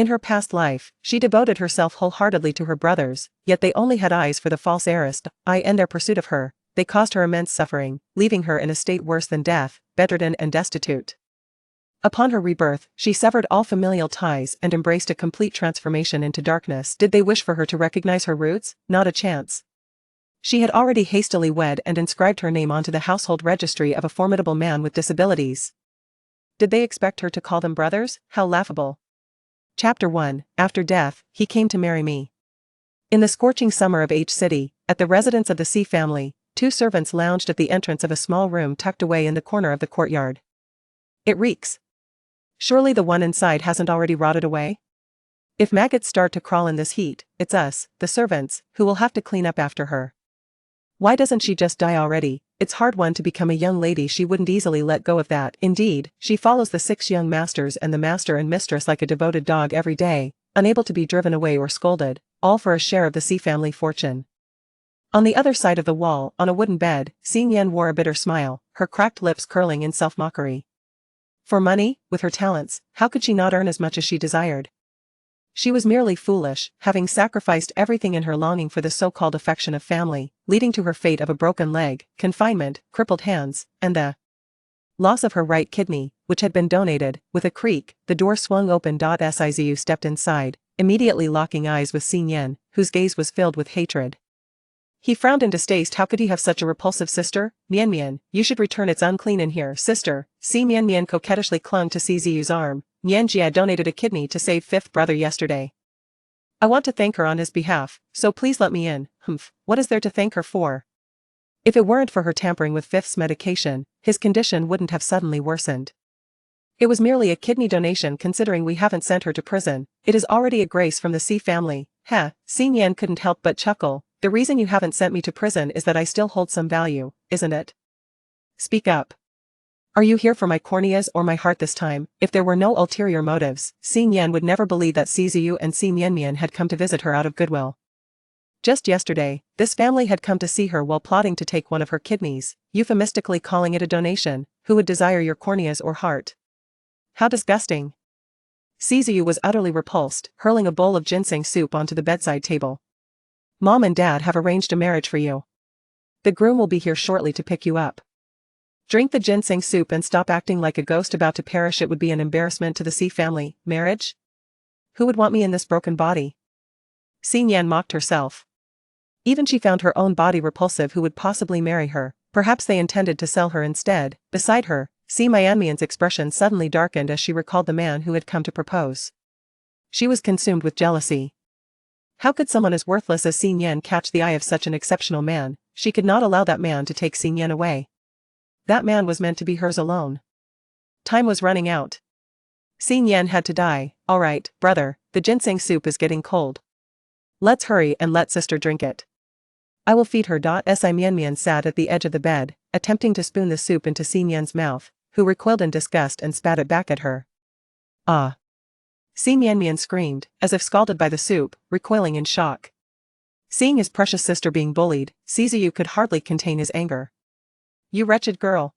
In her past life, she devoted herself wholeheartedly to her brothers, yet they only had eyes for the false heiress, and their pursuit of her. They caused her immense suffering, leaving her in a state worse than death, bedridden and destitute. Upon her rebirth, she severed all familial ties and embraced a complete transformation into darkness. Did they wish for her to recognize her roots? Not a chance. She had already hastily wed and inscribed her name onto the household registry of a formidable man with disabilities. Did they expect her to call them brothers? How laughable. Chapter 1. After death, he came to marry me. In the scorching summer of H City, at the residence of the C family, 2 servants lounged at the entrance of a small room tucked away in the corner of the courtyard. It reeks. Surely the one inside hasn't already rotted away? If maggots start to crawl in this heat, it's us, the servants, who will have to clean up after her. Why doesn't she just die already? It's hard one to become a young lady. She wouldn't easily let go of that. Indeed, she follows the 6 young masters and the master and mistress like a devoted dog every day, unable to be driven away or scolded, all for a share of the C family fortune. On the other side of the wall, on a wooden bed, Xing Yan wore a bitter smile, her cracked lips curling in self-mockery. For money, with her talents, how could she not earn as much as she desired? She was merely foolish, having sacrificed everything in her longing for the so-called affection of family, leading to her fate of a broken leg, confinement, crippled hands, and the loss of her right kidney, which had been donated. With a creak, the door swung open. Sizu stepped inside, immediately locking eyes with Xing Yan, whose gaze was filled with hatred. He frowned in distaste. How could he have such a repulsive sister? Mian Mian, you should return. It's unclean in here. Sister, see. Mian Mian coquettishly clung to Zizu's arm. Mian Jia donated a kidney to save 5th brother yesterday. I want to thank her on his behalf, so please let me in. Humph, what is there to thank her for? If it weren't for her tampering with 5th's medication, his condition wouldn't have suddenly worsened. It was merely a kidney donation. Considering we haven't sent her to prison, it is already a grace from the C family. Heh, Xing Yan couldn't help but chuckle. The reason you haven't sent me to prison is that I still hold some value, isn't it? Speak up. Are you here for my corneas or my heart this time? If there were no ulterior motives, Xing Yan would never believe that Zizu and Xi Mianmian had come to visit her out of goodwill. Just yesterday, this family had come to see her while plotting to take one of her kidneys, euphemistically calling it a donation. Who would desire your corneas or heart? How disgusting. Zizu was utterly repulsed, hurling a bowl of ginseng soup onto the bedside table. Mom and Dad have arranged a marriage for you. The groom will be here shortly to pick you up. Drink the ginseng soup and stop acting like a ghost about to perish. It would be an embarrassment to the C family. Marriage? Who would want me in this broken body? Xing Yan mocked herself. Even she found her own body repulsive. Who would possibly marry her? Perhaps they intended to sell her instead. Beside her, Xi Mianmian's expression suddenly darkened as she recalled the man who had come to propose. She was consumed with jealousy. How could someone as worthless as Xing Yan catch the eye of such an exceptional man? She could not allow that man to take Xing Yan away. That man was meant to be hers alone. Time was running out. Xing Yan had to die. All right, brother, the ginseng soup is getting cold. Let's hurry and let sister drink it. I will feed her. Si Mianmian sat at the edge of the bed, attempting to spoon the soup into Xing Yan's mouth, who recoiled in disgust and spat it back at her. Ah! Xi Mianmian screamed, as if scalded by the soup, recoiling in shock. Seeing his precious sister being bullied, Zizu could hardly contain his anger. You wretched girl.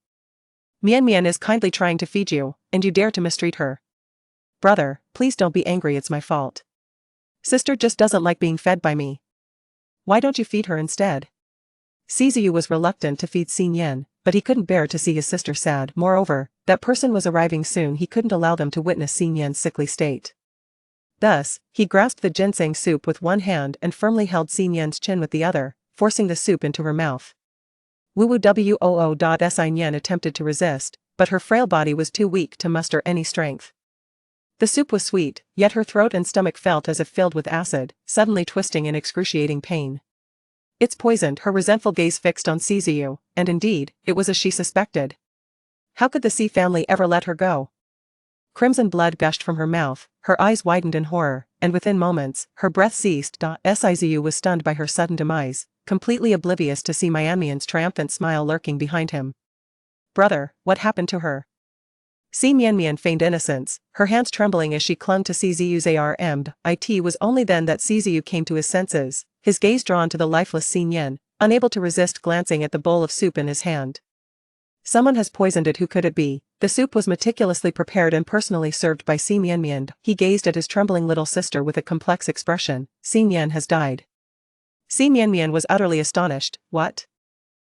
Mianmian is kindly trying to feed you, and you dare to mistreat her. Brother, please don't be angry. It's my fault. Sister just doesn't like being fed by me. Why don't you feed her instead? Zizu was reluctant to feed Xing Yan, but he couldn't bear to see his sister sad. Moreover, that person was arriving soon. He couldn't allow them to witness Xing Yan's sickly state. Thus, he grasped the ginseng soup with one hand and firmly held Xing Yan's chin with the other, forcing the soup into her mouth. Woo-woo. Xing Yan attempted to resist, but her frail body was too weak to muster any strength. The soup was sweet, yet her throat and stomach felt as if filled with acid, suddenly twisting in excruciating pain. It's poisoned. Her resentful gaze fixed on Zizu, and indeed, it was as she suspected. How could the C family ever let her go? Crimson blood gushed from her mouth, her eyes widened in horror, and within moments, her breath ceased. Zizu was stunned by her sudden demise, completely oblivious to Xi Mianmian's triumphant smile lurking behind him. Brother, what happened to her? Xi Mianmian feigned innocence, her hands trembling as she clung to Zizu's arm. It was only then that Zizu came to his senses, his gaze drawn to the lifeless Xing Yan, unable to resist glancing at the bowl of soup in his hand. Someone has poisoned it. Who could it be? The soup was meticulously prepared and personally served by Si Mian. He gazed at his trembling little sister with a complex expression. Si Mian has died. Si Mian was utterly astonished. What?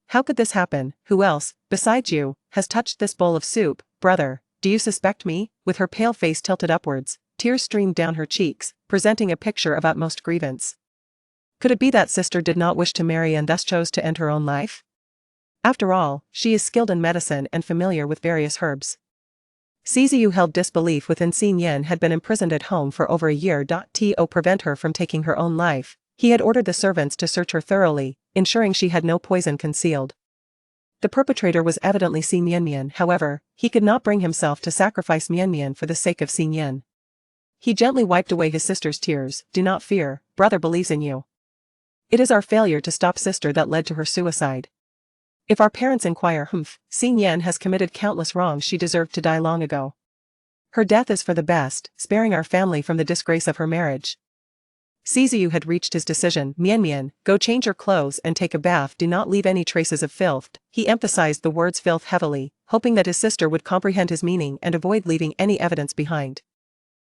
How could this happen? Who else, besides you, has touched this bowl of soup, brother? Do you suspect me? With her pale face tilted upwards, tears streamed down her cheeks, presenting a picture of utmost grievance. Could it be that sister did not wish to marry and thus chose to end her own life? After all, she is skilled in medicine and familiar with various herbs. Ziyu held disbelief within. Xin Yan had been imprisoned at home for over a year. To prevent her from taking her own life, he had ordered the servants to search her thoroughly, ensuring she had no poison concealed. The perpetrator was evidently Si Mian. However, he could not bring himself to sacrifice Mian for the sake of Xin Yan. He gently wiped away his sister's tears. Do not fear, brother believes in you. It is our failure to stop sister that led to her suicide. If our parents inquire, Xin Yan has committed countless wrongs. She deserved to die long ago. Her death is for the best, sparing our family from the disgrace of her marriage. Ziyu had reached his decision. Mian, go change your clothes and take a bath. Do not leave any traces of filth. He emphasized the words filth heavily, hoping that his sister would comprehend his meaning and avoid leaving any evidence behind.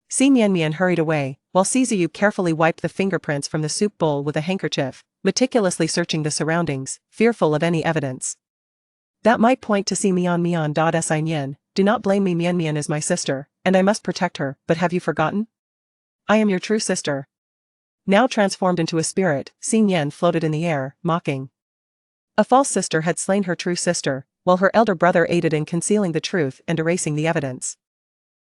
Si Mian hurried away, while Ziyu carefully wiped the fingerprints from the soup bowl with a handkerchief, meticulously searching the surroundings, fearful of any evidence that might point to Si Mian. Sin, do not blame me. Mian is my sister, and I must protect her. But have you forgotten? I am your true sister. Now transformed into a spirit, Xin Yan floated in the air, mocking. A false sister had slain her true sister, while her elder brother aided in concealing the truth and erasing the evidence.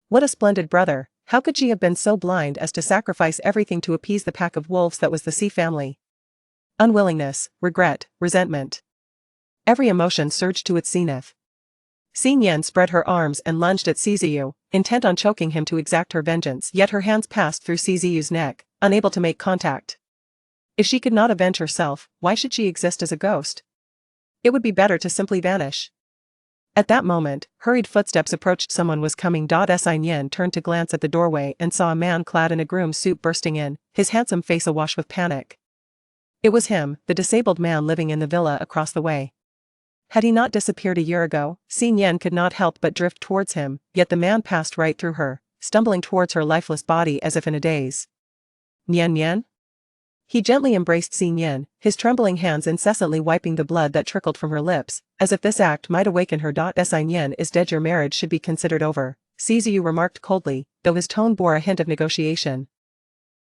What a splendid brother! How could she have been so blind as to sacrifice everything to appease the pack of wolves that was the Si family? Unwillingness, regret, resentment. Every emotion surged to its zenith. Xin Yan spread her arms and lunged at Ziyu, intent on choking him to exact her vengeance. Yet her hands passed through Ziyu's neck, unable to make contact. If she could not avenge herself, why should she exist as a ghost? It would be better to simply vanish. At that moment, hurried footsteps approached. Someone was coming. Xin Yan turned to glance at the doorway and saw a man clad in a groom's suit bursting in, his handsome face awash with panic. It was him, the disabled man living in the villa across the way. Had he not disappeared a year ago? Xin Yan could not help but drift towards him, yet the man passed right through her, stumbling towards her lifeless body as if in a daze. Nian? He gently embraced Xin Yan, his trembling hands incessantly wiping the blood that trickled from her lips, as if this act might awaken her. Xin Yan is dead. Your marriage should be considered over, Ziyu remarked coldly, though his tone bore a hint of negotiation.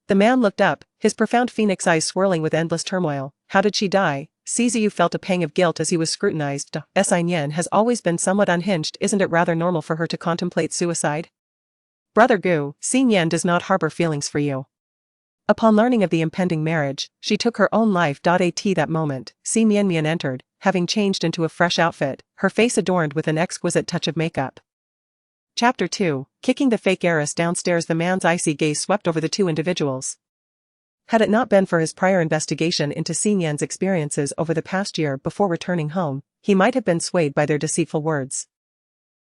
The man looked up, his profound phoenix eyes swirling with endless turmoil. How did she die? Ziyu felt a pang of guilt as he was scrutinized. Xin Yan has always been somewhat unhinged. Isn't it rather normal for her to contemplate suicide? Brother Gu, Xin Yan does not harbor feelings for you. Upon learning of the impending marriage, she took her own life. At that moment, Si Mian entered, having changed into a fresh outfit, her face adorned with an exquisite touch of makeup. Chapter 2, Kicking the fake heiress downstairs. The man's icy gaze swept over the two individuals. Had it not been for his prior investigation into Xin Yan's experiences over the past year before returning home, he might have been swayed by their deceitful words.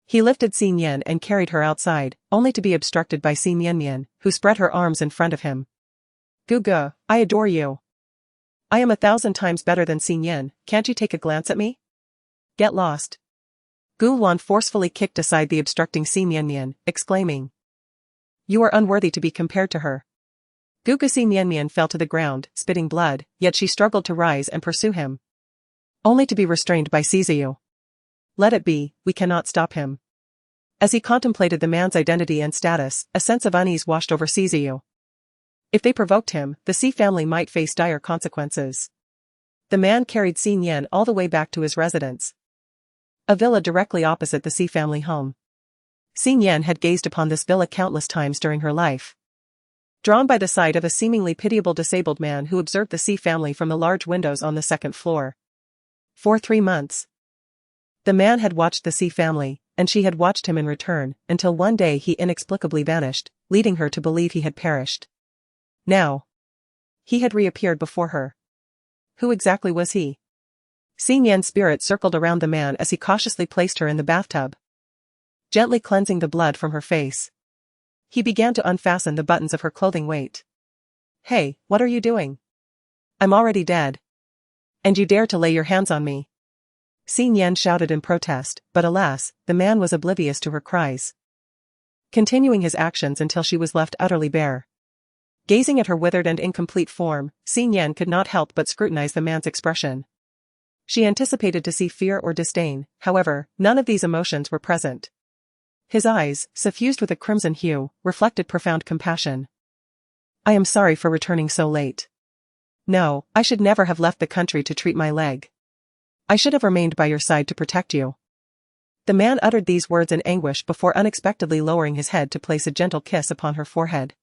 He lifted Xin Yan and carried her outside, only to be obstructed by Si Mian, who spread her arms in front of him. Gugu, I adore you. I am 1,000 times better than Xin Yan. Can't you take a glance at me? Get lost. Gu Wan forcefully kicked aside the obstructing Si Mian, exclaiming. You are unworthy to be compared to her. Gugu. Si Mian fell to the ground, spitting blood, yet she struggled to rise and pursue him. Only to be restrained by Ziyu. Let it be, we cannot stop him. As he contemplated the man's identity and status, a sense of unease washed over Ziyu. If they provoked him, the Si family might face dire consequences. The man carried Xin Yan all the way back to his residence, a villa directly opposite the Si family home. Xin Yan had gazed upon this villa countless times during her life. Drawn by the sight of a seemingly pitiable disabled man who observed the Si family from the large windows on the second floor. For 3 months. The man had watched the Si family, and she had watched him in return, until one day he inexplicably vanished, leading her to believe he had perished. Now, he had reappeared before her. Who exactly was he? Xin Yan's spirit circled around the man as he cautiously placed her in the bathtub, gently cleansing the blood from her face. He began to unfasten the buttons of her clothing. Wait. Hey, what are you doing? I'm already dead. And you dare to lay your hands on me? Xin Yan shouted in protest, but alas, the man was oblivious to her cries, continuing his actions until she was left utterly bare. Gazing at her withered and incomplete form, Xin Yan could not help but scrutinize the man's expression. She anticipated to see fear or disdain, however, none of these emotions were present. His eyes, suffused with a crimson hue, reflected profound compassion. I am sorry for returning so late. No, I should never have left the country to treat my leg. I should have remained by your side to protect you. The man uttered these words in anguish before unexpectedly lowering his head to place a gentle kiss upon her forehead.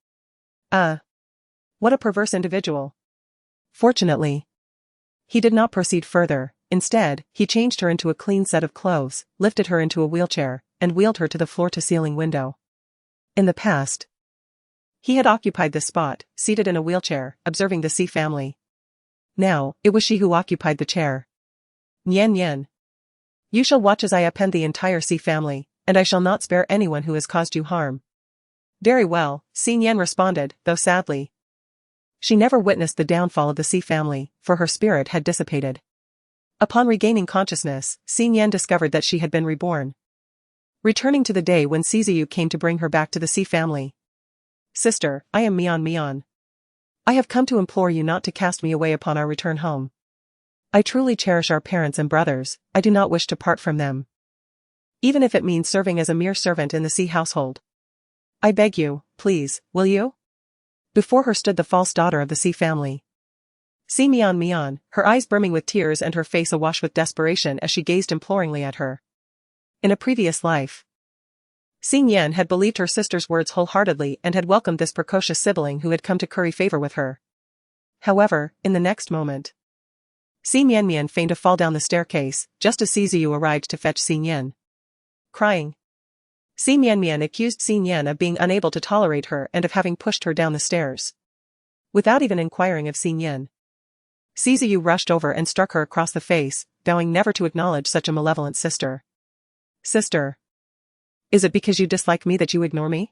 What a perverse individual. Fortunately, he did not proceed further. Instead, he changed her into a clean set of clothes, lifted her into a wheelchair, and wheeled her to the floor-to-ceiling window. In the past, he had occupied this spot, seated in a wheelchair, observing the C family. Now, it was she who occupied the chair. Nian Nian. You shall watch as I append the entire C family, and I shall not spare anyone who has caused you harm. Very well, Xin Yan responded, though sadly. She never witnessed the downfall of the C family, for her spirit had dissipated. Upon regaining consciousness, Xin Yan discovered that she had been reborn. Returning to the day when Ciziu came to bring her back to the C family. Sister, I am Mian Mian. I have come to implore you not to cast me away upon our return home. I truly cherish our parents and brothers, I do not wish to part from them. Even if it means serving as a mere servant in the C household. I beg you, please, will you? Before her stood the false daughter of the C family. Si Mian Mian, her eyes brimming with tears and her face awash with desperation as she gazed imploringly at her. In a previous life, Xin Yan had believed her sister's words wholeheartedly and had welcomed this precocious sibling who had come to curry favor with her. However, in the next moment, Si Mian Mian feigned to fall down the staircase, just as Ciziu arrived to fetch Xin Yan. Crying, Si Mian Mian accused Xin Yan of being unable to tolerate her and of having pushed her down the stairs. Without even inquiring of Xin Yan, Ciziu rushed over and struck her across the face, vowing never to acknowledge such a malevolent sister. Sister. Is it because you dislike me that you ignore me?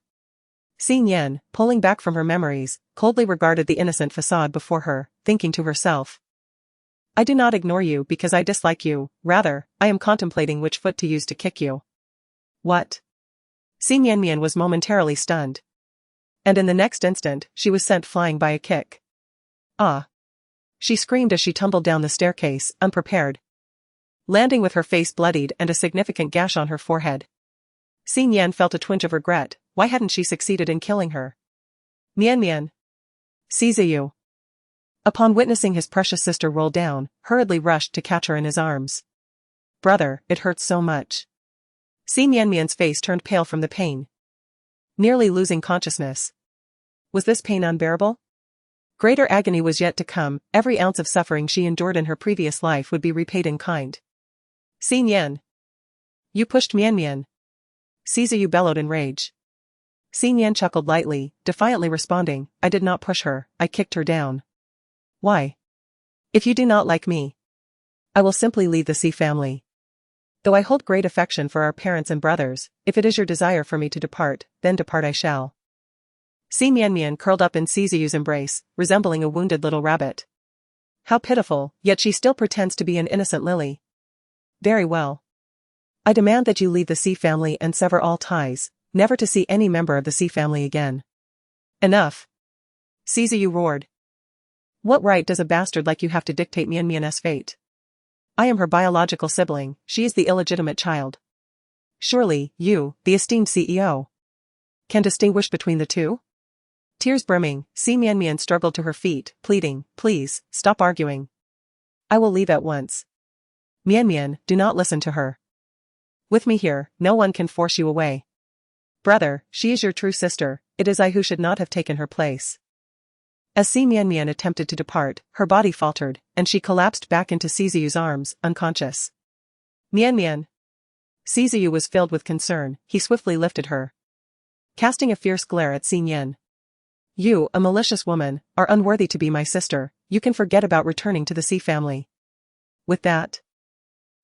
Xin Yan, pulling back from her memories, coldly regarded the innocent facade before her, thinking to herself. I do not ignore you because I dislike you, rather, I am contemplating which foot to use to kick you. What? Xin Yanmian was momentarily stunned. And in the next instant, she was sent flying by a kick. Ah! She screamed as she tumbled down the staircase, unprepared, landing with her face bloodied and a significant gash on her forehead. Xin Yan felt a twinge of regret. Why hadn't she succeeded in killing her? Mian Mian. Ciziu. Upon witnessing his precious sister roll down, hurriedly rushed to catch her in his arms. Brother, it hurts so much. Xin Yanmian's face turned pale from the pain. Nearly losing consciousness. Was this pain unbearable? Greater agony was yet to come. Every ounce of suffering she endured in her previous life would be repaid in kind. Xin Yan. You pushed Mian Mian. Ciziu bellowed in rage. Xin Yan chuckled lightly, defiantly responding, I did not push her, I kicked her down. Why? If you do not like me, I will simply leave the C family. Though I hold great affection for our parents and brothers, if it is your desire for me to depart, then depart I shall. Si Mianmian curled up in Ciziu's embrace, resembling a wounded little rabbit. How pitiful, yet she still pretends to be an innocent lily. Very well. I demand that you leave the C family and sever all ties, never to see any member of the C family again. Enough. Ciziu roared. What right does a bastard like you have to dictate Mian Mian's fate? I am her biological sibling, she is the illegitimate child. Surely, you, the esteemed CEO, can distinguish between the two? Tears brimming, Si Mian Mian struggled to her feet, pleading, please, stop arguing. I will leave at once. Mian Mian, do not listen to her. With me here, no one can force you away. Brother, she is your true sister, it is I who should not have taken her place. As Si Mian Mian attempted to depart, her body faltered, and she collapsed back into Ciziu's arms, unconscious. Mian Mian. Ciziu was filled with concern, he swiftly lifted her, casting a fierce glare at Xin Yan. You, a malicious woman, are unworthy to be my sister, you can forget about returning to the C family. With that,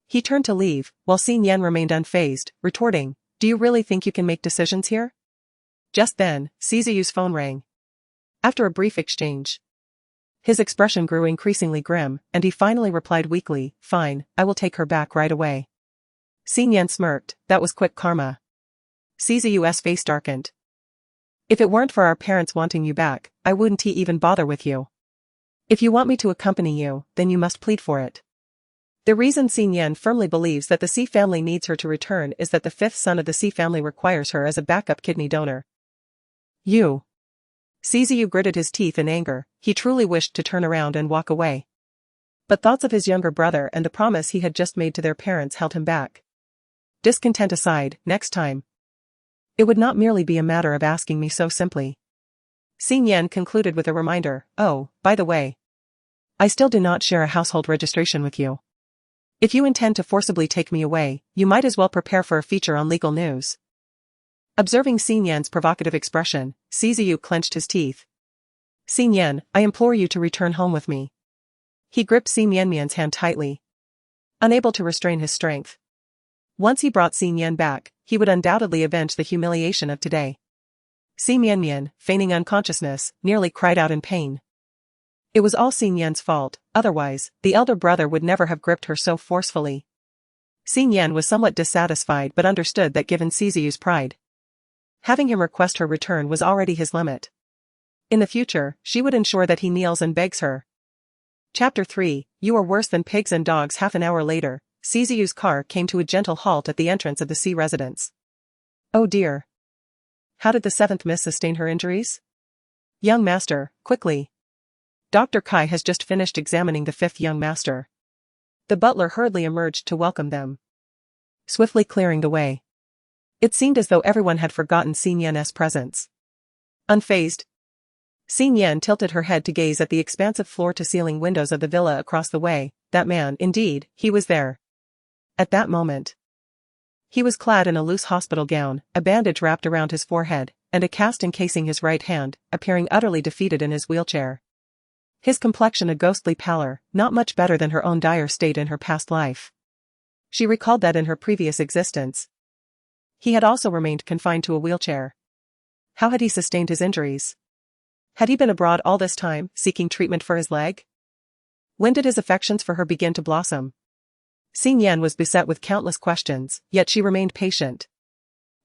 he turned to leave, while Xin Yan remained unfazed, retorting, do you really think you can make decisions here? Just then, Ciziu's phone rang. After a brief exchange, His expression grew increasingly grim, and he finally replied weakly, "Fine, I will take her back right away." Xin Yan smirked, "That was quick karma." Czu's face darkened. "If it weren't for our parents wanting you back, I wouldn't even bother with you. If you want me to accompany you, then you must plead for it." The reason Xin Yan firmly believes that the Xi family needs her to return is that the fifth son of the Xi family requires her as a backup kidney donor. You. Czu gritted his teeth in anger. He truly wished to turn around and walk away. But thoughts of his younger brother and the promise he had just made to their parents held him back. Discontent aside, next time. It would not merely be a matter of asking me so simply. Xin Yan concluded with a reminder, "Oh, by the way. I still do not share a household registration with you. If you intend to forcibly take me away, you might as well prepare for a feature on legal news." Observing Xin Yan's provocative expression, Czu clenched his teeth. "Xin Yan, I implore you to return home with me." He gripped Xi Mianmian's hand tightly, unable to restrain his strength. Once he brought Xin Yan back, he would undoubtedly avenge the humiliation of today. Xi Mianmian, feigning unconsciousness, nearly cried out in pain. It was all Xin Yan's fault, otherwise, the elder brother would never have gripped her so forcefully. Xin Yan was somewhat dissatisfied but understood that given Czu's pride, having him request her return was already his limit. In the future, she would ensure that he kneels and begs her. Chapter 3, You Are Worse Than Pigs and Dogs. Half an hour later, Czu's car came to a gentle halt at the entrance of the Xi residence. "Oh dear. How did the seventh miss sustain her injuries?" "Young master, quickly. Dr. Kai has just finished examining the fifth young master." The butler hurriedly emerged to welcome them, swiftly clearing the way. It seemed as though everyone had forgotten Xin Yan's presence. Unfazed, Xin Yan tilted her head to gaze at the expansive floor-to-ceiling windows of the villa across the way. That man, indeed, he was there. At that moment, he was clad in a loose hospital gown, a bandage wrapped around his forehead, and a cast encasing his right hand, appearing utterly defeated in his wheelchair. His complexion a ghostly pallor, not much better than her own dire state in her past life. She recalled that in her previous existence, he had also remained confined to a wheelchair. How had he sustained his injuries? Had he been abroad all this time, seeking treatment for his leg? When did his affections for her begin to blossom? Xin Yan was beset with countless questions, yet she remained patient,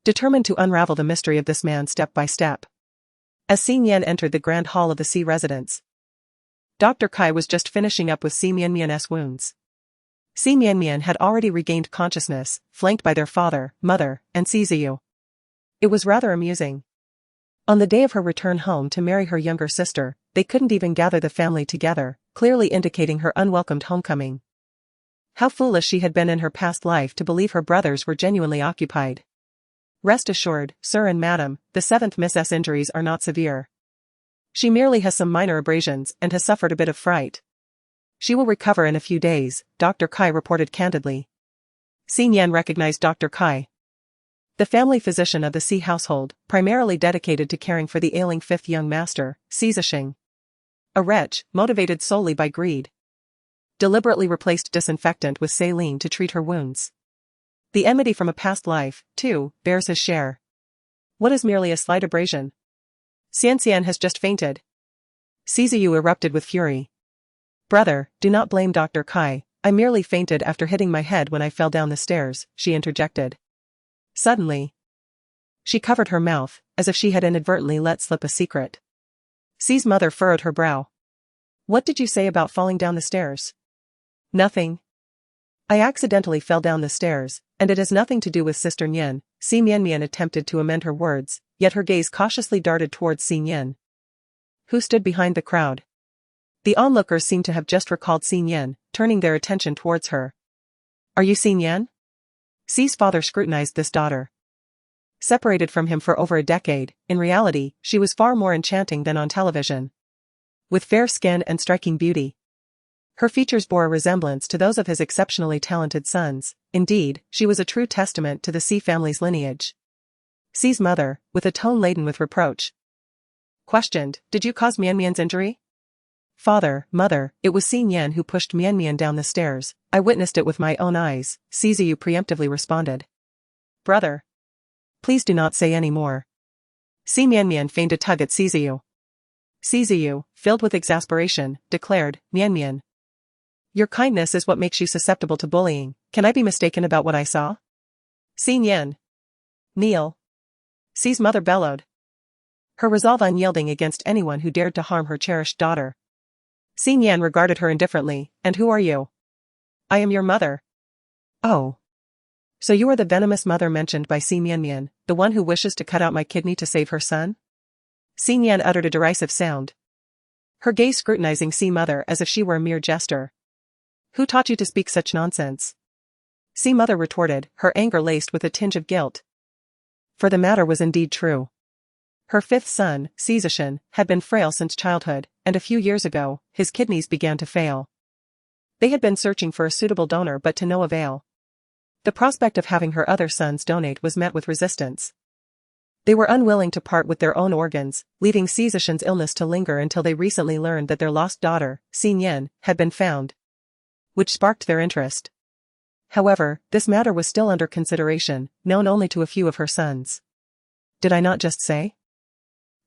determined to unravel the mystery of this man step by step. As Xin Yan entered the grand hall of the Xi residence, Dr. Kai was just finishing up with Xi Mianmian's wounds. Xi Mianmian had already regained consciousness, flanked by their father, mother, and Czu. It was rather amusing. On the day of her return home to marry her younger sister, they couldn't even gather the family together, clearly indicating her unwelcomed homecoming. How foolish she had been in her past life to believe her brothers were genuinely occupied. Rest assured, sir and madam, the seventh Miss's injuries are not severe. She merely has some minor abrasions and has suffered a bit of fright. She will recover in a few days, Dr. Kai reported candidly. Xin Yan recognized Dr. Kai, the family physician of the Xi household, primarily dedicated to caring for the ailing fifth young master, Czuxing. A wretch, motivated solely by greed, deliberately replaced disinfectant with saline to treat her wounds. The enmity from a past life, too, bears his share. What is merely a slight abrasion? Xian has just fainted. Czu erupted with fury. "Brother, do not blame Dr. Kai, I merely fainted after hitting my head when I fell down the stairs," she interjected. Suddenly, she covered her mouth, as if she had inadvertently let slip a secret. Xi's mother furrowed her brow. "What did you say about falling down the stairs?" "Nothing. I accidentally fell down the stairs, and it has nothing to do with Sister Nian." Xi Mianmian attempted to amend her words, yet her gaze cautiously darted towards Xi Nian, who stood behind the crowd. The onlookers seemed to have just recalled Xi Nian, turning their attention towards her. "Are you Xi Nian?" Xi's father scrutinized this daughter. Separated from him for over a decade, in reality, she was far more enchanting than on television. With fair skin and striking beauty, her features bore a resemblance to those of his exceptionally talented sons. Indeed, she was a true testament to the Xi family's lineage. Xi's mother, with a tone laden with reproach, questioned, "Did you cause Mianmian's injury?" "Father, mother, it was Xin Yan who pushed Mianmian down the stairs. I witnessed it with my own eyes," Czu preemptively responded. "Brother, please do not say any more." Xi Mianmian feigned a tug at Czu. Siziyu, filled with exasperation, declared, Mian. Your kindness is what makes you susceptible to bullying. Can I be mistaken about what I saw? Xin. Kneel. Si's mother bellowed, her resolve unyielding against anyone who dared to harm her cherished daughter. Xin regarded her indifferently. And who are you? I am your mother. Oh. So you are the venomous mother mentioned by Si Mian, the one who wishes to cut out my kidney to save her son? Xin uttered a derisive sound, her gaze scrutinizing Si mother as if she were a mere jester. Who taught you to speak such nonsense? Si mother retorted, her anger laced with a tinge of guilt. For the matter was indeed true. Her fifth son, Sizishan, had been frail since childhood, and a few years ago, his kidneys began to fail. They had been searching for a suitable donor but to no avail. The prospect of having her other sons donate was met with resistance. They were unwilling to part with their own organs, leaving Sizishan's illness to linger until they recently learned that their lost daughter, Xin, had been found, which sparked their interest. However, this matter was still under consideration, known only to a few of her sons. Did I not just say?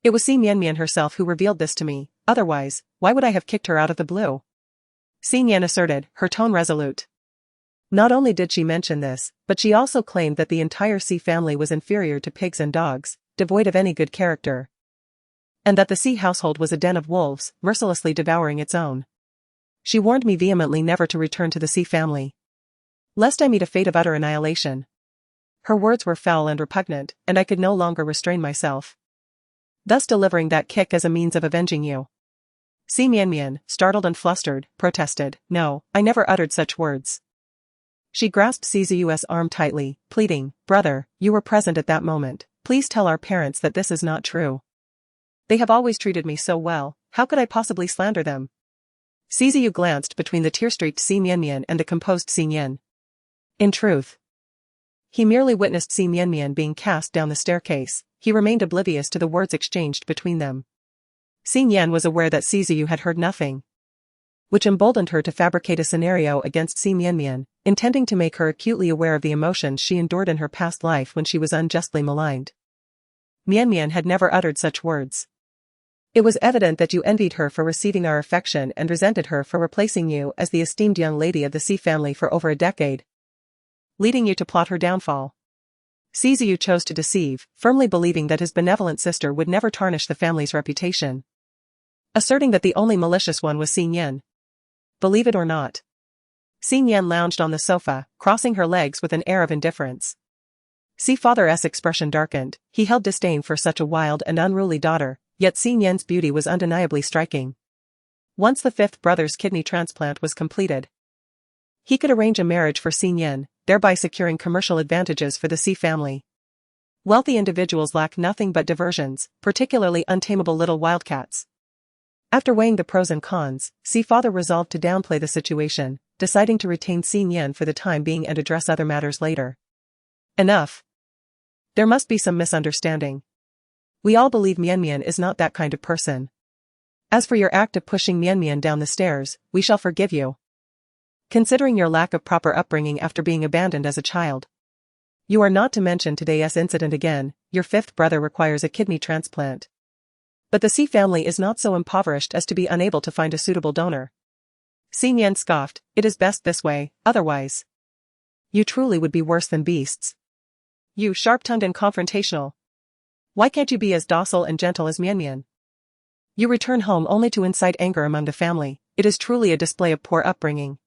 It was Si Mian herself who revealed this to me, otherwise, why would I have kicked her out of the blue? Xin asserted, her tone resolute. Not only did she mention this, but she also claimed that the entire Si family was inferior to pigs and dogs, devoid of any good character. And that the Si household was a den of wolves, mercilessly devouring its own. She warned me vehemently never to return to the Si family, lest I meet a fate of utter annihilation. Her words were foul and repugnant, and I could no longer restrain myself, thus delivering that kick as a means of avenging you. Si Mian, startled and flustered, protested, No, I never uttered such words. She grasped Siziyu's arm tightly, pleading, Brother, you were present at that moment. Please tell our parents that this is not true. They have always treated me so well, how could I possibly slander them? Siziyu glanced between the tear-streaked Si Mian and the composed Xin. In truth, he merely witnessed Si Mian being cast down the staircase. He remained oblivious to the words exchanged between them. Xin was aware that Siziyu had heard nothing, which emboldened her to fabricate a scenario against Si Mian, intending to make her acutely aware of the emotions she endured in her past life when she was unjustly maligned. Mian had never uttered such words. It was evident that you envied her for receiving our affection and resented her for replacing you as the esteemed young lady of the Si family for over a decade, leading you to plot her downfall. Siziyu chose to deceive, firmly believing that his benevolent sister would never tarnish the family's reputation, asserting that the only malicious one was Xin. Believe it or not, Xin lounged on the sofa, crossing her legs with an air of indifference. Si father's expression darkened. He held disdain for such a wild and unruly daughter, yet Xin's beauty was undeniably striking. Once the fifth brother's kidney transplant was completed, he could arrange a marriage for Xin, thereby securing commercial advantages for the Si family. Wealthy individuals lack nothing but diversions, particularly untamable little wildcats. After weighing the pros and cons, Si father resolved to downplay the situation, deciding to retain Xin for the time being and address other matters later. Enough. There must be some misunderstanding. We all believe Mian is not that kind of person. As for your act of pushing Mian down the stairs, we shall forgive you, considering your lack of proper upbringing after being abandoned as a child. You are not to mention today's incident again. Your fifth brother requires a kidney transplant, but the Si family is not so impoverished as to be unable to find a suitable donor. Xin scoffed, It is best this way, otherwise you truly would be worse than beasts. You sharp-tongued and confrontational. Why can't you be as docile and gentle as Mian? You return home only to incite anger among the family. It is truly a display of poor upbringing.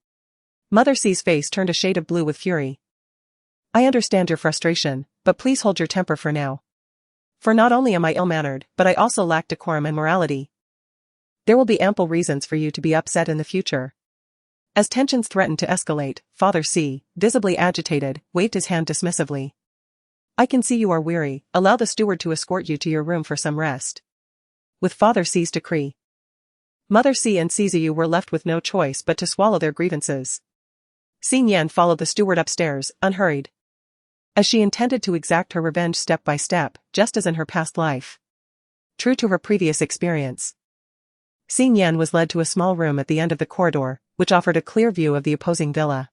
Mother Si's face turned a shade of blue with fury. I understand your frustration, but please hold your temper for now. For not only am I ill-mannered, but I also lack decorum and morality. There will be ample reasons for you to be upset in the future. As tensions threatened to escalate, Father Si, visibly agitated, waved his hand dismissively. I can see you are weary. Allow the steward to escort you to your room for some rest. With Father Si's decree, Mother Si and Siziyu were left with no choice but to swallow their grievances. Xin followed the steward upstairs, unhurried, as she intended to exact her revenge step by step, just as in her past life. True to her previous experience, Xin was led to a small room at the end of the corridor, which offered a clear view of the opposing villa.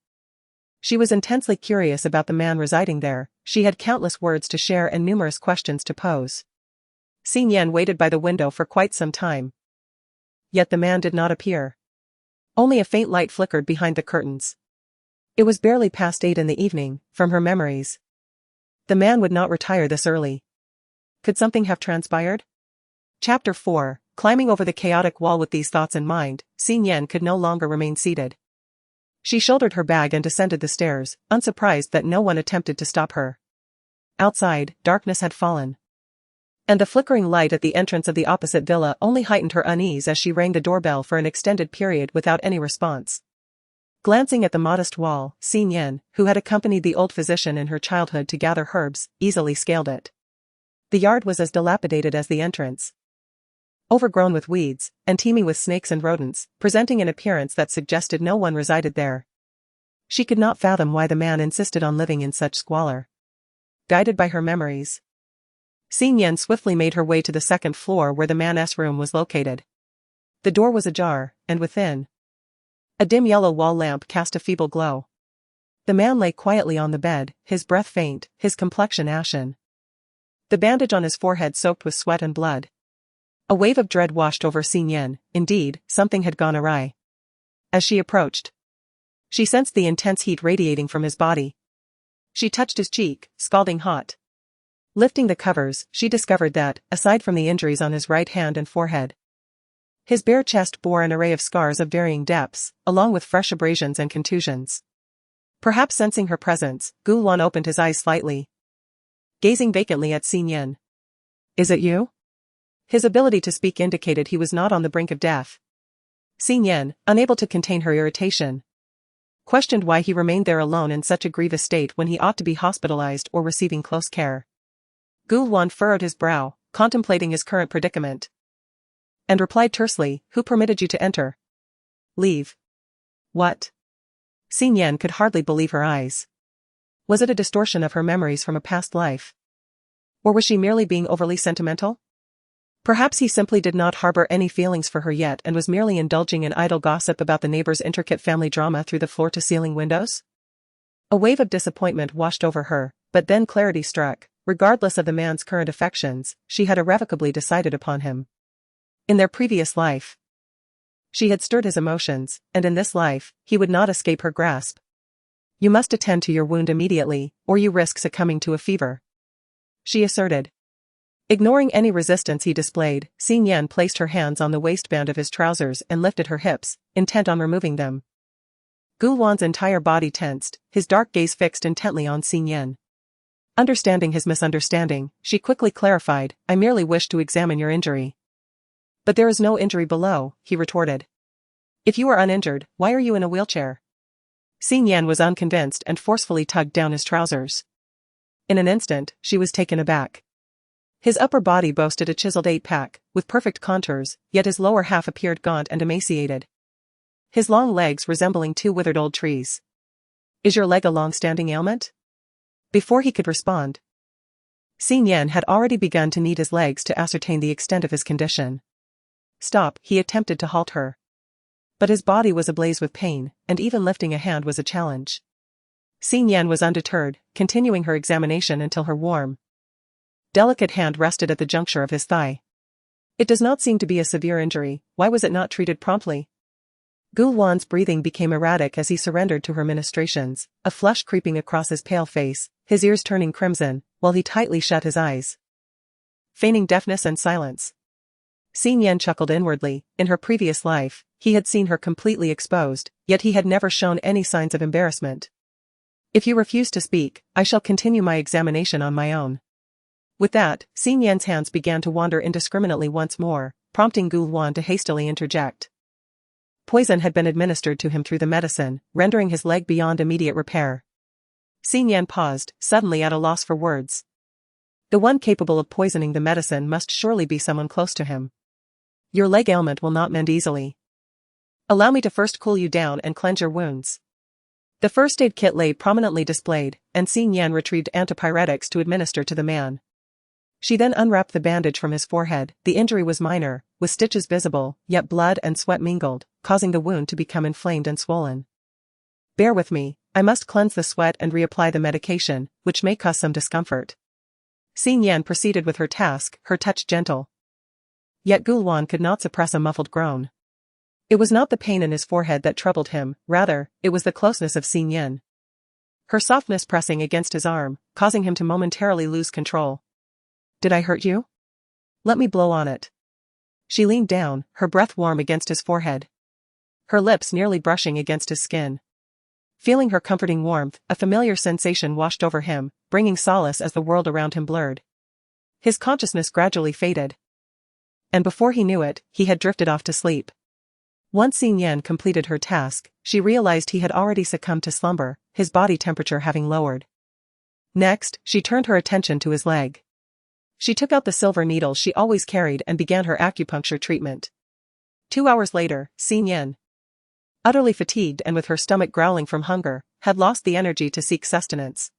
She was intensely curious about the man residing there. She had countless words to share and numerous questions to pose. Xin waited by the window for quite some time, yet the man did not appear. Only a faint light flickered behind the curtains. It was barely past 8 in the evening, from her memories. The man would not retire this early. Could something have transpired? Chapter 4. Climbing over the chaotic wall with these thoughts in mind, Xin Yan could no longer remain seated. She shouldered her bag and descended the stairs, unsurprised that no one attempted to stop her. Outside, darkness had fallen. And the flickering light at the entrance of the opposite villa only heightened her unease as she rang the doorbell for an extended period without any response. Glancing at the modest wall, Xin Yan, who had accompanied the old physician in her childhood to gather herbs, easily scaled it. The yard was as dilapidated as the entrance. Overgrown with weeds, and teeming with snakes and rodents, presenting an appearance that suggested no one resided there. She could not fathom why the man insisted on living in such squalor. Guided by her memories, Xin Yan swiftly made her way to the second floor where the man's room was located. The door was ajar, and within, a dim yellow wall lamp cast a feeble glow. The man lay quietly on the bed, his breath faint, his complexion ashen. The bandage on his forehead soaked with sweat and blood. A wave of dread washed over Xin Yan. Indeed, something had gone awry. As she approached, she sensed the intense heat radiating from his body. She touched his cheek, scalding hot. Lifting the covers, she discovered that, aside from the injuries on his right hand and forehead, his bare chest bore an array of scars of varying depths, along with fresh abrasions and contusions. Perhaps sensing her presence, Gulwan opened his eyes slightly, gazing vacantly at Xin Yan. "Is it you?" His ability to speak indicated he was not on the brink of death. Xin Yan, unable to contain her irritation, questioned why he remained there alone in such a grievous state when he ought to be hospitalized or receiving close care. Gulwan furrowed his brow, contemplating his current predicament, and replied tersely, "Who permitted you to enter?" "Leave." "What?" Xin Yan could hardly believe her eyes. Was it a distortion of her memories from a past life? Or was she merely being overly sentimental? Perhaps he simply did not harbor any feelings for her yet and was merely indulging in idle gossip about the neighbor's intricate family drama through the floor-to-ceiling windows? A wave of disappointment washed over her, but then clarity struck. Regardless of the man's current affections, she had irrevocably decided upon him. In their previous life, she had stirred his emotions, and in this life, he would not escape her grasp. "You must attend to your wound immediately, or you risk succumbing to a fever," she asserted. Ignoring any resistance he displayed, Xin Yan placed her hands on the waistband of his trousers and lifted her hips, intent on removing them. Gulwan's entire body tensed, his dark gaze fixed intently on Xin Yan. Understanding his misunderstanding, she quickly clarified, "I merely wish to examine your injury." "But there is no injury below," he retorted. "If you are uninjured, why are you in a wheelchair?" Xin Yan was unconvinced and forcefully tugged down his trousers. In an instant, she was taken aback. His upper body boasted a chiseled 8-pack, with perfect contours, yet his lower half appeared gaunt and emaciated, his long legs resembling 2 withered old trees. "Is your leg a long-standing ailment?" Before he could respond, Xin Yan had already begun to knead his legs to ascertain the extent of his condition. "Stop," he attempted to halt her. But his body was ablaze with pain, and even lifting a hand was a challenge. Xin Yan was undeterred, continuing her examination until her warm, delicate hand rested at the juncture of his thigh. "It does not seem to be a severe injury. Why was it not treated promptly?" Gulwan's breathing became erratic as he surrendered to her ministrations, a flush creeping across his pale face, his ears turning crimson, while he tightly shut his eyes, feigning deafness and silence. Xin Yan chuckled inwardly. In her previous life, he had seen her completely exposed, yet he had never shown any signs of embarrassment. "If you refuse to speak, I shall continue my examination on my own." With that, Xin Yan's hands began to wander indiscriminately once more, prompting Gulwan to hastily interject. Poison had been administered to him through the medicine, rendering his leg beyond immediate repair. Xin Yan paused, suddenly at a loss for words. The one capable of poisoning the medicine must surely be someone close to him. "Your leg ailment will not mend easily. Allow me to first cool you down and cleanse your wounds." The first aid kit lay prominently displayed, and Xin Yan retrieved antipyretics to administer to the man. She then unwrapped the bandage from his forehead. The injury was minor, with stitches visible, yet blood and sweat mingled, causing the wound to become inflamed and swollen. "Bear with me, I must cleanse the sweat and reapply the medication, which may cause some discomfort." Xin Yan proceeded with her task, her touch gentle. Yet Gulwan could not suppress a muffled groan. It was not the pain in his forehead that troubled him, rather, it was the closeness of Xin Yan. Her softness pressing against his arm, causing him to momentarily lose control. Did I hurt you? Let me blow on it. She leaned down, her breath warm against his forehead. Her lips nearly brushing against his skin. Feeling her comforting warmth, a familiar sensation washed over him, bringing solace as the world around him blurred. His consciousness gradually faded. And before he knew it, he had drifted off to sleep. Once Xin Yan completed her task, she realized he had already succumbed to slumber, his body temperature having lowered. Next, she turned her attention to his leg. She took out the silver needles she always carried and began her acupuncture treatment. 2 hours later, Xin Yan, utterly fatigued and with her stomach growling from hunger, had lost the energy to seek sustenance.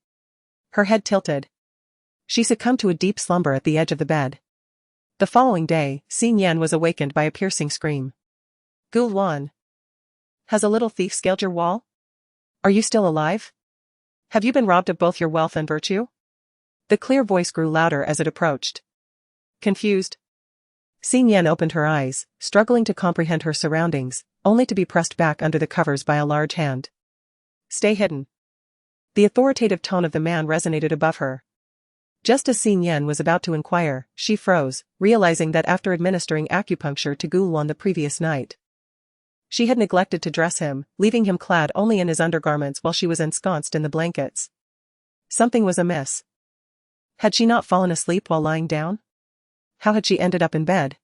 Her head tilted. She succumbed to a deep slumber at the edge of the bed. The following day, Xin Yan was awakened by a piercing scream. Gu Luan. Has a little thief scaled your wall? Are you still alive? Have you been robbed of both your wealth and virtue? The clear voice grew louder as it approached. Confused, Xin Yan opened her eyes, struggling to comprehend her surroundings, only to be pressed back under the covers by a large hand. Stay hidden. The authoritative tone of the man resonated above her. Just as Xin Yan was about to inquire, she froze, realizing that after administering acupuncture to Gu Luan the previous night, she had neglected to dress him, leaving him clad only in his undergarments while she was ensconced in the blankets. Something was amiss. Had she not fallen asleep while lying down? How had she ended up in bed?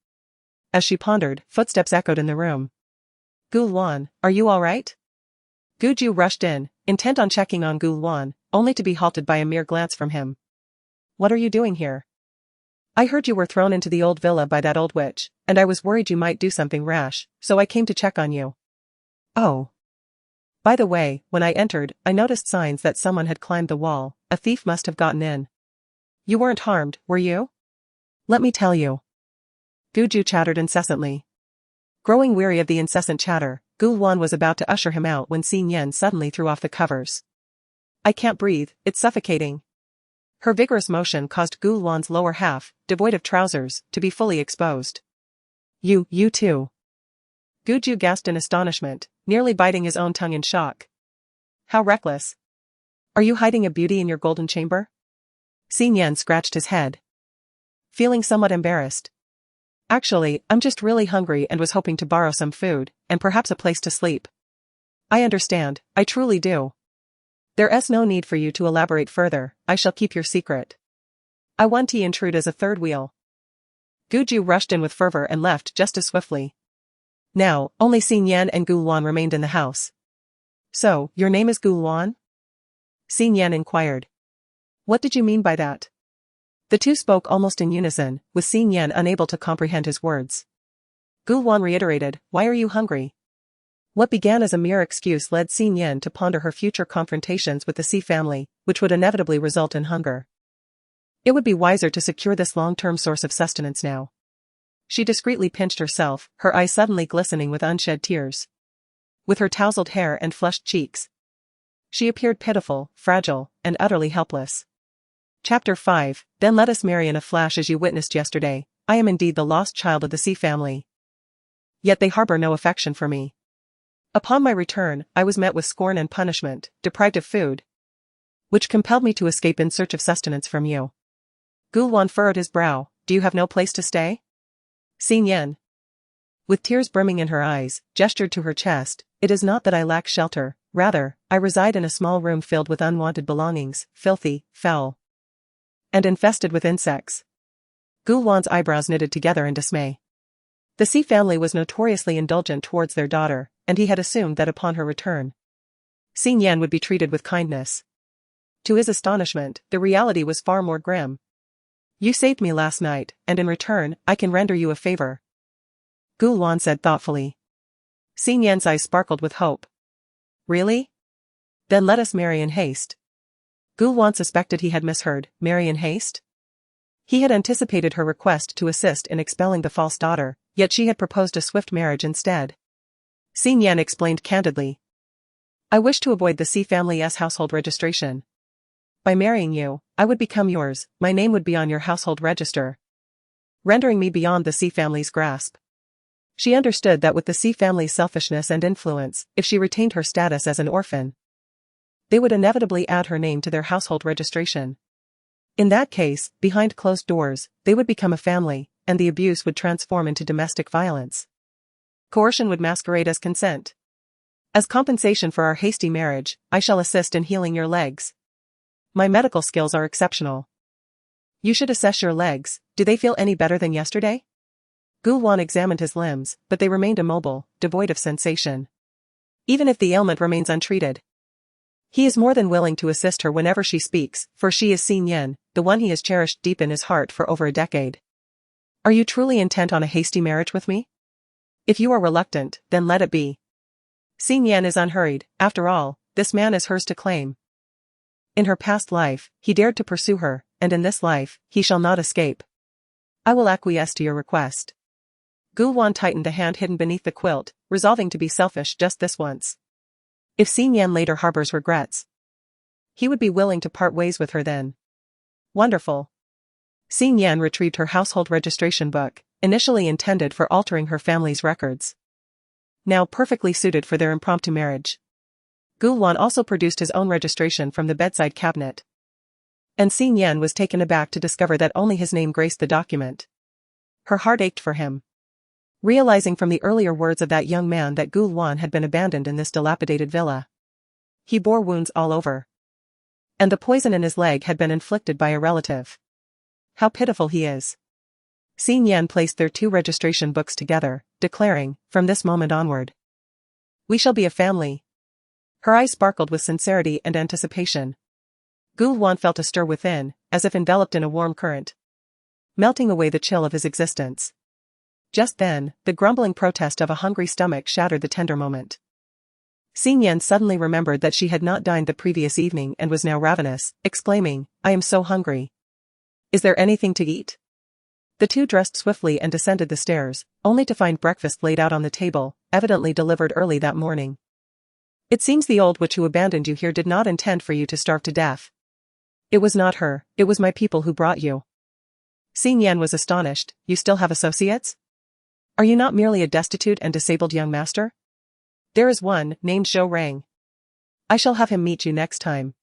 As she pondered, footsteps echoed in the room. Gu Luan, are you all right? Gu Ju rushed in, intent on checking on Gu Luan, only to be halted by a mere glance from him. What are you doing here? I heard you were thrown into the old villa by that old witch, and I was worried you might do something rash, so I came to check on you. Oh. By the way, when I entered, I noticed signs that someone had climbed the wall. A thief must have gotten in. You weren't harmed, were you? Let me tell you. Gu Ju chattered incessantly. Growing weary of the incessant chatter, Gu Luan was about to usher him out when Xin Yan suddenly threw off the covers. I can't breathe, it's suffocating. Her vigorous motion caused Gu Luan's lower half, devoid of trousers, to be fully exposed. You too. Gu Ju gasped in astonishment, nearly biting his own tongue in shock. How reckless. Are you hiding a beauty in your golden chamber? Xin Yan scratched his head, feeling somewhat embarrassed. Actually, I'm just really hungry and was hoping to borrow some food, and perhaps a place to sleep. I understand, I truly do. There's no need for you to elaborate further, I shall keep your secret. I want to intrude as a third wheel. Gu Ju rushed in with fervor and left just as swiftly. Now, only Xin Yan and Gu Luan remained in the house. So, your name is Gu Luan? Xin Yan inquired. What did you mean by that? The two spoke almost in unison, with Xin Yan unable to comprehend his words. Gu Luan reiterated, why are you hungry? What began as a mere excuse led Xin Yan to ponder her future confrontations with the Si family, which would inevitably result in hunger. It would be wiser to secure this long-term source of sustenance now. She discreetly pinched herself, her eyes suddenly glistening with unshed tears. With her tousled hair and flushed cheeks, she appeared pitiful, fragile, and utterly helpless. Chapter 5, Then let us marry in a flash. As you witnessed yesterday, I am indeed the lost child of the Si family. Yet they harbor no affection for me. Upon my return, I was met with scorn and punishment, deprived of food, which compelled me to escape in search of sustenance from you. Gu Luan furrowed his brow, do you have no place to stay? Xin Yan, with tears brimming in her eyes, gestured to her chest, it is not that I lack shelter, rather, I reside in a small room filled with unwanted belongings, filthy, foul, and infested with insects. Gu Luan's eyebrows knitted together in dismay. The Si family was notoriously indulgent towards their daughter, and he had assumed that upon her return, Xin Yan would be treated with kindness. To his astonishment, the reality was far more grim. You saved me last night, and in return, I can render you a favor. Gu Luan said thoughtfully. Xin Yan's eyes sparkled with hope. Really? Then let us marry in haste. Gu Luan suspected he had misheard, marry in haste? He had anticipated her request to assist in expelling the false daughter, yet she had proposed a swift marriage instead. Xin Yan explained candidly. I wish to avoid the Si family's household registration. By marrying you, I would become yours, my name would be on your household register, rendering me beyond the Si family's grasp. She understood that with the C family's selfishness and influence, if she retained her status as an orphan, they would inevitably add her name to their household registration. In that case, behind closed doors, they would become a family, and the abuse would transform into domestic violence. Coercion would masquerade as consent. As compensation for our hasty marriage, I shall assist in healing your legs. My medical skills are exceptional. You should assess your legs. Do they feel any better than yesterday? Gulwan examined his limbs, but they remained immobile, devoid of sensation. Even if the ailment remains untreated, he is more than willing to assist her whenever she speaks, for she is Xin Yan, the one he has cherished deep in his heart for over a decade. Are you truly intent on a hasty marriage with me? If you are reluctant, then let it be. Xin Yan is unhurried. After all, this man is hers to claim. In her past life, he dared to pursue her, and in this life, he shall not escape. I will acquiesce to your request. Gulwan tightened the hand hidden beneath the quilt, resolving to be selfish just this once. If Xin Yan later harbors regrets, he would be willing to part ways with her then. Wonderful. Xin Yan retrieved her household registration book, initially intended for altering her family's records, now perfectly suited for their impromptu marriage. Gulwan also produced his own registration from the bedside cabinet, and Xin Yan was taken aback to discover that only his name graced the document. Her heart ached for him, realizing from the earlier words of that young man that Gulwan had been abandoned in this dilapidated villa. He bore wounds all over, and the poison in his leg had been inflicted by a relative. How pitiful he is. Xin Yan placed their two registration books together, declaring, from this moment onward, we shall be a family. Her eyes sparkled with sincerity and anticipation. Gulwan felt a stir within, as if enveloped in a warm current, melting away the chill of his existence. Just then, the grumbling protest of a hungry stomach shattered the tender moment. Xin Yan suddenly remembered that she had not dined the previous evening and was now ravenous, exclaiming, I am so hungry. Is there anything to eat? The two dressed swiftly and descended the stairs, only to find breakfast laid out on the table, evidently delivered early that morning. It seems the old witch who abandoned you here did not intend for you to starve to death. It was not her, it was my people who brought you. Xin Yan was astonished. You still have associates? Are you not merely a destitute and disabled young master? There is one, named Zhou Rang. I shall have him meet you next time.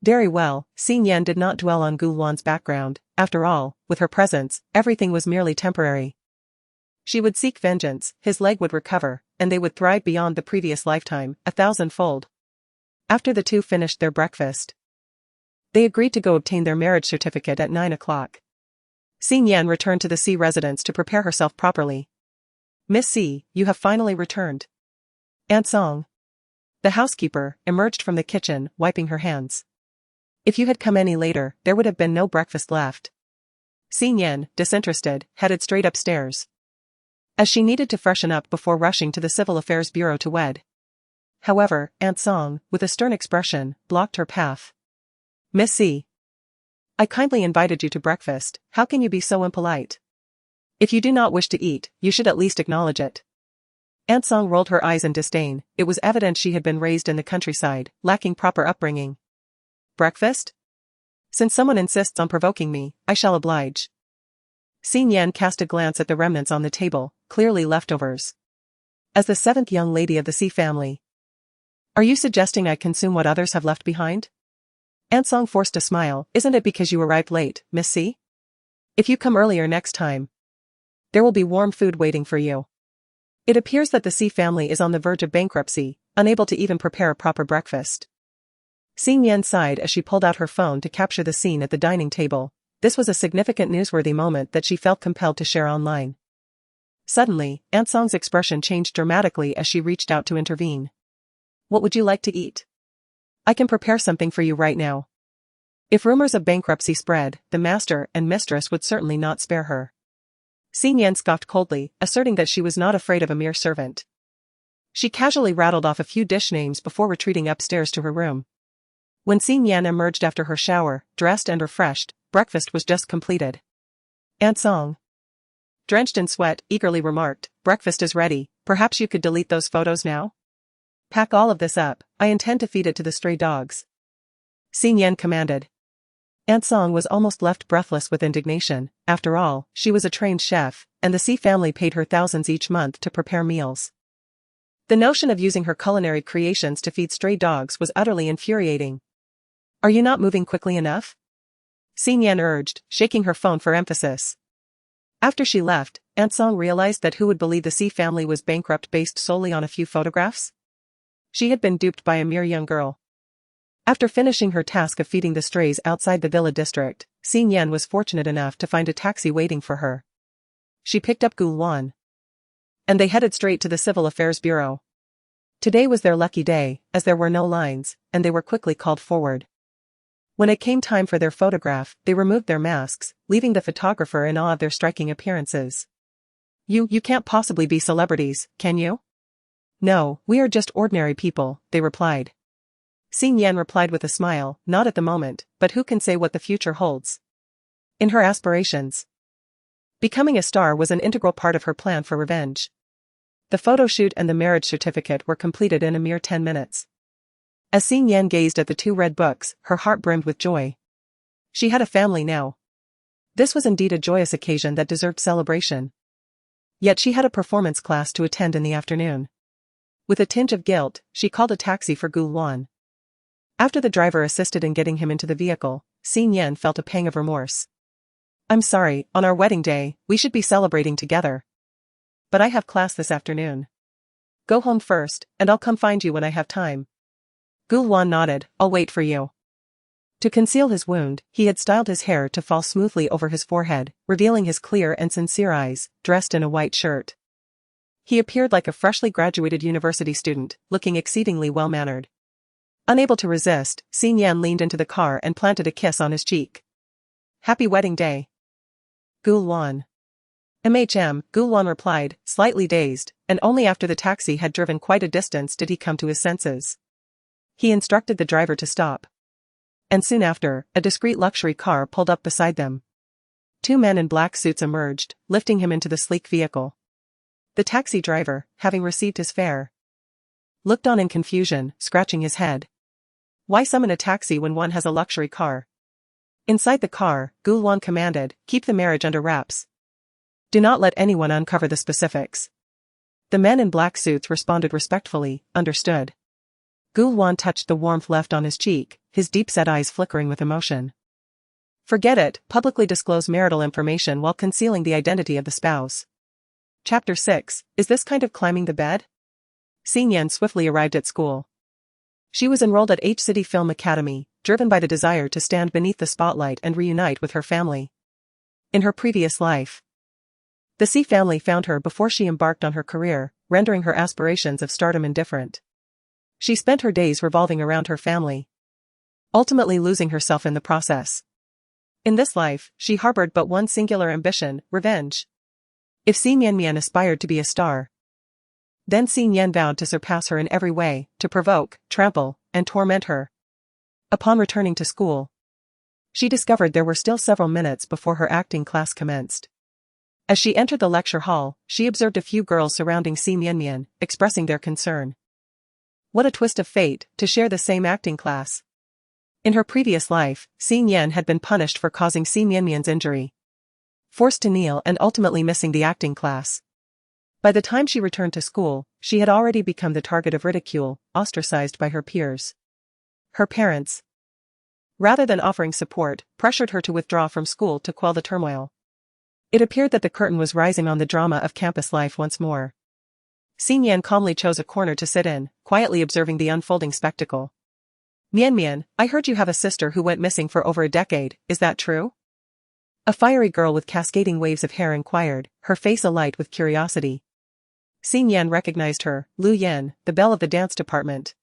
Very well. Xin Yan did not dwell on Gulwan's background. After all, with her presence, everything was merely temporary. She would seek vengeance, his leg would recover, and they would thrive beyond the previous lifetime, 1,000-fold. After the two finished their breakfast, they agreed to go obtain their marriage certificate at 9 o'clock. Xin Yan returned to the C residence to prepare herself properly. Miss C, you have finally returned. Aunt Song, the housekeeper, emerged from the kitchen, wiping her hands. If you had come any later, there would have been no breakfast left. Xin Yan, disinterested, headed straight upstairs, as she needed to freshen up before rushing to the Civil Affairs Bureau to wed. However, Aunt Song, with a stern expression, blocked her path. Miss C, I kindly invited you to breakfast, how can you be so impolite? If you do not wish to eat, you should at least acknowledge it. Aunt Song rolled her eyes in disdain. It was evident she had been raised in the countryside, lacking proper upbringing. Breakfast? Since someone insists on provoking me, I shall oblige. Xin Yan cast a glance at the remnants on the table, clearly leftovers. As the seventh young lady of the C family, are you suggesting I consume what others have left behind? Aunt Song forced a smile. Isn't it because you arrived late, Miss C? If you come earlier next time, there will be warm food waiting for you. It appears that the C family is on the verge of bankruptcy, unable to even prepare a proper breakfast. Xin Yan sighed as she pulled out her phone to capture the scene at the dining table. This was a significant newsworthy moment that she felt compelled to share online. Suddenly, Aunt Song's expression changed dramatically as she reached out to intervene. What would you like to eat? I can prepare something for you right now. If rumors of bankruptcy spread, the master and mistress would certainly not spare her. Xin Yan scoffed coldly, asserting that she was not afraid of a mere servant. She casually rattled off a few dish names before retreating upstairs to her room. When Xin Yan emerged after her shower, dressed and refreshed, breakfast was just completed. Aunt Song, drenched in sweat, eagerly remarked, breakfast is ready, perhaps you could delete those photos now? Pack all of this up, I intend to feed it to the stray dogs. Xin Yan commanded. Aunt Song was almost left breathless with indignation. After all, she was a trained chef, and the Si family paid her thousands each month to prepare meals. The notion of using her culinary creations to feed stray dogs was utterly infuriating. "Are you not moving quickly enough?" Xin Yan urged, shaking her phone for emphasis. After she left, Aunt Song realized that who would believe the Si family was bankrupt based solely on a few photographs? She had been duped by a mere young girl. After finishing her task of feeding the strays outside the villa district, Xin Yan was fortunate enough to find a taxi waiting for her. She picked up Gu Luan, and they headed straight to the Civil Affairs Bureau. Today was their lucky day, as there were no lines, and they were quickly called forward. When it came time for their photograph, they removed their masks, leaving the photographer in awe of their striking appearances. You can't possibly be celebrities, can you?" "No, we are just ordinary people," they replied. Xin Yan replied with a smile, "Not at the moment, but who can say what the future holds?" In her aspirations, becoming a star was an integral part of her plan for revenge. The photo shoot and the marriage certificate were completed in a mere 10 minutes. As Xin Yan gazed at the 2 red books, her heart brimmed with joy. She had a family now. This was indeed a joyous occasion that deserved celebration. Yet she had a performance class to attend in the afternoon. With a tinge of guilt, she called a taxi for Gu Luan. After the driver assisted in getting him into the vehicle, Xin Yan felt a pang of remorse. "I'm sorry, on our wedding day, we should be celebrating together. But I have class this afternoon. Go home first, and I'll come find you when I have time." Gu Luan nodded, "I'll wait for you." To conceal his wound, he had styled his hair to fall smoothly over his forehead, revealing his clear and sincere eyes, dressed in a white shirt. He appeared like a freshly graduated university student, looking exceedingly well-mannered. Unable to resist, Xin Yan leaned into the car and planted a kiss on his cheek. "Happy wedding day, Gu Luan." Gu Luan replied, slightly dazed, and only after the taxi had driven quite a distance did he come to his senses. He instructed the driver to stop. And soon after, a discreet luxury car pulled up beside them. 2 men in black suits emerged, lifting him into the sleek vehicle. The taxi driver, having received his fare, looked on in confusion, scratching his head. Why summon a taxi when one has a luxury car? Inside the car, Gu Luan commanded, "Keep the marriage under wraps. Do not let anyone uncover the specifics." The men in black suits responded respectfully, "Understood." Gu Luan touched the warmth left on his cheek, his deep-set eyes flickering with emotion. Forget it, publicly disclose marital information while concealing the identity of the spouse. Chapter 6, Is this kind of climbing the bed? Xin Yan swiftly arrived at school. She was enrolled at H City Film Academy, driven by the desire to stand beneath the spotlight and reunite with her family. In her previous life, the Si family found her before she embarked on her career, rendering her aspirations of stardom indifferent. She spent her days revolving around her family, ultimately losing herself in the process. In this life, she harbored but one singular ambition, revenge. If Xin Yan aspired to be a star, then Xin Yan vowed to surpass her in every way, to provoke, trample, and torment her. Upon returning to school, she discovered there were still several minutes before her acting class commenced. As she entered the lecture hall, she observed a few girls surrounding Xin Yan, expressing their concern. What a twist of fate, to share the same acting class. In her previous life, Xin Yan had been punished for causing Xin Yan's injury, forced to kneel and ultimately missing the acting class. By the time she returned to school, she had already become the target of ridicule, ostracized by her peers. Her parents, rather than offering support, pressured her to withdraw from school to quell the turmoil. It appeared that the curtain was rising on the drama of campus life once more. Xin Yan calmly chose a corner to sit in, quietly observing the unfolding spectacle. "Mian, I heard you have a sister who went missing for over a decade, is that true?" A fiery girl with cascading waves of hair inquired, her face alight with curiosity. Xin Yan recognized her, Lu Yan, the belle of the dance department,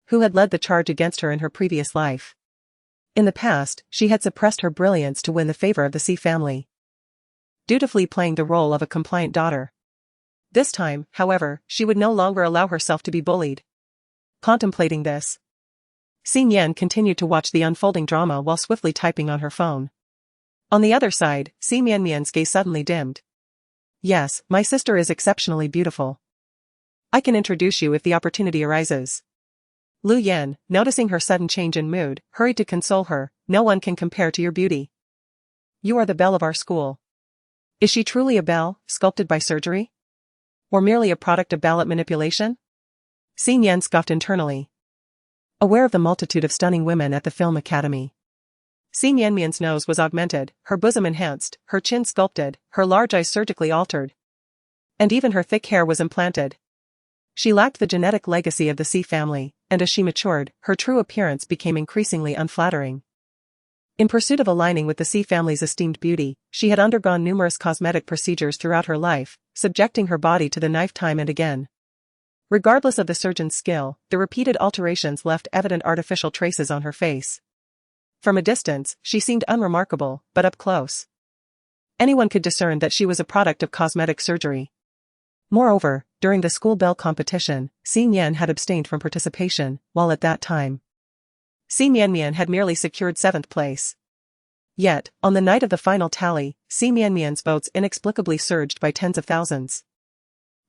who had led the charge against her in her previous life. In the past, she had suppressed her brilliance to win the favor of the Si family, dutifully playing the role of a compliant daughter. This time, however, she would no longer allow herself to be bullied. Contemplating this, Xin Yan continued to watch the unfolding drama while swiftly typing on her phone. On the other side, Xin Yan's gaze suddenly dimmed. "Yes, my sister is exceptionally beautiful. I can introduce you if the opportunity arises." Lu Yan, noticing her sudden change in mood, hurried to console her, no one can compare to your beauty. You are the belle of our school. Is she truly a belle, sculpted by surgery? Or merely a product of ballot manipulation? Xin Yan scoffed internally, aware of the multitude of stunning women at the film academy. Xin Yanmian's nose was augmented, her bosom enhanced, her chin sculpted, her large eyes surgically altered. And even her thick hair was implanted. She lacked the genetic legacy of the Xi family, and as she matured, her true appearance became increasingly unflattering. In pursuit of aligning with the Xi family's esteemed beauty, she had undergone numerous cosmetic procedures throughout her life, subjecting her body to the knife time and again. Regardless of the surgeon's skill, the repeated alterations left evident artificial traces on her face. From a distance, she seemed unremarkable, but up close, anyone could discern that she was a product of cosmetic surgery. Moreover, during the school belle competition, Xin Yan had abstained from participation, while at that time, Xi Mianmian had merely secured 7th place. Yet, on the night of the final tally, Xi Mianmian's votes inexplicably surged by tens of thousands.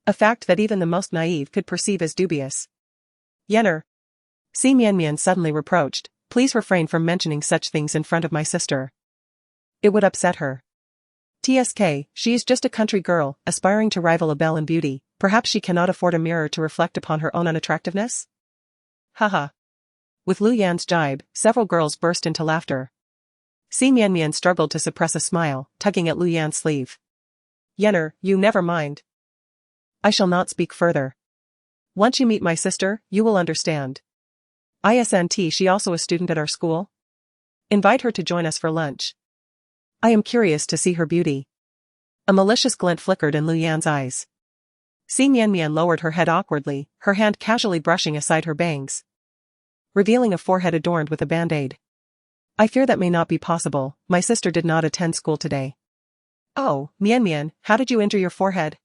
A fact that even the most naive could perceive as dubious. Yener, Xi Mianmian suddenly reproached, please refrain from mentioning such things in front of my sister. It would upset her. TSK, she is just a country girl, aspiring to rival a belle in beauty, perhaps she cannot afford a mirror to reflect upon her own unattractiveness? Haha. With Lu Yan's jibe, several girls burst into laughter. Xi Mianmian struggled to suppress a smile, tugging at Lu Yan's sleeve. Yener, you never mind. I shall not speak further. Once you meet my sister, you will understand. Isn't she also a student at our school? Invite her to join us for lunch. I am curious to see her beauty. A malicious glint flickered in Lu Yan's eyes. Xi Mianmian lowered her head awkwardly, her hand casually brushing aside her bangs, revealing a forehead adorned with a band-aid. I fear that may not be possible, my sister did not attend school today. Oh, Mianmian, how did you injure your forehead?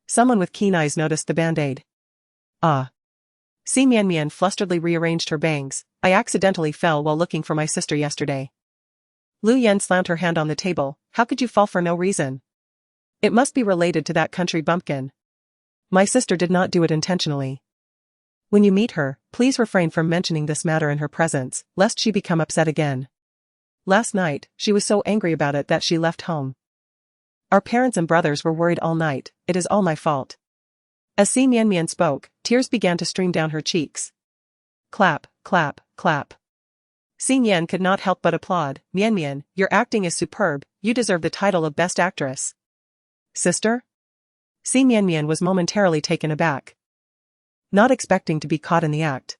Someone with keen eyes noticed the band-aid. Ah. Xi Mianmian flusteredly rearranged her bangs, I accidentally fell while looking for my sister yesterday. Lu Yan slammed her hand on the table, how could you fall for no reason? It must be related to that country bumpkin. My sister did not do it intentionally. When you meet her, please refrain from mentioning this matter in her presence, lest she become upset again. Last night, she was so angry about it that she left home. Our parents and brothers were worried all night, it is all my fault. As Xi Mianmian spoke, tears began to stream down her cheeks. Clap, clap, clap. Xin Yan could not help but applaud, Mianmian, your acting is superb, you deserve the title of Best Actress. Sister? Xi Mianmian was momentarily taken aback, not expecting to be caught in the act.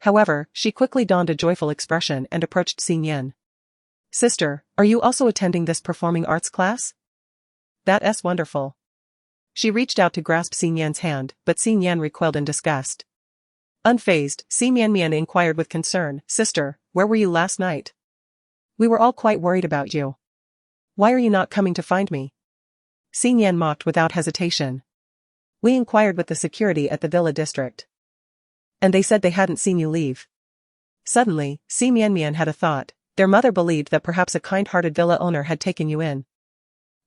However, she quickly donned a joyful expression and approached Xin Yan. Sister, are you also attending this performing arts class? That's wonderful. She reached out to grasp Xin Yan's hand, but Xin Yan recoiled in disgust. Unfazed, Xi Mianmian inquired with concern, Sister, where were you last night? We were all quite worried about you. Why are you not coming to find me? Xin Yan mocked without hesitation. We inquired with the security at the villa district, and they said they hadn't seen you leave. Suddenly, Xi Mianmian had a thought, their mother believed that perhaps a kind-hearted villa owner had taken you in,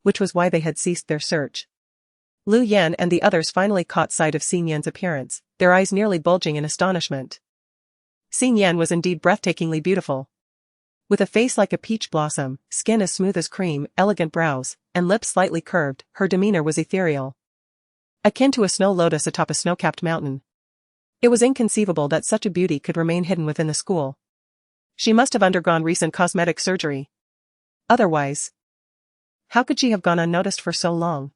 which was why they had ceased their search. Lu Yan and the others finally caught sight of Xin Yan's appearance, their eyes nearly bulging in astonishment. Xin Yan was indeed breathtakingly beautiful. With a face like a peach blossom, skin as smooth as cream, elegant brows, and lips slightly curved, her demeanor was ethereal, akin to a snow lotus atop a snow-capped mountain. It was inconceivable that such a beauty could remain hidden within the school. She must have undergone recent cosmetic surgery. Otherwise, how could she have gone unnoticed for so long?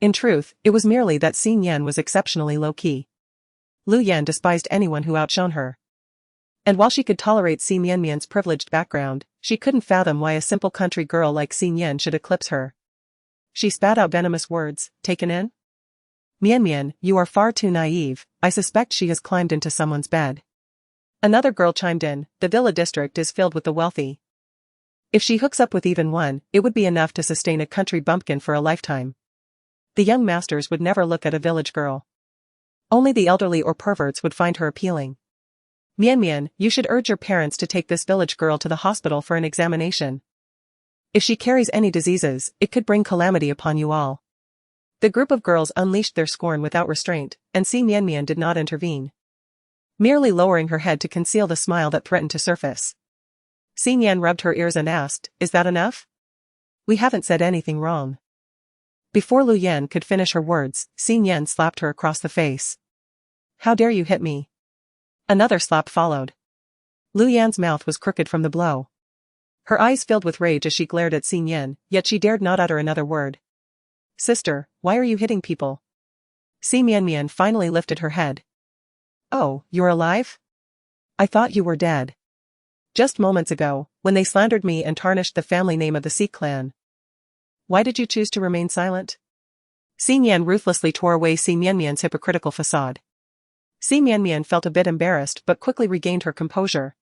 In truth, it was merely that Xin Yan was exceptionally low-key. Lu Yan despised anyone who outshone her. And while she could tolerate Xi Mianmian's privileged background, she couldn't fathom why a simple country girl like Xin Yan should eclipse her. She spat out venomous words, taken in? Mianmian, you are far too naive, I suspect she has climbed into someone's bed. Another girl chimed in, the villa district is filled with the wealthy. If she hooks up with even one, it would be enough to sustain a country bumpkin for a lifetime. The young masters would never look at a village girl. Only the elderly or perverts would find her appealing. Mianmian, you should urge your parents to take this village girl to the hospital for an examination. If she carries any diseases, it could bring calamity upon you all. The group of girls unleashed their scorn without restraint, and Xi Mianmian did not intervene, merely lowering her head to conceal the smile that threatened to surface. Xin Yan rubbed her ears and asked, "Is that enough? We haven't said anything wrong." Before Lu Yan could finish her words, Xin Yan slapped her across the face. "How dare you hit me?" Another slap followed. Lu Yan's mouth was crooked from the blow. Her eyes filled with rage as she glared at Xin Yan, yet she dared not utter another word. "Sister, why are you hitting people?" Si Mian finally lifted her head. "Oh, you're alive? I thought you were dead. Just moments ago, when they slandered me and tarnished the family name of the Si clan. Why did you choose to remain silent?" Xin Yan ruthlessly tore away Si Mian's hypocritical facade. Si Mian felt a bit embarrassed but quickly regained her composure.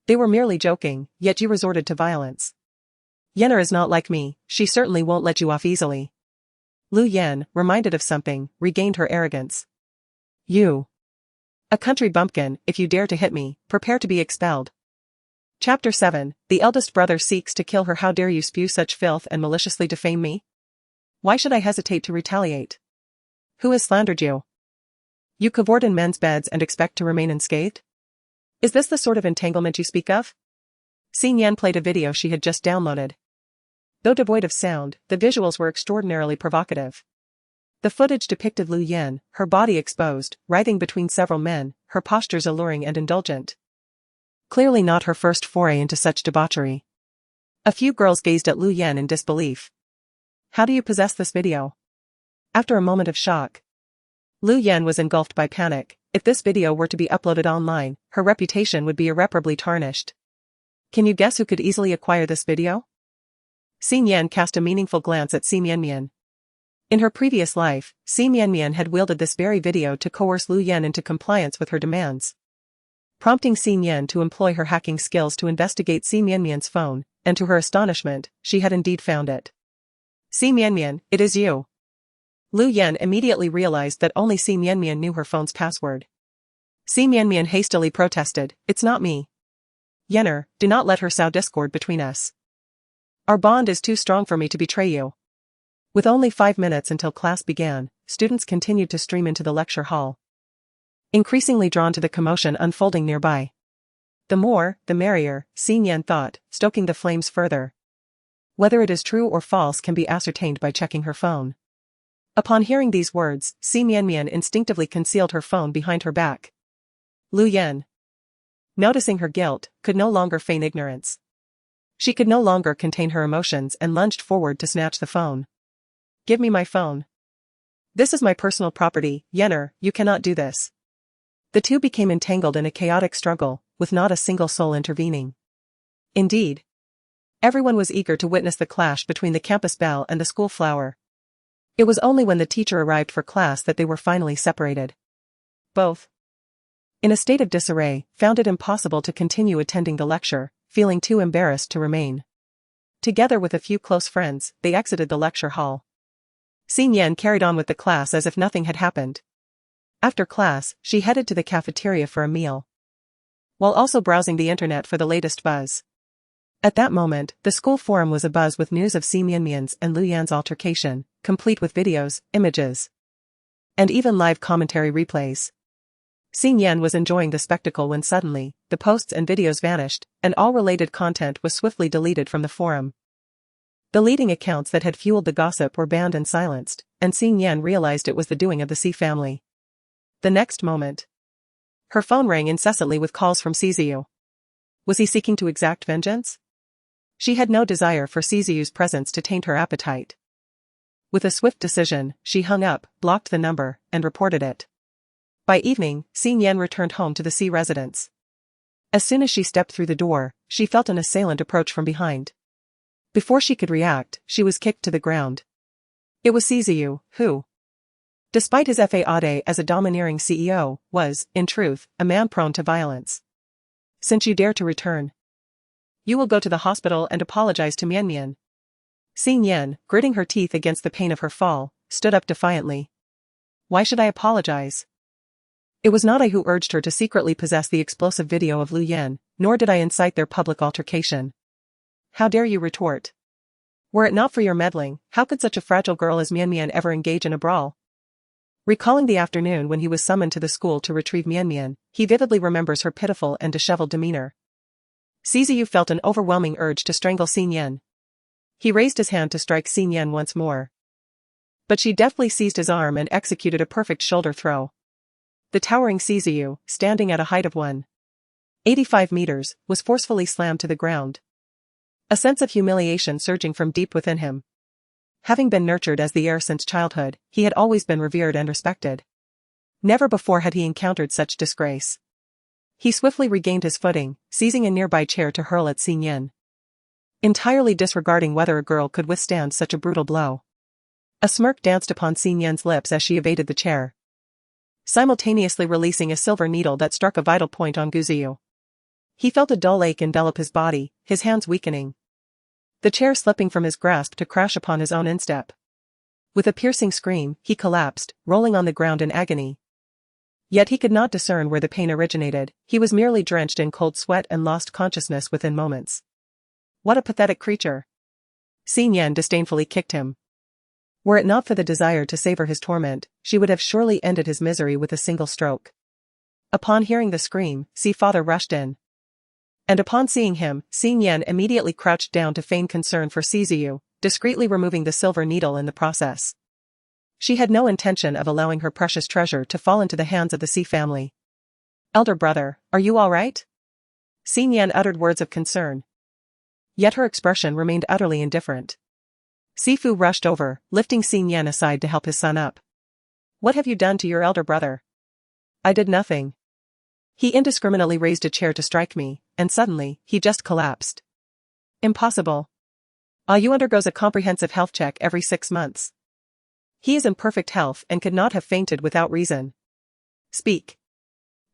"They were merely joking, yet you resorted to violence. Yenner is not like me, she certainly won't let you off easily." Lu Yan, reminded of something, regained her arrogance. "You. A country bumpkin, if you dare to hit me, prepare to be expelled." Chapter 7, The eldest brother seeks to kill her. "How dare you spew such filth and maliciously defame me? Why should I hesitate to retaliate? Who has slandered you? You cavort in men's beds and expect to remain unscathed? Is this the sort of entanglement you speak of?" Xin Yan played a video she had just downloaded. Though devoid of sound, the visuals were extraordinarily provocative. The footage depicted Lu Yan, her body exposed, writhing between several men, her postures alluring and indulgent. Clearly not her first foray into such debauchery. A few girls gazed at Lu Yan in disbelief. "How do you possess this video?" After a moment of shock, Lu Yan was engulfed by panic. If this video were to be uploaded online, her reputation would be irreparably tarnished. "Can you guess who could easily acquire this video?" Xin Yan cast a meaningful glance at Si Mian. In her previous life, Si Mian had wielded this very video to coerce Lu Yan into compliance with her demands. Prompting Xin Yan to employ her hacking skills to investigate Si Mian's phone, and to her astonishment, she had indeed found it. "Si Mian, it is you." Lu Yan immediately realized that only Si Mian knew her phone's password. Si Mian hastily protested, "It's not me. Yenner, do not let her sow discord between us. Our bond is too strong for me to betray you." With only 5 minutes until class began, students continued to stream into the lecture hall, increasingly drawn to the commotion unfolding nearby. The more, the merrier, Xin Yan thought, stoking the flames further. Whether it is true or false can be ascertained by checking her phone. Upon hearing these words, Si Mian instinctively concealed her phone behind her back. Lu Yan, noticing her guilt, could no longer feign ignorance. She could no longer contain her emotions and lunged forward to snatch the phone. "Give me my phone. This is my personal property, Yenner, you cannot do this." The two became entangled in a chaotic struggle, with not a single soul intervening. Indeed, everyone was eager to witness the clash between the campus belle and the school flower. It was only when the teacher arrived for class that they were finally separated. Both, in a state of disarray, found it impossible to continue attending the lecture, feeling too embarrassed to remain. Together with a few close friends, they exited the lecture hall. Xin Yan carried on with the class as if nothing had happened. After class, she headed to the cafeteria for a meal, while also browsing the internet for the latest buzz. At that moment, the school forum was abuzz with news of Si Mian's and Lu Yan's altercation, complete with videos, images, and even live commentary replays. Xin Yan was enjoying the spectacle when suddenly, the posts and videos vanished, and all related content was swiftly deleted from the forum. The leading accounts that had fueled the gossip were banned and silenced, and Xin Yan realized it was the doing of the Si family. The next moment, her phone rang incessantly with calls from Siziyu. Was he seeking to exact vengeance? She had no desire for Siziyu's presence to taint her appetite. With a swift decision, she hung up, blocked the number, and reported it. By evening, Xin Yan returned home to the Si residence. As soon as she stepped through the door, she felt an assailant approach from behind. Before she could react, she was kicked to the ground. It was Siziyu, who, despite his facade as a domineering CEO, was, in truth, a man prone to violence. "Since you dare to return, you will go to the hospital and apologize to Mian." Xin Yan, gritting her teeth against the pain of her fall, stood up defiantly. "Why should I apologize? It was not I who urged her to secretly possess the explosive video of Lu Yan, nor did I incite their public altercation. How dare you retort? Were it not for your meddling, how could such a fragile girl as Mian ever engage in a brawl?" Recalling the afternoon when he was summoned to the school to retrieve Mian, he vividly remembers her pitiful and disheveled demeanor. Ziyu felt an overwhelming urge to strangle Xin Yan. He raised his hand to strike Xin Yan once more. But she deftly seized his arm and executed a perfect shoulder throw. The towering Ziyu, standing at a height of 185 meters, was forcefully slammed to the ground. A sense of humiliation surging from deep within him. Having been nurtured as the heir since childhood, he had always been revered and respected. Never before had he encountered such disgrace. He swiftly regained his footing, seizing a nearby chair to hurl at Xin Yan. Entirely disregarding whether a girl could withstand such a brutal blow. A smirk danced upon Xin Yan's lips as she evaded the chair, simultaneously releasing a silver needle that struck a vital point on Ziyu. He felt a dull ache envelop his body, his hands weakening. The chair slipping from his grasp to crash upon his own instep. With a piercing scream, he collapsed, rolling on the ground in agony. Yet he could not discern where the pain originated, he was merely drenched in cold sweat and lost consciousness within moments. What a pathetic creature! Xin Yan disdainfully kicked him. Were it not for the desire to savor his torment, she would have surely ended his misery with a single stroke. Upon hearing the scream, Father rushed in. And upon seeing him, Xin Yan immediately crouched down to feign concern for Ziyu, discreetly removing the silver needle in the process. She had no intention of allowing her precious treasure to fall into the hands of the Si family. "Elder brother, are you all right?" Xin Yan uttered words of concern. Yet her expression remained utterly indifferent. Sifu rushed over, lifting Xin Yan aside to help his son up. "What have you done to your elder brother?" "I did nothing. He indiscriminately raised a chair to strike me, and suddenly, he just collapsed." "Impossible. Ayu undergoes a comprehensive health check every 6 months. He is in perfect health and could not have fainted without reason." "Speak."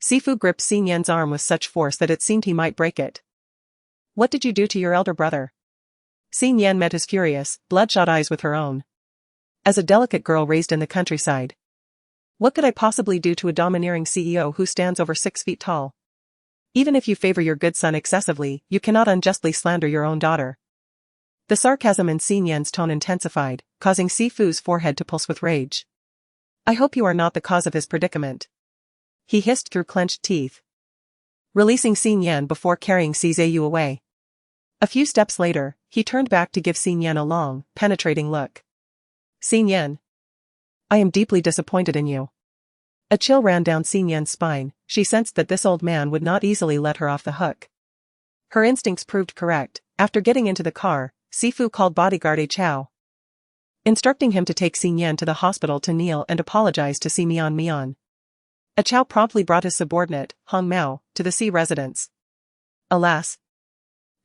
Sifu gripped Xin Yan's arm with such force that it seemed he might break it. "What did you do to your elder brother?" Xin Yan met his furious, bloodshot eyes with her own. As a delicate girl raised in the countryside, what could I possibly do to a domineering CEO who stands over 6 feet tall? Even if you favor your good son excessively, you cannot unjustly slander your own daughter. The sarcasm in Xin Yan's tone intensified, causing Sifu's forehead to pulse with rage. "I hope you are not the cause of his predicament," he hissed through clenched teeth, releasing Xin Yan before carrying Ziyu away. A few steps later, he turned back to give Xin Yan a long, penetrating look. "Xin Yan, I am deeply disappointed in you." A chill ran down Xin Yan's spine, she sensed that this old man would not easily let her off the hook. Her instincts proved correct. After getting into the car, Sifu called bodyguard A Chao, instructing him to take Xin Yan to the hospital to kneel and apologize to Si Mian Mian. A Chao promptly brought his subordinate, Hong Mao, to the Si residence. Alas!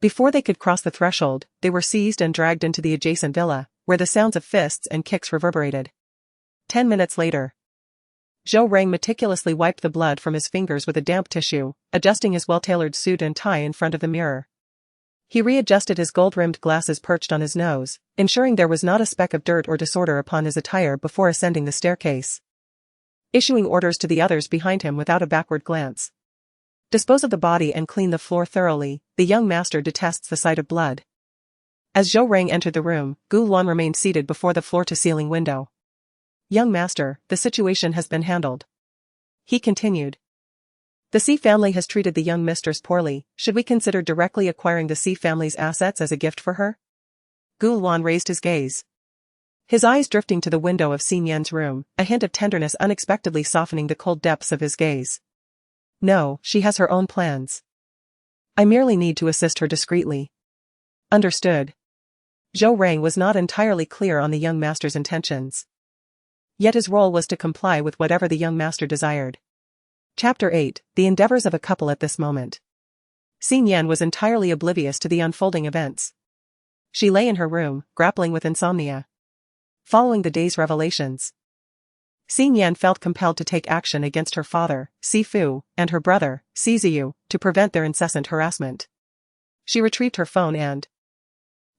Before they could cross the threshold, they were seized and dragged into the adjacent villa, where the sounds of fists and kicks reverberated. 10 minutes later, Zhou Rang meticulously wiped the blood from his fingers with a damp tissue, adjusting his well-tailored suit and tie in front of the mirror. He readjusted his gold-rimmed glasses perched on his nose, ensuring there was not a speck of dirt or disorder upon his attire before ascending the staircase, issuing orders to the others behind him without a backward glance. "Dispose of the body and clean the floor thoroughly, the young master detests the sight of blood." As Zhou Rang entered the room, Gu Luan remained seated before the floor-to-ceiling window. "Young master, the situation has been handled," he continued. "The Si family has treated the young mistress poorly. Should we consider directly acquiring the Si family's assets as a gift for her?" Gu Luan raised his gaze, his eyes drifting to the window of Xin Yan's room, a hint of tenderness unexpectedly softening the cold depths of his gaze. "No, she has her own plans. I merely need to assist her discreetly." "Understood." Zhou Rang was not entirely clear on the young master's intentions. Yet his role was to comply with whatever the young master desired. Chapter 8, The Endeavors of a Couple at this moment. Xin Yan was entirely oblivious to the unfolding events. She lay in her room, grappling with insomnia. Following the day's revelations, Xin Yan felt compelled to take action against her father, Sifu, and her brother, Ziyu, to prevent their incessant harassment. She retrieved her phone and,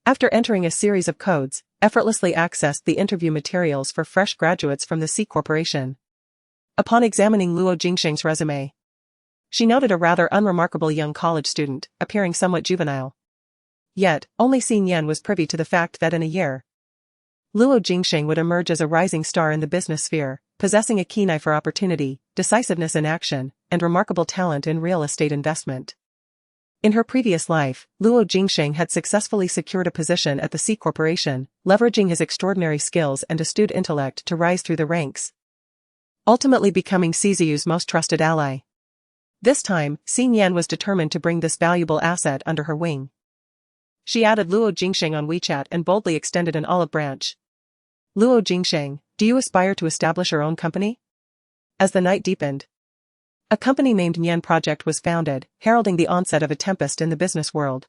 after entering a series of codes, effortlessly accessed the interview materials for fresh graduates from the Si Corporation. Upon examining Luo Jingsheng's resume, she noted a rather unremarkable young college student, appearing somewhat juvenile. Yet, only Xin Yan was privy to the fact that in a year, Luo Jingsheng would emerge as a rising star in the business sphere, possessing a keen eye for opportunity, decisiveness in action, and remarkable talent in real estate investment. In her previous life, Luo Jingsheng had successfully secured a position at the C Corporation, leveraging his extraordinary skills and astute intellect to rise through the ranks, ultimately becoming Siziyu's most trusted ally. This time, Xin Yan was determined to bring this valuable asset under her wing. She added Luo Jingsheng on WeChat and boldly extended an olive branch. Luo Jingsheng, do you aspire to establish your own company? As the night deepened, a company named Nian Project was founded, heralding the onset of a tempest in the business world.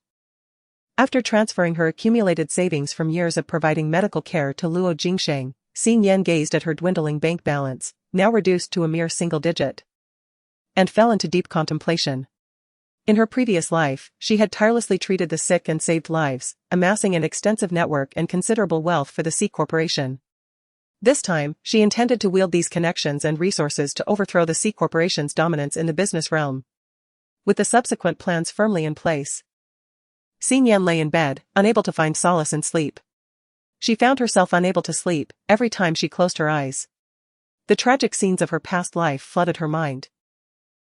After transferring her accumulated savings from years of providing medical care to Luo Jingsheng, Xin Yan gazed at her dwindling bank balance, now reduced to a mere single digit, and fell into deep contemplation. In her previous life, she had tirelessly treated the sick and saved lives, amassing an extensive network and considerable wealth for the C Corporation. This time, she intended to wield these connections and resources to overthrow the C Corporation's dominance in the business realm. With the subsequent plans firmly in place, Xin Yan lay in bed, unable to find solace in sleep. She found herself unable to sleep every time she closed her eyes. The tragic scenes of her past life flooded her mind.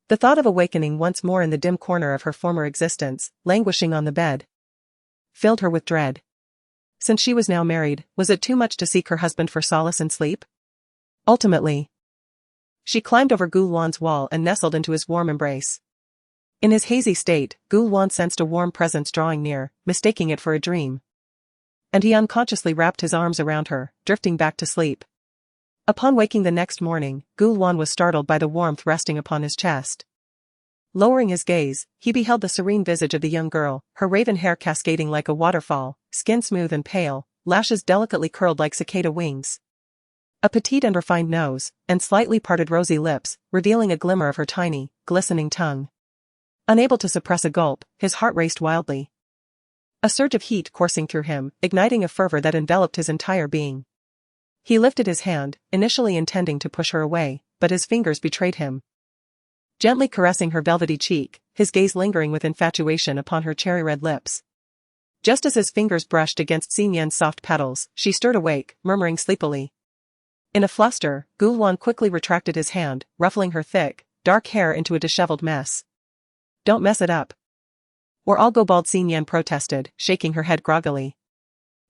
The thought of awakening once more in the dim corner of her former existence, languishing on the bed, filled her with dread. Since she was now married, was it too much to seek her husband for solace and sleep? Ultimately, she climbed over Gu Luan's wall and nestled into his warm embrace. In his hazy state, Gu Luan sensed a warm presence drawing near, mistaking it for a dream, and he unconsciously wrapped his arms around her, drifting back to sleep. Upon waking the next morning, Gu Luan was startled by the warmth resting upon his chest. Lowering his gaze, he beheld the serene visage of the young girl, her raven hair cascading like a waterfall, skin smooth and pale, lashes delicately curled like cicada wings, a petite and refined nose, and slightly parted rosy lips, revealing a glimmer of her tiny, glistening tongue. Unable to suppress a gulp, his heart raced wildly, a surge of heat coursing through him, igniting a fervor that enveloped his entire being. He lifted his hand, initially intending to push her away, but his fingers betrayed him. Gently caressing her velvety cheek, his gaze lingering with infatuation upon her cherry-red lips. Just as his fingers brushed against Xin Yan's soft petals, she stirred awake, murmuring sleepily. In a fluster, Gu Luan quickly retracted his hand, ruffling her thick, dark hair into a disheveled mess. Don't mess it up, or I'll go bald, Xin Yan protested, shaking her head groggily.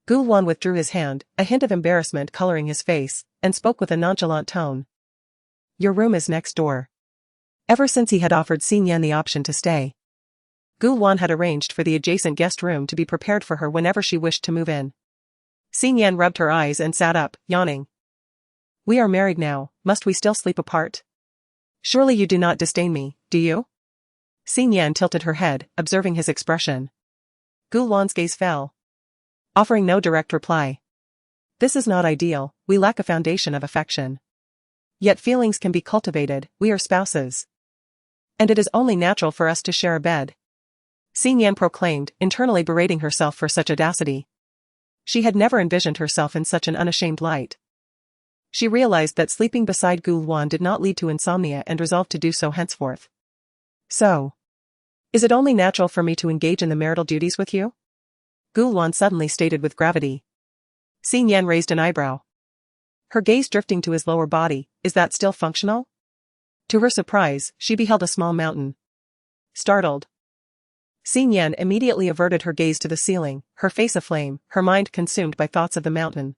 Gu Luan withdrew his hand, a hint of embarrassment coloring his face, and spoke with a nonchalant tone. Your room is next door. Ever since he had offered Xin Yan the option to stay, Gu Luan had arranged for the adjacent guest room to be prepared for her whenever she wished to move in. Xin Yan rubbed her eyes and sat up, yawning. We are married now, must we still sleep apart? Surely you do not disdain me, do you? Xin Yan tilted her head, observing his expression. Gu Luan's gaze fell, offering no direct reply. This is not ideal, we lack a foundation of affection. Yet feelings can be cultivated, we are spouses, and it is only natural for us to share a bed. Xin Yan proclaimed, internally berating herself for such audacity. She had never envisioned herself in such an unashamed light. She realized that sleeping beside Gu Luan did not lead to insomnia and resolved to do so henceforth. So, is it only natural for me to engage in the marital duties with you? Gu Luan suddenly stated with gravity. Xin Yan raised an eyebrow, her gaze drifting to his lower body. Is that still functional? To her surprise, she beheld a small mountain. Startled, Xin Yan immediately averted her gaze to the ceiling, her face aflame, her mind consumed by thoughts of the mountain.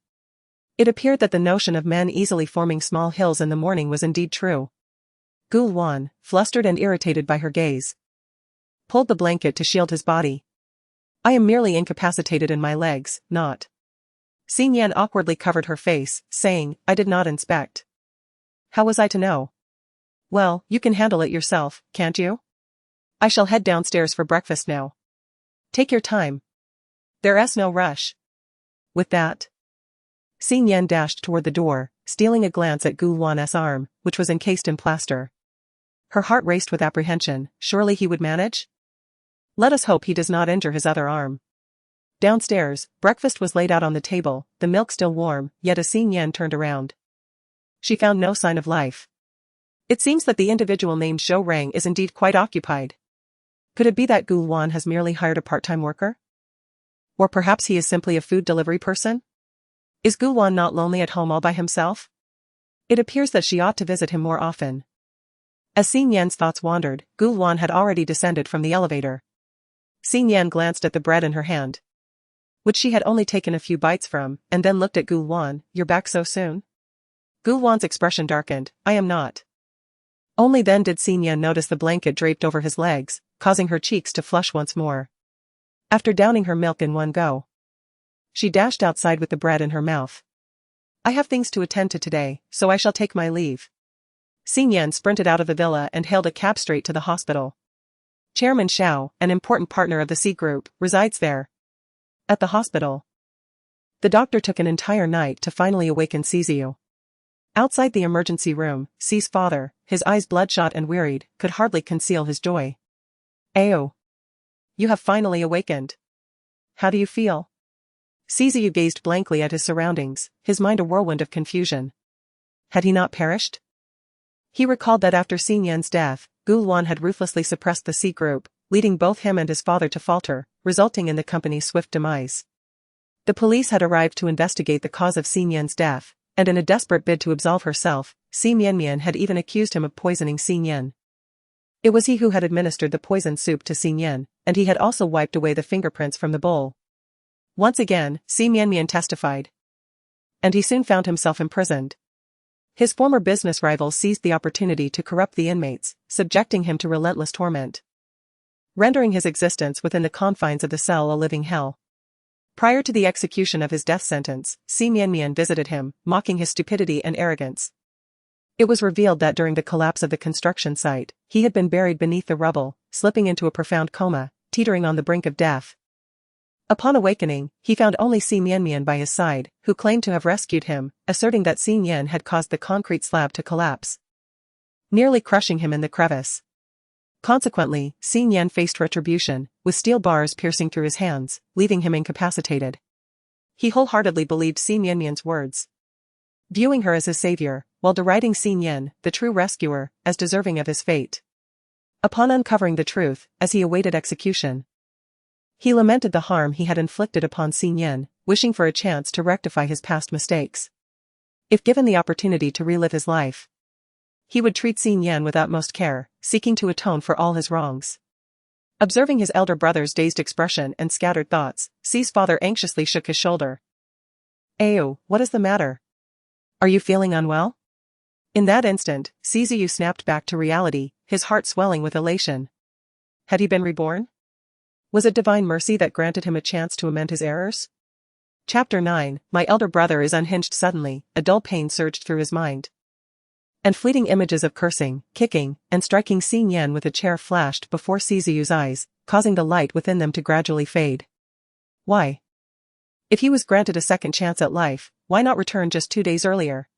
It appeared that the notion of men easily forming small hills in the morning was indeed true. Gu Luan, flustered and irritated by her gaze, pulled the blanket to shield his body. I am merely incapacitated in my legs, not. Xin Yan awkwardly covered her face, saying, I did not inspect. How was I to know? Well, you can handle it yourself, can't you? I shall head downstairs for breakfast now. Take your time. There's no rush. With that, Xin Yan dashed toward the door, stealing a glance at Gu Luan's arm, which was encased in plaster. Her heart raced with apprehension. Surely he would manage? Let us hope he does not injure his other arm. Downstairs, breakfast was laid out on the table, the milk still warm, yet as Xin Yan turned around, she found no sign of life. It seems that the individual named Zhou Rang is indeed quite occupied. Could it be that Gu Luan has merely hired a part-time worker? Or perhaps he is simply a food delivery person? Is Gu Luan not lonely at home all by himself? It appears that she ought to visit him more often. As Xin Yan's thoughts wandered, Gu Luan had already descended from the elevator. Xin Yan glanced at the bread in her hand, which she had only taken a few bites from, and then looked at Gu Wan. You're back so soon? Gu Wan's expression darkened. I am not. Only then did Xin Yan notice the blanket draped over his legs, causing her cheeks to flush once more. After downing her milk in one go, she dashed outside with the bread in her mouth. I have things to attend to today, so I shall take my leave. Xin Yan sprinted out of the villa and hailed a cab straight to the hospital. Chairman Xiao, an important partner of the C Group, resides there. At the hospital, the doctor took an entire night to finally awaken Ciziu. Outside the emergency room, Ci's father, his eyes bloodshot and wearied, could hardly conceal his joy. Ayo. You have finally awakened. How do you feel? Ciziu gazed blankly at his surroundings, his mind a whirlwind of confusion. Had he not perished? He recalled that after Xin Yan's death, Gu Luan had ruthlessly suppressed the C Group, leading both him and his father to falter, resulting in the company's swift demise. The police had arrived to investigate the cause of Xin Yan's death, and in a desperate bid to absolve herself, Si Mianmian had even accused him of poisoning Xin Yan. It was he who had administered the poisoned soup to Xin Yan, and he had also wiped away the fingerprints from the bowl. Once again, Si Mianmian testified. And he soon found himself imprisoned. His former business rivals seized the opportunity to corrupt the inmates, subjecting him to relentless torment, rendering his existence within the confines of the cell a living hell. Prior to the execution of his death sentence, Si Mianmian visited him, mocking his stupidity and arrogance. It was revealed that during the collapse of the construction site, he had been buried beneath the rubble, slipping into a profound coma, teetering on the brink of death. Upon awakening, he found only Si Mianmian by his side, who claimed to have rescued him, asserting that Xin Yan had caused the concrete slab to collapse, nearly crushing him in the crevice. Consequently, Xin Yan faced retribution, with steel bars piercing through his hands, leaving him incapacitated. He wholeheartedly believed Si Mianmian's words, viewing her as his savior, while deriding Xin Yan, the true rescuer, as deserving of his fate. Upon uncovering the truth, as he awaited execution, he lamented the harm he had inflicted upon Xin Yan, wishing for a chance to rectify his past mistakes. If given the opportunity to relive his life, he would treat Xin Yan with utmost care, seeking to atone for all his wrongs. Observing his elder brother's dazed expression and scattered thoughts, Ci's father anxiously shook his shoulder. Ayo, what is the matter? Are you feeling unwell? In that instant, Ciziu snapped back to reality, his heart swelling with elation. Had he been reborn? Was it divine mercy that granted him a chance to amend his errors? Chapter 9, My elder brother is unhinged. Suddenly, a dull pain surged through his mind, and fleeting images of cursing, kicking, and striking Xin Yan with a chair flashed before Ciziu's eyes, causing the light within them to gradually fade. Why? If he was granted a second chance at life, why not return just 2 days earlier?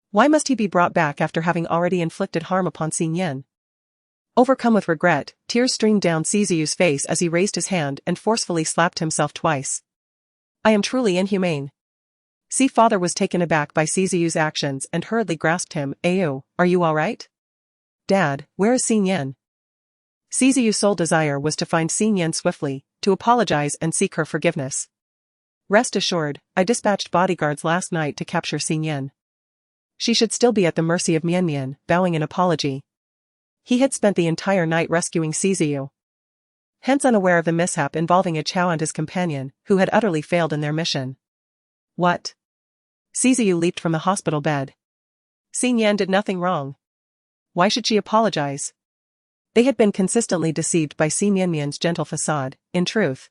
Why must he be brought back after having already inflicted harm upon Xin Yan? Overcome with regret, tears streamed down Ciziu's face as he raised his hand and forcefully slapped himself twice. I am truly inhumane. Si father was taken aback by Ciziu's actions and hurriedly grasped him. Ayo, are you alright? Dad, where is Xin Yan? Ciziu's sole desire was to find Xin Yan swiftly, to apologize and seek her forgiveness. Rest assured, I dispatched bodyguards last night to capture Xin Yan. She should still be at the mercy of Mianmian, bowing in apology. He had spent the entire night rescuing Ciziu, hence unaware of the mishap involving a Chao and his companion, who had utterly failed in their mission. What? Ciziu leaped from the hospital bed. Xin Yan did nothing wrong. Why should she apologize? They had been consistently deceived by Si Mianmian's gentle facade. In truth,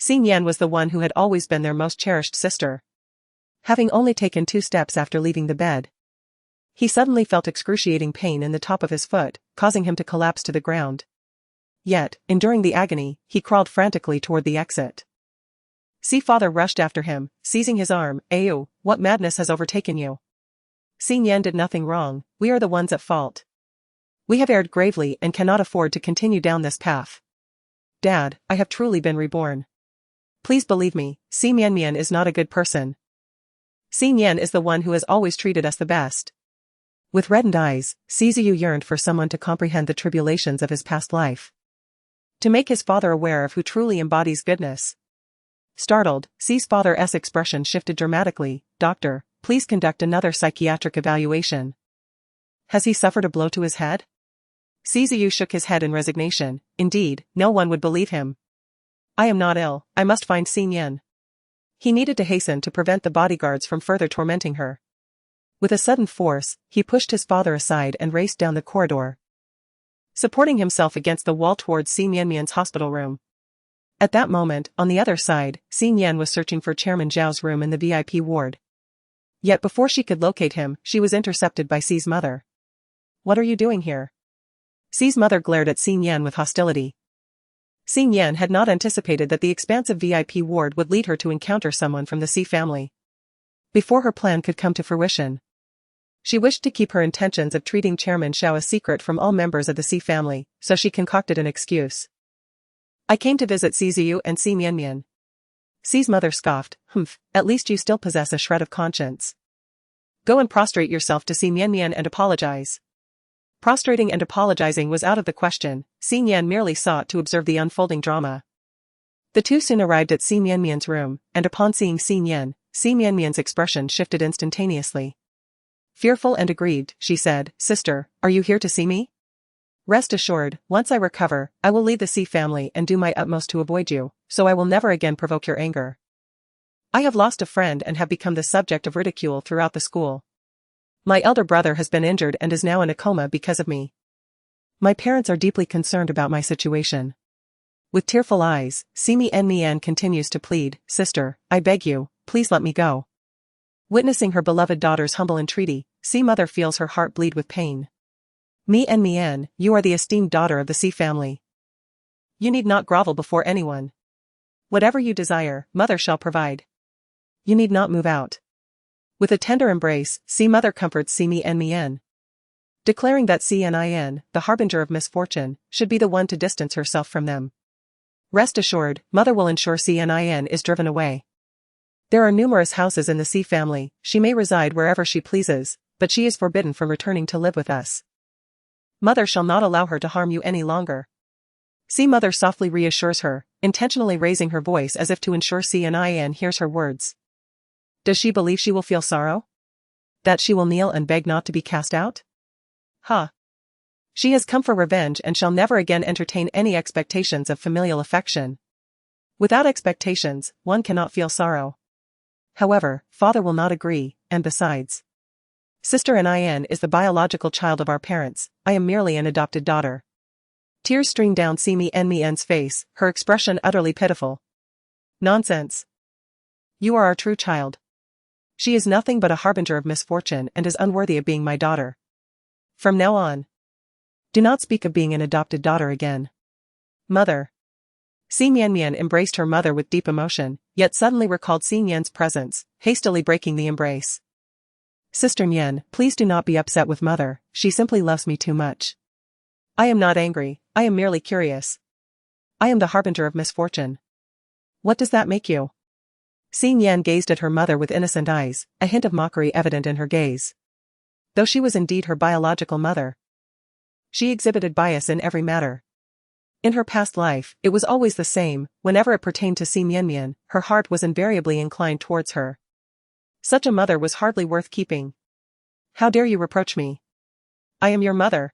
Xin Yan was the one who had always been their most cherished sister. Having only taken 2 steps after leaving the bed, he suddenly felt excruciating pain in the top of his foot, causing him to collapse to the ground. Yet, enduring the agony, he crawled frantically toward the exit. Si father rushed after him, seizing his arm. Ayo, what madness has overtaken you? Xin Yan did nothing wrong, we are the ones at fault. We have erred gravely and cannot afford to continue down this path. Dad, I have truly been reborn. Please believe me, Si Mianmian is not a good person. Xin Yan is the one who has always treated us the best. With reddened eyes, Ciziu yearned for someone to comprehend the tribulations of his past life, to make his father aware of who truly embodies goodness. Startled, Ci's father's expression shifted dramatically. Doctor, please conduct another psychiatric evaluation. Has he suffered a blow to his head? Siziyu shook his head in resignation. Indeed, no one would believe him. I am not ill, I must find Xin Yan. He needed to hasten to prevent the bodyguards from further tormenting her. With a sudden force, he pushed his father aside and raced down the corridor, supporting himself against the wall towards Xin Yanmian's hospital room. At that moment, on the other side, Xin Yan was searching for Chairman Zhao's room in the VIP ward. Yet before she could locate him, she was intercepted by Xi's mother. What are you doing here? Xi's mother glared at Xin Yan with hostility. Xin Yan had not anticipated that the expansive VIP ward would lead her to encounter someone from the Xi family. Before her plan could come to fruition, she wished to keep her intentions of treating Chairman Zhao a secret from all members of the Xi family, so she concocted an excuse. I came to visit Siziyu and Xi Mianmian. Xi's mother scoffed. At least you still possess a shred of conscience. Go and prostrate yourself to Xi Mianmian and apologize. Prostrating and apologizing was out of the question. Xin Yan merely sought to observe the unfolding drama. The two soon arrived at Xi Mianmian's room, and upon seeing Xin Yan, Xi Mianmian's expression shifted instantaneously. Fearful and aggrieved, she said, Sister, are you here to see me? Rest assured, once I recover, I will leave the Xi family and do my utmost to avoid you, so I will never again provoke your anger. I have lost a friend and have become the subject of ridicule throughout the school. My elder brother has been injured and is now in a coma because of me. My parents are deeply concerned about my situation. With tearful eyes, Xi Mian continues to plead, Sister, I beg you, please let me go. Witnessing her beloved daughter's humble entreaty, Xi mother feels her heart bleed with pain. Mian, you are the esteemed daughter of the Xi family. You need not grovel before anyone. Whatever you desire, mother shall provide. You need not move out. With a tender embrace, Xi mother comforts Xi Mian, declaring that Xin, the harbinger of misfortune, should be the one to distance herself from them. Rest assured, mother will ensure Xin is driven away. There are numerous houses in the Xi family, she may reside wherever she pleases, but she is forbidden from returning to live with us. Mother shall not allow her to harm you any longer. Xi mother softly reassures her, intentionally raising her voice as if to ensure Xin hears her words. Does she believe she will feel sorrow? That she will kneel and beg not to be cast out? She has come for revenge and shall never again entertain any expectations of familial affection. Without expectations, one cannot feel sorrow. However, father will not agree, and besides, Sister Nin is the biological child of our parents, I am merely an adopted daughter. Tears streamed down Xi Mian's face, her expression utterly pitiful. Nonsense. You are our true child. She is nothing but a harbinger of misfortune and is unworthy of being my daughter. From now on, do not speak of being an adopted daughter again. Mother. Xi Mianmian embraced her mother with deep emotion, yet suddenly recalled Xin Yan's presence, hastily breaking the embrace. Sister Nian, please do not be upset with mother, she simply loves me too much. I am not angry, I am merely curious. I am the harbinger of misfortune. What does that make you? Xin Yan gazed at her mother with innocent eyes, a hint of mockery evident in her gaze. Though she was indeed her biological mother, she exhibited bias in every matter. In her past life, it was always the same, whenever it pertained to Xi Mianmian, her heart was invariably inclined towards her. Such a mother was hardly worth keeping. How dare you reproach me? I am your mother.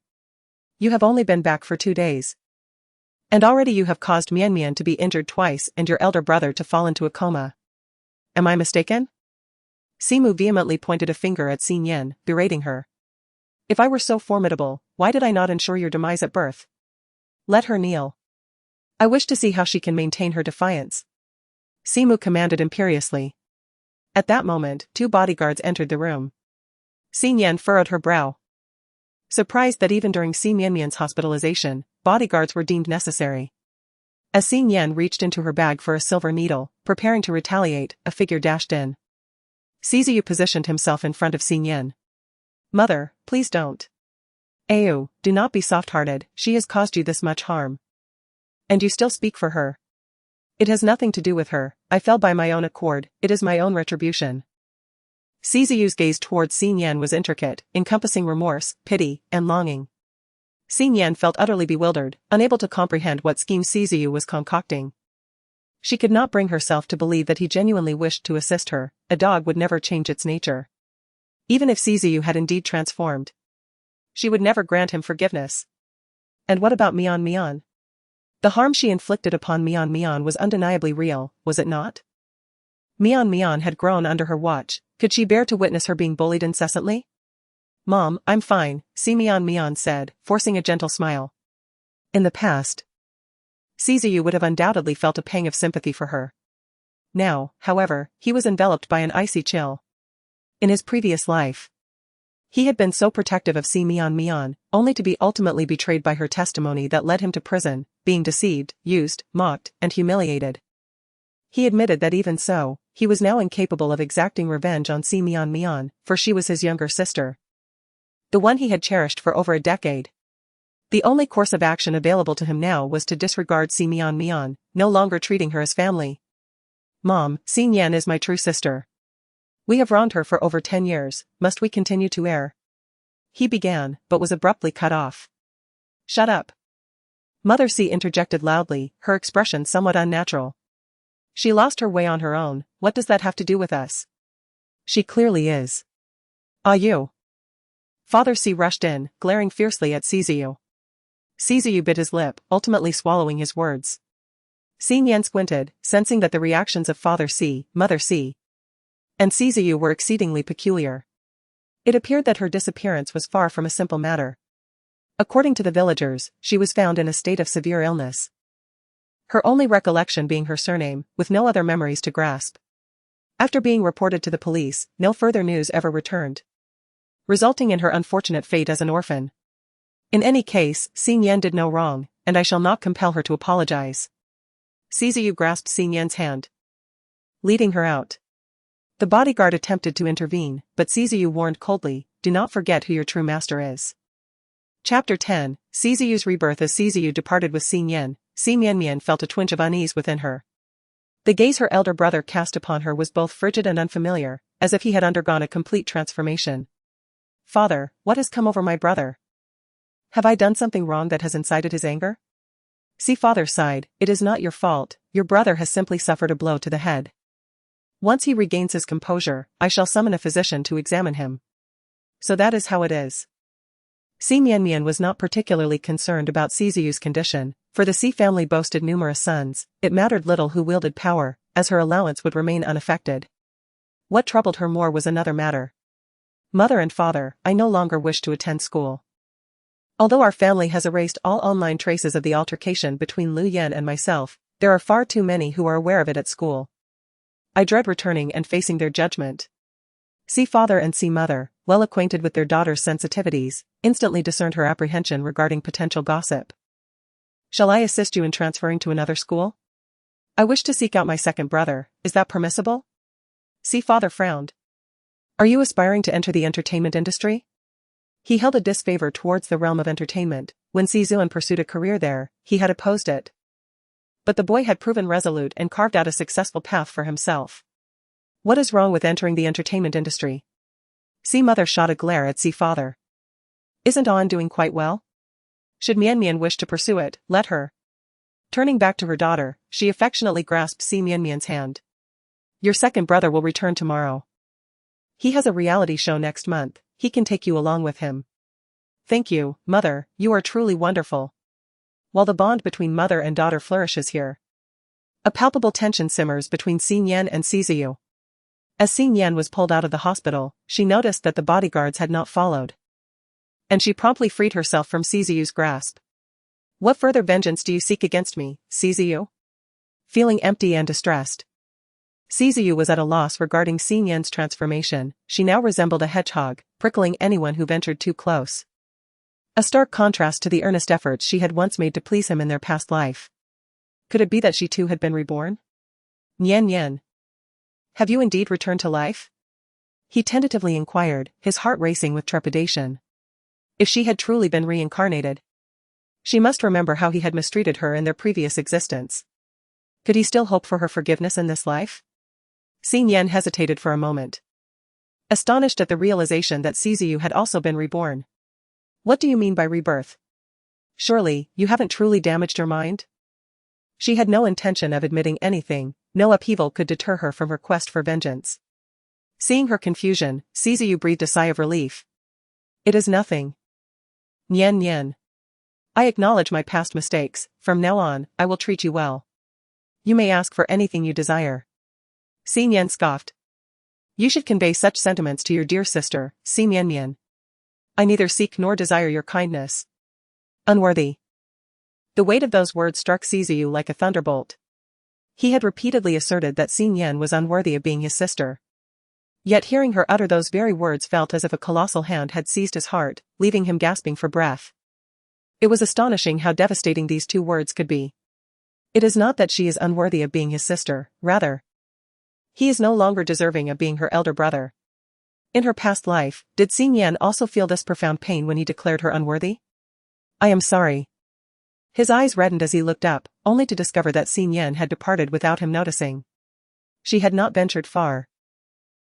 You have only been back for 2 days. And already you have caused Mianmian to be injured twice and your elder brother to fall into a coma. Am I mistaken? Simu vehemently pointed a finger at Xin Yan, berating her. If I were so formidable, why did I not ensure your demise at birth? Let her kneel. I wish to see how she can maintain her defiance. Simu commanded imperiously. At that moment, 2 bodyguards entered the room. Xin Yan furrowed her brow, surprised that even during Xi Mianmian's hospitalization, bodyguards were deemed necessary. As Xin Yan reached into her bag for a silver needle, preparing to retaliate, a figure dashed in. Siziyu positioned himself in front of Xin Yan. Mother, please don't. Ayu, do not be soft-hearted, she has caused you this much harm. And you still speak for her. It has nothing to do with her, I fell by my own accord, it is my own retribution. Siziyu's gaze towards Xin Yan was intricate, encompassing remorse, pity, and longing. Xin Yan felt utterly bewildered, unable to comprehend what scheme Siziyu was concocting. She could not bring herself to believe that he genuinely wished to assist her, a dog would never change its nature. Even if Siziyu had indeed transformed, she would never grant him forgiveness. And what about Mian Mian? The harm she inflicted upon Mian Mian was undeniably real, was it not? Mian Mian had grown under her watch. Could she bear to witness her being bullied incessantly? Mom, I'm fine, Mian Mian said, forcing a gentle smile. In the past, Siziyu would have undoubtedly felt a pang of sympathy for her. Now, however, he was enveloped by an icy chill. In his previous life, he had been so protective of Mian Mian, only to be ultimately betrayed by her testimony that led him to prison, being deceived, used, mocked, and humiliated. He admitted that even so, he was now incapable of exacting revenge on Mian Mian, for she was his younger sister. The one he had cherished for over a decade. The only course of action available to him now was to disregard Mian Mian, no longer treating her as family. Mom, Yan is my true sister. We have wronged her for over 10 years, must we continue to err? He began, but was abruptly cut off. Shut up. Mother C interjected loudly, her expression somewhat unnatural. She lost her way on her own, what does that have to do with us? She clearly is. Ah, you. Father C rushed in, glaring fiercely at Siziyu. Siziyu bit his lip, ultimately swallowing his words. Yan squinted, sensing that the reactions of Father C, Mother C, and Siziyu were exceedingly peculiar. It appeared that her disappearance was far from a simple matter. According to the villagers, she was found in a state of severe illness. Her only recollection being her surname, with no other memories to grasp. After being reported to the police, no further news ever returned, resulting in her unfortunate fate as an orphan. In any case, Yan did no wrong, and I shall not compel her to apologize. Siziyu grasped Yan's hand, leading her out. The bodyguard attempted to intervene, but Siziyu warned coldly, do not forget who your true master is. Chapter 10, Siziyu's rebirth. As Siziyu departed with Yan, Mian Mian felt a twinge of unease within her. The gaze her elder brother cast upon her was both frigid and unfamiliar, as if he had undergone a complete transformation. Father, what has come over my brother? Have I done something wrong that has incited his anger? Father sighed, it is not your fault, your brother has simply suffered a blow to the head. Once he regains his composure, I shall summon a physician to examine him. So that is how it is. Mian Mian was not particularly concerned about Siziyu's condition, for the C family boasted numerous sons, it mattered little who wielded power, as her allowance would remain unaffected. What troubled her more was another matter. Mother and father, I no longer wish to attend school. Although our family has erased all online traces of the altercation between Lu Yan and myself, there are far too many who are aware of it at school. I dread returning and facing their judgment. Father and mother, well acquainted with their daughter's sensitivities, instantly discerned her apprehension regarding potential gossip. Shall I assist you in transferring to another school? I wish to seek out my second brother, is that permissible? Father frowned. Are you aspiring to enter the entertainment industry? He held a disfavor towards the realm of entertainment. When Zizuan pursued a career there, he had opposed it. But the boy had proven resolute and carved out a successful path for himself. What is wrong with entering the entertainment industry? Mother shot a glare at Father. Isn't An doing quite well? Should Mian Mian wish to pursue it, let her. Turning back to her daughter, she affectionately grasped Mian Mian's hand. Your second brother will return tomorrow. He has a reality show next month, he can take you along with him. Thank you, Mother, you are truly wonderful. While the bond between mother and daughter flourishes here, a palpable tension simmers between Yan and Siziyu. As Yan was pulled out of the hospital, she noticed that the bodyguards had not followed. And she promptly freed herself from Siziyu's grasp. What further vengeance do you seek against me, Siziyu? Feeling empty and distressed, Siziyu was at a loss regarding Yan's transformation. She now resembled a hedgehog, prickling anyone who ventured too close. A stark contrast to the earnest efforts she had once made to please him in their past life. Could it be that she too had been reborn? Yan. Have you indeed returned to life? He tentatively inquired, his heart racing with trepidation. If she had truly been reincarnated, she must remember how he had mistreated her in their previous existence. Could he still hope for her forgiveness in this life? Yan hesitated for a moment, astonished at the realization that Siziyu had also been reborn. What do you mean by rebirth? Surely, you haven't truly damaged your mind? She had no intention of admitting anything, no upheaval could deter her from her quest for vengeance. Seeing her confusion, Siziyu breathed a sigh of relief. It is nothing. Nyen. I acknowledge my past mistakes. From now on, I will treat you well. You may ask for anything you desire. Xin Yan scoffed. You should convey such sentiments to your dear sister, Si Mian Mian. I neither seek nor desire your kindness. Unworthy. The weight of those words struck Sizu like a thunderbolt. He had repeatedly asserted that Xin Yan was unworthy of being his sister. Yet hearing her utter those very words felt as if a colossal hand had seized his heart, leaving him gasping for breath. It was astonishing how devastating these two words could be. It is not that she is unworthy of being his sister, rather. He is no longer deserving of being her elder brother. In her past life, did Xin Yan also feel this profound pain when he declared her unworthy? I am sorry. His eyes reddened as he looked up, only to discover that Xin Yan had departed without him noticing. She had not ventured far.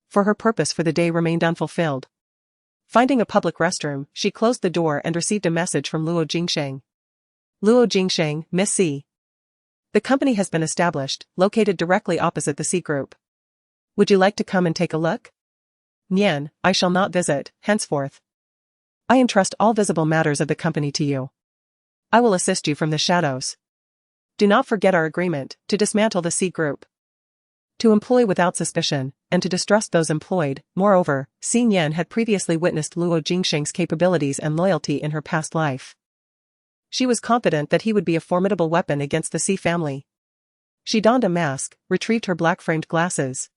For her purpose for the day remained unfulfilled. Finding a public restroom, she closed the door and received a message from Luo Jingsheng. Luo Jingsheng, Miss C. The company has been established, located directly opposite the C Group. Would you like to come and take a look? Nian, I shall not visit, henceforth. I entrust all visible matters of the company to you. I will assist you from the shadows. Do not forget our agreement, to dismantle the C Group. To employ without suspicion, and to distrust those employed. Moreover, Xin Yan had previously witnessed Luo Jingsheng's capabilities and loyalty in her past life. She was confident that he would be a formidable weapon against the C family. She donned a mask, retrieved her black-framed glasses,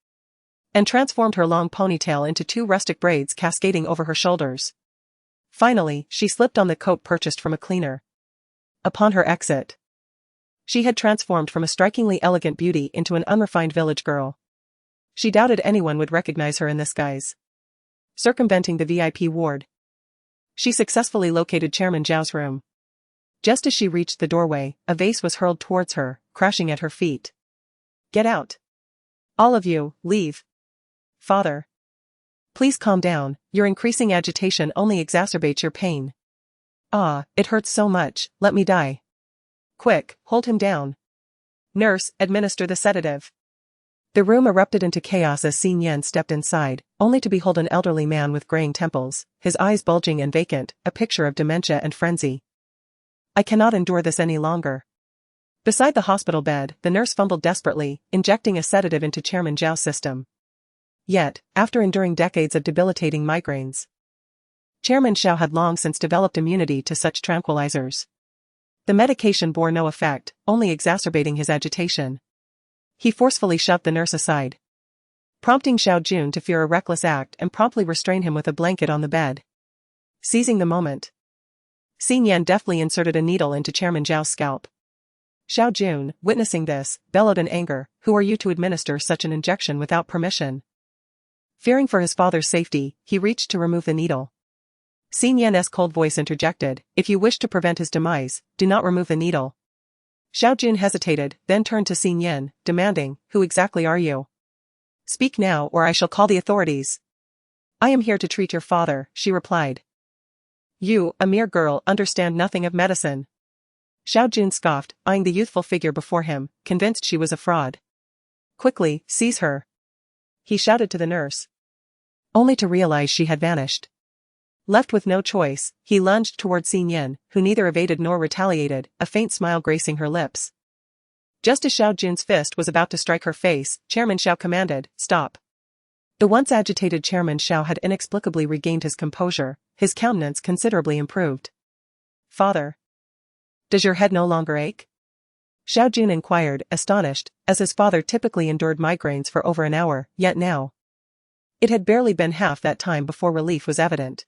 and transformed her long ponytail into two rustic braids cascading over her shoulders. Finally, she slipped on the coat purchased from a cleaner. Upon her exit, she had transformed from a strikingly elegant beauty into an unrefined village girl. She doubted anyone would recognize her in this guise. Circumventing the VIP ward, she successfully located Chairman Zhao's room. Just as she reached the doorway, a vase was hurled towards her, crashing at her feet. Get out. All of you, leave. Father. Please calm down, your increasing agitation only exacerbates your pain. Ah, it hurts so much, let me die. Quick, hold him down. Nurse, administer the sedative. The room erupted into chaos as Xin Yan stepped inside, only to behold an elderly man with graying temples, his eyes bulging and vacant, a picture of dementia and frenzy. I cannot endure this any longer. Beside the hospital bed, the nurse fumbled desperately, injecting a sedative into Chairman Zhao's system. Yet, after enduring decades of debilitating migraines, Chairman Zhao had long since developed immunity to such tranquilizers. The medication bore no effect, only exacerbating his agitation. He forcefully shoved the nurse aside, prompting Xiao Jun to fear a reckless act and promptly restrain him with a blanket on the bed. Seizing the moment, Xin Yan deftly inserted a needle into Chairman Zhao's scalp. Xiao Jun, witnessing this, bellowed in anger, "Who are you to administer such an injection without permission?" Fearing for his father's safety, he reached to remove the needle. Xin Yan's cold voice interjected, "If you wish to prevent his demise, do not remove the needle." Xiao Jun hesitated, then turned to Xin Yan, demanding, "Who exactly are you? Speak now or I shall call the authorities." "I am here to treat your father," she replied. "You, a mere girl, understand nothing of medicine." Xiao Jun scoffed, eyeing the youthful figure before him, convinced she was a fraud. "Quickly, seize her," he shouted to the nurse, only to realize she had vanished. Left with no choice, he lunged toward Xin Yan, who neither evaded nor retaliated, a faint smile gracing her lips. Just as Xiao Jun's fist was about to strike her face, Chairman Xiao commanded, "Stop." The once agitated Chairman Xiao had inexplicably regained his composure, his countenance considerably improved. "Father, does your head no longer ache?" Xiao Jun inquired, astonished, as his father typically endured migraines for over an hour, yet now it had barely been half that time before relief was evident.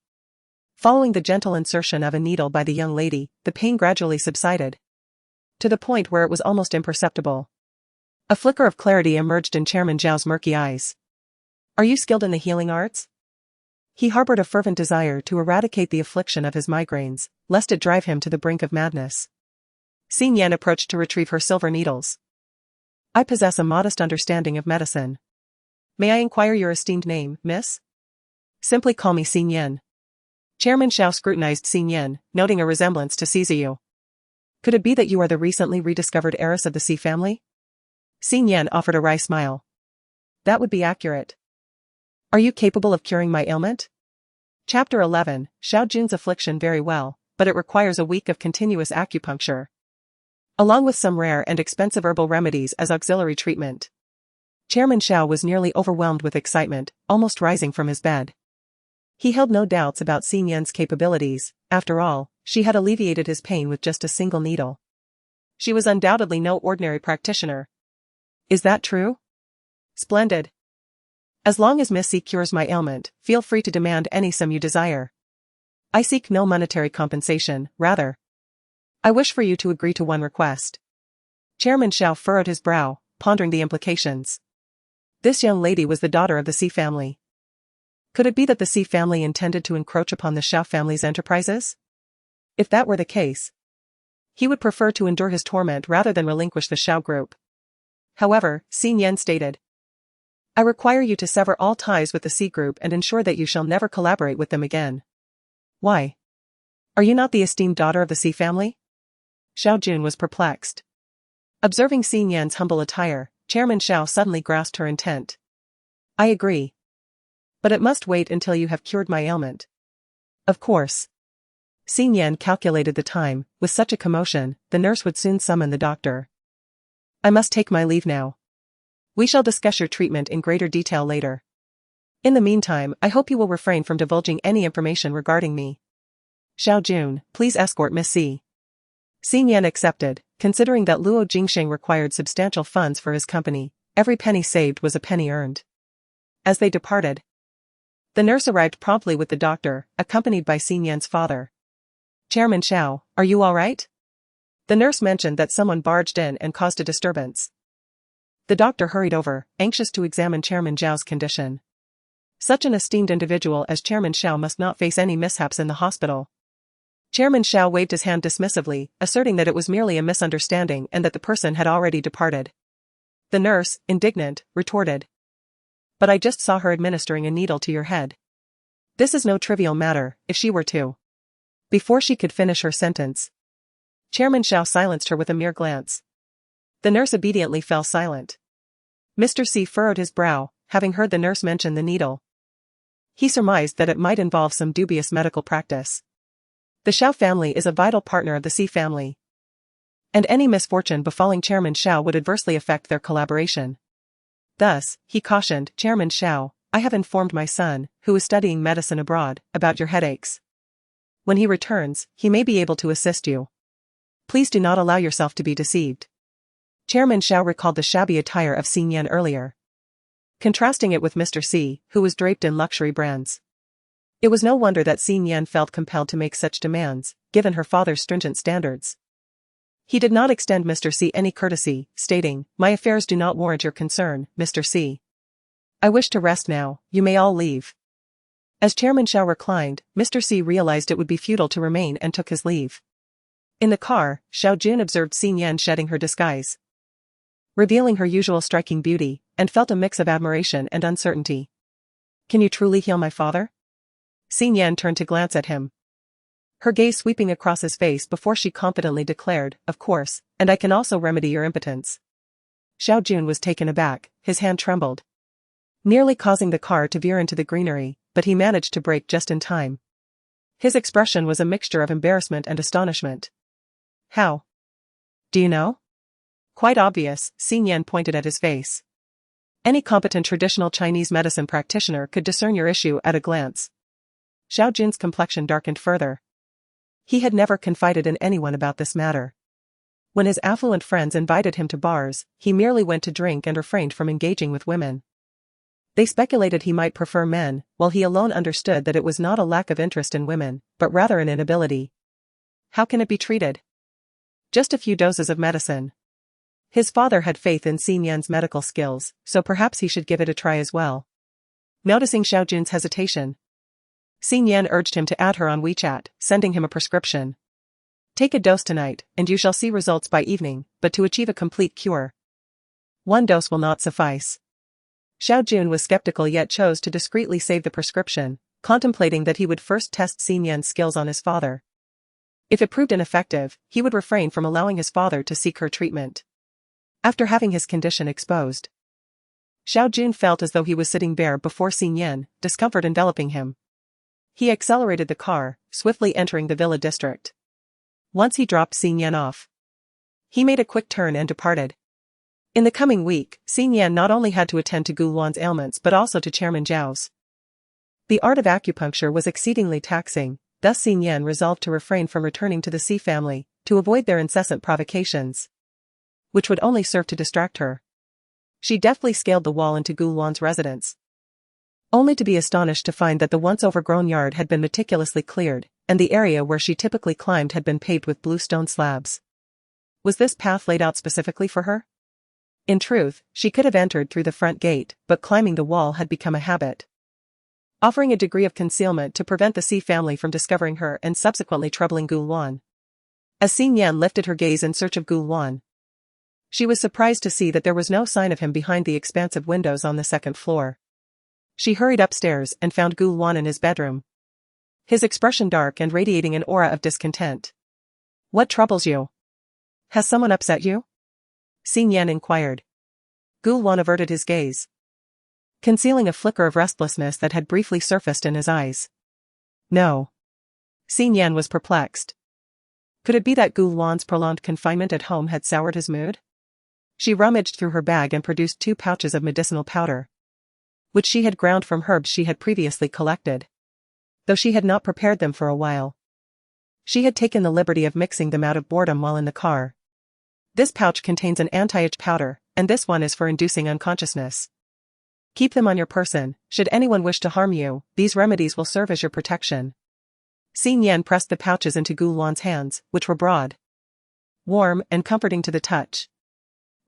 Following the gentle insertion of a needle by the young lady, the pain gradually subsided, to the point where it was almost imperceptible. A flicker of clarity emerged in Chairman Zhao's murky eyes. "Are you skilled in the healing arts?" He harbored a fervent desire to eradicate the affliction of his migraines, lest it drive him to the brink of madness. Xin Yan approached to retrieve her silver needles. "I possess a modest understanding of medicine. May I inquire your esteemed name, miss?" "Simply call me Xin Yan." Chairman Xiao scrutinized Xin Yan, noting a resemblance to Sizu. "Could it be that you are the recently rediscovered heiress of the C family?" Xin Yan offered a wry smile. "That would be accurate. Are you capable of curing my ailment?" Chapter 11, Xiao Jun's affliction. Very well. but it requires a week of continuous acupuncture, along with some rare and expensive herbal remedies as auxiliary treatment. Chairman Xiao was nearly overwhelmed with excitement, almost rising from his bed. He held no doubts about Xin Yan's capabilities. After all, she had alleviated his pain with just a single needle. She was undoubtedly no ordinary practitioner. Is that true? Splendid. As long as Miss C cures my ailment, feel free to demand any sum you desire. I seek no monetary compensation, rather. I wish for you to agree to one request. Chairman Xiao furrowed his brow, pondering the implications. This young lady was the daughter of the C family. Could it be that the C family intended to encroach upon the Xiao family's enterprises? If that were the case, he would prefer to endure his torment rather than relinquish the Xiao group. However, Xin Yan stated, I require you to sever all ties with the C group and ensure that you shall never collaborate with them again. Why? Are you not the esteemed daughter of the C family? Xiao Jun was perplexed. Observing Xin Yan's humble attire, Chairman Xiao suddenly grasped her intent. I agree. But it must wait until you have cured my ailment. Of course. Xin Yan calculated the time. With such a commotion, the nurse would soon summon the doctor. I must take my leave now. We shall discuss your treatment in greater detail later. In the meantime, I hope you will refrain from divulging any information regarding me. Xiao Jun, please escort Miss C. Xin Yan accepted, considering that Luo Jingsheng required substantial funds for his company. Every penny saved was a penny earned. As they departed, the nurse arrived promptly with the doctor, accompanied by Xin Yan's father. Chairman Xiao, are you all right? The nurse mentioned that someone barged in and caused a disturbance. The doctor hurried over, anxious to examine Chairman Zhao's condition. Such an esteemed individual as Chairman Xiao must not face any mishaps in the hospital. Chairman Xiao waved his hand dismissively, asserting that it was merely a misunderstanding and that the person had already departed. The nurse, indignant, retorted. But I just saw her administering a needle to your head. This is no trivial matter, if she were to. Before she could finish her sentence, Chairman Xiao silenced her with a mere glance. The nurse obediently fell silent. Mr. C furrowed his brow, having heard the nurse mention the needle. He surmised that it might involve some dubious medical practice. The Xiao family is a vital partner of the C family, and any misfortune befalling Chairman Xiao would adversely affect their collaboration. Thus, he cautioned, Chairman Xiao, I have informed my son, who is studying medicine abroad, about your headaches. When he returns, he may be able to assist you. Please do not allow yourself to be deceived. Chairman Xiao recalled the shabby attire of Xin Yan earlier, contrasting it with Mr. C, who was draped in luxury brands. It was no wonder that Xin Yan felt compelled to make such demands, given her father's stringent standards. He did not extend Mr. C any courtesy, stating, My affairs do not warrant your concern, Mr. C. I wish to rest now, you may all leave. As Chairman Xiao reclined, Mr. C realized it would be futile to remain and took his leave. In the car, Xiao Jun observed Xin Yan shedding her disguise, revealing her usual striking beauty, and felt a mix of admiration and uncertainty. Can you truly heal my father? Xin Yan turned to glance at him, her gaze sweeping across his face before she confidently declared, Of course, and I can also remedy your impotence. Xiao Jun was taken aback, his hand trembled, nearly causing the car to veer into the greenery, but he managed to brake just in time. His expression was a mixture of embarrassment and astonishment. How? Do you know? Quite obvious, Xin Yan pointed at his face. Any competent traditional Chinese medicine practitioner could discern your issue at a glance. Xiao Jun's complexion darkened further. He had never confided in anyone about this matter. When his affluent friends invited him to bars, he merely went to drink and refrained from engaging with women. They speculated he might prefer men, while he alone understood that it was not a lack of interest in women, but rather an inability. How can it be treated? Just a few doses of medicine. His father had faith in Xin Yan's medical skills, so perhaps he should give it a try as well. Noticing Xiao Jun's hesitation, Xin Yan urged him to add her on WeChat, sending him a prescription. Take a dose tonight, and you shall see results by evening, but to achieve a complete cure, one dose will not suffice. Xiao Jun was skeptical yet chose to discreetly save the prescription, contemplating that he would first test Xin Yan's skills on his father. If it proved ineffective, he would refrain from allowing his father to seek her treatment. After having his condition exposed, Xiao Jun felt as though he was sitting bare before Xin Yan, discomfort enveloping him. He accelerated the car, swiftly entering the villa district. Once he dropped Xing Yan off, he made a quick turn and departed. In the coming week, Xing Yan not only had to attend to Gu Luan's ailments but also to Chairman Zhao's. The art of acupuncture was exceedingly taxing, thus Xing Yan resolved to refrain from returning to the Si family, to avoid their incessant provocations, which would only serve to distract her. She deftly scaled the wall into Gu Luan's residence, only to be astonished to find that the once overgrown yard had been meticulously cleared, and the area where she typically climbed had been paved with blue stone slabs. Was this path laid out specifically for her? In truth, she could have entered through the front gate, but climbing the wall had become a habit, offering a degree of concealment to prevent the Si family from discovering her and subsequently troubling Gu Luan. As Xing Yan lifted her gaze in search of Gu Luan, she was surprised to see that there was no sign of him behind the expansive windows on the second floor. She hurried upstairs and found Gu Luan in his bedroom, his expression dark and radiating an aura of discontent. "What troubles you? Has someone upset you?" Xing Yan inquired. Gu Luan averted his gaze, concealing a flicker of restlessness that had briefly surfaced in his eyes. No. Xing Yan was perplexed. Could it be that Gu Luan's prolonged confinement at home had soured his mood? She rummaged through her bag and produced 2 pouches of medicinal powder, which she had ground from herbs she had previously collected, though she had not prepared them for a while. She had taken the liberty of mixing them out of boredom while in the car. This pouch contains an anti-itch powder, and this one is for inducing unconsciousness. Keep them on your person. Should anyone wish to harm you, these remedies will serve as your protection. Xing Yan pressed the pouches into Gu Luan's hands, which were broad, warm, and comforting to the touch.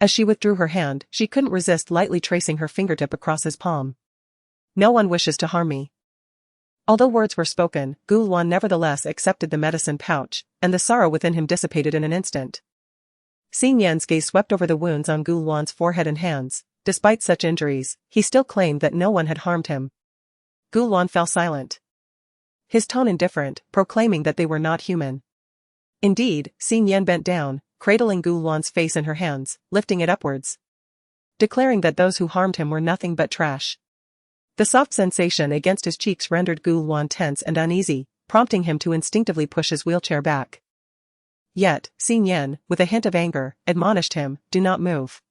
As she withdrew her hand, she couldn't resist lightly tracing her fingertip across his palm. "No one wishes to harm me." Although words were spoken, Gu Luan nevertheless accepted the medicine pouch, and the sorrow within him dissipated in an instant. Xing Yan's gaze swept over the wounds on Gu Luan's forehead and hands. Despite such injuries, he still claimed that no one had harmed him. Gu Luan fell silent, his tone indifferent, proclaiming that they were not human. Indeed, Xing Yan bent down, cradling Gu Luan's face in her hands, lifting it upwards, declaring that those who harmed him were nothing but trash. The soft sensation against his cheeks rendered Gu Luan tense and uneasy, prompting him to instinctively push his wheelchair back. Yet, Xing Yan, with a hint of anger, admonished him, "Do not move."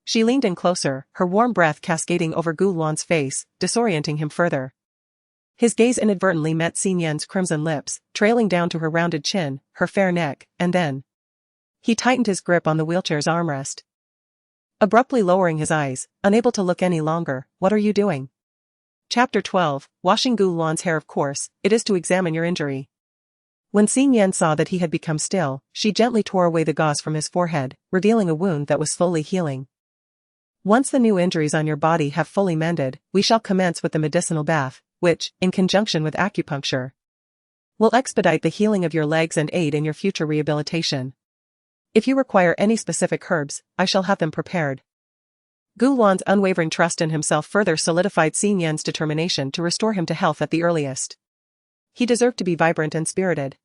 She leaned in closer, her warm breath cascading over Gu Luan's face, disorienting him further. His gaze inadvertently met Xing Yan's crimson lips, trailing down to her rounded chin, her fair neck, and then he tightened his grip on the wheelchair's armrest, abruptly lowering his eyes, unable to look any longer. "What are you doing?" Chapter 12, Washing Gu Luan's hair. Of course, it is to examine your injury. When Xing Yan saw that he had become still, she gently tore away the gauze from his forehead, revealing a wound that was slowly healing. "Once the new injuries on your body have fully mended, we shall commence with the medicinal bath, which, in conjunction with acupuncture, will expedite the healing of your legs and aid in your future rehabilitation. If you require any specific herbs, I shall have them prepared." Gu Luan's unwavering trust in himself further solidified Xing Yan's determination to restore him to health at the earliest. He deserved to be vibrant and spirited,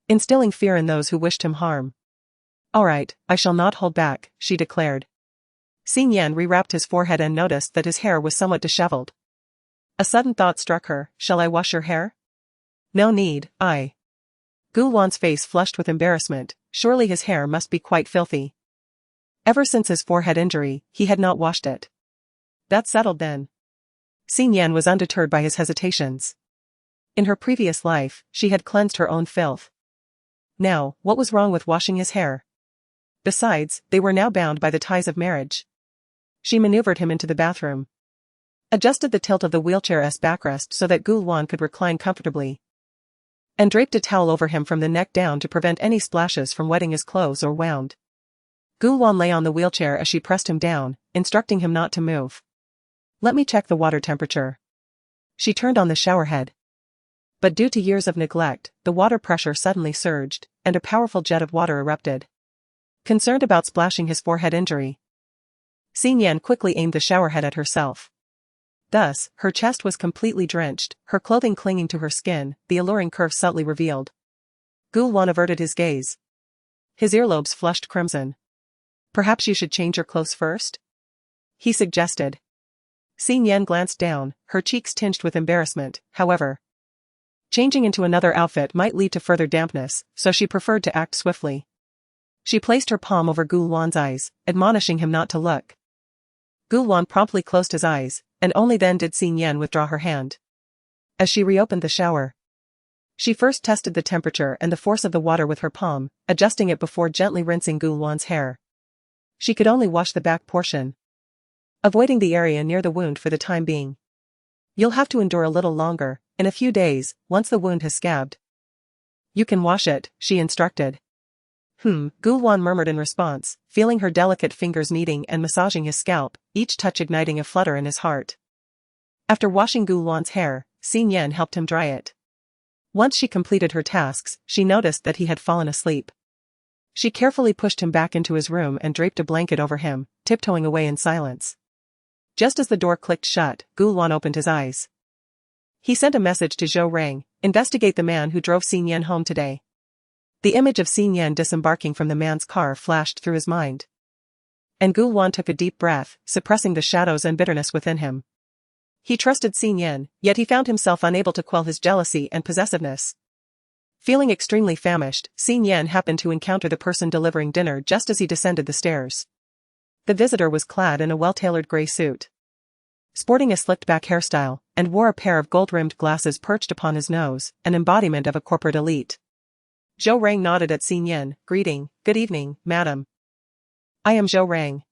instilling fear in those who wished him harm. "All right, I shall not hold back," she declared. Xing Yan rewrapped his forehead and noticed that his hair was somewhat disheveled. A sudden thought struck her. "Shall I wash your hair?" "No need, Gu Luan's face flushed with embarrassment. Surely his hair must be quite filthy. Ever since his forehead injury, he had not washed it. That's settled then. Xing Yan was undeterred by his hesitations. In her previous life, she had cleansed her own filth. Now, what was wrong with washing his hair? Besides, they were now bound by the ties of marriage. She maneuvered him into the bathroom, adjusted the tilt of the wheelchair's backrest so that Gu Luan could recline comfortably, and draped a towel over him from the neck down to prevent any splashes from wetting his clothes or wound. Gu Luan lay on the wheelchair as she pressed him down, instructing him not to move. "Let me check the water temperature." She turned on the shower head. But due to years of neglect, the water pressure suddenly surged, and a powerful jet of water erupted. Concerned about splashing his forehead injury, Xing Yan quickly aimed the shower head at herself. Thus, her chest was completely drenched, her clothing clinging to her skin, the alluring curve subtly revealed. Gu Luan averted his gaze. His earlobes flushed crimson. "Perhaps you should change your clothes first?" he suggested. Xing Yan glanced down, her cheeks tinged with embarrassment. "However, Changing into another outfit might lead to further dampness, so she preferred to act swiftly. She placed her palm over Gulwan's eyes, admonishing him not to look. Gulwan promptly closed his eyes, and only then did Xin Yan withdraw her hand. As she reopened the shower, she first tested the temperature and the force of the water with her palm, adjusting it before gently rinsing Gulwan's hair. She could only wash the back portion, avoiding the area near the wound for the time being. You'll have to endure a little longer. In a few days, once the wound has scabbed, you can wash it, she instructed. Gulwan murmured in response, feeling her delicate fingers kneading and massaging his scalp, each touch igniting a flutter in his heart. After washing Gulwan's hair, Xin Yan helped him dry it. Once she completed her tasks, she noticed that he had fallen asleep. She carefully pushed him back into his room and draped a blanket over him, tiptoeing away in silence. Just as the door clicked shut, Gulwan opened his eyes. He sent a message to Zhou Rang, investigate the man who drove Xin Yan home today. The image of Xin Yan disembarking from the man's car flashed through his mind. And Gulwan took a deep breath, suppressing the shadows and bitterness within him. He trusted Xin Yan, yet he found himself unable to quell his jealousy and possessiveness. Feeling extremely famished, Xin Yan happened to encounter the person delivering dinner just as he descended the stairs. The visitor was clad in a well-tailored gray suit, sporting a slicked-back hairstyle, and wore a pair of gold-rimmed glasses perched upon his nose, an embodiment of a corporate elite. Zhou Rang nodded at Xin Yan, greeting, "Good evening, madam. I am Zhou Rang."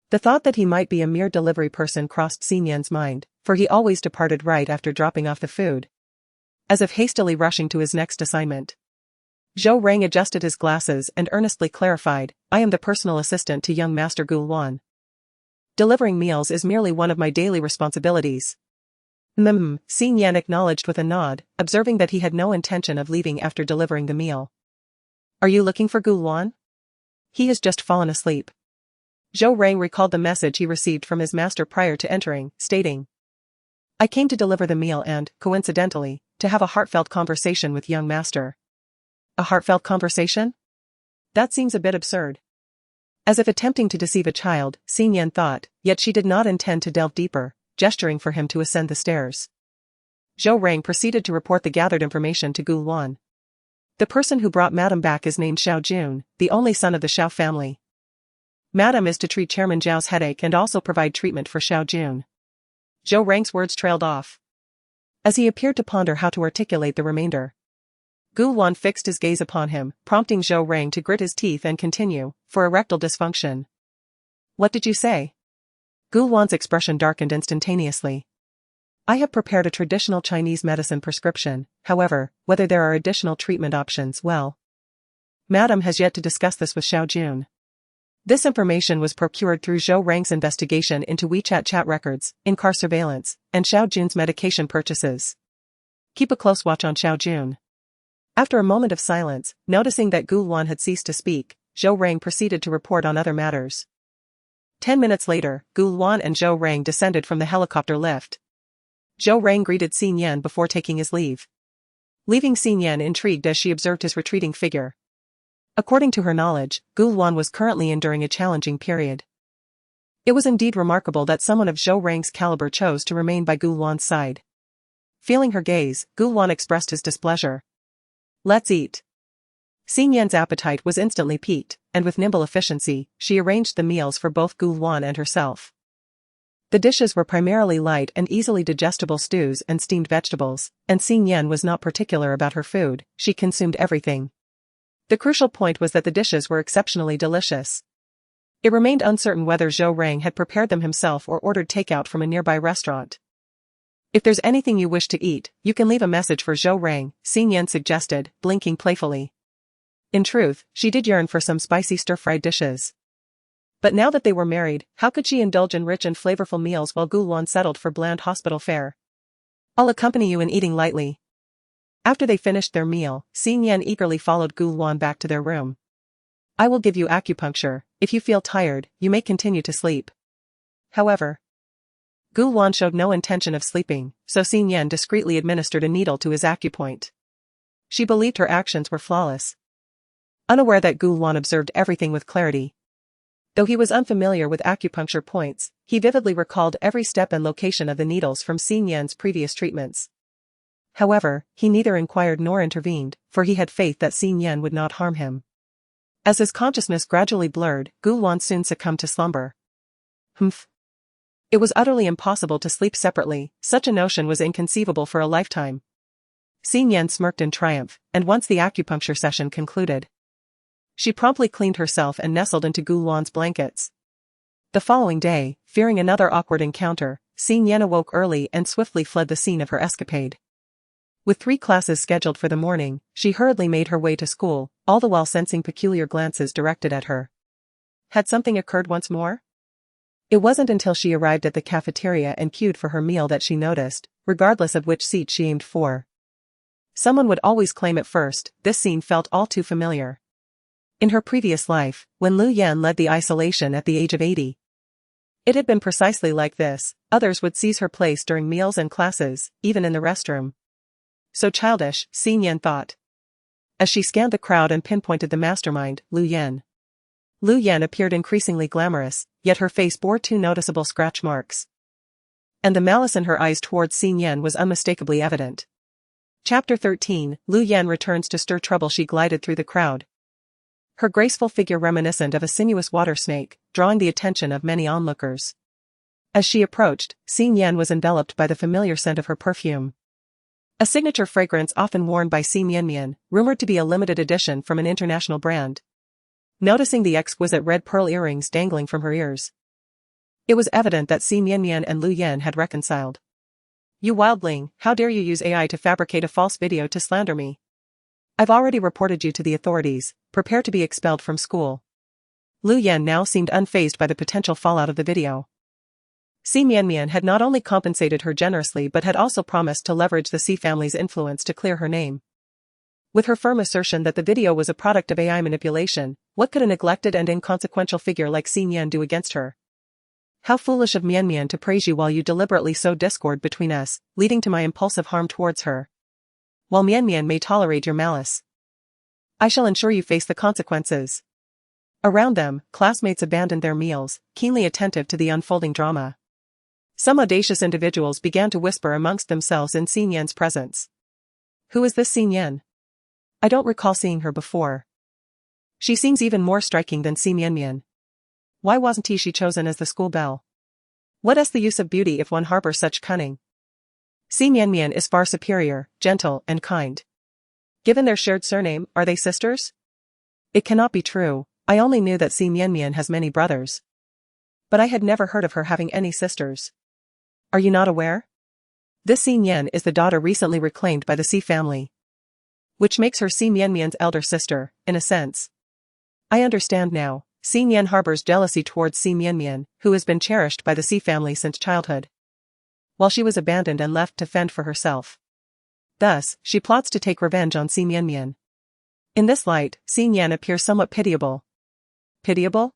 The thought that he might be a mere delivery person crossed Xin Yan's mind, for he always departed right after dropping off the food, as if hastily rushing to his next assignment. Zhou Rang adjusted his glasses and earnestly clarified, "I am the personal assistant to young Master Gulwan. Delivering meals is merely one of my daily responsibilities." Xin Yan acknowledged with a nod, observing that he had no intention of leaving after delivering the meal. "Are you looking for Gulwan? He has just fallen asleep." Zhou Rang recalled the message he received from his master prior to entering, stating, "I came to deliver the meal and, coincidentally, to have a heartfelt conversation with young master." A heartfelt conversation? That seems a bit absurd. As if attempting to deceive a child, Xin Yan thought, yet she did not intend to delve deeper, gesturing for him to ascend the stairs. Zhou Rang proceeded to report the gathered information to Gulwan. The person who brought Madam back is named Xiao Jun, the only son of the Xiao family. Madam is to treat Chairman Zhao's headache and also provide treatment for Xiao Jun. Zhou Rang's words trailed off, as he appeared to ponder how to articulate the remainder. Gulwan fixed his gaze upon him, prompting Zhou Rang to grit his teeth and continue, "For erectile dysfunction." "What did you say?" Gulwan's expression darkened instantaneously. "I have prepared a traditional Chinese medicine prescription, however, whether there are additional treatment options, well, Madam has yet to discuss this with Xiao Jun." This information was procured through Zhou Rang's investigation into WeChat chat records, in-car surveillance, and Xiao Jun's medication purchases. Keep a close watch on Xiao Jun. After a moment of silence, noticing that Gulwan had ceased to speak, Zhou Rang proceeded to report on other matters. 10 minutes later, Gulwan and Zhou Rang descended from the helicopter lift. Zhou Rang greeted Xin Yan before taking his leave, leaving Xin Yan intrigued as she observed his retreating figure. According to her knowledge, Gulwan was currently enduring a challenging period. It was indeed remarkable that someone of Zhou Rang's caliber chose to remain by Gulwan's side. Feeling her gaze, Gulwan expressed his displeasure. "Let's eat." Xin Yan's appetite was instantly piqued, and with nimble efficiency, she arranged the meals for both Gulwan and herself. The dishes were primarily light and easily digestible stews and steamed vegetables, and Xin Yan was not particular about her food, she consumed everything. The crucial point was that the dishes were exceptionally delicious. It remained uncertain whether Zhou Rang had prepared them himself or ordered takeout from a nearby restaurant. "If there's anything you wish to eat, you can leave a message for Zhou Rang," Xin Yan suggested, blinking playfully. In truth, she did yearn for some spicy stir-fried dishes. But now that they were married, how could she indulge in rich and flavorful meals while Gulwan settled for bland hospital fare? "I'll accompany you in eating lightly." After they finished their meal, Xin Yan eagerly followed Gulwan back to their room. "I will give you acupuncture. If you feel tired, you may continue to sleep." However, Gulwan showed no intention of sleeping, so Xin Yan discreetly administered a needle to his acupoint. She believed her actions were flawless, unaware that Gulwan observed everything with clarity. Though he was unfamiliar with acupuncture points, he vividly recalled every step and location of the needles from Xin Yan's previous treatments. However, he neither inquired nor intervened, for he had faith that Xin Yan would not harm him. As his consciousness gradually blurred, Gu Luan soon succumbed to slumber. Humph. It was utterly impossible to sleep separately, such a notion was inconceivable for a lifetime. Xin Yan smirked in triumph, and once the acupuncture session concluded, she promptly cleaned herself and nestled into Gu Luan's blankets. The following day, fearing another awkward encounter, Xin Yan awoke early and swiftly fled the scene of her escapade. With 3 classes scheduled for the morning, she hurriedly made her way to school, all the while sensing peculiar glances directed at her. Had something occurred once more? It wasn't until she arrived at the cafeteria and queued for her meal that she noticed, regardless of which seat she aimed for. Someone would always claim at first, this scene felt all too familiar. In her previous life, when Lu Yan led the isolation at the age of 80. It had been precisely like this. Others would seize her place during meals and classes, even in the restroom. So childish, Xin Yan thought, as she scanned the crowd and pinpointed the mastermind, Lu Yan. Lu Yan appeared increasingly glamorous, yet her face bore 2 noticeable scratch marks. And the malice in her eyes towards Xin Yan was unmistakably evident. Chapter 13, Lu Yan returns to stir trouble. She glided through the crowd, her graceful figure reminiscent of a sinuous water snake, drawing the attention of many onlookers. As she approached, Xin Yan was enveloped by the familiar scent of her perfume. A signature fragrance often worn by Si Mianmian, rumored to be a limited edition from an international brand. Noticing the exquisite red pearl earrings dangling from her ears, it was evident that Si Mianmian and Lu Yan had reconciled. You wildling, how dare you use AI to fabricate a false video to slander me? I've already reported you to the authorities, prepare to be expelled from school. Lu Yan now seemed unfazed by the potential fallout of the video. Si Mianmian had not only compensated her generously but had also promised to leverage the Si family's influence to clear her name. With her firm assertion that the video was a product of AI manipulation, what could a neglected and inconsequential figure like Xin Yan do against her? How foolish of Mianmian to praise you while you deliberately sow discord between us, leading to my impulsive harm towards her. While Mianmian may tolerate your malice, I shall ensure you face the consequences. Around them, classmates abandoned their meals, keenly attentive to the unfolding drama. Some audacious individuals began to whisper amongst themselves in Xin Yan's presence. Who is this Xin Yan? I don't recall seeing her before. She seems even more striking than Si Mianmian. Why wasn't she chosen as the school belle? What is the use of beauty if one harbors such cunning? Si Mianmian is far superior, gentle, and kind. Given their shared surname, are they sisters? It cannot be true. I only knew that Si Mianmian has many brothers. But I had never heard of her having any sisters. Are you not aware? This Xin Yan is the daughter recently reclaimed by the Si family, which makes her Si Mianmian's elder sister, in a sense. I understand now. Xin Yan harbors jealousy towards Si Mianmian, who has been cherished by the Si family since childhood, while she was abandoned and left to fend for herself. Thus, she plots to take revenge on Si Mianmian. In this light, Xin Yan appears somewhat pitiable. Pitiable?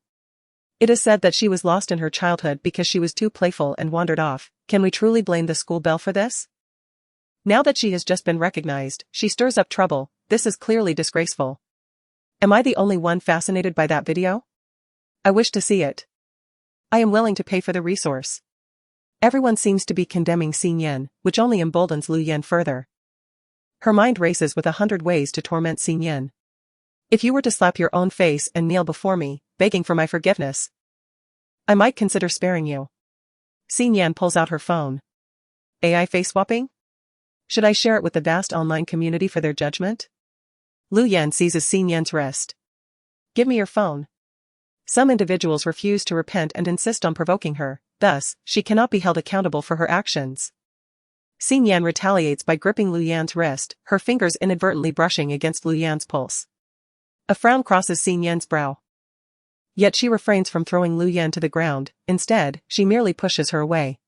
It is said that she was lost in her childhood because she was too playful and wandered off. Can we truly blame the school belle for this? Now that she has just been recognized, she stirs up trouble. This is clearly disgraceful. Am I the only one fascinated by that video? I wish to see it. I am willing to pay for the resource. Everyone seems to be condemning Xin Yan, which only emboldens Lu Yan further. Her mind races with 100 ways to torment Xin Yan. If you were to slap your own face and kneel before me, begging for my forgiveness, I might consider sparing you. Xin Yan pulls out her phone. AI face swapping? Should I share it with the vast online community for their judgment? Lu Yan seizes Xin Yan's wrist. Give me your phone. Some individuals refuse to repent and insist on provoking her, thus, she cannot be held accountable for her actions. Xin Yan retaliates by gripping Lu Yan's wrist, her fingers inadvertently brushing against Lu Yan's pulse. A frown crosses Xin Yan's brow. Yet she refrains from throwing Lu Yan to the ground. Instead, she merely pushes her away.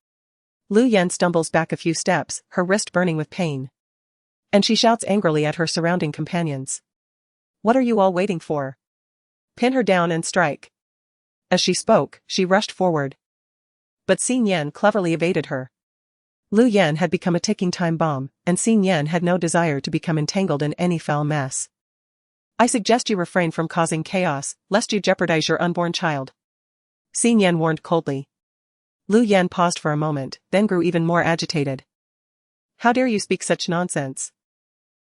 Lu Yan stumbles back a few steps, her wrist burning with pain. And she shouts angrily at her surrounding companions. What are you all waiting for? Pin her down and strike. As she spoke, she rushed forward. But Xin Yan cleverly evaded her. Lu Yan had become a ticking time bomb, and Xin Yan had no desire to become entangled in any foul mess. I suggest you refrain from causing chaos, lest you jeopardize your unborn child. Xin Yan warned coldly. Lu Yan paused for a moment, then grew even more agitated. How dare you speak such nonsense?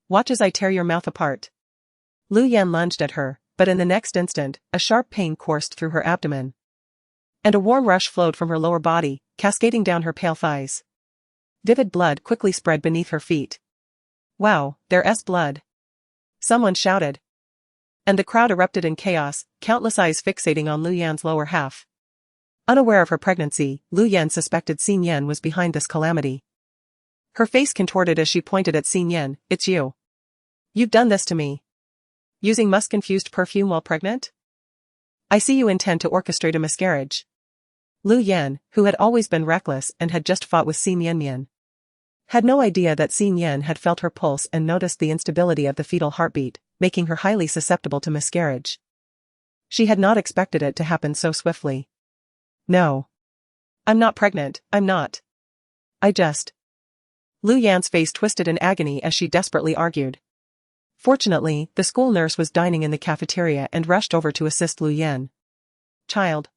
Watch as I tear your mouth apart. Lu Yan lunged at her, but in the next instant, a sharp pain coursed through her abdomen. And a warm rush flowed from her lower body, cascading down her pale thighs. Vivid blood quickly spread beneath her feet. Wow, there's blood. Someone shouted. And the crowd erupted in chaos, countless eyes fixating on Lu Yan's lower half. Unaware of her pregnancy, Lu Yan suspected Xin Yan was behind this calamity. Her face contorted as she pointed at Xin Yan. It's you. You've done this to me. Using musk-infused perfume while pregnant? I see you intend to orchestrate a miscarriage. Lu Yan, who had always been reckless and had just fought with Xin Yan, had no idea that Xin Yan had felt her pulse and noticed the instability of the fetal heartbeat, making her highly susceptible to miscarriage. She had not expected it to happen so swiftly. No. I'm not pregnant, I'm not. I just. Lu Yan's face twisted in agony as she desperately argued. Fortunately, the school nurse was dining in the cafeteria and rushed over to assist Lu Yan. Child.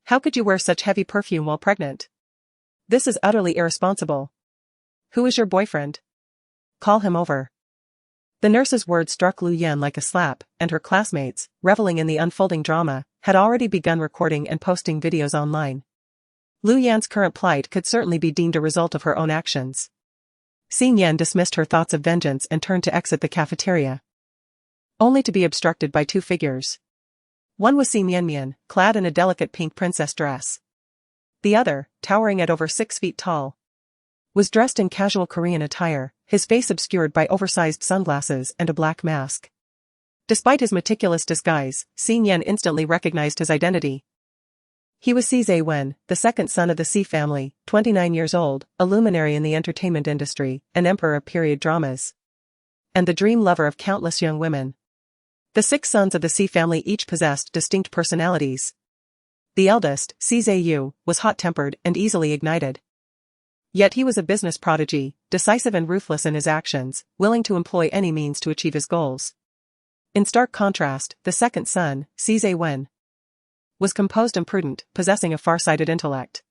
How could you wear such heavy perfume while pregnant? This is utterly irresponsible. Who is your boyfriend? Call him over. The nurse's words struck Lu Yan like a slap, and her classmates, reveling in the unfolding drama, had already begun recording and posting videos online. Lu Yan's current plight could certainly be deemed a result of her own actions. Xin Yan dismissed her thoughts of vengeance and turned to exit the cafeteria, only to be obstructed by two figures. One was Xin Yan, clad in a delicate pink princess dress. The other, towering at over 6 feet tall, was dressed in casual Korean attire, his face obscured by oversized sunglasses and a black mask. Despite his meticulous disguise, Xin Yan instantly recognized his identity. He was Si Wen, the second son of the Si family, 29 years old, a luminary in the entertainment industry, an emperor of period dramas, and the dream lover of countless young women. The 6 sons of the Si family each possessed distinct personalities. The eldest, Si Yu, was hot-tempered and easily ignited. Yet he was a business prodigy, decisive and ruthless in his actions, willing to employ any means to achieve his goals. In stark contrast, the second son, Si Wen, was composed and prudent, possessing a far-sighted intellect.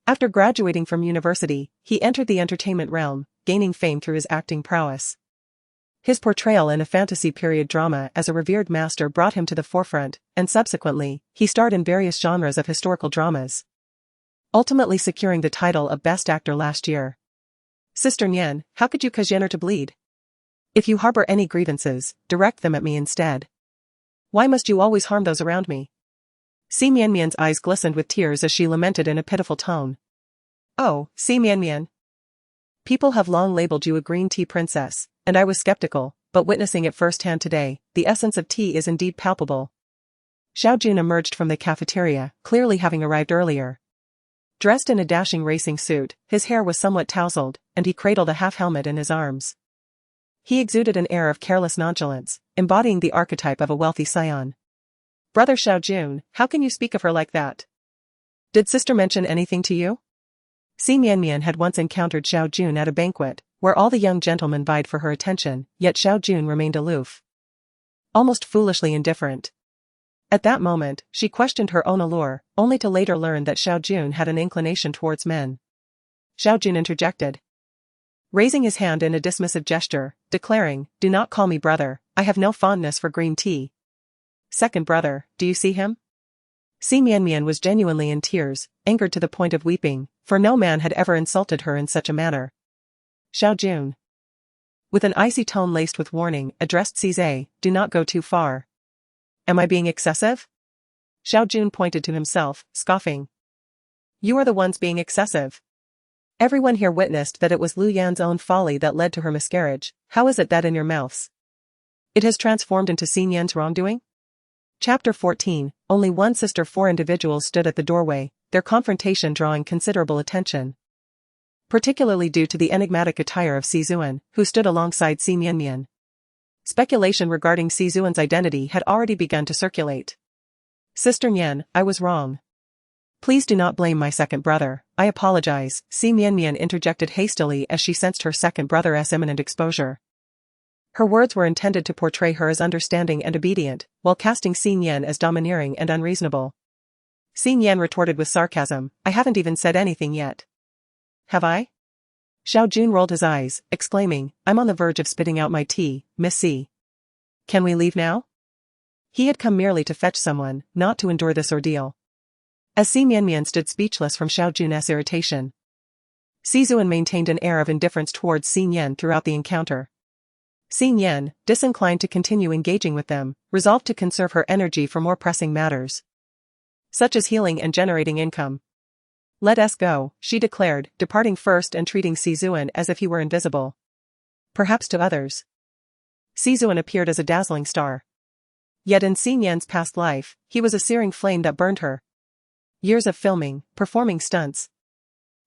After graduating from university, he entered the entertainment realm, gaining fame through his acting prowess. His portrayal in a fantasy period drama as a revered master brought him to the forefront, and subsequently, he starred in various genres of historical dramas, ultimately securing the title of Best Actor last year. Sister Nyan, how could you cause Yenner to bleed? If you harbor any grievances, direct them at me instead. Why must you always harm those around me? Si Mianmian's eyes glistened with tears as she lamented in a pitiful tone. Oh, Si Mianmian. People have long labeled you a green tea princess, and I was skeptical, but witnessing it firsthand today, the essence of tea is indeed palpable. Xiao Jun emerged from the cafeteria, clearly having arrived earlier. Dressed in a dashing racing suit, his hair was somewhat tousled, and he cradled a half-helmet in his arms. He exuded an air of careless nonchalance, embodying the archetype of a wealthy scion. Brother Xiao Jun, how can you speak of her like that? Did sister mention anything to you? Si Mianmian had once encountered Xiao Jun at a banquet, where all the young gentlemen vied for her attention, yet Xiao Jun remained aloof, almost foolishly indifferent. At that moment, she questioned her own allure, only to later learn that Xiao Jun had an inclination towards men. Xiao Jun interjected, raising his hand in a dismissive gesture, declaring, "Do not call me brother, I have no fondness for green tea. Second brother, do you see him?" Si Mianmian was genuinely in tears, angered to the point of weeping, for no man had ever insulted her in such a manner. Xiao Jun, with an icy tone laced with warning, addressed Si, "Do not go too far." Am I being excessive? Xiao Jun pointed to himself, scoffing. You are the ones being excessive. Everyone here witnessed that it was Lu Yan's own folly that led to her miscarriage. How is it that in your mouths it has transformed into Xin Yan's wrongdoing? Chapter 14, only one sister. 4 individuals stood at the doorway, their confrontation drawing considerable attention, particularly due to the enigmatic attire of Si Zuan, who stood alongside Si Mianmian. Speculation regarding Si Zuan's identity had already begun to circulate. Sister Nyan, I was wrong. Please do not blame my second brother, I apologize, Si Mianmian interjected hastily as she sensed her second brother's imminent exposure. Her words were intended to portray her as understanding and obedient, while casting Xin Yan as domineering and unreasonable. Xin Yan retorted with sarcasm, I haven't even said anything yet. Have I? Xiao Jun rolled his eyes, exclaiming, I'm on the verge of spitting out my tea, Miss C. Can we leave now? He had come merely to fetch someone, not to endure this ordeal. As Si Mianmian stood speechless from Xiao Jun's irritation, Si Zuan maintained an air of indifference towards Xin Yan throughout the encounter. Xin Yan, disinclined to continue engaging with them, resolved to conserve her energy for more pressing matters, such as healing and generating income. Let us go, she declared, departing first and treating Si Zuan as if he were invisible. Perhaps to others, Si Zuan appeared as a dazzling star. Yet in Xin Yan's past life, he was a searing flame that burned her. Years of filming, performing stunts,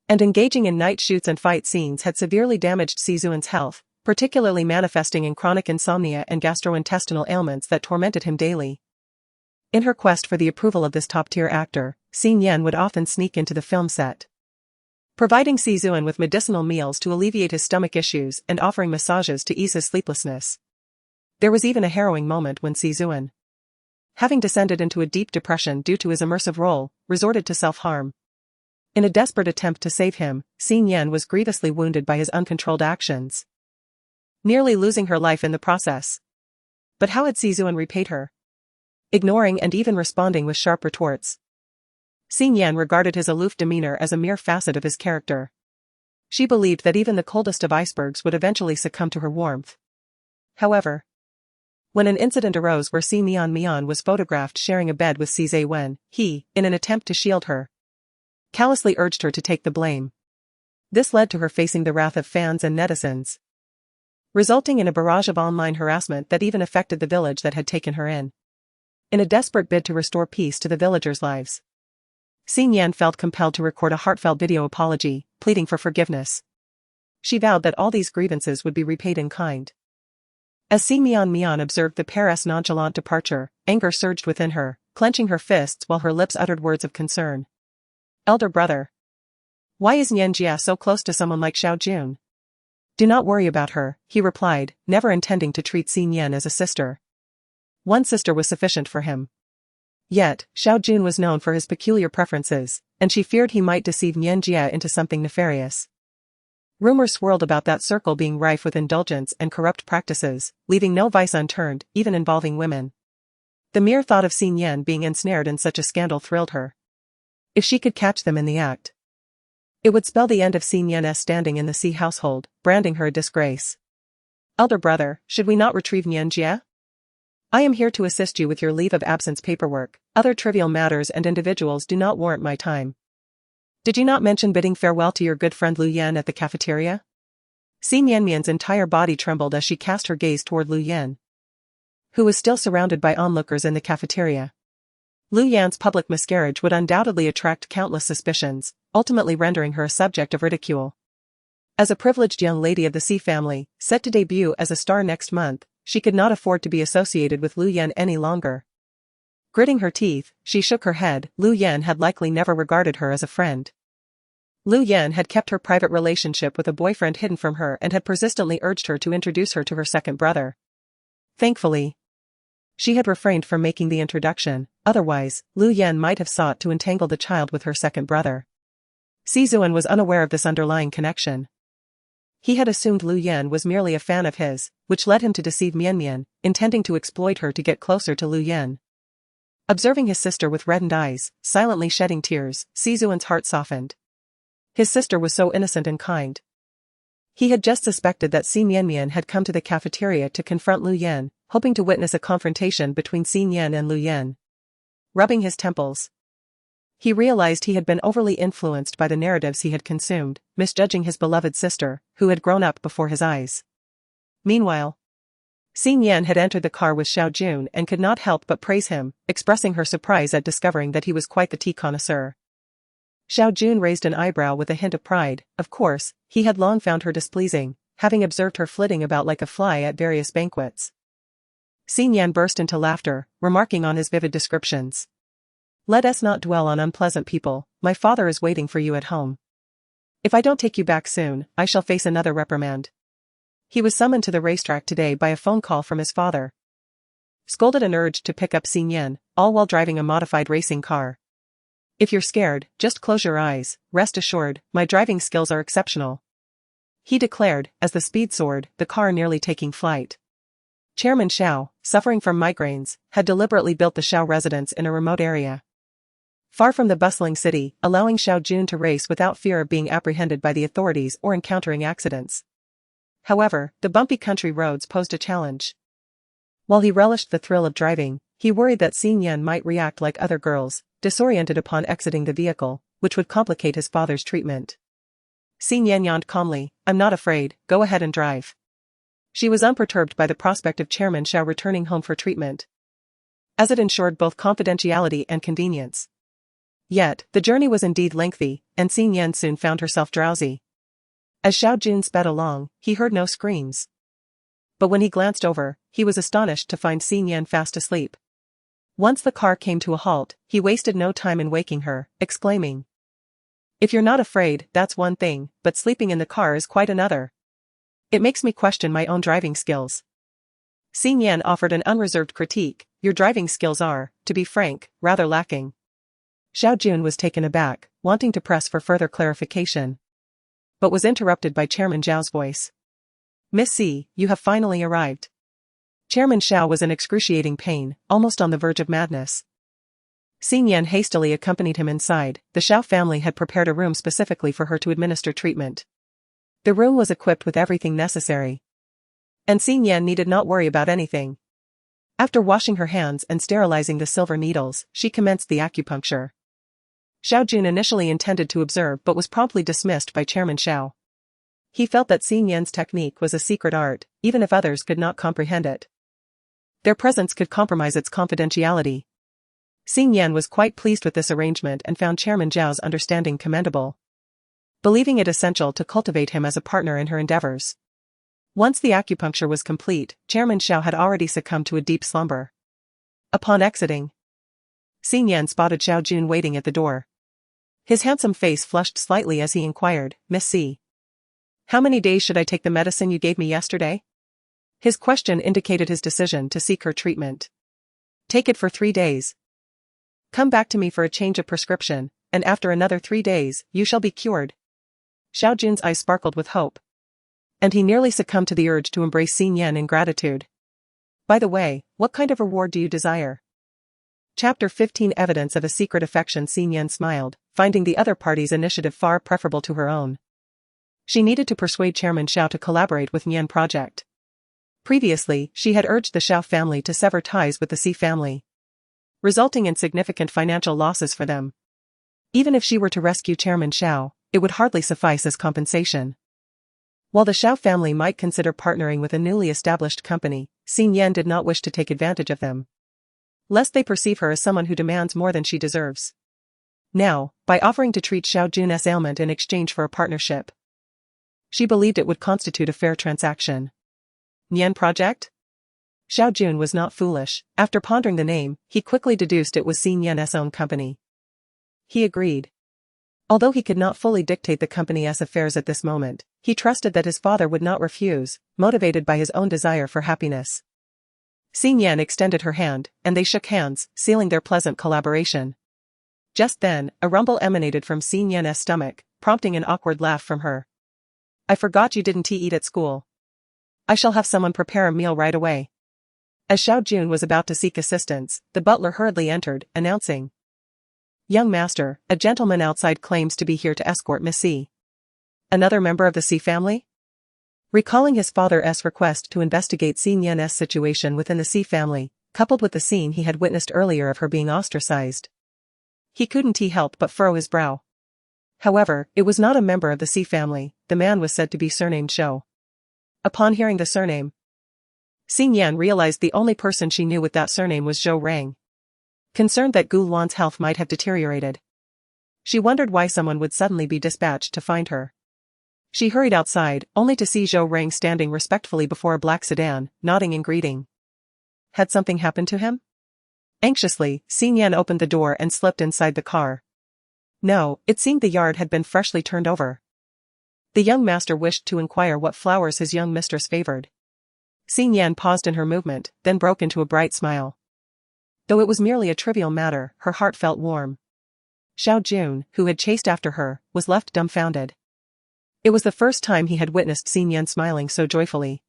and engaging in night shoots and fight scenes had severely damaged Si Zuan's health, particularly manifesting in chronic insomnia and gastrointestinal ailments that tormented him daily. In her quest for the approval of this top-tier actor, Xin Yan would often sneak into the film set, providing Si Zuan with medicinal meals to alleviate his stomach issues and offering massages to ease his sleeplessness. There was even a harrowing moment when Si Zuan, having descended into a deep depression due to his immersive role, resorted to self-harm. In a desperate attempt to save him, Xin Yan was grievously wounded by his uncontrolled actions, nearly losing her life in the process. But how had Si Zuan repaid her? Ignoring and even responding with sharp retorts. Xin Yan regarded his aloof demeanor as a mere facet of his character. She believed that even the coldest of icebergs would eventually succumb to her warmth. However, when an incident arose where Si Mian was photographed sharing a bed with Si Zhe Wen, he, in an attempt to shield her, callously urged her to take the blame. This led to her facing the wrath of fans and netizens, resulting in a barrage of online harassment that even affected the village that had taken her in. In a desperate bid to restore peace to the villagers' lives, Xin Yan felt compelled to record a heartfelt video apology, pleading for forgiveness. She vowed that all these grievances would be repaid in kind. As Si Mian observed the pair's nonchalant departure, anger surged within her, clenching her fists while her lips uttered words of concern. Elder brother. Why is Nian Jia so close to someone like Xiao Jun? Do not worry about her, he replied, never intending to treat Xin Yan as a sister. One sister was sufficient for him. Yet, Xiao Jun was known for his peculiar preferences, and she feared he might deceive Nian Jia into something nefarious. Rumors swirled about that circle being rife with indulgence and corrupt practices, leaving no vice unturned, even involving women. The mere thought of Xin Yan being ensnared in such a scandal thrilled her. If she could catch them in the act, it would spell the end of Xin Yan's standing in the Si household, branding her a disgrace. Elder brother, should we not retrieve Nian Jia? I am here to assist you with your leave of absence paperwork. Other trivial matters and individuals do not warrant my time. Did you not mention bidding farewell to your good friend Lu Yan at the cafeteria? Si Mianmian's entire body trembled as she cast her gaze toward Lu Yan, who was still surrounded by onlookers in the cafeteria. Lu Yan's public miscarriage would undoubtedly attract countless suspicions, ultimately rendering her a subject of ridicule. As a privileged young lady of the Si family, set to debut as a star next month, she could not afford to be associated with Lu Yan any longer. Gritting her teeth, she shook her head. Lu Yan had likely never regarded her as a friend. Lu Yan had kept her private relationship with a boyfriend hidden from her and had persistently urged her to introduce her to her second brother. Thankfully, she had refrained from making the introduction, otherwise, Lu Yan might have sought to entangle the child with her second brother. Si Zuan was unaware of this underlying connection. He had assumed Lu Yan was merely a fan of his, which led him to deceive Mianmian, intending to exploit her to get closer to Lu Yan. Observing his sister with reddened eyes, silently shedding tears, Si Zuan's heart softened. His sister was so innocent and kind. He had just suspected that Si Mianmian had come to the cafeteria to confront Lu Yan, hoping to witness a confrontation between Xin Yan and Lu Yan. Rubbing his temples, he realized he had been overly influenced by the narratives he had consumed, misjudging his beloved sister, who had grown up before his eyes. Meanwhile, Xin Yan had entered the car with Xiao Jun and could not help but praise him, expressing her surprise at discovering that he was quite the tea connoisseur. Xiao Jun raised an eyebrow with a hint of pride. Of course, he had long found her displeasing, having observed her flitting about like a fly at various banquets. Xin Yan burst into laughter, remarking on his vivid descriptions. Let us not dwell on unpleasant people, my father is waiting for you at home. If I don't take you back soon, I shall face another reprimand. He was summoned to the racetrack today by a phone call from his father. Scolded and urged to pick up Xin Yan, all while driving a modified racing car. If you're scared, just close your eyes, rest assured, my driving skills are exceptional. he declared, as the speed soared, the car nearly taking flight. Chairman Xiao, suffering from migraines, had deliberately built the Xiao residence in a remote area, far from the bustling city, allowing Xiao Jun to race without fear of being apprehended by the authorities or encountering accidents. However, the bumpy country roads posed a challenge. While he relished the thrill of driving, he worried that Xing Yan might react like other girls, disoriented upon exiting the vehicle, which would complicate his father's treatment. Xing Yan yawned calmly, "I'm not afraid, go ahead and drive." She was unperturbed by the prospect of Chairman Xiao returning home for treatment, as it ensured both confidentiality and convenience. Yet, the journey was indeed lengthy, and Xing Yan soon found herself drowsy. As Xiao Jun sped along, he heard no screams. But when he glanced over, he was astonished to find Xing Yan fast asleep. Once the car came to a halt, he wasted no time in waking her, exclaiming, "If you're not afraid, that's one thing, but sleeping in the car is quite another. It makes me question my own driving skills." Xing Yan offered an unreserved critique, "Your driving skills are, to be frank, rather lacking." Xiao Jun was taken aback, wanting to press for further clarification, but was interrupted by Chairman Zhao's voice. "Miss C, you have finally arrived." Chairman Xiao was in excruciating pain, almost on the verge of madness. Xing Yan hastily accompanied him inside. The Xiao family had prepared a room specifically for her to administer treatment. The room was equipped with everything necessary, and Xing Yan needed not worry about anything. After washing her hands and sterilizing the silver needles, she commenced the acupuncture. Xiao Jun initially intended to observe but was promptly dismissed by Chairman Xiao. He felt that Xing Yan's technique was a secret art, even if others could not comprehend it. Their presence could compromise its confidentiality. Xing Yan was quite pleased with this arrangement and found Chairman Zhao's understanding commendable, believing it essential to cultivate him as a partner in her endeavors. Once the acupuncture was complete, Chairman Xiao had already succumbed to a deep slumber. Upon exiting, Xing Yan spotted Xiao Jun waiting at the door. His handsome face flushed slightly as he inquired, "Miss C, how many days should I take the medicine you gave me yesterday?" His question indicated his decision to seek her treatment. "Take it for 3 days. Come back to me for a change of prescription, and after another 3 days, you shall be cured." Xiao Jun's eyes sparkled with hope, and he nearly succumbed to the urge to embrace Xing Yan in gratitude. "By the way, what kind of reward do you desire?" Chapter 15 Evidence of a Secret Affection. Xing Yan smiled, finding the other party's initiative far preferable to her own. She needed to persuade Chairman Xiao to collaborate with Nian project. Previously, she had urged the Xiao family to sever ties with the Si family, resulting in significant financial losses for them. Even if she were to rescue Chairman Xiao, it would hardly suffice as compensation. While the Xiao family might consider partnering with a newly established company, Xing Yan did not wish to take advantage of them, lest they perceive her as someone who demands more than she deserves. Now, by offering to treat Xiao Jun's ailment in exchange for a partnership, she believed it would constitute a fair transaction. Nian project? Xiao Jun was not foolish. After pondering the name, he quickly deduced it was Xing Yan's own company. He agreed. Although he could not fully dictate the company's affairs at this moment, he trusted that his father would not refuse, motivated by his own desire for happiness. Xing Yan extended her hand, and they shook hands, sealing their pleasant collaboration. Just then, a rumble emanated from Xing Yan's stomach, prompting an awkward laugh from her. "I forgot you didn't eat at school. I shall have someone prepare a meal right away." As Xiao Jun was about to seek assistance, the butler hurriedly entered, announcing, "Young master, a gentleman outside claims to be here to escort Miss C." Another member of the Si family? Recalling his father's request to investigate Xing Yan's situation within the Si family, coupled with the scene he had witnessed earlier of her being ostracized, he couldn't help but furrow his brow. However, it was not a member of the Si family. The man was said to be surnamed Shou. Upon hearing the surname, Xing Yan realized the only person she knew with that surname was Zhou Rang. Concerned that Gu Luan's health might have deteriorated, she wondered why someone would suddenly be dispatched to find her. She hurried outside, only to see Zhou Rang standing respectfully before a black sedan, nodding in greeting. Had something happened to him? Anxiously, Xing Yan opened the door and slipped inside the car. No, it seemed the yard had been freshly turned over. The young master wished to inquire what flowers his young mistress favored. Xing Yan paused in her movement, then broke into a bright smile. Though it was merely a trivial matter, her heart felt warm. Xiao Jun, who had chased after her, was left dumbfounded. It was the first time he had witnessed Xin Yan smiling so joyfully.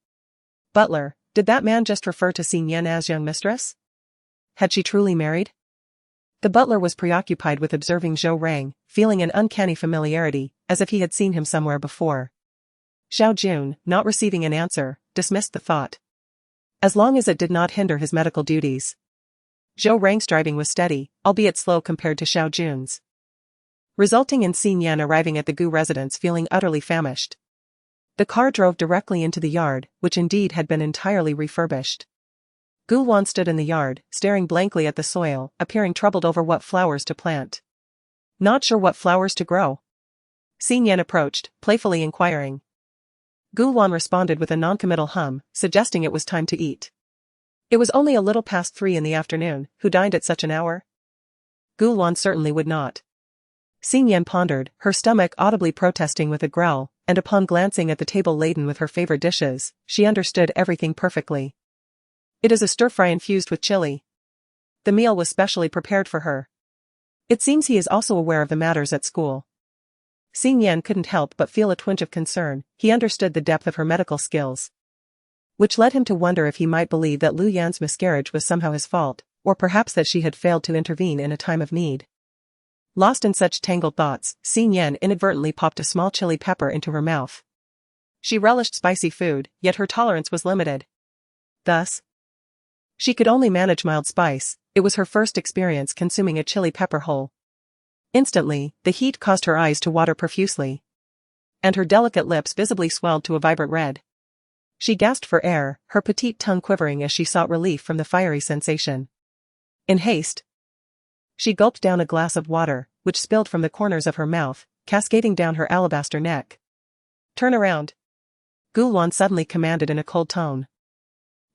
Butler, did that man just refer to Xin Yan as young mistress? Had she truly married? The butler was preoccupied with observing Zhou Rang, feeling an uncanny familiarity, as if he had seen him somewhere before. Xiao Jun, not receiving an answer, dismissed the thought. As long as it did not hinder his medical duties. Zhou Rang's driving was steady, albeit slow compared to Xiao Jun's, resulting in Xin Yan arriving at the Gu residence feeling utterly famished. The car drove directly into the yard, which indeed had been entirely refurbished. Gu Wan stood in the yard, staring blankly at the soil, appearing troubled over what flowers to plant. Not sure what flowers to grow. Xin Yan approached, playfully inquiring. Gu Wan responded with a noncommittal hum, suggesting it was time to eat. It was only a little past 3 in the afternoon. Who dined at such an hour? Gu Wan certainly would not. Xin Yan pondered, her stomach audibly protesting with a growl, and upon glancing at the table laden with her favorite dishes, she understood everything perfectly. It is a stir-fry infused with chili. The meal was specially prepared for her. It seems he is also aware of the matters at school. Xin Yan couldn't help but feel a twinge of concern. He understood the depth of her medical skills, which led him to wonder if he might believe that Lu Yan's miscarriage was somehow his fault, or perhaps that she had failed to intervene in a time of need. Lost in such tangled thoughts, Xin Yan inadvertently popped a small chili pepper into her mouth. She relished spicy food, yet her tolerance was limited. Thus, she could only manage mild spice. It was her first experience consuming a chili pepper whole. Instantly, the heat caused her eyes to water profusely, and her delicate lips visibly swelled to a vibrant red. She gasped for air, her petite tongue quivering as she sought relief from the fiery sensation. In haste, she gulped down a glass of water, which spilled from the corners of her mouth, cascading down her alabaster neck. Turn around, Gu Wan suddenly commanded in a cold tone.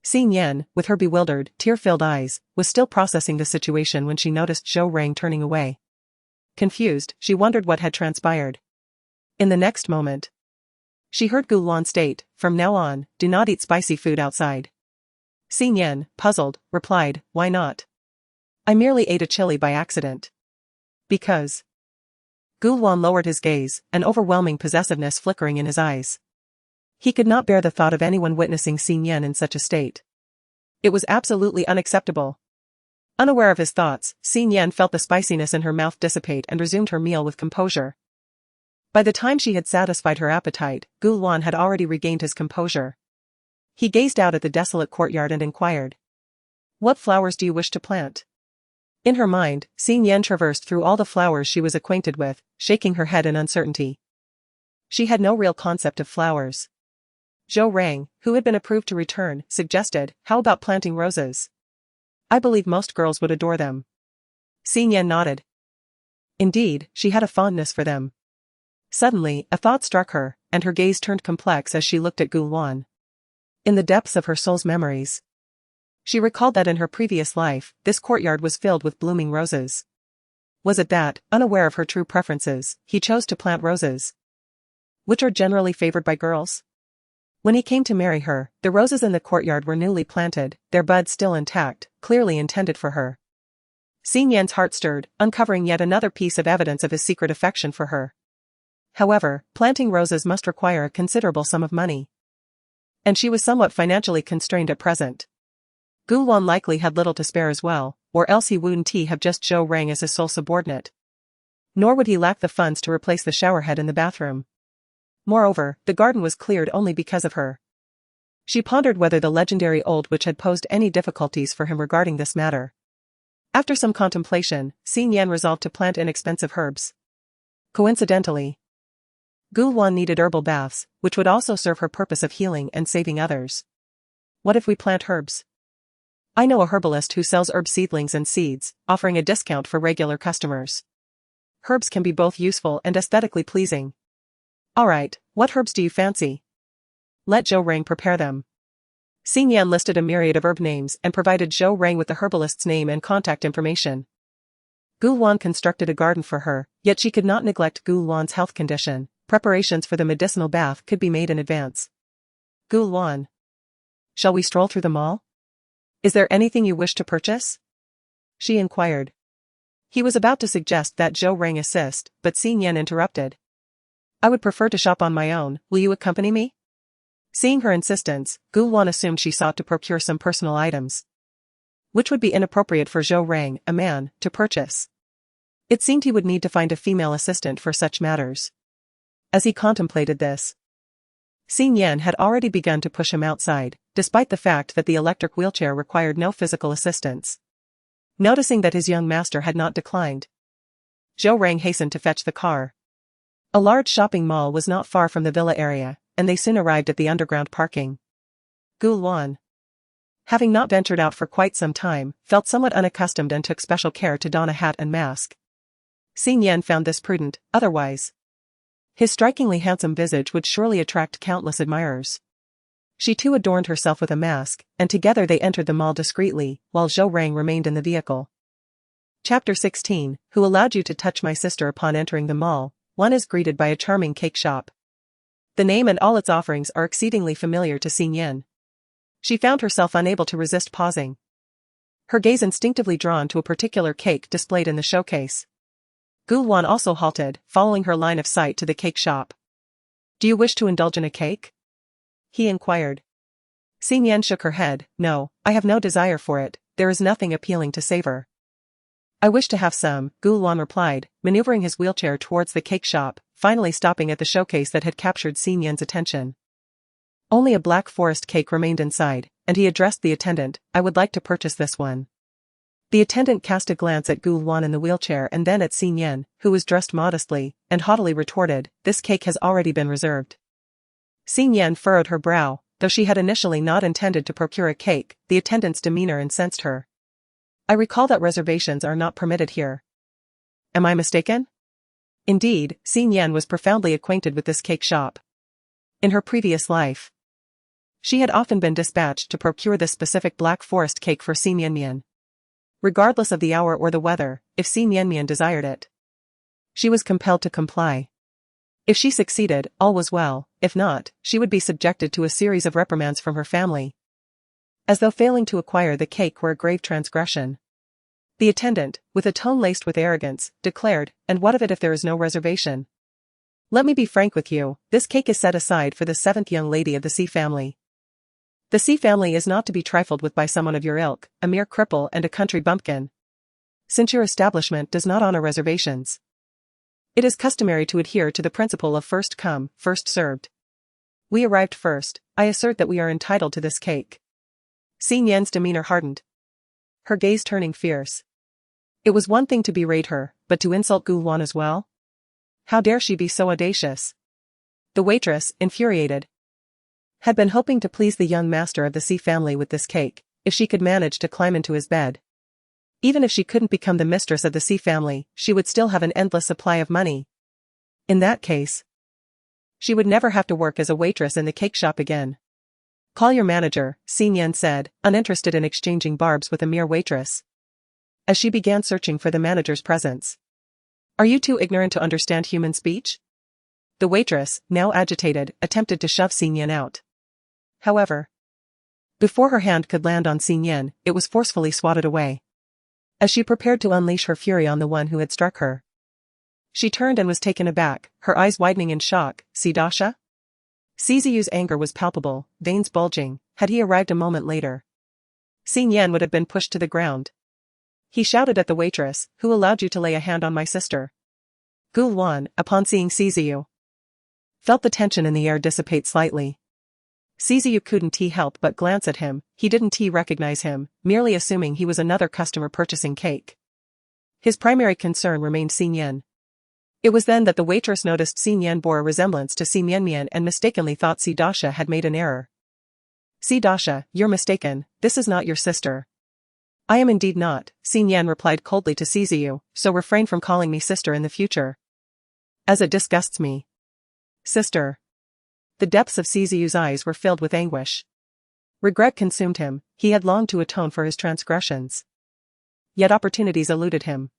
Xin Yan, with her bewildered, tear-filled eyes, was still processing the situation when she noticed Zhou Rang turning away. Confused, she wondered what had transpired. In the next moment, she heard Gu Wan state, "From now on, do not eat spicy food outside." Xin Yan, puzzled, replied, "Why not? I merely ate a chili by accident." Because. Gu Wan lowered his gaze, an overwhelming possessiveness flickering in his eyes. He could not bear the thought of anyone witnessing Xin Yan in such a state. It was absolutely unacceptable. Unaware of his thoughts, Xin Yan felt the spiciness in her mouth dissipate and resumed her meal with composure. By the time she had satisfied her appetite, Gu Wan had already regained his composure. He gazed out at the desolate courtyard and inquired, "What flowers do you wish to plant?" In her mind, Xin Yan traversed through all the flowers she was acquainted with, shaking her head in uncertainty. She had no real concept of flowers. Zhou Rang, who had been approved to return, suggested, "How about planting roses? I believe most girls would adore them." Xin Yan nodded. Indeed, she had a fondness for them. Suddenly, a thought struck her, and her gaze turned complex as she looked at Gu Wan. In the depths of her soul's memories, she recalled that in her previous life, this courtyard was filled with blooming roses. Was it that, unaware of her true preferences, he chose to plant roses, which are generally favored by girls? When he came to marry her, the roses in the courtyard were newly planted, their buds still intact, clearly intended for her. Xin Yan's heart stirred, uncovering yet another piece of evidence of his secret affection for her. However, planting roses must require a considerable sum of money, and she was somewhat financially constrained at present. Gu Wan likely had little to spare as well, or else he wouldn't have just Zhou Rang as his sole subordinate. Nor would he lack the funds to replace the showerhead in the bathroom. Moreover, the garden was cleared only because of her. She pondered whether the legendary old witch had posed any difficulties for him regarding this matter. After some contemplation, Xin Yan resolved to plant inexpensive herbs. Coincidentally, Gu Wan needed herbal baths, which would also serve her purpose of healing and saving others. What if we plant herbs? I know a herbalist who sells herb seedlings and seeds, offering a discount for regular customers. Herbs can be both useful and aesthetically pleasing. Alright, what herbs do you fancy? Let Zhou Rang prepare them. Xin Yan listed a myriad of herb names and provided Zhou Rang with the herbalist's name and contact information. Gu Wan constructed a garden for her, yet she could not neglect Gu Wan's health condition. Preparations for the medicinal bath could be made in advance. Gu Wan, shall we stroll through the mall? Is there anything you wish to purchase? She inquired. He was about to suggest that Zhou Rang assist, but Xin Yan interrupted. I would prefer to shop on my own, will you accompany me? Seeing her insistence, Gulwan assumed she sought to procure some personal items, which would be inappropriate for Zhou Rang, a man, to purchase. It seemed he would need to find a female assistant for such matters. As he contemplated this, Xing Yan had already begun to push him outside, despite the fact that the electric wheelchair required no physical assistance. Noticing that his young master had not declined, Zhou Rang hastened to fetch the car. A large shopping mall was not far from the villa area, and they soon arrived at the underground parking. Gulwan, having not ventured out for quite some time, felt somewhat unaccustomed and took special care to don a hat and mask. Xing Yan found this prudent, otherwise his strikingly handsome visage would surely attract countless admirers. She too adorned herself with a mask, and together they entered the mall discreetly, while Zhou Rang remained in the vehicle. Chapter 16, Who allowed you to touch my sister? Upon entering the mall, one is greeted by a charming cake shop. The name and all its offerings are exceedingly familiar to Xing Yan. She found herself unable to resist pausing, her gaze instinctively drawn to a particular cake displayed in the showcase. Gulwan also halted, following her line of sight to the cake shop. Do you wish to indulge in a cake? He inquired. Xing Yan shook her head. No, I have no desire for it, there is nothing appealing to savor. I wish to have some, Gulwan replied, maneuvering his wheelchair towards the cake shop, finally stopping at the showcase that had captured Xing Yan's attention. Only a black forest cake remained inside, and he addressed the attendant. I would like to purchase this one. The attendant cast a glance at Gulwan in the wheelchair and then at Xing Yan, who was dressed modestly, and haughtily retorted, this cake has already been reserved. Xing Yan furrowed her brow. Though she had initially not intended to procure a cake, the attendant's demeanor incensed her. I recall that reservations are not permitted here. Am I mistaken? Indeed, Xing Yan was profoundly acquainted with this cake shop. In her previous life, she had often been dispatched to procure this specific black forest cake for Xing Yanmian. Regardless of the hour or the weather, if Xing Yanmian desired it, she was compelled to comply. If she succeeded, all was well, if not, she would be subjected to a series of reprimands from her family, as though failing to acquire the cake were a grave transgression. The attendant, with a tone laced with arrogance, declared, and what of it if there is no reservation? Let me be frank with you, this cake is set aside for the 7th young lady of the C family. The C family is not to be trifled with by someone of your ilk, a mere cripple and a country bumpkin. Since your establishment does not honor reservations, it is customary to adhere to the principle of first come, first served. We arrived first, I assert that we are entitled to this cake. Xing Yan's demeanor hardened, her gaze turning fierce. It was one thing to berate her, but to insult Gulwan as well? How dare she be so audacious? The waitress, infuriated, had been hoping to please the young master of the C family with this cake, if she could manage to climb into his bed. Even if she couldn't become the mistress of the C family, she would still have an endless supply of money. In that case, she would never have to work as a waitress in the cake shop again. Call your manager, Xing Yan said, uninterested in exchanging barbs with a mere waitress, as she began searching for the manager's presence. Are you too ignorant to understand human speech? The waitress, now agitated, attempted to shove Xing Yan out. However, before her hand could land on Xing Yan, it was forcefully swatted away. As she prepared to unleash her fury on the one who had struck her, she turned and was taken aback, her eyes widening in shock. See Dasha? Siziyu's anger was palpable, veins bulging. Had he arrived a moment later, Xing Yan would have been pushed to the ground. He shouted at the waitress, who allowed you to lay a hand on my sister? Gulwan, upon seeing Siziyu, felt the tension in the air dissipate slightly. Siziyu couldn't help but glance at him. He didn't recognize him, merely assuming he was another customer purchasing cake. His primary concern remained Xing Yan. It was then that the waitress noticed Xing Yan bore a resemblance to Si Mianmian and mistakenly thought Si Dasha had made an error. Si Dasha, you're mistaken, this is not your sister. I am indeed not, Xing Yan replied coldly to Siziyu, so refrain from calling me sister in the future, as it disgusts me. Sister. The depths of Siziyu's eyes were filled with anguish. Regret consumed him, he had longed to atone for his transgressions. Yet opportunities eluded him.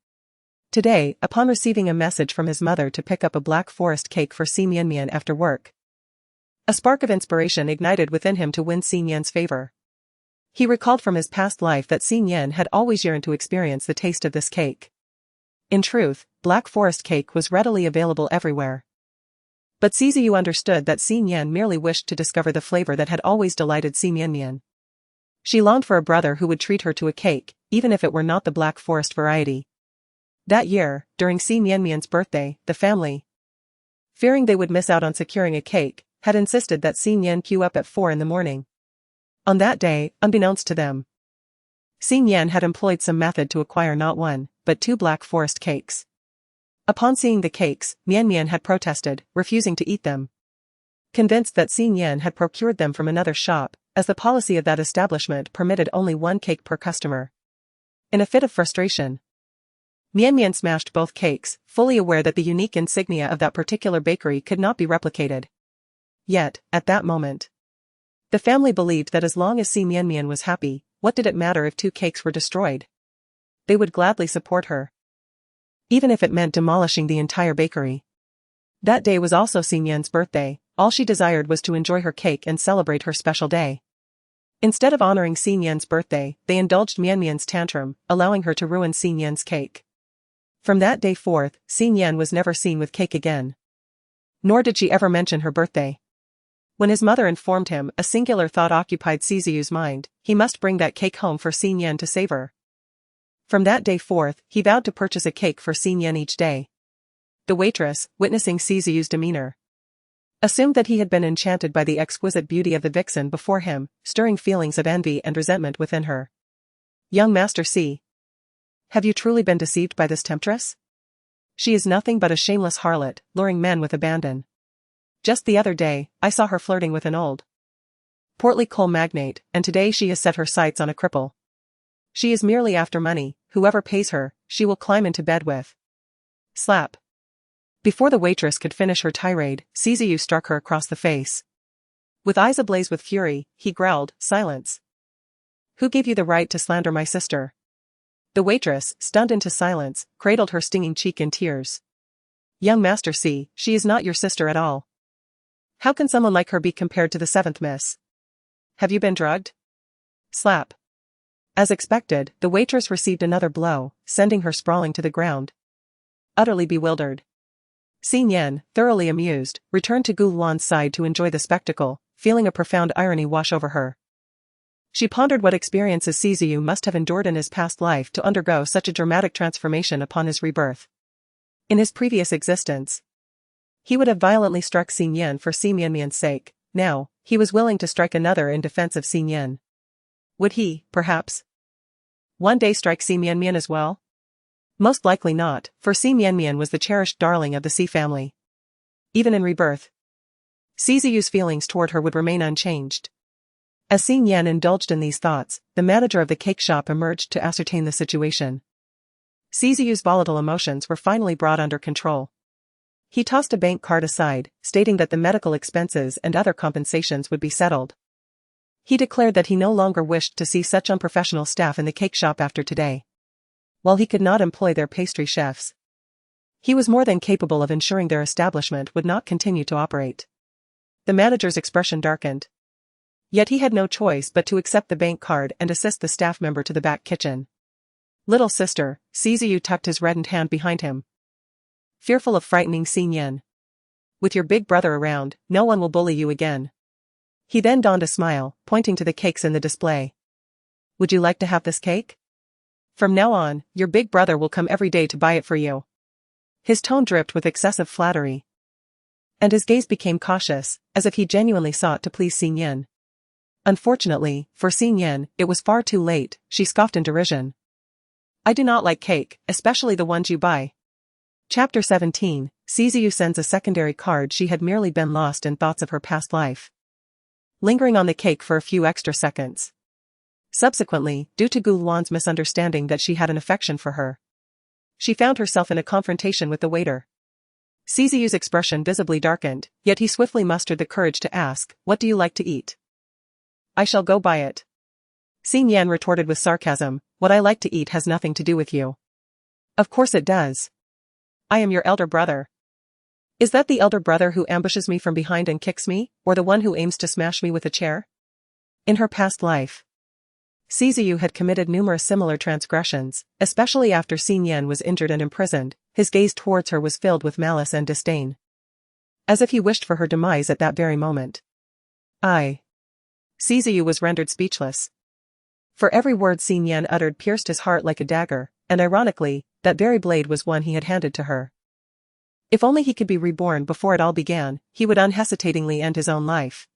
Today, upon receiving a message from his mother to pick up a black forest cake for Si Mianmian after work, a spark of inspiration ignited within him to win Xing Yan's favor. He recalled from his past life that Xing Yan had always yearned to experience the taste of this cake. In truth, black forest cake was readily available everywhere. But Siziyu understood that Si Nian merely wished to discover the flavor that had always delighted Si Mian. She longed for a brother who would treat her to a cake, even if it were not the Black Forest variety. That year, during Si Mian's birthday, the family, fearing they would miss out on securing a cake, had insisted that Si Nian queue up at 4 in the morning. On that day, unbeknownst to them, Si Nian had employed some method to acquire not one, but 2 Black Forest cakes. Upon seeing the cakes, Mian had protested, refusing to eat them. Convinced that Si Nian had procured them from another shop, as the policy of that establishment permitted only 1 cake per customer. In a fit of frustration, Mian smashed both cakes, fully aware that the unique insignia of that particular bakery could not be replicated. Yet, at that moment, the family believed that as long as Si Mian was happy, what did it matter if 2 cakes were destroyed? They would gladly support her, even if it meant demolishing the entire bakery. That day was also Si Mian's birthday. All she desired was to enjoy her cake and celebrate her special day. Instead of honoring Si Mian's birthday, they indulged Mian's tantrum, allowing her to ruin Si Mian's cake. From that day forth, Si Mian was never seen with cake again. Nor did she ever mention her birthday. When his mother informed him, a singular thought occupied Siziyu's mind: he must bring that cake home for Si Mian to savor. From that day forth, he vowed to purchase a cake for Si Mian each day. The waitress, witnessing Siziyu's demeanor, assumed that he had been enchanted by the exquisite beauty of the vixen before him, stirring feelings of envy and resentment within her. "Young Master C, have you truly been deceived by this temptress? She is nothing but a shameless harlot, luring men with abandon. Just the other day, I saw her flirting with an old, portly coal magnate, and today she has set her sights on a cripple. She is merely after money. Whoever pays her, she will climb into bed with." Slap. Before the waitress could finish her tirade, Siziyu struck her across the face. With eyes ablaze with fury, he growled, "Silence! Who gave you the right to slander my sister?" The waitress, stunned into silence, cradled her stinging cheek in tears. "Young Master C, she is not your sister at all. How can someone like her be compared to the 7th Miss? Have you been drugged?" Slap. As expected, the waitress received another blow, sending her sprawling to the ground. Utterly bewildered, Si Nian, thoroughly amused, returned to Gu Luan's side to enjoy the spectacle, feeling a profound irony wash over her. She pondered what experiences Siziyu must have endured in his past life to undergo such a dramatic transformation upon his rebirth. In his previous existence, he would have violently struck Si Nian for Si Mian's sake. Now, he was willing to strike another in defense of Si Nian. Would he, perhaps, one day strike Si Mian as well? Most likely not, for Si Mian was the cherished darling of the Si family. Even in rebirth, Siziyu's feelings toward her would remain unchanged. As Si Nian indulged in these thoughts, the manager of the cake shop emerged to ascertain the situation. Siziyu's volatile emotions were finally brought under control. He tossed a bank card aside, stating that the medical expenses and other compensations would be settled. He declared that he no longer wished to see such unprofessional staff in the cake shop after today. While he could not employ their pastry chefs, he was more than capable of ensuring their establishment would not continue to operate. The manager's expression darkened. Yet he had no choice but to accept the bank card and assist the staff member to the back kitchen. "Little sister," Siziyu tucked his reddened hand behind him, fearful of frightening Si Nian. "With your big brother around, no one will bully you again." He then donned a smile, pointing to the cakes in the display. "Would you like to have this cake? From now on, your big brother will come every day to buy it for you." His tone dripped with excessive flattery, and his gaze became cautious, as if he genuinely sought to please Si Nian. Unfortunately, for Si Nian, it was far too late. She scoffed in derision. "I do not like cake, especially the ones you buy." Chapter 17, Siziyu sends a secondary card. She had merely been lost in thoughts of her past life, lingering on the cake for a few extra seconds. Subsequently, due to Gu Luan's misunderstanding that she had an affection for her, she found herself in a confrontation with the waiter. Siziyu's expression visibly darkened, yet he swiftly mustered the courage to ask, "What do you like to eat?" "I shall go buy it." Si Nian retorted with sarcasm, "What I like to eat has nothing to do with you." "Of course it does. I am your elder brother." "Is that the elder brother who ambushes me from behind and kicks me, or the one who aims to smash me with a chair?" In her past life, Siziyu had committed numerous similar transgressions, especially after Si Nian was injured and imprisoned. His gaze towards her was filled with malice and disdain. as if he wished for her demise at that very moment. Siziyu was rendered speechless. For every word Xin Yan uttered pierced his heart like a dagger, and ironically, that very blade was one he had handed to her. If only he could be reborn before it all began, he would unhesitatingly end his own life.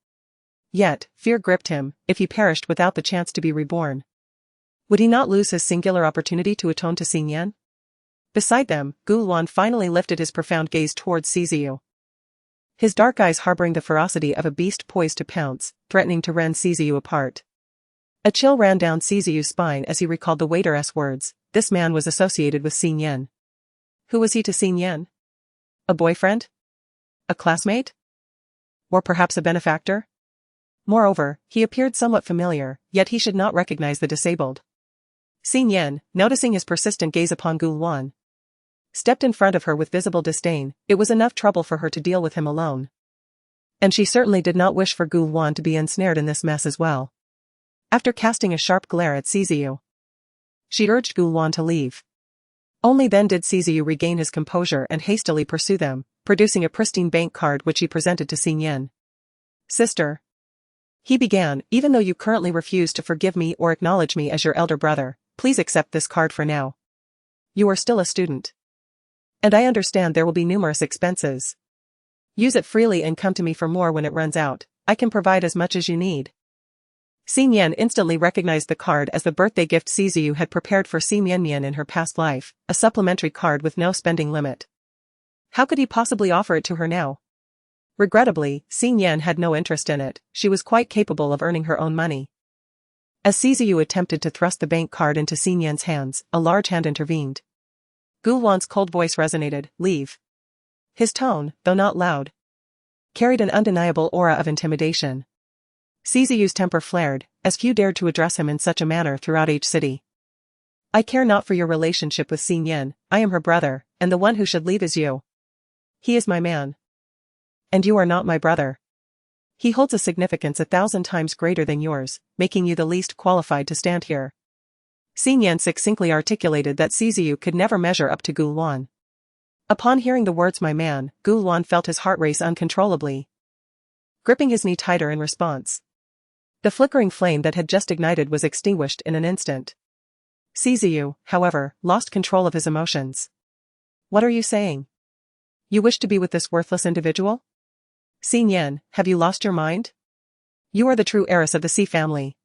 Yet, fear gripped him. If he perished without the chance to be reborn, would he not lose his singular opportunity to atone to Xin Yan? Beside them, Gu Luan finally lifted his profound gaze towards Siziyu. His dark eyes harboring the ferocity of a beast poised to pounce, threatening to rend Siziyu apart. A chill ran down Siziyu's spine as he recalled the waiter's words. This man was associated with Xin Yan. Who was he to Xin Yan? A boyfriend? A classmate? Or perhaps a benefactor? Moreover, he appeared somewhat familiar, yet he should not recognize the disabled. Xin Yan, noticing his persistent gaze upon Gu Luan, stepped in front of her with visible disdain. It was enough trouble for her to deal with him alone. And she certainly did not wish for Gu Luan to be ensnared in this mess as well. After casting a sharp glare at Siziyu, she urged Gu Luan to leave. Only then did Siziyu regain his composure and hastily pursue them, producing a pristine bank card which he presented to Xin Yan. Sister, he began, even though you currently refuse to forgive me or acknowledge me as your elder brother, please accept this card for now. You are still a student. And I understand there will be numerous expenses. Use it freely and come to me for more when it runs out. I can provide as much as you need. Xin Yan instantly recognized the card as the birthday gift Siziyu had prepared for Si Mianmian in her past life, a supplementary card with no spending limit. How could he possibly offer it to her now? Regrettably, Xin Yan had no interest in it. She was quite capable of earning her own money. As Siziyu attempted to thrust the bank card into Xin Yan's hands, a large hand intervened. Gu Luan's cold voice resonated, leave. His tone, though not loud, carried an undeniable aura of intimidation. Siziyu's temper flared, as few dared to address him in such a manner throughout each city. I care not for your relationship with Xin Yan. I am her brother, and the one who should leave is you. He is my man. And you are not my brother. He holds a significance 1,000 times greater than yours, making you the least qualified to stand here. Xin Yan succinctly articulated that Siziyu could never measure up to Gu Luan. Upon hearing the words my man, Gu Luan felt his heart race uncontrollably, gripping his knee tighter in response. The flickering flame that had just ignited was extinguished in an instant. Siziyu, however, lost control of his emotions. What are you saying? You wish to be with this worthless individual? Xin Yan, have you lost your mind? You are the true heiress of the Si family.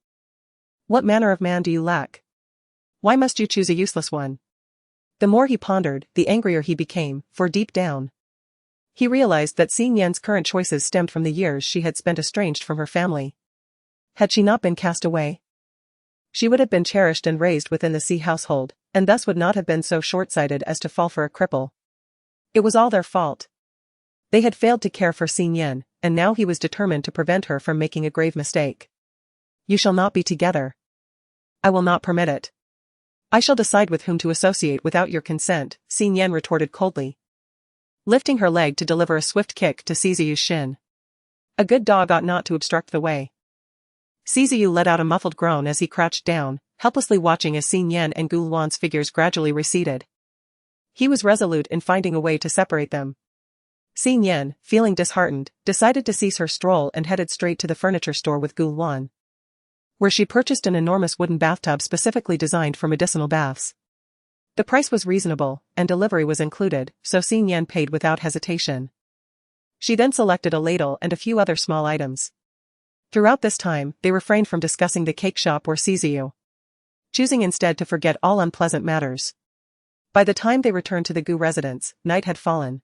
What manner of man do you lack? Why must you choose a useless one? The more he pondered, the angrier he became, for deep down, he realized that Xin Yan's current choices stemmed from the years she had spent estranged from her family. Had she not been cast away, she would have been cherished and raised within the Si household, and thus would not have been so short-sighted as to fall for a cripple. It was all their fault. They had failed to care for Xin Yan, and now he was determined to prevent her from making a grave mistake. You shall not be together. I will not permit it. I shall decide with whom to associate without your consent, Xin Yan retorted coldly, lifting her leg to deliver a swift kick to Siziyu's shin. A good dog ought not to obstruct the way. Siziyu let out a muffled groan as he crouched down, helplessly watching as Xin Yan and Gu Luan's figures gradually receded. He was resolute in finding a way to separate them. Xin Yan, feeling disheartened, decided to cease her stroll and headed straight to the furniture store with Gu Luan, where she purchased an enormous wooden bathtub specifically designed for medicinal baths. The price was reasonable, and delivery was included, so Xin Yan paid without hesitation. She then selected a ladle and a few other small items. Throughout this time, they refrained from discussing the cake shop or Siziyu, choosing instead to forget all unpleasant matters. By the time they returned to the Gu residence, night had fallen.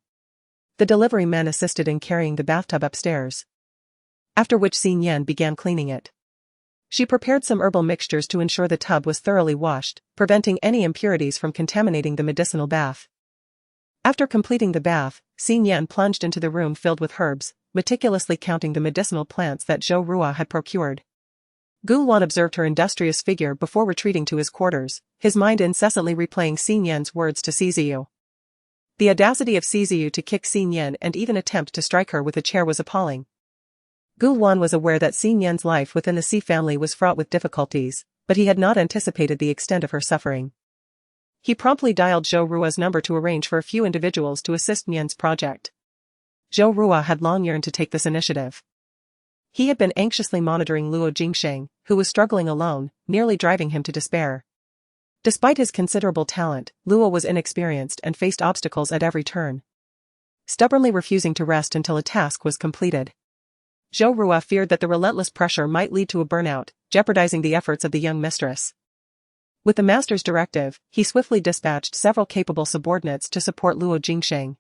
The delivery men assisted in carrying the bathtub upstairs, after which Xin Yan began cleaning it. She prepared some herbal mixtures to ensure the tub was thoroughly washed, preventing any impurities from contaminating the medicinal bath. After completing the bath, Xin Yan plunged into the room filled with herbs, meticulously counting the medicinal plants that Zhou Rua had procured. Gu Luan observed her industrious figure before retreating to his quarters, his mind incessantly replaying Xin Yan's words to Siziyu. The audacity of Siziyu to kick Xin Yan and even attempt to strike her with a chair was appalling. Gu Luan was aware that Xin Yan's life within the Si family was fraught with difficulties, but he had not anticipated the extent of her suffering. He promptly dialed Zhou Rua's number to arrange for a few individuals to assist Mian's project. Zhou Rua had long yearned to take this initiative. He had been anxiously monitoring Luo Jingsheng, who was struggling alone, nearly driving him to despair. Despite his considerable talent, Luo was inexperienced and faced obstacles at every turn, stubbornly refusing to rest until a task was completed. Zhou Rua feared that the relentless pressure might lead to a burnout, jeopardizing the efforts of the young mistress. With the master's directive, he swiftly dispatched several capable subordinates to support Luo Jingsheng.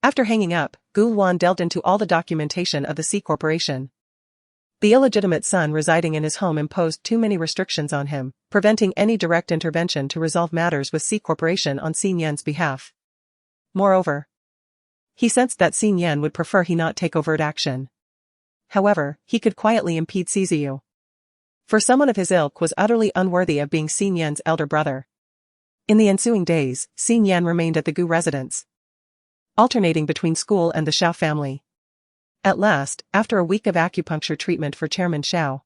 After hanging up, Gu Luan delved into all the documentation of the C Corporation. The illegitimate son residing in his home imposed too many restrictions on him, preventing any direct intervention to resolve matters with C Corporation on Xin Yan's behalf. Moreover, he sensed that Xin Yan would prefer he not take overt action. However, he could quietly impede Ciziu. For someone of his ilk was utterly unworthy of being Xin Yan's elder brother. In the ensuing days, Xin Yan remained at the Gu residence, alternating between school and the Xiao family. At last, after a week of acupuncture treatment for Chairman Xiao,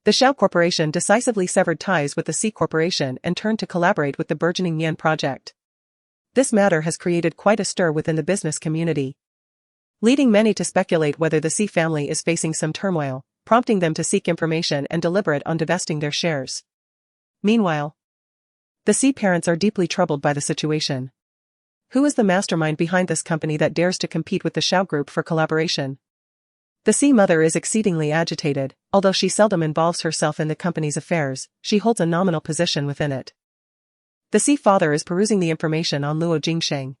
the Xiao Corporation decisively severed ties with the C Corporation and turned to collaborate with the burgeoning Yan project. This matter has created quite a stir within the business community, leading many to speculate whether the C family is facing some turmoil, prompting them to seek information and deliberate on divesting their shares. Meanwhile, the C parents are deeply troubled by the situation. Who is the mastermind behind this company that dares to compete with the Xiao Group for collaboration? The C mother is exceedingly agitated. Although she seldom involves herself in the company's affairs, she holds a nominal position within it. The C father is perusing the information on Luo Jingsheng.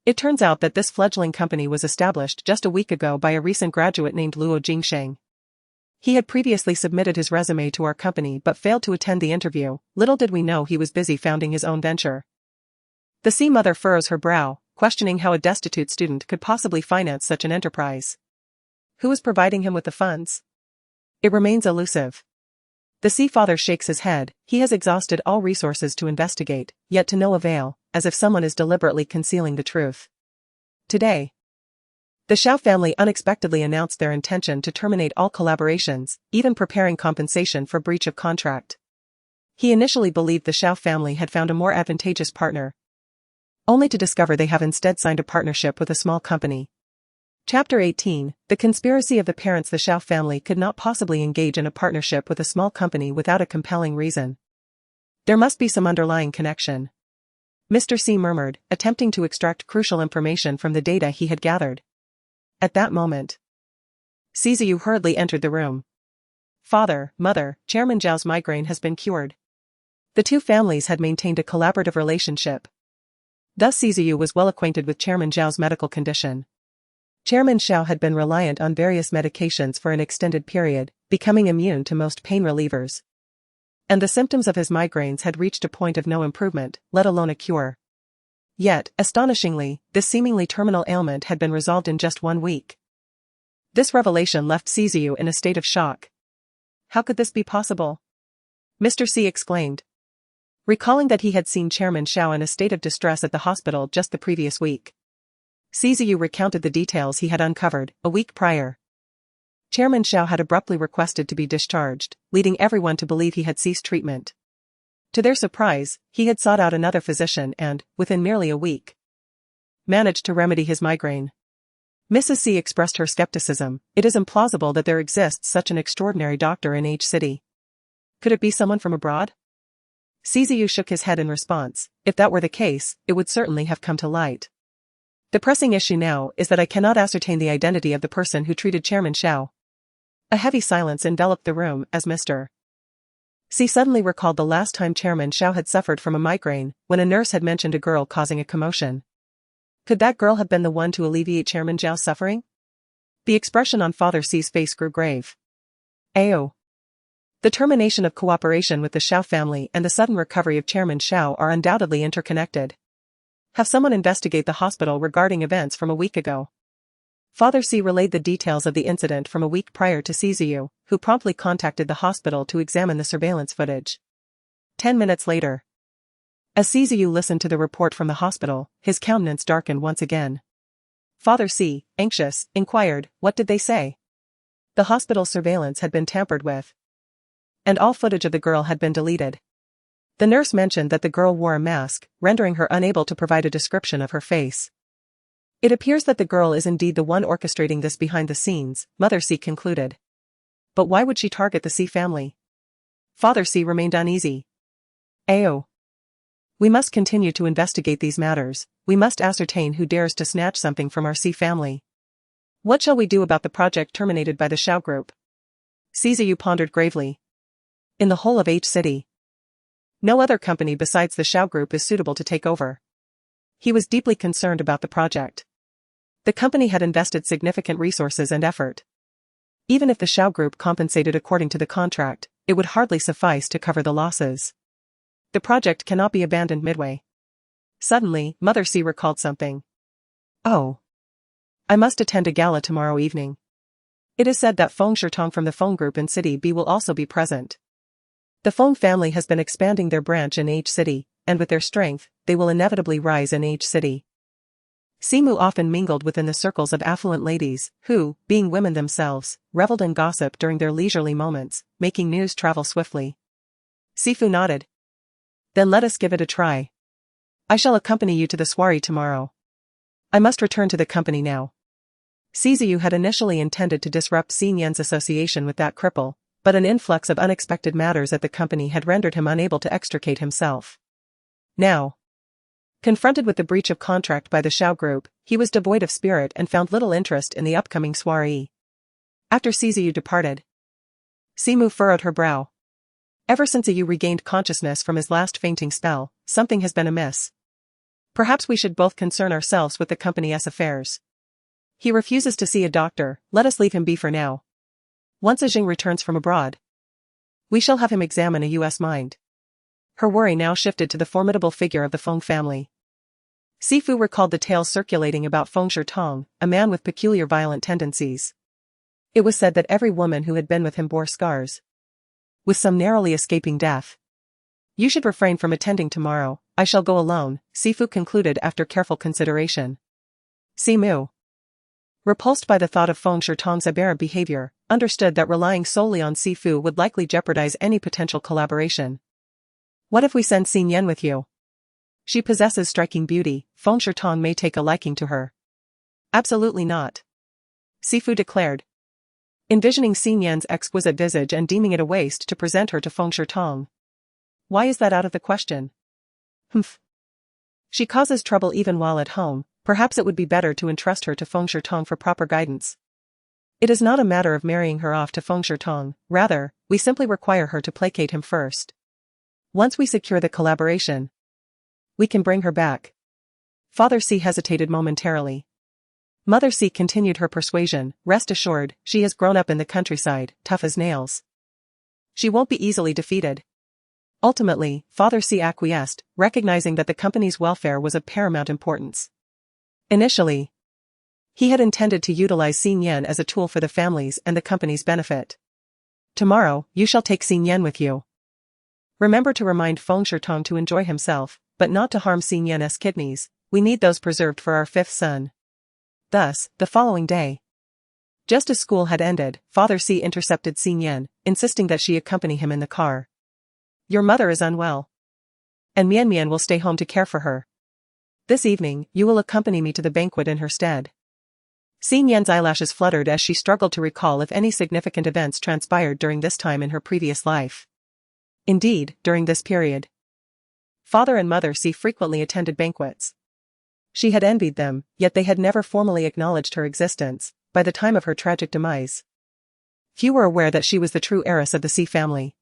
It turns out that this fledgling company was established just a week ago by a recent graduate named Luo Jingsheng. He had previously submitted his resume to our company but failed to attend the interview. Little did we know he was busy founding his own venture. The C mother furrows her brow, questioning how a destitute student could possibly finance such an enterprise. Who is providing him with the funds? It remains elusive. The C father shakes his head. He has exhausted all resources to investigate, yet to no avail, as if someone is deliberately concealing the truth. Today, the Xiao family unexpectedly announced their intention to terminate all collaborations, even preparing compensation for breach of contract. He initially believed the Xiao family had found a more advantageous partner, only to discover they have instead signed a partnership with a small company. Chapter 18, The Conspiracy of the Parents. The Xiao family could not possibly engage in a partnership with a small company without a compelling reason. There must be some underlying connection, Mr. C murmured, attempting to extract crucial information from the data he had gathered. At that moment, Ciziu hurriedly entered the room. Father, mother, Chairman Zhao's migraine has been cured. The two families had maintained a collaborative relationship. Thus Ciziu was well acquainted with Chairman Zhao's medical condition. Chairman Xiao had been reliant on various medications for an extended period, becoming immune to most pain relievers. And the symptoms of his migraines had reached a point of no improvement, let alone a cure. Yet, astonishingly, this seemingly terminal ailment had been resolved in just 1 week. This revelation left Ciziu in a state of shock. How could this be possible? Mr. C exclaimed, recalling that he had seen Chairman Xiao in a state of distress at the hospital just the previous week. Ciziu recounted the details he had uncovered a week prior. Chairman Xiao had abruptly requested to be discharged, leading everyone to believe he had ceased treatment. To their surprise, he had sought out another physician and, within merely a week, managed to remedy his migraine. Mrs. C expressed her skepticism. It is implausible that there exists such an extraordinary doctor in H City. Could it be someone from abroad? Ciziu shook his head in response. If that were the case, it would certainly have come to light. The pressing issue now is that I cannot ascertain the identity of the person who treated Chairman Xiao. A heavy silence enveloped the room as Mr. C suddenly recalled the last time Chairman Xiao had suffered from a migraine, when a nurse had mentioned a girl causing a commotion. Could that girl have been the one to alleviate Chairman Zhao's suffering? The expression on Father C's face grew grave. Ayo. The termination of cooperation with the Xiao family and the sudden recovery of Chairman Xiao are undoubtedly interconnected. Have someone investigate the hospital regarding events from a week ago. Father C relayed the details of the incident from a week prior to Ciziu, who promptly contacted the hospital to examine the surveillance footage. 10 minutes later, as Ciziu listened to the report from the hospital, his countenance darkened once again. Father C, anxious, inquired, what did they say? The hospital surveillance had been tampered with, and all footage of the girl had been deleted. The nurse mentioned that the girl wore a mask, rendering her unable to provide a description of her face. It appears that the girl is indeed the one orchestrating this behind the scenes, Mother C concluded. But why would she target the C family? Father C remained uneasy. Ayo. We must continue to investigate these matters. We must ascertain who dares to snatch something from our C family. What shall we do about the project terminated by the Shao group? Ciziu pondered gravely. In the whole of H city, no other company besides the Shao group is suitable to take over. He was deeply concerned about the project. The company had invested significant resources and effort. Even if the Shao group compensated according to the contract, it would hardly suffice to cover the losses. The project cannot be abandoned midway. Suddenly, Mother C recalled something. Oh. I must attend a gala tomorrow evening. It is said that Feng Shitong from the Feng group in City B will also be present. The Feng family has been expanding their branch in H City, and with their strength, they will inevitably rise in H City. Simu often mingled within the circles of affluent ladies, who, being women themselves, reveled in gossip during their leisurely moments, making news travel swiftly. Sifu nodded. Then let us give it a try. I shall accompany you to the soiree tomorrow. I must return to the company now. Ciziu had initially intended to disrupt Xin Yan's association with that cripple, but an influx of unexpected matters at the company had rendered him unable to extricate himself. Now, confronted with the breach of contract by the Shao group, he was devoid of spirit and found little interest in the upcoming soiree. After Ciziu departed, Simu furrowed her brow. Ever since Yu regained consciousness from his last fainting spell, something has been amiss. Perhaps we should both concern ourselves with the company's affairs. He refuses to see a doctor, let us leave him be for now. Once Jing returns from abroad, we shall have him examine a U.S. mind. Her worry now shifted to the formidable figure of the Feng family. Sifu recalled the tales circulating about Feng Shitong, a man with peculiar violent tendencies. It was said that every woman who had been with him bore scars, with some narrowly escaping death. You should refrain from attending tomorrow, I shall go alone, Sifu concluded after careful consideration. Simu, repulsed by the thought of Feng Shitong's aberrant behavior, understood that relying solely on Sifu would likely jeopardize any potential collaboration. What if we send Xin Yan with you? She possesses striking beauty, Feng Shitong may take a liking to her. Absolutely not. Sifu declared, envisioning Xin Yan's exquisite visage and deeming it a waste to present her to Feng Shitong. Why is that out of the question? Humph. She causes trouble even while at home, perhaps it would be better to entrust her to Feng Shitong for proper guidance. It is not a matter of marrying her off to Feng Shitong, rather, we simply require her to placate him first. Once we secure the collaboration, we can bring her back. Father C hesitated momentarily. Mother C continued her persuasion, rest assured, she has grown up in the countryside, tough as nails. She won't be easily defeated. Ultimately, Father C acquiesced, recognizing that the company's welfare was of paramount importance. Initially, he had intended to utilize Xin Yan as a tool for the family's and the company's benefit. Tomorrow, you shall take Xin Yan with you. Remember to remind Feng Shitong to enjoy himself, but not to harm Xin Yan's kidneys, we need those preserved for our fifth son. Thus, the following day, just as school had ended, Father C intercepted Xin Yan, insisting that she accompany him in the car. Your mother is unwell, and Mian Mian will stay home to care for her. This evening, you will accompany me to the banquet in her stead. Xin Yan's eyelashes fluttered as she struggled to recall if any significant events transpired during this time in her previous life. Indeed, during this period, Father and Mother C frequently attended banquets. She had envied them, yet they had never formally acknowledged her existence, by the time of her tragic demise. Few were aware that she was the true heiress of the C family.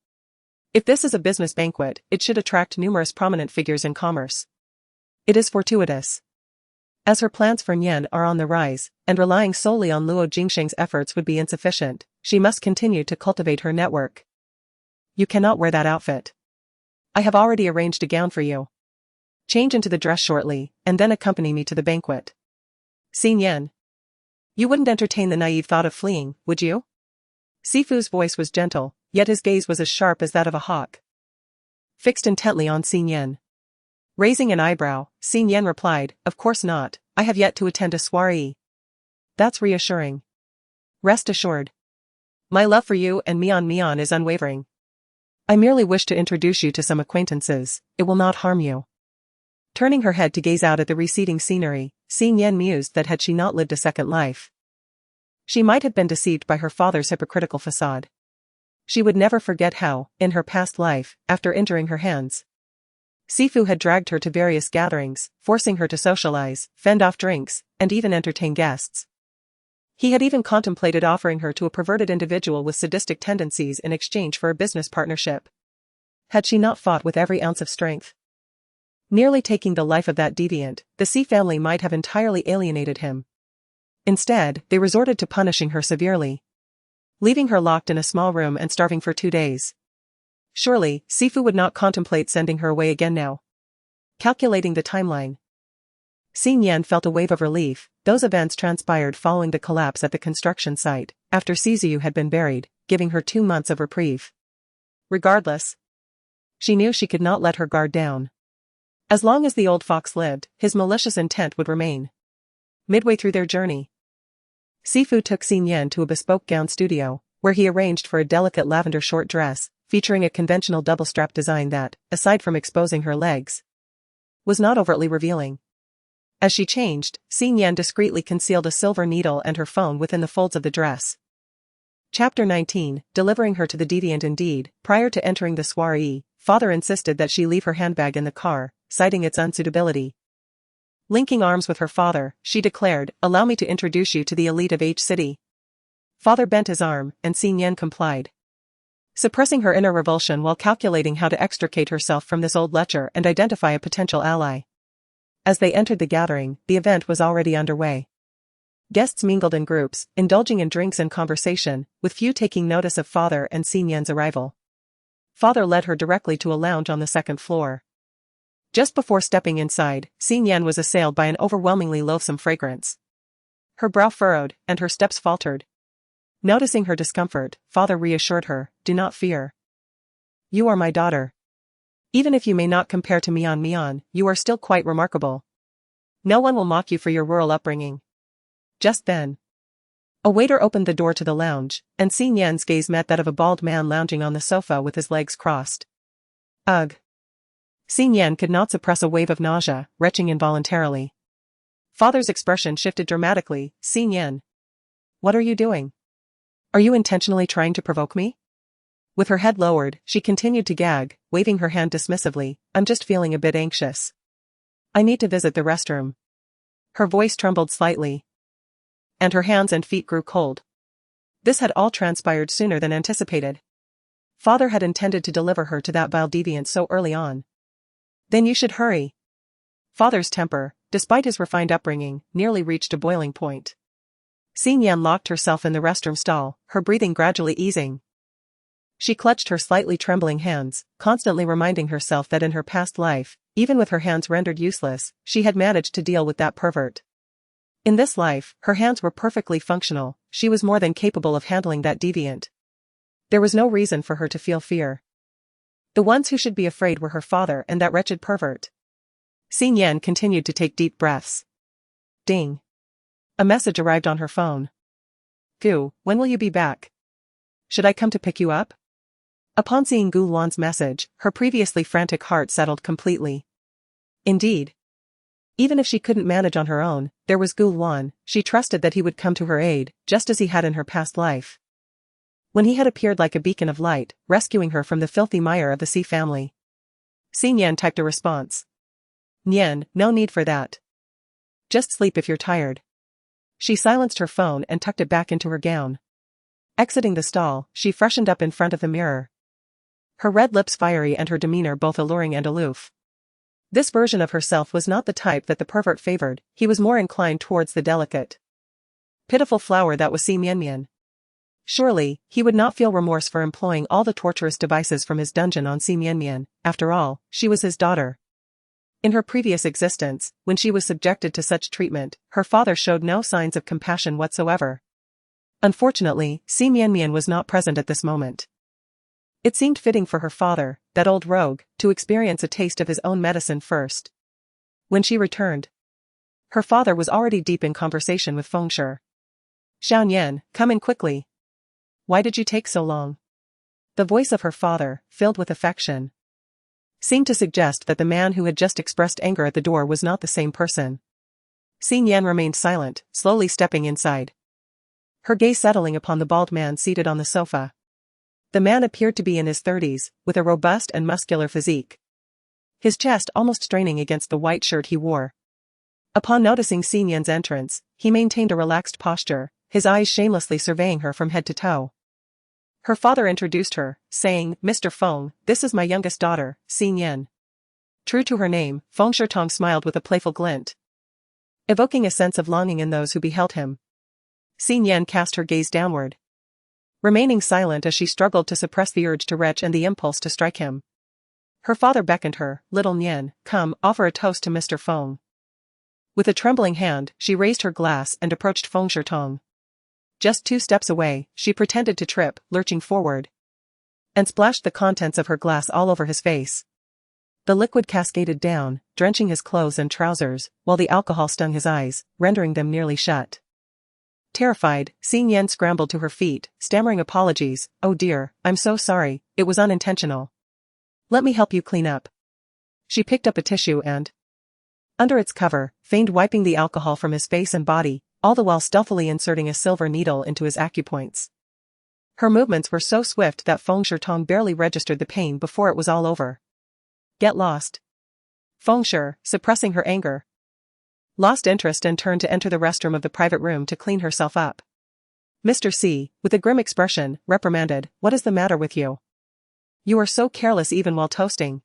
If this is a business banquet, it should attract numerous prominent figures in commerce. It is fortuitous, as her plans for Nian are on the rise, and relying solely on Luo Jingsheng's efforts would be insufficient, she must continue to cultivate her network. You cannot wear that outfit. I have already arranged a gown for you. Change into the dress shortly, and then accompany me to the banquet. Xin Yan, you wouldn't entertain the naive thought of fleeing, would you? Sifu's voice was gentle, yet his gaze was as sharp as that of a hawk, fixed intently on Xin Yan. Raising an eyebrow, Xin Yan replied, of course not, I have yet to attend a soiree. That's reassuring. Rest assured. My love for you and Mian Mian is unwavering. I merely wish to introduce you to some acquaintances, it will not harm you. Turning her head to gaze out at the receding scenery, Xing Yan mused that had she not lived a second life, she might have been deceived by her father's hypocritical facade. She would never forget how, in her past life, after injuring her hands, Sifu had dragged her to various gatherings, forcing her to socialize, fend off drinks, and even entertain guests. He had even contemplated offering her to a perverted individual with sadistic tendencies in exchange for a business partnership. Had she not fought with every ounce of strength, nearly taking the life of that deviant, the Si family might have entirely alienated him. Instead, they resorted to punishing her severely, leaving her locked in a small room and starving for 2 days. Surely, Sifu would not contemplate sending her away again now. Calculating the timeline, Xing Yan felt a wave of relief. Those events transpired following the collapse at the construction site, after Sizu had been buried, giving her 2 months of reprieve. Regardless, she knew she could not let her guard down. As long as the old fox lived, his malicious intent would remain. Midway through their journey, Sifu took Xing Yan to a bespoke gown studio, where he arranged for a delicate lavender short dress, featuring a conventional double-strap design that, aside from exposing her legs, was not overtly revealing. As she changed, Xing Yan discreetly concealed a silver needle and her phone within the folds of the dress. Chapter 19, delivering her to the deviant indeed. Prior to entering the soiree, father insisted that she leave her handbag in the car, citing its unsuitability. Linking arms with her father, she declared, "Allow me to introduce you to the elite of H City." Father bent his arm, and Xing Yan complied, suppressing her inner revulsion while calculating how to extricate herself from this old lecher and identify a potential ally. As they entered the gathering, the event was already underway. Guests mingled in groups, indulging in drinks and conversation, with few taking notice of father and Xing Yan's arrival. Father led her directly to a lounge on the second floor. Just before stepping inside, Xing Yan was assailed by an overwhelmingly loathsome fragrance. Her brow furrowed, and her steps faltered. Noticing her discomfort, father reassured her, "Do not fear. You are my daughter. Even if you may not compare to Mian, you are still quite remarkable. No one will mock you for your rural upbringing." Just then, a waiter opened the door to the lounge, and Xing Yan's gaze met that of a bald man lounging on the sofa with his legs crossed. Ugh. Xing Yan could not suppress a wave of nausea, retching involuntarily. Father's expression shifted dramatically. "Xing Yan, what are you doing? Are you intentionally trying to provoke me?" With her head lowered, she continued to gag, waving her hand dismissively. "I'm just feeling a bit anxious. I need to visit the restroom." Her voice trembled slightly, and her hands and feet grew cold. This had all transpired sooner than anticipated. Father had intended to deliver her to that vile deviant so early on. "Then you should hurry." Father's temper, despite his refined upbringing, nearly reached a boiling point. Xing Yan locked herself in the restroom stall, her breathing gradually easing. She clutched her slightly trembling hands, constantly reminding herself that in her past life, even with her hands rendered useless, she had managed to deal with that pervert. In this life, her hands were perfectly functional. She was more than capable of handling that deviant. There was no reason for her to feel fear. The ones who should be afraid were her father and that wretched pervert. Xing Yan continued to take deep breaths. Ding. A message arrived on her phone. "Gu, when will you be back? Should I come to pick you up?" Upon seeing Gu Luan's message, her previously frantic heart settled completely. Indeed. Even if she couldn't manage on her own, there was Gu Luan. She trusted that he would come to her aid, just as he had in her past life, when he had appeared like a beacon of light, rescuing her from the filthy mire of the Si family. Xing Yan typed a response. "Nian, no need for that. Just sleep if you're tired." She silenced her phone and tucked it back into her gown. Exiting the stall, she freshened up in front of the mirror. Her red lips fiery and her demeanor both alluring and aloof. This version of herself was not the type that the pervert favored. He was more inclined towards the delicate, pitiful flower that was Si Mian. Surely, he would not feel remorse for employing all the torturous devices from his dungeon on Si Mian. After all, she was his daughter. In her previous existence, when she was subjected to such treatment, her father showed no signs of compassion whatsoever. Unfortunately, Si Mian was not present at this moment. It seemed fitting for her father, that old rogue, to experience a taste of his own medicine first. When she returned, her father was already deep in conversation with Fengshe. "Xiaoyan, come in quickly. Why did you take so long?" The voice of her father, filled with affection, seemed to suggest that the man who had just expressed anger at the door was not the same person. Xin Yan remained silent, slowly stepping inside. Her gaze settling upon the bald man seated on the sofa. The man appeared to be in his 30s, with a robust and muscular physique. His chest almost straining against the white shirt he wore. Upon noticing Xin Yan's entrance, he maintained a relaxed posture, his eyes shamelessly surveying her from head to toe. Her father introduced her, saying, "Mr. Feng, this is my youngest daughter, Xin Yan." True to her name, Feng Shitong smiled with a playful glint, evoking a sense of longing in those who beheld him. Xin Yan cast her gaze downward, remaining silent as she struggled to suppress the urge to retch and the impulse to strike him. Her father beckoned her, "Little Nian, come, offer a toast to Mr. Feng." With a trembling hand, she raised her glass and approached Feng Shitong. Just 2 steps away, she pretended to trip, lurching forward, and splashed the contents of her glass all over his face. The liquid cascaded down, drenching his clothes and trousers, while the alcohol stung his eyes, rendering them nearly shut. Terrified, Xin Yan scrambled to her feet, stammering apologies, "Oh dear, I'm so sorry, it was unintentional. Let me help you clean up." She picked up a tissue and, under its cover, feigned wiping the alcohol from his face and body, all the while stealthily inserting a silver needle into his acupoints. Her movements were so swift that Feng Shitong barely registered the pain before it was all over. "Get lost." Feng Shi, suppressing her anger, lost interest and turned to enter the restroom of the private room to clean herself up. Mr. C, with a grim expression, reprimanded, "What is the matter with you? You are so careless even while toasting."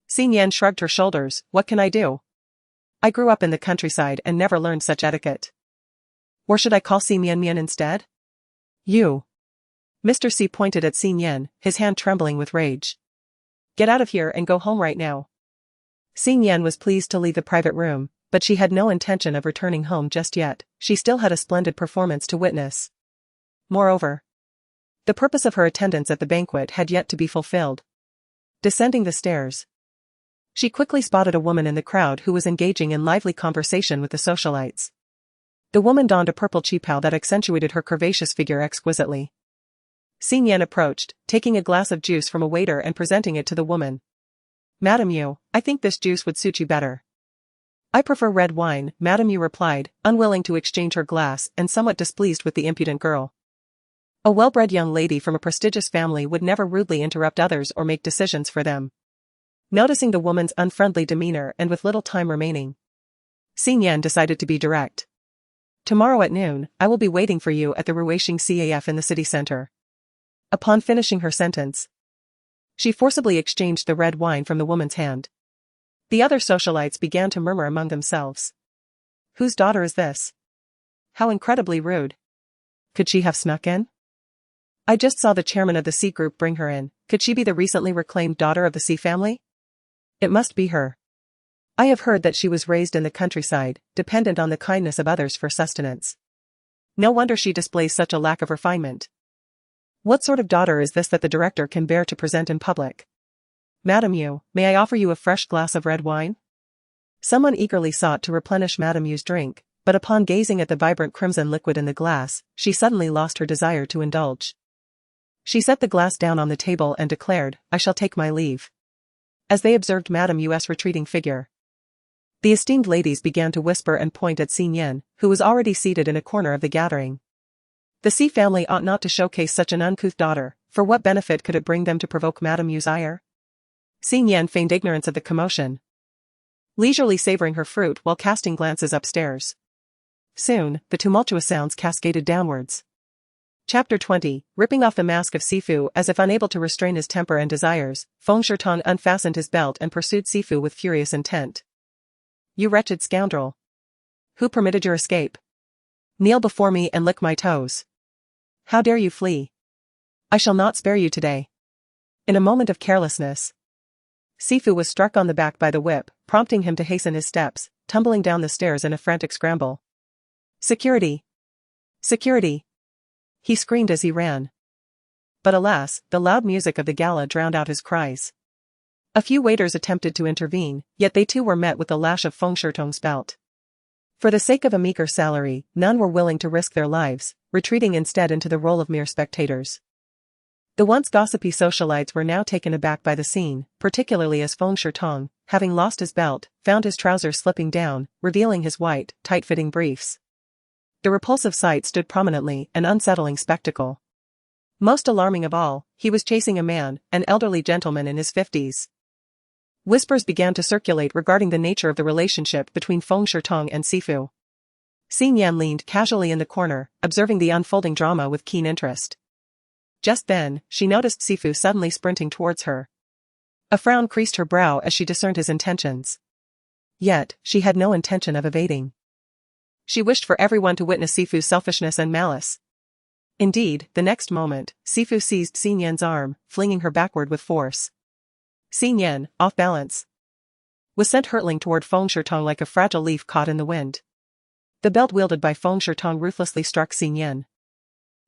Xin Yan shrugged her shoulders, "What can I do? I grew up in the countryside and never learned such etiquette. Or should I call Si Mian Mian instead?" "You." Mr. C pointed at Xin Yan, his hand trembling with rage. "Get out of here and go home right now." Xin Yan was pleased to leave the private room, but she had no intention of returning home just yet. She still had a splendid performance to witness. Moreover, the purpose of her attendance at the banquet had yet to be fulfilled. Descending the stairs, she quickly spotted a woman in the crowd who was engaging in lively conversation with the socialites. The woman donned a purple cheapao that accentuated her curvaceous figure exquisitely. Xin Yan approached, taking a glass of juice from a waiter and presenting it to the woman. "Madam Yu, I think this juice would suit you better." "I prefer red wine," Madam Yu replied, unwilling to exchange her glass and somewhat displeased with the impudent girl. A well-bred young lady from a prestigious family would never rudely interrupt others or make decisions for them. Noticing the woman's unfriendly demeanor and with little time remaining, Xin Yan decided to be direct. "Tomorrow at noon, I will be waiting for you at the Ruishing CAF in the city center." Upon finishing her sentence, she forcibly exchanged the red wine from the woman's hand. The other socialites began to murmur among themselves. "Whose daughter is this? How incredibly rude. Could she have snuck in? I just saw the chairman of the C group bring her in. Could she be the recently reclaimed daughter of the C family? It must be her. I have heard that she was raised in the countryside, dependent on the kindness of others for sustenance. No wonder she displays such a lack of refinement. What sort of daughter is this that the director can bear to present in public? Madam Yu, may I offer you a fresh glass of red wine?" Someone eagerly sought to replenish Madam Yu's drink, but upon gazing at the vibrant crimson liquid in the glass, she suddenly lost her desire to indulge. She set the glass down on the table and declared, "I shall take my leave." As they observed Madam Yu's retreating figure, the esteemed ladies began to whisper and point at Xin Yan, who was already seated in a corner of the gathering. The C family ought not to showcase such an uncouth daughter, for what benefit could it bring them to provoke Madam Yu's ire? Xin Yan feigned ignorance of the commotion, leisurely savoring her fruit while casting glances upstairs. Soon, the tumultuous sounds cascaded downwards. Chapter 20, ripping off the mask of Sifu as if unable to restrain his temper and desires, Feng Shitong unfastened his belt and pursued Sifu with furious intent. "You wretched scoundrel! Who permitted your escape? Kneel before me and lick my toes. How dare you flee? I shall not spare you today." In a moment of carelessness, Sifu was struck on the back by the whip, prompting him to hasten his steps, tumbling down the stairs in a frantic scramble. "Security! Security!" he screamed as he ran. But alas, the loud music of the gala drowned out his cries. A few waiters attempted to intervene, yet they too were met with the lash of Feng Shitong's belt. For the sake of a meager salary, none were willing to risk their lives, retreating instead into the role of mere spectators. The once gossipy socialites were now taken aback by the scene, particularly as Feng Shitong, having lost his belt, found his trousers slipping down, revealing his white, tight-fitting briefs. The repulsive sight stood prominently, an unsettling spectacle. Most alarming of all, he was chasing a man, an elderly gentleman in his 50s. Whispers began to circulate regarding the nature of the relationship between Feng Shitong and Sifu. Xin Yan leaned casually in the corner, observing the unfolding drama with keen interest. Just then, she noticed Sifu suddenly sprinting towards her. A frown creased her brow as she discerned his intentions. Yet, she had no intention of evading. She wished for everyone to witness Sifu's selfishness and malice. Indeed, the next moment, Sifu seized Xin Yan's arm, flinging her backward with force. Xin Yan, off balance, was sent hurtling toward Feng Shitong like a fragile leaf caught in the wind. The belt wielded by Feng Shitong ruthlessly struck Xin Yan.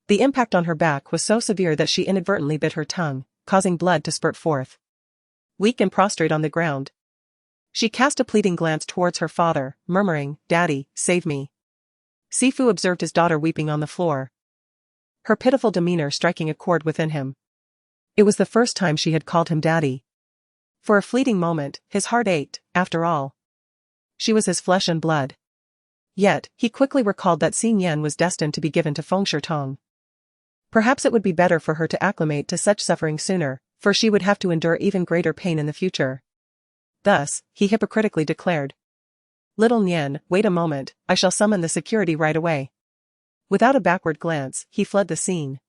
The impact on her back was so severe that she inadvertently bit her tongue, causing blood to spurt forth. Weak and prostrate on the ground, she cast a pleading glance towards her father, murmuring, "Daddy, save me." Sifu observed his daughter weeping on the floor, her pitiful demeanor striking a chord within him. It was the first time she had called him daddy. For a fleeting moment, his heart ached. After all, she was his flesh and blood. Yet, he quickly recalled that Xin Yan was destined to be given to Feng Shitong. Perhaps it would be better for her to acclimate to such suffering sooner, for she would have to endure even greater pain in the future. Thus, he hypocritically declared, "Little Nian, wait a moment, I shall summon the security right away." Without a backward glance, he fled the scene.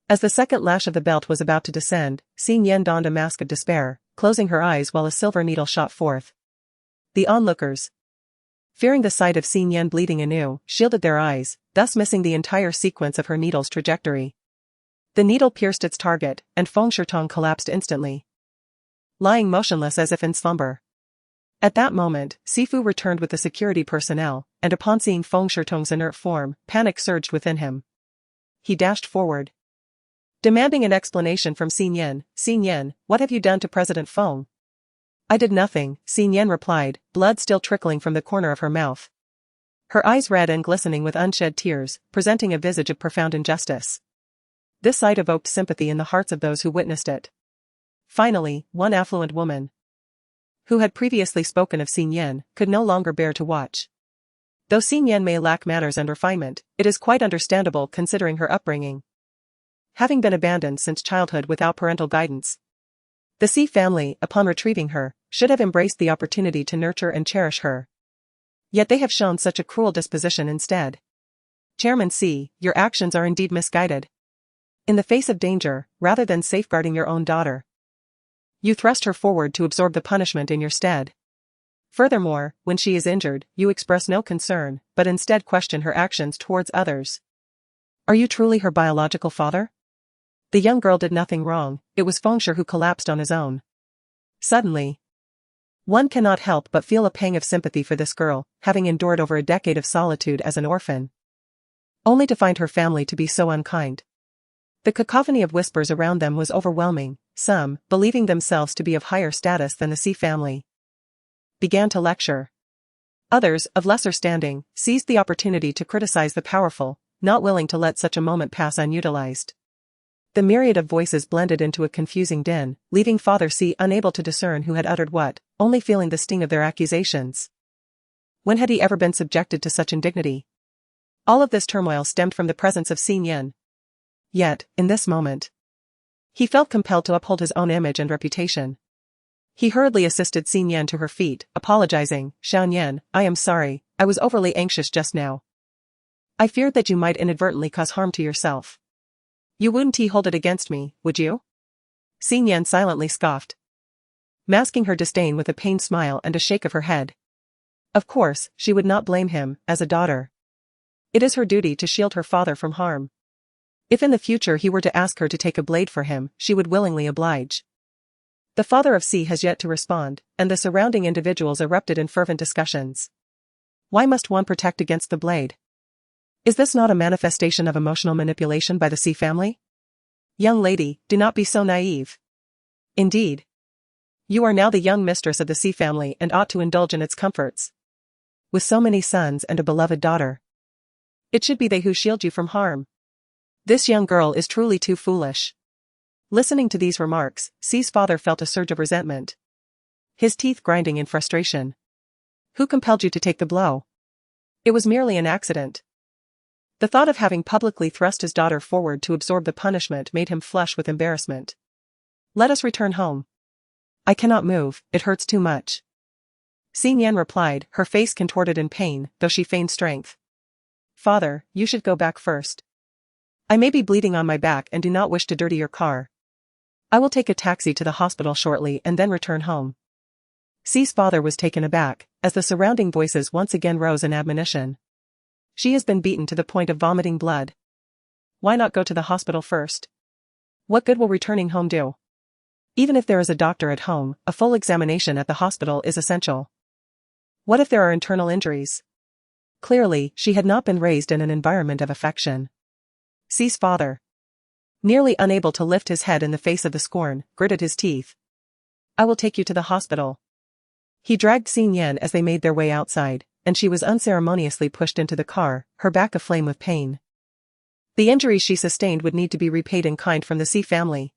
As the second lash of the belt was about to descend, Xin Yan donned a mask of despair, closing her eyes while a silver needle shot forth. The onlookers, fearing the sight of Xin Yan bleeding anew, shielded their eyes, thus missing the entire sequence of her needle's trajectory. The needle pierced its target, and Feng Shitong collapsed instantly, lying motionless as if in slumber. At that moment, Sifu returned with the security personnel, and upon seeing Feng Shitong's inert form, panic surged within him. He dashed forward, demanding an explanation from Xin Yan. "Xin Yan, what have you done to President Feng?" "I did nothing," Xin Yan replied, blood still trickling from the corner of her mouth. Her eyes red and glistening with unshed tears, presenting a visage of profound injustice. This sight evoked sympathy in the hearts of those who witnessed it. Finally, one affluent woman, who had previously spoken of Xin Yan, could no longer bear to watch. Though Xin Yan may lack manners and refinement, it is quite understandable considering her upbringing. Having been abandoned since childhood without parental guidance, the Xi family, upon retrieving her, should have embraced the opportunity to nurture and cherish her. Yet they have shown such a cruel disposition instead. Chairman Xi, your actions are indeed misguided. In the face of danger, rather than safeguarding your own daughter, you thrust her forward to absorb the punishment in your stead. Furthermore, when she is injured, you express no concern, but instead question her actions towards others. Are you truly her biological father? The young girl did nothing wrong, it was Feng Shi who collapsed on his own. Suddenly, one cannot help but feel a pang of sympathy for this girl, having endured over a decade of solitude as an orphan, only to find her family to be so unkind. The cacophony of whispers around them was overwhelming. Some, believing themselves to be of higher status than the Xi family, began to lecture. Others, of lesser standing, seized the opportunity to criticize the powerful, not willing to let such a moment pass unutilized. The myriad of voices blended into a confusing din, leaving Father Xi unable to discern who had uttered what, only feeling the sting of their accusations. When had he ever been subjected to such indignity? All of this turmoil stemmed from the presence of Xin Yan. Yet, in this moment, he felt compelled to uphold his own image and reputation. He hurriedly assisted Xin Yan to her feet, apologizing, "Xian Yan, I am sorry, I was overly anxious just now. I feared that you might inadvertently cause harm to yourself. You wouldn't hold it against me, would you?" Xin Yan silently scoffed, masking her disdain with a pained smile and a shake of her head. Of course, she would not blame him, as a daughter. It is her duty to shield her father from harm. If in the future he were to ask her to take a blade for him, she would willingly oblige. The father of Xi has yet to respond, and the surrounding individuals erupted in fervent discussions. Why must one protect against the blade? Is this not a manifestation of emotional manipulation by the Xi family? Young lady, do not be so naive. Indeed, you are now the young mistress of the Xi family and ought to indulge in its comforts. With so many sons and a beloved daughter, it should be they who shield you from harm. This young girl is truly too foolish. Listening to these remarks, C's father felt a surge of resentment. His teeth grinding in frustration. Who compelled you to take the blow? It was merely an accident. The thought of having publicly thrust his daughter forward to absorb the punishment made him flush with embarrassment. Let us return home. I cannot move, it hurts too much. Xin Yan replied, her face contorted in pain, though she feigned strength. Father, you should go back first. I may be bleeding on my back and do not wish to dirty your car. I will take a taxi to the hospital shortly and then return home. C's father was taken aback, as the surrounding voices once again rose in admonition. She has been beaten to the point of vomiting blood. Why not go to the hospital first? What good will returning home do? Even if there is a doctor at home, a full examination at the hospital is essential. What if there are internal injuries? Clearly, she had not been raised in an environment of affection. C's father, nearly unable to lift his head in the face of the scorn, gritted his teeth. I will take you to the hospital. He dragged Xin Yan as they made their way outside, and she was unceremoniously pushed into the car, her back aflame with pain. The injuries she sustained would need to be repaid in kind from the C family.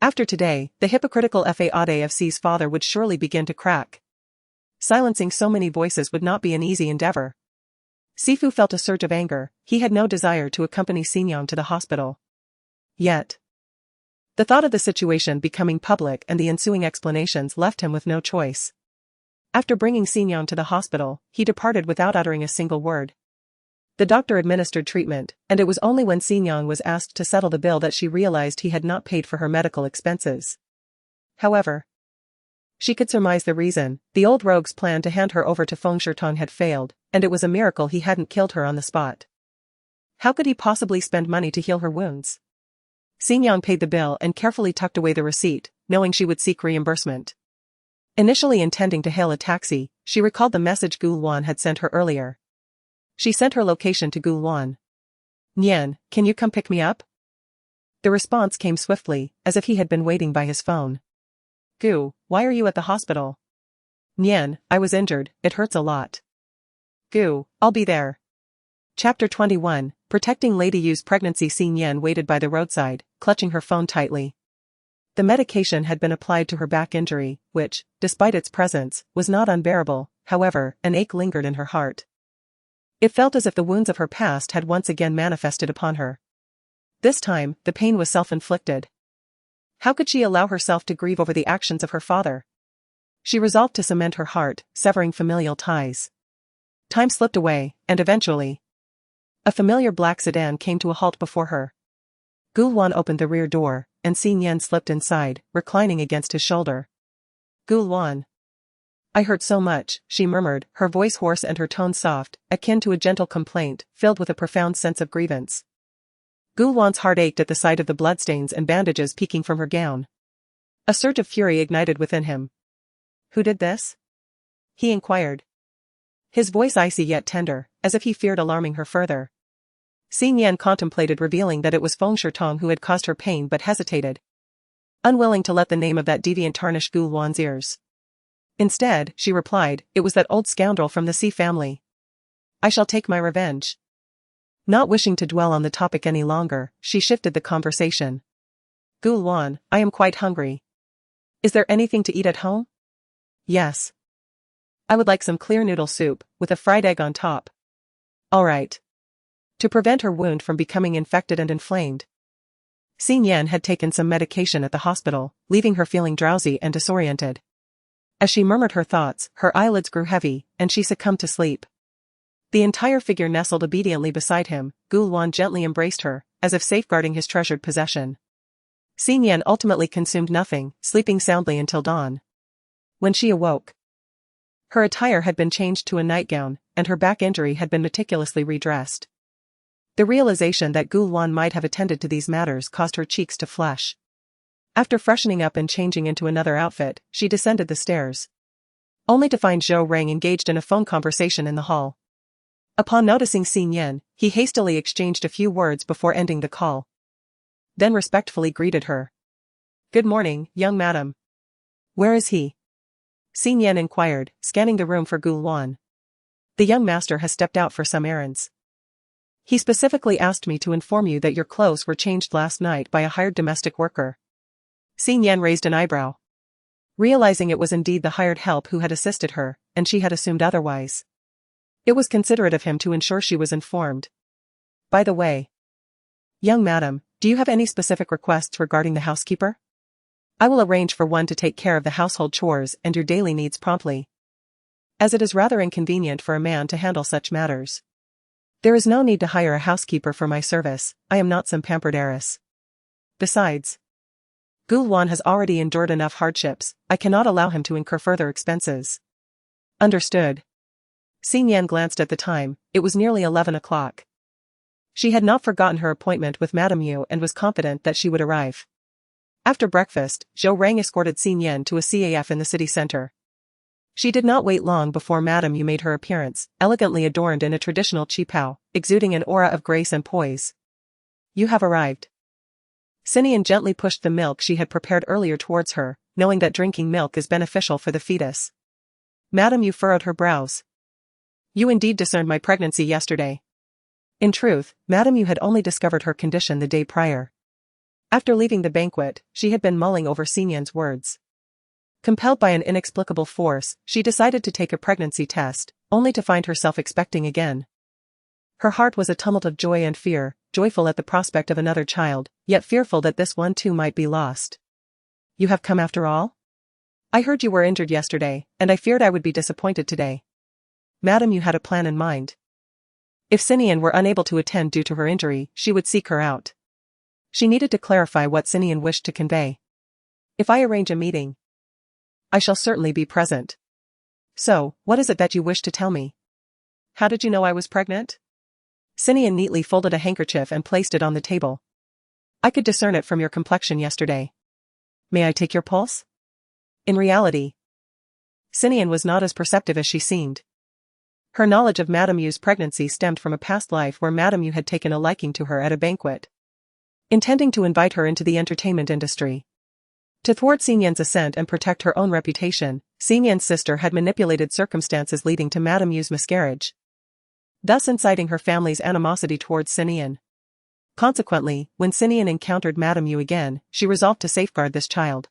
After today, the hypocritical faade of C's father would surely begin to crack. Silencing so many voices would not be an easy endeavor. Sifu felt a surge of anger. He had no desire to accompany Xinyan to the hospital. Yet, the thought of the situation becoming public and the ensuing explanations left him with no choice. After bringing Xinyan to the hospital, he departed without uttering a single word. The doctor administered treatment, and it was only when Xinyan was asked to settle the bill that she realized he had not paid for her medical expenses. However, she could surmise the reason. The old rogue's plan to hand her over to Feng Shirtong had failed, and it was a miracle he hadn't killed her on the spot. How could he possibly spend money to heal her wounds? Xinyan paid the bill and carefully tucked away the receipt, knowing she would seek reimbursement. Initially intending to hail a taxi, she recalled the message Gu Luan had sent her earlier. She sent her location to Gu Luan. Nian, can you come pick me up? The response came swiftly, as if he had been waiting by his phone. Gu, why are you at the hospital? Nian, I was injured, it hurts a lot. Gu, I'll be there. Chapter 21, Protecting Lady Yu's pregnancy. Xin Yan waited by the roadside, clutching her phone tightly. The medication had been applied to her back injury, which, despite its presence, was not unbearable. However, an ache lingered in her heart. It felt as if the wounds of her past had once again manifested upon her. This time, the pain was self-inflicted. How could she allow herself to grieve over the actions of her father? She resolved to cement her heart, severing familial ties. Time slipped away, and eventually, a familiar black sedan came to a halt before her. Gu Luan opened the rear door, and Xin Yan slipped inside, reclining against his shoulder. Gu Luan. I hurt so much, she murmured, her voice hoarse and her tone soft, akin to a gentle complaint, filled with a profound sense of grievance. Gu Luan's heart ached at the sight of the bloodstains and bandages peeking from her gown. A surge of fury ignited within him. Who did this? He inquired. His voice icy yet tender, as if he feared alarming her further. Xin Yan contemplated revealing that it was Feng Shirtong who had caused her pain but hesitated, unwilling to let the name of that deviant tarnish Gu Luan's ears. Instead, she replied, it was that old scoundrel from the C family. I shall take my revenge. Not wishing to dwell on the topic any longer, she shifted the conversation. Gu Luan, I am quite hungry. Is there anything to eat at home? Yes. I would like some clear noodle soup, with a fried egg on top. All right. To prevent her wound from becoming infected and inflamed, Xin Yan had taken some medication at the hospital, leaving her feeling drowsy and disoriented. As she murmured her thoughts, her eyelids grew heavy, and she succumbed to sleep. The entire figure nestled obediently beside him. Gu Luan gently embraced her, as if safeguarding his treasured possession. Xin Yan ultimately consumed nothing, sleeping soundly until dawn. When she awoke, her attire had been changed to a nightgown, and her back injury had been meticulously redressed. The realization that Gu Luan might have attended to these matters caused her cheeks to flush. After freshening up and changing into another outfit, she descended the stairs, only to find Zhou Reng engaged in a phone conversation in the hall. Upon noticing Xin Yan, he hastily exchanged a few words before ending the call. Then respectfully greeted her. Good morning, young madam. Where is he? Xin Yan inquired, scanning the room for Gu Luan. The young master has stepped out for some errands. He specifically asked me to inform you that your clothes were changed last night by a hired domestic worker. Xin Yan raised an eyebrow, realizing it was indeed the hired help who had assisted her, and she had assumed otherwise. It was considerate of him to ensure she was informed. By the way, young madam, do you have any specific requests regarding the housekeeper? I will arrange for one to take care of the household chores and your daily needs promptly, as it is rather inconvenient for a man to handle such matters. There is no need to hire a housekeeper for my service, I am not some pampered heiress. Besides, Gulwan has already endured enough hardships, I cannot allow him to incur further expenses. Understood. Xin Yan glanced at the time, it was nearly 11 o'clock. She had not forgotten her appointment with Madame Yu and was confident that she would arrive. After breakfast, Zhou Rang escorted Xin Yan to a CAF in the city center. She did not wait long before Madame Yu made her appearance, elegantly adorned in a traditional qipao, exuding an aura of grace and poise. You have arrived. Xinian gently pushed the milk she had prepared earlier towards her, knowing that drinking milk is beneficial for the fetus. Madame Yu furrowed her brows. You indeed discerned my pregnancy yesterday. In truth, Madame Yu had only discovered her condition the day prior. After leaving the banquet, she had been mulling over Xinyan's words. Compelled by an inexplicable force, she decided to take a pregnancy test, only to find herself expecting again. Her heart was a tumult of joy and fear, joyful at the prospect of another child, yet fearful that this one too might be lost. You have come after all? I heard you were injured yesterday, and I feared I would be disappointed today. Madame Yu had a plan in mind. If Xinian were unable to attend due to her injury, she would seek her out. She needed to clarify what Xinian wished to convey. If I arrange a meeting, I shall certainly be present. So, what is it that you wish to tell me? How did you know I was pregnant? Xinian neatly folded a handkerchief and placed it on the table. I could discern it from your complexion yesterday. May I take your pulse? In reality, Xinian was not as perceptive as she seemed. Her knowledge of Madame Yu's pregnancy stemmed from a past life where Madame Yu had taken a liking to her at a banquet, intending to invite her into the entertainment industry. To thwart Xinyan's ascent and protect her own reputation, Xinyan's sister had manipulated circumstances leading to Madame Yu's miscarriage, thus inciting her family's animosity towards Xinian. Consequently, when Xinian encountered Madame Yu again, she resolved to safeguard this child.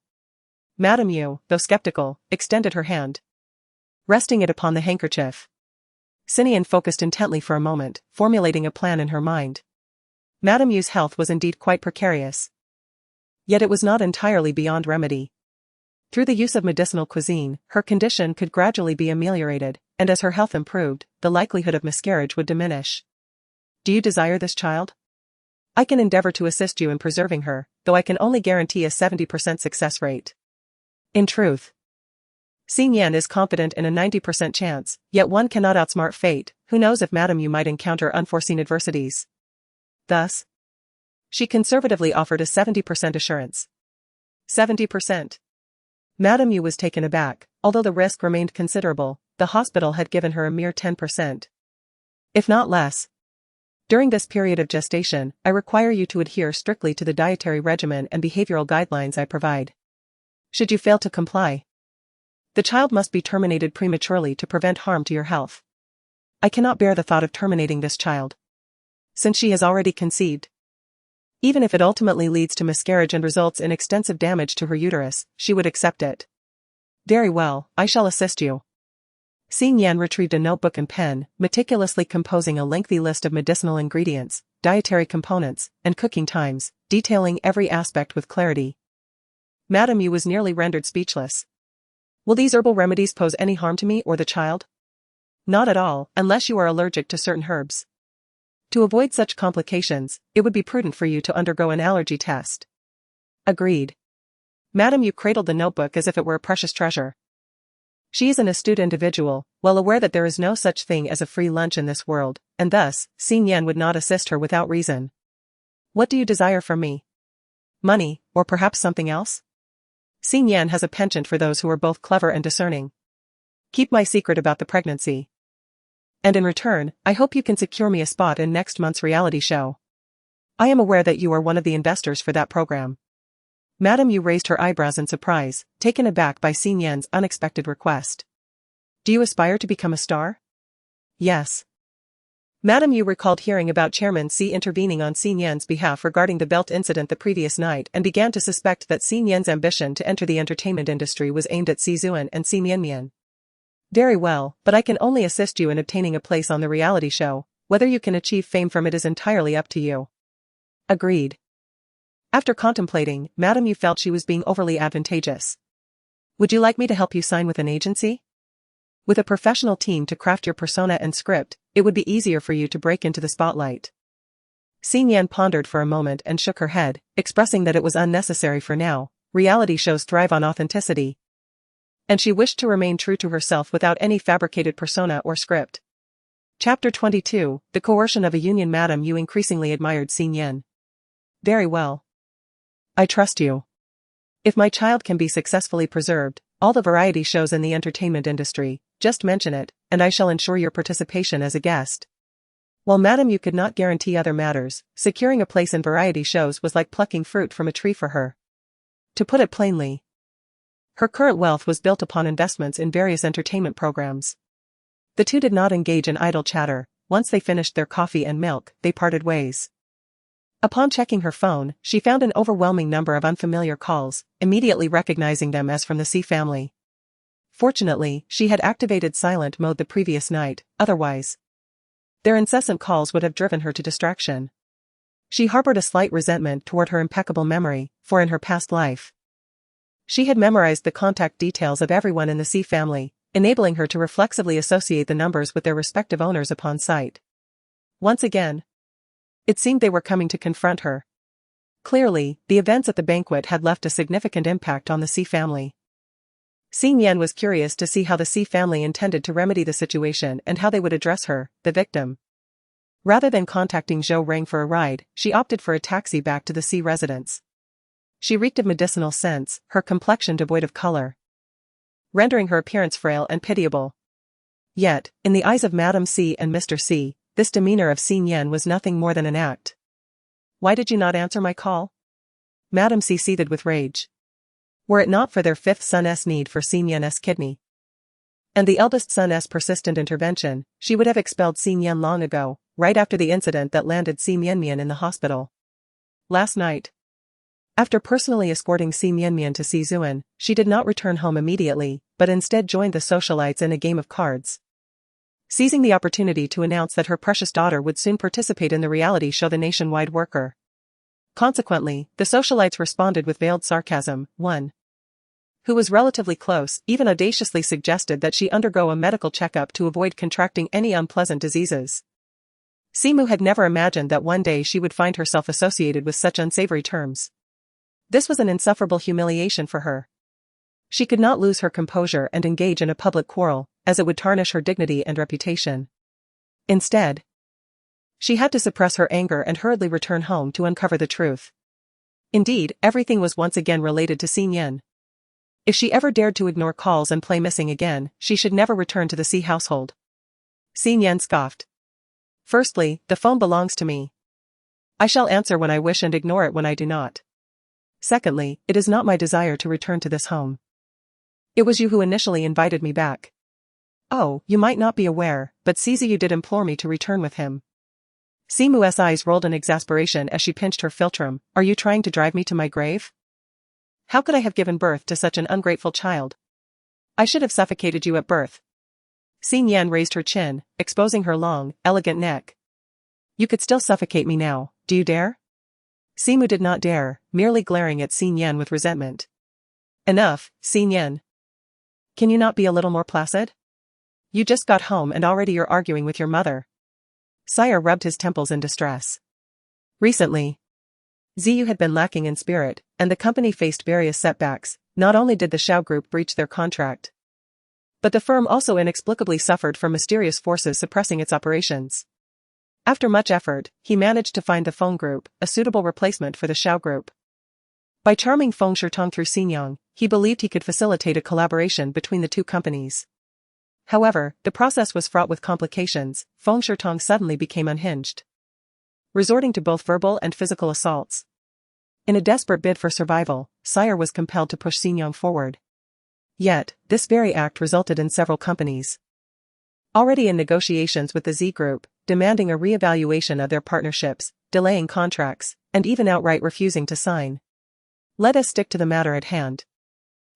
Madame Yu, though skeptical, extended her hand, resting it upon the handkerchief. Xinian focused intently for a moment, formulating a plan in her mind. Madame Yu's health was indeed quite precarious. Yet it was not entirely beyond remedy. Through the use of medicinal cuisine, her condition could gradually be ameliorated, and as her health improved, the likelihood of miscarriage would diminish. Do you desire this child? I can endeavor to assist you in preserving her, though I can only guarantee a 70% success rate. In truth, Xin Yan is confident in a 90% chance, yet one cannot outsmart fate, who knows if Madame Yu might encounter unforeseen adversities. Thus, she conservatively offered a 70% assurance. 70%. Madame Yu was taken aback, although the risk remained considerable, the hospital had given her a mere 10%. If not less. During this period of gestation, I require you to adhere strictly to the dietary regimen and behavioral guidelines I provide. Should you fail to comply, the child must be terminated prematurely to prevent harm to your health. I cannot bear the thought of terminating this child, since she has already conceived. Even if it ultimately leads to miscarriage and results in extensive damage to her uterus, she would accept it. Very well, I shall assist you. Xin Yan retrieved a notebook and pen, meticulously composing a lengthy list of medicinal ingredients, dietary components, and cooking times, detailing every aspect with clarity. Madame Yu was nearly rendered speechless. Will these herbal remedies pose any harm to me or the child? Not at all, unless you are allergic to certain herbs. To avoid such complications, it would be prudent for you to undergo an allergy test. Agreed. Madame Yu cradled the notebook as if it were a precious treasure. She is an astute individual, well aware that there is no such thing as a free lunch in this world, and thus, Xin Yan would not assist her without reason. What do you desire from me? Money, or perhaps something else? Xin Yan has a penchant for those who are both clever and discerning. Keep my secret about the pregnancy. And in return, I hope you can secure me a spot in next month's reality show. I am aware that you are one of the investors for that program. Madame Yu raised her eyebrows in surprise, taken aback by Xin Yan's unexpected request. Do you aspire to become a star? Yes. Madam Yu recalled hearing about Chairman Si intervening on Xin Yan's behalf regarding the belt incident the previous night and began to suspect that Xin Yan's ambition to enter the entertainment industry was aimed at Si Zuan and Si Mianmian. Very well, but I can only assist you in obtaining a place on the reality show. Whether you can achieve fame from it is entirely up to you. Agreed. After contemplating, Madam Yu felt she was being overly advantageous. Would you like me to help you sign with an agency? With a professional team to craft your persona and script, it would be easier for you to break into the spotlight. Xin Yan pondered for a moment and shook her head, expressing that it was unnecessary for now. Reality shows thrive on authenticity. And she wished to remain true to herself without any fabricated persona or script. Chapter 22, The Coercion of a Union. Madam Yu increasingly admired Xin Yan. Very well. I trust you. If my child can be successfully preserved, all the variety shows in the entertainment industry, just mention it, and I shall ensure your participation as a guest. While Madam Yu could not guarantee other matters, securing a place in variety shows was like plucking fruit from a tree for her. To put it plainly, her current wealth was built upon investments in various entertainment programs. The two did not engage in idle chatter. Once they finished their coffee and milk, they parted ways. Upon checking her phone, she found an overwhelming number of unfamiliar calls, immediately recognizing them as from the Si family. Fortunately, she had activated silent mode the previous night, otherwise their incessant calls would have driven her to distraction. She harbored a slight resentment toward her impeccable memory, for in her past life, she had memorized the contact details of everyone in the Si family, enabling her to reflexively associate the numbers with their respective owners upon sight. Once again, it seemed they were coming to confront her. Clearly, the events at the banquet had left a significant impact on the Si family. Xin Yan was curious to see how the Si family intended to remedy the situation and how they would address her, the victim. Rather than contacting Zhou Rang for a ride, she opted for a taxi back to the Si residence. She reeked of medicinal scents, her complexion devoid of color, rendering her appearance frail and pitiable. Yet, in the eyes of Madame Si and Mr. Si, this demeanor of Xin Yan was nothing more than an act. Why did you not answer my call? Madame Si seethed with rage. Were it not for their fifth son's need for Xin Yan's kidney, and the eldest son's persistent intervention, she would have expelled Xin Yan long ago, right after the incident that landed Si Mianmian in the hospital. Last night, after personally escorting Si Mianmian to Si Zuan, she did not return home immediately, but instead joined the socialites in a game of cards, seizing the opportunity to announce that her precious daughter would soon participate in the reality show The Nationwide Worker. Consequently, the socialites responded with veiled sarcasm. One who was relatively close even audaciously suggested that she undergo a medical checkup to avoid contracting any unpleasant diseases. Simu had never imagined that one day she would find herself associated with such unsavory terms. This was an insufferable humiliation for her. She could not lose her composure and engage in a public quarrel, as it would tarnish her dignity and reputation. Instead, she had to suppress her anger and hurriedly return home to uncover the truth. Indeed, everything was once again related to Xin Yan. If she ever dared to ignore calls and play missing again, she should never return to the Si household. Xin Yan scoffed. Firstly, the phone belongs to me. I shall answer when I wish and ignore it when I do not. Secondly, it is not my desire to return to this home. It was you who initially invited me back. Oh, you might not be aware, but Sizu did implore me to return with him. Simu's eyes rolled in exasperation as she pinched her philtrum. Are you trying to drive me to my grave? How could I have given birth to such an ungrateful child? I should have suffocated you at birth. Xin Yan raised her chin, exposing her long, elegant neck. You could still suffocate me now, do you dare? Simu did not dare, merely glaring at Xin Yan with resentment. Enough, Xin Yan. Can you not be a little more placid? You just got home and already you're arguing with your mother. Sire rubbed his temples in distress. Recently, Ziyu had been lacking in spirit, and the company faced various setbacks. Not only did the Shao Group breach their contract, but the firm also inexplicably suffered from mysterious forces suppressing its operations. After much effort, he managed to find the Feng Group, a suitable replacement for the Shao Group. By charming Feng Shitong through Xinyang, he believed he could facilitate a collaboration between the two companies. However, the process was fraught with complications. Feng Shitong suddenly became unhinged, resorting to both verbal and physical assaults. In a desperate bid for survival, Sire was compelled to push Xinyang forward. Yet, this very act resulted in several companies already in negotiations with the Z Group, demanding a re-evaluation of their partnerships, delaying contracts, and even outright refusing to sign. Let us stick to the matter at hand.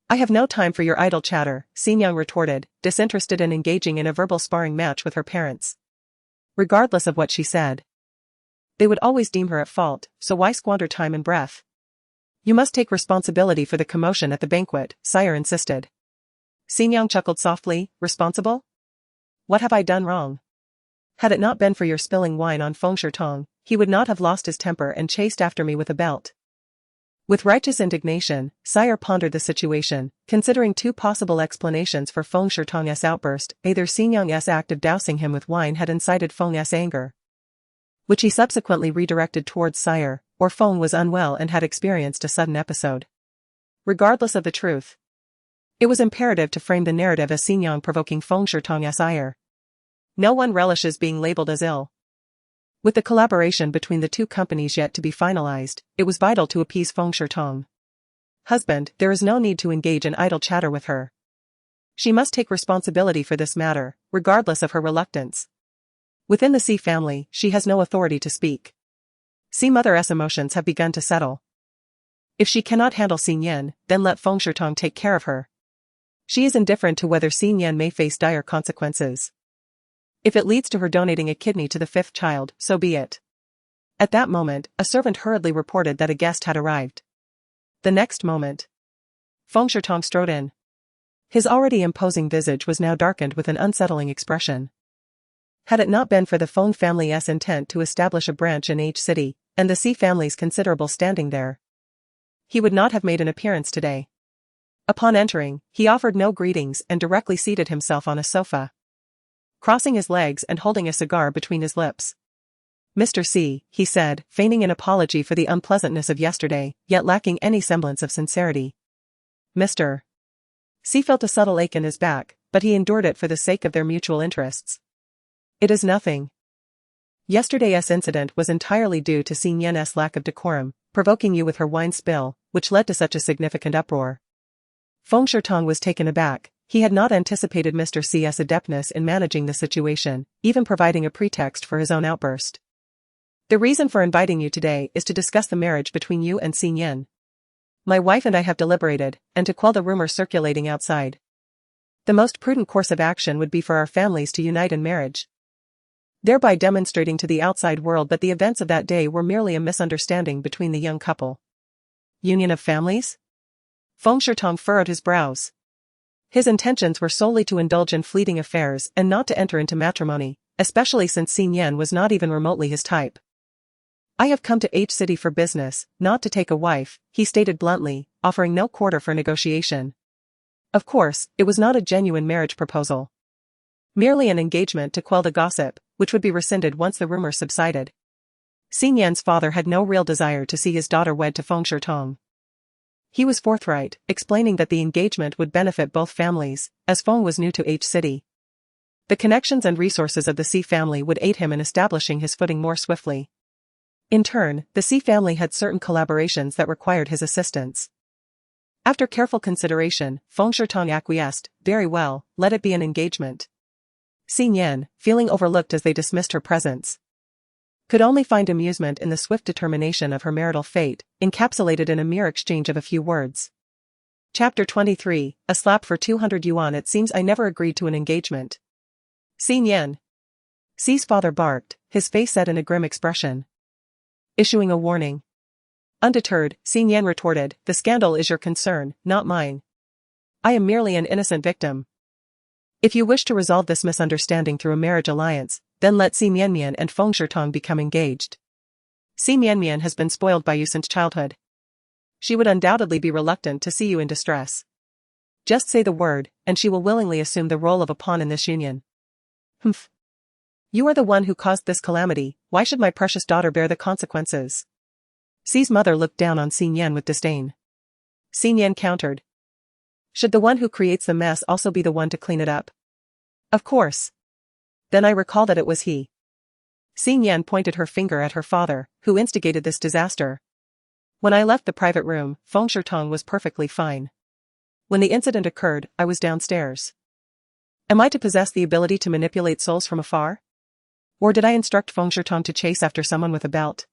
I have no time for your idle chatter, Sinyoung retorted, disinterested in engaging in a verbal sparring match with her parents. Regardless of what she said, they would always deem her at fault, so why squander time and breath? You must take responsibility for the commotion at the banquet, sire insisted. Sinyoung chuckled softly, responsible? What have I done wrong? Had it not been for your spilling wine on Feng Shirtong, he would not have lost his temper and chased after me with a belt. With righteous indignation, Sire pondered the situation, considering two possible explanations for Feng Shirtong's outburst. Either Sinyoung's act of dousing him with wine had incited Feng's anger, which he subsequently redirected towards Sire, or Feng was unwell and had experienced a sudden episode. Regardless of the truth, it was imperative to frame the narrative as Sinyoung provoking Feng Shirtong's ire. No one relishes being labeled as ill. With the collaboration between the two companies yet to be finalized, it was vital to appease Feng Shirtong. Husband, there is no need to engage in idle chatter with her. She must take responsibility for this matter, regardless of her reluctance. Within the C family, she has no authority to speak. C mother's emotions have begun to settle. If she cannot handle Xin Yan, then let Feng Shirtong take care of her. She is indifferent to whether Xin Yan may face dire consequences. If it leads to her donating a kidney to the fifth child, so be it. At that moment, a servant hurriedly reported that a guest had arrived. The next moment, Feng Shirtong strode in. His already imposing visage was now darkened with an unsettling expression. Had it not been for the Feng family's intent to establish a branch in H City, and the C family's considerable standing there, he would not have made an appearance today. Upon entering, he offered no greetings and directly seated himself on a sofa, crossing his legs and holding a cigar between his lips. Mr. C, he said, feigning an apology for the unpleasantness of yesterday, yet lacking any semblance of sincerity. Mr. C felt a subtle ache in his back, but he endured it for the sake of their mutual interests. It is nothing. Yesterday's incident was entirely due to Xin Yan's lack of decorum, provoking you with her wine spill, which led to such a significant uproar. Feng Shirtong was taken aback. He had not anticipated Mr. C's adeptness in managing the situation, even providing a pretext for his own outburst. The reason for inviting you today is to discuss the marriage between you and Xin Yan. My wife and I have deliberated, and to quell the rumor circulating outside. The most prudent course of action would be for our families to unite in marriage, thereby demonstrating to the outside world that the events of that day were merely a misunderstanding between the young couple. Union of families? Feng Shirtong furrowed his brows. His intentions were solely to indulge in fleeting affairs and not to enter into matrimony, especially since Xin Yan was not even remotely his type. I have come to H City for business, not to take a wife, he stated bluntly, offering no quarter for negotiation. Of course, it was not a genuine marriage proposal. Merely an engagement to quell the gossip, which would be rescinded once the rumor subsided. Xin Yan's father had no real desire to see his daughter wed to Feng Shirtong. He was forthright, explaining that the engagement would benefit both families, as Feng was new to H City. The connections and resources of the C family would aid him in establishing his footing more swiftly. In turn, the C family had certain collaborations that required his assistance. After careful consideration, Feng Shirtong acquiesced. Very well, let it be an engagement. Xin Yan, feeling overlooked as they dismissed her presence, could only find amusement in the swift determination of her marital fate, encapsulated in a mere exchange of a few words. Chapter 23, A slap for 200 yuan. It seems I never agreed to an engagement. Xin Yan. Xi's father barked, his face set in a grim expression, issuing a warning. Undeterred, Xin Yan retorted, the scandal is your concern, not mine. I am merely an innocent victim. If you wish to resolve this misunderstanding through a marriage alliance, then let Xi Mianmian and Feng Shirtong become engaged. Xi Mianmian has been spoiled by you since childhood. She would undoubtedly be reluctant to see you in distress. Just say the word, and she will willingly assume the role of a pawn in this union. Humph. You are the one who caused this calamity, why should my precious daughter bear the consequences? Xi's mother looked down on Xin Yan with disdain. Xin Yan countered. Should the one who creates the mess also be the one to clean it up? Of course. Then I recall that it was he. Xin Yan pointed her finger at her father, who instigated this disaster. When I left the private room, Feng Shirtong was perfectly fine. When the incident occurred, I was downstairs. Am I to possess the ability to manipulate souls from afar? Or did I instruct Feng Shitong to chase after someone with a belt?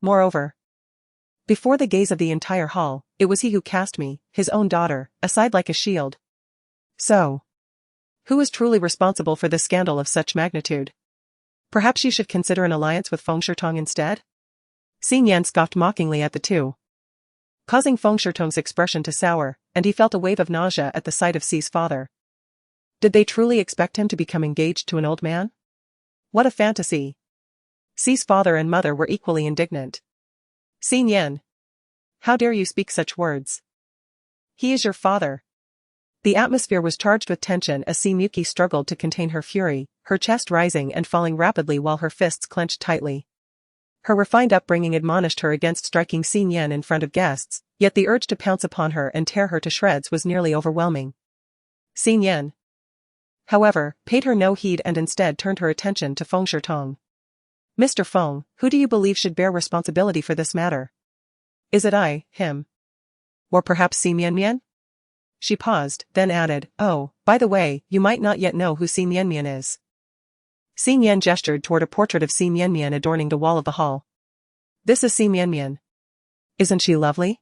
Moreover, before the gaze of the entire hall, it was he who cast me, his own daughter, aside like a shield. So, who is truly responsible for this scandal of such magnitude? Perhaps you should consider an alliance with Feng Shitong instead? Xin Yan scoffed mockingly at the two, causing Feng Shitong's expression to sour, and he felt a wave of nausea at the sight of Xi's father. Did they truly expect him to become engaged to an old man? What a fantasy! Xi's father and mother were equally indignant. Xin Yan, how dare you speak such words? He is your father. The atmosphere was charged with tension as Si Muki struggled to contain her fury, her chest rising and falling rapidly while her fists clenched tightly. Her refined upbringing admonished her against striking Xin Yan in front of guests, yet the urge to pounce upon her and tear her to shreds was nearly overwhelming. Xin Yan, however, paid her no heed and instead turned her attention to Feng Shitong. Mr. Feng, who do you believe should bear responsibility for this matter? Is it I, him? Or perhaps Si Mianmian? She paused, then added, oh, by the way, you might not yet know who Si Mianmian is. Xin Yan gestured toward a portrait of Si Mianmian adorning the wall of the hall. This is Si Mianmian. Isn't she lovely?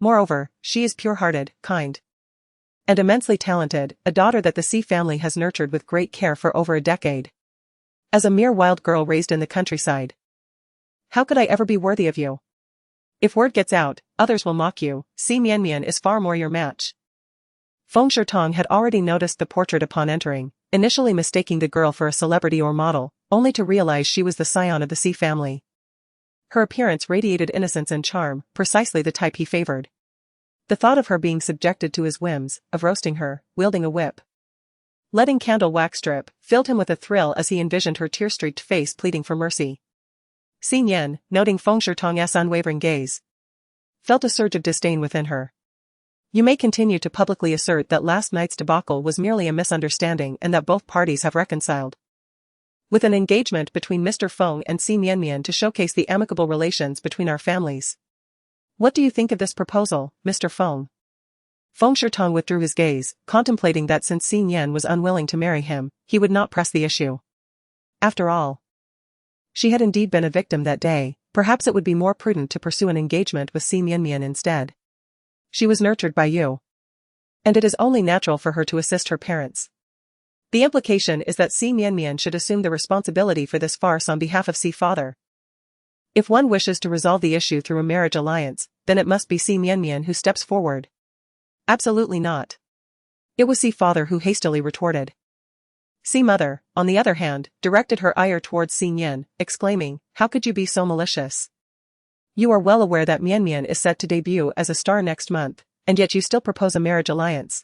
Moreover, she is pure-hearted, kind, and immensely talented, a daughter that the Si family has nurtured with great care for over a decade. As a mere wild girl raised in the countryside. How could I ever be worthy of you? If word gets out, others will mock you. Si Mianmian is far more your match. Feng Shitong had already noticed the portrait upon entering, initially mistaking the girl for a celebrity or model, only to realize she was the scion of the Si family. Her appearance radiated innocence and charm, precisely the type he favored. The thought of her being subjected to his whims, of roasting her, wielding a whip, letting candle wax drip, filled him with a thrill as he envisioned her tear-streaked face pleading for mercy. Xin Yan, noting Feng Shitong's unwavering gaze, felt a surge of disdain within her. You may continue to publicly assert that last night's debacle was merely a misunderstanding and that both parties have reconciled. With an engagement between Mr. Feng and Si Mianmian to showcase the amicable relations between our families. What do you think of this proposal, Mr. Feng? Feng Shitong withdrew his gaze, contemplating that since Xin Yan was unwilling to marry him, he would not press the issue. After all, she had indeed been a victim that day, perhaps it would be more prudent to pursue an engagement with Si Mianmian instead. She was nurtured by you, and it is only natural for her to assist her parents. The implication is that Si Mianmian should assume the responsibility for this farce on behalf of Si father. If one wishes to resolve the issue through a marriage alliance, then it must be Si Mianmian who steps forward. Absolutely not. It was Si father who hastily retorted. Si mother, on the other hand, directed her ire towards Xin Yan, exclaiming, how could you be so malicious? You are well aware that Mianmian is set to debut as a star next month, and yet you still propose a marriage alliance.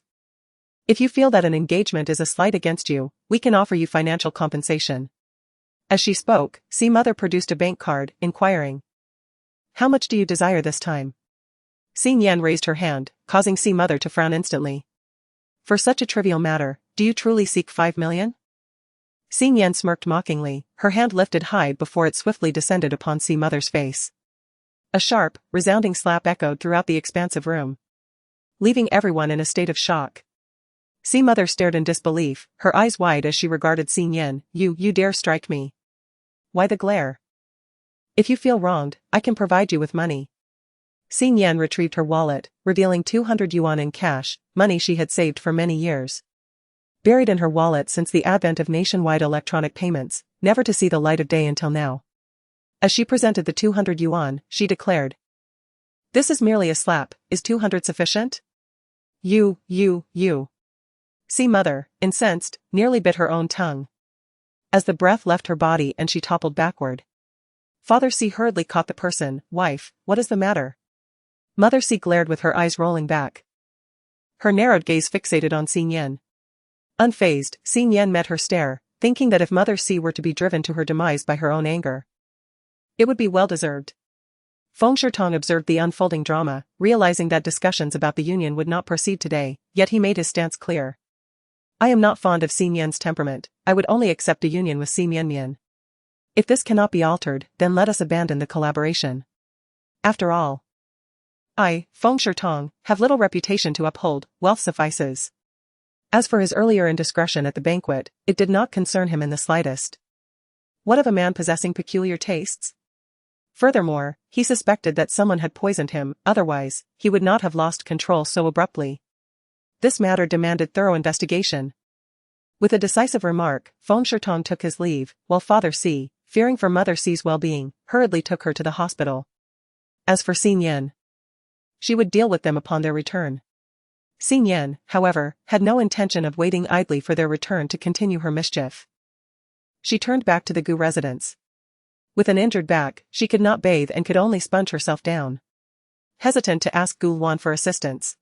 If you feel that an engagement is a slight against you, we can offer you financial compensation. As she spoke, Si mother produced a bank card, inquiring, how much do you desire this time? Xin Yan raised her hand, causing Si mother to frown instantly. For such a trivial matter, do you truly seek 5 million? Xin Yan smirked mockingly, her hand lifted high before it swiftly descended upon Si mother's face. A sharp, resounding slap echoed throughout the expansive room, leaving everyone in a state of shock. Si mother stared in disbelief, her eyes wide as she regarded Xin Yan. You dare strike me? Why the glare? If you feel wronged, I can provide you with money. Xin Yan retrieved her wallet, revealing 200 yuan in cash, money she had saved for many years. Buried in her wallet since the advent of nationwide electronic payments, never to see the light of day until now. As she presented the 200 yuan, she declared, this is merely a slap, is 200 sufficient? You. Si mother, incensed, nearly bit her own tongue, as the breath left her body and she toppled backward. Father Si hurriedly caught the person. Wife, what is the matter? Mother Si glared with her eyes rolling back, her narrowed gaze fixated on Xin Yan. Unfazed, Xin Yan met her stare, thinking that if Mother Si were to be driven to her demise by her own anger, it would be well-deserved. Feng Shitong observed the unfolding drama, realizing that discussions about the union would not proceed today, yet he made his stance clear. I am not fond of Xin Yan's temperament, I would only accept a union with Si Mianmian. If this cannot be altered, then let us abandon the collaboration. After all, I, Feng Shitong, have little reputation to uphold, wealth suffices. As for his earlier indiscretion at the banquet, it did not concern him in the slightest. What of a man possessing peculiar tastes? Furthermore, he suspected that someone had poisoned him, otherwise, he would not have lost control so abruptly. This matter demanded thorough investigation. With a decisive remark, Feng Shitong took his leave, while Father C, fearing for Mother C's well-being, hurriedly took her to the hospital. As for Xin Yan, she would deal with them upon their return. Xin Yan, however, had no intention of waiting idly for their return to continue her mischief. She turned back to the Gu residence. With an injured back, she could not bathe and could only sponge herself down. Hesitant to ask Gu Wan for assistance,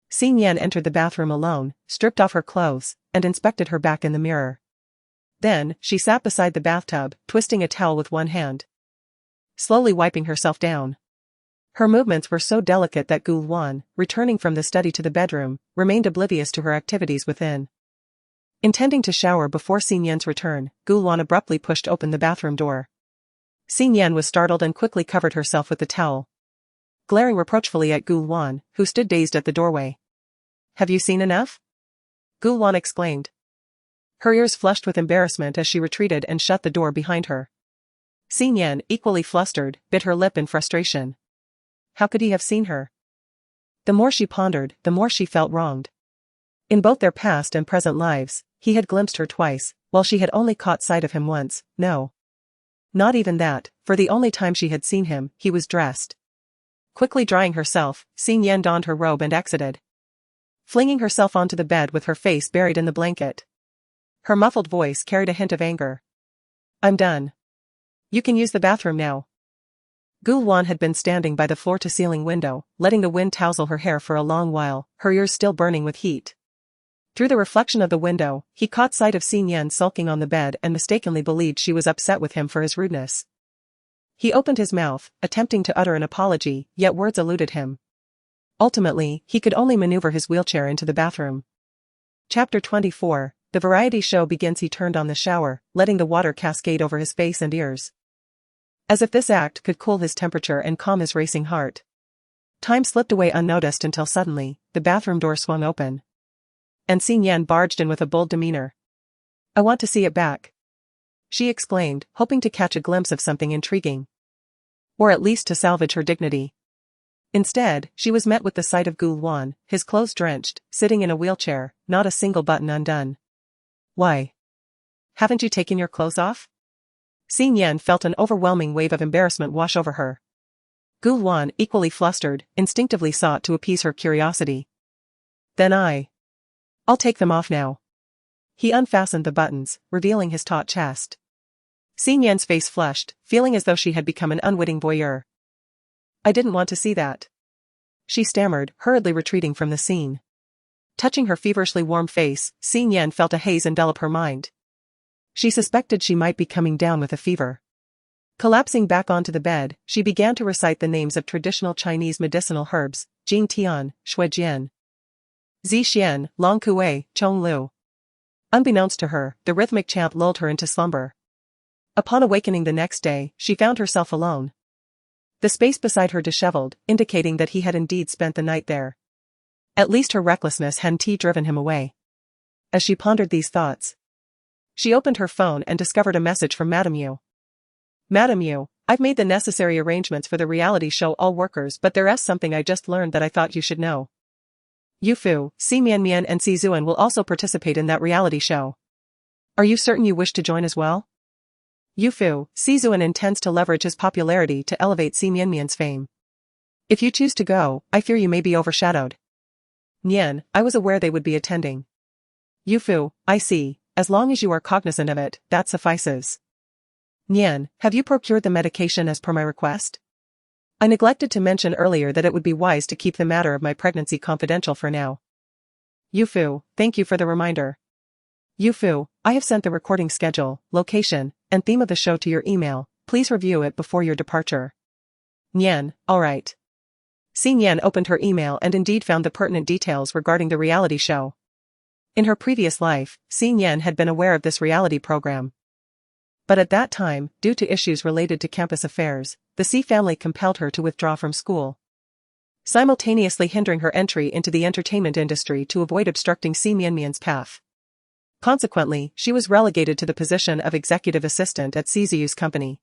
Xin Yan entered the bathroom alone, stripped off her clothes, and inspected her back in the mirror. Then, she sat beside the bathtub, twisting a towel with one hand, slowly wiping herself down. Her movements were so delicate that Gu Wan, returning from the study to the bedroom, remained oblivious to her activities within. Intending to shower before Xin Yan's return, Gu Wan abruptly pushed open the bathroom door. Xin Yan was startled and quickly covered herself with the towel, glaring reproachfully at Gu Wan, who stood dazed at the doorway. "Have you seen enough?" Gu Wan exclaimed. Her ears flushed with embarrassment as she retreated and shut the door behind her. Xin Yan, equally flustered, bit her lip in frustration. How could he have seen her? The more she pondered, the more she felt wronged. In both their past and present lives, he had glimpsed her twice, while she had only caught sight of him once. No. Not even that, for the only time she had seen him, he was dressed. Quickly drying herself, Xin Yan donned her robe and exited, flinging herself onto the bed with her face buried in the blanket. Her muffled voice carried a hint of anger. "I'm done. You can use the bathroom now." Gu Wan had been standing by the floor-to-ceiling window, letting the wind tousle her hair for a long while, her ears still burning with heat. Through the reflection of the window, he caught sight of Xin Yan sulking on the bed and mistakenly believed she was upset with him for his rudeness. He opened his mouth, attempting to utter an apology, yet words eluded him. Ultimately, he could only maneuver his wheelchair into the bathroom. Chapter 24, the variety show begins. He turned on the shower, letting the water cascade over his face and ears, as if this act could cool his temperature and calm his racing heart. Time slipped away unnoticed until suddenly, the bathroom door swung open, and Xin Yan barged in with a bold demeanor. "I want to see it back," she exclaimed, hoping to catch a glimpse of something intriguing, or at least to salvage her dignity. Instead, she was met with the sight of Gu Wan, his clothes drenched, sitting in a wheelchair, not a single button undone. "Why? Haven't you taken your clothes off?" Xin Yan felt an overwhelming wave of embarrassment wash over her. Gu Wan, equally flustered, instinctively sought to appease her curiosity. "Then I'll take them off now." He unfastened the buttons, revealing his taut chest. Xin Yan's face flushed, feeling as though she had become an unwitting voyeur. "I didn't want to see that," she stammered, hurriedly retreating from the scene. Touching her feverishly warm face, Xin Yan felt a haze envelop her mind. She suspected she might be coming down with a fever. Collapsing back onto the bed, she began to recite the names of traditional Chinese medicinal herbs: Jing Tian, Shui Jian, Zi Xian, Long Kuei, Chong Lu. Unbeknownst to her, the rhythmic chant lulled her into slumber. Upon awakening the next day, she found herself alone. The space beside her disheveled, indicating that he had indeed spent the night there. At least her recklessness hadn't driven him away. As she pondered these thoughts, she opened her phone and discovered a message from Madame Yu. "Madame Yu, I've made the necessary arrangements for the reality show all workers, but there's something I just learned that I thought you should know. Yu Fu, Si Mian and Si Zuan will also participate in that reality show. Are you certain you wish to join as well? Yu Fu, Si Zuan intends to leverage his popularity to elevate Si Mian's fame. If you choose to go, I fear you may be overshadowed. Nian, I was aware they would be attending. Yu Fu, I see, as long as you are cognizant of it, that suffices. Nian, have you procured the medication as per my request? I neglected to mention earlier that it would be wise to keep the matter of my pregnancy confidential for now. Yu Fu, thank you for the reminder. Yu Fu, I have sent the recording schedule, location, and theme of the show to your email. Please review it before your departure. Nian, alright. Xin Yan opened her email and indeed found the pertinent details regarding the reality show. In her previous life, Xin Yan had been aware of this reality program. But at that time, due to issues related to campus affairs, the C family compelled her to withdraw from school, simultaneously hindering her entry into the entertainment industry to avoid obstructing Si Mian's path. Consequently, she was relegated to the position of executive assistant at Sizu's company.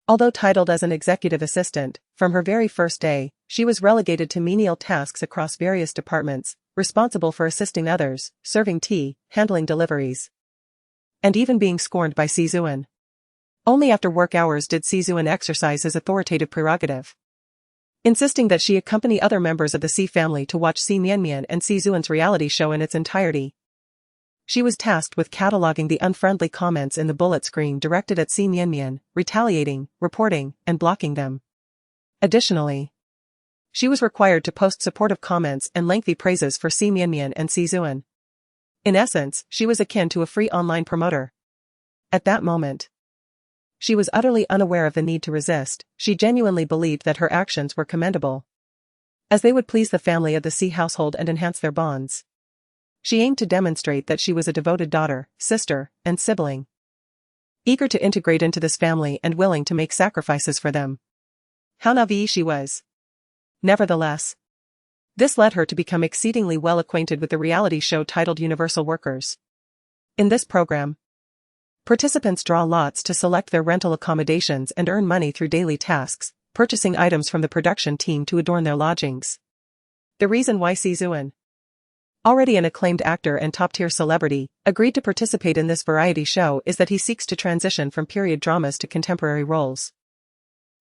Although titled as an executive assistant, from her very first day, she was relegated to menial tasks across various departments, responsible for assisting others, serving tea, handling deliveries, and even being scorned by Sizuan. Only after work hours did Sizuan exercise his authoritative prerogative, insisting that she accompany other members of the Si family to watch Si Mianmian and Sizuan's reality show in its entirety. She was tasked with cataloging the unfriendly comments in the bullet screen directed at Si Mianmian, retaliating, reporting, and blocking them. Additionally, she was required to post supportive comments and lengthy praises for Si Mianmian and Sizuan. In essence, she was akin to a free online promoter. At that moment, she was utterly unaware of the need to resist. She genuinely believed that her actions were commendable, as they would please the family of the Si household and enhance their bonds. She aimed to demonstrate that she was a devoted daughter, sister, and sibling, eager to integrate into this family and willing to make sacrifices for them. How naive she was. Nevertheless, this led her to become exceedingly well acquainted with the reality show titled Universal Workers. In this program, participants draw lots to select their rental accommodations and earn money through daily tasks, purchasing items from the production team to adorn their lodgings. The reason why Sizuan, already an acclaimed actor and top-tier celebrity, agreed to participate in this variety show is that he seeks to transition from period dramas to contemporary roles.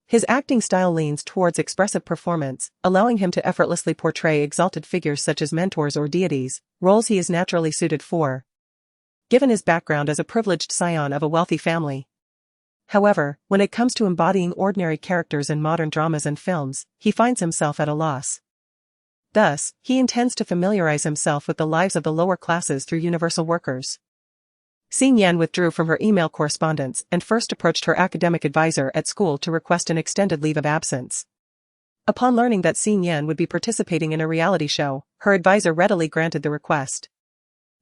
His acting style leans towards expressive performance, allowing him to effortlessly portray exalted figures such as mentors or deities, roles he is naturally suited for, given his background as a privileged scion of a wealthy family. However, when it comes to embodying ordinary characters in modern dramas and films, he finds himself at a loss. Thus, he intends to familiarize himself with the lives of the lower classes through Universal Workers. Xin Yan withdrew from her email correspondence and first approached her academic advisor at school to request an extended leave of absence. Upon learning that Xin Yan would be participating in a reality show, her advisor readily granted the request.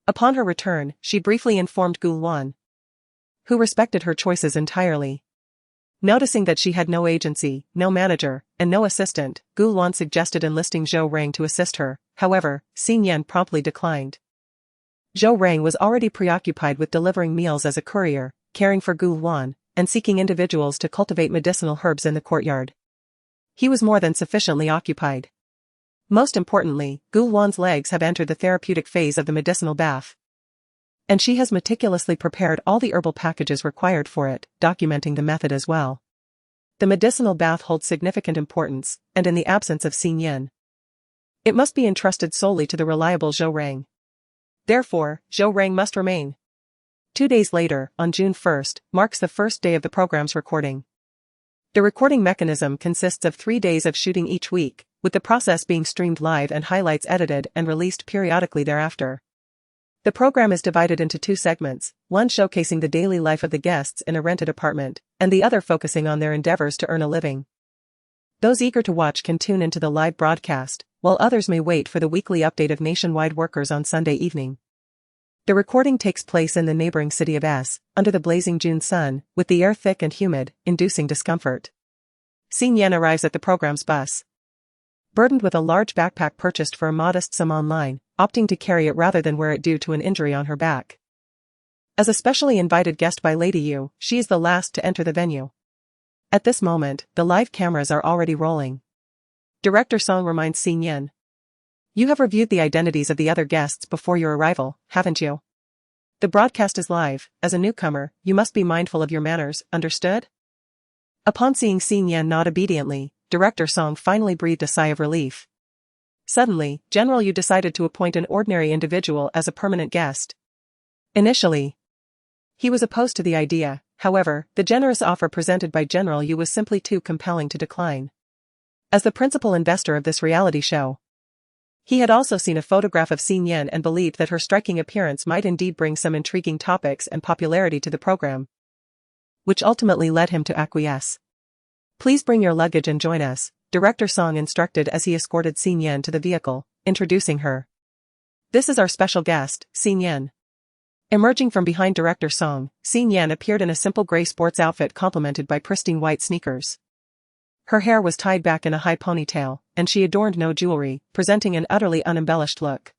Upon her return, she briefly informed Gu Luan, who respected her choices entirely. Noticing that she had no agency, no manager, and no assistant, Gu Luan suggested enlisting Zhou Rang to assist her. However, Xin Yan promptly declined. Zhou Rang was already preoccupied with delivering meals as a courier, caring for Gu Luan, and seeking individuals to cultivate medicinal herbs in the courtyard. He was more than sufficiently occupied. Most importantly, Gu Luan's legs have entered the therapeutic phase of the medicinal bath, and she has meticulously prepared all the herbal packages required for it, documenting the method as well. The medicinal bath holds significant importance, and in the absence of Xin Yan, it must be entrusted solely to the reliable Zhou Rang. Therefore, Zhou Rang must remain. 2 days later, on June 1st, marks the first day of the program's recording. The recording mechanism consists of 3 days of shooting each week, with the process being streamed live and highlights edited and released periodically thereafter. The program is divided into 2 segments, one showcasing the daily life of the guests in a rented apartment, and the other focusing on their endeavors to earn a living. Those eager to watch can tune into the live broadcast, while others may wait for the weekly update of nationwide workers on Sunday evening. The recording takes place in the neighboring city of S, under the blazing June sun, with the air thick and humid, inducing discomfort. Xin Yan arrives at the program's bus, burdened with a large backpack purchased for a modest sum online, opting to carry it rather than wear it due to an injury on her back. As a specially invited guest by Lady Yu, she is the last to enter the venue. At this moment, the live cameras are already rolling. Director Song reminds Xin Yan, "You have reviewed the identities of the other guests before your arrival, haven't you? The broadcast is live. As a newcomer, you must be mindful of your manners, understood?" Upon seeing Xin Yan nod obediently, Director Song finally breathed a sigh of relief. Suddenly, General Yu decided to appoint an ordinary individual as a permanent guest. Initially, he was opposed to the idea. However, the generous offer presented by General Yu was simply too compelling to decline. As the principal investor of this reality show, he had also seen a photograph of Xin Yan and believed that her striking appearance might indeed bring some intriguing topics and popularity to the program, which ultimately led him to acquiesce. "Please bring your luggage and join us," Director Song instructed as he escorted Xin Yan to the vehicle, introducing her. "This is our special guest, Xin Yan." Emerging from behind Director Song, Xin Yan appeared in a simple gray sports outfit complemented by pristine white sneakers. Her hair was tied back in a high ponytail, and she adorned no jewelry, presenting an utterly unembellished look.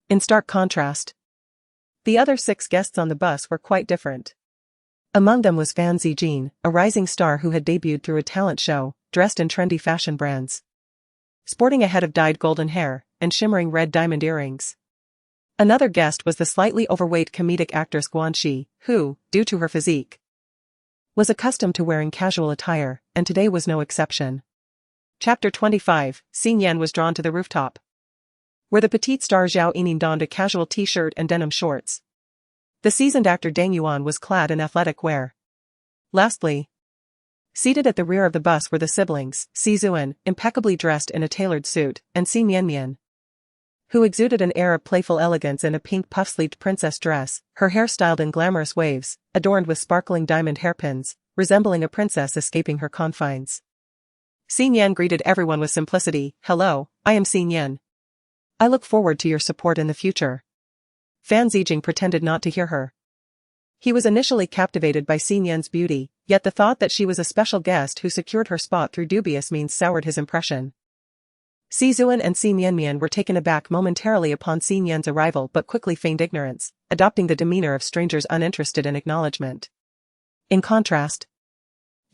In stark contrast, The other 6 guests on the bus were quite different. Among them was Fan Zijin, a rising star who had debuted through a talent show, dressed in trendy fashion brands. Sporting a head of dyed golden hair, and shimmering red diamond earrings. Another guest was the slightly overweight comedic actress Guanxi, who, due to her physique, was accustomed to wearing casual attire, and today was no exception. Chapter 25, Xin Yan was drawn to the rooftop, where the petite star Zhao Yining donned a casual t-shirt and denim shorts. The seasoned actor Deng Yuan was clad in athletic wear. Lastly, seated at the rear of the bus were the siblings, Si Zuan, impeccably dressed in a tailored suit, and Si Mianmian, who exuded an air of playful elegance in a pink puff-sleeved princess dress, her hair styled in glamorous waves, adorned with sparkling diamond hairpins, resembling a princess escaping her confines. Xin Yan greeted everyone with simplicity. "Hello, I am Xin Yan. I look forward to your support in the future." Fan Zijing pretended not to hear her. He was initially captivated by Xin Yan's beauty, yet the thought that she was a special guest who secured her spot through dubious means soured his impression. Si Zuan and Si Mianmian were taken aback momentarily upon Xin Yan's arrival but quickly feigned ignorance, adopting the demeanor of strangers uninterested in acknowledgement. In contrast,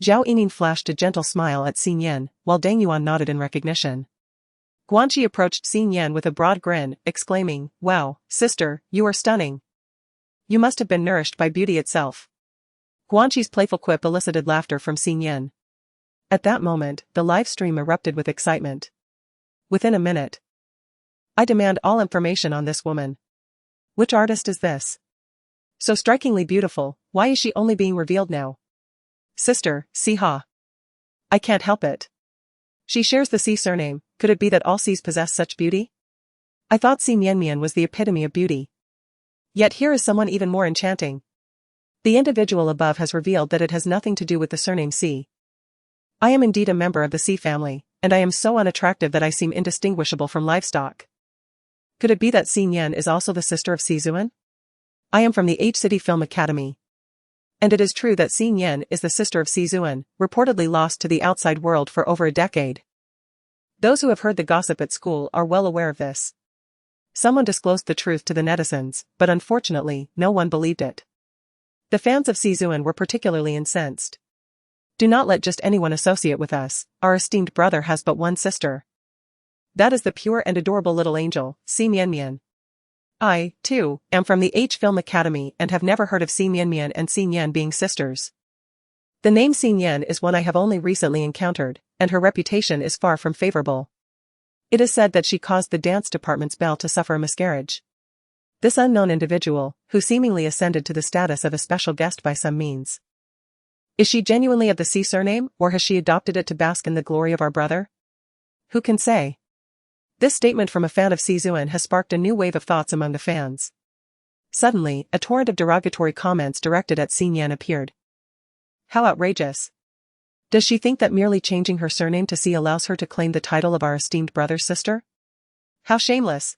Zhao Yining flashed a gentle smile at Xin Yan, while Deng Yuan nodded in recognition. Guanxi approached Xin Yan with a broad grin, exclaiming, "Wow, sister, you are stunning. You must have been nourished by beauty itself." Guanxi's playful quip elicited laughter from Xin Yan. At that moment, the live stream erupted with excitement. Within a minute, "I demand all information on this woman. Which artist is this? So strikingly beautiful, why is she only being revealed now? Sister, Si Ha. I can't help it. She shares the Si surname, could it be that all Sis possess such beauty? I thought Si Mianmian was the epitome of beauty. Yet here is someone even more enchanting. The individual above has revealed that it has nothing to do with the surname Si. I am indeed a member of the Si family, and I am so unattractive that I seem indistinguishable from livestock. Could it be that Xin Yan is also the sister of Si Zuan? I am from the H-City Film Academy. And it is true that Xin Yan is the sister of Si Zuan, reportedly lost to the outside world for over a decade. Those who have heard the gossip at school are well aware of this. Someone disclosed the truth to the netizens, but unfortunately, no one believed it. The fans of Si Zuan were particularly incensed. Do not let just anyone associate with us, our esteemed brother has but one sister. That is the pure and adorable little angel, Si Mianmian. I, too, am from the H Film Academy and have never heard of Si Mianmian and Xin Yan being sisters. The name Xin Yan is one I have only recently encountered, and her reputation is far from favorable. It is said that she caused the dance department's belle to suffer a miscarriage. This unknown individual, who seemingly ascended to the status of a special guest by some means. Is she genuinely of the Si surname, or has she adopted it to bask in the glory of our brother? Who can say? This statement from a fan of Si Zuan has sparked a new wave of thoughts among the fans. Suddenly, a torrent of derogatory comments directed at Xin Yan appeared. How outrageous. Does she think that merely changing her surname to Si allows her to claim the title of our esteemed brother's sister? How shameless.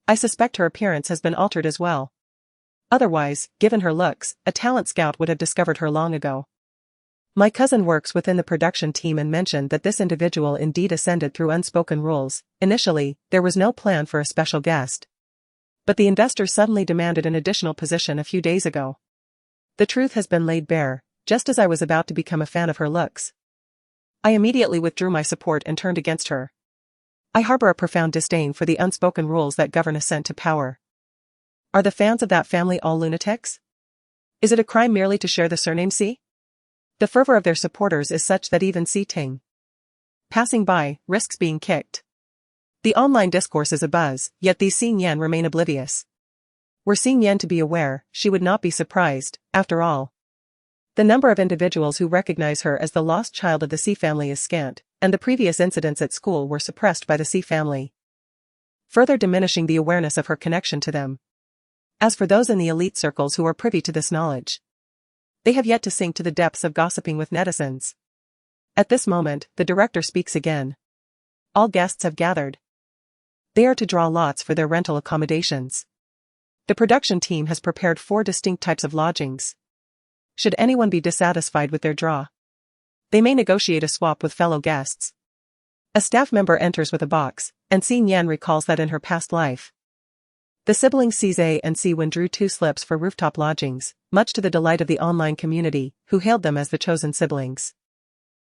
I suspect her appearance has been altered as well. Otherwise, given her looks, a talent scout would have discovered her long ago. My cousin works within the production team and mentioned that this individual indeed ascended through unspoken rules. Initially, there was no plan for a special guest. But the investor suddenly demanded an additional position a few days ago. The truth has been laid bare, just as I was about to become a fan of her looks. I immediately withdrew my support and turned against her. I harbor a profound disdain for the unspoken rules that govern ascent to power. Are the fans of that family all lunatics? Is it a crime merely to share the surname Si? The fervor of their supporters is such that even Si Ting, passing by, risks being kicked. The online discourse is abuzz, yet these Xin Yan remain oblivious. Were Xin Yan to be aware, she would not be surprised. After all, the number of individuals who recognize her as the lost child of the Si family is scant, and the previous incidents at school were suppressed by the Si family, further diminishing the awareness of her connection to them. As for those in the elite circles who are privy to this knowledge, they have yet to sink to the depths of gossiping with netizens. At this moment, the director speaks again. All guests have gathered. They are to draw lots for their rental accommodations. The production team has prepared 4 distinct types of lodgings. Should anyone be dissatisfied with their draw, they may negotiate a swap with fellow guests. A staff member enters with a box, and Xin Yan recalls that in her past life, The siblings Cize and Siwon drew 2 slips for rooftop lodgings, much to the delight of the online community, who hailed them as the chosen siblings.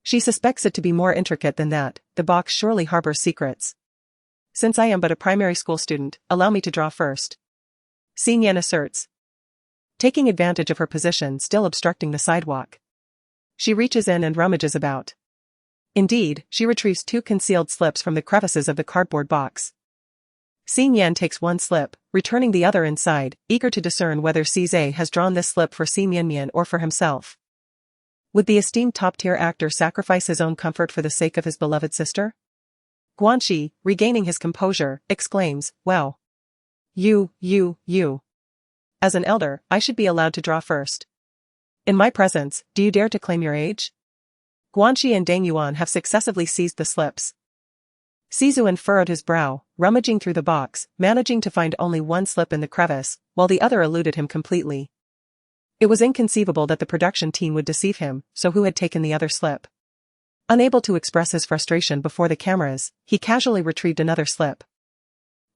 She suspects it to be more intricate than that. The box surely harbors secrets. Since I am but a primary school student, allow me to draw first. Xinyan asserts, taking advantage of her position still obstructing the sidewalk. She reaches in and rummages about. Indeed, she retrieves 2 concealed slips from the crevices of the cardboard box. Xinyan takes 1 slip, returning the other inside, eager to discern whether Cize has drawn this slip for Xinyan or for himself. Would the esteemed top-tier actor sacrifice his own comfort for the sake of his beloved sister? Guanxi, regaining his composure, exclaims, wow. You. As an elder, I should be allowed to draw first. In my presence, do you dare to claim your age? Guanxi and Dang Yuan have successively seized the slips. Sizuan furrowed his brow, rummaging through the box, managing to find only 1 slip in the crevice, while the other eluded him completely. It was inconceivable that the production team would deceive him, so who had taken the other slip? Unable to express his frustration before the cameras, he casually retrieved another slip,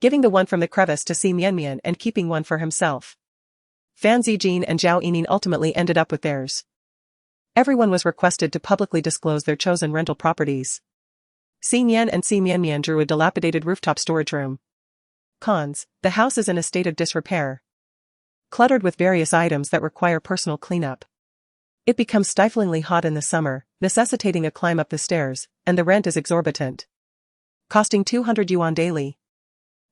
giving the one from the crevice to Xinyan and keeping 1 for himself. Fan Zijin and Zhao Yining ultimately ended up with theirs. Everyone was requested to publicly disclose their chosen rental properties. Xinyan and Xinyan drew a dilapidated rooftop storage room. Cons: the house is in a state of disrepair, cluttered with various items that require personal cleanup. It becomes stiflingly hot in the summer, necessitating a climb up the stairs, and the rent is exorbitant, costing 200 yuan daily.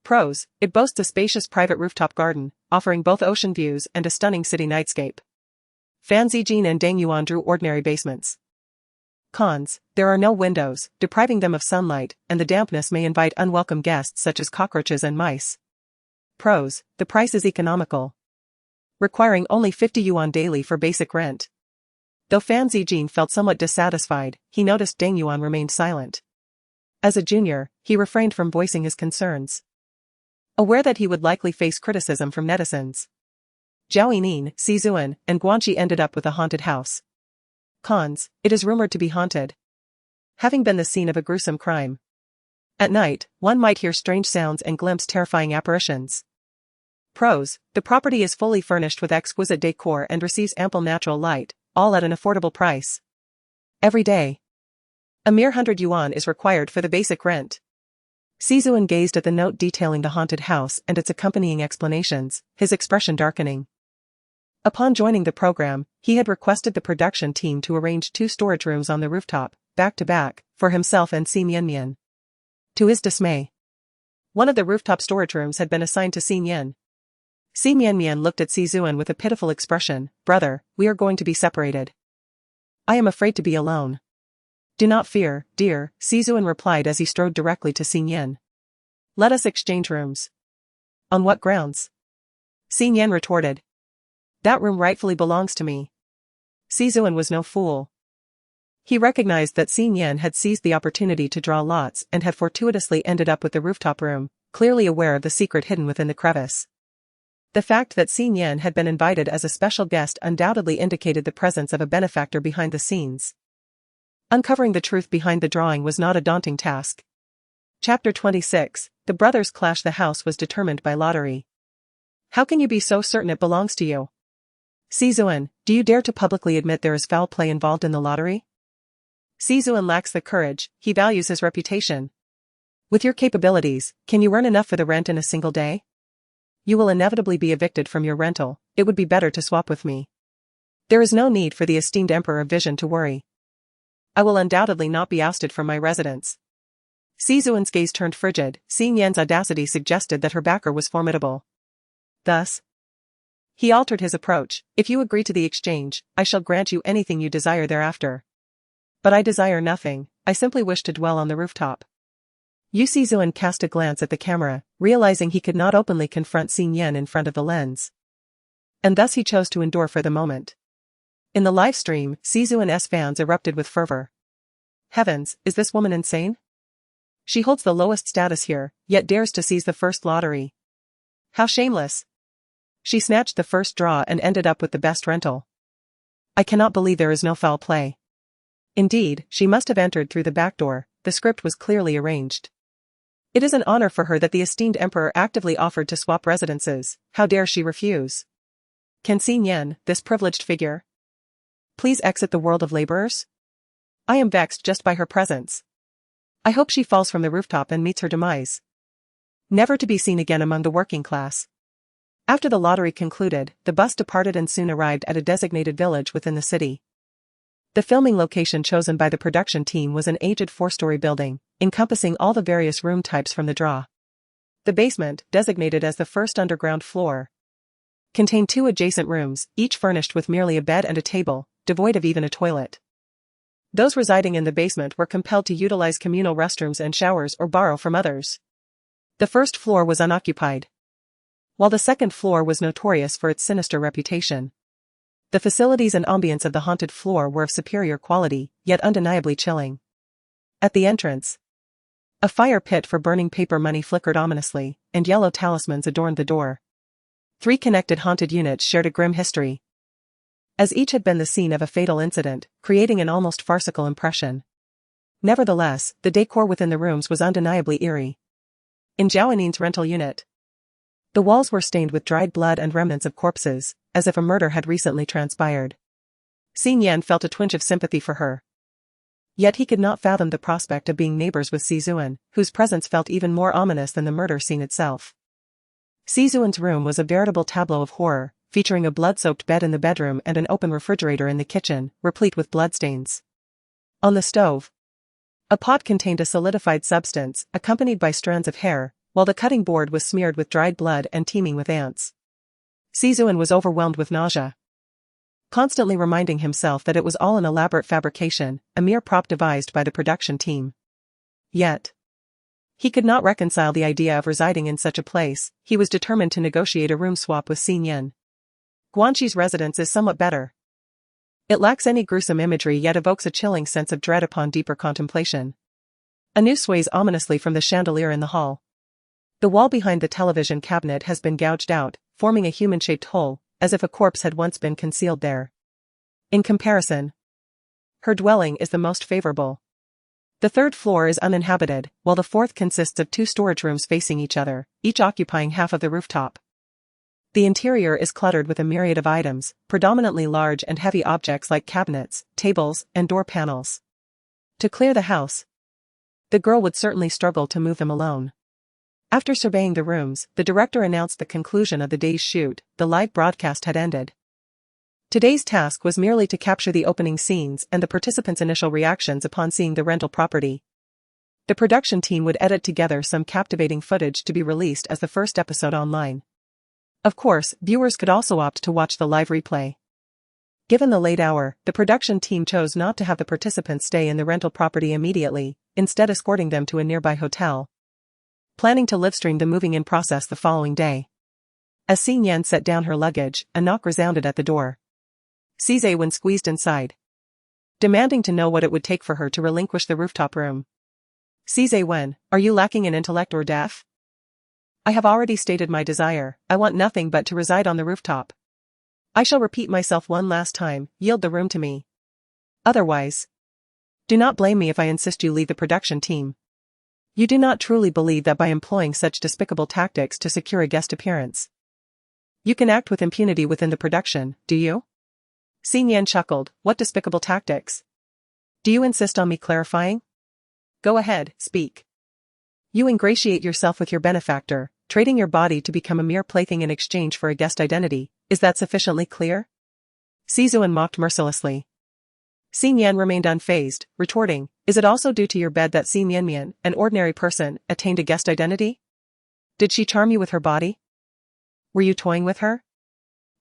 Pros: it boasts a spacious private rooftop garden, offering both ocean views and a stunning city nightscape. Fan Zijin and Dang Yuan drew ordinary basements. Cons: there are no windows, depriving them of sunlight, and the dampness may invite unwelcome guests such as cockroaches and mice. Pros: the price is economical, requiring only 50 yuan daily for basic rent. Though Fan Zijin felt somewhat dissatisfied, he noticed Dang Yuan remained silent. As a junior, he refrained from voicing his concerns, aware that he would likely face criticism from netizens. Zhao Yining, Sizuan, and Guanxi ended up with a haunted house. Cons: it is rumored to be haunted, having been the scene of a gruesome crime. At night, one might hear strange sounds and glimpse terrifying apparitions. Pros: the property is fully furnished with exquisite decor and receives ample natural light, all at an affordable price. Every day, a mere 100 yuan is required for the basic rent. Sizuan gazed at the note detailing the haunted house and its accompanying explanations, his expression darkening. Upon joining the program, he had requested the production team to arrange 2 storage rooms on the rooftop, back-to-back, for himself and Xinyan. To his dismay, one of the rooftop storage rooms had been assigned to Xinyan. Xinyan looked at Sizuan with a pitiful expression. Brother, we are going to be separated. I am afraid to be alone. Do not fear, dear, Sizuan replied as he strode directly to Xinyan. Let us exchange rooms. On what grounds? Xinyan retorted. That room rightfully belongs to me. Sizuan was no fool. He recognized that Xinyan had seized the opportunity to draw lots and had fortuitously ended up with the rooftop room, clearly aware of the secret hidden within the crevice. The fact that Xinyan had been invited as a special guest undoubtedly indicated the presence of a benefactor behind the scenes. Uncovering the truth behind the drawing was not a daunting task. Chapter 26, The Brothers Clash. The house was determined by lottery. How can you be so certain it belongs to you? Sizuan, do you dare to publicly admit there is foul play involved in the lottery? Sizuan lacks the courage, he values his reputation. With your capabilities, can you earn enough for the rent in a single day? You will inevitably be evicted from your rental, it would be better to swap with me. There is no need for the esteemed Emperor of Vision to worry. I will undoubtedly not be ousted from my residence. Sizuan's gaze turned frigid, Xinyan's audacity suggested that her backer was formidable. Thus, he altered his approach. If you agree to the exchange, I shall grant you anything you desire thereafter. But I desire nothing, I simply wish to dwell on the rooftop. Yu Sizuan cast a glance at the camera, realizing he could not openly confront Xinyan in front of the lens. And thus he chose to endure for the moment. In the live stream, Sizuan's fans erupted with fervor. Heavens, is this woman insane? She holds the lowest status here, yet dares to seize the first lottery. How shameless! She snatched the first draw and ended up with the best rental. I cannot believe there is no foul play. Indeed, she must have entered through the back door, the script was clearly arranged. It is an honor for her that the esteemed emperor actively offered to swap residences. How dare she refuse? Can Xin Yan, this privileged figure, please exit the world of laborers? I am vexed just by her presence. I hope she falls from the rooftop and meets her demise, never to be seen again among the working class. After the lottery concluded, the bus departed and soon arrived at a designated village within the city. The filming location chosen by the production team was an aged 4-story building, encompassing all the various room types from the draw. The basement, designated as the first underground floor, contained 2 adjacent rooms, each furnished with merely a bed and a table, devoid of even a toilet. Those residing in the basement were compelled to utilize communal restrooms and showers or borrow from others. The first floor was unoccupied, while the second floor was notorious for its sinister reputation. The facilities and ambience of the haunted floor were of superior quality, yet undeniably chilling. At the entrance, a fire pit for burning paper money flickered ominously, and yellow talismans adorned the door. 3 connected haunted units shared a grim history, as each had been the scene of a fatal incident, creating an almost farcical impression. Nevertheless, the decor within the rooms was undeniably eerie. In Zhao rental unit, the walls were stained with dried blood and remnants of corpses, as if a murder had recently transpired. Xin Yan felt a twinge of sympathy for her. Yet he could not fathom the prospect of being neighbors with Sizuan, whose presence felt even more ominous than the murder scene itself. Sizuan's room was a veritable tableau of horror, featuring a blood-soaked bed in the bedroom and an open refrigerator in the kitchen, replete with bloodstains. On the stove, a pot contained a solidified substance, accompanied by strands of hair, while the cutting board was smeared with dried blood and teeming with ants. Sizuan was overwhelmed with nausea, constantly reminding himself that it was all an elaborate fabrication, a mere prop devised by the production team. Yet, he could not reconcile the idea of residing in such a place. He was determined to negotiate a room swap with Xin Yan. Guanxi's residence is somewhat better. It lacks any gruesome imagery yet evokes a chilling sense of dread upon deeper contemplation. A noose sways ominously from the chandelier in the hall. The wall behind the television cabinet has been gouged out, forming a human-shaped hole, as if a corpse had once been concealed there. In comparison, her dwelling is the most favorable. The 3rd floor is uninhabited, while the 4th consists of 2 storage rooms facing each other, each occupying half of the rooftop. The interior is cluttered with a myriad of items, predominantly large and heavy objects like cabinets, tables, and door panels. To clear the house, the girl would certainly struggle to move them alone. After surveying the rooms, the director announced the conclusion of the day's shoot. The live broadcast had ended. Today's task was merely to capture the opening scenes and the participants' initial reactions upon seeing the rental property. The production team would edit together some captivating footage to be released as the first episode online. Of course, viewers could also opt to watch the live replay. Given the late hour, the production team chose not to have the participants stay in the rental property immediately, instead escorting them to a nearby hotel, planning to livestream the moving-in process the following day. As Xin Yan set down her luggage, a knock resounded at the door. Sizuan squeezed inside, demanding to know what it would take for her to relinquish the rooftop room. Sizuan, are you lacking in intellect or deaf? I have already stated my desire. I want nothing but to reside on the rooftop. I shall repeat myself one last time, yield the room to me. Otherwise, do not blame me if I insist you leave the production team. You do not truly believe that by employing such despicable tactics to secure a guest appearance, you can act with impunity within the production, do you? Xin Yan chuckled. What despicable tactics? Do you insist on me clarifying? Go ahead, speak. You ingratiate yourself with your benefactor, trading your body to become a mere plaything in exchange for a guest identity. Is that sufficiently clear? Sizuan mocked mercilessly. Xin Yan remained unfazed, retorting, is it also due to your bed that Xin Yanmian, an ordinary person, attained a guest identity? Did she charm you with her body? Were you toying with her?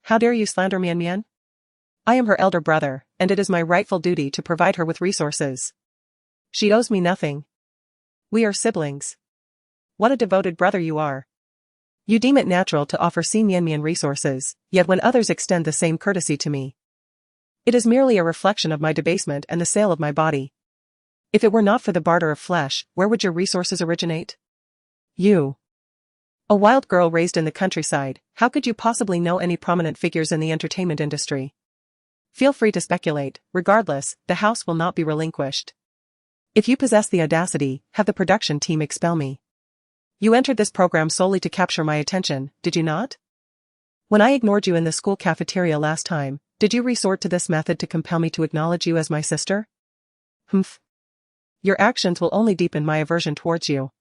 How dare you slander Mian? I am her elder brother, and it is my rightful duty to provide her with resources. She owes me nothing. We are siblings. What a devoted brother you are. You deem it natural to offer Xin Yanmian resources, yet when others extend the same courtesy to me, it is merely a reflection of my debasement and the sale of my body. If it were not for the barter of flesh, where would your resources originate? You, a wild girl raised in the countryside, how could you possibly know any prominent figures in the entertainment industry? Feel free to speculate. Regardless, the house will not be relinquished. If you possess the audacity, have the production team expel me. You entered this program solely to capture my attention, did you not? When I ignored you in the school cafeteria last time, did you resort to this method to compel me to acknowledge you as my sister? Humph. Your actions will only deepen my aversion towards you.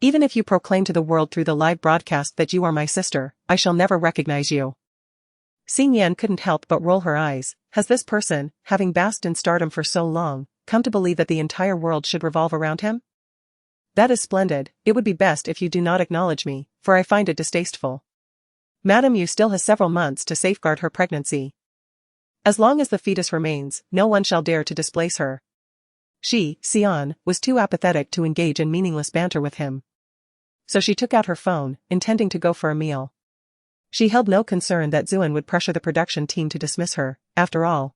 Even if you proclaim to the world through the live broadcast that you are my sister, I shall never recognize you. Xing Yan couldn't help but roll her eyes. Has this person, having basked in stardom for so long, come to believe that the entire world should revolve around him? That is splendid. It would be best if you do not acknowledge me, for I find it distasteful. Madame Yu still has several months to safeguard her pregnancy. As long as the fetus remains, no one shall dare to displace her. She, Xian, was too apathetic to engage in meaningless banter with him. So she took out her phone, intending to go for a meal. She held no concern that Zuan would pressure the production team to dismiss her, after all.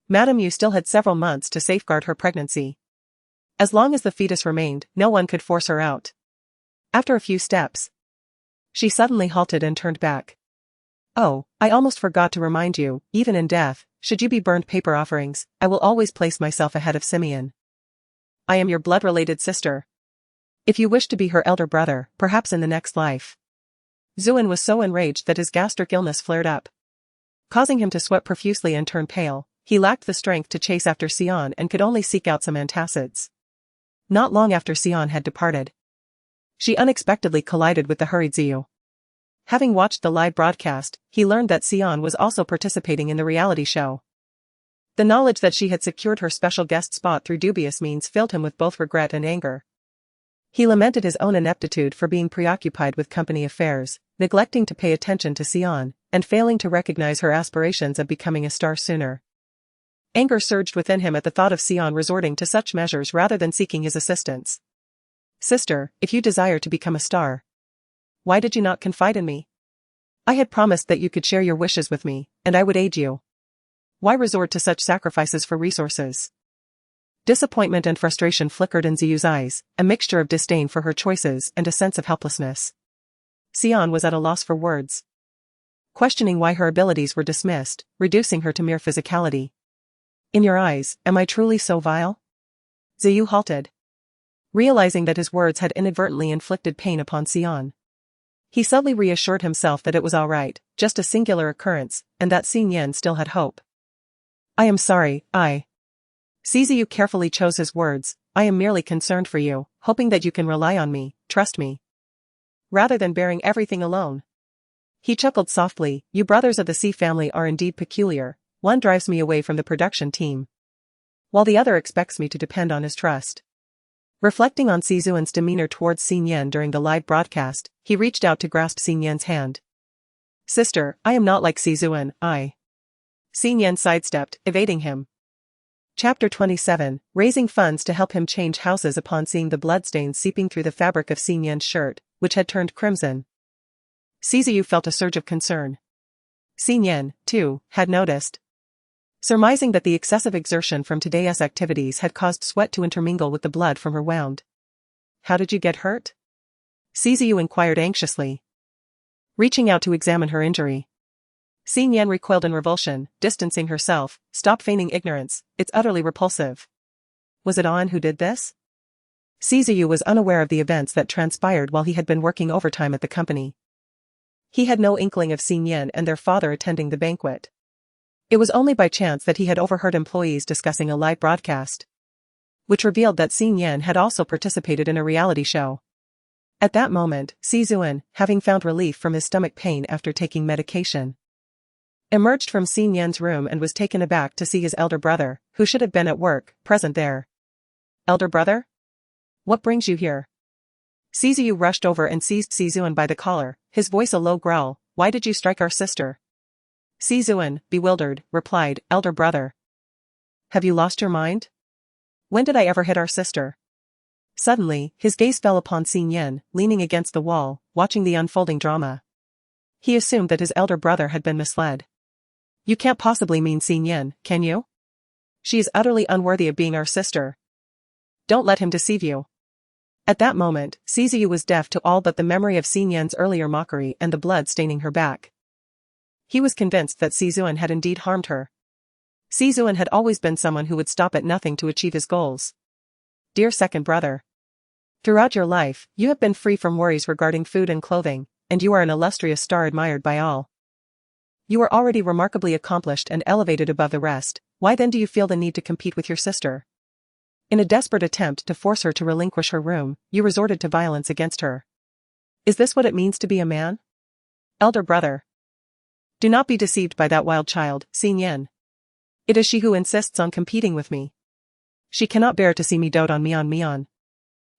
Madame Yu still had several months to safeguard her pregnancy. As long as the fetus remained, no one could force her out. After a few steps, she suddenly halted and turned back. Oh, I almost forgot to remind you, even in death, should you be burned paper offerings, I will always place myself ahead of Simeon. I am your blood-related sister. If you wish to be her elder brother, perhaps in the next life. Zuan was so enraged that his gastric illness flared up, causing him to sweat profusely and turn pale. He lacked the strength to chase after Xian and could only seek out some antacids. Not long after Xian had departed, she unexpectedly collided with the hurried Ziyu. Having watched the live broadcast, he learned that Xian was also participating in the reality show. The knowledge that she had secured her special guest spot through dubious means filled him with both regret and anger. He lamented his own ineptitude for being preoccupied with company affairs, neglecting to pay attention to Xian, and failing to recognize her aspirations of becoming a star sooner. Anger surged within him at the thought of Xian resorting to such measures rather than seeking his assistance. Sister, if you desire to become a star, why did you not confide in me? I had promised that you could share your wishes with me, and I would aid you. Why resort to such sacrifices for resources? Disappointment and frustration flickered in Ziyu's eyes, a mixture of disdain for her choices and a sense of helplessness. Xian was at a loss for words, questioning why her abilities were dismissed, reducing her to mere physicality. In your eyes, am I truly so vile? Ziyu halted, realizing that his words had inadvertently inflicted pain upon Xian. He subtly reassured himself that it was all right, just a singular occurrence, and that Xing Yan still had hope. I am sorry, Ziyu carefully chose his words. I am merely concerned for you, hoping that you can rely on me, trust me, rather than bearing everything alone. He chuckled softly. You brothers of the Xi family are indeed peculiar. One drives me away from the production team, while the other expects me to depend on his trust. Reflecting on Zizuan's demeanor towards Xing Yan during the live broadcast, he reached out to grasp Xing Yan's hand. Sister, I am not like Zizuan, Xing Yan sidestepped, evading him. Chapter 27, raising funds to help him change houses. Upon seeing the bloodstains seeping through the fabric of Xing Yan's shirt, which had turned crimson, Ziyu felt a surge of concern. Xing Yan, too, had noticed, surmising that the excessive exertion from today's activities had caused sweat to intermingle with the blood from her wound. How did you get hurt? Ziyu inquired anxiously, reaching out to examine her injury. Xing Yan recoiled in revulsion, distancing herself. Stop feigning ignorance, it's utterly repulsive. Was it An who did this? Ziyu was unaware of the events that transpired while he had been working overtime at the company. He had no inkling of Xing Yan and their father attending the banquet. It was only by chance that he had overheard employees discussing a live broadcast, which revealed that Xing Yan had also participated in a reality show. At that moment, Zizuan, having found relief from his stomach pain after taking medication, emerged from Xing Yan's room and was taken aback to see his elder brother, who should have been at work, present there. Elder brother? What brings you here? Ziyu rushed over and seized Zizuan by the collar, his voice a low growl. Why did you strike our sister? Zizuan, bewildered, replied, Elder brother. Have you lost your mind? When did I ever hit our sister? Suddenly, his gaze fell upon Xing Yan, leaning against the wall, watching the unfolding drama. He assumed that his elder brother had been misled. You can't possibly mean Xing Yan, can you? She is utterly unworthy of being our sister. Don't let him deceive you. At that moment, Ziyu was deaf to all but the memory of Xing Yan's earlier mockery and the blood staining her back. He was convinced that Zizuan had indeed harmed her. Zizuan had always been someone who would stop at nothing to achieve his goals. Dear second brother. Throughout your life, you have been free from worries regarding food and clothing, and you are an illustrious star admired by all. You are already remarkably accomplished and elevated above the rest. Why then do you feel the need to compete with your sister? In a desperate attempt to force her to relinquish her room, you resorted to violence against her. Is this what it means to be a man? Elder brother. Do not be deceived by that wild child, Xin Yan. It is she who insists on competing with me. She cannot bear to see me dote on Mian.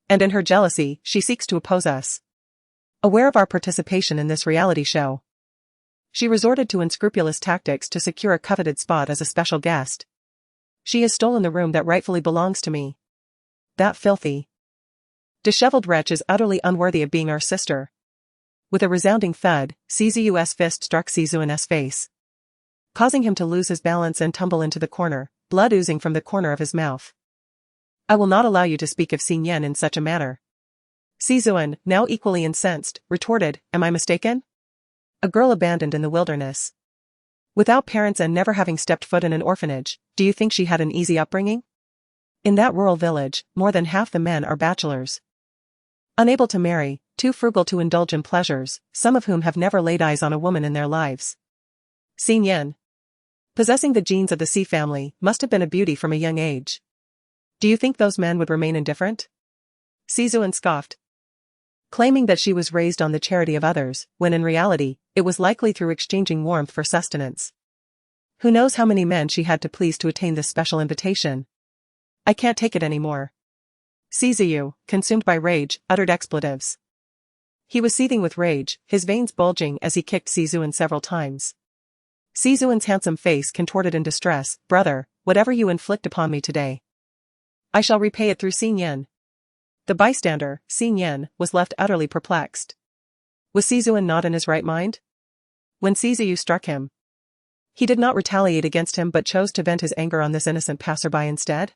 And in her jealousy, she seeks to oppose us. Aware of our participation in this reality show, she resorted to unscrupulous tactics to secure a coveted spot as a special guest. She has stolen the room that rightfully belongs to me. That filthy, disheveled wretch is utterly unworthy of being our sister. With a resounding thud, Czu's fist struck Czu's face, causing him to lose his balance and tumble into the corner, blood oozing from the corner of his mouth. I will not allow you to speak of Xin Yan in such a manner. Czu, now equally incensed, retorted, am I mistaken? A girl abandoned in the wilderness, without parents and never having stepped foot in an orphanage, do you think she had an easy upbringing? In that rural village, more than half the men are bachelors, unable to marry, too frugal to indulge in pleasures, some of whom have never laid eyes on a woman in their lives. Xin Yan, possessing the genes of the C family, must have been a beauty from a young age. Do you think those men would remain indifferent? Czu scoffed, claiming that she was raised on the charity of others, when in reality, it was likely through exchanging warmth for sustenance. Who knows how many men she had to please to attain this special invitation? I can't take it anymore. Czu, consumed by rage, uttered expletives. He was seething with rage, his veins bulging as he kicked Czu several times. Czu's handsome face contorted in distress, brother, whatever you inflict upon me today, I shall repay it through Xin Yan. The bystander, Xin Yan, was left utterly perplexed. Was Czu not in his right mind? When Czu struck him, he did not retaliate against him but chose to vent his anger on this innocent passerby instead.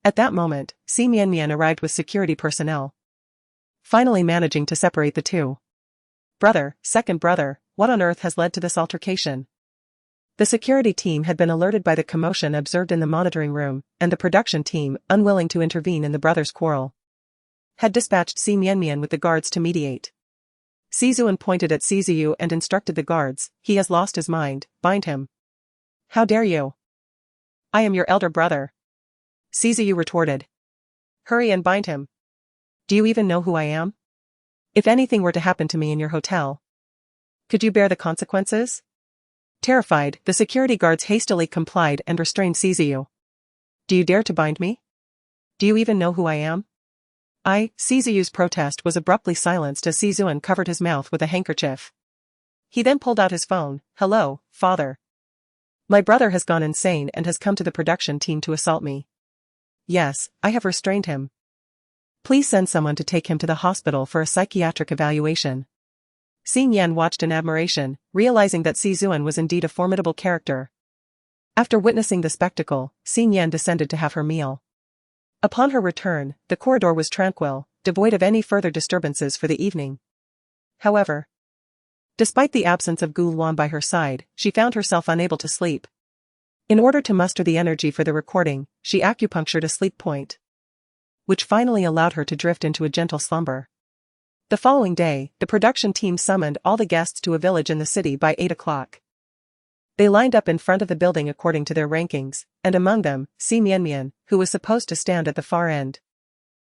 At that moment, Xin arrived with security personnel, finally managing to separate the two. Brother, second brother, what on earth has led to this altercation? The security team had been alerted by the commotion observed in the monitoring room, and the production team, unwilling to intervene in the brothers' quarrel, had dispatched Xin with the guards to mediate. Czu pointed at Czu and instructed the guards, he has lost his mind, bind him. How dare you? I am your elder brother. Czu retorted. Hurry and bind him. Do you even know who I am? If anything were to happen to me in your hotel, could you bear the consequences? Terrified, the security guards hastily complied and restrained Czu. Do you dare to bind me? Do you even know who I am? Czu's protest was abruptly silenced as Czu covered his mouth with a handkerchief. He then pulled out his phone. Hello, father. My brother has gone insane and has come to the production team to assault me. Yes, I have restrained him. Please send someone to take him to the hospital for a psychiatric evaluation. Xin Yan watched in admiration, realizing that Czu was indeed a formidable character. After witnessing the spectacle, Xin Yan descended to have her meal. Upon her return, the corridor was tranquil, devoid of any further disturbances for the evening. However, despite the absence of Gu Luan by her side, she found herself unable to sleep. In order to muster the energy for the recording, she acupunctured a sleep point, which finally allowed her to drift into a gentle slumber. The following day, the production team summoned all the guests to a village in the city by 8 o'clock. They lined up in front of the building according to their rankings, and among them, Xin, who was supposed to stand at the far end,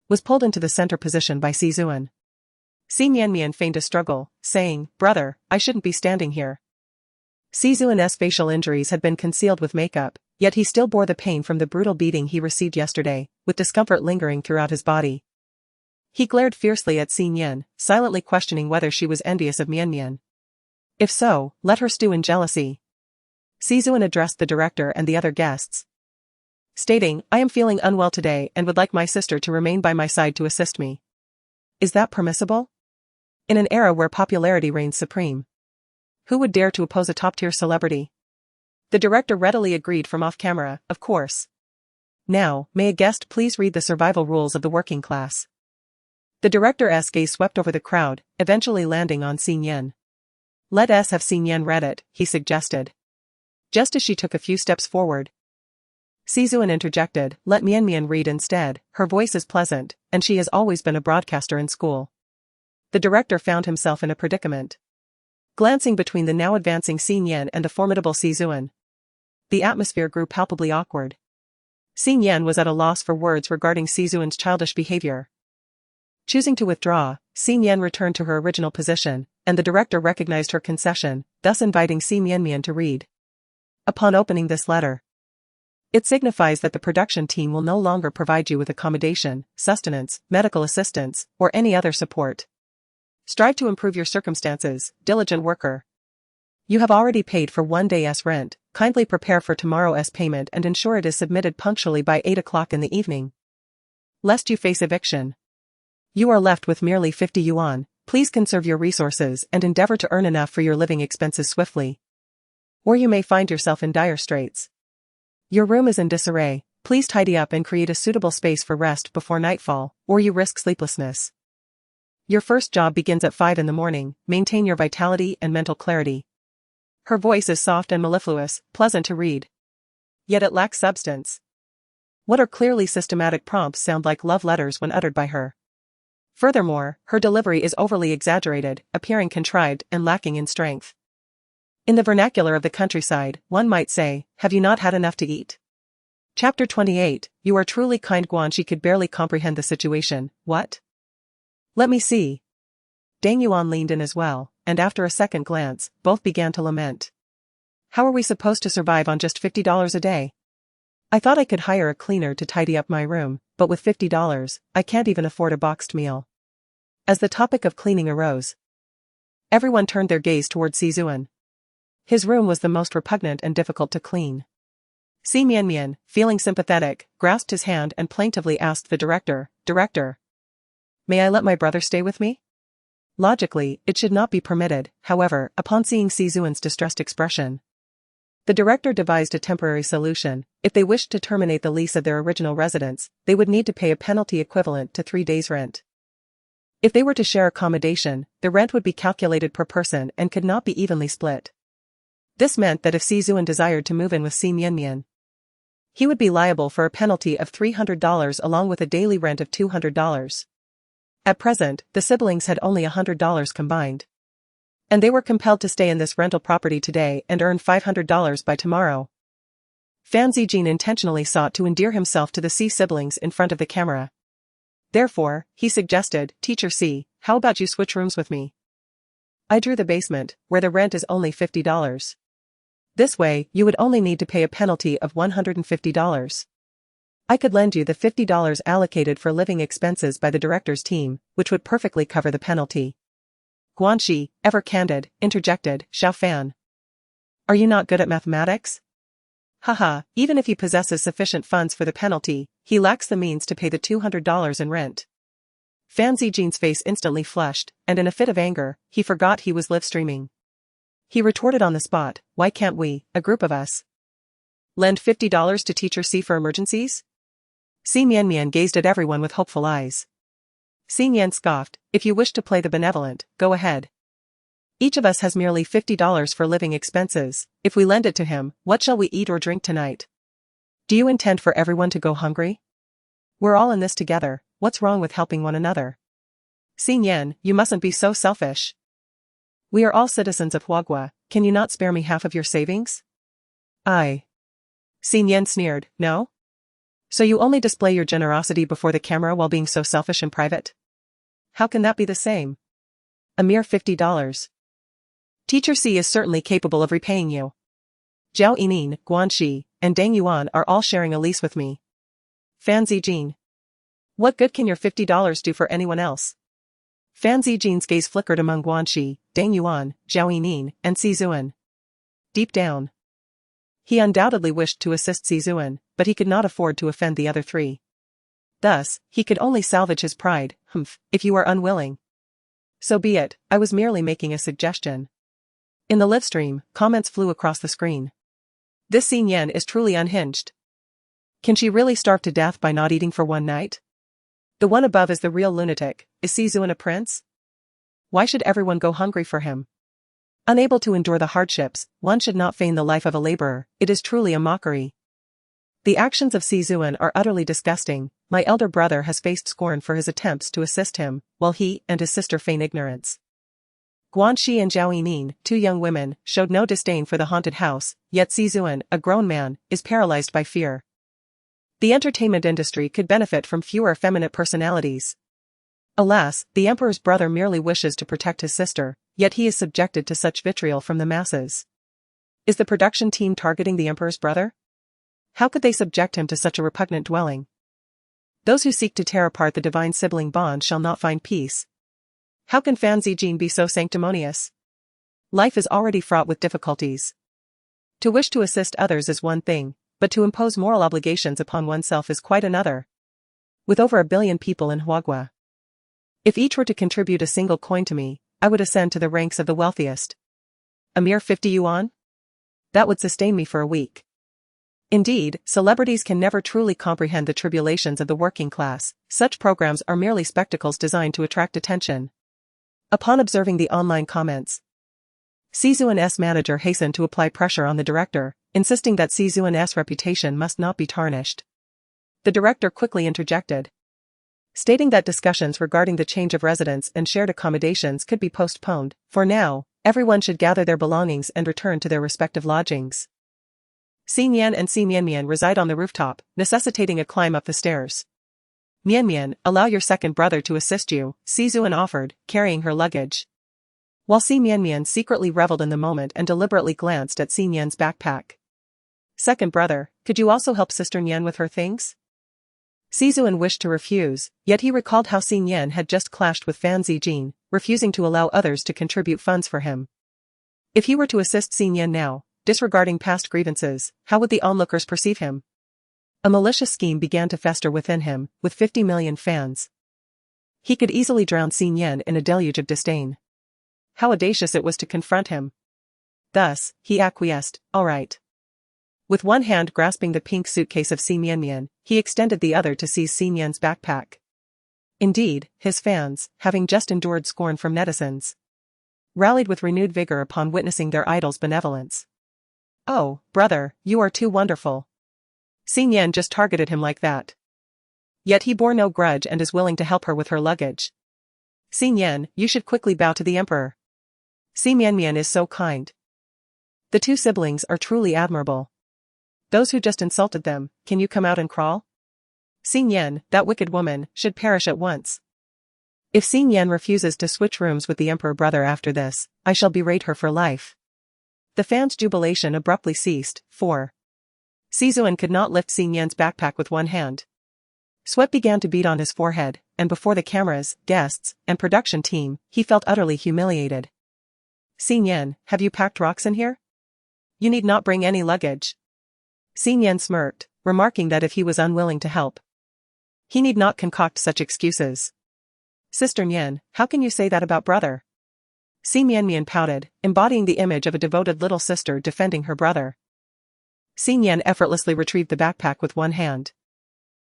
was pulled into the center position by Czu. Xin feigned a struggle, saying, brother, I shouldn't be standing here. Czu's facial injuries had been concealed with makeup, yet he still bore the pain from the brutal beating he received yesterday, with discomfort lingering throughout his body. He glared fiercely at Xin, silently questioning whether she was envious of Mian. If so, let her stew in jealousy. Czu addressed the director and the other guests, stating, I am feeling unwell today and would like my sister to remain by my side to assist me. Is that permissible? In an era where popularity reigns supreme, who would dare to oppose a top-tier celebrity? The director readily agreed from off-camera, of course. Now, may a guest please read the survival rules of the working class? The director's gaze swept over the crowd, eventually landing on Xin. Let us have Xin read it, he suggested. Just as she took a few steps forward, Sizuan interjected, let Mian Mian read instead, her voice is pleasant, and she has always been a broadcaster in school. The director found himself in a predicament. Glancing between the now advancing Xin Yan and the formidable Sizuan, the atmosphere grew palpably awkward. Xin Yan was at a loss for words regarding Sizuan's childish behavior. Choosing to withdraw, Xin Yan returned to her original position, and the director recognized her concession, thus inviting Si Mian Mian to read. Upon opening this letter, it signifies that the production team will no longer provide you with accommodation, sustenance, medical assistance, or any other support. Strive to improve your circumstances, diligent worker. You have already paid for one day's rent, kindly prepare for tomorrow's payment and ensure it is submitted punctually by 8 o'clock in the evening. Lest you face eviction. You are left with merely 50 yuan, please conserve your resources and endeavor to earn enough for your living expenses swiftly. Or you may find yourself in dire straits. Your room is in disarray, please tidy up and create a suitable space for rest before nightfall, or you risk sleeplessness. Your first job begins at 5 in the morning, maintain your vitality and mental clarity. Her voice is soft and mellifluous, pleasant to read. Yet it lacks substance. What are clearly systematic prompts sound like love letters when uttered by her. Furthermore, her delivery is overly exaggerated, appearing contrived and lacking in strength. In the vernacular of the countryside, one might say, have you not had enough to eat? Chapter 28, You are truly kind. Guanxi could barely comprehend the situation. What? Let me see. Dang Yuan leaned in as well, and after a second glance, both began to lament. How are we supposed to survive on just $50 a day? I thought I could hire a cleaner to tidy up my room, but with $50, I can't even afford a boxed meal. As the topic of cleaning arose, everyone turned their gaze toward Sizuan. His room was the most repugnant and difficult to clean. Si Mian Mian, feeling sympathetic, grasped his hand and plaintively asked the director, Director, may I let my brother stay with me? Logically, it should not be permitted, however, upon seeing Sizuan's distressed expression, the director devised a temporary solution. If they wished to terminate the lease of their original residence, they would need to pay a penalty equivalent to 3 days' rent. If they were to share accommodation, the rent would be calculated per person and could not be evenly split. This meant that if Sizuan desired to move in with Si Mian Mian, he would be liable for a penalty of $300 along with a daily rent of $200. At present, the siblings had only $100 combined. And they were compelled to stay in this rental property today and earn $500 by tomorrow. Fan Zijin intentionally sought to endear himself to the Si siblings in front of the camera. Therefore, he suggested, Teacher Si, how about you switch rooms with me? I drew the basement, where the rent is only $50. This way, you would only need to pay a penalty of $150. I could lend you the $50 allocated for living expenses by the director's team, which would perfectly cover the penalty. Guanxi, ever candid, interjected, Xiao Fan. Are you not good at mathematics? Haha, even if he possesses sufficient funds for the penalty, he lacks the means to pay the $200 in rent. Fan Zijin's face instantly flushed, and in a fit of anger, he forgot he was live streaming. He retorted on the spot, why can't we, a group of us, lend $50 to Teacher Si for emergencies? Si Mian Mian gazed at everyone with hopeful eyes. Xin Yan scoffed, if you wish to play the benevolent, go ahead. Each of us has merely $50 for living expenses. If we lend it to him, what shall we eat or drink tonight? Do you intend for everyone to go hungry? We're all in this together, what's wrong with helping one another? Xin Yan, you mustn't be so selfish. We are all citizens of Huagua, can you not spare me half of your savings? Xin Yan sneered, no? So you only display your generosity before the camera while being so selfish in private? How can that be the same? A mere $50. Teacher Si is certainly capable of repaying you. Zhao Yining, Guanxi, and Dang Yuan are all sharing a lease with me. Fan Zijin. What good can your $50 do for anyone else? Fan Zijin's gaze flickered among Guanxi, Dang Yuan, Zhao Yining, and Sizuan. Deep down, he undoubtedly wished to assist Sizuan, but he could not afford to offend the other three. Thus, he could only salvage his pride. If you are unwilling, so be it, I was merely making a suggestion. In the live stream, comments flew across the screen. This Xin Yan is truly unhinged. Can she really starve to death by not eating for one night? The one above is the real lunatic. Is Sizuan a prince? Why should everyone go hungry for him? Unable to endure the hardships, one should not feign the life of a laborer, it is truly a mockery. The actions of Sizuan are utterly disgusting. My elder brother has faced scorn for his attempts to assist him, while he and his sister feign ignorance. Guanxi and Zhao Yining, two young women, showed no disdain for the haunted house, yet Sizuan, a grown man, is paralyzed by fear. The entertainment industry could benefit from fewer effeminate personalities. Alas, the emperor's brother merely wishes to protect his sister, yet he is subjected to such vitriol from the masses. Is the production team targeting the emperor's brother? How could they subject him to such a repugnant dwelling? Those who seek to tear apart the divine sibling bond shall not find peace. How can Fan Zijin be so sanctimonious? Life is already fraught with difficulties. To wish to assist others is one thing, but to impose moral obligations upon oneself is quite another. With over 1 billion people in Huagua, if each were to contribute a single coin to me, I would ascend to the ranks of the wealthiest. A mere 50 yuan? That would sustain me for a week. Indeed, celebrities can never truly comprehend the tribulations of the working class. Such programs are merely spectacles designed to attract attention. Upon observing the online comments, Sizuan's manager hastened to apply pressure on the director, insisting that Sizuan's reputation must not be tarnished. The director quickly interjected, stating that discussions regarding the change of residence and shared accommodations could be postponed. For now, everyone should gather their belongings and return to their respective lodgings. Si Nian and Si Mianmian reside on the rooftop, necessitating a climb up the stairs. Mianmian, allow your second brother to assist you, Sizuan offered, carrying her luggage. While Si Mianmian secretly reveled in the moment and deliberately glanced at Si Nian's backpack. Second brother, could you also help Sister Nian with her things? Sizuan wished to refuse, yet he recalled how Si Nian had just clashed with Fan Zijin, refusing to allow others to contribute funds for him. If he were to assist Si Nian now, disregarding past grievances, how would the onlookers perceive him? A malicious scheme began to fester within him, with 50 million fans. He could easily drown Si Nian in a deluge of disdain. How audacious it was to confront him. Thus, he acquiesced, all right. With one hand grasping the pink suitcase of Si Mianmian, he extended the other to seize Si Nian's backpack. Indeed, his fans, having just endured scorn from netizens, rallied with renewed vigor upon witnessing their idol's benevolence. Oh, brother, you are too wonderful. Si Nian just targeted him like that. Yet he bore no grudge and is willing to help her with her luggage. Si Nian, you should quickly bow to the emperor. Si Mianmian is so kind. The two siblings are truly admirable. Those who just insulted them, can you come out and crawl? Si Nian, that wicked woman, should perish at once. If Si Nian refuses to switch rooms with the emperor brother after this, I shall berate her for life. The fans' jubilation abruptly ceased, for Sizuan could not lift Si Nian's backpack with one hand. Sweat began to bead on his forehead, and before the cameras, guests, and production team, he felt utterly humiliated. Si Nian, have you packed rocks in here? You need not bring any luggage. Si Nian smirked, remarking that if he was unwilling to help, he need not concoct such excuses. Sister Nian, how can you say that about brother? Si Mianmian pouted, embodying the image of a devoted little sister defending her brother. Si Nian effortlessly retrieved the backpack with one hand.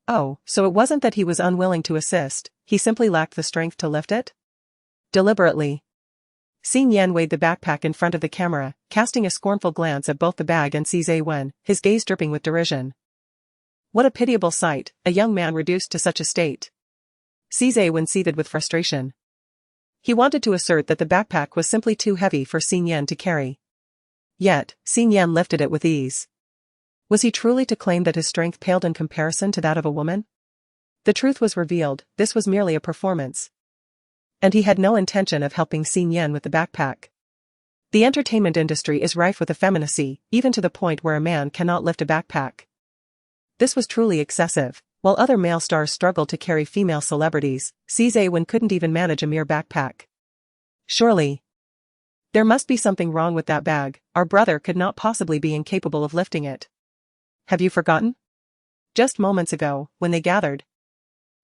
Oh, so it wasn't that he was unwilling to assist, he simply lacked the strength to lift it? Deliberately, Si Nian weighed the backpack in front of the camera, casting a scornful glance at both the bag and Si Zaiwen, his gaze dripping with derision. What a pitiable sight, a young man reduced to such a state. Si Zaiwen seethed with frustration. He wanted to assert that the backpack was simply too heavy for Si Nian to carry. Yet, Si Nian lifted it with ease. Was he truly to claim that his strength paled in comparison to that of a woman? The truth was revealed, this was merely a performance. And he had no intention of helping Si Nian with the backpack. The entertainment industry is rife with effeminacy, even to the point where a man cannot lift a backpack. This was truly excessive. While other male stars struggled to carry female celebrities, Si Zaiwen couldn't even manage a mere backpack. Surely, there must be something wrong with that bag, our brother could not possibly be incapable of lifting it. Have you forgotten? Just moments ago, when they gathered,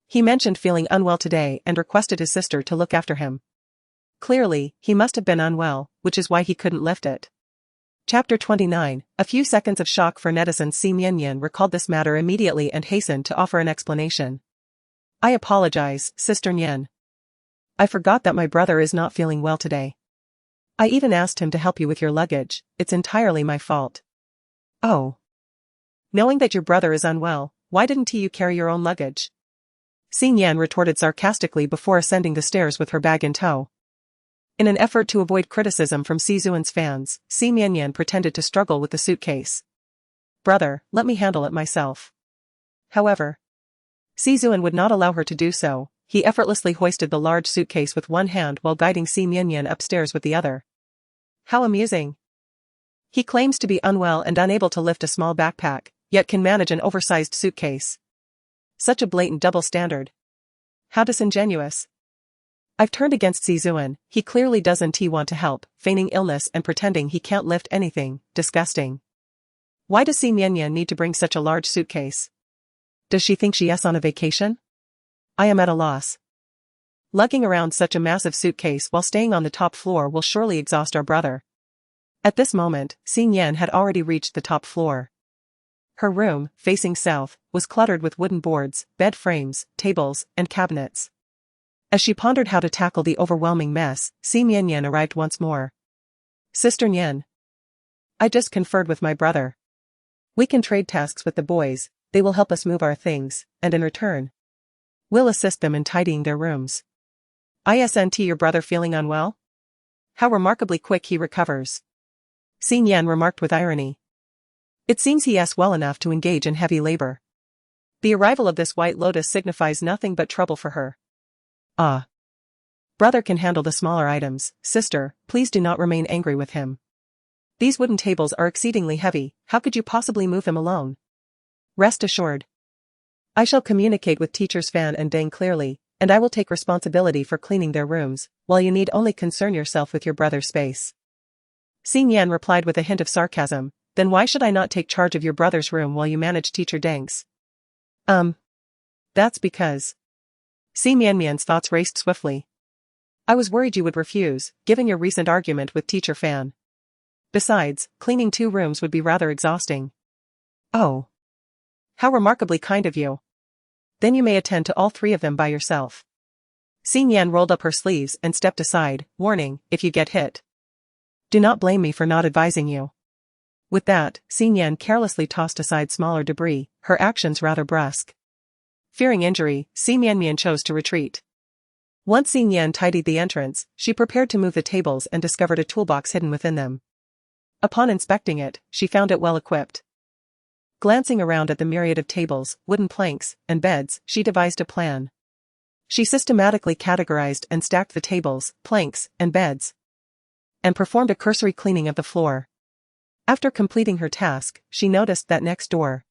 he mentioned feeling unwell today and requested his sister to look after him. Clearly, he must have been unwell, which is why he couldn't lift it. Chapter 29, a few seconds of shock for netizens. Si Mianmian recalled this matter immediately and hastened to offer an explanation. I apologize, Sister Nian. I forgot that my brother is not feeling well today. I even asked him to help you with your luggage, it's entirely my fault. Oh. Knowing that your brother is unwell, why didn't you carry your own luggage? Xin Yan retorted sarcastically before ascending the stairs with her bag in tow. In an effort to avoid criticism from Si Zuan's fans, Si Mianyan pretended to struggle with the suitcase. Brother, let me handle it myself. However, Si Zuan would not allow her to do so. He effortlessly hoisted the large suitcase with one hand while guiding Si Mianyan upstairs with the other. How amusing. He claims to be unwell and unable to lift a small backpack, yet can manage an oversized suitcase. Such a blatant double standard. How disingenuous. I've turned against Si Zuan. He clearly doesn't want to help, feigning illness and pretending he can't lift anything. Disgusting. Why does Si Mianyan need to bring such a large suitcase? Does she think she's on a vacation? I am at a loss. Lugging around such a massive suitcase while staying on the top floor will surely exhaust our brother. At this moment, Xin Yan had already reached the top floor. Her room, facing south, was cluttered with wooden boards, bed frames, tables, and cabinets. As she pondered how to tackle the overwhelming mess, Si Mianyan arrived once more. Sister Nian. I just conferred with my brother. We can trade tasks with the boys, they will help us move our things, and in return, we'll assist them in tidying their rooms. Isn't your brother feeling unwell? How remarkably quick he recovers. Xin Yan remarked with irony. It seems he is well enough to engage in heavy labor. The arrival of this white lotus signifies nothing but trouble for her. Ah. Brother can handle the smaller items. Sister, please do not remain angry with him. These wooden tables are exceedingly heavy, how could you possibly move them alone? Rest assured. I shall communicate with teachers Fan and Deng clearly, and I will take responsibility for cleaning their rooms, while you need only concern yourself with your brother's space. Xin Yan replied with a hint of sarcasm, then why should I not take charge of your brother's room while you manage teacher Deng's? That's because. Si Mianyan's thoughts raced swiftly. I was worried you would refuse, given your recent argument with teacher Fan. Besides, cleaning 2 rooms would be rather exhausting. Oh. How remarkably kind of you. Then you may attend to all 3 of them by yourself. Xin Yan rolled up her sleeves and stepped aside, warning, if you get hit. Do not blame me for not advising you. With that, Xin Yan carelessly tossed aside smaller debris, her actions rather brusque. Fearing injury, Si Mianyan chose to retreat. Once Xin Yan tidied the entrance, she prepared to move the tables and discovered a toolbox hidden within them. Upon inspecting it, she found it well equipped. Glancing around at the myriad of tables, wooden planks, and beds, she devised a plan. She systematically categorized and stacked the tables, planks, and beds, and performed a cursory cleaning of the floor. After completing her task, she noticed that next door,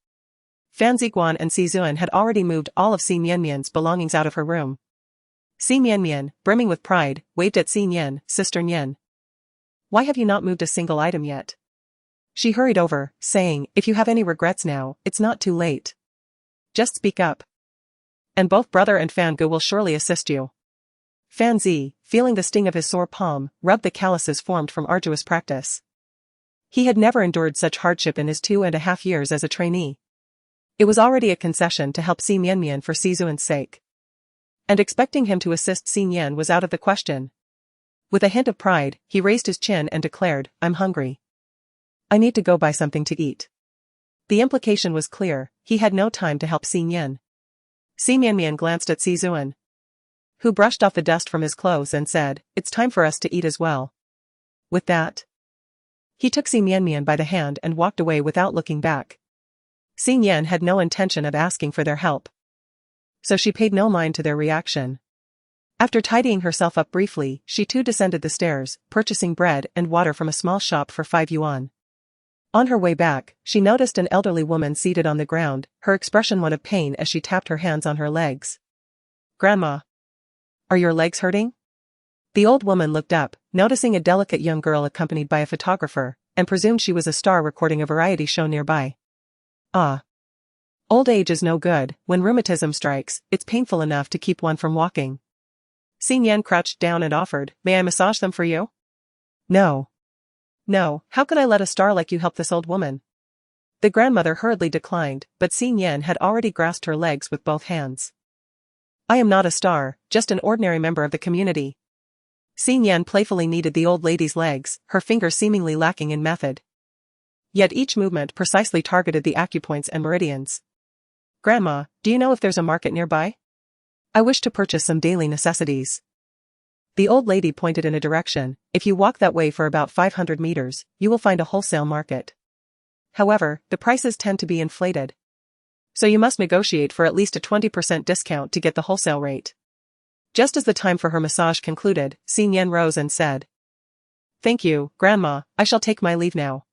Fan Ziguan and Si Zuan had already moved all of Si Mianyan's belongings out of her room. Si Mianyan, brimming with pride, waved at Xin Yan, Sister Nian. Why have you not moved a single item yet? She hurried over, saying, if you have any regrets now, it's not too late. Just speak up. And both brother and Fan Gu will surely assist you. Fan Zi, feeling the sting of his sore palm, rubbed the calluses formed from arduous practice. He had never endured such hardship in his 2.5 years as a trainee. It was already a concession to help Si Mianyan for Si Zuan's sake. And expecting him to assist Xin Yan was out of the question. With a hint of pride, he raised his chin and declared, I'm hungry. I need to go buy something to eat. The implication was clear, he had no time to help Xin Yan. Si Mianyan glanced at Si Zuan, who brushed off the dust from his clothes and said, it's time for us to eat as well. With that, he took Si Mianyan by the hand and walked away without looking back. Xin Yan had no intention of asking for their help, so she paid no mind to their reaction. After tidying herself up briefly, she too descended the stairs, purchasing bread and water from a small shop for 5 yuan. On her way back, she noticed an elderly woman seated on the ground, her expression one of pain as she tapped her hands on her legs. Grandma, are your legs hurting? The old woman looked up, noticing a delicate young girl accompanied by a photographer, and presumed she was a star recording a variety show nearby. Ah. Old age is no good. When rheumatism strikes, it's painful enough to keep one from walking. Xin Yan crouched down and offered, may I massage them for you? No. No, how could I let a star like you help this old woman? The grandmother hurriedly declined, but Xin Yan had already grasped her legs with both hands. I am not a star, just an ordinary member of the community. Xin Yan playfully kneaded the old lady's legs, her fingers seemingly lacking in method. Yet each movement precisely targeted the acupoints and meridians. "Grandma, do you know if there's a market nearby? I wish to purchase some daily necessities." The old lady pointed in a direction. "If you walk that way for about 500 meters, you will find a wholesale market. However, the prices tend to be inflated. So you must negotiate for at least a 20% discount to get the wholesale rate." Just as the time for her massage concluded, Xin Yan rose and said, "Thank you, Grandma, I shall take my leave now."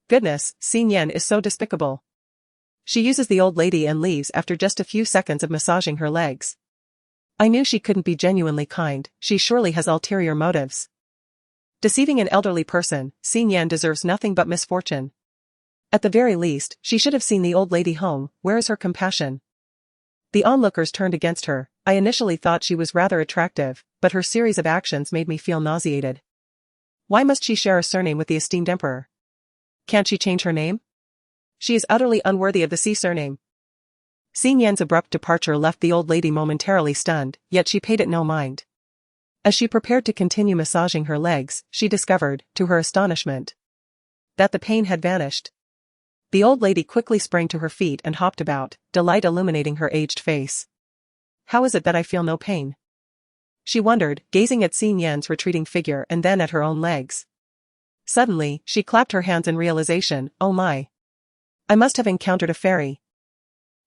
Goodness, Xin Yan is so despicable. She uses the old lady and leaves after just a few seconds of massaging her legs. I knew she couldn't be genuinely kind, she surely has ulterior motives. Deceiving an elderly person, Xin Yan deserves nothing but misfortune. At the very least, she should have seen the old lady home. Where is her compassion? The onlookers turned against her. I initially thought she was rather attractive, but her series of actions made me feel nauseated. Why must she share a surname with the esteemed emperor? Can't she change her name? She is utterly unworthy of the C surname. Xin Yan's abrupt departure left the old lady momentarily stunned, yet she paid it no mind. As she prepared to continue massaging her legs, she discovered, to her astonishment, that the pain had vanished. The old lady quickly sprang to her feet and hopped about, delight illuminating her aged face. "How is it that I feel no pain?" she wondered, gazing at Xin Yan's retreating figure and then at her own legs. Suddenly, she clapped her hands in realization. "Oh my! I must have encountered a fairy."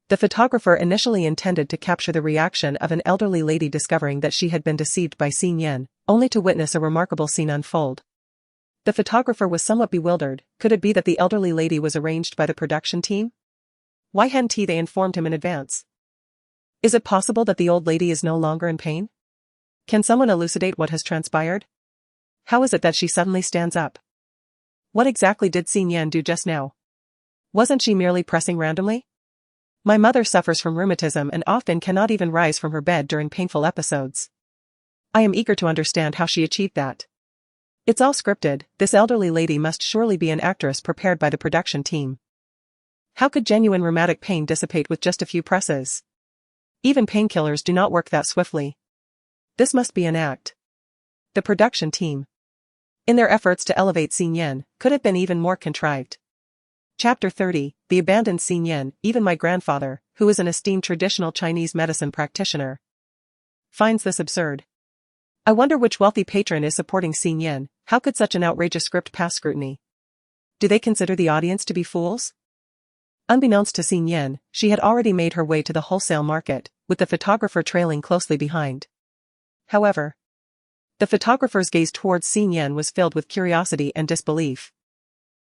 The photographer initially intended to capture the reaction of an elderly lady discovering that she had been deceived by Xin Yan, only to witness a remarkable scene unfold. The photographer was somewhat bewildered. Could it be that the elderly lady was arranged by the production team? Why hadn't they informed him in advance? Is it possible that the old lady is no longer in pain? Can someone elucidate what has transpired? How is it that she suddenly stands up? What exactly did Xin Yan do just now? Wasn't she merely pressing randomly? My mother suffers from rheumatism and often cannot even rise from her bed during painful episodes. I am eager to understand how she achieved that. It's all scripted. This elderly lady must surely be an actress prepared by the production team. How could genuine rheumatic pain dissipate with just a few presses? Even painkillers do not work that swiftly. This must be an act. The production team, in their efforts to elevate Xin Yan, could have been even more contrived. Chapter 30, The Abandoned Xin Yan. Even my grandfather, who is an esteemed traditional Chinese medicine practitioner, finds this absurd. I wonder which wealthy patron is supporting Xin Yan. How could such an outrageous script pass scrutiny? Do they consider the audience to be fools? Unbeknownst to Xin Yan, she had already made her way to the wholesale market, with the photographer trailing closely behind. However, the photographer's gaze towards Xin Yan was filled with curiosity and disbelief.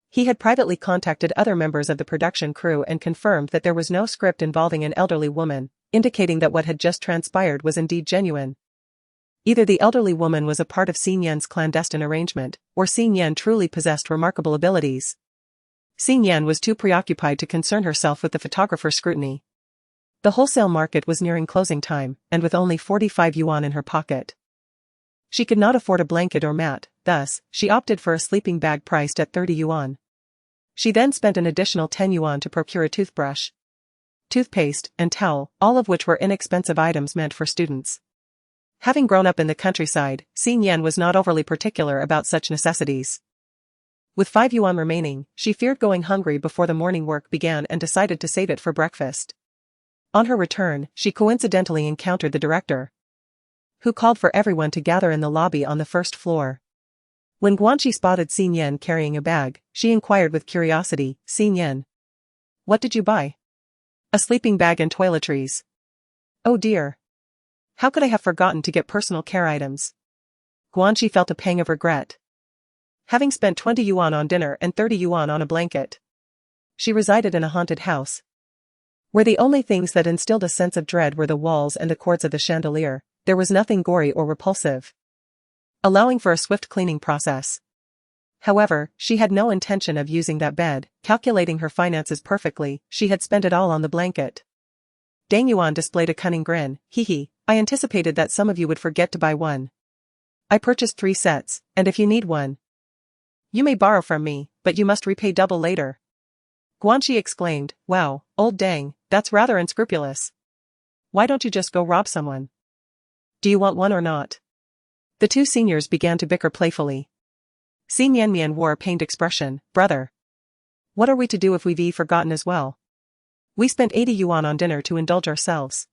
He had privately contacted other members of the production crew and confirmed that there was no script involving an elderly woman, indicating that what had just transpired was indeed genuine. Either the elderly woman was a part of Xin Yan's clandestine arrangement, or Xin Yan truly possessed remarkable abilities. Xin Yan was too preoccupied to concern herself with the photographer's scrutiny. The wholesale market was nearing closing time, and with only 45 yuan in her pocket, she could not afford a blanket or mat, thus, she opted for a sleeping bag priced at 30 yuan. She then spent an additional 10 yuan to procure a toothbrush, toothpaste, and towel, all of which were inexpensive items meant for students. Having grown up in the countryside, Xin Yan was not overly particular about such necessities. With 5 yuan remaining, she feared going hungry before the morning work began and decided to save it for breakfast. On her return, she coincidentally encountered the director, who called for everyone to gather in the lobby on the first floor. When Guanxi spotted Xin Yan carrying a bag, she inquired with curiosity, "Xin Yan, what did you buy?" "A sleeping bag and toiletries." "Oh dear. How could I have forgotten to get personal care items?" Guanxi felt a pang of regret. Having spent 20 yuan on dinner and 30 yuan on a blanket, she resided in a haunted house, where the only things that instilled a sense of dread were the walls and the cords of the chandelier. There was nothing gory or repulsive, allowing for a swift cleaning process. However, she had no intention of using that bed. Calculating her finances perfectly, she had spent it all on the blanket. Dang Yuan displayed a cunning grin. "Hee, I anticipated that some of you would forget to buy one. I purchased 3 sets, and if you need one, you may borrow from me, but you must repay double later." Guanxi exclaimed, "Wow, old Dang, that's rather unscrupulous. Why don't you just go rob someone? Do you want one or not?" The two seniors began to bicker playfully. Xin Yanmian wore a pained expression. "Brother, What are we to do if we've forgotten as well? We spent 80 yuan on dinner to indulge ourselves.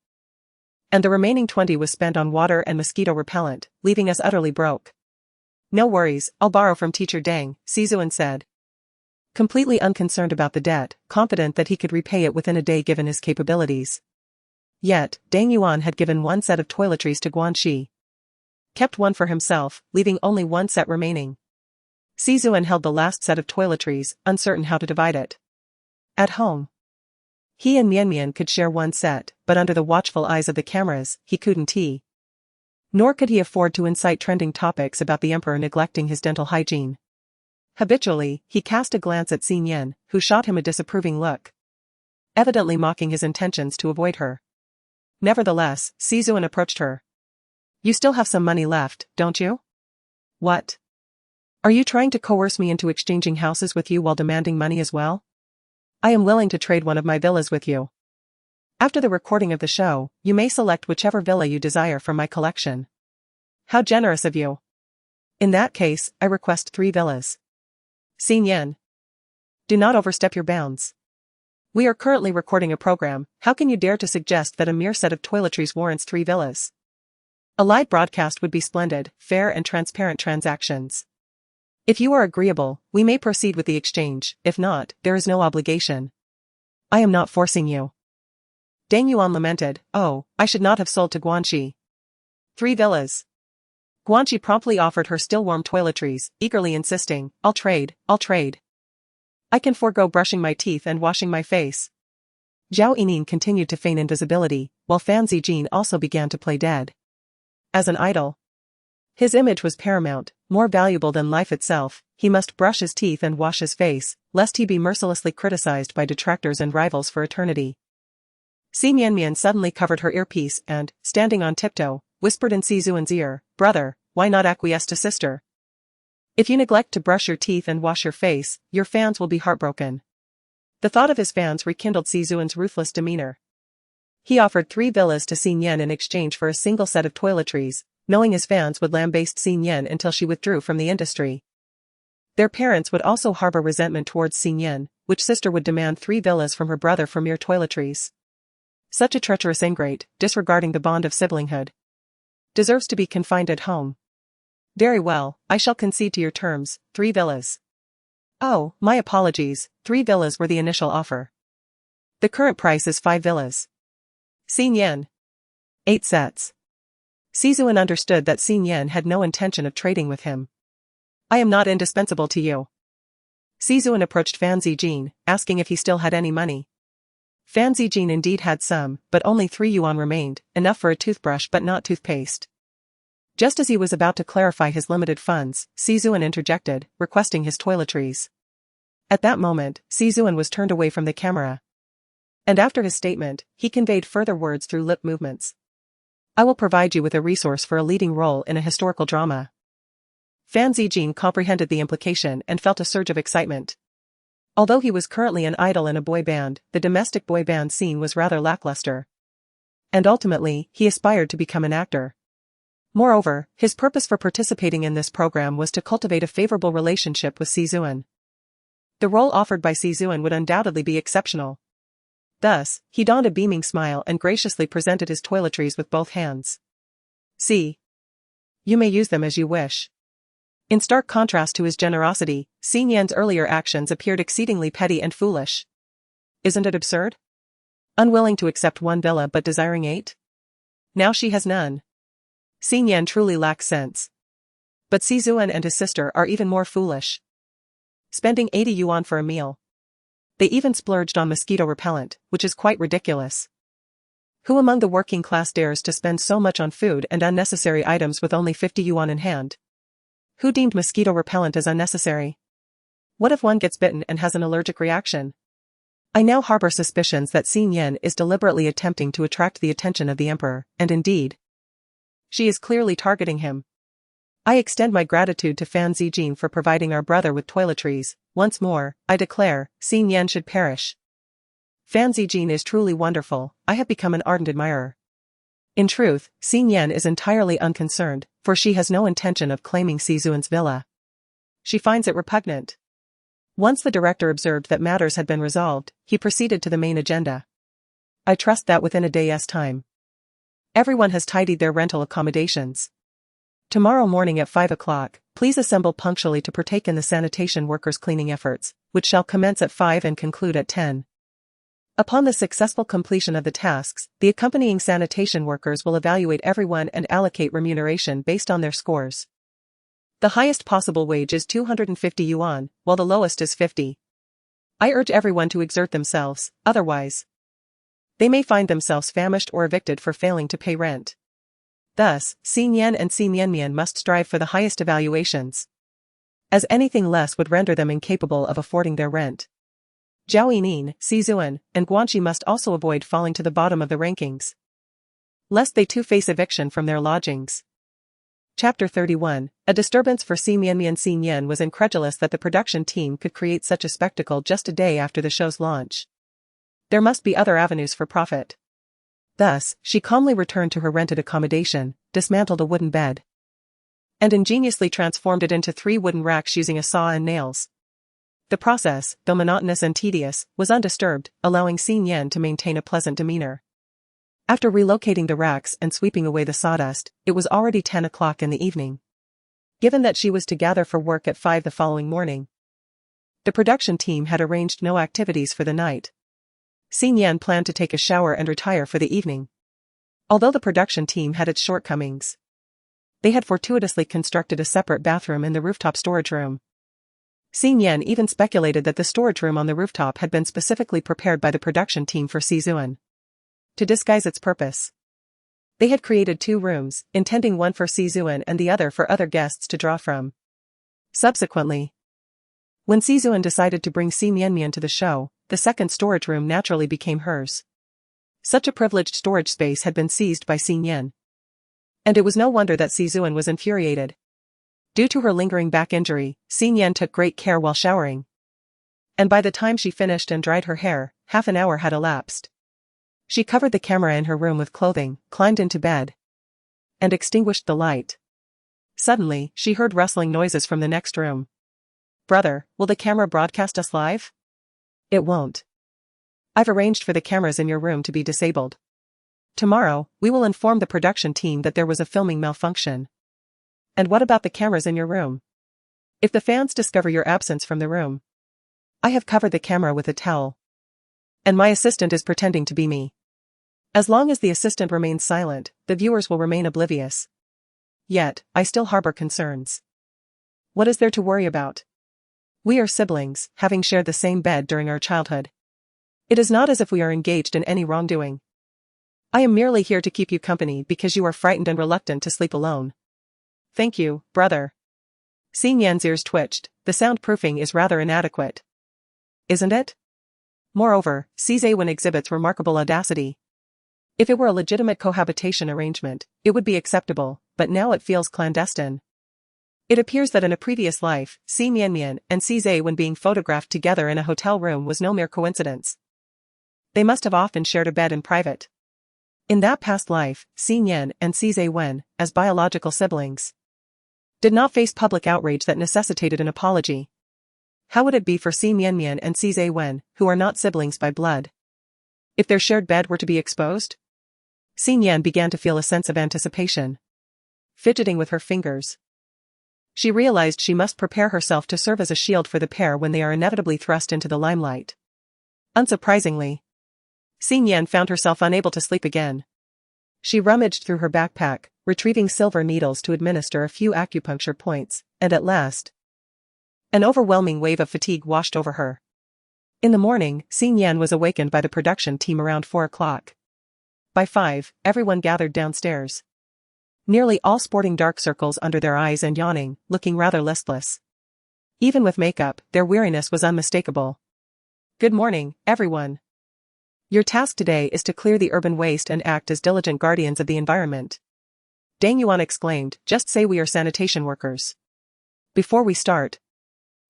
And the remaining 20 was spent on water and mosquito repellent, leaving us utterly broke. No worries, I'll borrow from teacher Deng, Sizuan said. Completely unconcerned about the debt, confident that he could repay it within a day given his capabilities. Yet, Deng Yuan had given one set of toiletries to Guanxi. Kept one for himself, leaving only one set remaining. Sizuan held the last set of toiletries, uncertain how to divide it. At home, he and Mian could share one set, but under the watchful eyes of the cameras, he couldn't. Nor could he afford to incite trending topics about the emperor neglecting his dental hygiene. Habitually, he cast a glance at Xin Yan, who shot him a disapproving look, evidently mocking his intentions to avoid her. Nevertheless, Sizuan approached her. You still have some money left, don't you? What? Are you trying to coerce me into exchanging houses with you while demanding money as well? I am willing to trade one of my villas with you. After the recording of the show, you may select whichever villa you desire from my collection. How generous of you. In that case, I request 3 villas. Xin Yan. Do not overstep your bounds. We are currently recording a program, how can you dare to suggest that a mere set of toiletries warrants 3 villas? A live broadcast would be splendid, fair and transparent transactions. If you are agreeable, we may proceed with the exchange, if not, there is no obligation. I am not forcing you. Deng Yuan lamented, oh, I should not have sold to Guanxi. 3 villas. Guanxi promptly offered her still warm toiletries, eagerly insisting, I'll trade. I can forego brushing my teeth and washing my face. Zhao Yinin continued to feign invisibility, while Fan Zijin also began to play dead. As an idol, his image was paramount, more valuable than life itself. He must brush his teeth and wash his face, lest he be mercilessly criticized by detractors and rivals for eternity. Si Mian suddenly covered her earpiece and, standing on tiptoe, whispered in Sizuan's ear, brother, why not acquiesce to sister? If you neglect to brush your teeth and wash your face, your fans will be heartbroken. The thought of his fans rekindled Sizuan's ruthless demeanor. He offered 3 villas to Xin Yan in exchange for a single set of toiletries, knowing his fans would lambaste Xin Yan until she withdrew from the industry. Their parents would also harbor resentment towards Xin Yan, which sister would demand 3 villas from her brother for mere toiletries. Such a treacherous ingrate, disregarding the bond of siblinghood, deserves to be confined at home. Very well, I shall concede to your terms, 3 villas. Oh, my apologies, 3 villas were the initial offer. The current price is 5 villas. Xin Yan. 8 sets. Sizuan understood that Xin Yan had no intention of trading with him. I am not indispensable to you. Sizuan approached Fan Zijin, asking if he still had any money. Fan Zijin indeed had some, but only 3 yuan remained, enough for a toothbrush but not toothpaste. Just as he was about to clarify his limited funds, Sizuan interjected, requesting his toiletries. At that moment, Sizuan was turned away from the camera. And after his statement, he conveyed further words through lip movements. I will provide you with a resource for a leading role in a historical drama. Fan Zijin comprehended the implication and felt a surge of excitement. Although he was currently an idol in a boy band, the domestic boy band scene was rather lackluster. And ultimately, he aspired to become an actor. Moreover, his purpose for participating in this program was to cultivate a favorable relationship with Sizuan. The role offered by Sizuan would undoubtedly be exceptional. Thus, he donned a beaming smile and graciously presented his toiletries with both hands. See. You may use them as you wish. In stark contrast to his generosity, Xin Yan's earlier actions appeared exceedingly petty and foolish. Isn't it absurd? Unwilling to accept 1 villa but desiring 8? Now she has none. Xin Yan truly lacks sense. But Sizuan and his sister are even more foolish. Spending 80 yuan for a meal. They even splurged on mosquito repellent, which is quite ridiculous. Who among the working class dares to spend so much on food and unnecessary items with only 50 yuan in hand? Who deemed mosquito repellent as unnecessary? What if one gets bitten and has an allergic reaction? I now harbor suspicions that Xin Yan is deliberately attempting to attract the attention of the emperor, and indeed, she is clearly targeting him. I extend my gratitude to Fan Zijin for providing our brother with toiletries. Once more, I declare, Xin Yan should perish. Fan Zijin is truly wonderful, I have become an ardent admirer. In truth, Xin Yan is entirely unconcerned, for she has no intention of claiming Sizuan's villa. She finds it repugnant. Once the director observed that matters had been resolved, he proceeded to the main agenda. I trust that within a day's time, everyone has tidied their rental accommodations. Tomorrow morning at 5 o'clock, please assemble punctually to partake in the sanitation workers' cleaning efforts, which shall commence at 5 and conclude at 10. Upon the successful completion of the tasks, the accompanying sanitation workers will evaluate everyone and allocate remuneration based on their scores. The highest possible wage is 250 yuan, while the lowest is 50. I urge everyone to exert themselves, otherwise they may find themselves famished or evicted for failing to pay rent. Thus, Si Nian and Si Mianmian must strive for the highest evaluations, as anything less would render them incapable of affording their rent. Zhao Yining, Si Zuan, and Guanxi must also avoid falling to the bottom of the rankings, lest they too face eviction from their lodgings. Chapter 31. A disturbance for Si Mianmian. Si Nian was incredulous that the production team could create such a spectacle just a day after the show's launch. There must be other avenues for profit. Thus, she calmly returned to her rented accommodation, dismantled a wooden bed, and ingeniously transformed it into 3 wooden racks using a saw and nails. The process, though monotonous and tedious, was undisturbed, allowing Si Nian to maintain a pleasant demeanor. After relocating the racks and sweeping away the sawdust, it was already 10 o'clock in the evening. Given that she was to gather for work at 5 the following morning, the production team had arranged no activities for the night. Si Nian planned to take a shower and retire for the evening. Although the production team had its shortcomings, they had fortuitously constructed a separate bathroom in the rooftop storage room. Si Nian even speculated that the storage room on the rooftop had been specifically prepared by the production team for Si Zuan. To disguise its purpose, they had created 2 rooms, intending one for Si Zuan and the other for other guests to draw from. Subsequently, when Si Zuan decided to bring Si Mianmian to the show, the second storage room naturally became hers. Such a privileged storage space had been seized by Si Nian, and it was no wonder that Si Zuan was infuriated. Due to her lingering back injury, Si Nian took great care while showering, and by the time she finished and dried her hair, half an hour had elapsed. She covered the camera in her room with clothing, climbed into bed, and extinguished the light. Suddenly, she heard rustling noises from the next room. "Brother, will the camera broadcast us live?" "It won't. I've arranged for the cameras in your room to be disabled. Tomorrow, we will inform the production team that there was a filming malfunction." "And what about the cameras in your room? If the fans discover your absence from the room, I have covered the camera with a towel, and my assistant is pretending to be me. As long as the assistant remains silent, the viewers will remain oblivious. Yet, I still harbor concerns. What is there to worry about? We are siblings, having shared the same bed during our childhood. It is not as if we are engaged in any wrongdoing. I am merely here to keep you company because you are frightened and reluctant to sleep alone." "Thank you, brother." Si Nian's ears twitched. The soundproofing is rather inadequate, isn't it? Moreover, Si Zuan exhibits remarkable audacity. If it were a legitimate cohabitation arrangement, it would be acceptable, but now it feels clandestine. It appears that in a previous life, Si Mianmian and Si Zuan being photographed together in a hotel room was no mere coincidence. They must have often shared a bed in private. In that past life, Si Nian and Si Zuan, as biological siblings, did not face public outrage that necessitated an apology. How would it be for Si Mianmian and Si Zuan, who are not siblings by blood, if their shared bed were to be exposed? Si Nian began to feel a sense of anticipation. Fidgeting with her fingers, she realized she must prepare herself to serve as a shield for the pair when they are inevitably thrust into the limelight. Unsurprisingly, Si Nian found herself unable to sleep again. She rummaged through her backpack, retrieving silver needles to administer a few acupuncture points, and at last, an overwhelming wave of fatigue washed over her. In the morning, Si Nian was awakened by the production team around 4 o'clock. By 5, everyone gathered downstairs, nearly all sporting dark circles under their eyes and yawning, looking rather listless. Even with makeup, their weariness was unmistakable. "Good morning, everyone. Your task today is to clear the urban waste and act as diligent guardians of the environment." Deng Yuan exclaimed, "Just say we are sanitation workers. Before we start,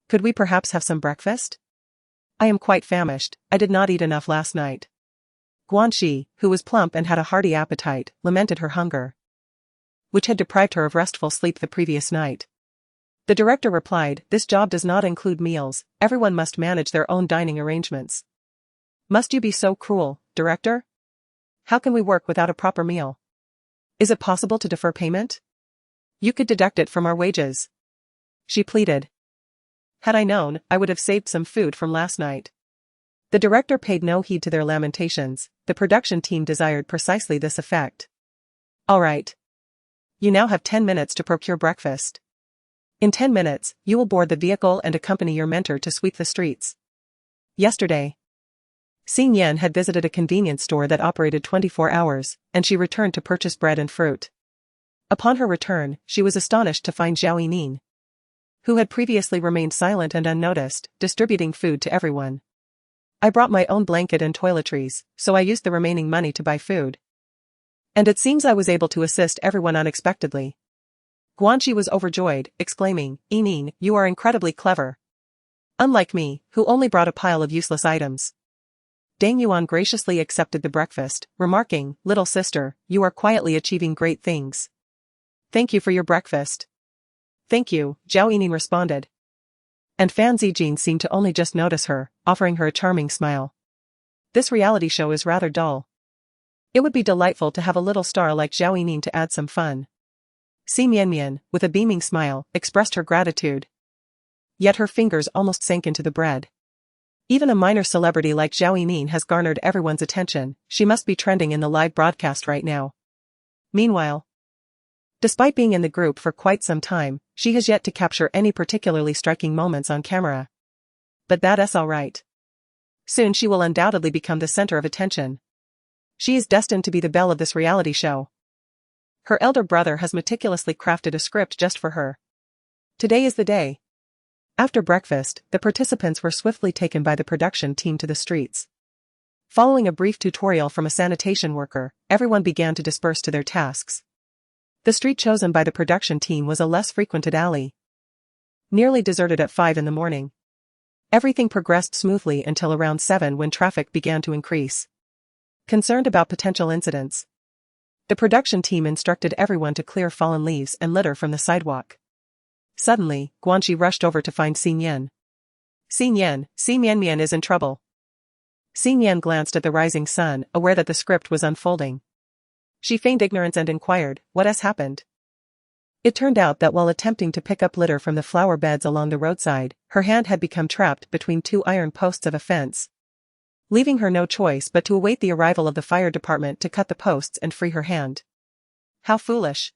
could we perhaps have some breakfast? I am quite famished, I did not eat enough last night." Guanxi, who was plump and had a hearty appetite, lamented her hunger, which had deprived her of restful sleep the previous night. The director replied, "This job does not include meals, everyone must manage their own dining arrangements." "Must you be so cruel, director? How can we work without a proper meal? Is it possible to defer payment? You could deduct it from our wages," she pleaded. "Had I known, I would have saved some food from last night." The director paid no heed to their lamentations. The production team desired precisely this effect. "All right. You now have 10 minutes to procure breakfast. In 10 minutes, you will board the vehicle and accompany your mentor to sweep the streets." Yesterday, Xin Yan had visited a convenience store that operated 24 hours, and she returned to purchase bread and fruit. Upon her return, she was astonished to find Zhao Yining, who had previously remained silent and unnoticed, distributing food to everyone. "I brought my own blanket and toiletries, so I used the remaining money to buy food. And it seems I was able to assist everyone unexpectedly." Guanxi was overjoyed, exclaiming, "Yining, you are incredibly clever. Unlike me, who only brought a pile of useless items." Deng Yuan graciously accepted the breakfast, remarking, "Little sister, you are quietly achieving great things. Thank you for your breakfast." "Thank you," Zhao Yining responded. And Fan Zijin seemed to only just notice her, offering her a charming smile. This reality show is rather dull. It would be delightful to have a little star like Zhao Yining to add some fun. Si Mianmian, with a beaming smile, expressed her gratitude. Yet her fingers almost sank into the bread. Even a minor celebrity like Zhao Yining has garnered everyone's attention. She must be trending in the live broadcast right now. Meanwhile, despite being in the group for quite some time, she has yet to capture any particularly striking moments on camera. But that's alright. Soon she will undoubtedly become the center of attention. She is destined to be the belle of this reality show. Her elder brother has meticulously crafted a script just for her. Today is the day. After breakfast, the participants were swiftly taken by the production team to the streets. Following a brief tutorial from a sanitation worker, everyone began to disperse to their tasks. The street chosen by the production team was a less frequented alley, nearly deserted at 5 in the morning. Everything progressed smoothly until around 7 when traffic began to increase. Concerned about potential incidents, the production team instructed everyone to clear fallen leaves and litter from the sidewalk. Suddenly, Guanxi rushed over to find Xin Yan. "Xin Yan, Si Mianmian is in trouble." Xin Yan glanced at the rising sun, aware that the script was unfolding. She feigned ignorance and inquired, "What has happened?" It turned out that while attempting to pick up litter from the flower beds along the roadside, her hand had become trapped between 2 iron posts of a fence, leaving her no choice but to await the arrival of the fire department to cut the posts and free her hand. How foolish!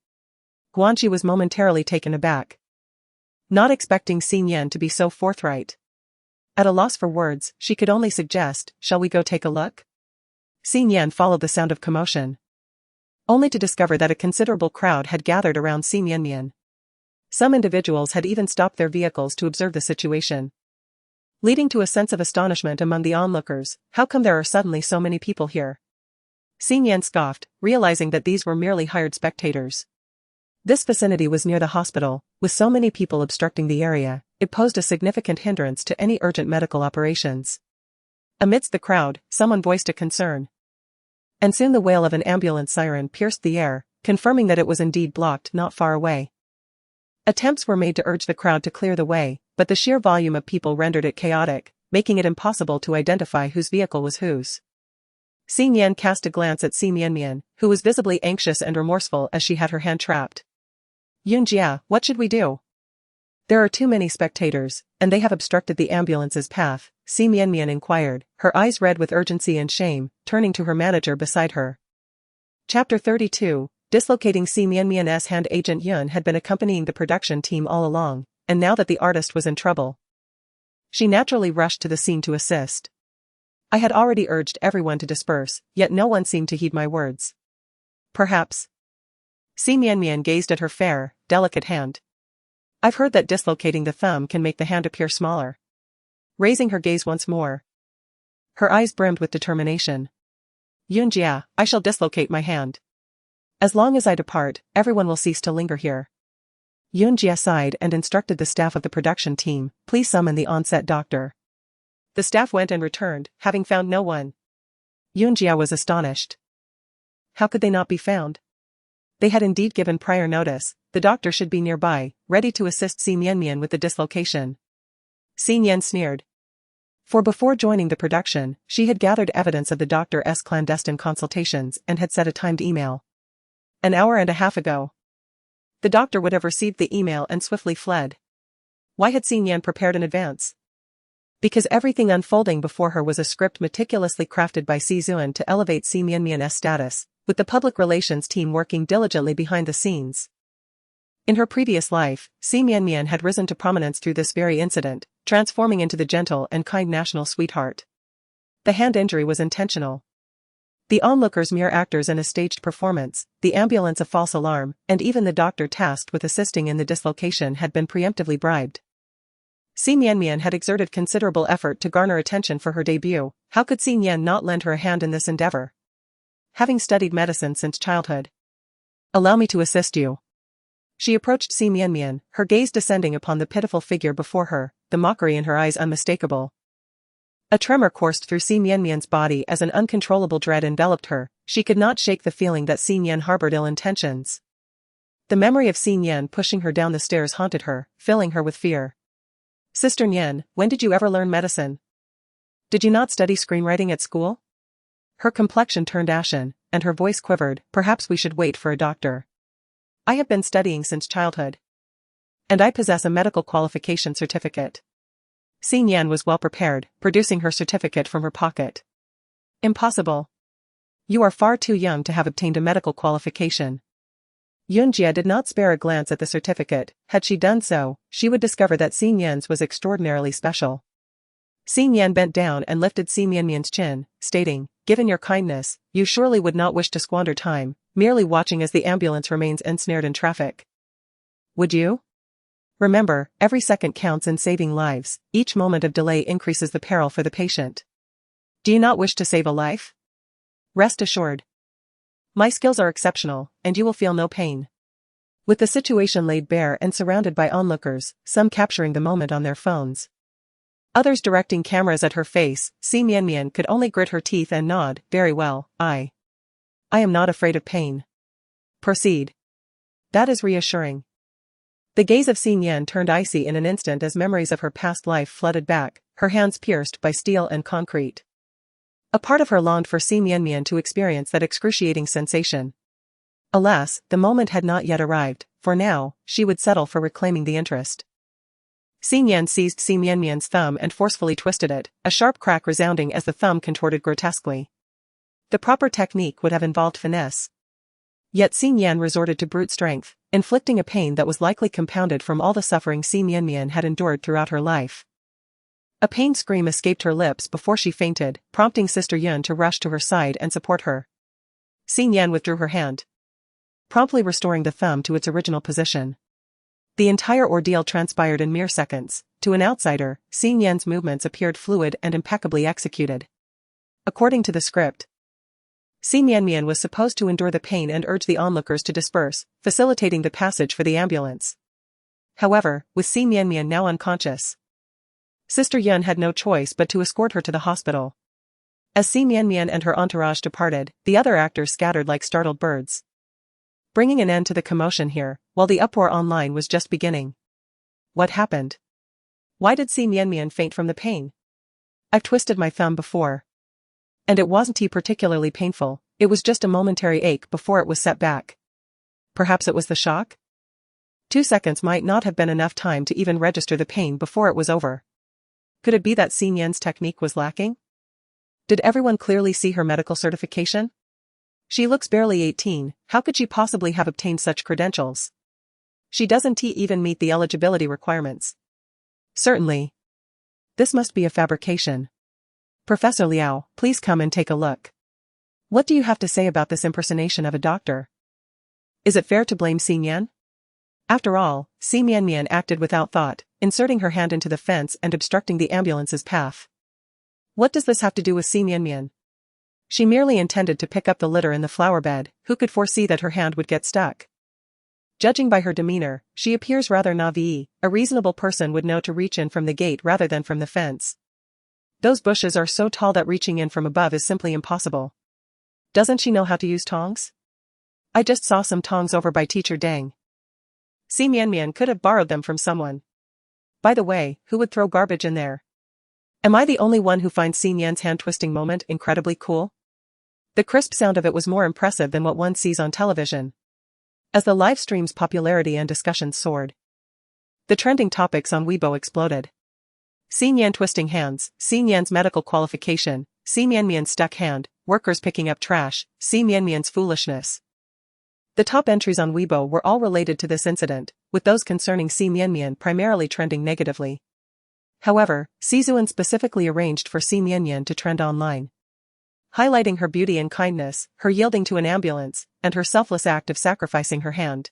Guanxi was momentarily taken aback, not expecting Xin Yan to be so forthright. At a loss for words, she could only suggest, "Shall we go take a look?" Xin Yan followed the sound of commotion, only to discover that a considerable crowd had gathered around Si Mianmian. Some individuals had even stopped their vehicles to observe the situation, leading to a sense of astonishment among the onlookers. "How come there are suddenly so many people here?" Xin Yan scoffed, realizing that these were merely hired spectators. This vicinity was near the hospital, with so many people obstructing the area, it posed a significant hindrance to any urgent medical operations. Amidst the crowd, someone voiced a concern. And soon the wail of an ambulance siren pierced the air, confirming that it was indeed blocked not far away. Attempts were made to urge the crowd to clear the way, but the sheer volume of people rendered it chaotic, making it impossible to identify whose vehicle was whose. Xin Yan cast a glance at Si Mianmian, who was visibly anxious and remorseful as she had her hand trapped. "Yunjia, what should we do? There are too many spectators, and they have obstructed the ambulance's path," Si Mianmian inquired, her eyes red with urgency and shame, turning to her manager beside her. Chapter 32, dislocating Si Mianmian's hand. Agent Yun had been accompanying the production team all along, and now that the artist was in trouble, she naturally rushed to the scene to assist. "I had already urged everyone to disperse, yet no one seemed to heed my words. Perhaps." Si Mianmian gazed at her fair, delicate hand. "I've heard that dislocating the thumb can make the hand appear smaller." Raising her gaze once more, her eyes brimmed with determination. "Yunjia, I shall dislocate my hand. As long as I depart, everyone will cease to linger here." Yunjia sighed and instructed the staff of the production team, "Please summon the on-set doctor." The staff went and returned, having found no one. Yunjia was astonished. How could they not be found? They had indeed given prior notice. The doctor should be nearby, ready to assist Si Mianmian with the dislocation. Si Nian sneered. For before joining the production, she had gathered evidence of the doctor's clandestine consultations and had sent a timed email. An hour and a half ago. The doctor would have received the email and swiftly fled. Why had Si Nian prepared in advance? Because everything unfolding before her was a script meticulously crafted by Si Zuan to elevate Si Mianmian's status, with the public relations team working diligently behind the scenes. In her previous life, Si Mianmian had risen to prominence through this very incident, transforming into the gentle and kind national sweetheart. The hand injury was intentional. The onlookers mere actors in a staged performance, the ambulance a false alarm, and even the doctor tasked with assisting in the dislocation had been preemptively bribed. Si Mianmian had exerted considerable effort to garner attention for her debut. How could Si Nian not lend her a hand in this endeavor? Having studied medicine since childhood. Allow me to assist you. She approached Si Mianmian, her gaze descending upon the pitiful figure before her, the mockery in her eyes unmistakable. A tremor coursed through Si Mianmian's body as an uncontrollable dread enveloped her. She could not shake the feeling that Si Nian harbored ill intentions. The memory of Si Nian pushing her down the stairs haunted her, filling her with fear. Sister Nian, when did you ever learn medicine? Did you not study screenwriting at school? Her complexion turned ashen, and her voice quivered. Perhaps we should wait for a doctor. I have been studying since childhood. And I possess a medical qualification certificate. Si Nian was well prepared, producing her certificate from her pocket. Impossible. You are far too young to have obtained a medical qualification. Yunjia did not spare a glance at the certificate. Had she done so, she would discover that Si Nian's was extraordinarily special. Si Nian bent down and lifted Si Mianmian's chin, stating, "Given your kindness, you surely would not wish to squander time, merely watching as the ambulance remains ensnared in traffic. Would you? Remember, every second counts in saving lives. Each moment of delay increases the peril for the patient. Do you not wish to save a life? Rest assured. My skills are exceptional, and you will feel no pain." With the situation laid bare and surrounded by onlookers, some capturing the moment on their phones, others directing cameras at her face, Si Mianmian could only grit her teeth and nod. "Very well, I am not afraid of pain. Proceed." That is reassuring. The gaze of Si Nian turned icy in an instant as memories of her past life flooded back, her hands pierced by steel and concrete. A part of her longed for Si Mianmian to experience that excruciating sensation. Alas, the moment had not yet arrived, for now, she would settle for reclaiming the interest. Si Nian seized Si Mianmian's thumb and forcefully twisted it, a sharp crack resounding as the thumb contorted grotesquely. The proper technique would have involved finesse. Yet Si Nian resorted to brute strength, inflicting a pain that was likely compounded from all the suffering Si Mianmian had endured throughout her life. A pained scream escaped her lips before she fainted, prompting Sister Yun to rush to her side and support her. Si Nian withdrew her hand, promptly restoring the thumb to its original position. The entire ordeal transpired in mere seconds. To an outsider, Si Nian's movements appeared fluid and impeccably executed. According to the script, Si Mianmian was supposed to endure the pain and urge the onlookers to disperse, facilitating the passage for the ambulance. However, with Si Mianmian now unconscious, Sister Yun had no choice but to escort her to the hospital. As Si Mianmian and her entourage departed, the other actors scattered like startled birds, bringing an end to the commotion here, while the uproar online was just beginning. What happened? Why did Si Mianmian faint from the pain? I've twisted my thumb before. And it wasn't particularly painful, it was just a momentary ache before it was set back. Perhaps it was the shock? 2 seconds might not have been enough time to even register the pain before it was over. Could it be that Si Nian's technique was lacking? Did everyone clearly see her medical certification? She looks barely 18, how could she possibly have obtained such credentials? She doesn't even meet the eligibility requirements. Certainly. This must be a fabrication. Professor Liao, please come and take a look. What do you have to say about this impersonation of a doctor? Is it fair to blame Si Nian? After all, Si Mianmian acted without thought, inserting her hand into the fence and obstructing the ambulance's path. What does this have to do with Si Mianmian? She merely intended to pick up the litter in the flower bed. Who could foresee that her hand would get stuck? Judging by her demeanor, she appears rather naive. A reasonable person would know to reach in from the gate rather than from the fence. Those bushes are so tall that reaching in from above is simply impossible. Doesn't she know how to use tongs? I just saw some tongs over by teacher Dang. Si Mian could have borrowed them from someone. By the way, who would throw garbage in there? Am I the only one who finds Si Mian's hand-twisting moment incredibly cool? The crisp sound of it was more impressive than what one sees on television. As the live stream's popularity and discussions soared, the trending topics on Weibo exploded. Si Mian twisting hands, Si Mian's medical qualification, Si Mian's stuck hand, workers picking up trash, Si Mian's foolishness. The top entries on Weibo were all related to this incident, with those concerning Si Mian primarily trending negatively. However, Si Zuan specifically arranged for Si Mian to trend online, highlighting her beauty and kindness, her yielding to an ambulance, and her selfless act of sacrificing her hand.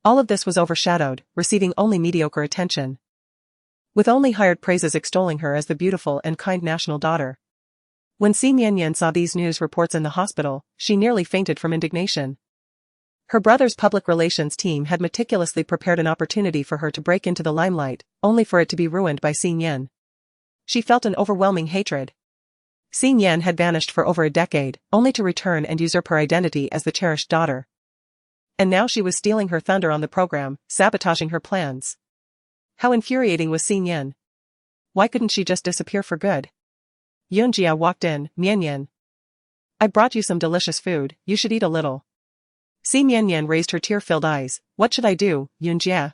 All of this was overshadowed, receiving only mediocre attention, with only hired praises extolling her as the beautiful and kind national daughter. When Si Mian saw these news reports in the hospital, she nearly fainted from indignation. Her brother's public relations team had meticulously prepared an opportunity for her to break into the limelight, only for it to be ruined by Si Mian. She felt an overwhelming hatred. Si Mian had vanished for over a decade, only to return and usurp her identity as the cherished daughter. And now she was stealing her thunder on the program, sabotaging her plans. How infuriating was Si Mian? Why couldn't she just disappear for good? Yunjia walked in. Mian. I brought you some delicious food, you should eat a little. Si Mian raised her tear-filled eyes. What should I do, Yunjia?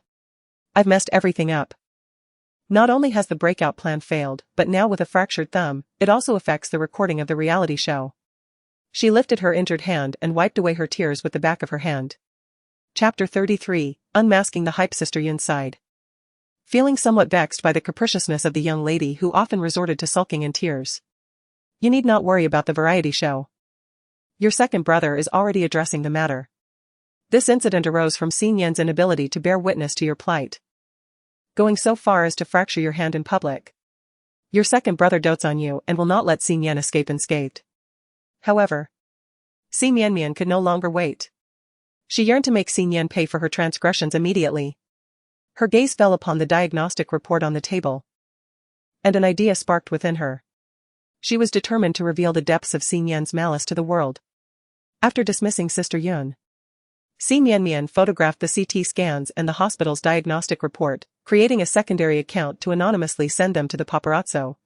I've messed everything up. Not only has the breakout plan failed, but now with a fractured thumb, it also affects the recording of the reality show. She lifted her injured hand and wiped away her tears with the back of her hand. Chapter 33, Unmasking the Hype. Sister Yun sighed, feeling somewhat vexed by the capriciousness of the young lady who often resorted to sulking and tears. You need not worry about the variety show. Your second brother is already addressing the matter. This incident arose from Si Mian's inability to bear witness to your plight, going so far as to fracture your hand in public. Your second brother dotes on you and will not let Si Mian escape unscathed. However, Si Mian could no longer wait. She yearned to make Si Mian pay for her transgressions immediately. Her gaze fell upon the diagnostic report on the table, and an idea sparked within her. She was determined to reveal the depths of Si Mian's malice to the world. After dismissing Sister Yun, Si Mian photographed the CT scans and the hospital's diagnostic report, creating a secondary account to anonymously send them to the paparazzo,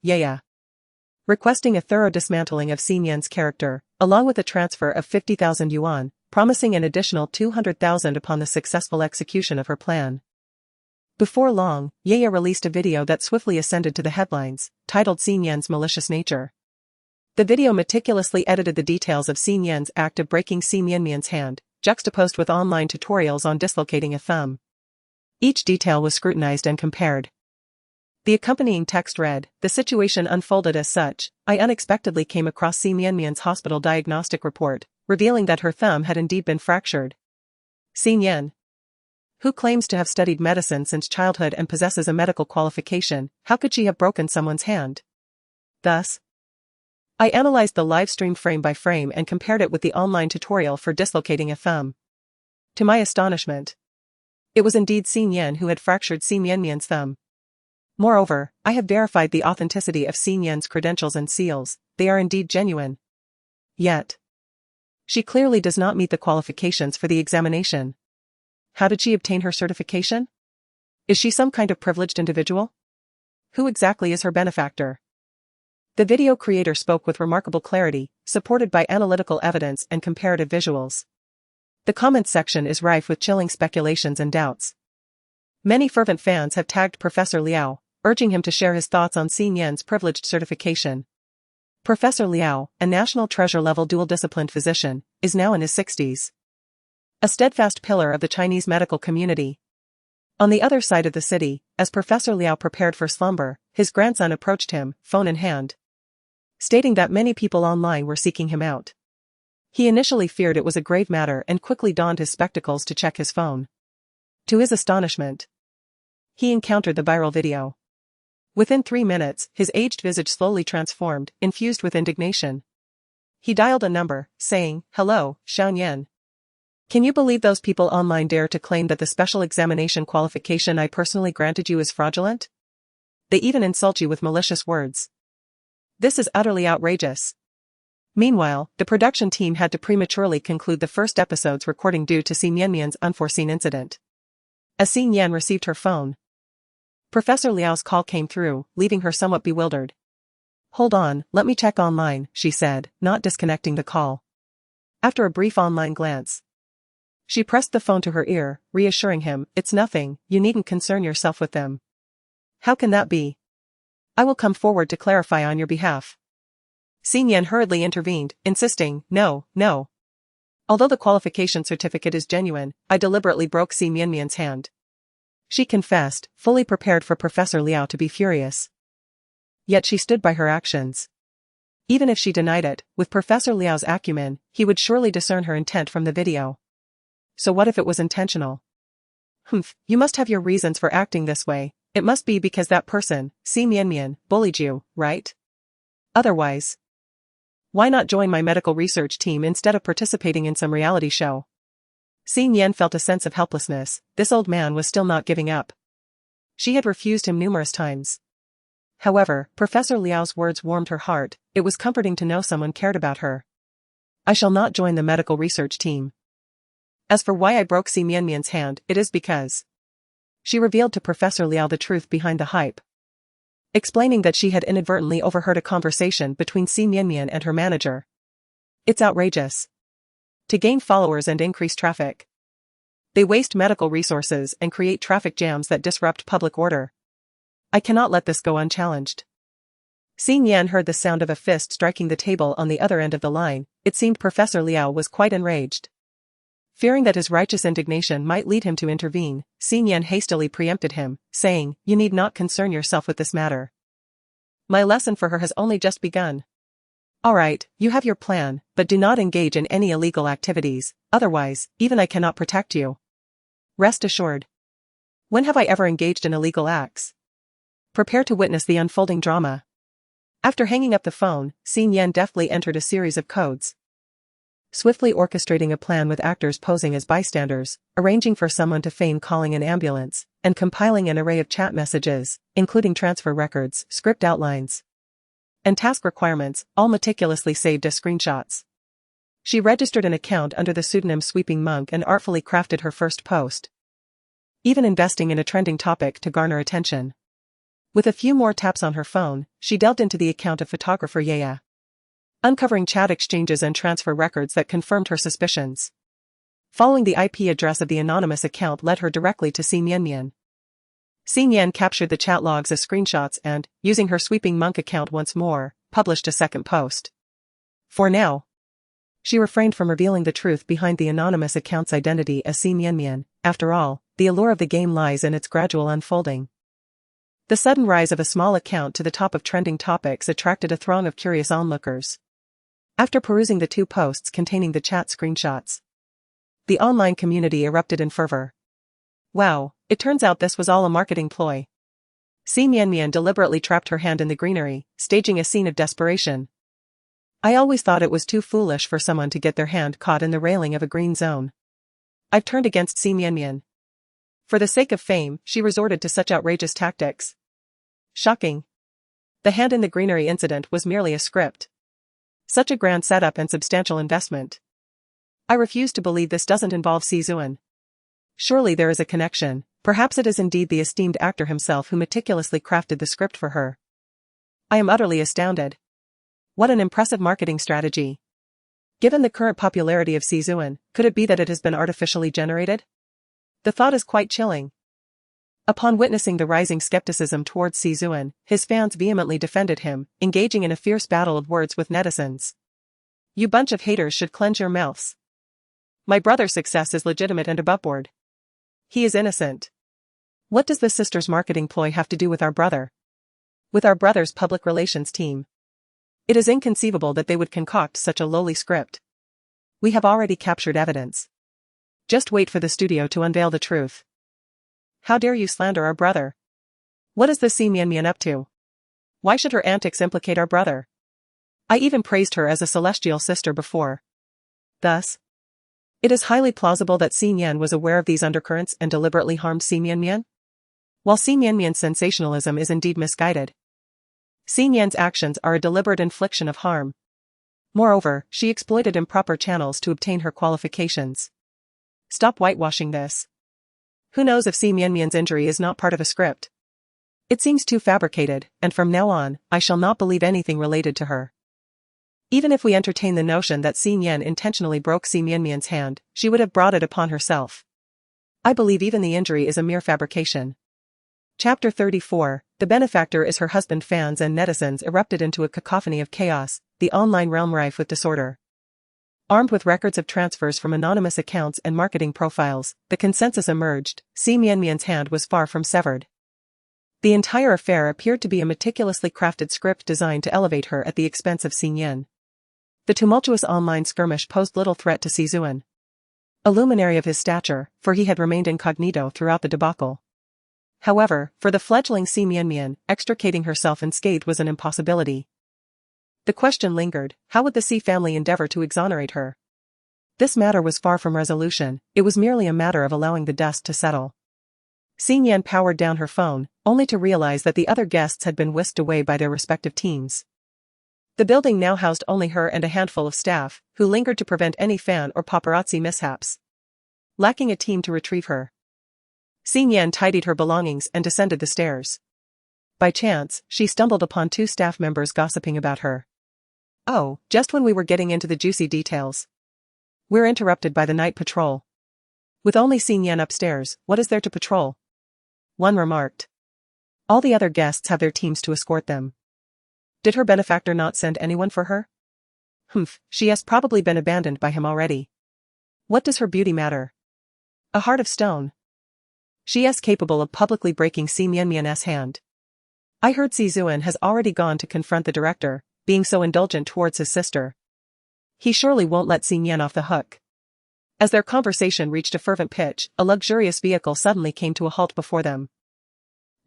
requesting a thorough dismantling of Si Mian's character, along with a transfer of 50,000 yuan, promising an additional 200,000 upon the successful execution of her plan. Before long, released a video that swiftly ascended to the headlines, titled Si Mian's malicious nature. The video meticulously edited the details of Si Mian's act of breaking Si Mian's hand, juxtaposed with online tutorials on dislocating a thumb. Each detail was scrutinized and compared. The accompanying text read, the situation unfolded as such. I unexpectedly came across Si Mian's hospital diagnostic report, revealing that her thumb had indeed been fractured. Si Mian, who claims to have studied medicine since childhood and possesses a medical qualification, how could she have broken someone's hand? Thus, I analyzed the live stream frame by frame and compared it with the online tutorial for dislocating a thumb. To my astonishment, it was indeed Si Mian who had fractured Si Mian's thumb. Moreover, I have verified the authenticity of Si Mian's credentials and seals, they are indeed genuine. Yet, she clearly does not meet the qualifications for the examination. How did she obtain her certification? Is she some kind of privileged individual? Who exactly is her benefactor? The video creator spoke with remarkable clarity, supported by analytical evidence and comparative visuals. The comments section is rife with chilling speculations and doubts. Many fervent fans have tagged Professor Liao, urging him to share his thoughts on Si Mian's privileged certification. Professor Liao, a national treasure-level dual-disciplined physician, is now in his 60s. A steadfast pillar of the Chinese medical community. On the other side of the city, as Professor Liao prepared for slumber, his grandson approached him, phone in hand, stating that many people online were seeking him out. He initially feared it was a grave matter and quickly donned his spectacles to check his phone. To his astonishment, he encountered the viral video. Within 3 minutes, his aged visage slowly transformed, infused with indignation. He dialed a number, saying, "Hello, Xiaoyan. Can you believe those people online dare to claim that the special examination qualification I personally granted you is fraudulent? They even insult you with malicious words. This is utterly outrageous. Meanwhile, the production team had to prematurely conclude the first episode's recording due to Si Mianmian's unforeseen incident. As Si Yan received her phone, Professor Liao's call came through, leaving her somewhat bewildered. "Hold on, let me check online," she said, not disconnecting the call. After a brief online glance, she pressed the phone to her ear, reassuring him, "It's nothing, you needn't concern yourself with them." "How can that be? I will come forward to clarify on your behalf." Si Yan hurriedly intervened, insisting, No. Although the qualification certificate is genuine, I deliberately broke Si Mianmian's hand." She confessed, fully prepared for Professor Liao to be furious. Yet she stood by her actions. Even if she denied it, with Professor Liao's acumen, he would surely discern her intent from the video. So what if it was intentional? You must have your reasons for acting this way. It must be because that person, Si Mianmian, bullied you, right? Otherwise, why not join my medical research team instead of participating in some reality show? Si Yan felt a sense of helplessness. This old man was still not giving up. She had refused him numerous times. However, Professor Liao's words warmed her heart. It was comforting to know someone cared about her. "I shall not join the medical research team. As for why I broke Si Mianmian's hand, it is because..." She revealed to Professor Liao the truth behind the hype, explaining that she had inadvertently overheard a conversation between Si Mianmian and her manager. "It's outrageous. To gain followers and increase traffic, they waste medical resources and create traffic jams that disrupt public order. I cannot let this go unchallenged." Si Yan heard the sound of a fist striking the table on the other end of the line. It seemed Professor Liao was quite enraged. Fearing that his righteous indignation might lead him to intervene, Si Yan hastily preempted him, saying, "You need not concern yourself with this matter. My lesson for her has only just begun. Alright, you have your plan, but do not engage in any illegal activities, otherwise, even I cannot protect you. Rest assured. When have I ever engaged in illegal acts? Prepare to witness the unfolding drama." After hanging up the phone, Si Yan deftly entered a series of codes, swiftly orchestrating a plan with actors posing as bystanders, arranging for someone to feign calling an ambulance, and compiling an array of chat messages, including transfer records, script outlines, and task requirements, all meticulously saved as screenshots. She registered an account under the pseudonym Sweeping Monk and artfully crafted her first post, even investing in a trending topic to garner attention. With a few more taps on her phone, she delved into the account of photographer Yaya, uncovering chat exchanges and transfer records that confirmed her suspicions. Following the IP address of the anonymous account led her directly to Si Mianmian. Si Yan captured the chat logs as screenshots and, using her Sweeping Monk account once more, published a second post. For now, she refrained from revealing the truth behind the anonymous account's identity as Si Mianmian. After all, the allure of the game lies in its gradual unfolding. The sudden rise of a small account to the top of trending topics attracted a throng of curious onlookers. After perusing the two posts containing the chat screenshots, the online community erupted in fervor. Wow, it turns out this was all a marketing ploy. Si Mianmian deliberately trapped her hand in the greenery, staging a scene of desperation. I always thought it was too foolish for someone to get their hand caught in the railing of a green zone. I've turned against Si Mianmian. For the sake of fame, she resorted to such outrageous tactics. Shocking. The hand in the greenery incident was merely a script. Such a grand setup and substantial investment. I refuse to believe this doesn't involve Si Zuan. Surely there is a connection. Perhaps it is indeed the esteemed actor himself who meticulously crafted the script for her. I am utterly astounded. What an impressive marketing strategy. Given the current popularity of Si Zuan, could it be that it has been artificially generated? The thought is quite chilling. Upon witnessing the rising skepticism towards Si Zuan, his fans vehemently defended him, engaging in a fierce battle of words with netizens. You bunch of haters should cleanse your mouths. My brother's success is legitimate and aboveboard. He is innocent. What does this sister's marketing ploy have to do with our brother? With our brother's public relations team? It is inconceivable that they would concoct such a lowly script. We have already captured evidence. Just wait for the studio to unveil the truth. How dare you slander our brother? What is this Si Mianmian up to? Why should her antics implicate our brother? I even praised her as a celestial sister before. Thus, it is highly plausible that Si Yan was aware of these undercurrents and deliberately harmed Si Mianmian? While Si Mianmian's sensationalism is indeed misguided, Si Yan's actions are a deliberate infliction of harm. Moreover, she exploited improper channels to obtain her qualifications. Stop whitewashing this. Who knows if Si Mianmian's injury is not part of a script? It seems too fabricated, and from now on, I shall not believe anything related to her. Even if we entertain the notion that Si Nian intentionally broke Si Mianmian's hand, she would have brought it upon herself. I believe even the injury is a mere fabrication. Chapter 34, The benefactor is her husband. Fans and netizens erupted into a cacophony of chaos, the online realm rife with disorder. Armed with records of transfers from anonymous accounts and marketing profiles, the consensus emerged: Si Mianmian's hand was far from severed. The entire affair appeared to be a meticulously crafted script designed to elevate her at the expense of Si Nian. The tumultuous online skirmish posed little threat to Si Zuan, a luminary of his stature, for he had remained incognito throughout the debacle. However, for the fledgling Si Mianmian, extricating herself unscathed was an impossibility. The question lingered: how would the Si family endeavor to exonerate her? This matter was far from resolution, it was merely a matter of allowing the dust to settle. Si Nian powered down her phone, only to realize that the other guests had been whisked away by their respective teams. The building now housed only her and a handful of staff, who lingered to prevent any fan or paparazzi mishaps. Lacking a team to retrieve her, Si Nian tidied her belongings and descended the stairs. By chance, she stumbled upon two staff members gossiping about her. Oh, just when we were getting into the juicy details. We're interrupted by the night patrol. With only Si Nian upstairs, what is there to patrol? One remarked. All the other guests have their teams to escort them. Did her benefactor not send anyone for her? Humph, she has probably been abandoned by him already. What does her beauty matter? A heart of stone. She is capable of publicly breaking Si Mianmian's hand. I heard Si Zuan has already gone to confront the director, being so indulgent towards his sister. He surely won't let Si Nian off the hook. As their conversation reached a fervent pitch, a luxurious vehicle suddenly came to a halt before them.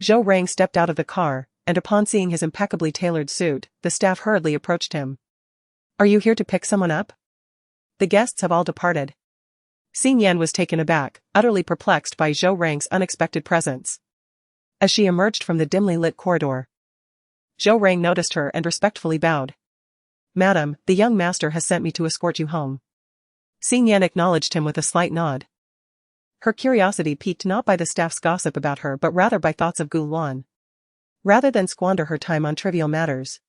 Zhou Rang stepped out of the car, and upon seeing his impeccably tailored suit, the staff hurriedly approached him. Are you here to pick someone up? The guests have all departed. Si Nian was taken aback, utterly perplexed by Zhou Rang's unexpected presence. As she emerged from the dimly lit corridor, Zhou Rang noticed her and respectfully bowed. Madam, the young master has sent me to escort you home. Si Nian acknowledged him with a slight nod. Her curiosity piqued not by the staff's gossip about her but rather by thoughts of Gu Luan. Rather than squander her time on trivial matters,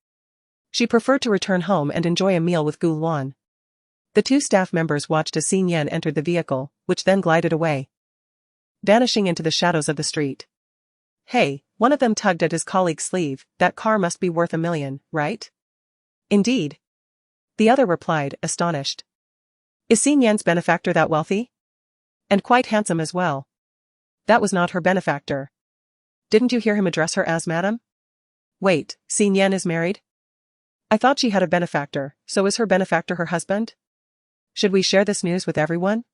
she preferred to return home and enjoy a meal with Gu Luan. The two staff members watched as Si Nian entered the vehicle, which then glided away, vanishing into the shadows of the street. Hey, one of them tugged at his colleague's sleeve, that car must be worth $1 million, right? Indeed. The other replied, astonished. Is Si Nian's benefactor that wealthy? And quite handsome as well. That was not her benefactor. Didn't you hear him address her as madam? Wait, Si Nian is married? I thought she had a benefactor, so is her benefactor her husband? Should we share this news with everyone?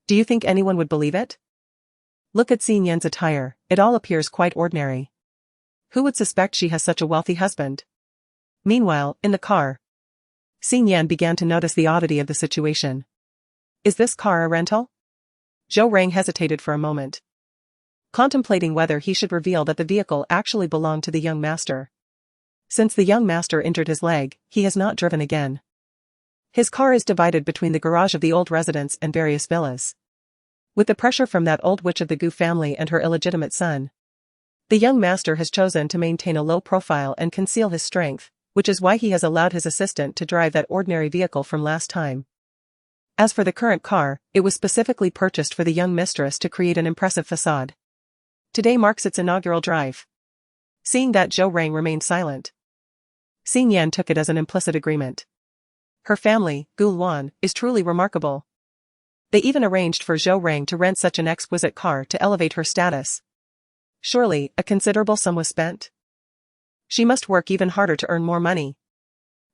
Do you think anyone would believe it? Look at Si Nian's attire, it all appears quite ordinary. Who would suspect she has such a wealthy husband? Meanwhile, in the car, Si Nian began to notice the oddity of the situation. Is this car a rental? Zhou Rang hesitated for a moment, contemplating whether he should reveal that the vehicle actually belonged to the young master. Since the young master injured his leg, he has not driven again. His car is divided between the garage of the old residence and various villas. With the pressure from that old witch of the Gu family and her illegitimate son, the young master has chosen to maintain a low profile and conceal his strength, which is why he has allowed his assistant to drive that ordinary vehicle from last time. As for the current car, it was specifically purchased for the young mistress to create an impressive facade. Today marks its inaugural drive. Seeing that Zhou Rang remained silent, Si Nian took it as an implicit agreement. Her family, Gu Luan, is truly remarkable. They even arranged for Zhou Rang to rent such an exquisite car to elevate her status. Surely, a considerable sum was spent. She must work even harder to earn more money.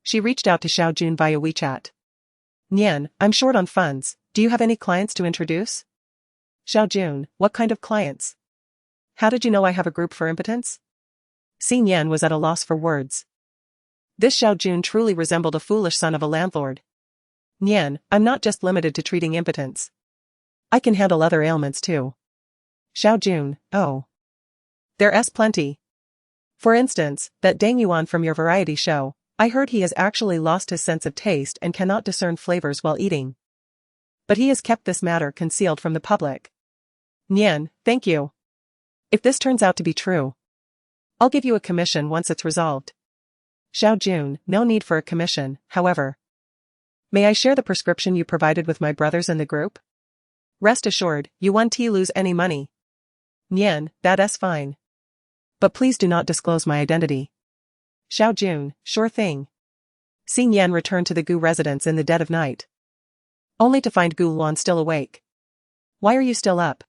She reached out to Xiao Jun via WeChat. Nian, I'm short on funds, do you have any clients to introduce? Xiao Jun, what kind of clients? How did you know I have a group for impotence? Si Nian was at a loss for words. This Xiao Jun truly resembled a foolish son of a landlord. Nian, I'm not just limited to treating impotence. I can handle other ailments too. Xiao Jun, oh. There's plenty. For instance, that Dang Yuan from your variety show, I heard he has actually lost his sense of taste and cannot discern flavors while eating. But he has kept this matter concealed from the public. Nian, thank you. If this turns out to be true, I'll give you a commission once it's resolved. Xiao Jun, no need for a commission, however. May I share the prescription you provided with my brothers in the group? Rest assured, you won't lose any money. Nian, that's fine. But please do not disclose my identity. Xiao Jun, sure thing. Xing Yan returned to the Gu residence in the dead of night, only to find Gu Luan still awake. Why are you still up?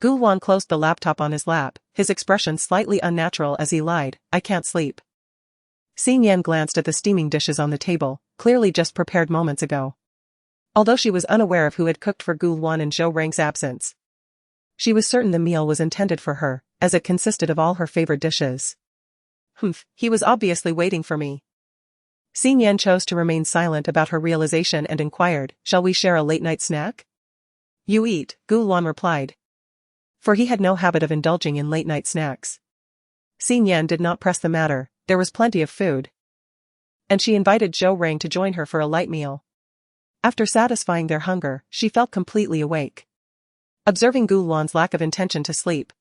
Gu Luan closed the laptop on his lap, his expression slightly unnatural as he lied, I can't sleep. Xing Yan glanced at the steaming dishes on the table, clearly just prepared moments ago. Although she was unaware of who had cooked for Gu Luan in Zhou Rang's absence, she was certain the meal was intended for her, as it consisted of all her favorite dishes. Humph, he was obviously waiting for me. Xing Yan chose to remain silent about her realization and inquired, shall we share a late-night snack? You eat, Gu Luan replied. For he had no habit of indulging in late-night snacks. Xing Yan did not press the matter, there was plenty of food. And she invited Zhou Rang to join her for a light meal. After satisfying their hunger, she felt completely awake. Observing Gu Luan's lack of intention to sleep,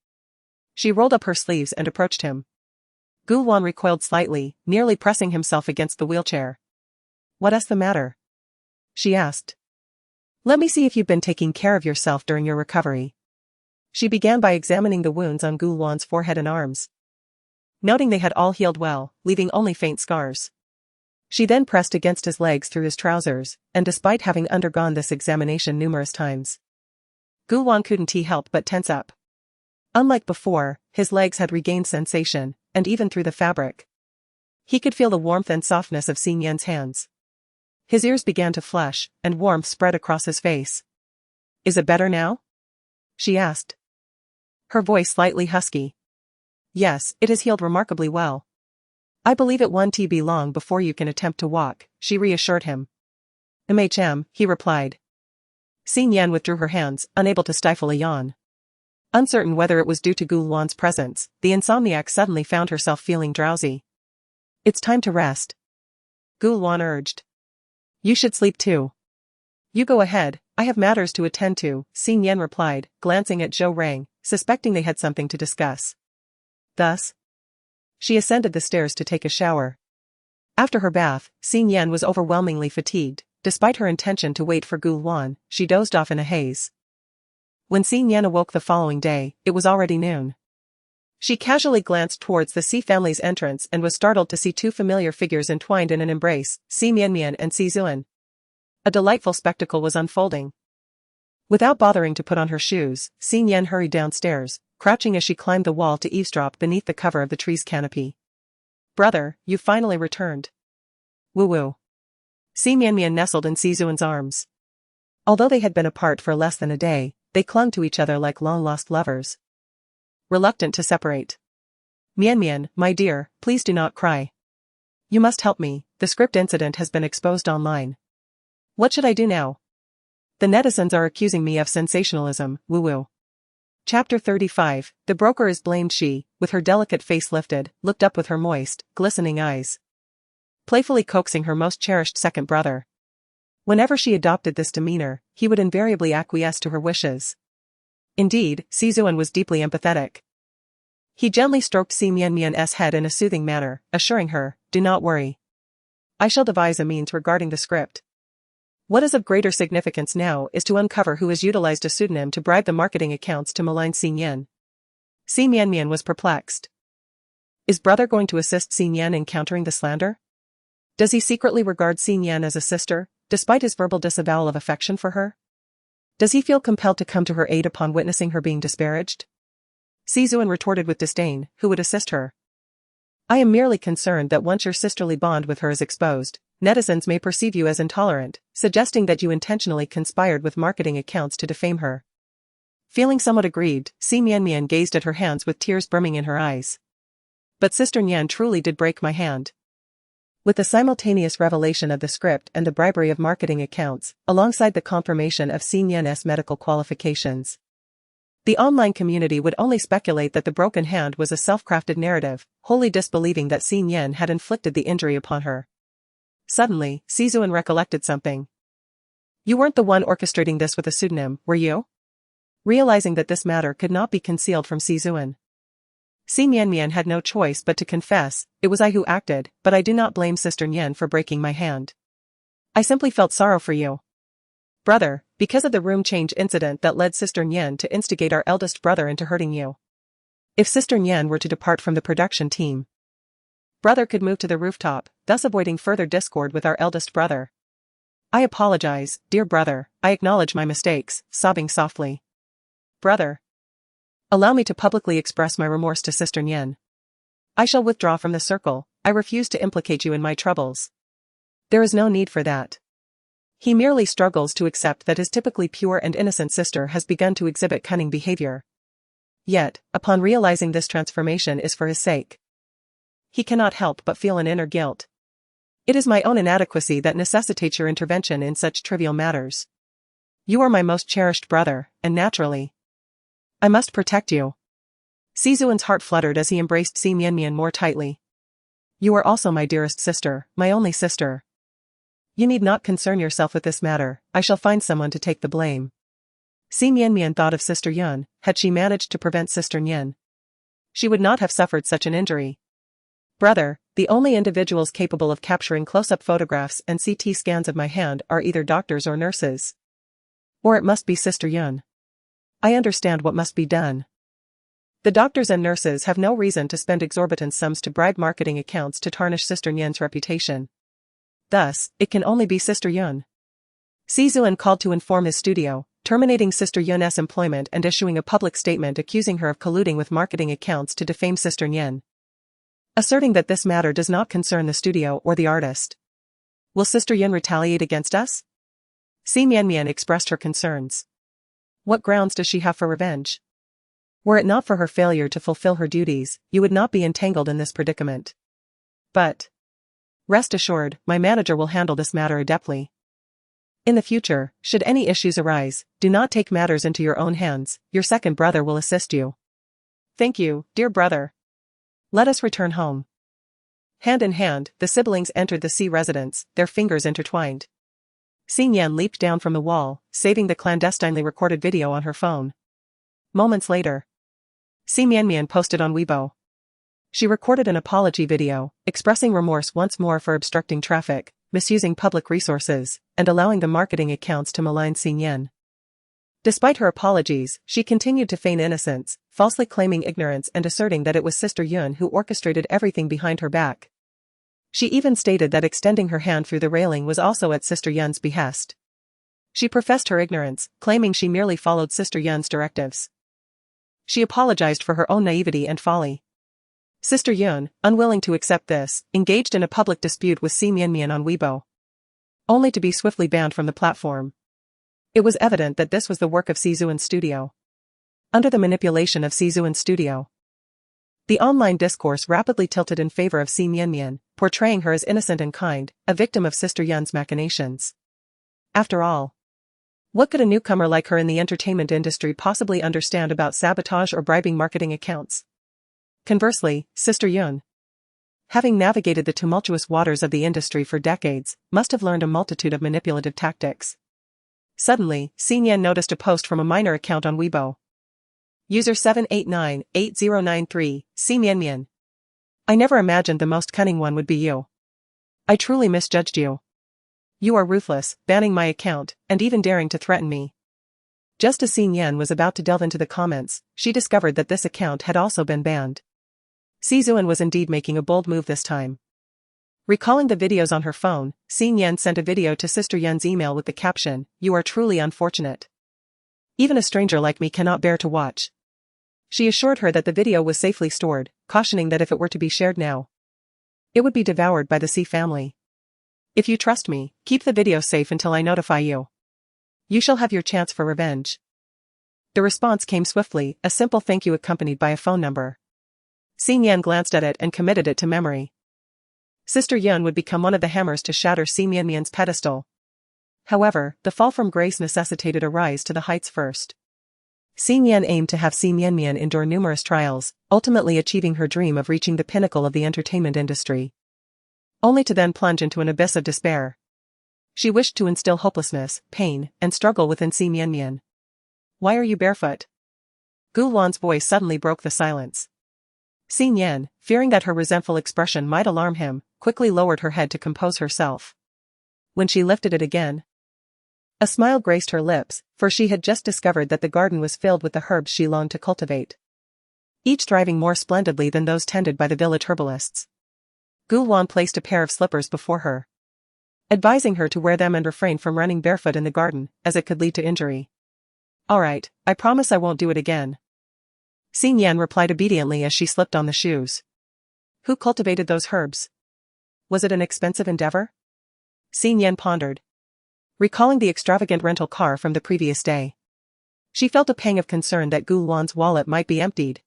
she rolled up her sleeves and approached him. Gu Luan recoiled slightly, nearly pressing himself against the wheelchair. What's the matter? She asked. Let me see if you've been taking care of yourself during your recovery. She began by examining the wounds on Gu Luan's forehead and arms, noting they had all healed well, leaving only faint scars. She then pressed against his legs through his trousers, and despite having undergone this examination numerous times, Gu Luan couldn't help but tense up. Unlike before, his legs had regained sensation, and even through the fabric, he could feel the warmth and softness of Xing Yan's hands. His ears began to flush, and warmth spread across his face. Is it better now? She asked, her voice slightly husky. Yes, it has healed remarkably well. I believe it won't be long before you can attempt to walk, she reassured him. He replied. Xing Yan withdrew her hands, unable to stifle a yawn. Uncertain whether it was due to Gu Luan's presence, the insomniac suddenly found herself feeling drowsy. It's time to rest, Gu Luan urged. You should sleep too. You go ahead, I have matters to attend to, Xing Yan replied, glancing at Zhou Rang, suspecting they had something to discuss. Thus, she ascended the stairs to take a shower. After her bath, Xing Yan was overwhelmingly fatigued. Despite her intention to wait for Gu Luan, she dozed off in a haze. When Xing Yan awoke the following day, it was already noon. She casually glanced towards the Si family's entrance and was startled to see two familiar figures entwined in an embrace, Si Mianmian and Si Zuan. A delightful spectacle was unfolding. Without bothering to put on her shoes, Xing Yan hurried downstairs, crouching as she climbed the wall to eavesdrop beneath the cover of the tree's canopy. Brother, you finally returned. Woo-woo. Si Mianmian nestled in Si Zuan's arms. Although they had been apart for less than a day, they clung to each other like long-lost lovers, reluctant to separate. Mianmian, my dear, please do not cry. You must help me, the script incident has been exposed online. What should I do now? The netizens are accusing me of sensationalism, woo-woo. Chapter 35, The broker is blamed. She, with her delicate face lifted, looked up with her moist, glistening eyes, playfully coaxing her most cherished second brother. Whenever she adopted this demeanor, he would invariably acquiesce to her wishes. Indeed, Si Zuan was deeply empathetic. He gently stroked Si Mianmian's head in a soothing manner, assuring her, do not worry. I shall devise a means regarding the script. What is of greater significance now is to uncover who has utilized a pseudonym to bribe the marketing accounts to malign Xing Yan. Si Mianmian was perplexed. Is brother going to assist Xing Yan in countering the slander? Does he secretly regard Xing Yan as a sister, despite his verbal disavowal of affection for her? Does he feel compelled to come to her aid upon witnessing her being disparaged? Si Zuan retorted with disdain, who would assist her? I am merely concerned that once your sisterly bond with her is exposed, netizens may perceive you as intolerant, suggesting that you intentionally conspired with marketing accounts to defame her. Feeling somewhat aggrieved, Si Mianmian gazed at her hands with tears brimming in her eyes. But Sister Nian truly did break my hand. With the simultaneous revelation of the script and the bribery of marketing accounts, alongside the confirmation of Xing Yan's medical qualifications, The online community would only speculate that the broken hand was a self-crafted narrative, wholly disbelieving that Xin Yan had inflicted the injury upon her. Suddenly, Sizuan recollected something. You weren't the one orchestrating this with a pseudonym, were you? Realizing that this matter could not be concealed from Sizuan, Xin Yanmian had no choice but to confess, it was I who acted, but I do not blame Sister Nian for breaking my hand. I simply felt sorrow for you, brother, because of the room change incident that led Sister Nian to instigate our eldest brother into hurting you. If Sister Nian were to depart from the production team, brother could move to the rooftop, thus avoiding further discord with our eldest brother. I apologize, dear brother, I acknowledge my mistakes, sobbing softly. Brother, allow me to publicly express my remorse to Sister Nian. I shall withdraw from the circle, I refuse to implicate you in my troubles. There is no need for that. He merely struggles to accept that his typically pure and innocent sister has begun to exhibit cunning behavior. Yet, upon realizing this transformation is for his sake, he cannot help but feel an inner guilt. It is my own inadequacy that necessitates your intervention in such trivial matters. You are my most cherished brother, and naturally, I must protect you. Sizuan's heart fluttered as he embraced Si Mianmian more tightly. You are also my dearest sister, my only sister. You need not concern yourself with this matter, I shall find someone to take the blame. Si Mianmian thought of Sister Yun. Had she managed to prevent Sister Nian, she would not have suffered such an injury. Brother, the only individuals capable of capturing close-up photographs and CT scans of my hand are either doctors or nurses. Or it must be Sister Yun. I understand what must be done. The doctors and nurses have no reason to spend exorbitant sums to bribe marketing accounts to tarnish Sister Nian's reputation. Thus, it can only be Sister Yun. Sizuan called to inform his studio, terminating Sister Yun's employment and issuing a public statement accusing her of colluding with marketing accounts to defame Sister Nian, asserting that this matter does not concern the studio or the artist. Will Sister Yun retaliate against us? Si Mianmian expressed her concerns. What grounds does she have for revenge? Were it not for her failure to fulfill her duties, you would not be entangled in this predicament. But rest assured, my manager will handle this matter adeptly. In the future, should any issues arise, do not take matters into your own hands, your second brother will assist you. Thank you, dear brother. Let us return home. Hand in hand, the siblings entered the C residence, their fingers intertwined. Xin Yan leaped down from the wall, saving the clandestinely recorded video on her phone. Moments later, Si Mianmian posted on Weibo. She recorded an apology video, expressing remorse once more for obstructing traffic, misusing public resources, and allowing the marketing accounts to malign Xin Yan. Despite her apologies, she continued to feign innocence, falsely claiming ignorance and asserting that it was Sister Yun who orchestrated everything behind her back. She even stated that extending her hand through the railing was also at Sister Yun's behest. She professed her ignorance, claiming she merely followed Sister Yun's directives. She apologized for her own naivety and folly. Sister Yun, unwilling to accept this, engaged in a public dispute with Si Mianmian on Weibo, only to be swiftly banned from the platform. It was evident that this was the work of Sizuan's studio. Under the manipulation of Sizuan's studio, the online discourse rapidly tilted in favor of Si Mianmian, portraying her as innocent and kind, a victim of Sister Yun's machinations. After all, what could a newcomer like her in the entertainment industry possibly understand about sabotage or bribing marketing accounts? Conversely, Sister Yun, having navigated the tumultuous waters of the industry for decades, must have learned a multitude of manipulative tactics. Suddenly, Xin Yan noticed a post from a minor account on Weibo. User 7898093, Si Mianmian. I never imagined the most cunning one would be you. I truly misjudged you. You are ruthless, banning my account, and even daring to threaten me. Just as Xin Yan was about to delve into the comments, she discovered that this account had also been banned. Sizuan was indeed making a bold move this time. Recalling the videos on her phone, Xin Yan sent a video to Sister Yun's email with the caption, "You are truly unfortunate. Even a stranger like me cannot bear to watch." She assured her that the video was safely stored, cautioning that if it were to be shared now, it would be devoured by the C family. If you trust me, keep the video safe until I notify you. You shall have your chance for revenge. The response came swiftly, a simple thank you accompanied by a phone number. Xin Yan glanced at it and committed it to memory. Sister Yun would become one of the hammers to shatter Si Mianmian's pedestal. However, the fall from grace necessitated a rise to the heights first. Xin Yan aimed to have Xi Mianmian endure numerous trials, ultimately achieving her dream of reaching the pinnacle of the entertainment industry. Only to then plunge into an abyss of despair. She wished to instill hopelessness, pain, and struggle within Xi Mianmian. "Why are you barefoot?" Gu Luan's voice suddenly broke the silence. Xin Yan, fearing that her resentful expression might alarm him, quickly lowered her head to compose herself. When she lifted it again, a smile graced her lips, for she had just discovered that the garden was filled with the herbs she longed to cultivate, each thriving more splendidly than those tended by the village herbalists. Gu Luan placed a pair of slippers before her, advising her to wear them and refrain from running barefoot in the garden, as it could lead to injury. "All right, I promise I won't do it again." Xin Yan replied obediently as she slipped on the shoes. Who cultivated those herbs? Was it an expensive endeavor? Xin Yan pondered, recalling the extravagant rental car from the previous day. She felt a pang of concern that Gu Luan's wallet might be emptied,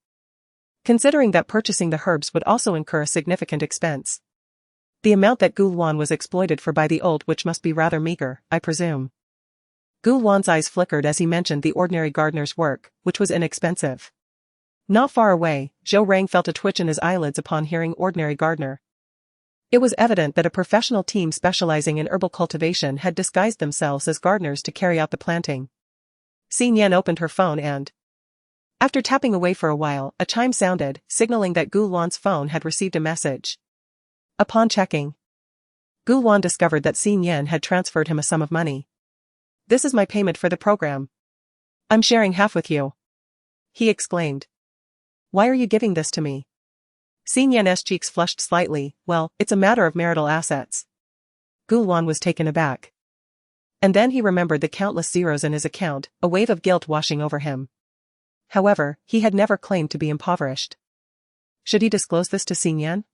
considering that purchasing the herbs would also incur a significant expense. The amount that Gu Luan was exploited for by the old witch must be rather meager, I presume. Gu Luan's eyes flickered as he mentioned the ordinary gardener's work, which was inexpensive. Not far away, Zhou Rang felt a twitch in his eyelids upon hearing ordinary gardener. It was evident that a professional team specializing in herbal cultivation had disguised themselves as gardeners to carry out the planting. Xin Yan opened her phone and, after tapping away for a while, a chime sounded, signaling that Gu Luan's phone had received a message. Upon checking, Gu Luan discovered that Xin Yan had transferred him a sum of money. "This is my payment for the program. I'm sharing half with you," he exclaimed. "Why are you giving this to me?" Xin Yan's cheeks flushed slightly. "Well, it's a matter of marital assets." Gu Luan was taken aback. And then he remembered the countless zeros in his account, a wave of guilt washing over him. However, he had never claimed to be impoverished. Should he disclose this to Xin Yan?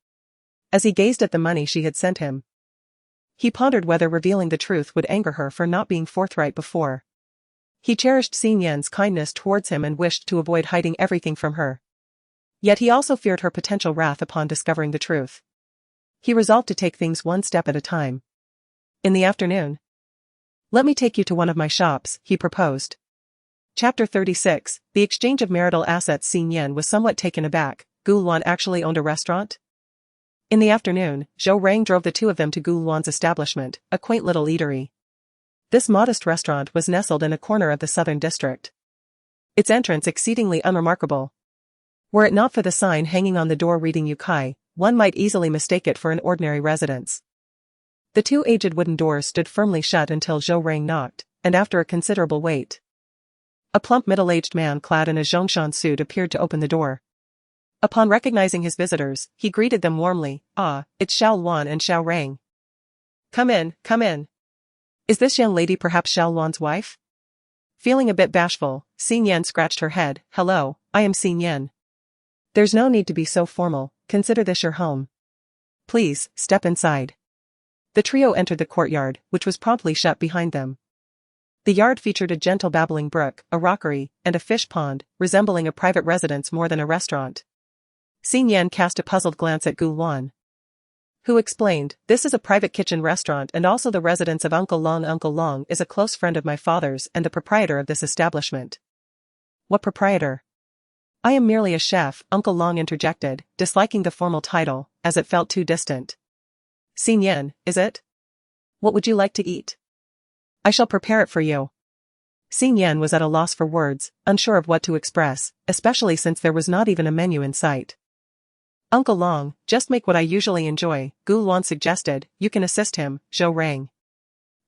As he gazed at the money she had sent him, he pondered whether revealing the truth would anger her for not being forthright before. He cherished Xin Yan's kindness towards him and wished to avoid hiding everything from her. Yet he also feared her potential wrath upon discovering the truth. He resolved to take things one step at a time. In the afternoon, "Let me take you to one of my shops," he proposed. Chapter 36, The Exchange of Marital Assets. Xin Yan was somewhat taken aback. Gu Luan actually owned a restaurant? In the afternoon, Zhou Rang drove the two of them to Gu Luan's establishment, a quaint little eatery. This modest restaurant was nestled in a corner of the southern district, its entrance exceedingly unremarkable. Were it not for the sign hanging on the door reading Yukai, one might easily mistake it for an ordinary residence. The two aged wooden doors stood firmly shut until Zhou Rang knocked, and after a considerable wait, a plump middle-aged man clad in a Zhongshan suit appeared to open the door. Upon recognizing his visitors, he greeted them warmly. "Ah, it's Xiao Luan and Xiao Rang. Come in, come in. Is this young lady perhaps Xiao Luan's wife?" Feeling a bit bashful, Xin Yan scratched her head. "Hello, I am Xin Yan. There's no need to be so formal, consider this your home. Please, step inside." The trio entered the courtyard, which was promptly shut behind them. The yard featured a gentle babbling brook, a rockery, and a fish pond, resembling a private residence more than a restaurant. Xin Yan cast a puzzled glance at Gu Luan, who explained, "This is a private kitchen restaurant and also the residence of Uncle Long. Uncle Long is a close friend of my father's and the proprietor of this establishment." "What proprietor?" "I am merely a chef," Uncle Long interjected, disliking the formal title, as it felt too distant. "Xin Yan, is it? What would you like to eat? I shall prepare it for you." Xin Yan was at a loss for words, unsure of what to express, especially since there was not even a menu in sight. "Uncle Long, just make what I usually enjoy," Gu Luan suggested. "You can assist him," Zhou Rang.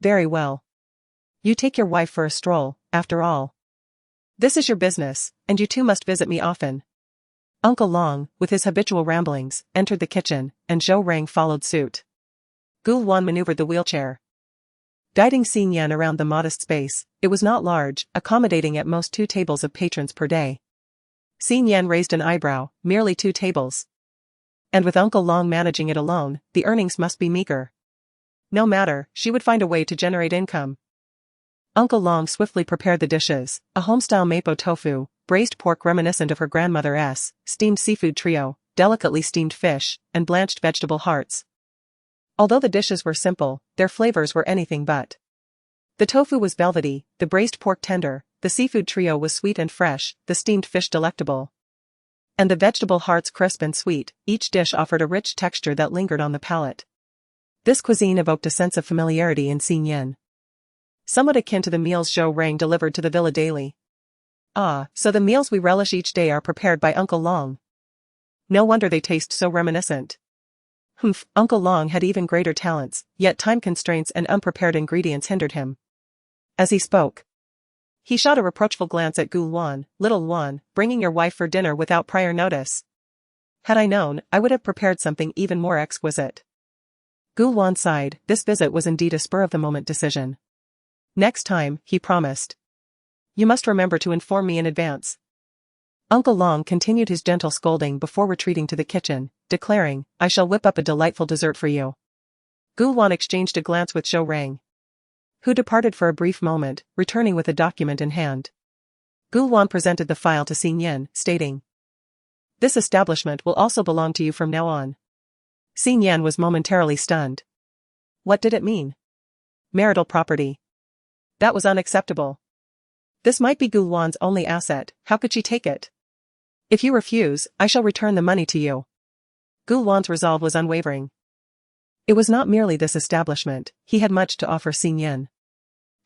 "Very well. You take your wife for a stroll, after all. This is your business, and you two must visit me often." Uncle Long, with his habitual ramblings, entered the kitchen, and Zhou Rang followed suit. Gu Luan maneuvered the wheelchair, guiding Xin Yan around the modest space. It was not large, accommodating at most 2 tables of patrons per day. Xin Yan raised an eyebrow. Merely 2 tables? And with Uncle Long managing it alone, the earnings must be meager. No matter, she would find a way to generate income. Uncle Long swiftly prepared the dishes: a homestyle mapo tofu, braised pork reminiscent of her grandmother's, steamed seafood trio, delicately steamed fish, and blanched vegetable hearts. Although the dishes were simple, their flavors were anything but. The tofu was velvety, the braised pork tender, the seafood trio was sweet and fresh, the steamed fish delectable, and the vegetable hearts crisp and sweet. Each dish offered a rich texture that lingered on the palate. This cuisine evoked a sense of familiarity in Xin Yan, somewhat akin to the meals Zhou Rang delivered to the villa daily. Ah, so the meals we relish each day are prepared by Uncle Long. No wonder they taste so reminiscent. Humph, Uncle Long had even greater talents, yet time constraints and unprepared ingredients hindered him. As he spoke, he shot a reproachful glance at Gu Luan. Little Luan, bringing your wife for dinner without prior notice. Had I known, I would have prepared something even more exquisite. Gu Luan sighed. This visit was indeed a spur-of-the-moment decision. Next time, he promised. You must remember to inform me in advance. Uncle Long continued his gentle scolding before retreating to the kitchen, declaring, I shall whip up a delightful dessert for you. Gu Luan exchanged a glance with Zhou Rang, who departed for a brief moment, returning with a document in hand. Gu Luan presented the file to Xin Yan, stating, This establishment will also belong to you from now on. Xin Yan was momentarily stunned. What did it mean? Marital property. That was unacceptable. This might be Gu Luan's only asset, how could she take it? If you refuse, I shall return the money to you. Gu Luan's resolve was unwavering. It was not merely this establishment, he had much to offer Xin Yan.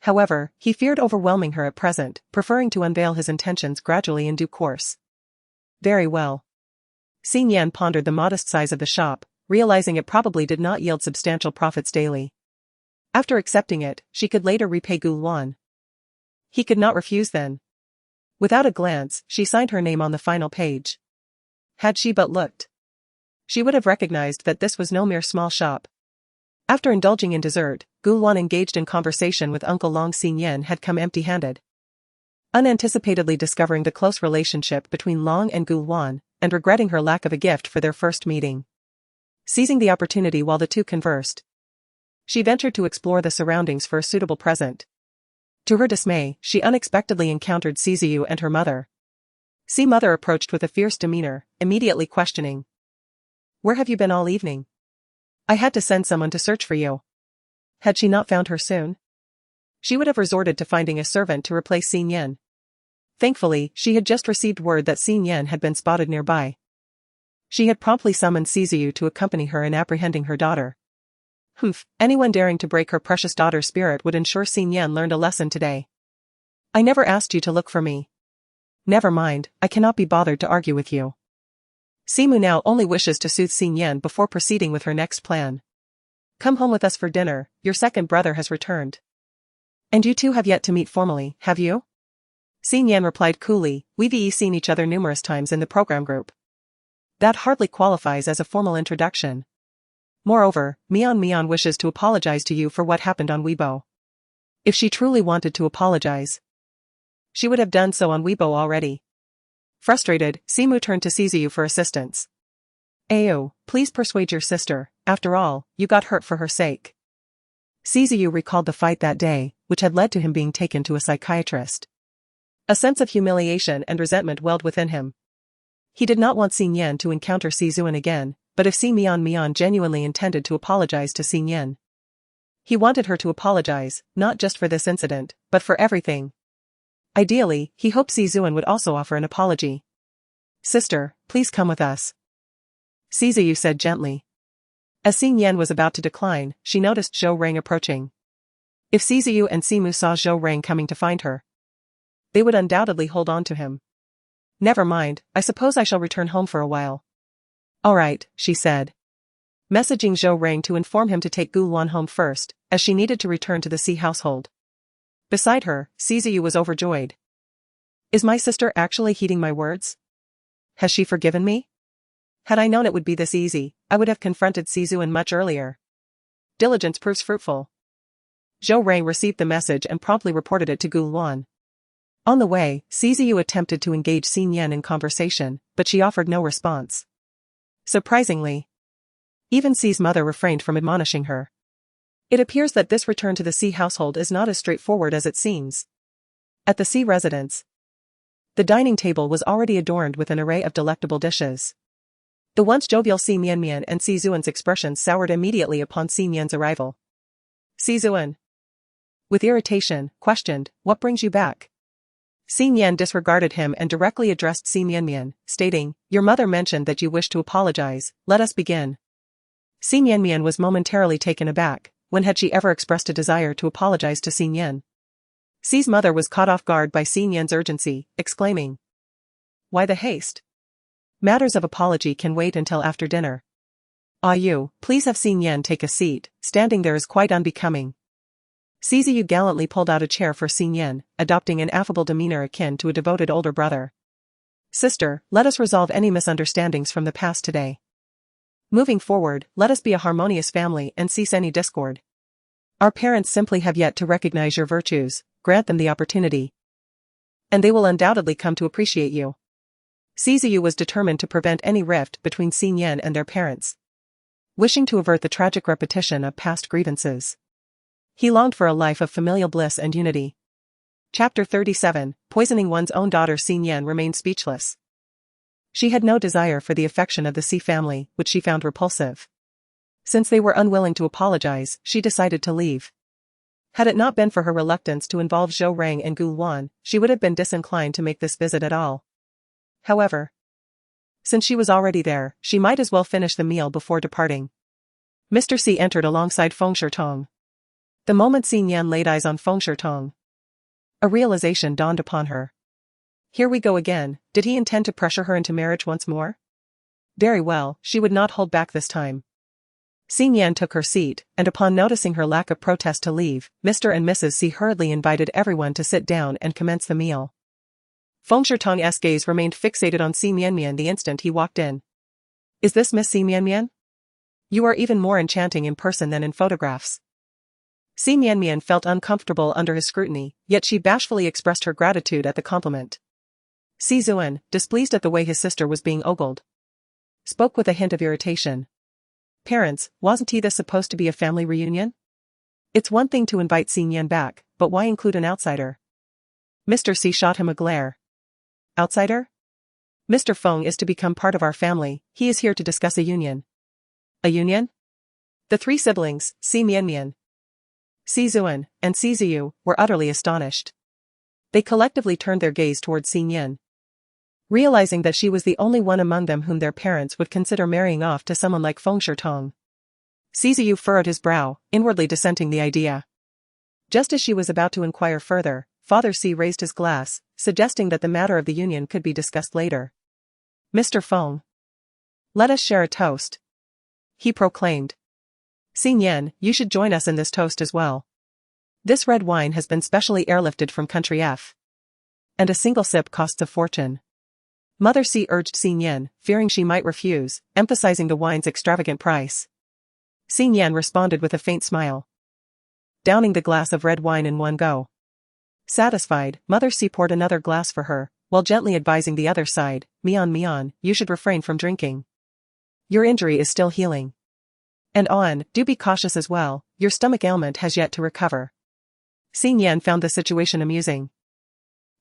However, he feared overwhelming her at present, preferring to unveil his intentions gradually in due course. Very well. Xin Yan pondered the modest size of the shop, realizing it probably did not yield substantial profits daily. After accepting it, she could later repay Gu Luan. He could not refuse then. Without a glance, she signed her name on the final page. Had she but looked, she would have recognized that this was no mere small shop. After indulging in dessert, Gu Luan engaged in conversation with Uncle Long. Xin Yan had come empty-handed. Unanticipatedly discovering the close relationship between Long and Gu Luan, and regretting her lack of a gift for their first meeting. Seizing the opportunity while the two conversed, she ventured to explore the surroundings for a suitable present. To her dismay, she unexpectedly encountered Ziyu and her mother. Mother approached with a fierce demeanor, immediately questioning. Where have you been all evening? I had to send someone to search for you. Had she not found her soon? She would have resorted to finding a servant to replace Xin Yan. Thankfully, she had just received word that Xin Yan had been spotted nearby. She had promptly summoned Ziyu to accompany her in apprehending her daughter. Humph, anyone daring to break her precious daughter's spirit would ensure Xin Yan learned a lesson today. I never asked you to look for me. Never mind, I cannot be bothered to argue with you. Simu now only wishes to soothe Xin Yan before proceeding with her next plan. Come home with us for dinner, your second brother has returned. And you two have yet to meet formally, have you? Xin Yan replied coolly, we've seen each other numerous times in the program group. That hardly qualifies as a formal introduction. Moreover, Mian wishes to apologize to you for what happened on Weibo. If she truly wanted to apologize, she would have done so on Weibo already. Frustrated, Simu turned to Ziyu for assistance. Ayo, please persuade your sister, after all, you got hurt for her sake. Ziyu recalled the fight that day, which had led to him being taken to a psychiatrist. A sense of humiliation and resentment welled within him. He did not want Xin Yan to encounter Zizuan again, but if Mian genuinely intended to apologize to Xin Yan, he wanted her to apologize, not just for this incident, but for everything. Ideally, he hoped Zizuan would also offer an apology. Sister, please come with us. Ziyu said gently. As Xin Yan was about to decline, she noticed Zhou Rang approaching. If Ziyu and Simu saw Zhou Rang coming to find her, they would undoubtedly hold on to him. Never mind, I suppose I shall return home for a while. All right, she said, messaging Zhou Rang to inform him to take Gu Luan home first, as she needed to return to the Xi household. Beside her, Ziyu was overjoyed. Is my sister actually heeding my words? Has she forgiven me? Had I known it would be this easy, I would have confronted Zizuan much earlier. Diligence proves fruitful. Zhou Rang received the message and promptly reported it to Gu Luan. On the way, Ziyu attempted to engage Xin Yan in conversation, but she offered no response. Surprisingly, even Xi's mother refrained from admonishing her. It appears that this return to the Xi household is not as straightforward as it seems. At the Xi residence, the dining table was already adorned with an array of delectable dishes. The once jovial Xi Mian and Xi Zuan's expressions soured immediately upon Xi Mian's arrival. Xi Zuan, with irritation, questioned, what brings you back? Xi Yan disregarded him and directly addressed Xi Mianmian, stating, "Your mother mentioned that you wish to apologize, let us begin." Xi Mianmian was momentarily taken aback. When had she ever expressed a desire to apologize to Xi Yan? Xi's mother was caught off guard by Xi Yan's urgency, exclaiming, "Why the haste? Matters of apology can wait until after dinner." "Ah, you, please have Xi Yan take a seat, standing there is quite unbecoming." Xi Ziyu gallantly pulled out a chair for Xi Yan, adopting an affable demeanor akin to a devoted older brother. "Sister, let us resolve any misunderstandings from the past today. Moving forward, let us be a harmonious family and cease any discord. Our parents simply have yet to recognize your virtues, grant them the opportunity. And they will undoubtedly come to appreciate you." Xi Ziyu was determined to prevent any rift between Xi Yan and their parents, wishing to avert the tragic repetition of past grievances. He longed for a life of familial bliss and unity. Chapter 37, Poisoning one's own daughter. Xi Yan remained speechless. She had no desire for the affection of the Xi family, which she found repulsive. Since they were unwilling to apologize, she decided to leave. Had it not been for her reluctance to involve Zhou Rang and Gu Luan, she would have been disinclined to make this visit at all. However, since she was already there, she might as well finish the meal before departing. Mr. Xi entered alongside Feng Shitong. The moment Xi Yan laid eyes on Feng Shitong, a realization dawned upon her. Here we go again, did he intend to pressure her into marriage once more? Very well, she would not hold back this time. Xi Yan took her seat, and upon noticing her lack of protest to leave, Mr. and Mrs. Xi hurriedly invited everyone to sit down and commence the meal. Feng Shitong's gaze remained fixated on Xi Mianmian the instant he walked in. "Is this Miss Xi Mianmian? You are even more enchanting in person than in photographs." Xi Mianmian felt uncomfortable under his scrutiny, yet she bashfully expressed her gratitude at the compliment. Xi Zuan, displeased at the way his sister was being ogled, spoke with a hint of irritation. "Parents, wasn't this supposed to be a family reunion? It's one thing to invite Xi Yan back, but why include an outsider?" Mr. Xi shot him a glare. "Outsider? Mr. Feng is to become part of our family, he is here to discuss a union." "A union?" The three siblings, Xi Mianmian, Xi Zuan, and Xi Ziyu, were utterly astonished. They collectively turned their gaze towards Xi Yan. Realizing that she was the only one among them whom their parents would consider marrying off to someone like Feng Shitong. Xi Ziyu furrowed his brow, inwardly dissenting the idea. Just as she was about to inquire further, Father Xi raised his glass, suggesting that the matter of the union could be discussed later. "Mr. Feng, let us share a toast," he proclaimed. "Xi Yan, you should join us in this toast as well. This red wine has been specially airlifted from country F. And a single sip costs a fortune." Mother Xi urged Xi Yan, fearing she might refuse, emphasizing the wine's extravagant price. Xi Yan responded with a faint smile, downing the glass of red wine in one go. Satisfied, Mother Xi poured another glass for her, while gently advising the other side, Mian, you should refrain from drinking. Your injury is still healing. And on, do be cautious as well, your stomach ailment has yet to recover." Xi Yan found the situation amusing.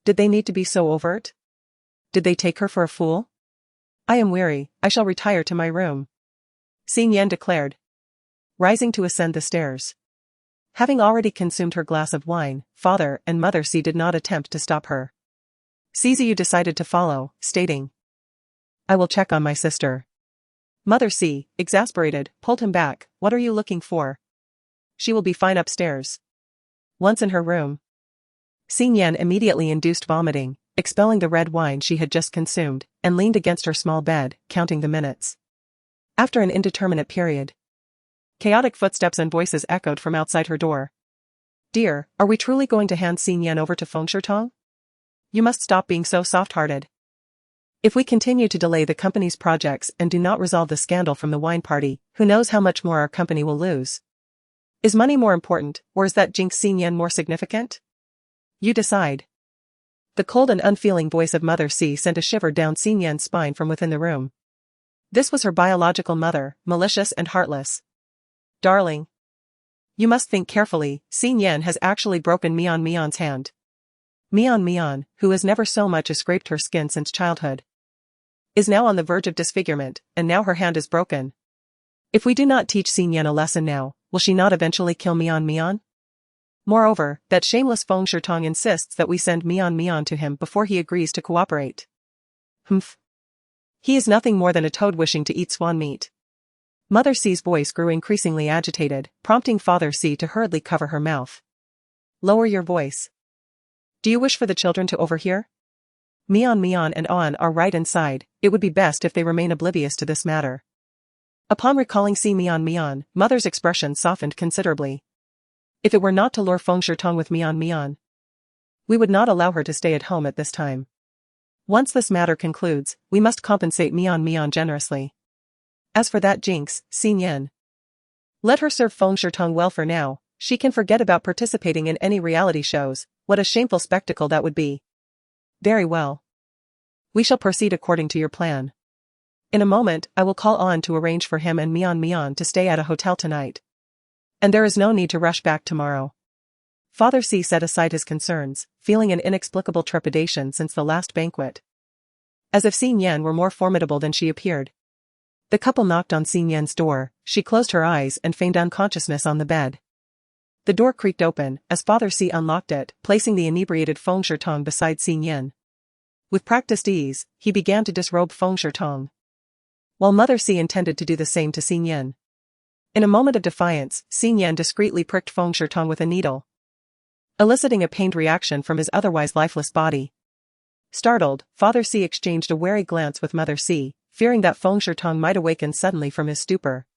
Did they need to be so overt? Did they take her for a fool? "I am weary, I shall retire to my room," Xi Yan declared, rising to ascend the stairs. Having already consumed her glass of wine, Father and Mother Xi did not attempt to stop her. Xi Ziyu decided to follow, stating, "I will check on my sister." Mother Xi, exasperated, pulled him back. "What are you looking for? She will be fine upstairs. Once in her room." Xi Yan immediately induced vomiting, expelling the red wine she had just consumed, and leaned against her small bed, counting the minutes. After an indeterminate period, chaotic footsteps and voices echoed from outside her door. "Dear, are we truly going to hand Xi Yan over to Feng Shitong? You must stop being so soft-hearted. If we continue to delay the company's projects and do not resolve the scandal from the wine party, who knows how much more our company will lose? Is money more important, or is that jinx Xi Yan more significant? You decide." The cold and unfeeling voice of Mother Xi sent a shiver down Xi Yan's spine from within the room. This was her biological mother, malicious and heartless. "Darling, you must think carefully, Xi Yan has actually broken Mian's hand. Mian, who has never so much as scraped her skin since childhood, is now on the verge of disfigurement, and now her hand is broken. If we do not teach Xi Yan a lesson now, will she not eventually kill Mian? Moreover, that shameless Feng Shitong insists that we send Mian to him before he agrees to cooperate. Humph. He is nothing more than a toad wishing to eat swan meat. Mother C's voice grew increasingly agitated, prompting Father C to hurriedly cover her mouth. Lower your voice. Do you wish for the children to overhear? Mian and An are right inside, it would be best if they remain oblivious to this matter. Upon recalling Si Mian, Mother's expression softened considerably. If it were not to lure Feng Shitong with Mian, we would not allow her to stay at home at this time. Once this matter concludes, we must compensate Mian generously. As for that jinx, Xin Yen, let her serve Feng Shitong well for now. She can forget about participating in any reality shows. What a shameful spectacle that would be. Very well. We shall proceed according to your plan. In a moment, I will call on to arrange for him and Mian to stay at a hotel tonight. And there is no need to rush back tomorrow. Father C set aside his concerns, feeling an inexplicable trepidation since the last banquet. As if Xin Yen were more formidable than she appeared. The couple knocked on Xin Yen's door, she closed her eyes and feigned unconsciousness on the bed. The door creaked open, as Father C unlocked it, placing the inebriated Feng Shitong beside Xin Yen. With practiced ease, he began to disrobe Feng Shitong, while Mother C intended to do the same to Xin Yen. In a moment of defiance, Xin Yen discreetly pricked Feng Shitong with a needle, eliciting a pained reaction from his otherwise lifeless body. Startled, Father C exchanged a wary glance with Mother C, fearing that Feng Shitong might awaken suddenly from his stupor.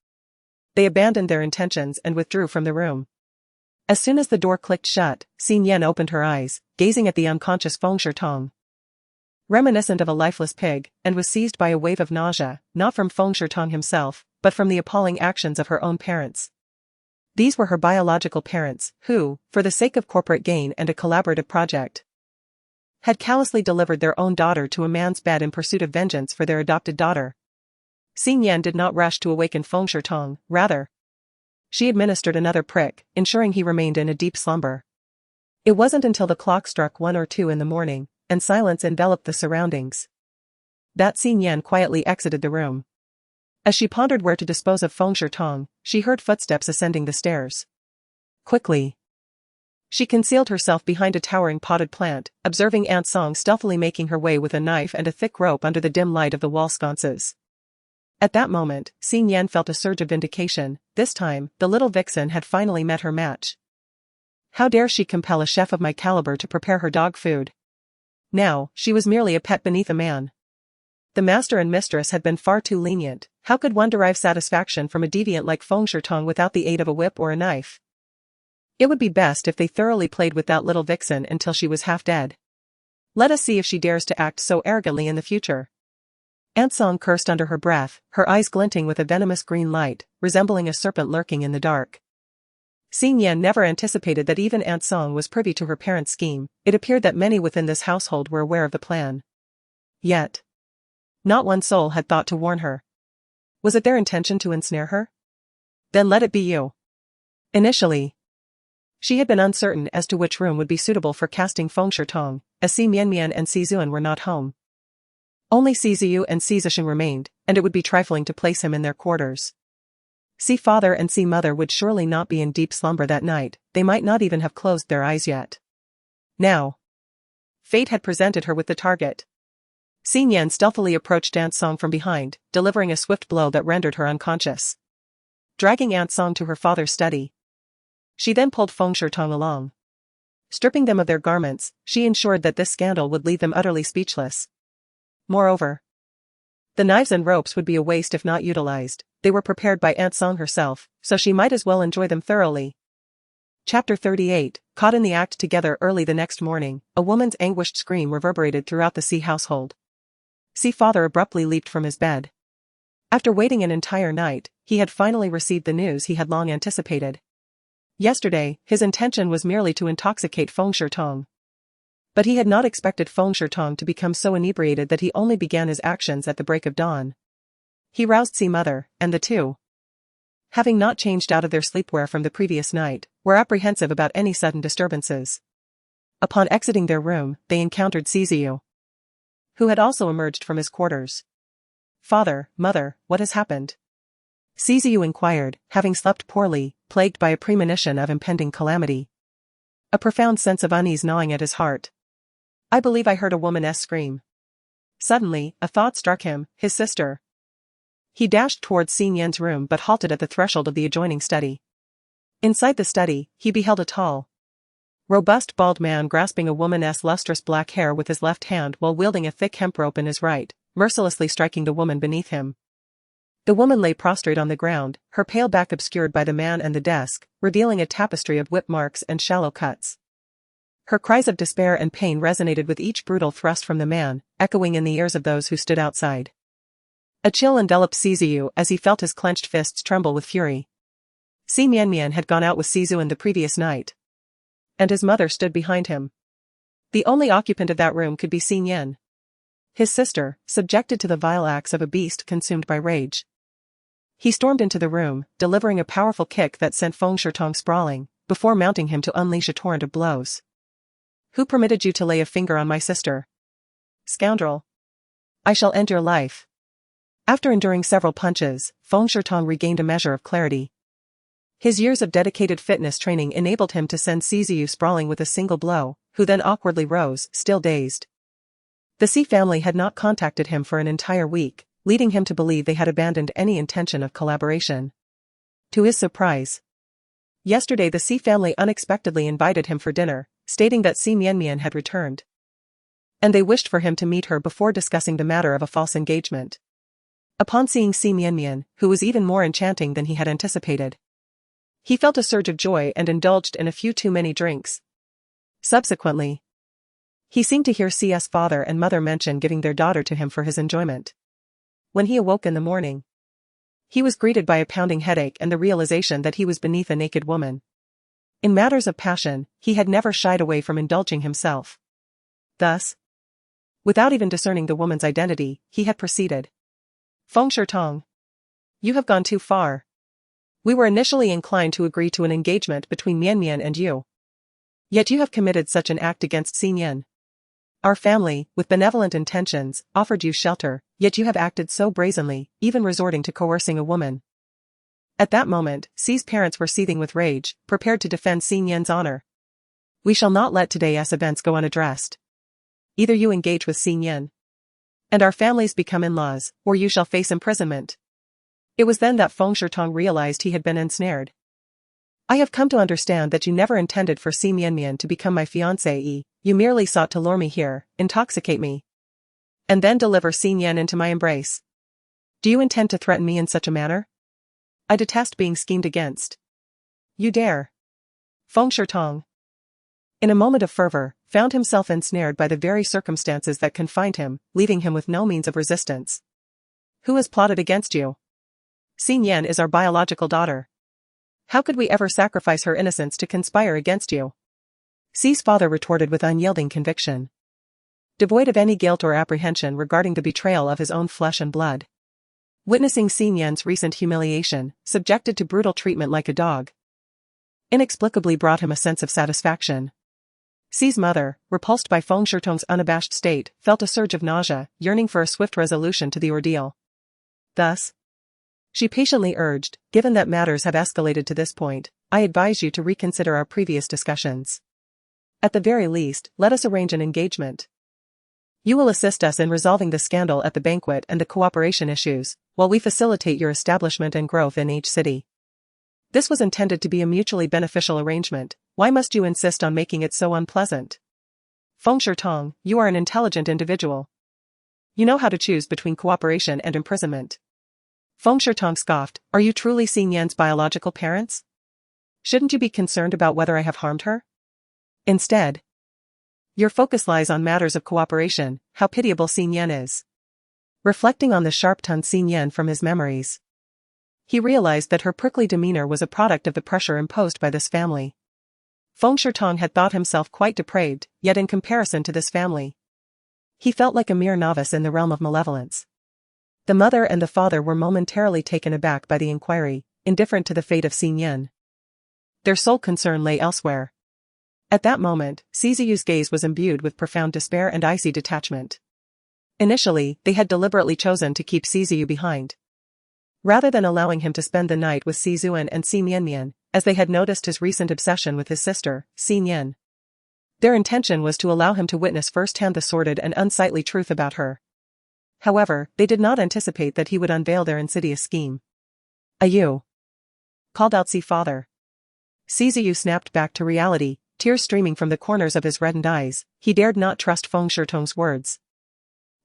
They abandoned their intentions and withdrew from the room. As soon as the door clicked shut, Xin Yen opened her eyes, gazing at the unconscious Feng Shitong, reminiscent of a lifeless pig, and was seized by a wave of nausea, not from Feng Shitong himself, but from the appalling actions of her own parents. These were her biological parents, who, for the sake of corporate gain and a collaborative project, had callously delivered their own daughter to a man's bed in pursuit of vengeance for their adopted daughter. Xin Yen did not rush to awaken Feng Shitong, rather, she administered another prick, ensuring he remained in a deep slumber. It wasn't until the clock struck 1 or 2 in the morning, and silence enveloped the surroundings, that Xin Yen quietly exited the room. As she pondered where to dispose of Feng Shitong, she heard footsteps ascending the stairs. Quickly, she concealed herself behind a towering potted plant, observing Aunt Song stealthily making her way with a knife and a thick rope under the dim light of the wall sconces. At that moment, Xin Yen felt a surge of vindication. This time, the little vixen had finally met her match. How dare she compel a chef of my caliber to prepare her dog food? Now, she was merely a pet beneath a man. The master and mistress had been far too lenient. How could one derive satisfaction from a deviant like Feng Shitong without the aid of a whip or a knife? It would be best if they thoroughly played with that little vixen until she was half dead. Let us see if she dares to act so arrogantly in the future. Aunt Song cursed under her breath, her eyes glinting with a venomous green light, resembling a serpent lurking in the dark. Xin Yen never anticipated that even Aunt Song was privy to her parents' scheme. It appeared that many within this household were aware of the plan. Yet, not one soul had thought to warn her. Was it their intention to ensnare her? Then let it be you. Initially, she had been uncertain as to which room would be suitable for casting Feng Shitong, as Si Mian and Si Zuan were not home. Only Si Ziyu and Si Zisheng remained, and it would be trifling to place him in their quarters. Si father and Si mother would surely not be in deep slumber that night, they might not even have closed their eyes yet. Now, fate had presented her with the target. Xin Yen stealthily approached Aunt Song from behind, delivering a swift blow that rendered her unconscious. Dragging Aunt Song to her father's study, she then pulled Feng Shitong along. Stripping them of their garments, she ensured that this scandal would leave them utterly speechless. Moreover, the knives and ropes would be a waste if not utilized. They were prepared by Aunt Song herself, so she might as well enjoy them thoroughly. Chapter 38, Caught in the act together. Early the next morning, a woman's anguished scream reverberated throughout the Si household. Si father abruptly leaped from his bed. After waiting an entire night, he had finally received the news he had long anticipated. Yesterday, his intention was merely to intoxicate Feng Shitong. But he had not expected Feng Shitong to become so inebriated that he only began his actions at the break of dawn. He roused Si mother, and the two, having not changed out of their sleepwear from the previous night, were apprehensive about any sudden disturbances. Upon exiting their room, they encountered Si Ziyu, who had also emerged from his quarters. Father, mother, what has happened? Si Ziyu inquired, having slept poorly, plagued by a premonition of impending calamity. a profound sense of unease gnawing at his heart. I believe I heard a woman's scream. Suddenly, a thought struck him, his sister. He dashed towards Xin Yan's room but halted at the threshold of the adjoining study. Inside the study, he beheld a tall, robust bald man grasping a woman's lustrous black hair with his left hand while wielding a thick hemp rope in his right, mercilessly striking the woman beneath him. The woman lay prostrate on the ground, her pale back obscured by the man and the desk, revealing a tapestry of whip marks and shallow cuts. Her cries of despair and pain resonated with each brutal thrust from the man, echoing in the ears of those who stood outside. A chill enveloped Sizu as he felt his clenched fists tremble with fury. Si Mianmian had gone out with Sizu the previous night. And his mother stood behind him. The only occupant of that room could be Xin Yan. His sister, subjected to the vile acts of a beast consumed by rage. He stormed into the room, delivering a powerful kick that sent Feng Shitong sprawling, before mounting him to unleash a torrent of blows. Who permitted you to lay a finger on my sister? Scoundrel. I shall end your life. After enduring several punches, Feng Shitong regained a measure of clarity. His years of dedicated fitness training enabled him to send Sizu sprawling with a single blow, who then awkwardly rose, still dazed. The Si family had not contacted him for an entire week, leading him to believe they had abandoned any intention of collaboration. To his surprise, yesterday the Si family unexpectedly invited him for dinner, stating that Si Mianmian had returned. And they wished for him to meet her before discussing the matter of a false engagement. Upon seeing Si Mianmian, who was even more enchanting than he had anticipated, he felt a surge of joy and indulged in a few too many drinks. Subsequently, he seemed to hear Si's father and mother mention giving their daughter to him for his enjoyment. When he awoke in the morning, he was greeted by a pounding headache and the realization that he was beneath a naked woman. In matters of passion, he had never shied away from indulging himself. Thus, without even discerning the woman's identity, he had proceeded. Feng Shitong, you have gone too far. We were initially inclined to agree to an engagement between Mianmian and you. Yet you have committed such an act against Xin Yan. Our family, with benevolent intentions, offered you shelter, yet you have acted so brazenly, even resorting to coercing a woman. At that moment, Si's parents were seething with rage, prepared to defend Xin Yan's honor. We shall not let today's events go unaddressed. Either you engage with Xin Yan, and our families become in-laws, or you shall face imprisonment. It was then that Feng Shitong realized he had been ensnared. I have come to understand that you never intended for Si Mianmian to become my fiancée. You merely sought to lure me here, intoxicate me, and then deliver Xin Yan into my embrace. Do you intend to threaten me in such a manner? I detest being schemed against. You dare. Feng Shitong, in a moment of fervor, found himself ensnared by the very circumstances that confined him, leaving him with no means of resistance. Who has plotted against you? Xin Yan is our biological daughter. How could we ever sacrifice her innocence to conspire against you? Si's father retorted with unyielding conviction, devoid of any guilt or apprehension regarding the betrayal of his own flesh and blood. Witnessing Xin Yan's recent humiliation, subjected to brutal treatment like a dog, inexplicably brought him a sense of satisfaction. Si's mother, repulsed by Feng Shitong's unabashed state, felt a surge of nausea, yearning for a swift resolution to the ordeal. Thus, she patiently urged, given that matters have escalated to this point, I advise you to reconsider our previous discussions. At the very least, let us arrange an engagement. You will assist us in resolving the scandal at the banquet and the cooperation issues, while we facilitate your establishment and growth in each city. This was intended to be a mutually beneficial arrangement. Why must you insist on making it so unpleasant? Feng Shitong, you are an intelligent individual. You know how to choose between cooperation and imprisonment. Feng Shitong scoffed, are you truly Xin Yan's biological parents? Shouldn't you be concerned about whether I have harmed her? Instead, your focus lies on matters of cooperation. How pitiable Xin Yan is. Reflecting on the sharp-tongued Xin Yan from his memories, he realized that her prickly demeanor was a product of the pressure imposed by this family. Feng Shitong had thought himself quite depraved, yet in comparison to this family, he felt like a mere novice in the realm of malevolence. The mother and the father were momentarily taken aback by the inquiry, indifferent to the fate of Xin Yan. Their sole concern lay elsewhere. At that moment, Sizu's gaze was imbued with profound despair and icy detachment. Initially, they had deliberately chosen to keep Sizu behind, rather than allowing him to spend the night with Sizuan and Si Mianmian, as they had noticed his recent obsession with his sister, Xin Yan. Their intention was to allow him to witness firsthand the sordid and unsightly truth about her. However, they did not anticipate that he would unveil their insidious scheme. "Ayu!" called out Father. Ziyu snapped back to reality, tears streaming from the corners of his reddened eyes. He dared not trust Feng Shitong's words.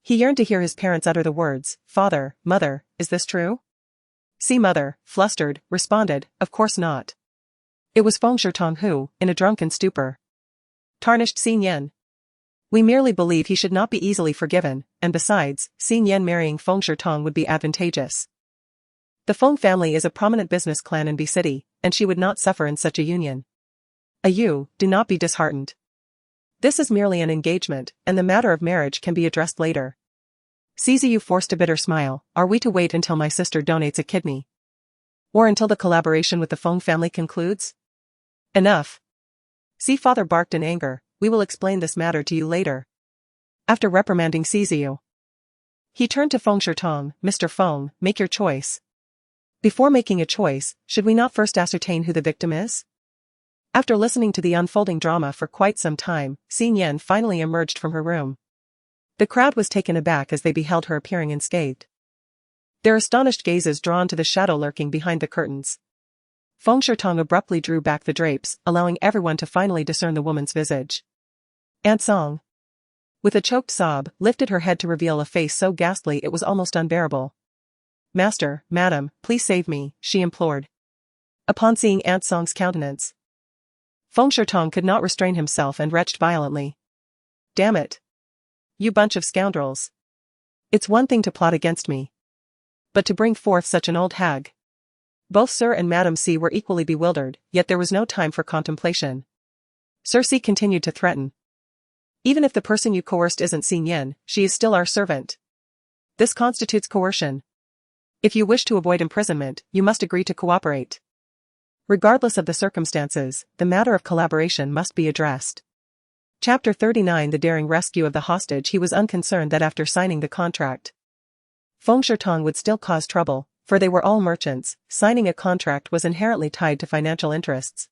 He yearned to hear his parents utter the words, "Father, Mother, is this true?" Mother, flustered, responded, "Of course not." It was Feng Shitong who, in a drunken stupor, tarnished Xin Yan. "We merely believe he should not be easily forgiven, and besides, Xin Yan marrying Feng Shitong would be advantageous. The Feng family is a prominent business clan in B City, and she would not suffer in such a union. Ayu, do not be disheartened. This is merely an engagement, and the matter of marriage can be addressed later." Ziyu forced a bitter smile. "Are we to wait until my sister donates a kidney? Or until the collaboration with the Feng family concludes?" "Enough." Father barked in anger. "We will explain this matter to you later." After reprimanding Ziyu, he turned to Feng Shitong. "Mr. Feng, make your choice." "Before making a choice, should we not first ascertain who the victim is?" After listening to the unfolding drama for quite some time, Xin Yan finally emerged from her room. The crowd was taken aback as they beheld her appearing unscathed, their astonished gazes drawn to the shadow lurking behind the curtains. Feng Shitong abruptly drew back the drapes, allowing everyone to finally discern the woman's visage. Aunt Song, with a choked sob, lifted her head to reveal a face so ghastly it was almost unbearable. "Master, madam, please save me," she implored. Upon seeing Aunt Song's countenance, Feng Shitong could not restrain himself and retched violently. "Damn it! You bunch of scoundrels. It's one thing to plot against me, but to bring forth such an old hag." Both Sir and Madam C were equally bewildered, yet there was no time for contemplation. Sir C continued to threaten. "Even if the person you coerced isn't Xin Yan, she is still our servant. This constitutes coercion. If you wish to avoid imprisonment, you must agree to cooperate. Regardless of the circumstances, the matter of collaboration must be addressed." Chapter 39 The daring rescue of the hostage. He was unconcerned that after signing the contract, Feng Shitong would still cause trouble, for they were all merchants. Signing a contract was inherently tied to financial interests,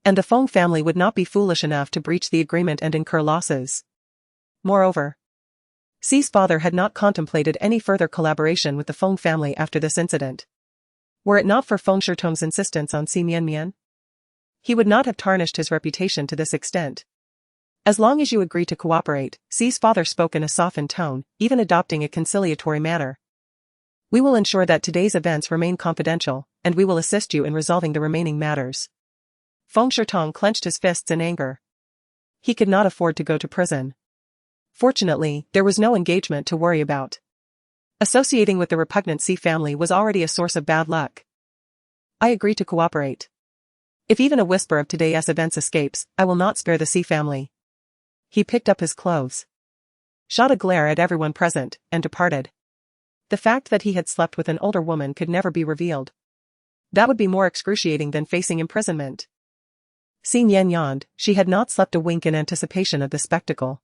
and the Feng family would not be foolish enough to breach the agreement and incur losses. Moreover, Xi's father had not contemplated any further collaboration with the Feng family after this incident. Were it not for Feng Shitong's insistence on Xi Mian, he would not have tarnished his reputation to this extent. "As long as you agree to cooperate," Xi's father spoke in a softened tone, even adopting a conciliatory manner, "we will ensure that today's events remain confidential, and we will assist you in resolving the remaining matters." Feng Shitong clenched his fists in anger. He could not afford to go to prison. Fortunately, there was no engagement to worry about. Associating with the repugnant C family was already a source of bad luck. "I agree to cooperate. If even a whisper of today's events escapes, I will not spare the C family." He picked up his clothes, shot a glare at everyone present, and departed. The fact that he had slept with an older woman could never be revealed. That would be more excruciating than facing imprisonment. Xin Yan yawned. She had not slept a wink in anticipation of the spectacle.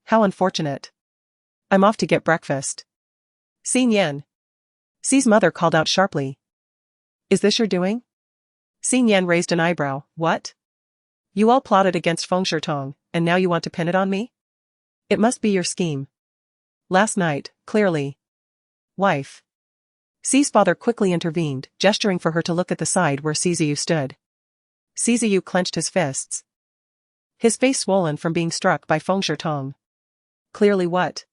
"How unfortunate. I'm off to get breakfast." "Xin Yan." Xi's mother called out sharply. "Is this your doing?" Xin Yan raised an eyebrow. "What? You all plotted against Feng Shitong, and now you want to pin it on me? It must be your scheme. Last night, clearly." "Wife." Xi's father quickly intervened, gesturing for her to look at the side where Ziyu stood. Ziyu clenched his fists, his face swollen from being struck by Feng Shitong. "Clearly what?"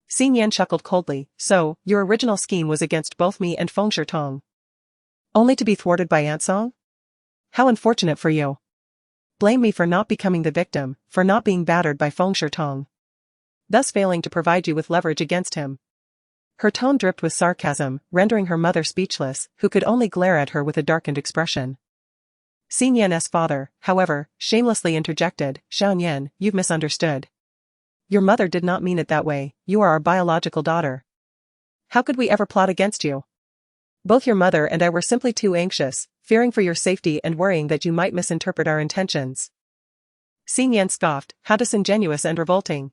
Xin Yan chuckled coldly. "So, your original scheme was against both me and Feng Shitong, only to be thwarted by Aunt Song? How unfortunate for you. Blame me for not becoming the victim, for not being battered by Feng Shitong, thus failing to provide you with leverage against him." Her tone dripped with sarcasm, rendering her mother speechless, who could only glare at her with a darkened expression. Xin Yan's father, however, shamelessly interjected. "Xiao Yan, you've misunderstood. Your mother did not mean it that way. You are our biological daughter. How could we ever plot against you? Both your mother and I were simply too anxious, fearing for your safety and worrying that you might misinterpret our intentions." Xin Yan scoffed. "How disingenuous and revolting."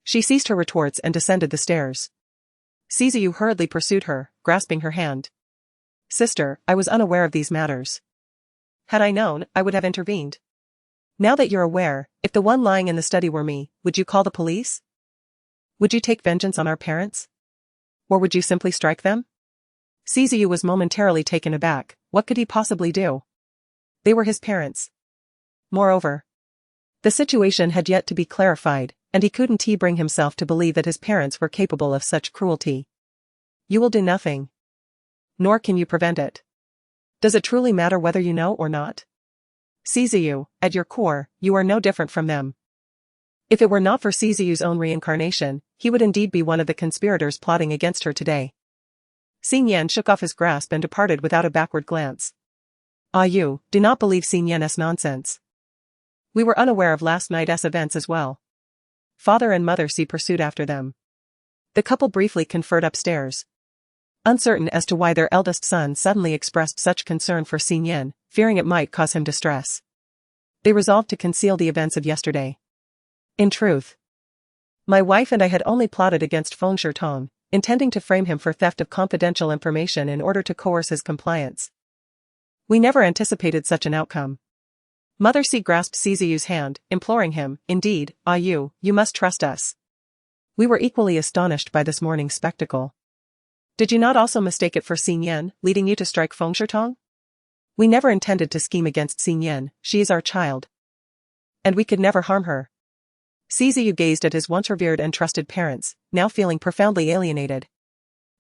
She ceased her retorts and descended the stairs. Ziyu hurriedly pursued her, grasping her hand. "Sister, I was unaware of these matters. Had I known, I would have intervened." Now that you're aware, if the one lying in the study were me, would you call the police? Would you take vengeance on our parents? Or would you simply strike them? Sizu was momentarily taken aback. What could he possibly do? They were his parents. Moreover, the situation had yet to be clarified, and he couldn't bring himself to believe that his parents were capable of such cruelty. You will do nothing. Nor can you prevent it. Does it truly matter whether you know or not? Sizu, at your core, you are no different from them. If it were not for Sizu's own reincarnation, he would indeed be one of the conspirators plotting against her today. Xing Yan shook off his grasp and departed without a backward glance. You do not believe Xing Yan's nonsense. We were unaware of last night's events as well. Father and Mother pursued after them. The couple briefly conferred upstairs. Uncertain as to why their eldest son suddenly expressed such concern for Xing Yan, fearing it might cause him distress, they resolved to conceal the events of yesterday. In truth, my wife and I had only plotted against Feng Shitong, intending to frame him for theft of confidential information in order to coerce his compliance. We never anticipated such an outcome. Mother C grasped Sizu's hand, imploring him, indeed, you must trust us. We were equally astonished by this morning's spectacle. Did you not also mistake it for Xing Yan, leading you to strike Feng Shitong? We never intended to scheme against Xing Yan, she is our child. And we could never harm her. Sizu gazed at his once revered and trusted parents, now feeling profoundly alienated.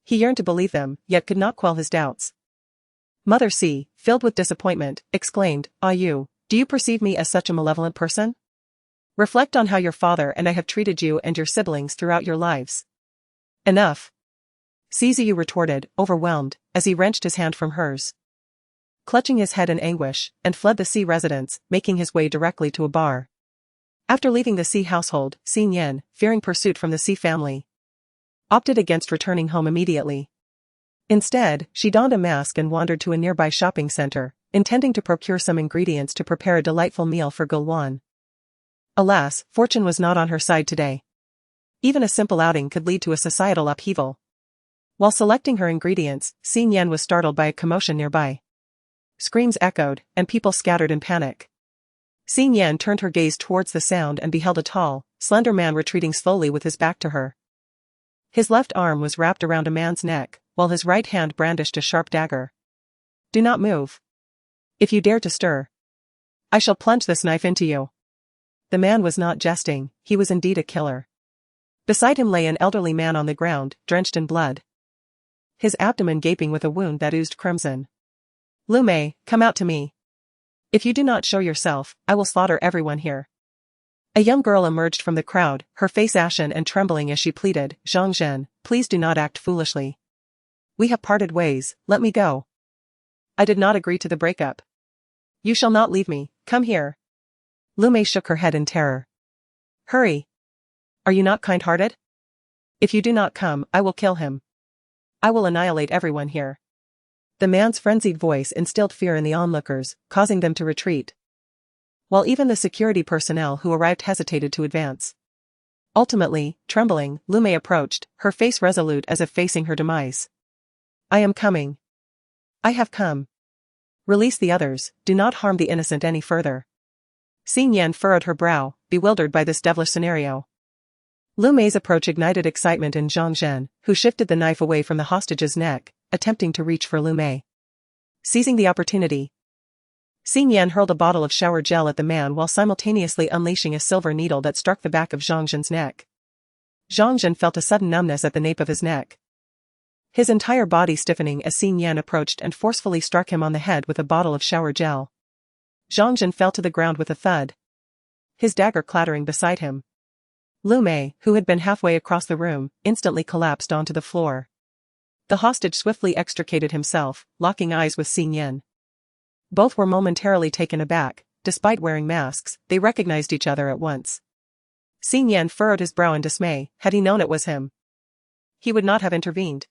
He yearned to believe them, yet could not quell his doubts. Mother C, filled with disappointment, exclaimed, do you perceive me as such a malevolent person? Reflect on how your father and I have treated you and your siblings throughout your lives. Enough. Sizu retorted, overwhelmed, as he wrenched his hand from hers. Clutching his head in anguish, and fled the C residence, making his way directly to a bar. After leaving the C household, Xing Yan, fearing pursuit from the C family, opted against returning home immediately. Instead, she donned a mask and wandered to a nearby shopping center, intending to procure some ingredients to prepare a delightful meal for Gulwan. Alas, fortune was not on her side today. Even a simple outing could lead to a societal upheaval. While selecting her ingredients, Xing Yan was startled by a commotion nearby. Screams echoed, and people scattered in panic. Xing Yan turned her gaze towards the sound and beheld a tall, slender man retreating slowly with his back to her. His left arm was wrapped around a man's neck, while his right hand brandished a sharp dagger. Do not move. If you dare to stir, I shall plunge this knife into you. The man was not jesting, he was indeed a killer. Beside him lay an elderly man on the ground, drenched in blood, his abdomen gaping with a wound that oozed crimson. Lu Mei, come out to me. If you do not show yourself, I will slaughter everyone here. A young girl emerged from the crowd, her face ashen and trembling as she pleaded, Zhangzhen, please do not act foolishly. We have parted ways, let me go. I did not agree to the breakup. You shall not leave me, come here. Lu Mei shook her head in terror. Hurry. Are you not kind-hearted? If you do not come, I will kill him. I will annihilate everyone here. The man's frenzied voice instilled fear in the onlookers, causing them to retreat, while even the security personnel who arrived hesitated to advance. Ultimately, trembling, Lu Mei approached, her face resolute as if facing her demise. I am coming. I have come. Release the others, do not harm the innocent any further. Xing Yan furrowed her brow, bewildered by this devilish scenario. Lu Mei's approach ignited excitement in Zhangzhen, who shifted the knife away from the hostage's neck, attempting to reach for Lu Mei. Seizing the opportunity, Xing Yan hurled a bottle of shower gel at the man while simultaneously unleashing a silver needle that struck the back of Zhangzhen's neck. Zhangzhen felt a sudden numbness at the nape of his neck, his entire body stiffening as Xing Yan approached and forcefully struck him on the head with a bottle of shower gel. Zhangzhen fell to the ground with a thud, his dagger clattering beside him. Lu Mei, who had been halfway across the room, instantly collapsed onto the floor. The hostage swiftly extricated himself, locking eyes with Xing Yan. Both were momentarily taken aback. Despite wearing masks, they recognized each other at once. Xing Yan furrowed his brow in dismay. Had he known it was him, he would not have intervened.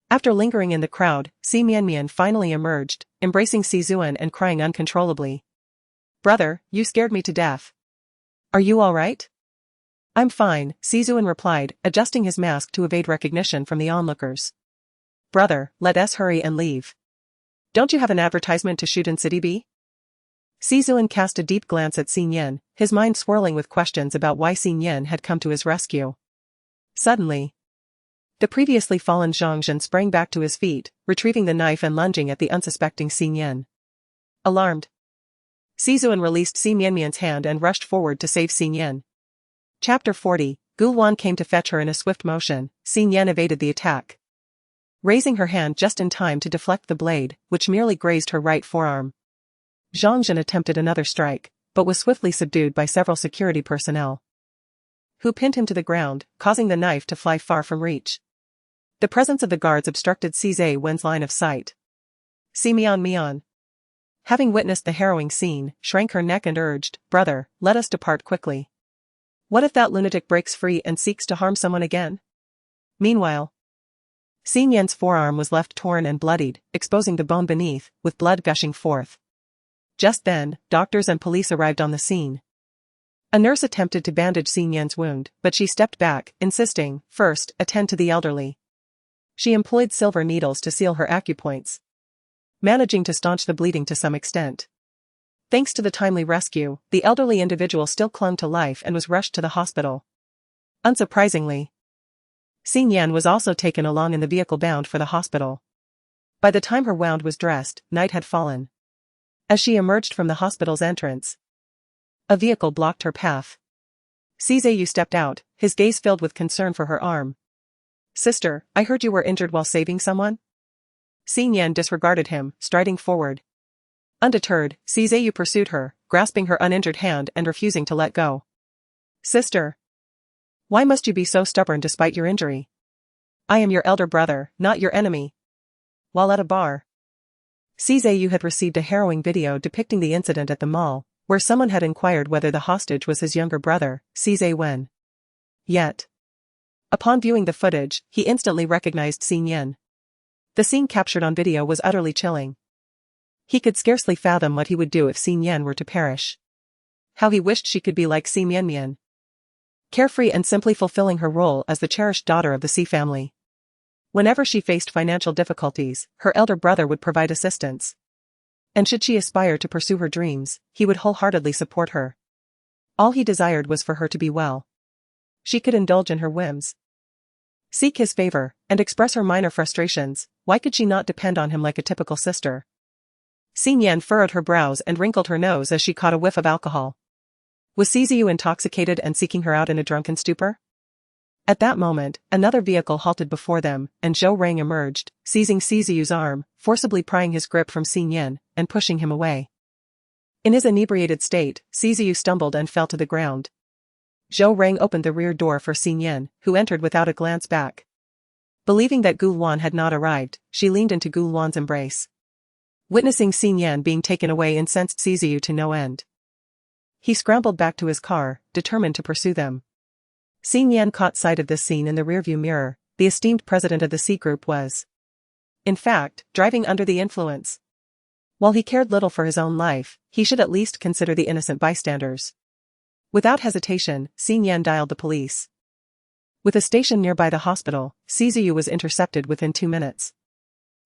After lingering in the crowd, Si Mianmian finally emerged, embracing Si Zuan and crying uncontrollably. Brother, you scared me to death. Are you all right? I'm fine, Si Zuan replied, adjusting his mask to evade recognition from the onlookers. Brother, let us hurry and leave. Don't you have an advertisement to shoot in City B? Sizuan cast a deep glance at Xin Yan, his mind swirling with questions about why Xin Yan had come to his rescue. Suddenly, the previously fallen Zhangzhen sprang back to his feet, retrieving the knife and lunging at the unsuspecting Xin Yan. Alarmed, Sizuan released Xin Yanmian's hand and rushed forward to save Xin Yan. Chapter 40, Gulwan came to fetch her in a swift motion. Xin Yan evaded the attack, raising her hand just in time to deflect the blade, which merely grazed her right forearm. Zhangzhen attempted another strike, but was swiftly subdued by several security personnel, who pinned him to the ground, causing the knife to fly far from reach. The presence of the guards obstructed Cize Wen's line of sight. Mian, having witnessed the harrowing scene, shrank her neck and urged, "Brother, let us depart quickly. What if that lunatic breaks free and seeks to harm someone again?" Meanwhile, Xin Yan's forearm was left torn and bloodied, exposing the bone beneath, with blood gushing forth. Just then, doctors and police arrived on the scene. A nurse attempted to bandage Xin Yan's wound, but she stepped back, insisting, "First, attend to the elderly." She employed silver needles to seal her acupoints, managing to staunch the bleeding to some extent. Thanks to the timely rescue, the elderly individual still clung to life and was rushed to the hospital. Unsurprisingly, Xin Yan was also taken along in the vehicle bound for the hospital. By the time her wound was dressed, night had fallen. As she emerged from the hospital's entrance, a vehicle blocked her path. Cizeyu stepped out, his gaze filled with concern for her arm. "Sister, I heard you were injured while saving someone?" Xin Yan disregarded him, striding forward. Undeterred, Cizeyu pursued her, grasping her uninjured hand and refusing to let go. "Sister, why must you be so stubborn despite your injury? I am your elder brother, not your enemy." While at a bar, Cizeyu had received a harrowing video depicting the incident at the mall, where someone had inquired whether the hostage was his younger brother, Cize Wen. Yet, upon viewing the footage, he instantly recognized Xin Yan. The scene captured on video was utterly chilling. He could scarcely fathom what he would do if Xin Yan were to perish. How he wished she could be like Xi Mianmian, carefree and simply fulfilling her role as the cherished daughter of the Xi family. Whenever she faced financial difficulties, her elder brother would provide assistance. And should she aspire to pursue her dreams, he would wholeheartedly support her. All he desired was for her to be well. She could indulge in her whims, seek his favor, and express her minor frustrations. Why could she not depend on him like a typical sister? Xin Yan furrowed her brows and wrinkled her nose as she caught a whiff of alcohol. Was Cizeyu intoxicated and seeking her out in a drunken stupor? At that moment, another vehicle halted before them, and Zhou Rang emerged, seizing Cizeyu's arm, forcibly prying his grip from Xin Yan, and pushing him away. In his inebriated state, Cizeyu stumbled and fell to the ground. Zhou Rang opened the rear door for Xin Yan, who entered without a glance back. Believing that Gulwan had not arrived, she leaned into Gulwan's embrace. Witnessing Xin Yan being taken away incensed Cizeyu to no end. He scrambled back to his car, determined to pursue them. Xin Yan caught sight of this scene in the rearview mirror. The esteemed president of the C Group was, in fact, driving under the influence. While he cared little for his own life, he should at least consider the innocent bystanders. Without hesitation, Xin Yan dialed the police. With a station nearby the hospital, Cizeyu was intercepted within 2 minutes.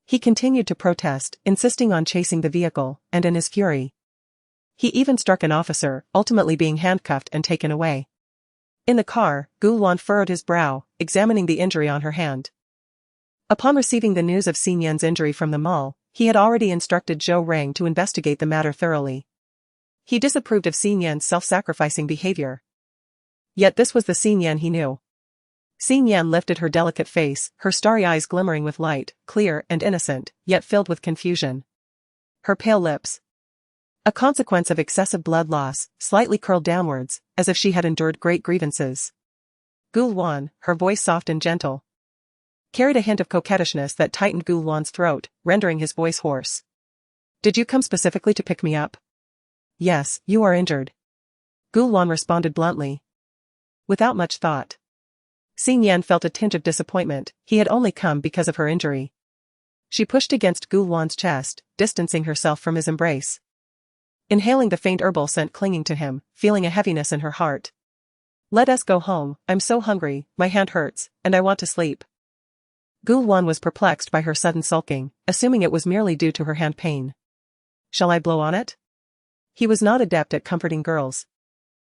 He continued to protest, insisting on chasing the vehicle, and in his fury, he even struck an officer, ultimately being handcuffed and taken away. In the car, Gulwan furrowed his brow, examining the injury on her hand. Upon receiving the news of Xin Yan's injury from the mall, he had already instructed Zhou Rang to investigate the matter thoroughly. He disapproved of Xin Yan's self-sacrificing behavior. Yet this was the Xin Yan he knew. Xin Yan lifted her delicate face, her starry eyes glimmering with light, clear and innocent, yet filled with confusion. Her pale lips, a consequence of excessive blood loss, slightly curled downwards, as if she had endured great grievances. Gulwan, her voice soft and gentle, carried a hint of coquettishness that tightened Gulwan's throat, rendering his voice hoarse. "Did you come specifically to pick me up?" "Yes, you are injured," Gulwan responded bluntly. Without much thought, Xin Yan felt a tinge of disappointment. He had only come because of her injury. She pushed against Gulwan's chest, distancing herself from his embrace, inhaling the faint herbal scent clinging to him, feeling a heaviness in her heart. "Let us go home. I'm so hungry, my hand hurts, and I want to sleep." Gulwan was perplexed by her sudden sulking, assuming it was merely due to her hand pain. "Shall I blow on it?" He was not adept at comforting girls.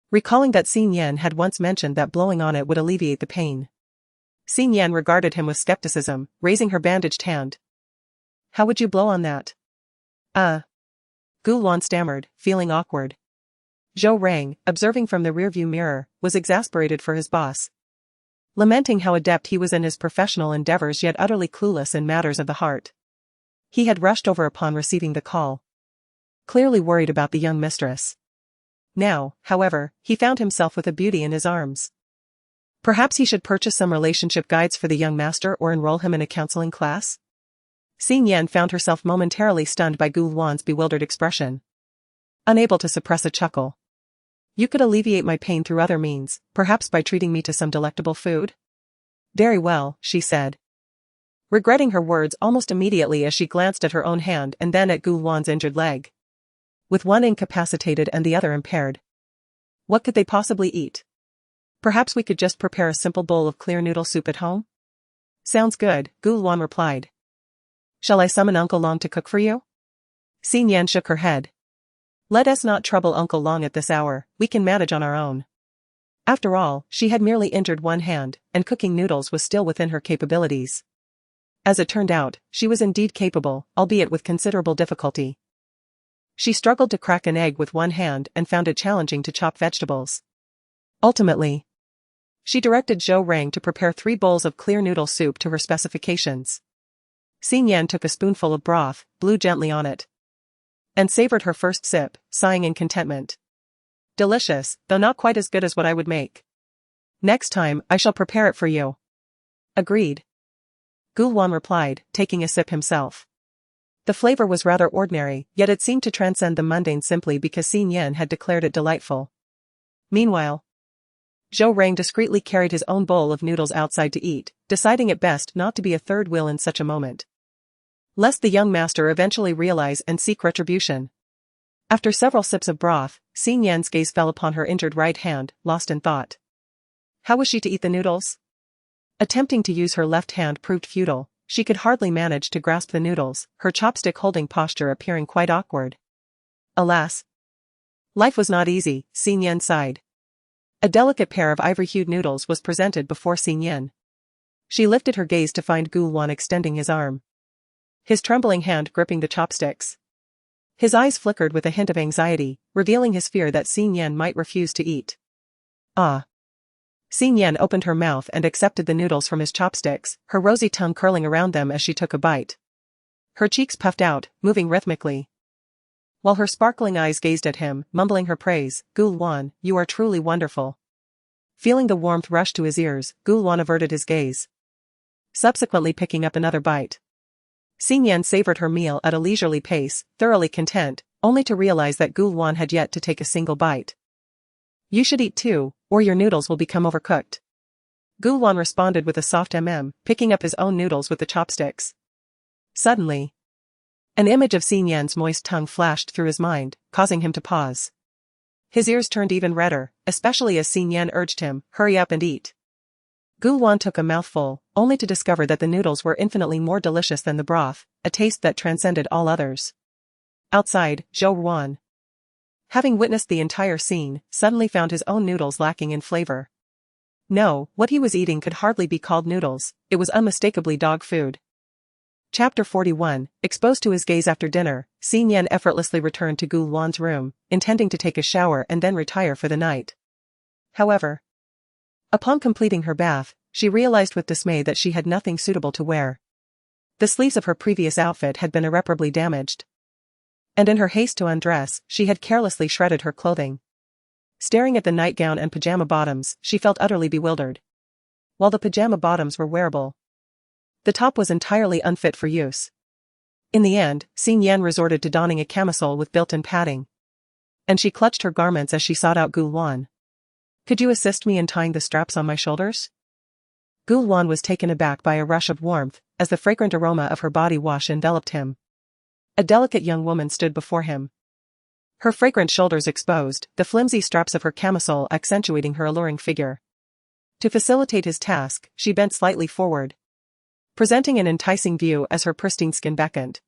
Recalling that Xin Yan had once mentioned that blowing on it would alleviate the pain. Xin Yan regarded him with skepticism, raising her bandaged hand. How would you blow on that? Gu Luan stammered, feeling awkward. Zhou Rang, observing from the rearview mirror, was exasperated for his boss. Lamenting how adept he was in his professional endeavors yet utterly clueless in matters of the heart. He had rushed over upon receiving the call. Clearly worried about the young mistress. Now, however, he found himself with a beauty in his arms. Perhaps he should purchase some relationship guides for the young master or enroll him in a counseling class? Xin Yan found herself momentarily stunned by Gu Luan's bewildered expression. Unable to suppress a chuckle. You could alleviate my pain through other means, perhaps by treating me to some delectable food? Very well, she said. Regretting her words almost immediately as she glanced at her own hand and then at Gu Luan's injured leg. With one incapacitated and the other impaired. What could they possibly eat? Perhaps we could just prepare a simple bowl of clear noodle soup at home? Sounds good, Gu Luan replied. Shall I summon Uncle Long to cook for you? Xin Yan shook her head. Let us not trouble Uncle Long at this hour, we can manage on our own. After all, she had merely injured one hand, and cooking noodles was still within her capabilities. As it turned out, she was indeed capable, albeit with considerable difficulty. She struggled to crack an egg with one hand and found it challenging to chop vegetables. Ultimately, she directed Zhou Rang to prepare 3 bowls of clear noodle soup to her specifications. Xin Yan took a spoonful of broth, blew gently on it, and savored her first sip, sighing in contentment. Delicious, though not quite as good as what I would make. Next time, I shall prepare it for you. Agreed. Gu Luan replied, taking a sip himself. The flavor was rather ordinary, yet it seemed to transcend the mundane simply because Xin Yan had declared it delightful. Meanwhile, Zhou Rang discreetly carried his own bowl of noodles outside to eat, deciding it best not to be a third wheel in such a moment. Lest the young master eventually realize and seek retribution. After several sips of broth, Xin Yan's gaze fell upon her injured right hand, lost in thought. How was she to eat the noodles? Attempting to use her left hand proved futile. She could hardly manage to grasp the noodles, her chopstick holding posture appearing quite awkward. Alas! Life was not easy, Xin Yan sighed. A delicate pair of ivory-hued noodles was presented before Xin Yan. She lifted her gaze to find Gu Luan extending his arm. His trembling hand gripping the chopsticks. His eyes flickered with a hint of anxiety, revealing his fear that Xin Yan might refuse to eat. Ah! Xin Yan opened her mouth and accepted the noodles from his chopsticks, her rosy tongue curling around them as she took a bite. Her cheeks puffed out, moving rhythmically. While her sparkling eyes gazed at him, mumbling her praise, Gu Luan, you are truly wonderful. Feeling the warmth rush to his ears, Gu Luan averted his gaze. Subsequently picking up another bite. Xin Yan savored her meal at a leisurely pace, thoroughly content, only to realize that Gu Luan had yet to take a single bite. You should eat too, or your noodles will become overcooked. Gu Luan responded with a soft picking up his own noodles with the chopsticks. Suddenly, an image of Xin Yan's moist tongue flashed through his mind, causing him to pause. His ears turned even redder, especially as Xin Yan urged him, hurry up and eat. Gu Luan took a mouthful, only to discover that the noodles were infinitely more delicious than the broth, a taste that transcended all others. Outside, Zhou Ruan, having witnessed the entire scene, suddenly found his own noodles lacking in flavor. No, what he was eating could hardly be called noodles, it was unmistakably dog food. Chapter 41, exposed to his gaze after dinner, Xin Yan effortlessly returned to Gu Luan's room, intending to take a shower and then retire for the night. However, upon completing her bath, she realized with dismay that she had nothing suitable to wear. The sleeves of her previous outfit had been irreparably damaged. And in her haste to undress, she had carelessly shredded her clothing. Staring at the nightgown and pajama bottoms, she felt utterly bewildered. While the pajama bottoms were wearable, the top was entirely unfit for use. In the end, Xin Yan resorted to donning a camisole with built-in padding. And she clutched her garments as she sought out Gu Luan. Could you assist me in tying the straps on my shoulders? Gu Luan was taken aback by a rush of warmth, as the fragrant aroma of her body wash enveloped him. A delicate young woman stood before him. Her fragrant shoulders exposed, the flimsy straps of her camisole accentuating her alluring figure. To facilitate his task, she bent slightly forward, presenting an enticing view as her pristine skin beckoned.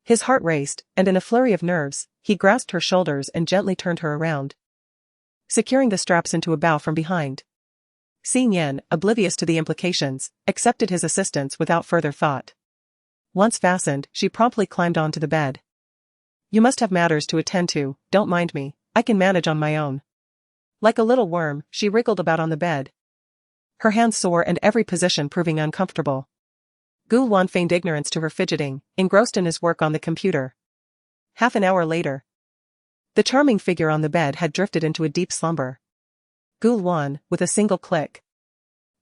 His heart raced, and in a flurry of nerves, he grasped her shoulders and gently turned her around, securing the straps into a bow from behind. Xin Yan, oblivious to the implications, accepted his assistance without further thought. Once fastened, she promptly climbed onto the bed. You must have matters to attend to, don't mind me, I can manage on my own. Like a little worm, she wriggled about on the bed, her hands sore and every position proving uncomfortable. Gu Wan feigned ignorance to her fidgeting, engrossed in his work on the computer. Half an hour later, the charming figure on the bed had drifted into a deep slumber. Gu Wan, with a single click,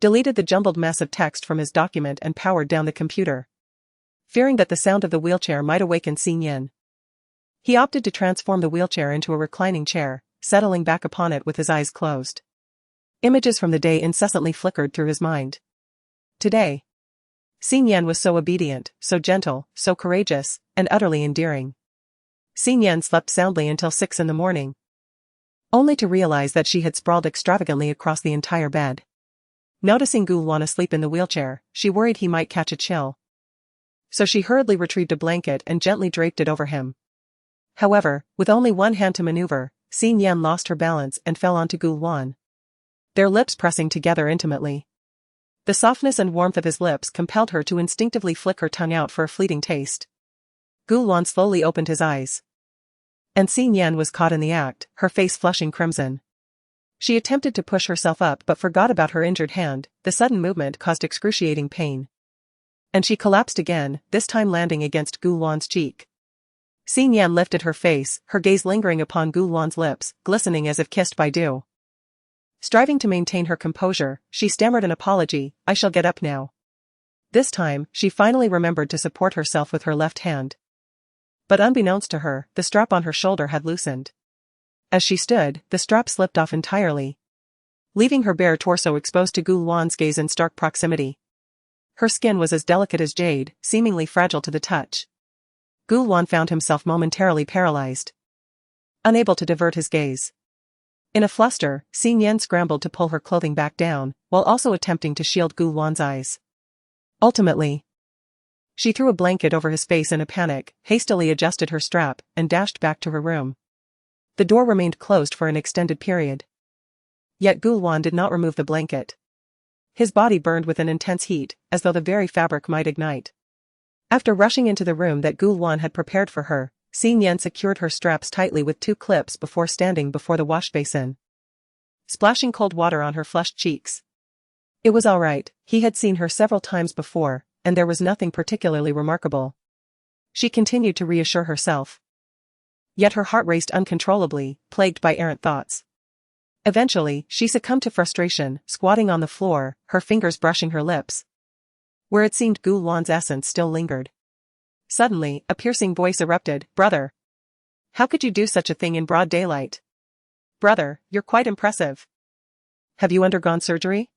deleted the jumbled mess of text from his document and powered down the computer. Fearing that the sound of the wheelchair might awaken Xin Yan, he opted to transform the wheelchair into a reclining chair, settling back upon it with his eyes closed. Images from the day incessantly flickered through his mind. Today, Xin Yan was so obedient, so gentle, so courageous, and utterly endearing. Xin Yan slept soundly until 6 in the morning, only to realize that she had sprawled extravagantly across the entire bed. Noticing Gu Wan asleep in the wheelchair, she worried he might catch a chill. So she hurriedly retrieved a blanket and gently draped it over him. However, with only one hand to maneuver, Xin Yan lost her balance and fell onto Gu Wan, their lips pressing together intimately. The softness and warmth of his lips compelled her to instinctively flick her tongue out for a fleeting taste. Gu Wan slowly opened his eyes, and Xin Yan was caught in the act, her face flushing crimson. She attempted to push herself up but forgot about her injured hand. The sudden movement caused excruciating pain, and she collapsed again, this time landing against Gu Wan's cheek. Xin Yan lifted her face, her gaze lingering upon Gu Wan's lips, glistening as if kissed by dew. Striving to maintain her composure, she stammered an apology, I shall get up now. This time, she finally remembered to support herself with her left hand. But unbeknownst to her, the strap on her shoulder had loosened. As she stood, the strap slipped off entirely, leaving her bare torso exposed to Gu Wan's gaze in stark proximity. Her skin was as delicate as jade, seemingly fragile to the touch. Gu Wan found himself momentarily paralyzed, unable to divert his gaze. In a fluster, Xin Yan scrambled to pull her clothing back down, while also attempting to shield Gu Wan's eyes. Ultimately, she threw a blanket over his face in a panic, hastily adjusted her strap, and dashed back to her room. The door remained closed for an extended period. Yet Gu Wan did not remove the blanket. His body burned with an intense heat, as though the very fabric might ignite. After rushing into the room that Gu Wan had prepared for her, Xin Yan secured her straps tightly with 2 clips before standing before the wash basin, splashing cold water on her flushed cheeks. It was all right, he had seen her several times before, and there was nothing particularly remarkable. She continued to reassure herself. Yet her heart raced uncontrollably, plagued by errant thoughts. Eventually, she succumbed to frustration, squatting on the floor, her fingers brushing her lips, where it seemed Gu Wan's essence still lingered. Suddenly, a piercing voice erupted, Brother! How could you do such a thing in broad daylight? Brother, you're quite impressive. Have you undergone surgery?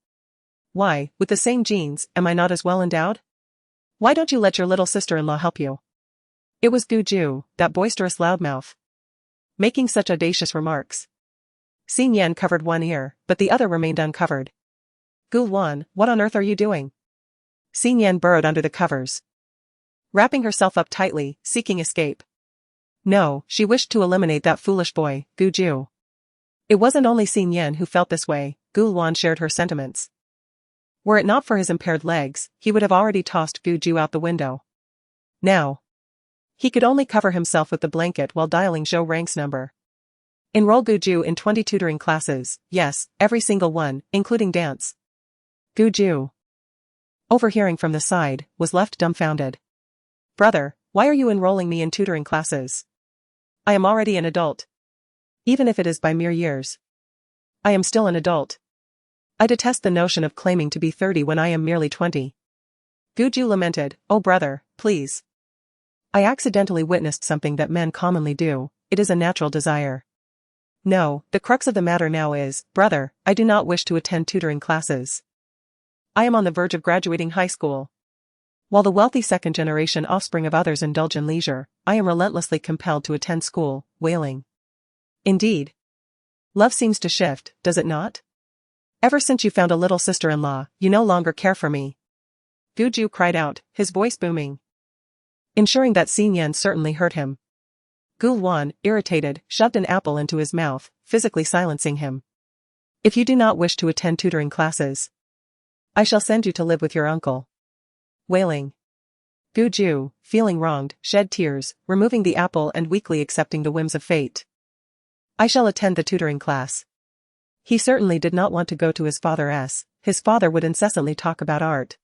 Why, with the same genes, am I not as well endowed? Why don't you let your little sister-in-law help you? It was Gu Ju, that boisterous loudmouth, making such audacious remarks. Xin Yan covered one ear, but the other remained uncovered. Gu Wan, what on earth are you doing? Xin Yan burrowed under the covers, wrapping herself up tightly, seeking escape. No, she wished to eliminate that foolish boy, Gu Ju. It wasn't only Xin Yan who felt this way, Gu Wan shared her sentiments. Were it not for his impaired legs, he would have already tossed Gu Ju out the window. Now, he could only cover himself with the blanket while dialing Zhou Rang's number. Enroll Gu Ju in 20 tutoring classes, yes, every single one, including dance. Gu Ju, overhearing from the side, was left dumbfounded. Brother, why are you enrolling me in tutoring classes? I am already an adult. Even if it is by mere years, I am still an adult. I detest the notion of claiming to be 30 when I am merely 20. Gu Ju lamented, Oh brother, please. I accidentally witnessed something that men commonly do, it is a natural desire. No, the crux of the matter now is, brother, I do not wish to attend tutoring classes. I am on the verge of graduating high school. While the wealthy second-generation offspring of others indulge in leisure, I am relentlessly compelled to attend school, wailing. Indeed. Love seems to shift, does it not? Ever since you found a little sister-in-law, you no longer care for me. Gu Ju cried out, his voice booming. ensuring that Xin Yan certainly heard him. Gu Luan, irritated, shoved an apple into his mouth, physically silencing him. If you do not wish to attend tutoring classes, I shall send you to live with your uncle. Wailing. Gu Ju, feeling wronged, shed tears, removing the apple and weakly accepting the whims of fate. I shall attend the tutoring class. He certainly did not want to go to his father's. His father would incessantly talk about art.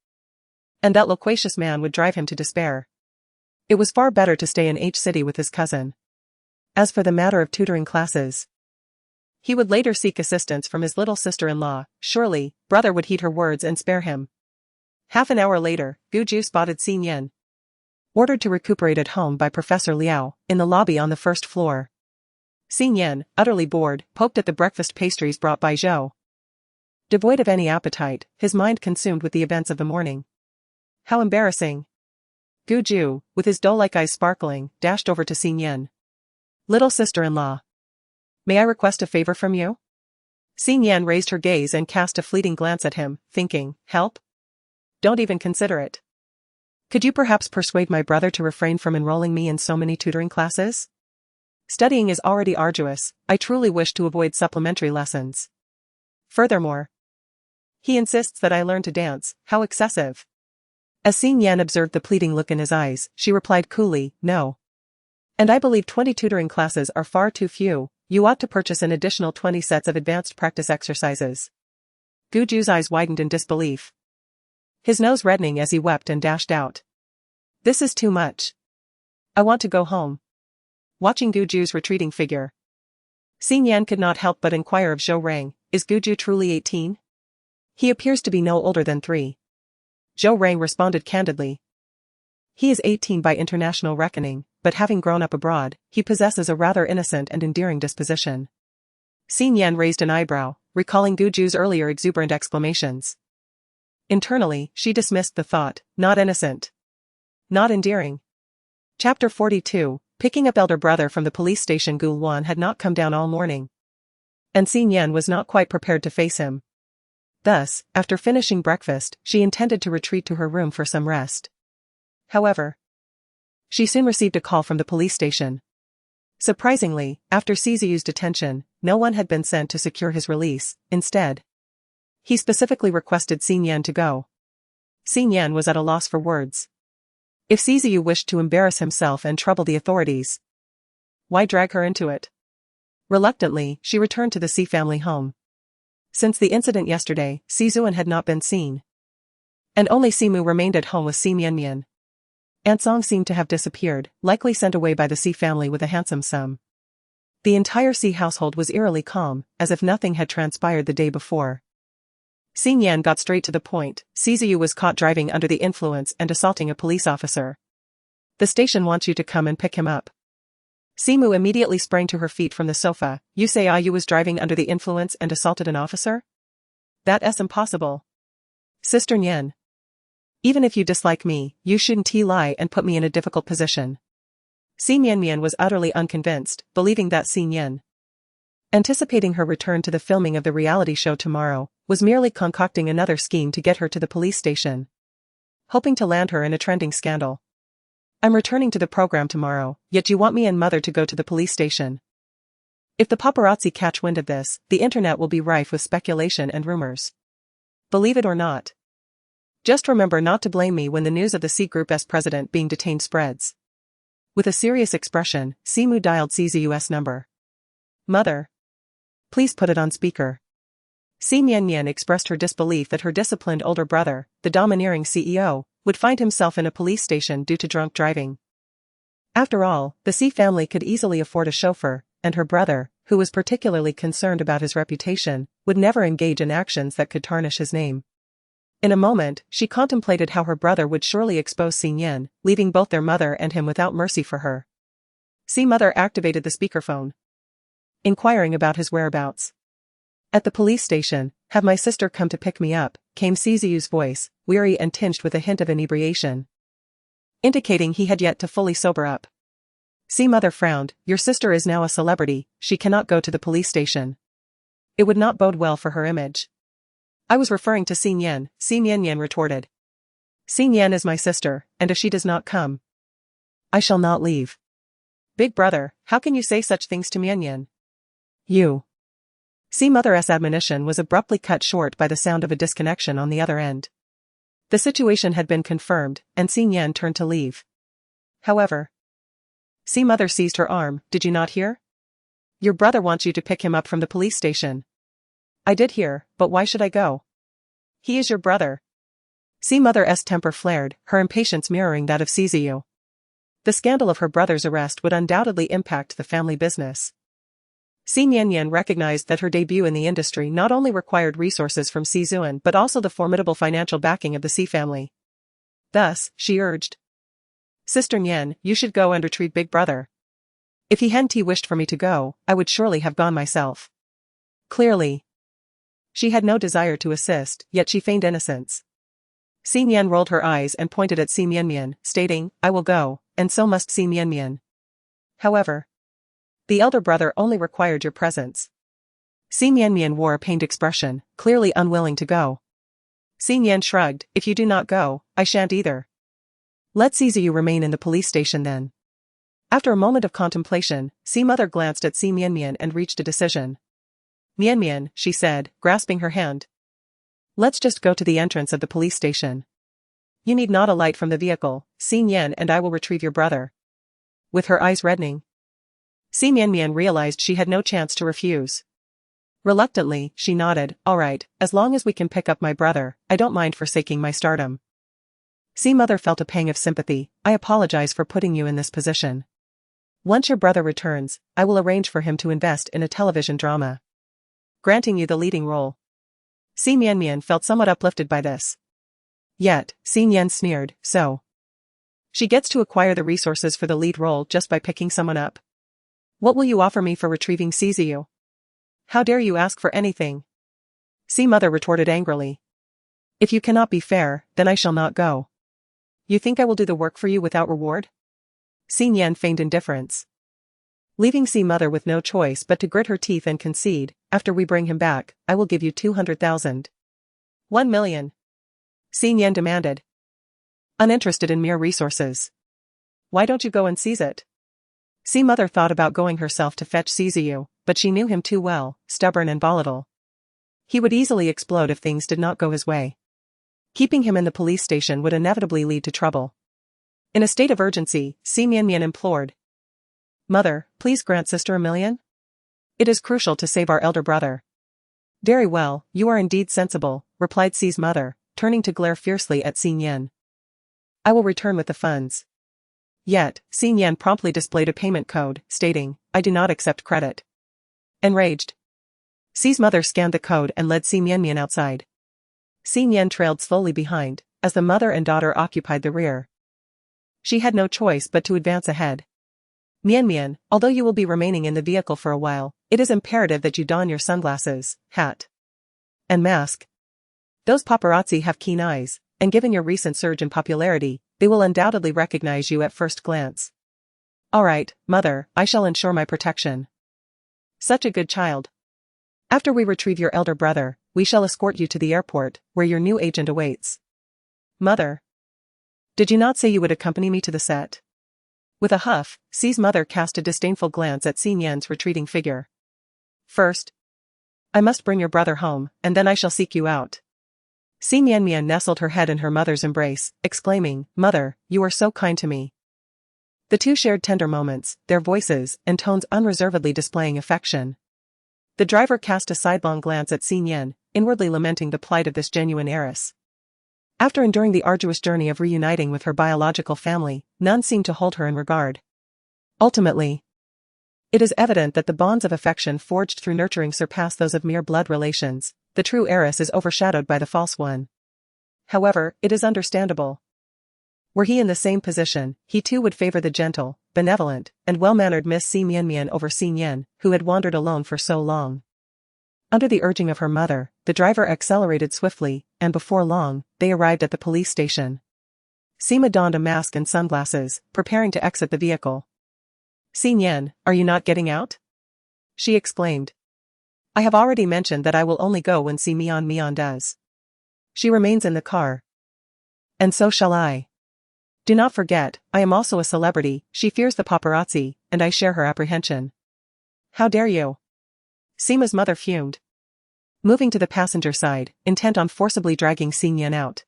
And that loquacious man would drive him to despair. It was far better to stay in H City with his cousin. As for the matter of tutoring classes, he would later seek assistance from his little sister-in-law. Surely, brother would heed her words and spare him. Half an hour later, Gu Ju spotted Xin Yan, ordered to recuperate at home by Professor Liao, in the lobby on the first floor. Xin Yan, utterly bored, poked at the breakfast pastries brought by Zhou. Devoid of any appetite, his mind consumed with the events of the morning. How embarrassing. Gu Ju, with his doe-like eyes sparkling, dashed over to Xin Yan. Little sister-in-law. May I request a favor from you? Xin Yan raised her gaze and cast a fleeting glance at him, thinking, help? Don't even consider it. Could you perhaps persuade my brother to refrain from enrolling me in so many tutoring classes? Studying is already arduous, I truly wish to avoid supplementary lessons. Furthermore, he insists that I learn to dance, how excessive. As Xin Yan observed the pleading look in his eyes, she replied coolly, no. And I believe 20 tutoring classes are far too few, you ought to purchase an additional 20 sets of advanced practice exercises. Gu Ju's eyes widened in disbelief, his nose reddening as he wept and dashed out. This is too much. I want to go home. Watching Gu Ju's retreating figure, Xin Yan could not help but inquire of Zhou Rang, is Gu Ju truly 18? He appears to be no older than 3. Zhou Rang responded candidly. He is 18 by international reckoning, but having grown up abroad, he possesses a rather innocent and endearing disposition. Xin Yan raised an eyebrow, recalling Gu Ju's earlier exuberant exclamations. Internally, she dismissed the thought, not innocent. Not endearing. Chapter 42, picking up elder brother from the police station. Gu Luan had not come down all morning, and Xin Yan was not quite prepared to face him. Thus, after finishing breakfast, she intended to retreat to her room for some rest. However, she soon received a call from the police station. Surprisingly, after Siziyu's detention, no one had been sent to secure his release. Instead, he specifically requested Xin Yan to go. Xin Yan was at a loss for words. If Siziyu wished to embarrass himself and trouble the authorities, why drag her into it? Reluctantly, she returned to the Si family home. Since the incident yesterday, Si Zuan had not been seen, and only Simu remained at home with Si Mianmian. Ansong seemed to have disappeared, likely sent away by the Si family with a handsome sum. The entire Si household was eerily calm, as if nothing had transpired the day before. Xin Yan got straight to the point. Siziyu was caught driving under the influence and assaulting a police officer. The station wants you to come and pick him up. Simu immediately sprang to her feet from the sofa. You say Ayu was driving under the influence and assaulted an officer? That's impossible. Sister Nyen. Even if you dislike me, you shouldn't lie and put me in a difficult position. Si Mianmian was utterly unconvinced, believing that Si Nyen, anticipating her return to the filming of the reality show tomorrow, was merely concocting another scheme to get her to the police station, hoping to land her in a trending scandal. I'm returning to the program tomorrow, yet you want me and mother to go to the police station. If the paparazzi catch wind of this, the internet will be rife with speculation and rumors. Believe it or not. Just remember not to blame me when the news of the C Group's president being detained spreads. With a serious expression, Simu dialed C's US number. Mother. Please put it on speaker. Si Mianmian expressed her disbelief that her disciplined older brother, the domineering CEO, would find himself in a police station due to drunk driving. After all, the Si family could easily afford a chauffeur, and her brother, who was particularly concerned about his reputation, would never engage in actions that could tarnish his name. In a moment, she contemplated how her brother would surely expose Si Nyen, leaving both their mother and him without mercy for her. Si mother activated the speakerphone, inquiring about his whereabouts. At the police station, have my sister come to pick me up, came Siziyu's voice, weary and tinged with a hint of inebriation, indicating he had yet to fully sober up. Si mother frowned, your sister is now a celebrity, she cannot go to the police station. It would not bode well for her image. I was referring to Si Nyen, Si Mianmian retorted. Si Nyen is my sister, and if she does not come, I shall not leave. Big brother, how can you say such things to Mian? You. See mother's admonition was abruptly cut short by the sound of a disconnection on the other end. The situation had been confirmed, and Xin turned to leave. However, See mother seized her arm. Did you not hear? Your brother wants you to pick him up from the police station. I did hear, but why should I go? He is your brother. See mother's temper flared, her impatience mirroring that of Ciziu. The scandal of her brother's arrest would undoubtedly impact the family business. Si Mian recognized that her debut in the industry not only required resources from Si Zuan but also the formidable financial backing of the Si family. Thus, she urged, Sister Nian, you should go and retrieve Big Brother. If he hadn't wished for me to go, I would surely have gone myself. Clearly, she had no desire to assist, yet she feigned innocence. Si Nian rolled her eyes and pointed at Si Mian, stating, I will go, and so must Si Mian. However, the elder brother only required your presence. Si Mian wore a pained expression, clearly unwilling to go. Si Nian shrugged, if you do not go, I shan't either. Let Ciziu remain in the police station then. After a moment of contemplation, Si mother glanced at Si Mian and reached a decision. Mian, she said, grasping her hand. Let's just go to the entrance of the police station. You need not alight from the vehicle, Si Nian and I will retrieve your brother. With her eyes reddening, Si Mian realized she had no chance to refuse. Reluctantly, she nodded, all right, as long as we can pick up my brother, I don't mind forsaking my stardom. Si mother felt a pang of sympathy, I apologize for putting you in this position. Once your brother returns, I will arrange for him to invest in a television drama, granting you the leading role. Si Mian felt somewhat uplifted by this. Yet, Si Nian sneered, so she gets to acquire the resources for the lead role just by picking someone up. What will you offer me for retrieving Ciziu? How dare you ask for anything? Si mother retorted angrily. If you cannot be fair, then I shall not go. You think I will do the work for you without reward? Si Nian feigned indifference, leaving Si mother with no choice but to grit her teeth and concede, after we bring him back, I will give you 200,000. 1 million. Si Nian demanded, uninterested in mere resources. Why don't you go and seize it? Si mother thought about going herself to fetch Ciziu, but she knew him too well, stubborn and volatile. He would easily explode if things did not go his way. Keeping him in the police station would inevitably lead to trouble. In a state of urgency, Si Mian implored, Mother, please grant sister 1 million? It is crucial to save our elder brother. Very well, you are indeed sensible, replied Si's mother, turning to glare fiercely at Si Nian. I will return with the funds. Yet, Si Nian promptly displayed a payment code, stating, I do not accept credit. Enraged, Si's mother scanned the code and led Si Mian outside. Si Nian trailed slowly behind, as the mother and daughter occupied the rear. She had no choice but to advance ahead. Mian, although you will be remaining in the vehicle for a while, it is imperative that you don your sunglasses, hat, and mask. Those paparazzi have keen eyes, and given your recent surge in popularity, they will undoubtedly recognize you at first glance. All right, mother, I shall ensure my protection. Such a good child. After we retrieve your elder brother, we shall escort you to the airport, where your new agent awaits. Mother, did you not say you would accompany me to the set? With a huff, Si's mother cast a disdainful glance at Si Nian's retreating figure. First, I must bring your brother home, and then I shall seek you out. Si Mian nestled her head in her mother's embrace, exclaiming, Mother, you are so kind to me. The two shared tender moments, their voices and tones unreservedly displaying affection. The driver cast a sidelong glance at Si Nian, inwardly lamenting the plight of this genuine heiress. After enduring the arduous journey of reuniting with her biological family, none seemed to hold her in regard. Ultimately, it is evident that the bonds of affection forged through nurturing surpass those of mere blood relations. The true heiress is overshadowed by the false one. However, it is understandable. Were he in the same position, he too would favor the gentle, benevolent, and well-mannered Miss Si Mian over Si Nian, who had wandered alone for so long. Under the urging of her mother, the driver accelerated swiftly, and before long, they arrived at the police station. Sima donned a mask and sunglasses, preparing to exit the vehicle. Si Nian, are you not getting out? She exclaimed. I have already mentioned that I will only go when Si Mian does. She remains in the car. And so shall I. Do not forget, I am also a celebrity, she fears the paparazzi, and I share her apprehension. How dare you? Seema's mother fumed. Moving to the passenger side, intent on forcibly dragging Xingyan out.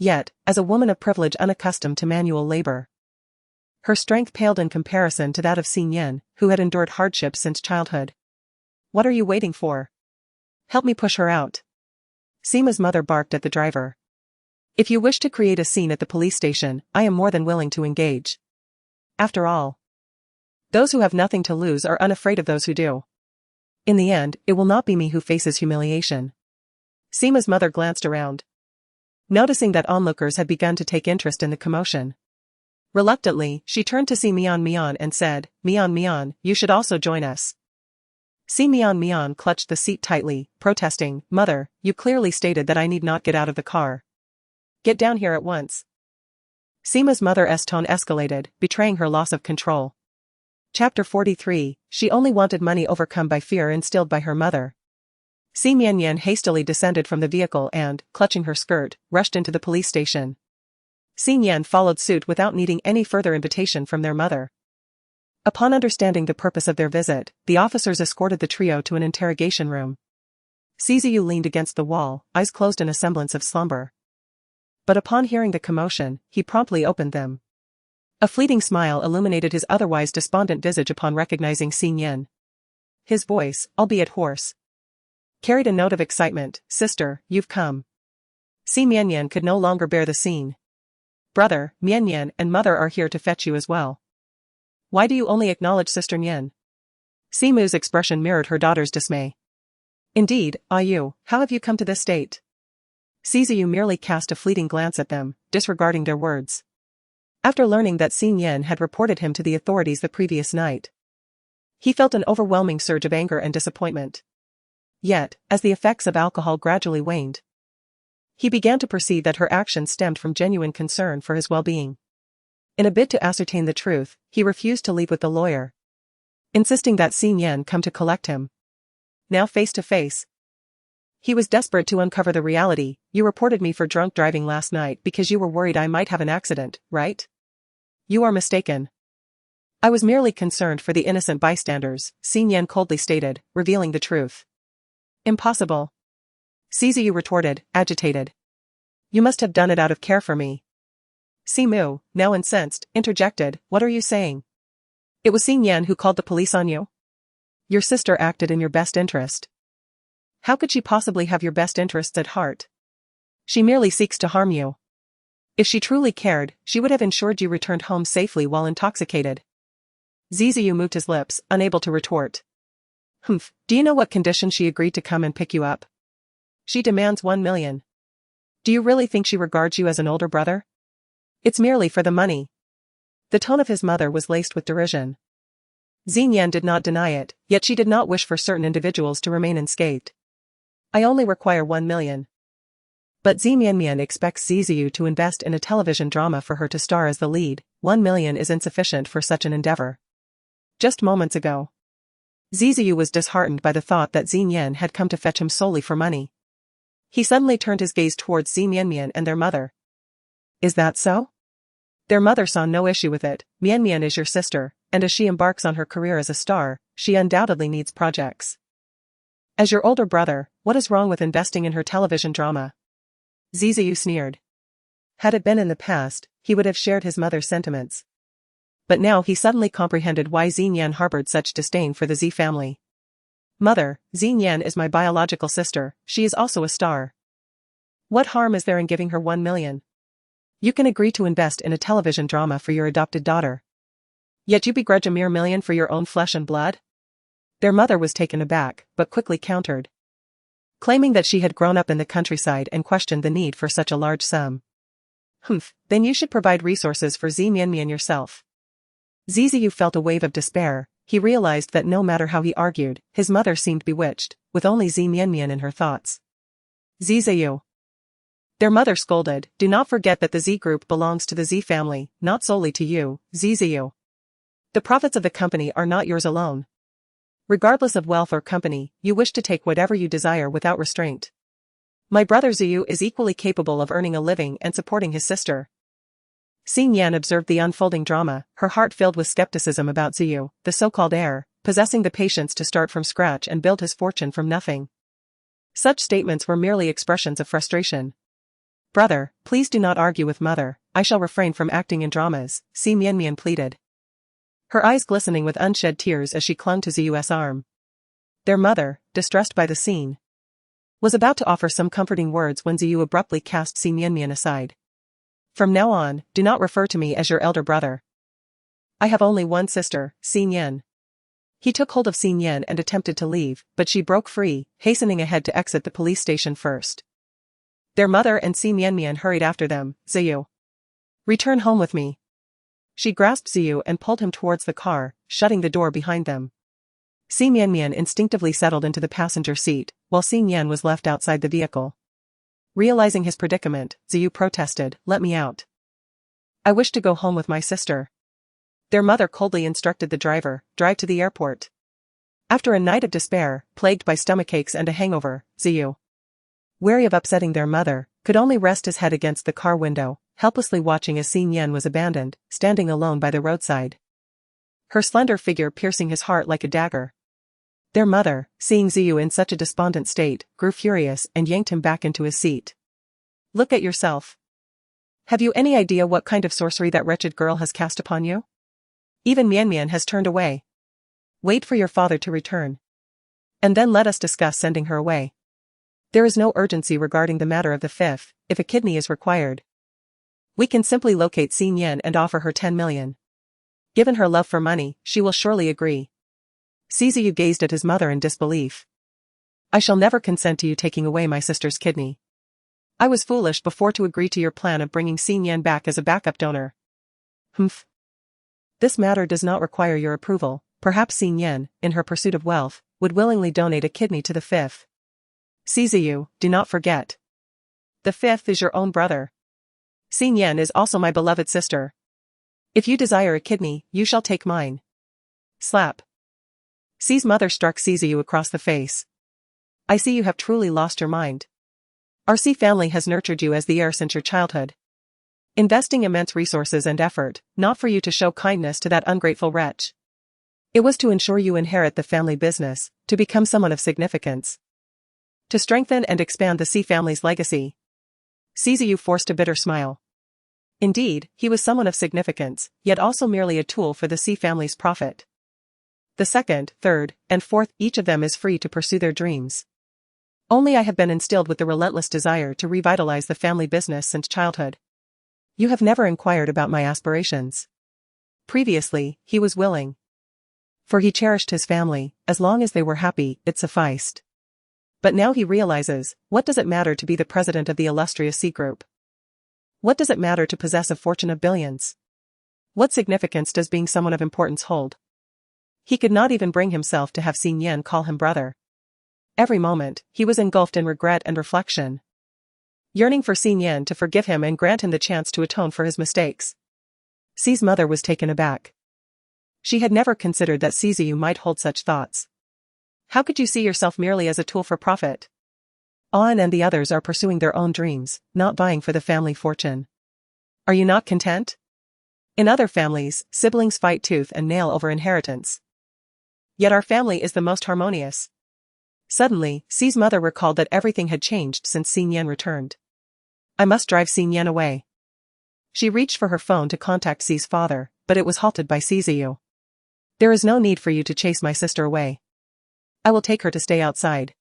Yet, as a woman of privilege unaccustomed to manual labor, her strength paled in comparison to that of Xingyan, who had endured hardship since childhood. What are you waiting for? Help me push her out. Seema's mother barked at the driver. If you wish to create a scene at the police station, I am more than willing to engage. After all, those who have nothing to lose are unafraid of those who do. In the end, it will not be me who faces humiliation. Seema's mother glanced around, noticing that onlookers had begun to take interest in the commotion. Reluctantly, she turned to see Mian Mian and said, Mian Mian, you should also join us. Si Mian Mian clutched the seat tightly, protesting, Mother, you clearly stated that I need not get out of the car. Get down here at once. Seema's mother's tone escalated, betraying her loss of control. Chapter 43, She only wanted money overcome by fear instilled by her mother. Si Mianyan hastily descended from the vehicle and, clutching her skirt, rushed into the police station. Xingyan followed suit without needing any further invitation from their mother. Upon understanding the purpose of their visit, the officers escorted the trio to an interrogation room. Ziziyu leaned against the wall, eyes closed in a semblance of slumber. But upon hearing the commotion, he promptly opened them. A fleeting smile illuminated his otherwise despondent visage upon recognizing Xingyan. His voice, albeit hoarse, carried a note of excitement. Sister, you've come. Si Mianyan could no longer bear the scene. Brother, Mianyan and mother are here to fetch you as well. Why do you only acknowledge Sister Nyan? Simu's expression mirrored her daughter's dismay. Indeed, you, how have you come to this state? Ziziyu merely cast a fleeting glance at them, disregarding their words. After learning that Xingyan had reported him to the authorities the previous night, he felt an overwhelming surge of anger and disappointment. Yet, as the effects of alcohol gradually waned, he began to perceive that her actions stemmed from genuine concern for his well-being. In a bid to ascertain the truth, he refused to leave with the lawyer, insisting that Xingyan come to collect him. Now face to face, he was desperate to uncover the reality. You reported me for drunk driving last night because you were worried I might have an accident, right? You are mistaken. I was merely concerned for the innocent bystanders, Xingyan coldly stated, revealing the truth. Impossible. Ziziyu retorted, agitated. You must have done it out of care for me. Simu, now incensed, interjected, what are you saying? It was Xingyan who called the police on you? Your sister acted in your best interest. How could she possibly have your best interests at heart? She merely seeks to harm you. If she truly cared, she would have ensured you returned home safely while intoxicated. Ziziyu moved his lips, unable to retort. Humph, do you know what condition she agreed to come and pick you up? She demands 1 million. Do you really think she regards you as an older brother? It's merely for the money. The tone of his mother was laced with derision. Xingyan did not deny it, yet she did not wish for certain individuals to remain unscathed. I only require 1 million. But Ximianmian expects Ziziyu to invest in a television drama for her to star as the lead. 1 million is insufficient for such an endeavor. Just moments ago, Ziziyu was disheartened by the thought that Xingyan had come to fetch him solely for money. He suddenly turned his gaze towards Ximianmian and their mother. Is that so? Their mother saw no issue with it. Mianmian is your sister, and as she embarks on her career as a star, she undoubtedly needs projects. As your older brother, what is wrong with investing in her television drama? Ziziyu sneered. Had it been in the past, he would have shared his mother's sentiments. But now he suddenly comprehended why Xingyan harbored such disdain for the Z family. Mother, Xingyan is my biological sister, she is also a star. What harm is there in giving her 1 million? You can agree to invest in a television drama for your adopted daughter. Yet you begrudge a mere million for your own flesh and blood? Their mother was taken aback, but quickly countered, claiming that she had grown up in the countryside and questioned the need for such a large sum. Humph, then you should provide resources for Ximianmian yourself. Ziziyu felt a wave of despair. He realized that no matter how he argued, his mother seemed bewitched, with only Ximianmian in her thoughts. Ziziyu. Their mother scolded, do not forget that the Z group belongs to the Z family, not solely to you, Ziziyu. The profits of the company are not yours alone. Regardless of wealth or company, you wish to take whatever you desire without restraint. My brother Ziyu is equally capable of earning a living and supporting his sister. Xing Yan observed the unfolding drama, her heart filled with skepticism about Ziyu, the so-called heir, possessing the patience to start from scratch and build his fortune from nothing. Such statements were merely expressions of frustration. "Brother, please do not argue with mother, I shall refrain from acting in dramas," Xi Mianmian pleaded. Her eyes glistening with unshed tears as she clung to Ziyu's arm. Their mother, distressed by the scene, was about to offer some comforting words when Ziyu abruptly cast Xi Mianmian aside. "From now on, do not refer to me as your elder brother. I have only one sister, Xing Yan." He took hold of Xing Yan and attempted to leave, but she broke free, hastening ahead to exit the police station first. Their mother and Xi Mianmian hurried after them. "Ziyu, return home with me." She grasped Ziyu and pulled him towards the car, shutting the door behind them. Xi Mianmian instinctively settled into the passenger seat, while Xing Yan was left outside the vehicle. Realizing his predicament, Ziyu protested, "Let me out. I wish to go home with my sister." Their mother coldly instructed the driver, "Drive to the airport." After a night of despair, plagued by stomachaches and a hangover, Ziyu, wary of upsetting their mother, could only rest his head against the car window, helplessly watching as Xing Yan was abandoned, standing alone by the roadside. Her slender figure piercing his heart like a dagger. Their mother, seeing Ziyu in such a despondent state, grew furious and yanked him back into his seat. "Look at yourself. Have you any idea what kind of sorcery that wretched girl has cast upon you? Even Mianmian has turned away. Wait for your father to return. And then let us discuss sending her away. There is no urgency regarding the matter of the fifth, if a kidney is required. We can simply locate Xing Yan and offer her 10 million. Given her love for money, she will surely agree." Ziyu gazed at his mother in disbelief. "I shall never consent to you taking away my sister's kidney. I was foolish before to agree to your plan of bringing Xing Yan back as a backup donor." "Humph. This matter does not require your approval. Perhaps Xing Yan, in her pursuit of wealth, would willingly donate a kidney to the fifth. Ziyu, do not forget. The fifth is your own brother. Xing Yan is also my beloved sister. If you desire a kidney, you shall take mine." Slap. Xi's mother struck Ziyu across the face. "I see you have truly lost your mind. Our Xi family has nurtured you as the heir since your childhood, investing immense resources and effort, not for you to show kindness to that ungrateful wretch. It was to ensure you inherit the family business, to become someone of significance, to strengthen and expand the Xi family's legacy." Ziyu forced a bitter smile. Indeed, he was someone of significance, yet also merely a tool for the Xi family's profit. The second, third, and fourth, each of them is free to pursue their dreams. Only I have been instilled with the relentless desire to revitalize the family business since childhood. You have never inquired about my aspirations. Previously, he was willing. For he cherished his family, as long as they were happy, it sufficed. But now he realizes, what does it matter to be the president of the illustrious Xi group? What does it matter to possess a fortune of billions? What significance does being someone of importance hold? He could not even bring himself to have Xing Yan call him brother. Every moment, he was engulfed in regret and reflection, yearning for Xing Yan to forgive him and grant him the chance to atone for his mistakes. Xi's mother was taken aback. She had never considered that Ziyu might hold such thoughts. "How could you see yourself merely as a tool for profit? An and the others are pursuing their own dreams, not vying for the family fortune. Are you not content? In other families, siblings fight tooth and nail over inheritance. Yet our family is the most harmonious." Suddenly, Xi's mother recalled that everything had changed since Xing Yan returned. "I must drive Xing Yan away." She reached for her phone to contact Xi's father, but it was halted by Ziyu. "There is no need for you to chase my sister away. I will take her to stay outside."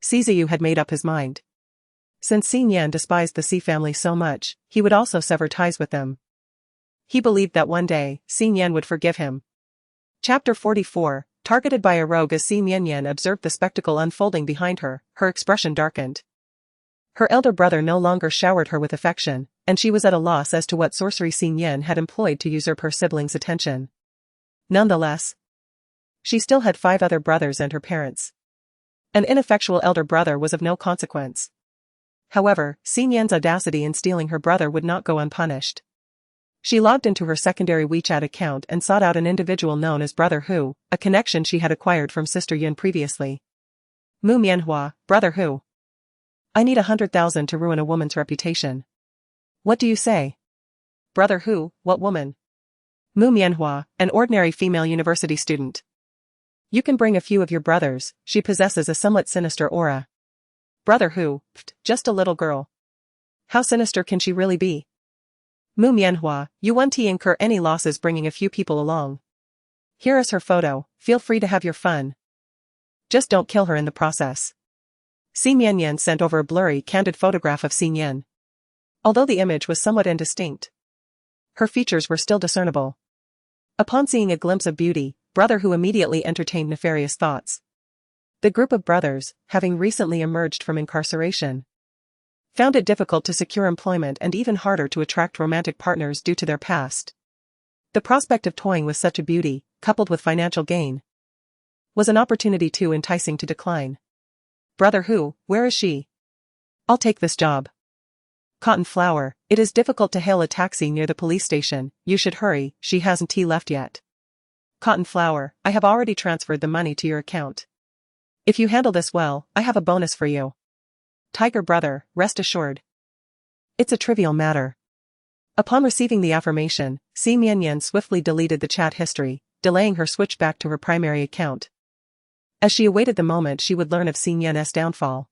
Ziyu had made up his mind. Since Xing Yan despised the Xi family so much, he would also sever ties with them. He believed that one day, Xing Yan would forgive him. Chapter 44, targeted by a rogue. As Xi Mianmian observed the spectacle unfolding behind her, her expression darkened. Her elder brother no longer showered her with affection, and she was at a loss as to what sorcery Xing Yan had employed to usurp her siblings' attention. Nonetheless, she still had 5 other brothers and her parents. An ineffectual elder brother was of no consequence. However, Xing Yan's audacity in stealing her brother would not go unpunished. She logged into her secondary WeChat account and sought out an individual known as Brother Hu, a connection she had acquired from Sister Yun previously. "Mu Mianhua, Brother Hu. I need 100,000 to ruin a woman's reputation. What do you say?" Brother who, what woman? Mu Mianhua, an ordinary female university student. You can bring a few of your brothers, she possesses a somewhat sinister aura. Brother who, just a little girl. How sinister can she really be? Mu Mianhua, you won't incur any losses bringing a few people along. Here is her photo, feel free to have your fun. Just don't kill her in the process. Xi Mianyan sent over a blurry, candid photograph of Xi Yan. Although the image was somewhat indistinct, her features were still discernible. Upon seeing a glimpse of beauty, Brother who immediately entertained nefarious thoughts. The group of brothers, having recently emerged from incarceration, found it difficult to secure employment and even harder to attract romantic partners due to their past. The prospect of toying with such a beauty, coupled with financial gain, was an opportunity too enticing to decline. Brother who, where is she? I'll take this job. Cotton flower, it is difficult to hail a taxi near the police station, you should hurry, she hasn't tea left yet. Cotton flower, I have already transferred the money to your account. If you handle this well, I have a bonus for you. Tiger brother, rest assured. It's a trivial matter. Upon receiving the affirmation, Xi Mianyan swiftly deleted the chat history, delaying her switch back to her primary account, as she awaited the moment she would learn of Xi Yan's downfall.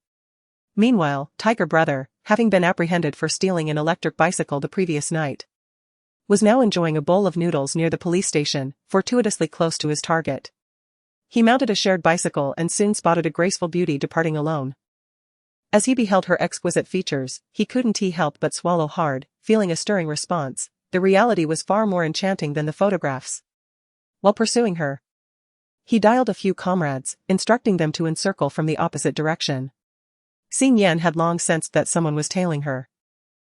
Meanwhile, Tiger brother, having been apprehended for stealing an electric bicycle the previous night, was now enjoying a bowl of noodles near the police station, fortuitously close to his target. He mounted a shared bicycle and soon spotted a graceful beauty departing alone. As he beheld her exquisite features, he couldn't help but swallow hard, feeling a stirring response. The reality was far more enchanting than the photographs. While pursuing her, he dialed a few comrades, instructing them to encircle from the opposite direction. Xi Yan had long sensed that someone was tailing her.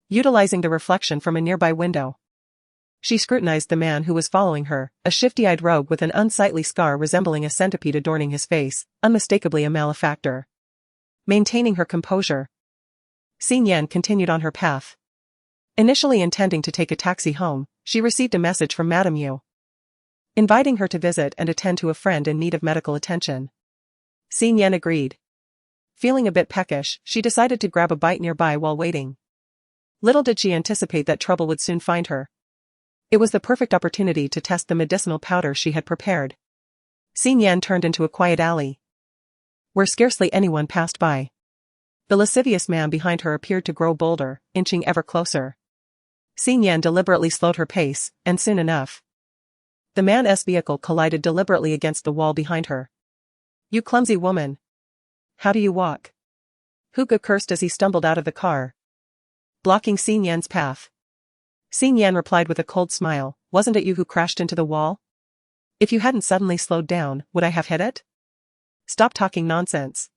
Utilizing the reflection from a nearby window, she scrutinized the man who was following her, a shifty-eyed rogue with an unsightly scar resembling a centipede adorning his face, unmistakably a malefactor. Maintaining her composure, Xi Yan continued on her path. Initially intending to take a taxi home, she received a message from Madame Yu, inviting her to visit and attend to a friend in need of medical attention. Xi Yan agreed. Feeling a bit peckish, she decided to grab a bite nearby while waiting. Little did she anticipate that trouble would soon find her. It was the perfect opportunity to test the medicinal powder she had prepared. Xi Yan turned into a quiet alley, where scarcely anyone passed by. The lascivious man behind her appeared to grow bolder, inching ever closer. Xi Yan deliberately slowed her pace, and soon enough, the man's vehicle collided deliberately against the wall behind her. You clumsy woman. How do you walk? Hugo cursed as he stumbled out of the car, blocking Xi Yan's path. Xi Yan replied with a cold smile, wasn't it you who crashed into the wall? If you hadn't suddenly slowed down, would I have hit it? Stop talking nonsense.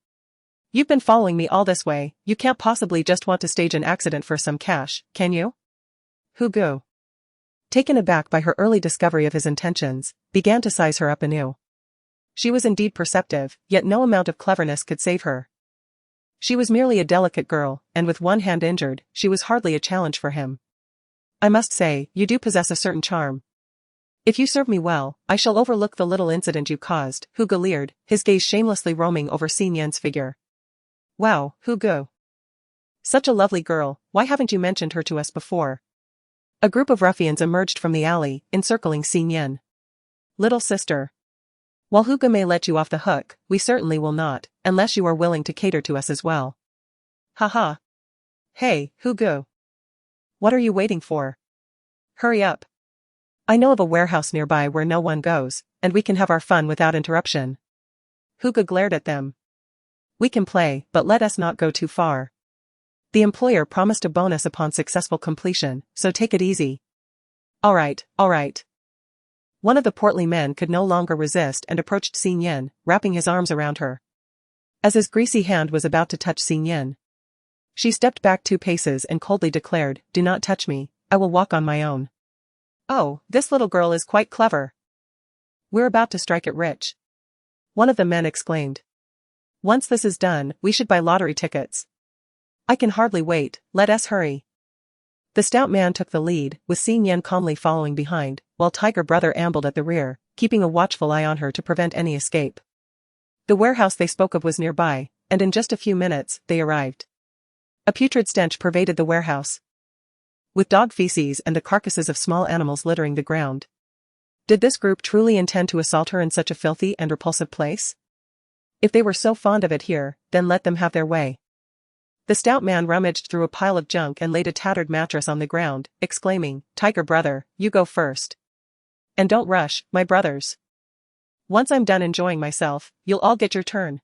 You've been following me all this way, you can't possibly just want to stage an accident for some cash, can you? Hugo, taken aback by her early discovery of his intentions, began to size her up anew. She was indeed perceptive, yet no amount of cleverness could save her. She was merely a delicate girl, and with one hand injured, she was hardly a challenge for him. I must say, you do possess a certain charm. If you serve me well, I shall overlook the little incident you caused, Hugo leered, his gaze shamelessly roaming over Xi Yan's figure. Wow, Hugo. Such a lovely girl, why haven't you mentioned her to us before? A group of ruffians emerged from the alley, encircling Xi Yan. Little sister. While Hugo may let you off the hook, we certainly will not, unless you are willing to cater to us as well. Haha. Hey, Hugo. What are you waiting for? Hurry up. I know of a warehouse nearby where no one goes, and we can have our fun without interruption. Hugo glared at them. We can play, but let us not go too far. The employer promised a bonus upon successful completion, so take it easy. All right. One of the portly men could no longer resist and approached Xi Yan, wrapping his arms around her. As his greasy hand was about to touch Xi Yan, she stepped back 2 paces and coldly declared, do not touch me, I will walk on my own. Oh, this little girl is quite clever. We're about to strike it rich. One of the men exclaimed. Once this is done, we should buy lottery tickets. I can hardly wait, let us hurry. The stout man took the lead, with Xi Yan calmly following behind, while Tiger brother ambled at the rear, keeping a watchful eye on her to prevent any escape. The warehouse they spoke of was nearby, and in just a few minutes, they arrived. A putrid stench pervaded the warehouse. with dog feces and the carcasses of small animals littering the ground. Did this group truly intend to assault her in such a filthy and repulsive place? If they were so fond of it here, then let them have their way. The stout man rummaged through a pile of junk and laid a tattered mattress on the ground, exclaiming, "Tiger brother, you go first. And don't rush, my brothers. Once I'm done enjoying myself, you'll all get your turn."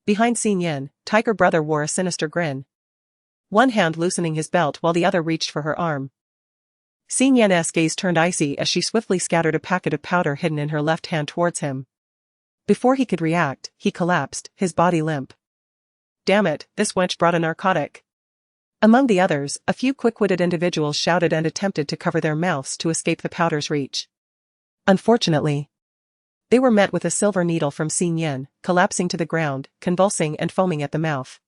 Behind Xin Yan, Tiger brother wore a sinister grin, one hand loosening his belt while the other reached for her arm. Xin Yan's gaze turned icy as she swiftly scattered a packet of powder hidden in her left hand towards him. Before he could react, he collapsed, his body limp. "Damn it, this wench brought a narcotic." Among the others, a few quick-witted individuals shouted and attempted to cover their mouths to escape the powder's reach. Unfortunately, they were met with a silver needle from Xin Yan, collapsing to the ground, convulsing and foaming at the mouth.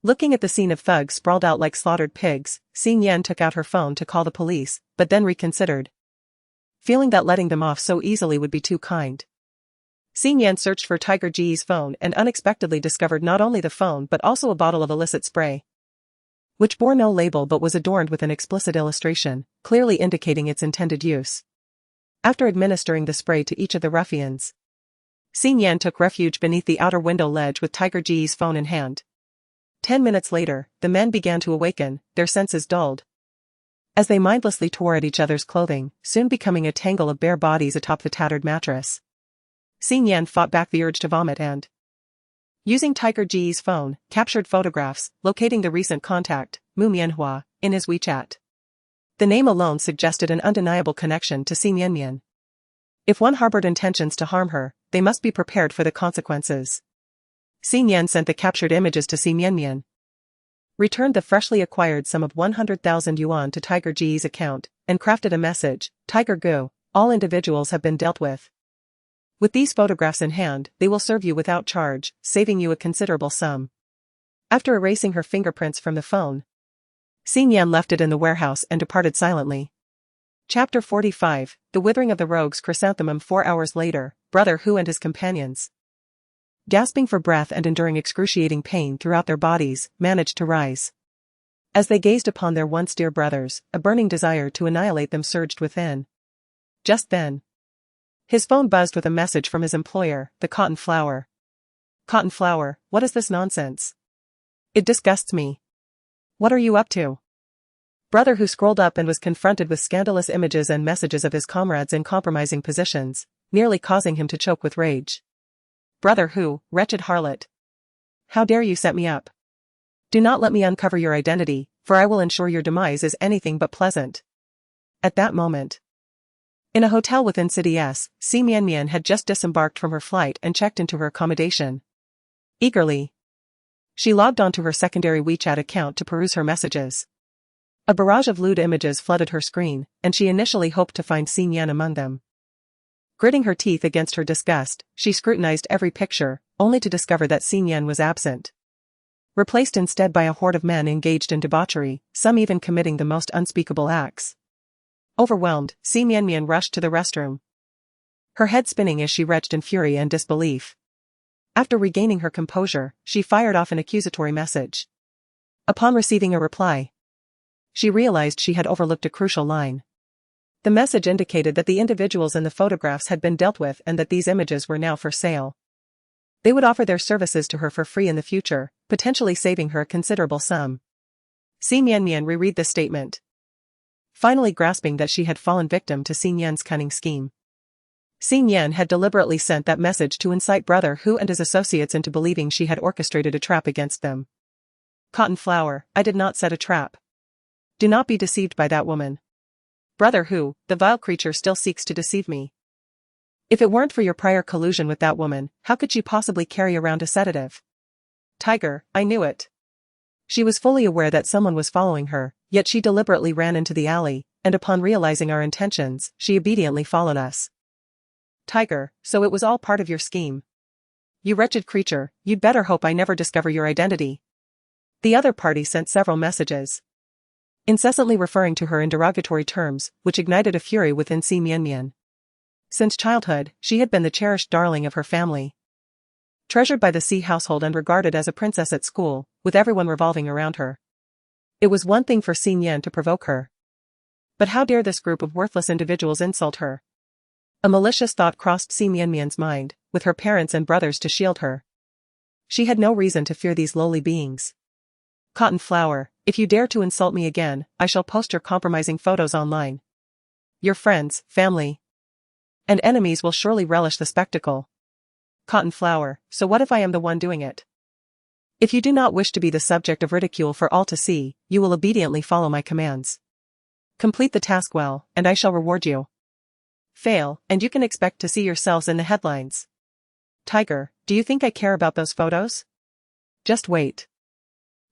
Looking at the scene of thugs sprawled out like slaughtered pigs, Xin Yan took out her phone to call the police, but then reconsidered, feeling that letting them off so easily would be too kind. Xin Yan searched for Tiger Ji's phone and unexpectedly discovered not only the phone but also a bottle of illicit spray, which bore no label but was adorned with an explicit illustration, clearly indicating its intended use. After administering the spray to each of the ruffians, Xin Yan took refuge beneath the outer window ledge with Tiger Ji's phone in hand. 10 minutes later, the men began to awaken, their senses dulled, as they mindlessly tore at each other's clothing, soon becoming a tangle of bare bodies atop the tattered mattress. Xin Yan fought back the urge to vomit and, using Tiger Ji's phone, captured photographs, locating the recent contact, Mu Mianhua, in his WeChat. The name alone suggested an undeniable connection to Xin Yanmian. If one harbored intentions to harm her, they must be prepared for the consequences. Xin Yan sent the captured images to Xin Yanmian, returned the freshly acquired sum of 100,000 yuan to Tiger Ji's account, and crafted a message, "Tiger Gu, all individuals have been dealt with. With these photographs in hand, they will serve you without charge, saving you a considerable sum." After erasing her fingerprints from the phone, Xin Yan left it in the warehouse and departed silently. Chapter 45, The Withering of the Rogue's Chrysanthemum. 4 hours later, Brother Hu and his companions, gasping for breath and enduring excruciating pain throughout their bodies, managed to rise. As they gazed upon their once dear brothers, a burning desire to annihilate them surged within. Just then, his phone buzzed with a message from his employer, the Cotton Flower. "Cotton Flower, what is this nonsense? It disgusts me. What are you up to?" Brother Hu scrolled up and was confronted with scandalous images and messages of his comrades in compromising positions, nearly causing him to choke with rage. "Brother Hu, wretched harlot. How dare you set me up? Do not let me uncover your identity, for I will ensure your demise is anything but pleasant." At that moment, in a hotel within City S, Xi Mianmian had just disembarked from her flight and checked into her accommodation. Eagerly, she logged onto her secondary WeChat account to peruse her messages. A barrage of lewd images flooded her screen, and she initially hoped to find Xin Yan among them. Gritting her teeth against her disgust, she scrutinized every picture, only to discover that Xin Yan was absent, replaced instead by a horde of men engaged in debauchery, some even committing the most unspeakable acts. Overwhelmed, Xi Mianmian rushed to the restroom, her head spinning as she retched in fury and disbelief. After regaining her composure, she fired off an accusatory message. Upon receiving a reply, she realized she had overlooked a crucial line. The message indicated that the individuals in the photographs had been dealt with and that these images were now for sale. They would offer their services to her for free in the future, potentially saving her a considerable sum. Xi Mianmian reread the statement, finally grasping that she had fallen victim to Xin Yan's cunning scheme. Xin Yan had deliberately sent that message to incite Brother Hu and his associates into believing she had orchestrated a trap against them. "Cotton Flower, I did not set a trap. Do not be deceived by that woman. Brother Hu, the vile creature still seeks to deceive me. If it weren't for your prior collusion with that woman, how could she possibly carry around a sedative? Tiger, I knew it." She was fully aware that someone was following her, yet she deliberately ran into the alley, and upon realizing our intentions, she obediently followed us. "Tiger, so it was all part of your scheme. You wretched creature, you'd better hope I never discover your identity." The other party sent several messages, incessantly referring to her in derogatory terms, which ignited a fury within Xi Mianmian. Since childhood, she had been the cherished darling of her family, treasured by the Xi household and regarded as a princess at school, with everyone revolving around her. It was one thing for Xin Yan to provoke her. But how dare this group of worthless individuals insult her? A malicious thought crossed Xi Mianmian's mind, with her parents and brothers to shield her. She had no reason to fear these lowly beings. Cotton flower, if you dare to insult me again, I shall post your compromising photos online. Your friends, family, and enemies will surely relish the spectacle. Cotton flower, so what if I am the one doing it? If you do not wish to be the subject of ridicule for all to see, you will obediently follow my commands. Complete the task well, and I shall reward you. Fail, and you can expect to see yourselves in the headlines. Tiger, do you think I care about those photos? Just wait.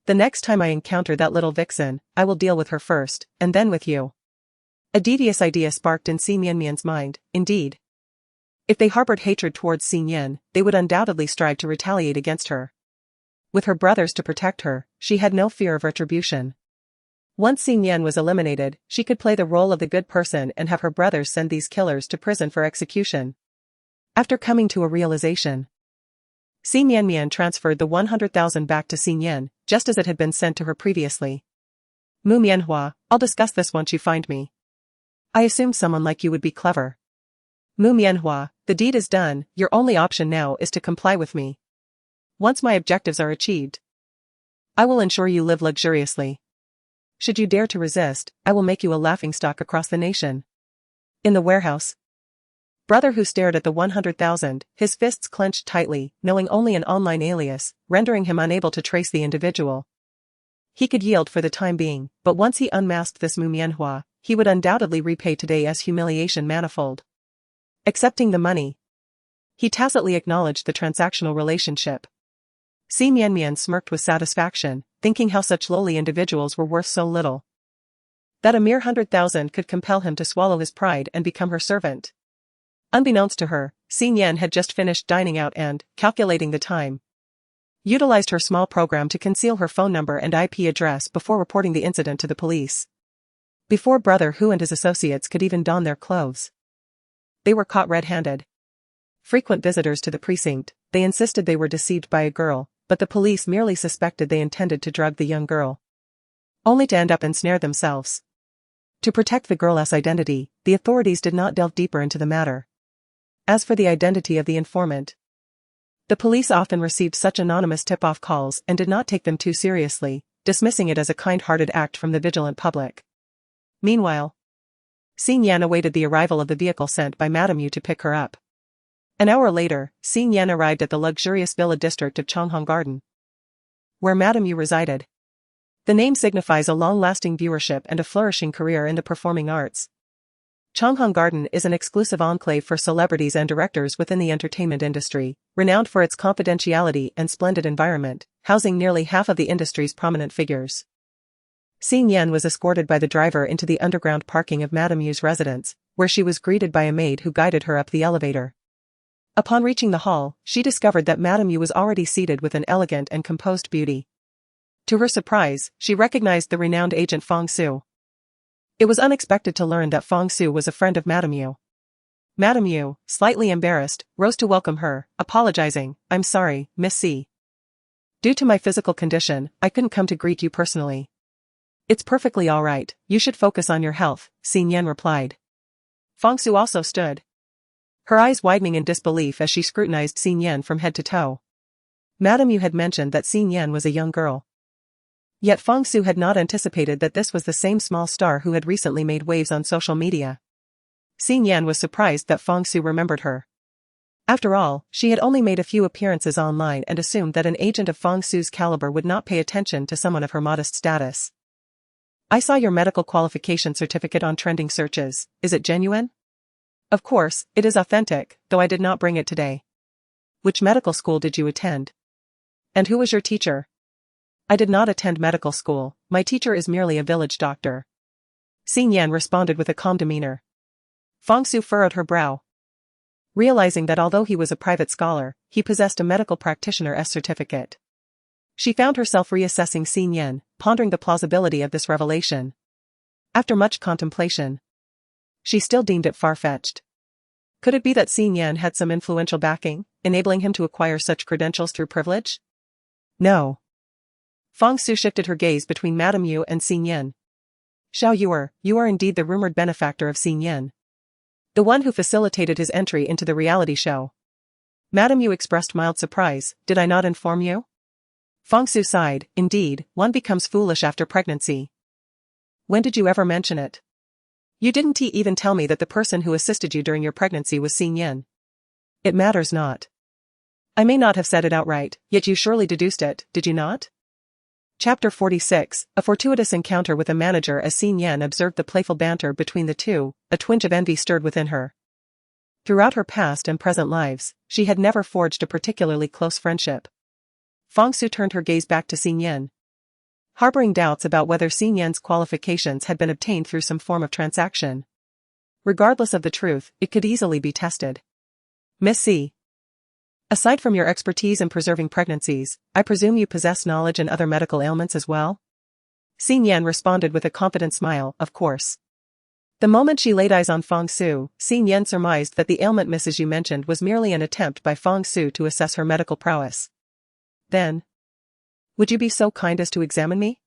The next time I encounter that little vixen, I will deal with her first, and then with you. A devious idea sparked in Xi Mianmian's mind, indeed. If they harbored hatred towards Xin Yan, they would undoubtedly strive to retaliate against her. With her brothers to protect her, she had no fear of retribution. Once Xin Yan was eliminated, she could play the role of the good person and have her brothers send these killers to prison for execution. After coming to a realization, Xi Mianmian transferred the 100,000 back to Xin Yan, just as it had been sent to her previously. Mu Mianhua, I'll discuss this once you find me. I assumed someone like you would be clever. Mu Mianhua, the deed is done, your only option now is to comply with me. Once my objectives are achieved, I will ensure you live luxuriously. Should you dare to resist, I will make you a laughingstock across the nation. In the warehouse, Brother Hu stared at the 100,000, his fists clenched tightly, knowing only an online alias, rendering him unable to trace the individual. He could yield for the time being, but once he unmasked this Mu Mianhua, he would undoubtedly repay today as humiliation manifold. Accepting the money, he tacitly acknowledged the transactional relationship. Xi Mianmian smirked with satisfaction, thinking how such lowly individuals were worth so little. That a mere 100,000 could compel him to swallow his pride and become her servant. Unbeknownst to her, Xin Yan had just finished dining out and, calculating the time, utilized her small program to conceal her phone number and IP address before reporting the incident to the police. Before Brother Hu and his associates could even don their clothes, they were caught red-handed. Frequent visitors to the precinct, they insisted they were deceived by a girl, but the police merely suspected they intended to drug the young girl, only to end up ensnared themselves. To protect the girl's identity, the authorities did not delve deeper into the matter. As for the identity of the informant, the police often received such anonymous tip-off calls and did not take them too seriously, dismissing it as a kind-hearted act from the vigilant public. Meanwhile, Xin Yan awaited the arrival of the vehicle sent by Madame Yu to pick her up. An hour later, Xin Yan arrived at the luxurious villa district of Changhong Garden, where Madame Yu resided. The name signifies a long-lasting viewership and a flourishing career in the performing arts. Changhong Garden is an exclusive enclave for celebrities and directors within the entertainment industry, renowned for its confidentiality and splendid environment, housing nearly half of the industry's prominent figures. Xin Yan was escorted by the driver into the underground parking of Madame Yu's residence, where she was greeted by a maid who guided her up the elevator. Upon reaching the hall, she discovered that Madame Yu was already seated with an elegant and composed beauty. To her surprise, she recognized the renowned agent Fong Su. It was unexpected to learn that Fong Su was a friend of Madame Yu. Madame Yu, slightly embarrassed, rose to welcome her, apologizing, "I'm sorry, Miss C. Due to my physical condition, I couldn't come to greet you personally." "It's perfectly all right, you should focus on your health," Xin Yan replied. Fong Su also stood, her eyes widening in disbelief as she scrutinized Xin Yan from head to toe. Madame Yu had mentioned that Xin Yan was a young girl. Yet Fong Su had not anticipated that this was the same small star who had recently made waves on social media. Xin Yan was surprised that Fong Su remembered her. After all, she had only made a few appearances online and assumed that an agent of Fong Su's caliber would not pay attention to someone of her modest status. "I saw your medical qualification certificate on trending searches, is it genuine?" "Of course, it is authentic, though I did not bring it today." "Which medical school did you attend? And who was your teacher?" "I did not attend medical school, my teacher is merely a village doctor." Xin Yan responded with a calm demeanor. Fong Su furrowed her brow, realizing that although he was a private scholar, he possessed a medical practitioner's certificate. She found herself reassessing Xin Yan, pondering the plausibility of this revelation. After much contemplation, she still deemed it far-fetched. Could it be that Xin Yan had some influential backing, enabling him to acquire such credentials through privilege? No. Fang Su shifted her gaze between Madame Yu and Xing Yin. Xiao you are indeed the rumored benefactor of Xing Yin. The one who facilitated his entry into the reality show. Madame Yu expressed mild surprise. Did I not inform you? Fang Su sighed. Indeed, one becomes foolish after pregnancy. When did you ever mention it? You didn't even tell me that the person who assisted you during your pregnancy was Xing Yin. It matters not. I may not have said it outright, yet you surely deduced it, did you not? Chapter 46, a fortuitous encounter with a manager. As Xing Yin observed the playful banter between the two, a twinge of envy stirred within her. Throughout her past and present lives, she had never forged a particularly close friendship. Fang Su turned her gaze back to Xing Yin. Harboring doubts about whether Xing Yin's qualifications had been obtained through some form of transaction. Regardless of the truth, it could easily be tested. Miss C. Aside from your expertise in preserving pregnancies, I presume you possess knowledge in other medical ailments as well? Xing Yin responded with a confident smile, of course. The moment she laid eyes on Fang Su, Xing Yin surmised that the ailment Mrs. Yu mentioned was merely an attempt by Fang Su to assess her medical prowess. Then, would you be so kind as to examine me?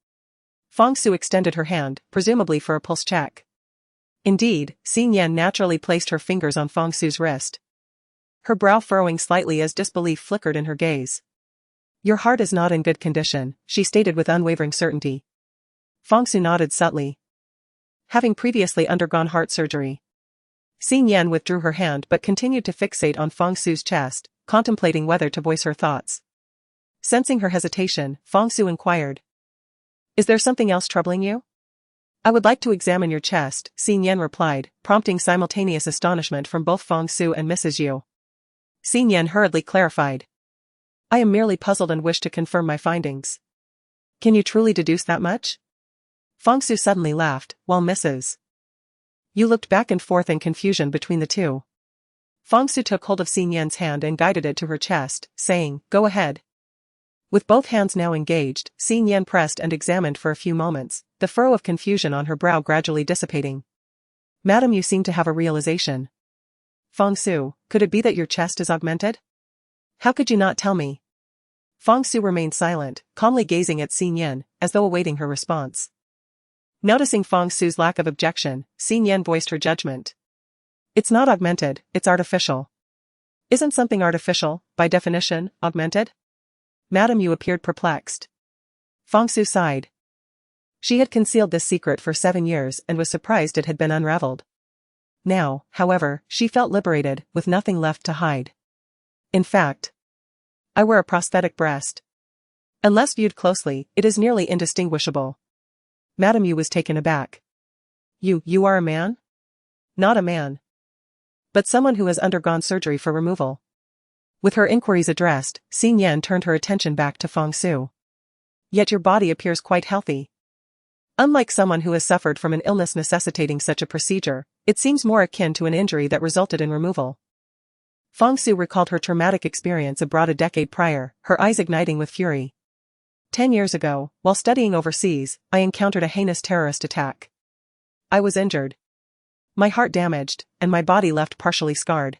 Fang Su extended her hand, presumably for a pulse check. Indeed, Xing Yin naturally placed her fingers on Fang Su's wrist. Her brow furrowing slightly as disbelief flickered in her gaze. Your heart is not in good condition, she stated with unwavering certainty. Fang Su nodded subtly. Having previously undergone heart surgery. Xing Yin withdrew her hand but continued to fixate on Fang Su's chest, contemplating whether to voice her thoughts. Sensing her hesitation, Fang Su inquired. Is there something else troubling you? I would like to examine your chest, Xing Yin replied, prompting simultaneous astonishment from both Fang Su and Mrs. Yu. Xing Yin hurriedly clarified. I am merely puzzled and wish to confirm my findings. Can you truly deduce that much? Fang Su suddenly laughed, while Mrs. Yu looked back and forth in confusion between the two. Fang Su took hold of Xing Yin's hand and guided it to her chest, saying, Go ahead. With both hands now engaged, Xing Yin pressed and examined for a few moments, the furrow of confusion on her brow gradually dissipating. Madam, you seem to have a realization. Fang Su, could it be that your chest is augmented? How could you not tell me? Fang Su remained silent, calmly gazing at Xing Yin, as though awaiting her response. Noticing Fang Su's lack of objection, Xing Yin voiced her judgment. It's not augmented, it's artificial. Isn't something artificial, by definition, augmented? Madam Yu appeared perplexed. Fang Su sighed. She had concealed this secret for 7 years and was surprised it had been unraveled. Now, however, she felt liberated, with nothing left to hide. In fact, I wear a prosthetic breast. Unless viewed closely, it is nearly indistinguishable. Madame Yu was taken aback. You are a man? Not a man. But someone who has undergone surgery for removal. With her inquiries addressed, Xing Yin turned her attention back to Fang Su. Yet your body appears quite healthy. Unlike someone who has suffered from an illness necessitating such a procedure, it seems more akin to an injury that resulted in removal. Fang Su recalled her traumatic experience abroad a decade prior, her eyes igniting with fury. 10 years ago, while studying overseas, I encountered a heinous terrorist attack. I was injured. My heart damaged, and my body left partially scarred.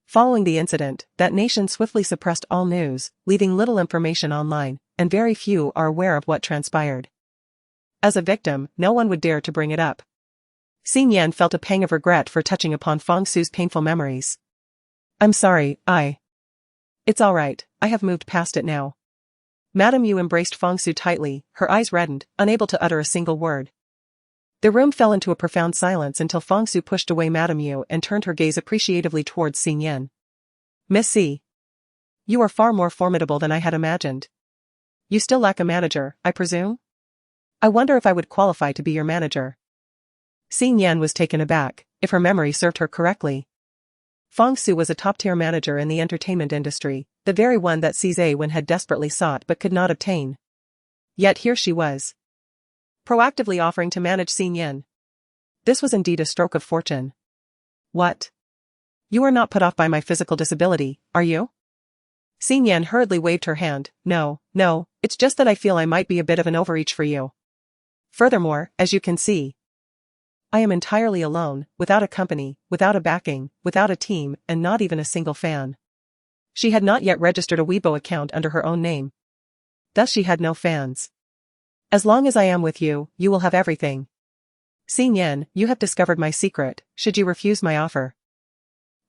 Following the incident, that nation swiftly suppressed all news, leaving little information online, and very few are aware of what transpired. As a victim, no one would dare to bring it up. Xing Yin felt a pang of regret for touching upon Fang Su's painful memories. I'm sorry, It's all right, I have moved past it now. Madame Yu embraced Fang Su tightly, her eyes reddened, unable to utter a single word. The room fell into a profound silence until Fang Su pushed away Madame Yu and turned her gaze appreciatively towards Xing Yin. Miss C. You are far more formidable than I had imagined. You still lack a manager, I presume? I wonder if I would qualify to be your manager. Xing Yin was taken aback, if her memory served her correctly. Fang Su was a top-tier manager in the entertainment industry, the very one that Wen had desperately sought but could not obtain. Yet here she was, proactively offering to manage Xing Yin. This was indeed a stroke of fortune. What? You are not put off by my physical disability, are you? Xing Yin hurriedly waved her hand. No, it's just that I feel I might be a bit of an overreach for you. Furthermore, as you can see, I am entirely alone, without a company, without a backing, without a team, and not even a single fan. She had not yet registered a Weibo account under her own name. thus she had no fans. As long as I am with you, you will have everything. Xing Yan, you have discovered my secret, should you refuse my offer.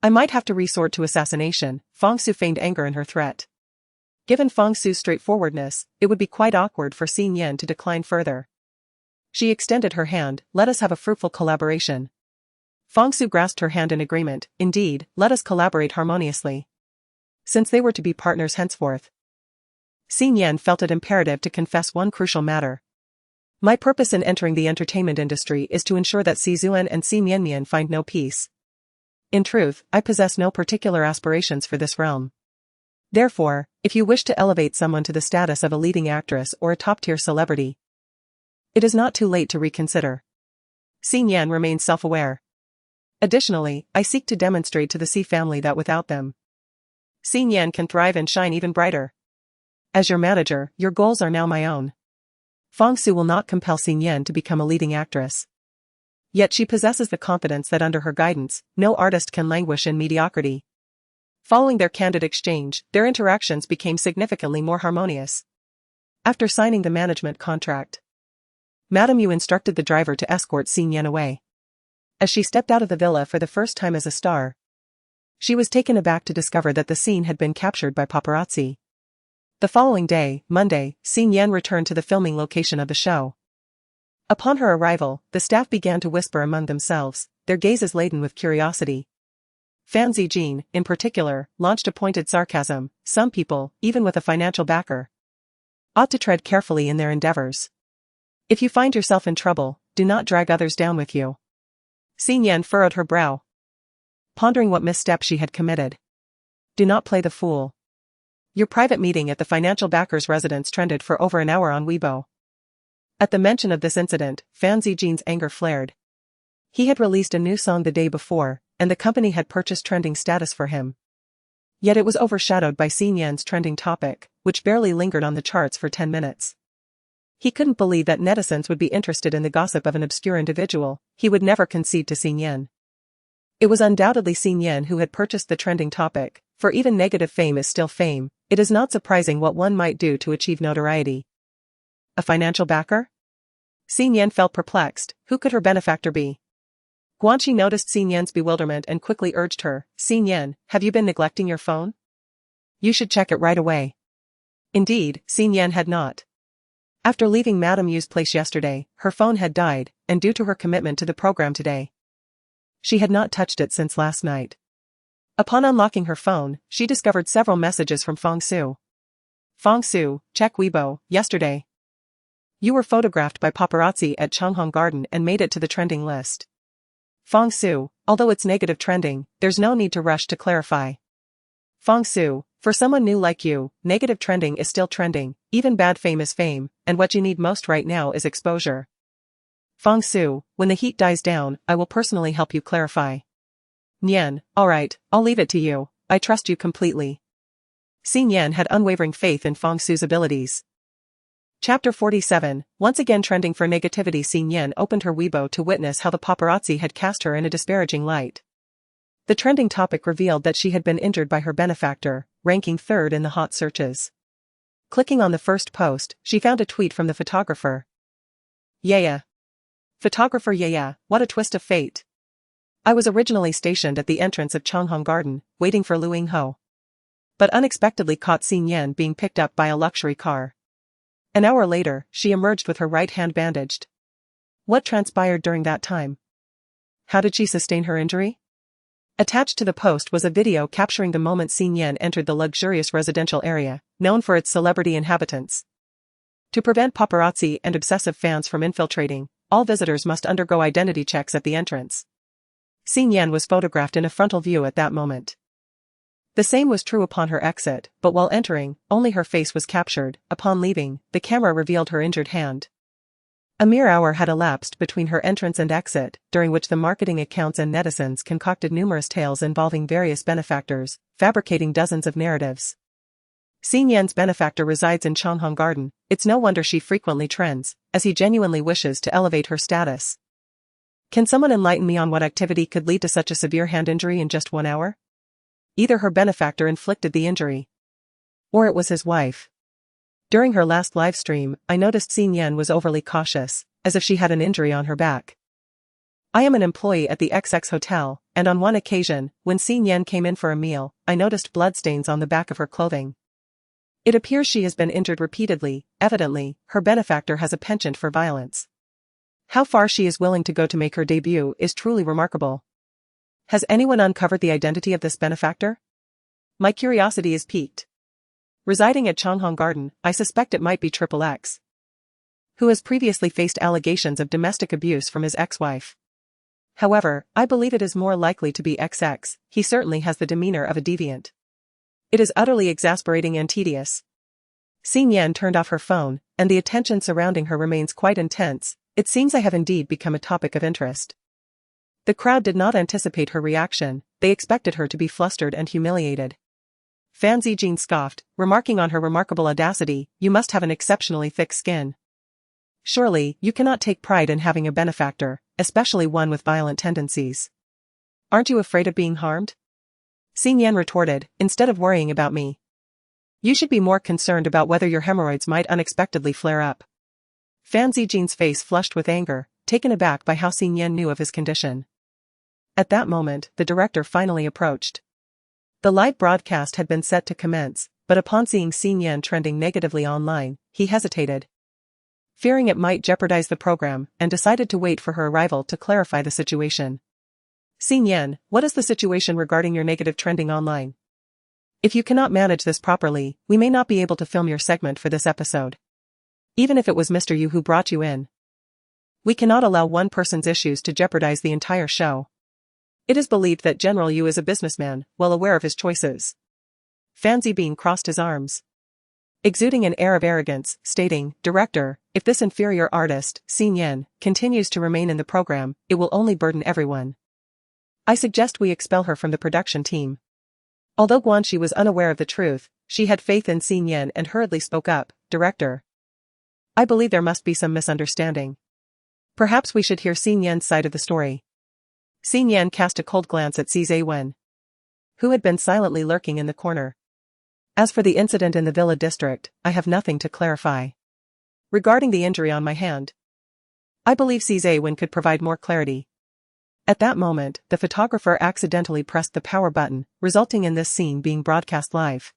I might have to resort to assassination. Fang Su feigned anger in her threat. Given Fang Su's straightforwardness, it would be quite awkward for Xing Yan to decline further. She extended her hand, let us have a fruitful collaboration. Fang Su grasped her hand in agreement, indeed, let us collaborate harmoniously. Since they were to be partners henceforth. Xing Yan felt it imperative to confess one crucial matter. My purpose in entering the entertainment industry is to ensure that Si Zuan and Si Mianmian find no peace. In truth, I possess no particular aspirations for this realm. Therefore, if you wish to elevate someone to the status of a leading actress or a top-tier celebrity, it is not too late to reconsider. Xing Yan remained self-aware. Additionally, I seek to demonstrate to the Si family that without them, Xing Yan can thrive and shine even brighter. As your manager, your goals are now my own. Fang Su will not compel Xing Yan to become a leading actress. Yet she possesses the confidence that under her guidance, no artist can languish in mediocrity. Following their candid exchange, their interactions became significantly more harmonious. After signing the management contract, Madame Yu instructed the driver to escort Xing Yan away. As she stepped out of the villa for the first time as a star, she was taken aback to discover that the scene had been captured by paparazzi. The following day, Monday, Xing Yan returned to the filming location of the show. Upon her arrival, the staff began to whisper among themselves, their gazes laden with curiosity. Fan Zijin, in particular, launched a pointed sarcasm, some people, even with a financial backer, ought to tread carefully in their endeavors. If you find yourself in trouble, do not drag others down with you. Xing Yan furrowed her brow, pondering what misstep she had committed. Do not play the fool. Your private meeting at the financial backer's residence trended for over an hour on Weibo. At the mention of this incident, Fan Zijin's anger flared. He had released a new song the day before, and the company had purchased trending status for him. Yet it was overshadowed by Xing Yan's trending topic, which barely lingered on the charts for 10 minutes. He couldn't believe that netizens would be interested in the gossip of an obscure individual. He would never concede to Xing Yan. It was undoubtedly Xing Yan who had purchased the trending topic, for even negative fame is still fame. It is not surprising what one might do to achieve notoriety. A financial backer? Xing Yan felt perplexed. Who could her benefactor be? Guanxi noticed Xing Yan's bewilderment and quickly urged her, Xing Yan, have you been neglecting your phone? You should check it right away. Indeed, Xing Yan had not. After leaving Madame Yu's place yesterday, her phone had died, and due to her commitment to the program today, she had not touched it since last night. Upon unlocking her phone, she discovered several messages from Fang Su. Fang Su, check Weibo, yesterday. You were photographed by paparazzi at Changhong Garden and made it to the trending list. Fang Su, although it's negative trending, there's no need to rush to clarify. Fang Su, for someone new like you, negative trending is still trending, even bad fame is fame, and what you need most right now is exposure. Fang Su, when the heat dies down, I will personally help you clarify. Nian, alright, I'll leave it to you, I trust you completely. Xing Yan had unwavering faith in Fang Su's abilities. Chapter 47, once again trending for negativity. Xing Yan opened her Weibo to witness how the paparazzi had cast her in a disparaging light. The trending topic revealed that she had been injured by her benefactor, ranking third in the hot searches. Clicking on the first post, she found a tweet from the photographer. Yeah. Photographer yeah, what a twist of fate. I was originally stationed at the entrance of Changhong Garden, waiting for Lu Yingho, but unexpectedly caught Xing Yan being picked up by a luxury car. An hour later, she emerged with her right hand bandaged. What transpired during that time? How did she sustain her injury? Attached to the post was a video capturing the moment Xing Yan entered the luxurious residential area, known for its celebrity inhabitants. To prevent paparazzi and obsessive fans from infiltrating, all visitors must undergo identity checks at the entrance. Xing Yan was photographed in a frontal view at that moment. The same was true upon her exit, but while entering, only her face was captured. Upon leaving, the camera revealed her injured hand. A mere hour had elapsed between her entrance and exit, during which the marketing accounts and netizens concocted numerous tales involving various benefactors, fabricating dozens of narratives. Xing Yan's benefactor resides in Changhong Garden. It's no wonder she frequently trends, as he genuinely wishes to elevate her status. Can someone enlighten me on what activity could lead to such a severe hand injury in just 1 hour? Either her benefactor inflicted the injury, or it was his wife. During her last live stream, I noticed Xin Yan was overly cautious, as if she had an injury on her back. I am an employee at the XX hotel, and on one occasion, when Xin Yan came in for a meal, I noticed bloodstains on the back of her clothing. It appears she has been injured repeatedly. Evidently, her benefactor has a penchant for violence. How far she is willing to go to make her debut is truly remarkable. Has anyone uncovered the identity of this benefactor? My curiosity is piqued. Residing at Changhong Garden, I suspect it might be XXX, who has previously faced allegations of domestic abuse from his ex-wife. However, I believe it is more likely to be XX. He certainly has the demeanor of a deviant. It is utterly exasperating and tedious. Xin Yan turned off her phone, and the attention surrounding her remains quite intense. It seems I have indeed become a topic of interest. The crowd did not anticipate her reaction. They expected her to be flustered and humiliated. Fan Zijin scoffed, remarking on her remarkable audacity, "You must have an exceptionally thick skin. Surely, you cannot take pride in having a benefactor, especially one with violent tendencies. Aren't you afraid of being harmed?" Xin Yan retorted, "Instead of worrying about me, you should be more concerned about whether your hemorrhoids might unexpectedly flare up." Fan Zijin's face flushed with anger, taken aback by how Xin Yan knew of his condition. At that moment, the director finally approached. The live broadcast had been set to commence, but upon seeing Xin Yan trending negatively online, he hesitated, fearing it might jeopardize the program, and decided to wait for her arrival to clarify the situation. "Xin Yan, what is the situation regarding your negative trending online? If you cannot manage this properly, we may not be able to film your segment for this episode. Even if it was Mr. Yu who brought you in. We cannot allow one person's issues to jeopardize the entire show. It is believed that General Yu is a businessman, well aware of his choices." Fan Zibin crossed his arms, exuding an air of arrogance, stating, "Director, if this inferior artist, Xin Yan, continues to remain in the program, it will only burden everyone. I suggest we expel her from the production team." Although Guanxi was unaware of the truth, she had faith in Xin Yan and hurriedly spoke up, "Director, I believe there must be some misunderstanding. Perhaps we should hear Xin Yan's side of the story." Xin Yan cast a cold glance at Zize Wen, who had been silently lurking in the corner. "As for the incident in the Villa district, I have nothing to clarify. Regarding the injury on my hand, I believe Zize Wen could provide more clarity." At that moment, the photographer accidentally pressed the power button, resulting in this scene being broadcast live.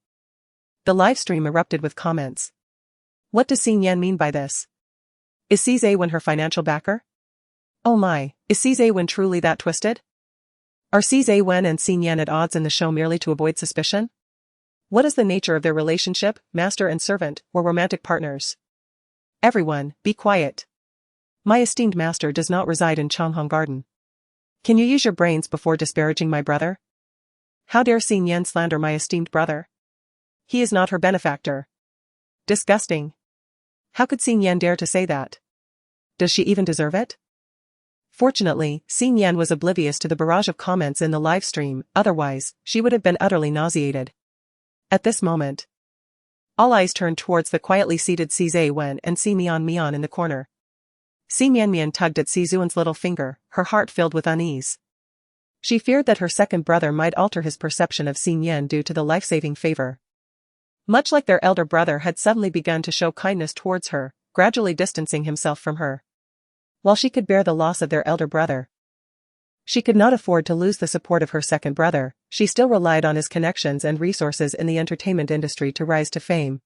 The live stream erupted with comments. What does Xin Yan mean by this? Is Zize Wen her financial backer? Oh my, is Zize Wen truly that twisted? Are Zize Wen and Xin Yan at odds in the show merely to avoid suspicion? What is the nature of their relationship, master and servant, or romantic partners? Everyone, be quiet. My esteemed master does not reside in Changhong Garden. Can you use your brains before disparaging my brother? How dare Xin Yan slander my esteemed brother? He is not her benefactor. Disgusting. How could Xin Yan dare to say that? Does she even deserve it? Fortunately, Xin Yan was oblivious to the barrage of comments in the live stream, otherwise, she would have been utterly nauseated. At this moment, all eyes turned towards the quietly seated Zize Wen and Si Mian in the corner. Si Mian tugged at Si Zuan's little finger, her heart filled with unease. She feared that her second brother might alter his perception of Xin Yan due to the life-saving favor. Much like their elder brother had suddenly begun to show kindness towards her, gradually distancing himself from her. While she could bear the loss of their elder brother, she could not afford to lose the support of her second brother. She still relied on his connections and resources in the entertainment industry to rise to fame.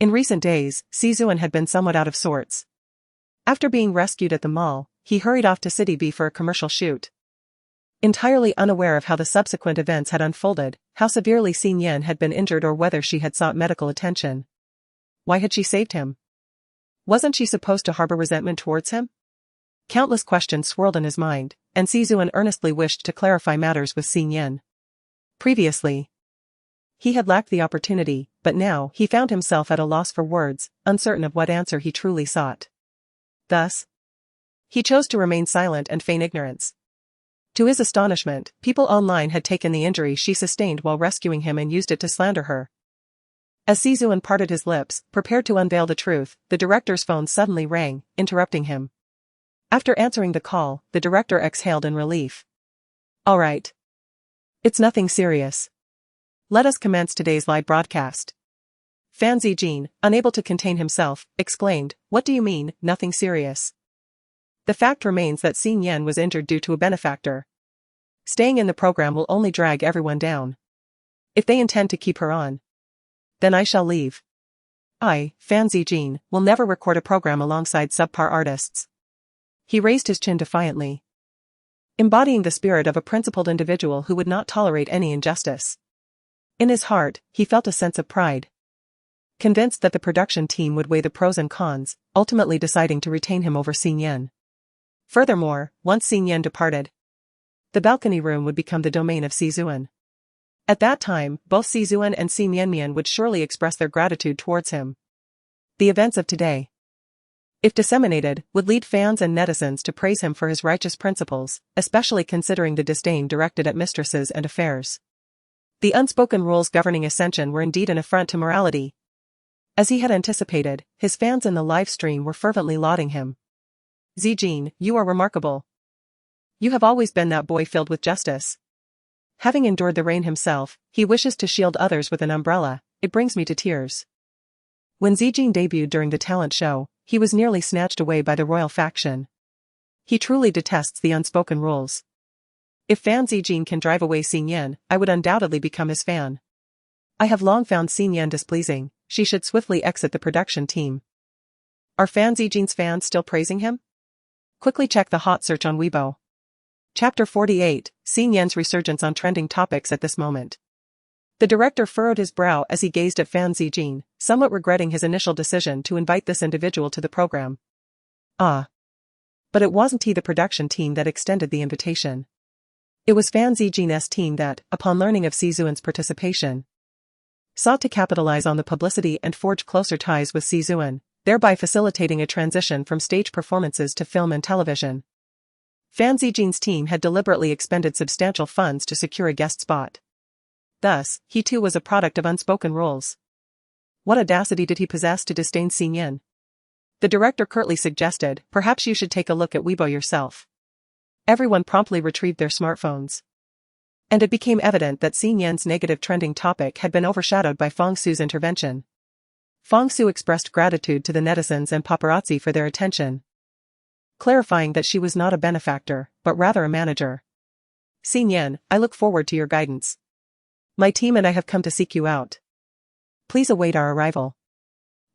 In recent days, Si Zuan had been somewhat out of sorts. After being rescued at the mall, he hurried off to City B for a commercial shoot. Entirely unaware of how the subsequent events had unfolded, how severely Xin Yan had been injured or whether she had sought medical attention. Why had she saved him? Wasn't she supposed to harbor resentment towards him? Countless questions swirled in his mind, and Si Zuan earnestly wished to clarify matters with Xin Yan. Previously, he had lacked the opportunity, but now he found himself at a loss for words, uncertain of what answer he truly sought. Thus, he chose to remain silent and feign ignorance. To his astonishment, people online had taken the injury she sustained while rescuing him and used it to slander her. As Si Zuan parted his lips, prepared to unveil the truth, the director's phone suddenly rang, interrupting him. After answering the call, the director exhaled in relief. All right. It's nothing serious. Let us commence today's live broadcast. Fan Zijin, unable to contain himself, exclaimed, "What do you mean, nothing serious?" The fact remains that Xin Yan was injured due to a benefactor. Staying in the program will only drag everyone down. If they intend to keep her on, then I shall leave. I, Fan Zijin, will never record a program alongside subpar artists. He raised his chin defiantly, embodying the spirit of a principled individual who would not tolerate any injustice. In his heart, he felt a sense of pride. Convinced that the production team would weigh the pros and cons, ultimately deciding to retain him over Xin Yan. Furthermore, once Xin Yan departed, the balcony room would become the domain of Si Zuan. At that time, both Si Zuan and Si Mianmian would surely express their gratitude towards him. The events of today, if disseminated, would lead fans and netizens to praise him for his righteous principles, especially considering the disdain directed at mistresses and affairs. The unspoken rules governing Ascension were indeed an affront to morality. As he had anticipated, his fans in the live stream were fervently lauding him. Zijin, you are remarkable. You have always been that boy filled with justice. Having endured the rain himself, he wishes to shield others with an umbrella. It brings me to tears. When Zijin debuted during the talent show, he was nearly snatched away by the royal faction. He truly detests the unspoken rules. If Fan Zijin can drive away Xin Yan, I would undoubtedly become his fan. I have long found Xin Yan displeasing. She should swiftly exit the production team. Are Fan Zijin's fans still praising him? Quickly check the hot search on Weibo. Chapter 48, Xin Yan's resurgence on trending topics at this moment. The director furrowed his brow as he gazed at Fan Zijin, somewhat regretting his initial decision to invite this individual to the program. But it wasn't the production team that extended the invitation. It was Fan Zijin's team that, upon learning of Si Zuan's participation, sought to capitalize on the publicity and forge closer ties with Si Zuan, thereby facilitating a transition from stage performances to film and television. Fan Zijin's team had deliberately expended substantial funds to secure a guest spot. Thus, he too was a product of unspoken rules. What audacity did he possess to disdain Xin Yan? The director curtly suggested, perhaps you should take a look at Weibo yourself. Everyone promptly retrieved their smartphones. And it became evident that Xin Yan's negative trending topic had been overshadowed by Feng Su's intervention. Feng Su expressed gratitude to the netizens and paparazzi for their attention, clarifying that she was not a benefactor, but rather a manager. Xin Yan, I look forward to your guidance. My team and I have come to seek you out. Please await our arrival.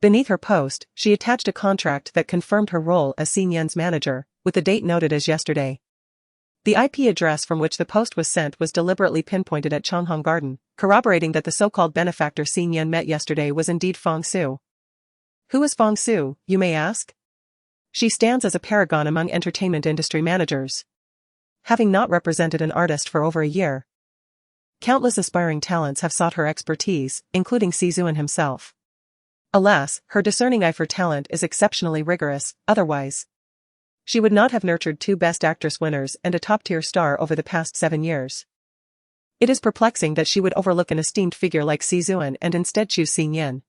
Beneath her post, she attached a contract that confirmed her role as Xin Yan's manager, with the date noted as yesterday. The IP address from which the post was sent was deliberately pinpointed at Changhong Garden, corroborating that the so-called benefactor Xin Yan met yesterday was indeed Feng Su. Who is Feng Su, you may ask? She stands as a paragon among entertainment industry managers. Having not represented an artist for over a year, countless aspiring talents have sought her expertise, including Si Zuan himself. Alas, her discerning eye for talent is exceptionally rigorous, otherwise she would not have nurtured 2 Best Actress winners and a top-tier star over the past 7 years. It is perplexing that she would overlook an esteemed figure like Si Zuan and instead choose Xin Yan.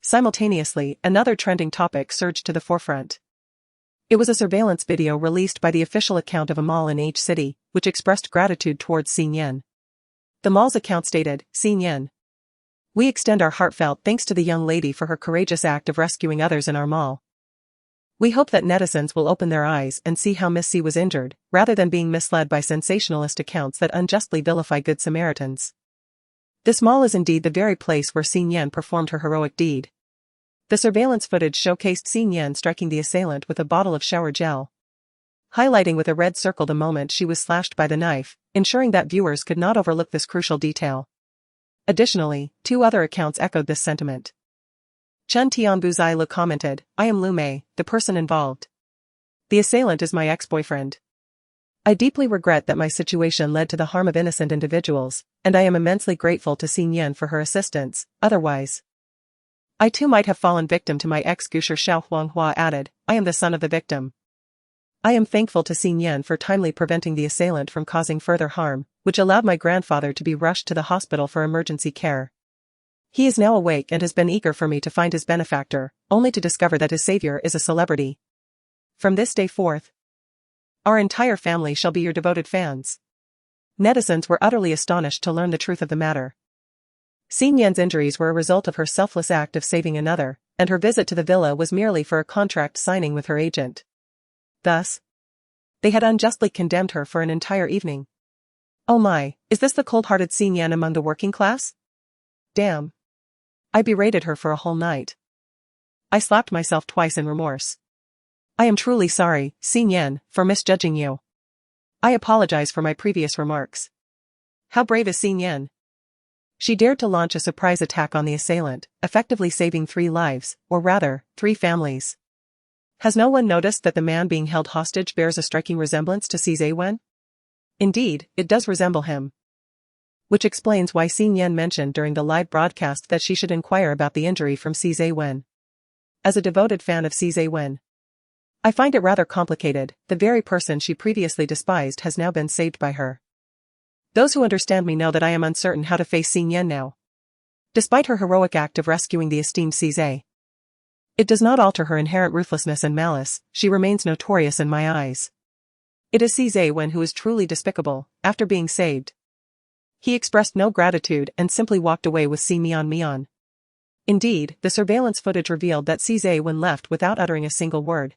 Simultaneously, another trending topic surged to the forefront. It was a surveillance video released by the official account of a mall in H City, which expressed gratitude towards Xin Yan. The mall's account stated, Xin Yan, we extend our heartfelt thanks to the young lady for her courageous act of rescuing others in our mall. We hope that netizens will open their eyes and see how Miss C was injured, rather than being misled by sensationalist accounts that unjustly vilify Good Samaritans. This mall is indeed the very place where Xin Yan performed her heroic deed. The surveillance footage showcased Xin Yan striking the assailant with a bottle of shower gel, highlighting with a red circle the moment she was slashed by the knife, ensuring that viewers could not overlook this crucial detail. Additionally, 2 other accounts echoed this sentiment. Chen Tianbuzai Lu commented, I am Lu Mei, the person involved. The assailant is my ex-boyfriend. I deeply regret that my situation led to the harm of innocent individuals, and I am immensely grateful to Xin Yan for her assistance, otherwise I too might have fallen victim to my ex-Gusher Xiao Huanghua added, I am the son of the victim. I am thankful to Xin Yan for timely preventing the assailant from causing further harm, which allowed my grandfather to be rushed to the hospital for emergency care. He is now awake and has been eager for me to find his benefactor, only to discover that his savior is a celebrity. From this day forth, our entire family shall be your devoted fans. Netizens were utterly astonished to learn the truth of the matter. Xin Yan's injuries were a result of her selfless act of saving another, and her visit to the villa was merely for a contract signing with her agent. Thus, they had unjustly condemned her for an entire evening. Oh my, is this the cold-hearted Xin Yan among the working class? Damn. I berated her for a whole night. I slapped myself twice in remorse. I am truly sorry, Xin Yan, for misjudging you. I apologize for my previous remarks. How brave is Xin Yan? She dared to launch a surprise attack on the assailant, effectively saving 3 lives, or rather, 3 families. Has no one noticed that the man being held hostage bears a striking resemblance to Si Wen? Indeed, it does resemble him. Which explains why Xin Yan mentioned during the live broadcast that she should inquire about the injury from Si Wen. As a devoted fan of Si Wen, I find it rather complicated. The very person she previously despised has now been saved by her. Those who understand me know that I am uncertain how to face Xin Yan now. Despite her heroic act of rescuing the esteemed Si, it does not alter her inherent ruthlessness and malice. She remains notorious in my eyes. It is Si Wen who is truly despicable. After being saved, he expressed no gratitude and simply walked away with Si Mian. Indeed, the surveillance footage revealed that Si Wen left without uttering a single word.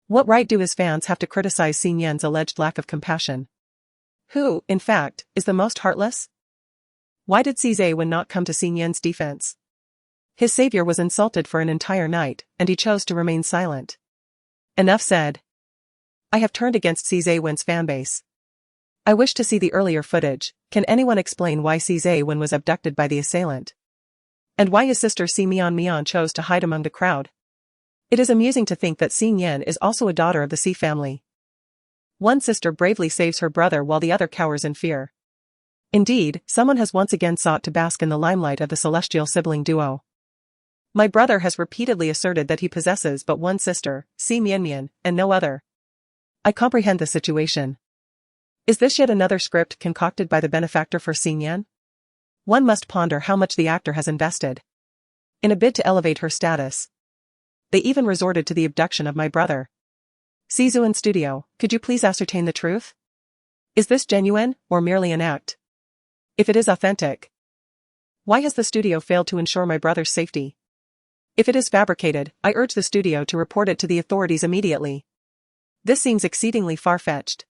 What right do his fans have to criticize Xin Yan's alleged lack of compassion? Who, in fact, is the most heartless? Why did Si Wen not come to Xin Yan's defense? His savior was insulted for an entire night, and he chose to remain silent. Enough said. I have turned against Si Wen's fanbase. I wish to see the earlier footage. Can anyone explain why Si Wen was abducted by the assailant? And why his sister Si Mian chose to hide among the crowd? It is amusing to think that Xin Yan is also a daughter of the Si family. One sister bravely saves her brother while the other cowers in fear. Indeed, someone has once again sought to bask in the limelight of the celestial sibling duo. My brother has repeatedly asserted that he possesses but one sister, Si Mian, and no other. I comprehend the situation. Is this yet another script concocted by the benefactor for Xin Yan? One must ponder how much the actor has invested. In a bid to elevate her status, they even resorted to the abduction of my brother. Sizuan Studio, could you please ascertain the truth? Is this genuine, or merely an act? If it is authentic, why has the studio failed to ensure my brother's safety? If it is fabricated, I urge the studio to report it to the authorities immediately. This seems exceedingly far-fetched.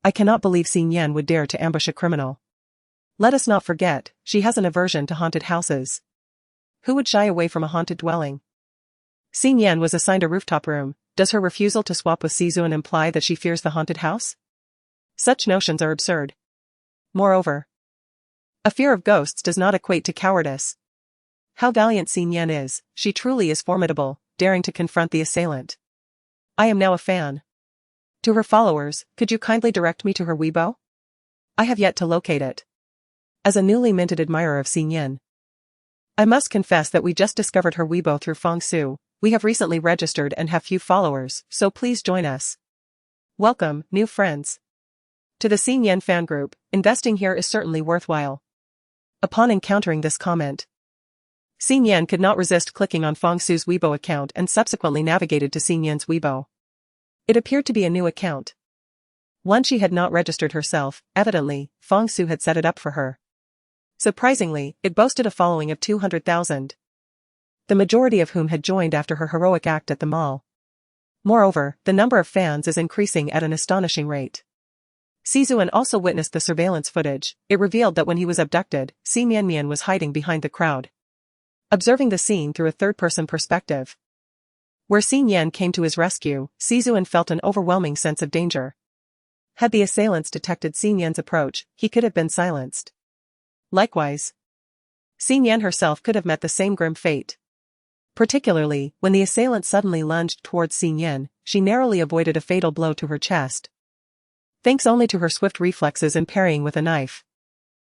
I cannot believe Xin Yan would dare to ambush a criminal. Let us not forget, she has an aversion to haunted houses. Who would shy away from a haunted dwelling? Xin Yan was assigned a rooftop room. Does her refusal to swap with Sizuan imply that she fears the haunted house? Such notions are absurd. Moreover, a fear of ghosts does not equate to cowardice. How valiant Xin Yan is, she truly is formidable, daring to confront the assailant. I am now a fan. To her followers, could you kindly direct me to her Weibo? I have yet to locate it. As a newly minted admirer of Xin Yan, I must confess that we just discovered her Weibo through Feng Su. We have recently registered and have few followers, so please join us. Welcome, new friends. To the Xin Yan fan group, investing here is certainly worthwhile. Upon encountering this comment, Xin Yan could not resist clicking on Feng Su's Weibo account and subsequently navigated to Xin Yan's Weibo. It appeared to be a new account. One she had not registered herself. Evidently, Feng Su had set it up for her. Surprisingly, it boasted a following of 200,000. The majority of whom had joined after her heroic act at the mall. Moreover, the number of fans is increasing at an astonishing rate. Sizuan also witnessed the surveillance footage. It revealed that when he was abducted, Si Mian was hiding behind the crowd, observing the scene through a third-person perspective. Where Xin Yan came to his rescue, Sizuan felt an overwhelming sense of danger. Had the assailants detected Xin Yan's approach, he could have been silenced. Likewise, Xin Yan herself could have met the same grim fate. Particularly, when the assailant suddenly lunged towards Xin Yan, she narrowly avoided a fatal blow to her chest, thanks only to her swift reflexes in parrying with a knife.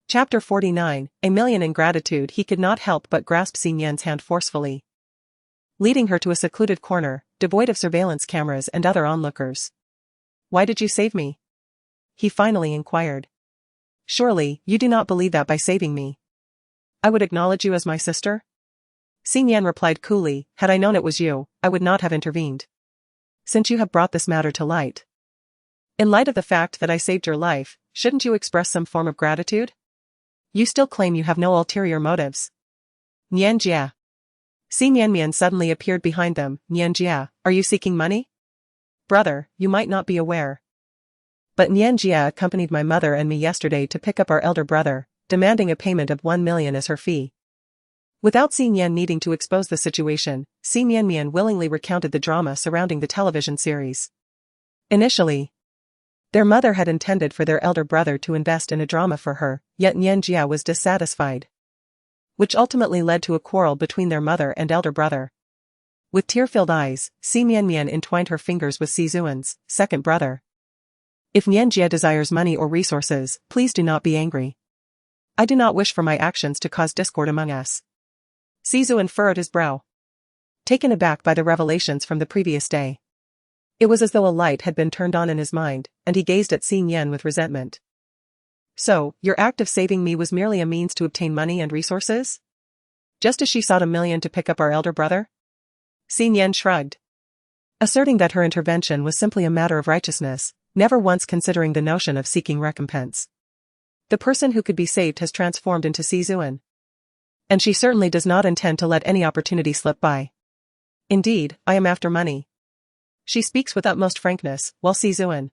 Chapter 49, A Million in Gratitude. He could not help but grasp Xin Yan's hand forcefully, leading her to a secluded corner, devoid of surveillance cameras and other onlookers. Why did you save me? He finally inquired. Surely, you do not believe that by saving me, I would acknowledge you as my sister? Xin Yan replied coolly, had I known it was you, I would not have intervened. Since you have brought this matter to light, in light of the fact that I saved your life, shouldn't you express some form of gratitude? You still claim you have no ulterior motives. Nian Jia. Si Mian suddenly appeared behind them. Nian Jia, are you seeking money? Brother, you might not be aware. But Nian Jia accompanied my mother and me yesterday to pick up our elder brother, demanding a payment of 1 million as her fee. Without Si Nian needing to expose the situation, Si Mian willingly recounted the drama surrounding the television series. Initially, their mother had intended for their elder brother to invest in a drama for her, yet Nian Jia was dissatisfied, which ultimately led to a quarrel between their mother and elder brother. With tear-filled eyes, Si Mian entwined her fingers with Si Zuan's second brother. If Nian Jia desires money or resources, please do not be angry. I do not wish for my actions to cause discord among us. Si Zuan furrowed his brow, taken aback by the revelations from the previous day. It was as though a light had been turned on in his mind, and he gazed at Si Nian with resentment. So, your act of saving me was merely a means to obtain money and resources? Just as she sought 1 million to pick up our elder brother? Si Nian shrugged, asserting that her intervention was simply a matter of righteousness, never once considering the notion of seeking recompense. The person who could be saved has transformed into Si Zuan, and she certainly does not intend to let any opportunity slip by. Indeed, I am after money. She speaks with utmost frankness, while Si Zuan,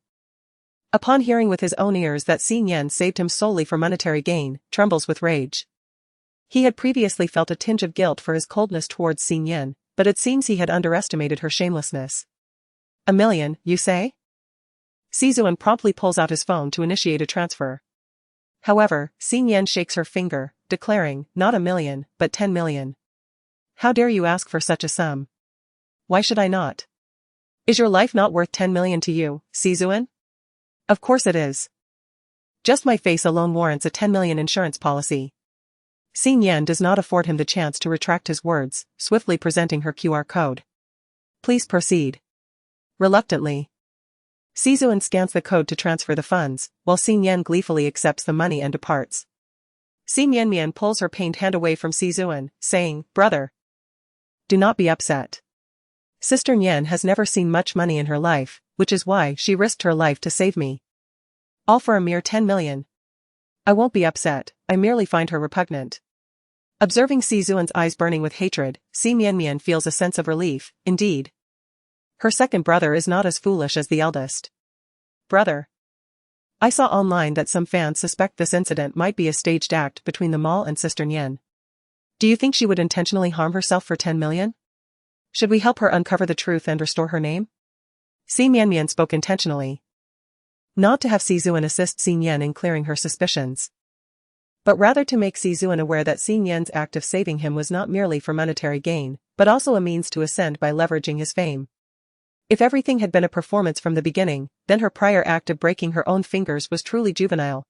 upon hearing with his own ears that Si Nian saved him solely for monetary gain, trembles with rage. He had previously felt a tinge of guilt for his coldness towards Si Nian, but it seems he had underestimated her shamelessness. 1 million, you say? Si Zuan promptly pulls out his phone to initiate a transfer. However, Si Nian shakes her finger, declaring, not 1 million, but 10 million. How dare you ask for such a sum? Why should I not? Is your life not worth 10 million to you, Si Zuan? Of course it is. Just my face alone warrants a 10 million insurance policy. Si Nian does not afford him the chance to retract his words, swiftly presenting her QR code. Please proceed. Reluctantly, Si Zuan scans the code to transfer the funds, while Si Nian gleefully accepts the money and departs. Si Mian pulls her pained hand away from Si Zuan, saying, Brother, do not be upset. Sister Nian has never seen much money in her life, which is why she risked her life to save me. All for a mere 10 million. I won't be upset, I merely find her repugnant. Observing Si Zuan's eyes burning with hatred, Si Mian feels a sense of relief, indeed. Her second brother is not as foolish as the eldest. Brother. I saw online that some fans suspect this incident might be a staged act between the mall and Sister Nian. Do you think she would intentionally harm herself for 10 million? Should we help her uncover the truth and restore her name? Si Mian spoke intentionally, not to have Si Zuan assist Si Nian in clearing her suspicions, but rather to make Si Zuan aware that Si Nian's act of saving him was not merely for monetary gain, but also a means to ascend by leveraging his fame. If everything had been a performance from the beginning, then her prior act of breaking her own fingers was truly juvenile.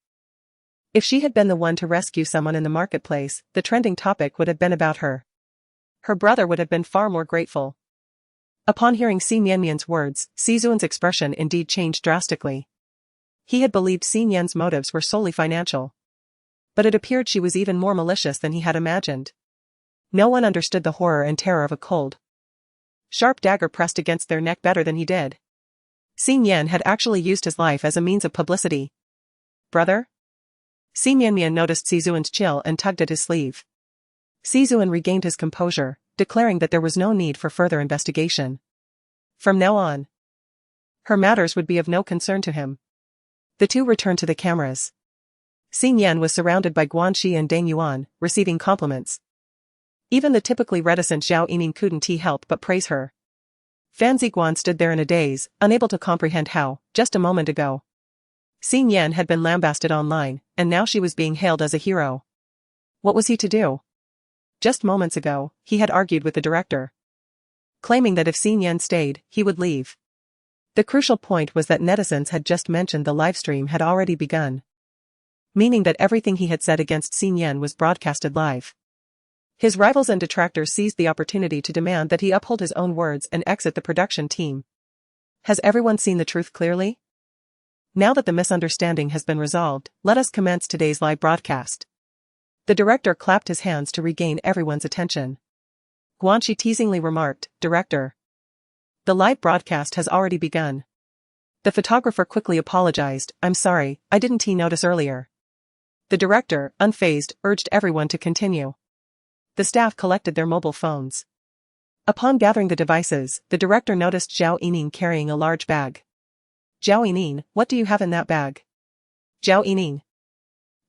If she had been the one to rescue someone in the marketplace, the trending topic would have been about her. Her brother would have been far more grateful. Upon hearing Si Mian's words, Si Zuan's expression indeed changed drastically. He had believed Si Nian's motives were solely financial, but it appeared she was even more malicious than he had imagined. No one understood the horror and terror of a cold, sharp dagger pressed against their neck better than he did. Si Nian had actually used his life as a means of publicity. Brother? Si Mian noticed Si Zuan's chill and tugged at his sleeve. Si Zuan regained his composure, declaring that there was no need for further investigation. From now on, her matters would be of no concern to him. The two returned to the cameras. Si Nian was surrounded by Guanxi and Deng Yuan, receiving compliments. Even the typically reticent Zhao Yiming couldn't help but praise her. Fan Ziguan stood there in a daze, unable to comprehend how, just a moment ago, Si Nian had been lambasted online, and now she was being hailed as a hero. What was he to do? Just moments ago, he had argued with the director, claiming that if Si Nian stayed, he would leave. The crucial point was that netizens had just mentioned the livestream had already begun, meaning that everything he had said against Si Nian was broadcasted live. His rivals and detractors seized the opportunity to demand that he uphold his own words and exit the production team. Has everyone seen the truth clearly? Now that the misunderstanding has been resolved, let us commence today's live broadcast. The director clapped his hands to regain everyone's attention. Guanxi teasingly remarked, Director, the live broadcast has already begun. The photographer quickly apologized, I'm sorry, I didn't notice earlier. The director, unfazed, urged everyone to continue. The staff collected their mobile phones. Upon gathering the devices, the director noticed Zhao Yining carrying a large bag. Zhao Yining, what do you have in that bag? Zhao Yining,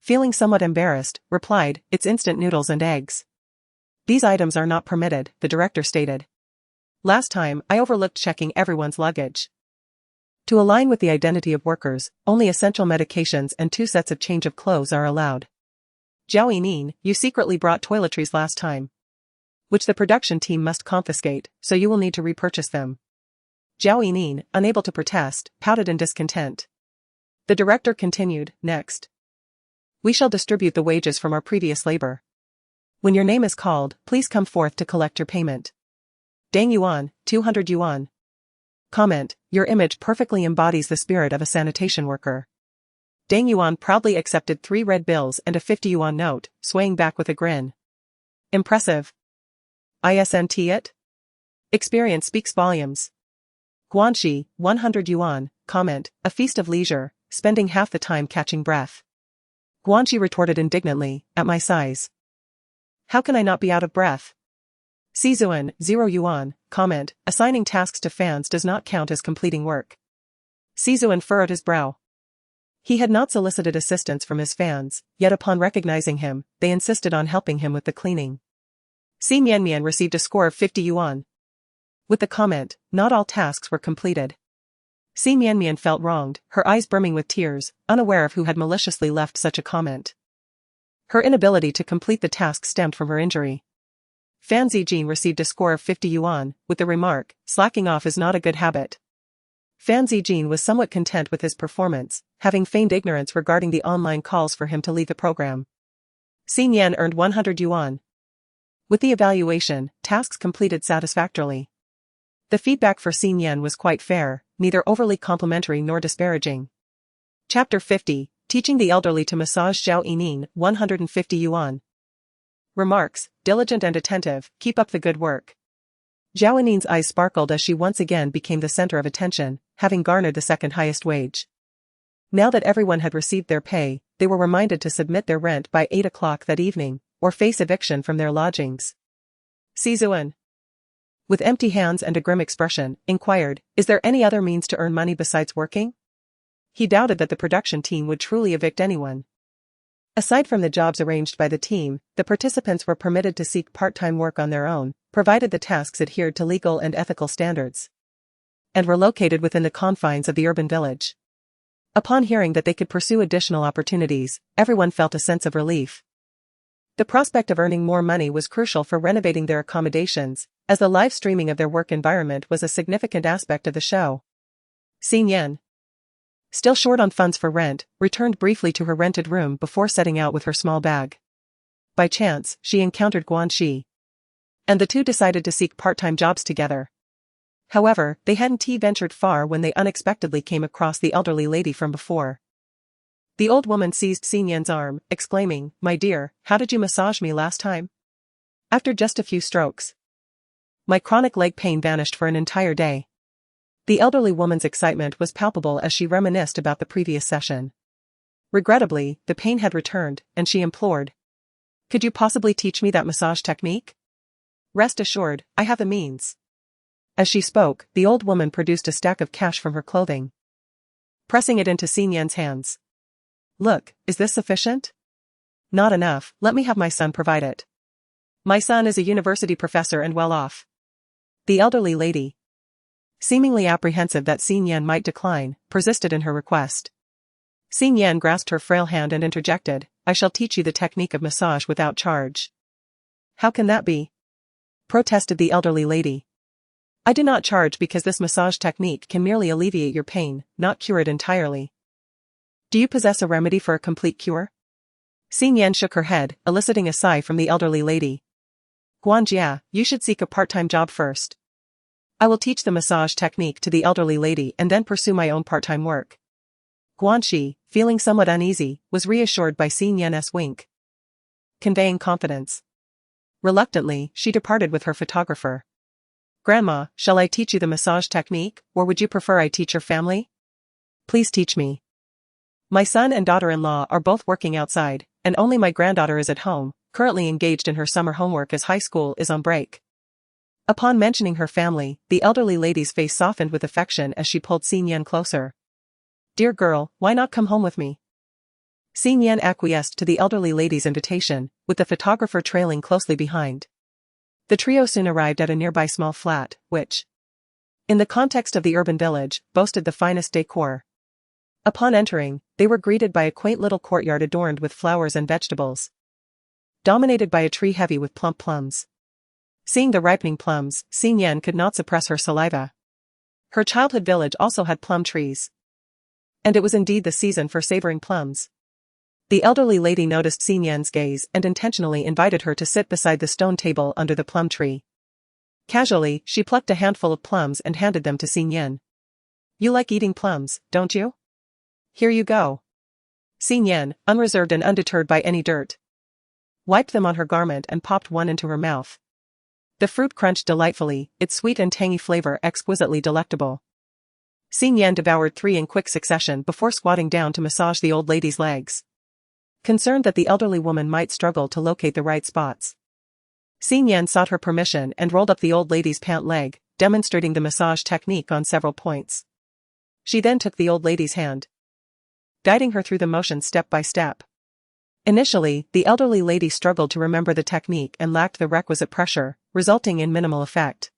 feeling somewhat embarrassed, replied, it's instant noodles and eggs. These items are not permitted, the director stated. Last time, I overlooked checking everyone's luggage. To align with the identity of workers, only essential medications and 2 sets of change of clothes are allowed. Zhao Yining, you secretly brought toiletries last time, which the production team must confiscate, so you will need to repurchase them. Zhao Yining, unable to protest, pouted in discontent. The director continued, next. We shall distribute the wages from our previous labor. When your name is called, please come forth to collect your payment. Dang yuan, 200 yuan. Comment, your image perfectly embodies the spirit of a sanitation worker. Dang Yuan proudly accepted 3 red bills and a 50 yuan note, swaying back with a grin. Impressive. Isn't it? Experience speaks volumes. Guanxi, 100 yuan, comment, a feast of leisure, spending half the time catching breath. Guanxi retorted indignantly, at my size. How can I not be out of breath? Sizuan, 0 yuan, comment, assigning tasks to fans does not count as completing work. Sizuan furrowed his brow. He had not solicited assistance from his fans, yet upon recognizing him, they insisted on helping him with the cleaning. Si Mianmian received a score of 50 yuan. With the comment, not all tasks were completed. Si Mianmian felt wronged, her eyes brimming with tears, unaware of who had maliciously left such a comment. Her inability to complete the task stemmed from her injury. Fan Zijin received a score of 50 yuan, with the remark, slacking off is not a good habit. Fan Zijin was somewhat content with his performance, having feigned ignorance regarding the online calls for him to leave the program. Xin Yan earned 100 yuan. With the evaluation, tasks completed satisfactorily. The feedback for Xin Yan was quite fair, neither overly complimentary nor disparaging. Chapter 50, Teaching the Elderly to Massage Zhao Yining, 150 yuan. Remarks, diligent and attentive, keep up the good work. Zhao Yining's eyes sparkled as she once again became the center of attention, having garnered the second highest wage. Now that everyone had received their pay, they were reminded to submit their rent by 8 o'clock that evening, or face eviction from their lodgings. Sizuan, with empty hands and a grim expression, inquired, is there any other means to earn money besides working? He doubted that the production team would truly evict anyone. Aside from the jobs arranged by the team, the participants were permitted to seek part-time work on their own, provided the tasks adhered to legal and ethical standards, and were located within the confines of the urban village. Upon hearing that they could pursue additional opportunities, everyone felt a sense of relief. The prospect of earning more money was crucial for renovating their accommodations, as the live streaming of their work environment was a significant aspect of the show. Xin Yan, still short on funds for rent, returned briefly to her rented room before setting out with her small bag. By chance, she encountered Guanxi, and the two decided to seek part-time jobs together. However, they hadn't ventured far when they unexpectedly came across the elderly lady from before. The old woman seized Xin Yan's arm, exclaiming, my dear, how did you massage me last time? After just a few strokes, my chronic leg pain vanished for an entire day. The elderly woman's excitement was palpable as she reminisced about the previous session. Regrettably, the pain had returned, and she implored, could you possibly teach me that massage technique? Rest assured, I have the means. As she spoke, the old woman produced a stack of cash from her clothing, pressing it into Xin Yan's hands. Look, is this sufficient? Not enough, let me have my son provide it. My son is a university professor and well off. The elderly lady, seemingly apprehensive that Xin Yan might decline, persisted in her request. Xin Yan grasped her frail hand and interjected, I shall teach you the technique of massage without charge. How can that be? Protested the elderly lady. I do not charge because this massage technique can merely alleviate your pain, not cure it entirely. Do you possess a remedy for a complete cure? Xin Yan shook her head, eliciting a sigh from the elderly lady. Guanjia, you should seek a part-time job first. I will teach the massage technique to the elderly lady and then pursue my own part-time work. Guanxi, feeling somewhat uneasy, was reassured by Xin Yan's wink, conveying confidence. Reluctantly, she departed with her photographer. Grandma, shall I teach you the massage technique, or would you prefer I teach your family? Please teach me. My son and daughter-in-law are both working outside, and only my granddaughter is at home, currently engaged in her summer homework as high school is on break. Upon mentioning her family, the elderly lady's face softened with affection as she pulled Xin Yan closer. Dear girl, why not come home with me? Xin Yan acquiesced to the elderly lady's invitation, with the photographer trailing closely behind. The trio soon arrived at a nearby small flat, which, in the context of the urban village, boasted the finest decor. Upon entering, they were greeted by a quaint little courtyard adorned with flowers and vegetables, dominated by a tree heavy with plump plums. Seeing the ripening plums, Xin Yan could not suppress her saliva. Her childhood village also had plum trees, and it was indeed the season for savoring plums. The elderly lady noticed Xin Yan's gaze and intentionally invited her to sit beside the stone table under the plum tree. Casually, she plucked a handful of plums and handed them to Xin Yan. You like eating plums, don't you? Here you go. Xin Yan, unreserved and undeterred by any dirt, wiped them on her garment and popped one into her mouth. The fruit crunched delightfully, its sweet and tangy flavor exquisitely delectable. Xin Yan devoured 3 in quick succession before squatting down to massage the old lady's legs. Concerned that the elderly woman might struggle to locate the right spots, Xin Yan sought her permission and rolled up the old lady's pant leg, demonstrating the massage technique on several points. She then took the old lady's hand, guiding her through the motion step by step. Initially, the elderly lady struggled to remember the technique and lacked the requisite pressure, resulting in minimal effect.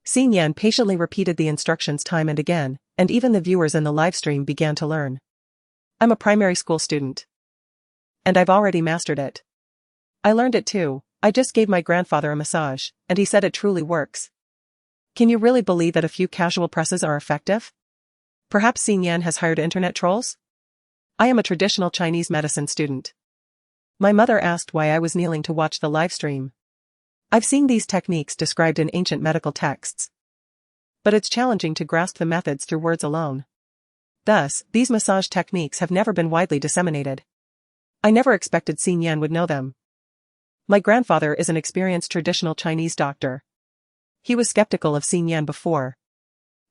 Xin Yan patiently repeated the instructions time and again, and even the viewers in the livestream began to learn. I'm a primary school student, and I've already mastered it. I learned it too. I just gave my grandfather a massage, and he said it truly works. Can you really believe that a few casual presses are effective? Perhaps Xin Yan has hired internet trolls? I am a traditional Chinese medicine student. My mother asked why I was kneeling to watch the livestream. I've seen these techniques described in ancient medical texts, but it's challenging to grasp the methods through words alone. Thus, these massage techniques have never been widely disseminated. I never expected Xin Yan would know them. My grandfather is an experienced traditional Chinese doctor. He was skeptical of Xin Yan before,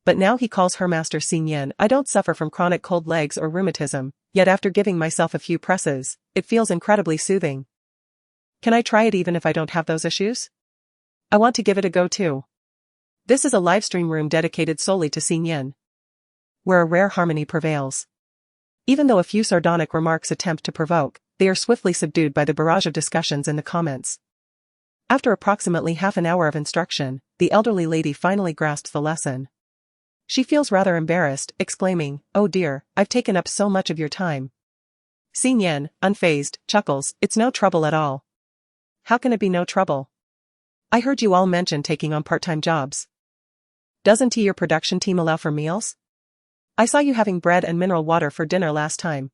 but now he calls her master Xin Yan. I don't suffer from chronic cold legs or rheumatism, yet after giving myself a few presses, it feels incredibly soothing. Can I try it even if I don't have those issues? I want to give it a go too. This is a livestream room dedicated solely to Xin Yan, where a rare harmony prevails. Even though a few sardonic remarks attempt to provoke, they are swiftly subdued by the barrage of discussions in the comments. After approximately half an hour of instruction, the elderly lady finally grasps the lesson. She feels rather embarrassed, exclaiming, "Oh dear, I've taken up so much of your time." Xin Yan, unfazed, chuckles, "It's no trouble at all." How can it be no trouble? I heard you all mention taking on part-time jobs. Doesn't your production team allow for meals? I saw you having bread and mineral water for dinner last time.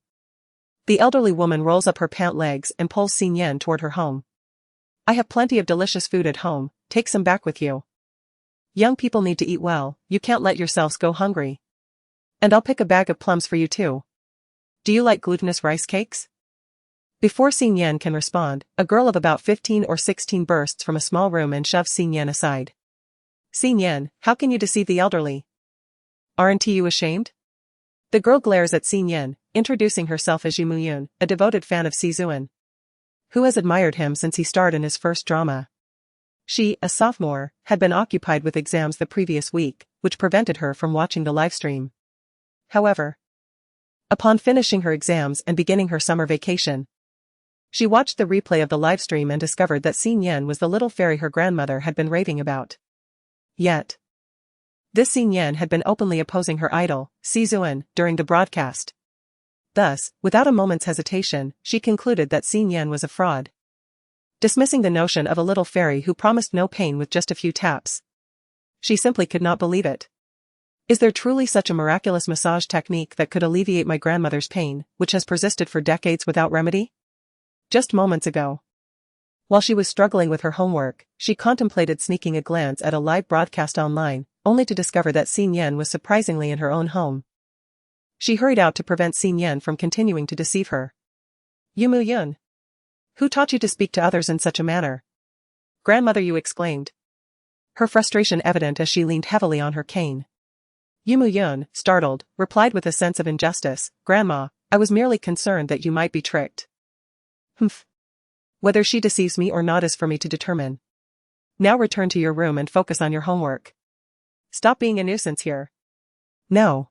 The elderly woman rolls up her pant legs and pulls Xin Yan toward her home. I have plenty of delicious food at home, take some back with you. Young people need to eat well, you can't let yourselves go hungry. And I'll pick a bag of plums for you too. Do you like glutinous rice cakes? Before Xin Yan can respond, a girl of about 15 or 16 bursts from a small room and shoves Xin Yan aside. Xin Yan, how can you deceive the elderly? Aren't you ashamed? The girl glares at Xin Yan, introducing herself as Yu Muyun, a devoted fan of Sizuan, who has admired him since he starred in his first drama. She, a sophomore, had been occupied with exams the previous week, which prevented her from watching the livestream. However, upon finishing her exams and beginning her summer vacation, she watched the replay of the livestream and discovered that Xin Yan was the little fairy her grandmother had been raving about. Yet, this Xin Yan had been openly opposing her idol, Sizuan, during the broadcast. Thus, without a moment's hesitation, she concluded that Xin Yan was a fraud. Dismissing the notion of a little fairy who promised no pain with just a few taps, she simply could not believe it. Is there truly such a miraculous massage technique that could alleviate my grandmother's pain, which has persisted for decades without remedy? Just moments ago, while she was struggling with her homework, she contemplated sneaking a glance at a live broadcast online, only to discover that Xin Yan was surprisingly in her own home. She hurried out to prevent Xin Yan from continuing to deceive her. Yu Muyun, who taught you to speak to others in such a manner? Grandmother, you exclaimed, her frustration evident as she leaned heavily on her cane. Yu Muyun, startled, replied with a sense of injustice, Grandma, I was merely concerned that you might be tricked. Humph. Whether she deceives me or not is for me to determine. Now return to your room and focus on your homework. Stop being a nuisance here. No.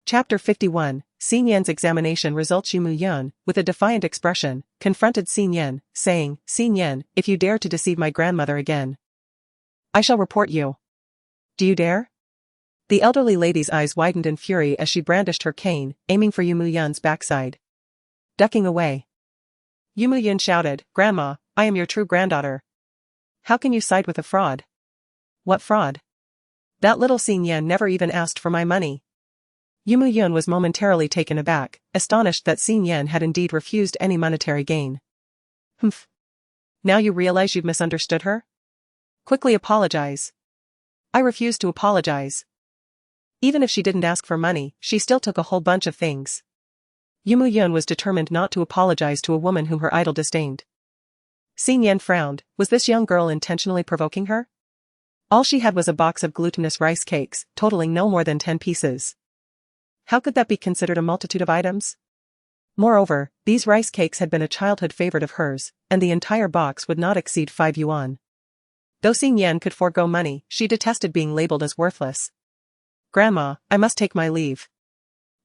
Chapter 51, Xin Yan's examination results. Yu Muyun, with a defiant expression, confronted Xin Yan, saying, Xin Yan, if you dare to deceive my grandmother again, I shall report you. Do you dare? The elderly lady's eyes widened in fury as she brandished her cane, aiming for Yu Muyun's backside. Ducking away, Yu Muyun shouted, Grandma, I am your true granddaughter. How can you side with a fraud? What fraud? That little Xin Yan never even asked for my money. Yu Muyun was momentarily taken aback, astonished that Xin Yan had indeed refused any monetary gain. Humph. Now you realize you've misunderstood her? Quickly apologize. I refuse to apologize. Even if she didn't ask for money, she still took a whole bunch of things. Yu Muyun was determined not to apologize to a woman whom her idol disdained. Xin Yan frowned. Was this young girl intentionally provoking her? All she had was a box of glutinous rice cakes, totaling no more than 10 pieces. How could that be considered a multitude of items? Moreover, these rice cakes had been a childhood favorite of hers, and the entire box would not exceed 5 yuan. Though Xin Yan could forego money, she detested being labeled as worthless. Grandma, I must take my leave.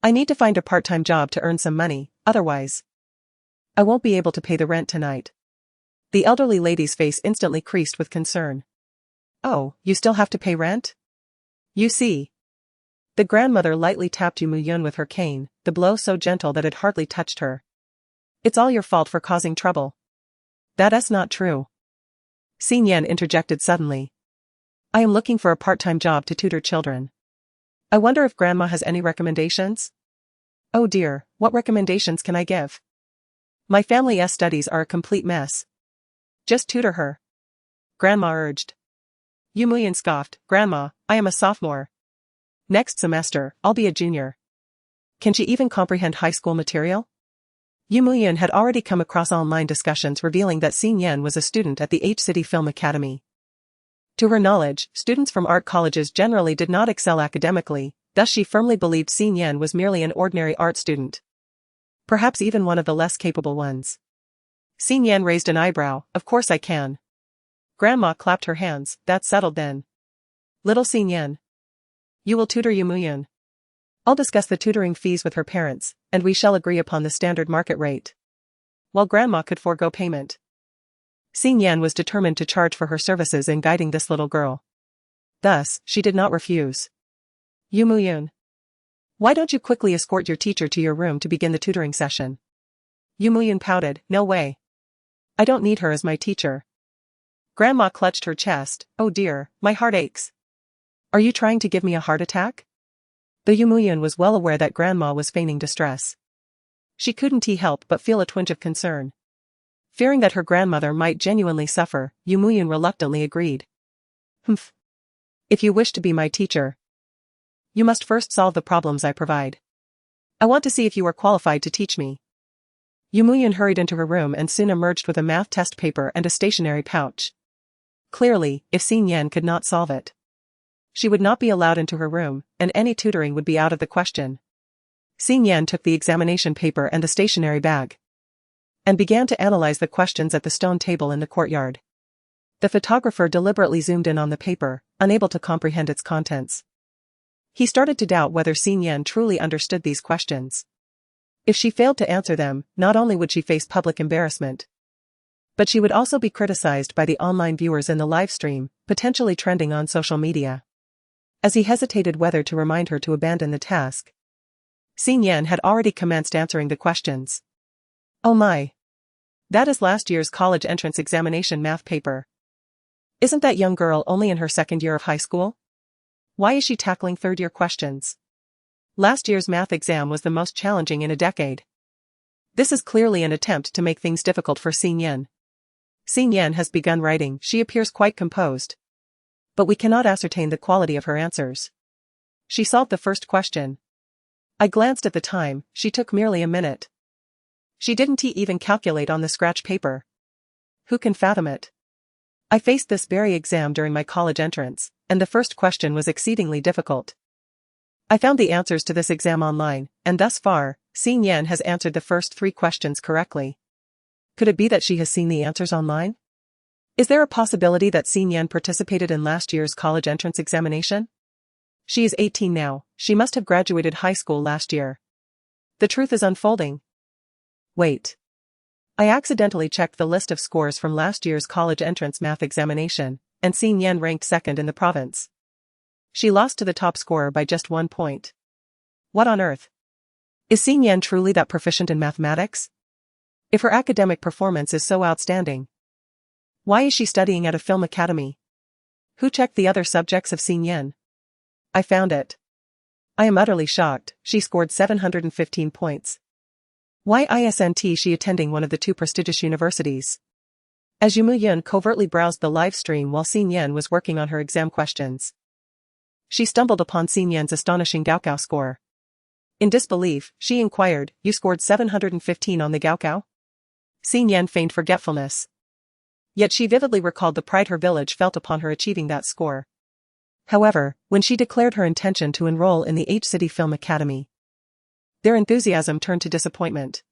I need to find a part-time job to earn some money, otherwise I won't be able to pay the rent tonight. The elderly lady's face instantly creased with concern. Oh, you still have to pay rent? You see. The grandmother lightly tapped Yu Muyun with her cane, the blow so gentle that it hardly touched her. It's all your fault for causing trouble. That's not true. Xin Yan interjected suddenly. I am looking for a part-time job to tutor children. I wonder if Grandma has any recommendations? Oh dear, what recommendations can I give? My family's studies are a complete mess. Just tutor her. Grandma urged. Yu Muyun scoffed, Grandma, I am a sophomore. Next semester, I'll be a junior. Can she even comprehend high school material? Yu Muyun had already come across online discussions revealing that Xin Yan was a student at the H-City Film Academy. To her knowledge, students from art colleges generally did not excel academically, thus she firmly believed Xin Yan was merely an ordinary art student. Perhaps even one of the less capable ones. Xin Yan raised an eyebrow, of course I can. Grandma clapped her hands, that's settled then. Little Xin Yan. You will tutor Yu Muyun. I'll discuss the tutoring fees with her parents, and we shall agree upon the standard market rate. While Grandma could forego payment, Xin Yan was determined to charge for her services in guiding this little girl. Thus, she did not refuse. Yu Muyun. Why don't you quickly escort your teacher to your room to begin the tutoring session? Yu Muyun pouted, no way. I don't need her as my teacher. Grandma clutched her chest, oh dear, my heart aches. Are you trying to give me a heart attack? Though Yu Muyun was well aware that Grandma was feigning distress, she couldn't help but feel a twinge of concern. Fearing that her grandmother might genuinely suffer, Yu Muyun reluctantly agreed. Humph. If you wish to be my teacher, you must first solve the problems I provide. I want to see if you are qualified to teach me. Yu Muyun hurried into her room and soon emerged with a math test paper and a stationery pouch. Clearly, if Xin Yan could not solve it, she would not be allowed into her room, and any tutoring would be out of the question. Xin Yan took the examination paper and the stationery bag, and began to analyze the questions at the stone table in the courtyard. The photographer deliberately zoomed in on the paper, unable to comprehend its contents. He started to doubt whether Xin Yan truly understood these questions. If she failed to answer them, not only would she face public embarrassment, but she would also be criticized by the online viewers in the live stream, potentially trending on social media. As he hesitated whether to remind her to abandon the task, Xin Yan had already commenced answering the questions. Oh my. That is last year's college entrance examination math paper. Isn't that young girl only in her second year of high school? Why is she tackling third-year questions? Last year's math exam was the most challenging in a decade. This is clearly an attempt to make things difficult for Xin Yan. Xin Yan has begun writing, she appears quite composed. But we cannot ascertain the quality of her answers. She solved the first question. I glanced at the time, she took merely a minute. She didn't even calculate on the scratch paper. Who can fathom it? I faced this very exam during my college entrance, and the first question was exceedingly difficult. I found the answers to this exam online, and thus far, Xin Yan has answered the first 3 questions correctly. Could it be that she has seen the answers online? Is there a possibility that Xin Yan participated in last year's college entrance examination? She is 18 now, she must have graduated high school last year. The truth is unfolding. Wait. I accidentally checked the list of scores from last year's college entrance math examination, and Xin Yan ranked second in the province. She lost to the top scorer by just 1 point. What on earth? Is Xin Yan truly that proficient in mathematics? If her academic performance is so outstanding, why is she studying at a film academy? Who checked the other subjects of Xin Yan? I found it. I am utterly shocked, she scored 715 points. Why isn't she attending one of the 2 prestigious universities? As Yu Yun covertly browsed the live stream while Xin Yan was working on her exam questions, she stumbled upon Xin Yan's astonishing Gaokao score. In disbelief, she inquired, "You scored 715 on the Gaokao?" Xin Yan feigned forgetfulness. Yet she vividly recalled the pride her village felt upon her achieving that score. However, when she declared her intention to enroll in the H-City Film Academy, their enthusiasm turned to disappointment.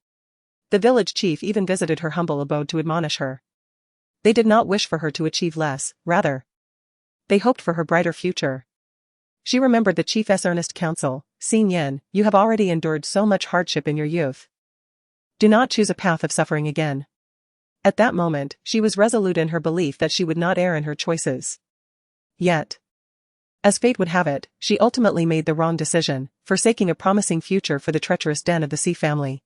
The village chief even visited her humble abode to admonish her. They did not wish for her to achieve less, rather, they hoped for her brighter future. She remembered the chief's earnest counsel, "Xin Yan, you have already endured so much hardship in your youth. Do not choose a path of suffering again." At that moment, she was resolute in her belief that she would not err in her choices. Yet, as fate would have it, she ultimately made the wrong decision, forsaking a promising future for the treacherous den of the Xi family.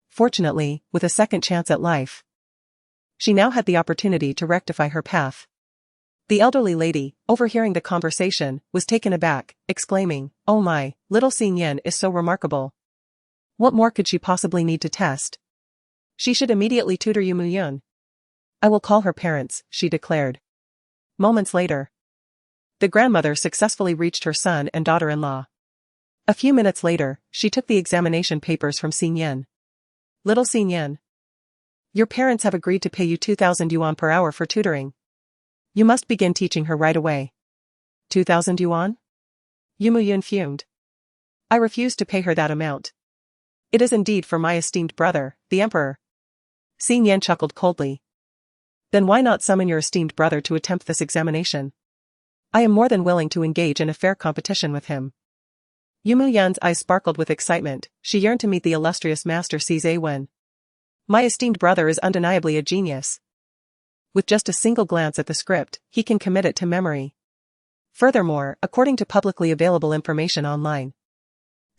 Fortunately, with a second chance at life, she now had the opportunity to rectify her path. The elderly lady, overhearing the conversation, was taken aback, exclaiming, "Oh my, little Xin Yan is so remarkable. What more could she possibly need to test? She should immediately tutor Yu Yun. I will call her parents," she declared. Moments later, the grandmother successfully reached her son and daughter-in-law. A few minutes later, she took the examination papers from Xin Yan. "Little Xin Yan, your parents have agreed to pay you 2,000 yuan per hour for tutoring. You must begin teaching her right away." 2,000 yuan? Yu Yun fumed. "I refuse to pay her that amount. It is indeed for my esteemed brother, the emperor." Xin Yan chuckled coldly. "Then why not summon your esteemed brother to attempt this examination? I am more than willing to engage in a fair competition with him." Yu Yun's eyes sparkled with excitement, she yearned to meet the illustrious master Wen. "My esteemed brother is undeniably a genius. With just a single glance at the script, he can commit it to memory. Furthermore, according to publicly available information online,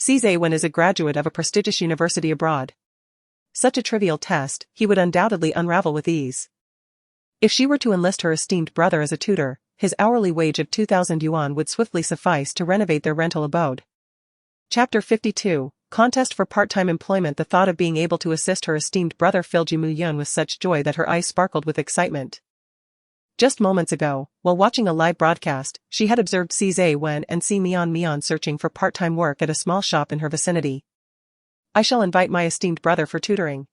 Wen is a graduate of a prestigious university abroad. Such a trivial test, he would undoubtedly unravel with ease. If she were to enlist her esteemed brother as a tutor, his hourly wage of 2,000 yuan would swiftly suffice to renovate their rental abode. Chapter 52, Contest for Part-Time Employment. The thought of being able to assist her esteemed brother filled Yu Yun with such joy that her eyes sparkled with excitement. Just moments ago, while watching a live broadcast, she had observed Wen and Mian searching for part-time work at a small shop in her vicinity. "I shall invite my esteemed brother for tutoring."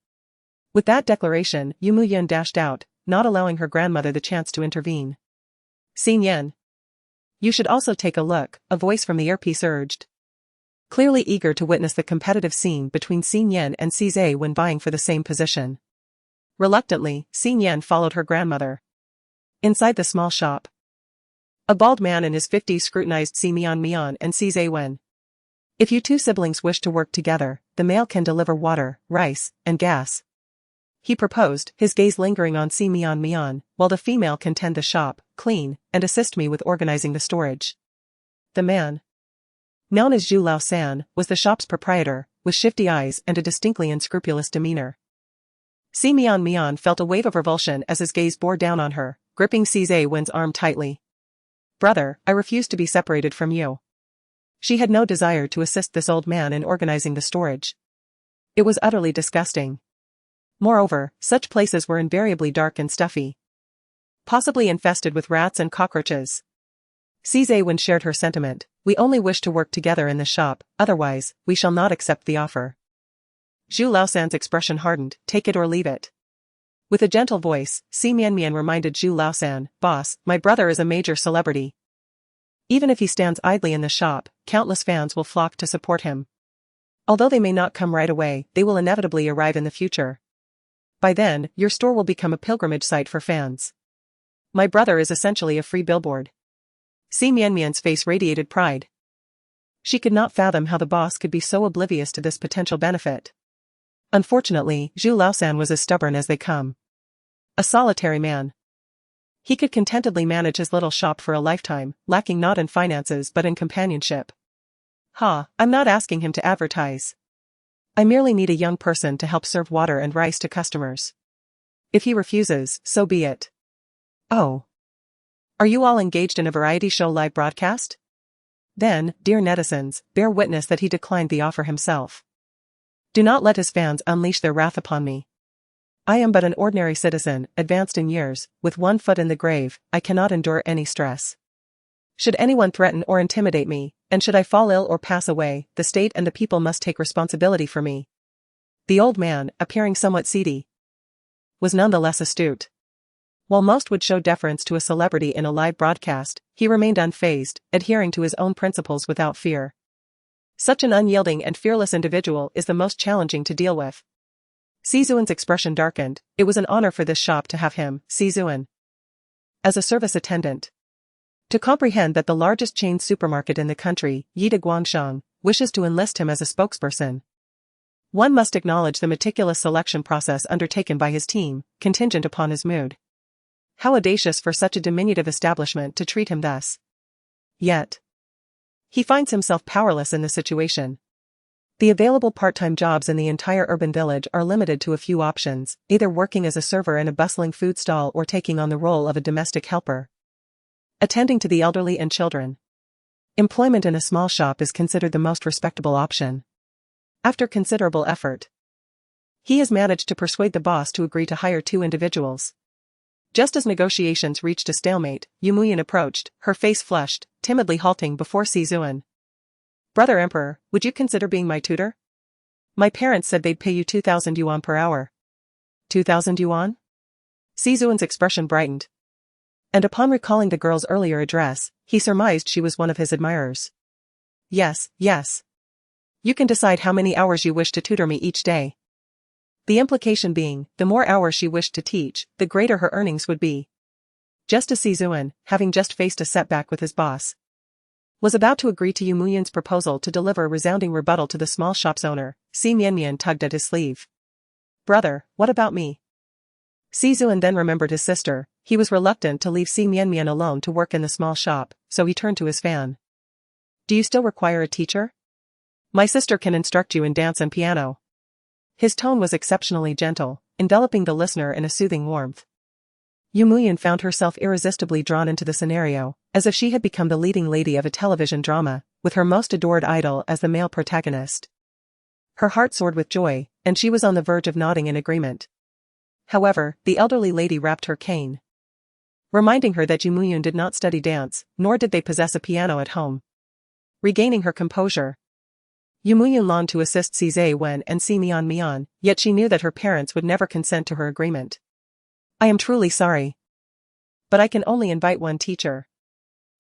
With that declaration, Yu Yun dashed out, not allowing her grandmother the chance to intervene. "Xin Yan, you should also take a look," a voice from the earpiece urged. Clearly eager to witness the competitive scene between Xin Yan and Wen vying for the same position. Reluctantly, Xin Yan followed her grandmother. Inside the small shop, a bald man in his 50s scrutinized Mian and Wen. "If you two siblings wish to work together, the male can deliver water, rice, and gas," he proposed, his gaze lingering on Mian, "while the female can tend the shop, clean, and assist me with organizing the storage." The man, known as Zhu Laosan, was the shop's proprietor, with shifty eyes and a distinctly unscrupulous demeanor. Mian felt a wave of revulsion as his gaze bore down on her, gripping Wen's arm tightly. "Brother, I refuse to be separated from you." She had no desire to assist this old man in organizing the storage. It was utterly disgusting. Moreover, such places were invariably dark and stuffy, possibly infested with rats and cockroaches. Wen shared her sentiment. "We only wish to work together in the shop, otherwise, we shall not accept the offer." Zhu Laosan's expression hardened, "Take it or leave it." With a gentle voice, Mian reminded Zhu Laosan, "Boss, my brother is a major celebrity. Even if he stands idly in the shop, countless fans will flock to support him. Although they may not come right away, they will inevitably arrive in the future. By then, your store will become a pilgrimage site for fans. My brother is essentially a free billboard. Si Mianmian's face radiated pride. She could not fathom how the boss could be so oblivious to this potential benefit. Unfortunately, Zhu Laosan was as stubborn as they come. A solitary man. He could contentedly manage his little shop for a lifetime, lacking not in finances but in companionship. I'm not asking him to advertise. I merely need a young person to help serve water and rice to customers. If he refuses, so be it. Oh. Are you all engaged in a variety show live broadcast? Then, dear netizens, bear witness that he declined the offer himself. Do not let his fans unleash their wrath upon me. I am but an ordinary citizen, advanced in years, with one foot in the grave. I cannot endure any stress. Should anyone threaten or intimidate me, and should I fall ill or pass away, the state and the people must take responsibility for me. The old man, appearing somewhat seedy, was nonetheless astute. While most would show deference to a celebrity in a live broadcast, he remained unfazed, adhering to his own principles without fear. Such an unyielding and fearless individual is the most challenging to deal with. Si Zuan's expression darkened. It was an honor for this shop to have him, Si Zuan, as a service attendant. To comprehend that the largest chain supermarket in the country, Yida Guangshang, wishes to enlist him as a spokesperson. One must acknowledge the meticulous selection process undertaken by his team, contingent upon his mood. How audacious for such a diminutive establishment to treat him thus. Yet, he finds himself powerless in this situation. The available part-time jobs in the entire urban village are limited to a few options, either working as a server in a bustling food stall or taking on the role of a domestic helper, attending to the elderly and children. Employment in a small shop is considered the most respectable option. After considerable effort, he has managed to persuade the boss to agree to hire 2 individuals. Just as negotiations reached a stalemate, Yu Muyan approached, her face flushed, timidly halting before Si Zuan. Brother Emperor, would you consider being my tutor? My parents said they'd pay you 2,000 yuan per hour. 2,000 yuan? Si Zuan's expression brightened. And upon recalling the girl's earlier address, he surmised she was one of his admirers. Yes. You can decide how many hours you wish to tutor me each day. The implication being, the more hours she wished to teach, the greater her earnings would be. Just as Si Zuan, having just faced a setback with his boss, was about to agree to Yu Muyan's proposal to deliver a resounding rebuttal to the small shop's owner, Si Mianmian tugged at his sleeve. Brother, what about me? Si Zuan then remembered his sister. He was reluctant to leave Si Mianmian alone to work in the small shop, so he turned to his fan. Do you still require a teacher? My sister can instruct you in dance and piano. His tone was exceptionally gentle, enveloping the listener in a soothing warmth. Yu Muyan found herself irresistibly drawn into the scenario, as if she had become the leading lady of a television drama, with her most adored idol as the male protagonist. Her heart soared with joy, and she was on the verge of nodding in agreement. However, the elderly lady rapped her cane, reminding her that Yu Muyan did not study dance, nor did they possess a piano at home. Regaining her composure, Yu Muyan longed to assist Si Wen and Si Mian, yet she knew that her parents would never consent to her agreement. I am truly sorry, but I can only invite one teacher.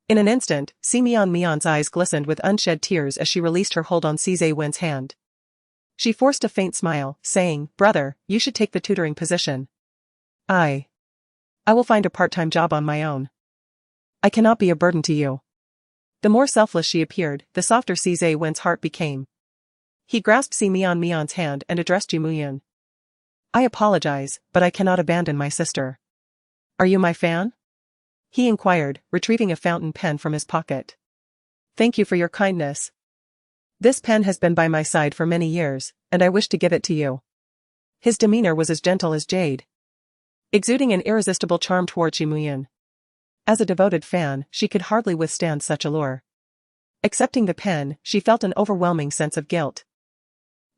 In an instant, Si Mian's eyes glistened with unshed tears as she released her hold on Si Wen's hand. She forced a faint smile, saying, Brother, you should take the tutoring position. I will find a part-time job on my own. I cannot be a burden to you. The more selfless she appeared, the softer Si Wen's heart became. He grasped Si Mian's hand and addressed Yu Muyan. I apologize, but I cannot abandon my sister. Are you my fan? He inquired, retrieving a fountain pen from his pocket. Thank you for your kindness. This pen has been by my side for many years, and I wish to give it to you. His demeanor was as gentle as jade, exuding an irresistible charm towards Yu Muyan. As a devoted fan, she could hardly withstand such allure. Accepting the pen, she felt an overwhelming sense of guilt.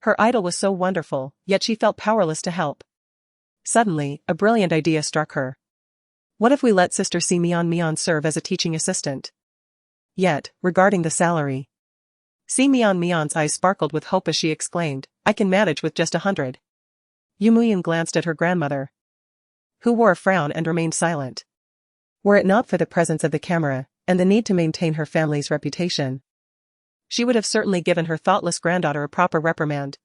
Her idol was so wonderful, yet she felt powerless to help. Suddenly, a brilliant idea struck her. What if we let Sister Si Mian serve as a teaching assistant? Yet, regarding the salary, Si Mian's eyes sparkled with hope as she exclaimed, I can manage with just 100. Yu Muyan glanced at her grandmother, who wore a frown and remained silent. Were it not for the presence of the camera, and the need to maintain her family's reputation, she would have certainly given her thoughtless granddaughter a proper reprimand.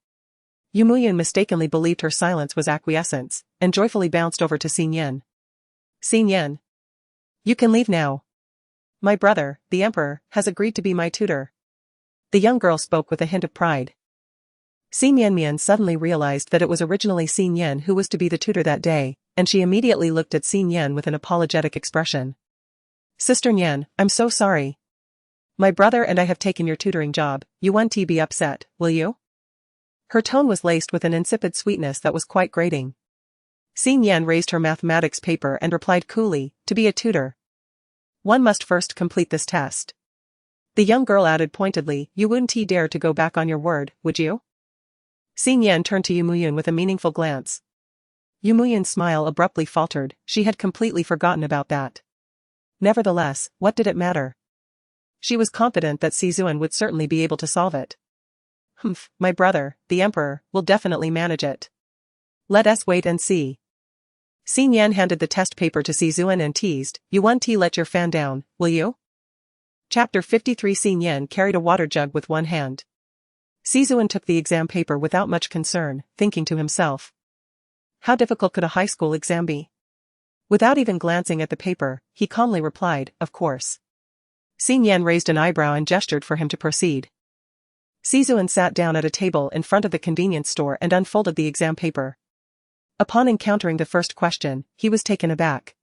Yumuyun mistakenly believed her silence was acquiescence, and joyfully bounced over to Xinyan. Xinyan. You can leave now. My brother, the emperor, has agreed to be my tutor. The young girl spoke with a hint of pride. Xinyan suddenly realized that it was originally Xinyan who was to be the tutor that day, and she immediately looked at Xinyan with an apologetic expression. Sister Nyan, I'm so sorry. My brother and I have taken your tutoring job, you won't be upset, will you? Her tone was laced with an insipid sweetness that was quite grating. Xinyan raised her mathematics paper and replied coolly, to be a tutor. One must first complete this test. The young girl added pointedly, you wouldn't dare to go back on your word, would you? Xinyan turned to Yumuyun with a meaningful glance. Yumuyun's smile abruptly faltered, she had completely forgotten about that. Nevertheless, what did it matter? She was confident that Sizuan would certainly be able to solve it. Humph, my brother, the emperor, will definitely manage it. Let us wait and see. Xinyan handed the test paper to Sizuan and teased, you won't let your fan down, will you? Chapter 53. Xinyan carried a water jug with one hand. Sizuan took the exam paper without much concern, thinking to himself. How difficult could a high school exam be? Without even glancing at the paper, he calmly replied, of course. Xinyan raised an eyebrow and gestured for him to proceed. Sizuan sat down at a table in front of the convenience store and unfolded the exam paper. Upon encountering the first question, he was taken aback.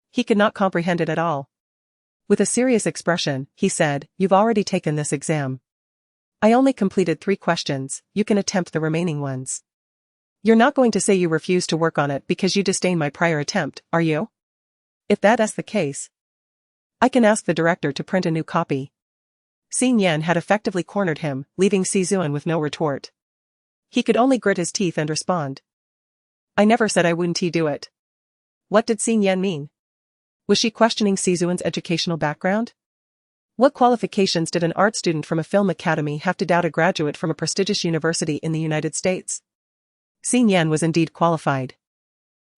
He could not comprehend it at all. With a serious expression, he said, you've already taken this exam. I only completed 3 questions, you can attempt the remaining ones. You're not going to say you refuse to work on it because you disdain my prior attempt, are you? If that is the case, I can ask the director to print a new copy. Xinyan had effectively cornered him, leaving Sizuan with no retort. He could only grit his teeth and respond. I never said I wouldn't do it. What did Xinyan mean? Was she questioning Sizuan's educational background? What qualifications did an art student from a film academy have to doubt a graduate from a prestigious university in the United States? Xinyan was indeed qualified.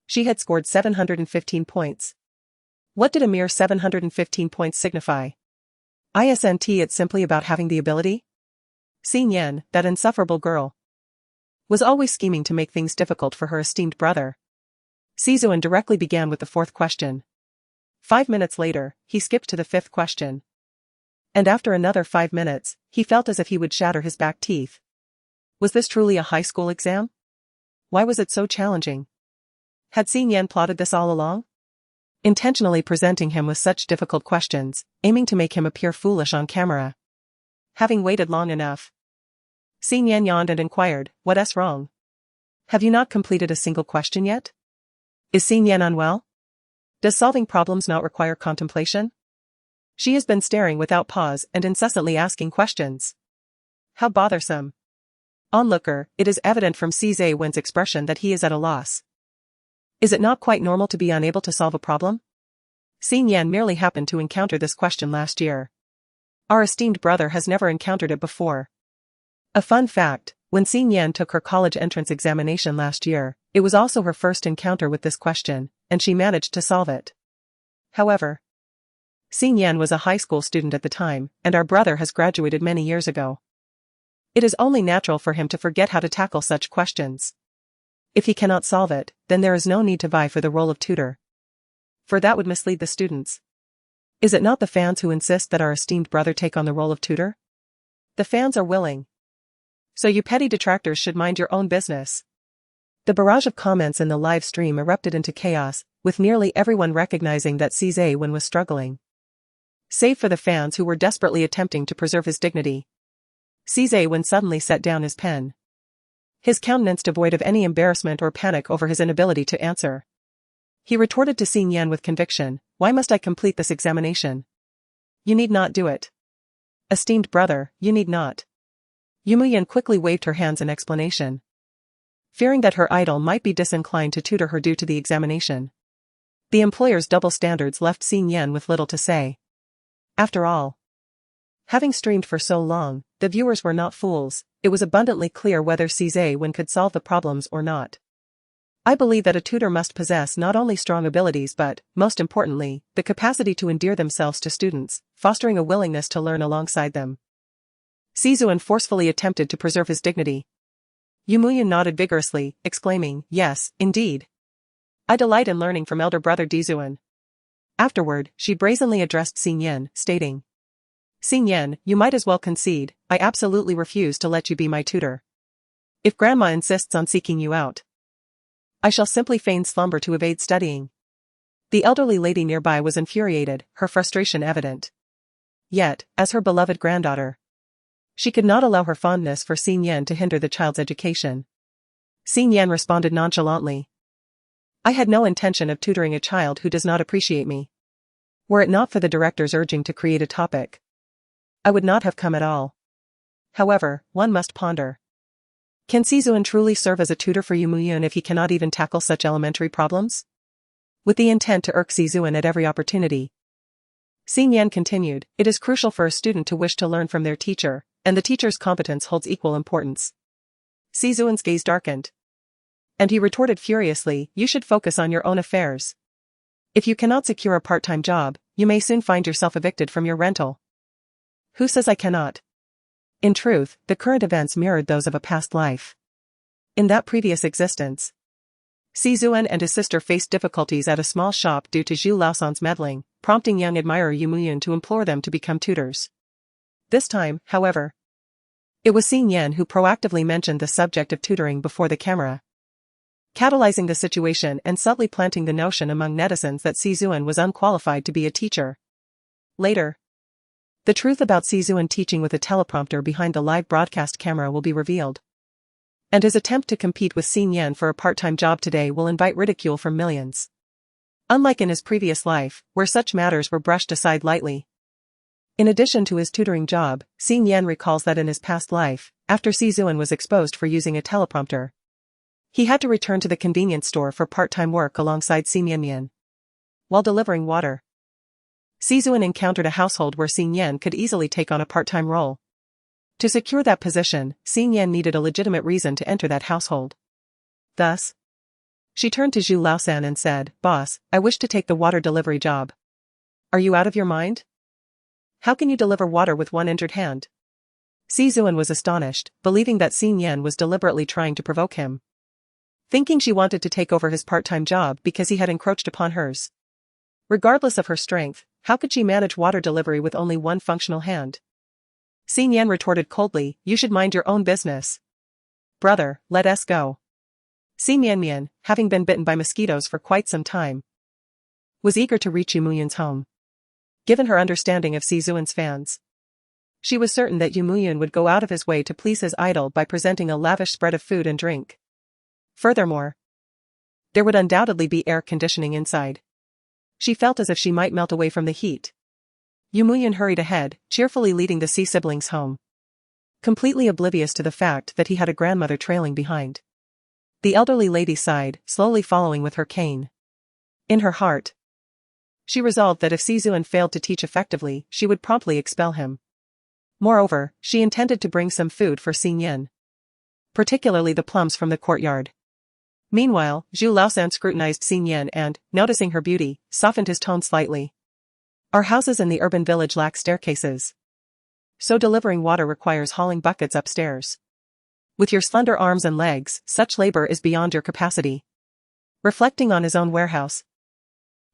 She had scored 715 points. What did a mere 715 points signify? Isn't it simply about having the ability? Xinyan, that insufferable girl, was always scheming to make things difficult for her esteemed brother. Sizuan directly began with the 4th question. 5 minutes later, he skipped to the 5th question. And after another 5 minutes, he felt as if he would shatter his back teeth. Was this truly a high school exam? Why was it so challenging? Had Xinyan plotted this all along? Intentionally presenting him with such difficult questions, aiming to make him appear foolish on camera. Having waited long enough, Xinyan yawned and inquired, what's wrong? Have you not completed a single question yet? Is Xinyan unwell? Does solving problems not require contemplation? She has been staring without pause and incessantly asking questions. How bothersome. Onlooker, it is evident from Sizuan's expression that he is at a loss. Is it not quite normal to be unable to solve a problem? Xinyan merely happened to encounter this question last year. Our esteemed brother has never encountered it before. A fun fact, when Xinyan took her college entrance examination last year, it was also her first encounter with this question, and she managed to solve it. However, Xinyan was a high school student at the time, and our brother has graduated many years ago. It is only natural for him to forget how to tackle such questions. If he cannot solve it, then there is no need to vie for the role of tutor. For that would mislead the students. Is it not the fans who insist that our esteemed brother take on the role of tutor? The fans are willing. So you petty detractors should mind your own business. The barrage of comments in the live stream erupted into chaos, with nearly everyone recognizing that Sizuan was struggling. Save for the fans who were desperately attempting to preserve his dignity. Sizuan suddenly set down his pen. His countenance devoid of any embarrassment or panic over his inability to answer. He retorted to Xinyan with conviction, why must I complete this examination? You need not do it. Esteemed brother, you need not. Yumuyun quickly waved her hands in explanation. Fearing that her idol might be disinclined to tutor her due to the examination. The employer's double standards left Xinyan with little to say. After all, having streamed for so long, the viewers were not fools, it was abundantly clear whether Sizuan could solve the problems or not. I believe that a tutor must possess not only strong abilities but, most importantly, the capacity to endear themselves to students, fostering a willingness to learn alongside them. Sizuan forcefully attempted to preserve his dignity. Yu Muyan nodded vigorously, exclaiming, yes, indeed. I delight in learning from elder brother Dizuan. Afterward, she brazenly addressed Xing Yan, stating, Xing Yan, you might as well concede, I absolutely refuse to let you be my tutor. If grandma insists on seeking you out, I shall simply feign slumber to evade studying. The elderly lady nearby was infuriated, her frustration evident. Yet, as her beloved granddaughter, she could not allow her fondness for Xing Yan to hinder the child's education. Xing Yan responded nonchalantly. I had no intention of tutoring a child who does not appreciate me. Were it not for the director's urging to create a topic, I would not have come at all. However, one must ponder. Can Sizuan truly serve as a tutor for Yu Muyan if he cannot even tackle such elementary problems? With the intent to irk Sizuan at every opportunity, Xing Yan continued, it is crucial for a student to wish to learn from their teacher, and the teacher's competence holds equal importance. Sizuan's gaze darkened. And he retorted furiously, you should focus on your own affairs. If you cannot secure a part-time job, you may soon find yourself evicted from your rental. Who says I cannot? In truth, the current events mirrored those of a past life. In that previous existence, Sizuan and his sister faced difficulties at a small shop due to Zhu Laosan's meddling, prompting young admirer Yu Muyan to implore them to become tutors. This time, however, it was Xing Yan who proactively mentioned the subject of tutoring before the camera, catalyzing the situation and subtly planting the notion among netizens that Sizuan was unqualified to be a teacher. Later, the truth about Sizuan teaching with a teleprompter behind the live broadcast camera will be revealed. And his attempt to compete with Xing Yan for a part-time job today will invite ridicule from millions. Unlike in his previous life, where such matters were brushed aside lightly. In addition to his tutoring job, Xing Yan recalls that in his past life, after Sizuan was exposed for using a teleprompter, he had to return to the convenience store for part-time work alongside Xing Mian. While delivering water, Sizuan encountered a household where Xing Yan could easily take on a part-time role. To secure that position, Xing Yan needed a legitimate reason to enter that household. Thus, she turned to Zhu Laosan and said, Boss, I wish to take the water delivery job. Are you out of your mind? How can you deliver water with one injured hand? Sizuan was astonished, believing that Xing Yan was deliberately trying to provoke him. Thinking she wanted to take over his part-time job because he had encroached upon hers. Regardless of her strength, how could she manage water delivery with only one functional hand? Xing Yan retorted coldly, you should mind your own business. Brother, let us go. Xing Mian, having been bitten by mosquitoes for quite some time, was eager to reach Yu Muyan's home. Given her understanding of Sizuan's fans, she was certain that Yu Muyan would go out of his way to please his idol by presenting a lavish spread of food and drink. Furthermore, there would undoubtedly be air conditioning inside. She felt as if she might melt away from the heat. Yu Muyan hurried ahead, cheerfully leading the Xi siblings home, completely oblivious to the fact that he had a grandmother trailing behind. The elderly lady sighed, slowly following with her cane. In her heart, she resolved that if Sizuan failed to teach effectively, she would promptly expel him. Moreover, she intended to bring some food for Xing Yan, particularly the plums from the courtyard. Meanwhile, Zhu Laosan scrutinized Xing Yan and, noticing her beauty, softened his tone slightly. Our houses in the urban village lack staircases, so delivering water requires hauling buckets upstairs. With your slender arms and legs, such labor is beyond your capacity. Reflecting on his own warehouse,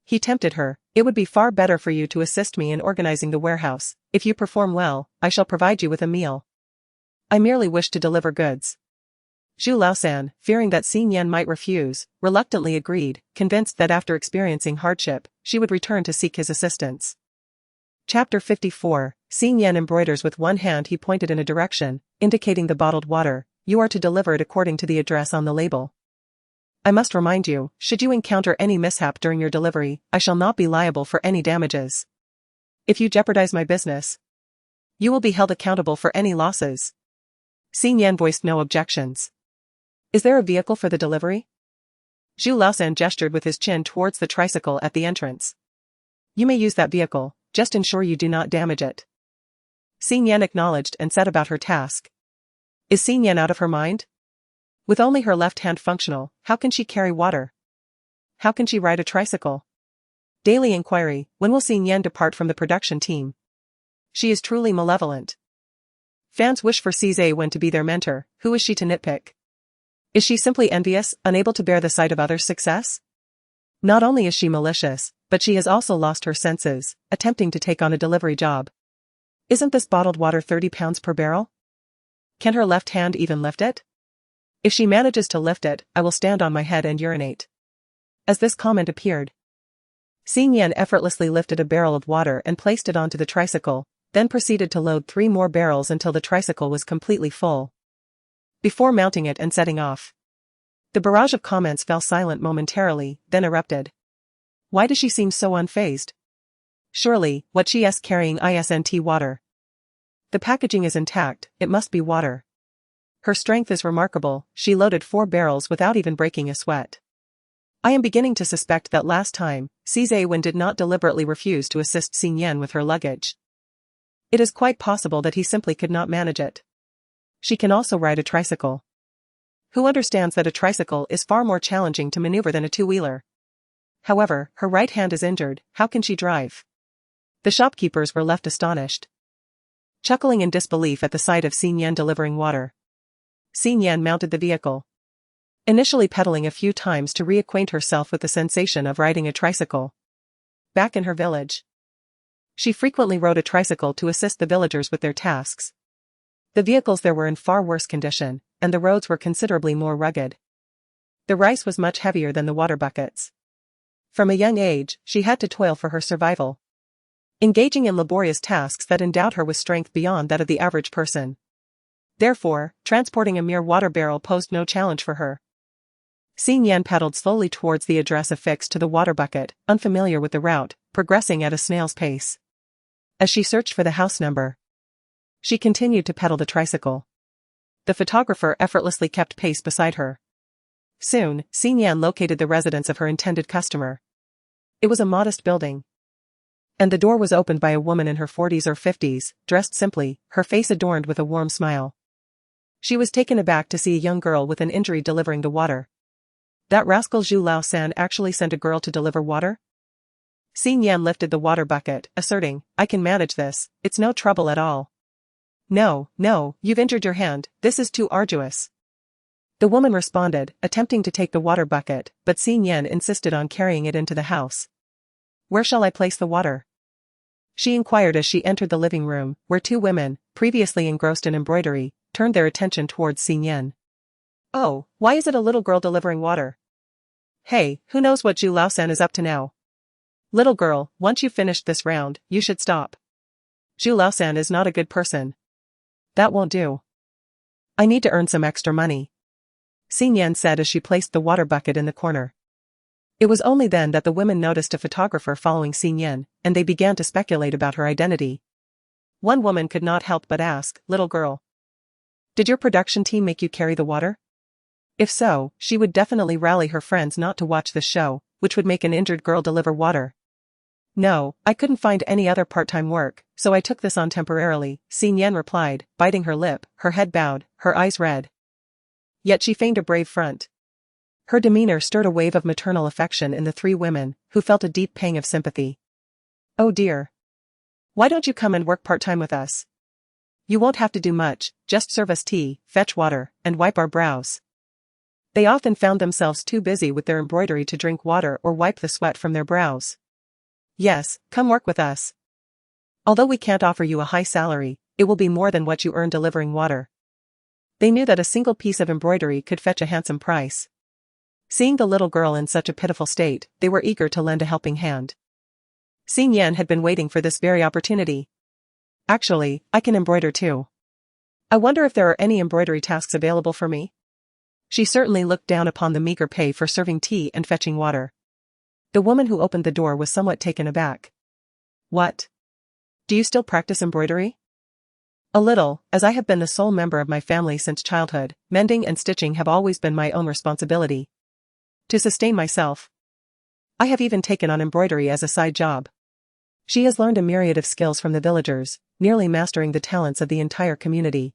he tempted her, it would be far better for you to assist me in organizing the warehouse. If you perform well, I shall provide you with a meal. I merely wish to deliver goods. Zhu Laosan, fearing that Xing Yan might refuse, reluctantly agreed, convinced that after experiencing hardship, she would return to seek his assistance. Chapter 54, Xing Yan embroiders. With one hand he pointed in a direction, indicating the bottled water. You are to deliver it according to the address on the label. I must remind you, should you encounter any mishap during your delivery, I shall not be liable for any damages. If you jeopardize my business, you will be held accountable for any losses. Xing Yan voiced no objections. Is there a vehicle for the delivery? Zhu Laosan gestured with his chin towards the tricycle at the entrance. You may use that vehicle, just ensure you do not damage it. Xing Yan acknowledged and set about her task. Is Xing Yan out of her mind? With only her left hand functional, how can she carry water? How can she ride a tricycle? Daily inquiry, when will Xing Yan depart from the production team? She is truly malevolent. Fans wish for Cize Wen to be their mentor, who is she to nitpick? Is she simply envious, unable to bear the sight of others' success? Not only is she malicious, but she has also lost her senses, attempting to take on a delivery job. Isn't this bottled water 30 pounds per barrel? Can her left hand even lift it? If she manages to lift it, I will stand on my head and urinate. As this comment appeared, Xing Yan effortlessly lifted a barrel of water and placed it onto the tricycle, then proceeded to load 3 more barrels until the tricycle was completely full. Before mounting it and setting off, the barrage of comments fell silent momentarily, then erupted. Why does she seem so unfazed? Surely, what she is carrying isn't water. The packaging is intact, it must be water. Her strength is remarkable, she loaded 4 barrels without even breaking a sweat. I am beginning to suspect that last time, Wen did not deliberately refuse to assist Xing Yan with her luggage. It is quite possible that he simply could not manage it. She can also ride a tricycle. Who understands that a tricycle is far more challenging to maneuver than a two-wheeler? However, her right hand is injured, how can she drive? The shopkeepers were left astonished, chuckling in disbelief at the sight of Xing Yan delivering water. Xing Yan mounted the vehicle, initially pedaling a few times to reacquaint herself with the sensation of riding a tricycle. Back in her village, she frequently rode a tricycle to assist the villagers with their tasks. The vehicles there were in far worse condition, and the roads were considerably more rugged. The rice was much heavier than the water buckets. From a young age, she had to toil for her survival, engaging in laborious tasks that endowed her with strength beyond that of the average person. Therefore, transporting a mere water barrel posed no challenge for her. Xing Yan paddled slowly towards the address affixed to the water bucket, unfamiliar with the route, progressing at a snail's pace. As she searched for the house number, she continued to pedal the tricycle. The photographer effortlessly kept pace beside her. Soon, Xing Yan located the residence of her intended customer. It was a modest building, and the door was opened by a woman in her 40s or 50s, dressed simply, her face adorned with a warm smile. She was taken aback to see a young girl with an injury delivering the water. That rascal Zhu Lao-san actually sent a girl to deliver water? Xing Yan lifted the water bucket, asserting, I can manage this, it's no trouble at all. No, you've injured your hand, this is too arduous. The woman responded, attempting to take the water bucket, but Xing Yan insisted on carrying it into the house. Where shall I place the water? She inquired as she entered the living room, where 2 women, previously engrossed in embroidery, turned their attention towards Xing Yan. Oh, why is it a little girl delivering water? Hey, who knows what Zhu Lao-san is up to now? Little girl, once you've finished this round, you should stop. Zhu Lao-san is not a good person. That won't do. I need to earn some extra money, Xing Yan said as she placed the water bucket in the corner. It was only then that the women noticed a photographer following Xing Yan, and they began to speculate about her identity. One woman could not help but ask, little girl, did your production team make you carry the water? If so, she would definitely rally her friends not to watch this show, which would make an injured girl deliver water. No, I couldn't find any other part-time work, so I took this on temporarily, Xing Yan replied, biting her lip, her head bowed, her eyes red. Yet she feigned a brave front. Her demeanor stirred a wave of maternal affection in the 3 women, who felt a deep pang of sympathy. Oh dear. Why don't you come and work part-time with us? You won't have to do much, just serve us tea, fetch water, and wipe our brows. They often found themselves too busy with their embroidery to drink water or wipe the sweat from their brows. Yes, come work with us. Although we can't offer you a high salary, it will be more than what you earn delivering water. They knew that a single piece of embroidery could fetch a handsome price. Seeing the little girl in such a pitiful state, they were eager to lend a helping hand. Xing Yan had been waiting for this very opportunity. Actually, I can embroider too. I wonder if there are any embroidery tasks available for me? She certainly looked down upon the meager pay for serving tea and fetching water. The woman who opened the door was somewhat taken aback. What? Do you still practice embroidery? A little, as I have been the sole member of my family since childhood, mending and stitching have always been my own responsibility. To sustain myself, I have even taken on embroidery as a side job. She has learned a myriad of skills from the villagers, nearly mastering the talents of the entire community.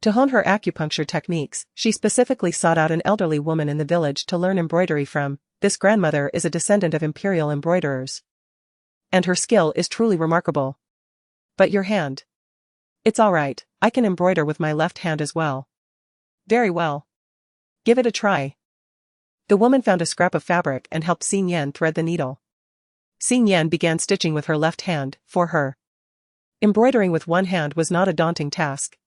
To hone her acupuncture techniques, she specifically sought out an elderly woman in the village to learn embroidery from. This grandmother is a descendant of imperial embroiderers, and her skill is truly remarkable. But your hand? It's all right, I can embroider with my left hand as well. Very well. Give it a try. The woman found a scrap of fabric and helped Xin Yan thread the needle. Xin Yan began stitching with her left hand, for her. Embroidering with one hand was not a daunting task.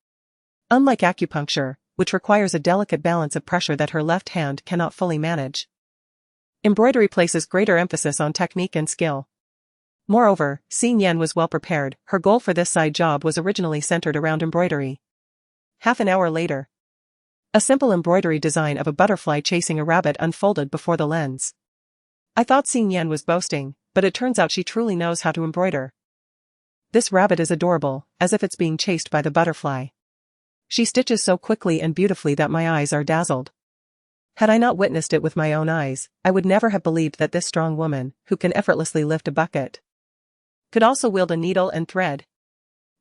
Unlike acupuncture, which requires a delicate balance of pressure that her left hand cannot fully manage, embroidery places greater emphasis on technique and skill. Moreover, Xin Yan was well prepared. Her goal for this side job was originally centered around embroidery. Half an hour later, a simple embroidery design of a butterfly chasing a rabbit unfolded before the lens. I thought Xin Yan was boasting, but it turns out she truly knows how to embroider. This rabbit is adorable, as if it's being chased by the butterfly. She stitches so quickly and beautifully that my eyes are dazzled. Had I not witnessed it with my own eyes, I would never have believed that this strong woman, who can effortlessly lift a bucket, could also wield a needle and thread.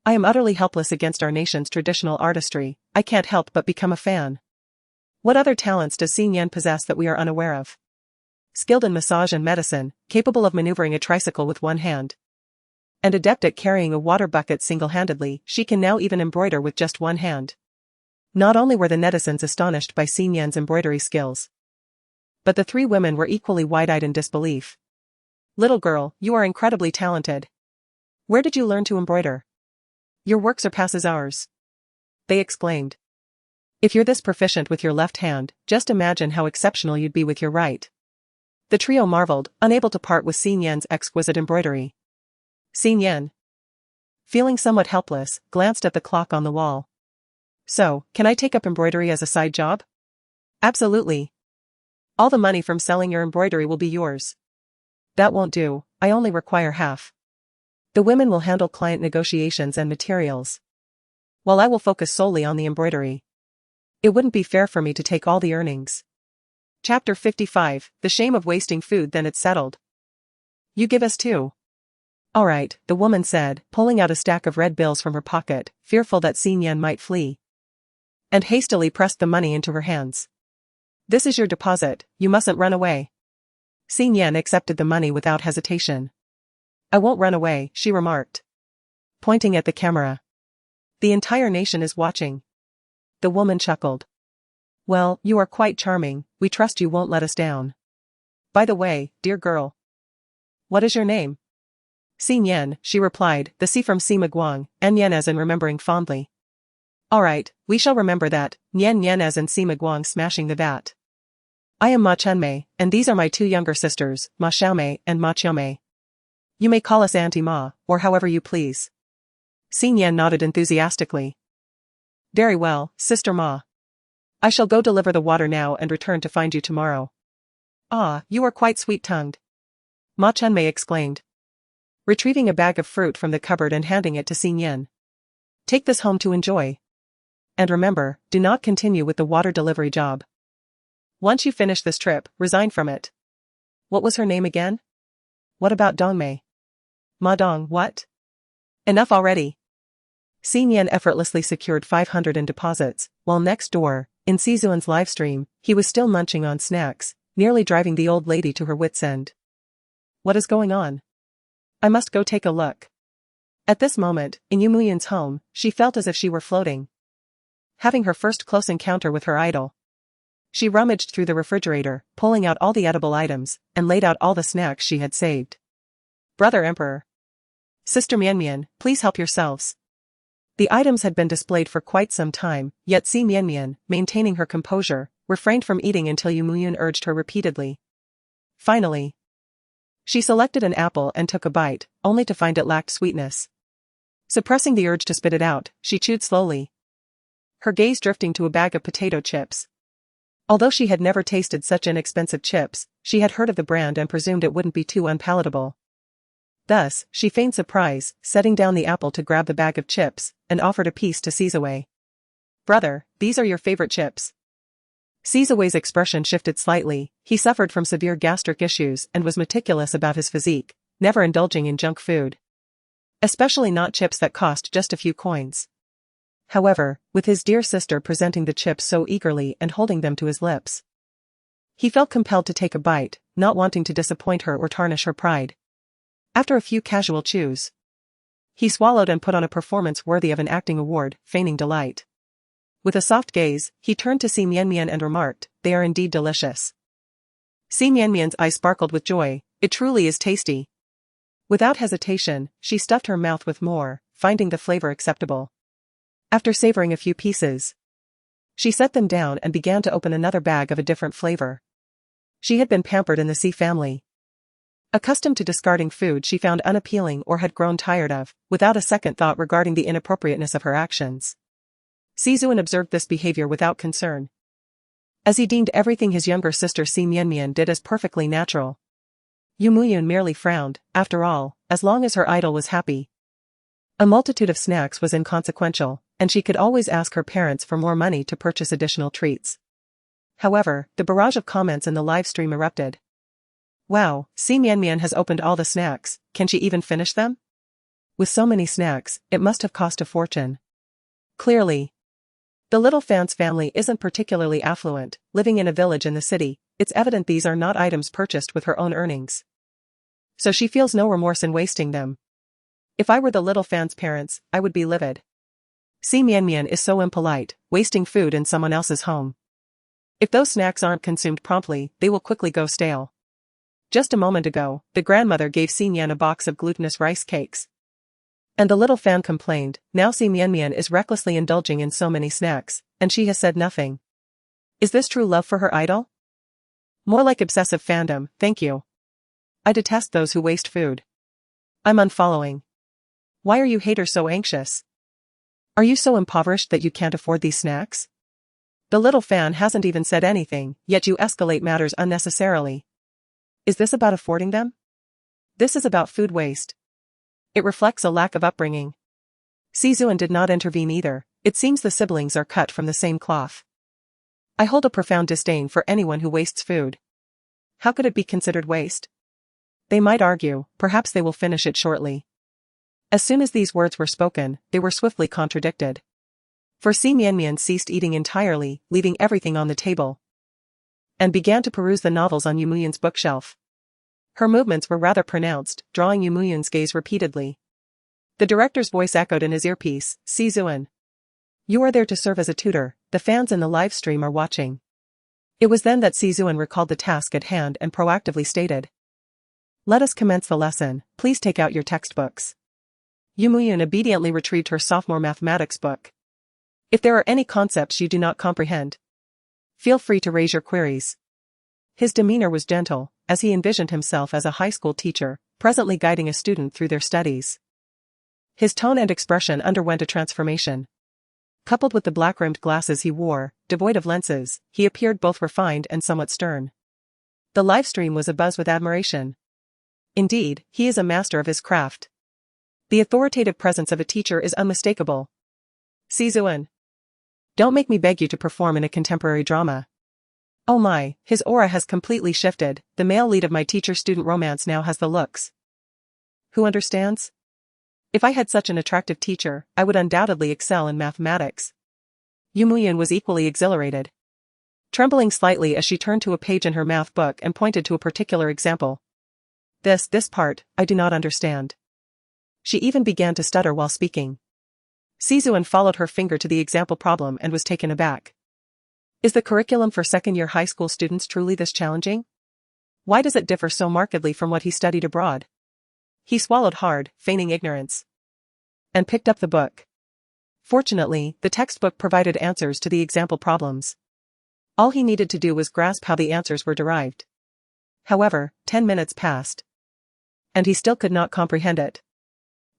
I am utterly helpless against our nation's traditional artistry. I can't help but become a fan. What other talents does Xin Yan possess that we are unaware of? Skilled in massage and medicine, capable of maneuvering a tricycle with one hand, and adept at carrying a water bucket single-handedly, she can now even embroider with just one hand. Not only were the netizens astonished by Xin Yan's embroidery skills, but the three women were equally wide-eyed in disbelief. Little girl, you are incredibly talented. Where did you learn to embroider? Your work surpasses ours, they exclaimed. If you're this proficient with your left hand, just imagine how exceptional you'd be with your right. The trio marveled, unable to part with Xin Yan's exquisite embroidery. Xin Yan, feeling somewhat helpless, glanced at the clock on the wall. So, can I take up embroidery as a side job? Absolutely. All the money from selling your embroidery will be yours. That won't do, I only require half. The women will handle client negotiations and materials, while I will focus solely on the embroidery. It wouldn't be fair for me to take all the earnings. Chapter 55, The Shame of Wasting Food. Then it's settled. You give us 2. All right, the woman said, pulling out a stack of red bills from her pocket, fearful that Xin Yan might flee, and hastily pressed the money into her hands. This is your deposit, you mustn't run away. Xin Yan accepted the money without hesitation. I won't run away, she remarked, pointing at the camera. The entire nation is watching. The woman chuckled. Well, you are quite charming, we trust you won't let us down. By the way, dear girl, what is your name? Xin Yan, she replied, the C from Sima Guang, and Yan as in remembering fondly. All right, we shall remember that, Yan as in Sima Guang smashing the vat. I am Ma Chenmei, and these are my 2 younger sisters, Ma Xiaomei and Ma Qiumei. You may call us Auntie Ma, or however you please. Xin Yan nodded enthusiastically. Very well, Sister Ma. I shall go deliver the water now and return to find you tomorrow. Ah, you are quite sweet-tongued, Ma Chenmei exclaimed, retrieving a bag of fruit from the cupboard and handing it to Xin Yan. Take this home to enjoy. And remember, do not continue with the water delivery job. Once you finish this trip, resign from it. What was her name again? What about Dongmei? Ma Dong, what? Enough already. Xin Yan effortlessly secured 500 in deposits, while next door, in Sizuan's livestream, he was still munching on snacks, nearly driving the old lady to her wits' end. What is going on? I must go take a look. At this moment, in Yumuyan's home, she felt as if she were floating, having her first close encounter with her idol. She rummaged through the refrigerator, pulling out all the edible items, and laid out all the snacks she had saved. Brother Emperor, Sister Mianmian, please help yourselves. The items had been displayed for quite some time, yet Si Mianmian, maintaining her composure, refrained from eating until Yumuyan urged her repeatedly. Finally, she selected an apple and took a bite, only to find it lacked sweetness. Suppressing the urge to spit it out, she chewed slowly, her gaze drifting to a bag of potato chips. Although she had never tasted such inexpensive chips, she had heard of the brand and presumed it wouldn't be too unpalatable. Thus, she feigned surprise, setting down the apple to grab the bag of chips, and offered a piece to Sizawei. Brother, these are your favorite chips. Sizawei's expression shifted slightly. He suffered from severe gastric issues and was meticulous about his physique, never indulging in junk food. Especially not chips that cost just a few coins. However, with his dear sister presenting the chips so eagerly and holding them to his lips, he felt compelled to take a bite, not wanting to disappoint her or tarnish her pride. After a few casual chews, he swallowed and put on a performance worthy of an acting award, feigning delight. With a soft gaze, he turned to Si Mian and remarked, "They are indeed delicious." Si Mian's eyes sparkled with joy. "It truly is tasty." Without hesitation, she stuffed her mouth with more, finding the flavor acceptable. After savoring a few pieces, she set them down and began to open another bag of a different flavor. She had been pampered in the Si family. Accustomed to discarding food she found unappealing or had grown tired of, without a second thought regarding the inappropriateness of her actions. Si Zuan observed this behavior without concern, as he deemed everything his younger sister Si Mian did as perfectly natural. Yu Muyun merely frowned. After all, as long as her idol was happy, a multitude of snacks was inconsequential, and she could always ask her parents for more money to purchase additional treats. However, the barrage of comments in the live stream erupted. "Wow, Si Mian has opened all the snacks, can she even finish them? With so many snacks, it must have cost a fortune. Clearly, the little Fan's family isn't particularly affluent, living in a village in the city. It's evident these are not items purchased with her own earnings. So she feels no remorse in wasting them. If I were the little Fan's parents, I would be livid. Si Mian is so impolite, wasting food in someone else's home. If those snacks aren't consumed promptly, they will quickly go stale." Just a moment ago, the grandmother gave Si Mian a box of glutinous rice cakes. And the little Fan complained, now Si Mian is recklessly indulging in so many snacks, and she has said nothing. Is this true love for her idol? More like obsessive fandom, thank you. I detest those who waste food. I'm unfollowing. Why are you haters so anxious? Are you so impoverished that you can't afford these snacks? The little Fan hasn't even said anything, yet you escalate matters unnecessarily. Is this about affording them? This is about food waste. It reflects a lack of upbringing. Si Zuan did not intervene either. It seems the siblings are cut from the same cloth. I hold a profound disdain for anyone who wastes food. How could it be considered waste? They might argue, perhaps they will finish it shortly. As soon as these words were spoken, they were swiftly contradicted. For Si Mian ceased eating entirely, leaving everything on the table, and began to peruse the novels on Yu Muyun's bookshelf. Her movements were rather pronounced, drawing Yu Muyun's gaze repeatedly. The director's voice echoed in his earpiece, "Si Zuan. You are there to serve as a tutor, the fans in the live stream are watching." It was then that Si Zuan recalled the task at hand and proactively stated, "Let us commence the lesson, please take out your textbooks." Yu Muyun obediently retrieved her sophomore mathematics book. "If there are any concepts you do not comprehend, feel free to raise your queries." His demeanor was gentle, as he envisioned himself as a high school teacher, presently guiding a student through their studies. His tone and expression underwent a transformation. Coupled with the black-rimmed glasses he wore, devoid of lenses, he appeared both refined and somewhat stern. The livestream was abuzz with admiration. Indeed, he is a master of his craft. The authoritative presence of a teacher is unmistakable. Si Zuan. Don't make me beg you to perform in a contemporary drama. Oh my, his aura has completely shifted. The male lead of my teacher-student romance now has the looks. Who understands? If I had such an attractive teacher, I would undoubtedly excel in mathematics. Yu Muyun was equally exhilarated, trembling slightly as she turned to a page in her math book and pointed to a particular example. This part, I do not understand. She even began to stutter while speaking. Si Zuan followed her finger to the example problem and was taken aback. Is the curriculum for second-year high school students truly this challenging? Why does it differ so markedly from what he studied abroad? He swallowed hard, feigning ignorance, and picked up the book. Fortunately, the textbook provided answers to the example problems. All he needed to do was grasp how the answers were derived. However, 10 minutes passed, and he still could not comprehend it.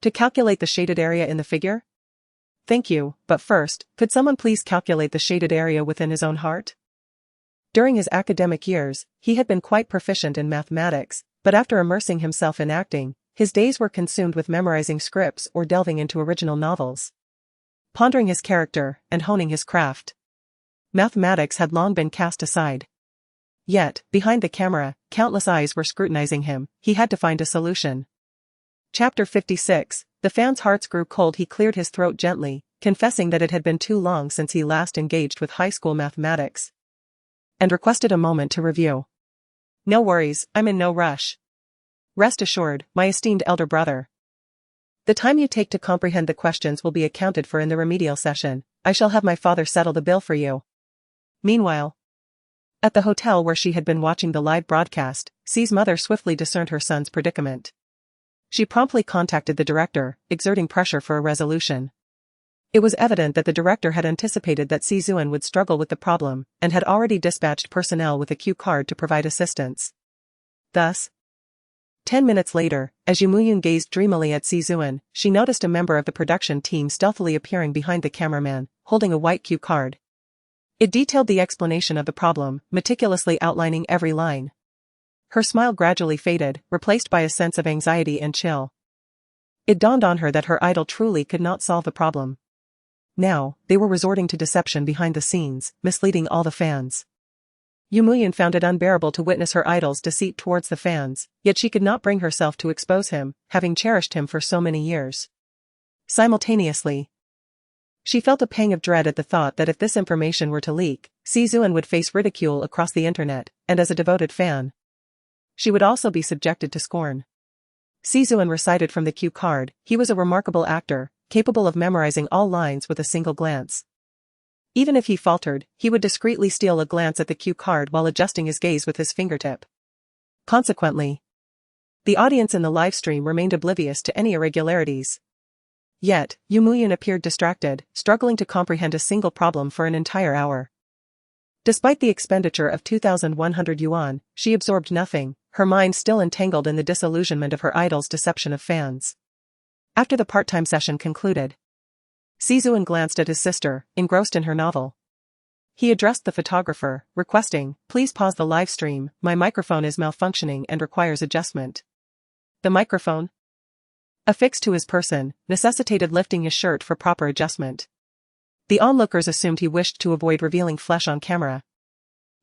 To calculate the shaded area in the figure? Thank you, but first, could someone please calculate the shaded area within his own heart? During his academic years, he had been quite proficient in mathematics, but after immersing himself in acting, his days were consumed with memorizing scripts or delving into original novels, pondering his character and honing his craft. Mathematics had long been cast aside. Yet, behind the camera, countless eyes were scrutinizing him. He had to find a solution. Chapter 56. The fan's hearts grew cold. He cleared his throat gently, confessing that it had been too long since he last engaged with high school mathematics, and requested a moment to review. No worries, I'm in no rush. Rest assured, my esteemed elder brother. The time you take to comprehend the questions will be accounted for in the remedial session. I shall have my father settle the bill for you. Meanwhile, at the hotel where she had been watching the live broadcast, C's mother swiftly discerned her son's predicament. She promptly contacted the director, exerting pressure for a resolution. It was evident that the director had anticipated that Si Zuan would struggle with the problem, and had already dispatched personnel with a cue card to provide assistance. Thus, 10 minutes later, as Yu Muyun gazed dreamily at Si Zuan, she noticed a member of the production team stealthily appearing behind the cameraman, holding a white cue card. It detailed the explanation of the problem, meticulously outlining every line. Her smile gradually faded, replaced by a sense of anxiety and chill. It dawned on her that her idol truly could not solve the problem. Now, they were resorting to deception behind the scenes, misleading all the fans. Yu Muyun found it unbearable to witness her idol's deceit towards the fans, yet she could not bring herself to expose him, having cherished him for so many years. Simultaneously, she felt a pang of dread at the thought that if this information were to leak, Si Zuan would face ridicule across the internet, and as a devoted fan, she would also be subjected to scorn. Si Zuan recited from the cue card. He was a remarkable actor, capable of memorizing all lines with a single glance. Even if he faltered, he would discreetly steal a glance at the cue card while adjusting his gaze with his fingertip. Consequently, the audience in the live stream remained oblivious to any irregularities. Yet, Yu Muyun appeared distracted, struggling to comprehend a single problem for an entire hour. Despite the expenditure of 2,100 yuan, she absorbed nothing, her mind still entangled in the disillusionment of her idol's deception of fans. After the part-time session concluded, Si Zuan glanced at his sister, engrossed in her novel. He addressed the photographer, requesting, "Please pause the live stream, my microphone is malfunctioning and requires adjustment." The microphone, affixed to his person, necessitated lifting his shirt for proper adjustment. The onlookers assumed he wished to avoid revealing flesh on camera,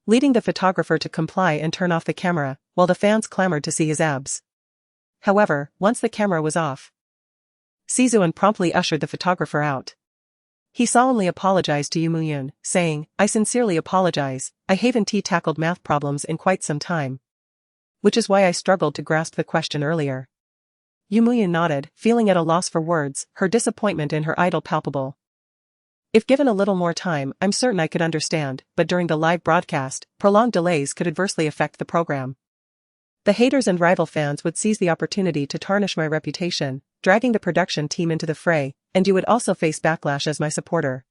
leading the photographer to comply and turn off the camera, while the fans clamored to see his abs. However, once the camera was off, Si Zuan promptly ushered the photographer out. He solemnly apologized to Yu Muyun, saying, "I sincerely apologize, I haven't tackled math problems in quite some time. Which is why I struggled to grasp the question earlier." Yu Muyun nodded, feeling at a loss for words, her disappointment in her idol palpable. "If given a little more time, I'm certain I could understand, but during the live broadcast, prolonged delays could adversely affect the program. The haters and rival fans would seize the opportunity to tarnish my reputation, dragging the production team into the fray, and you would also face backlash as my supporter.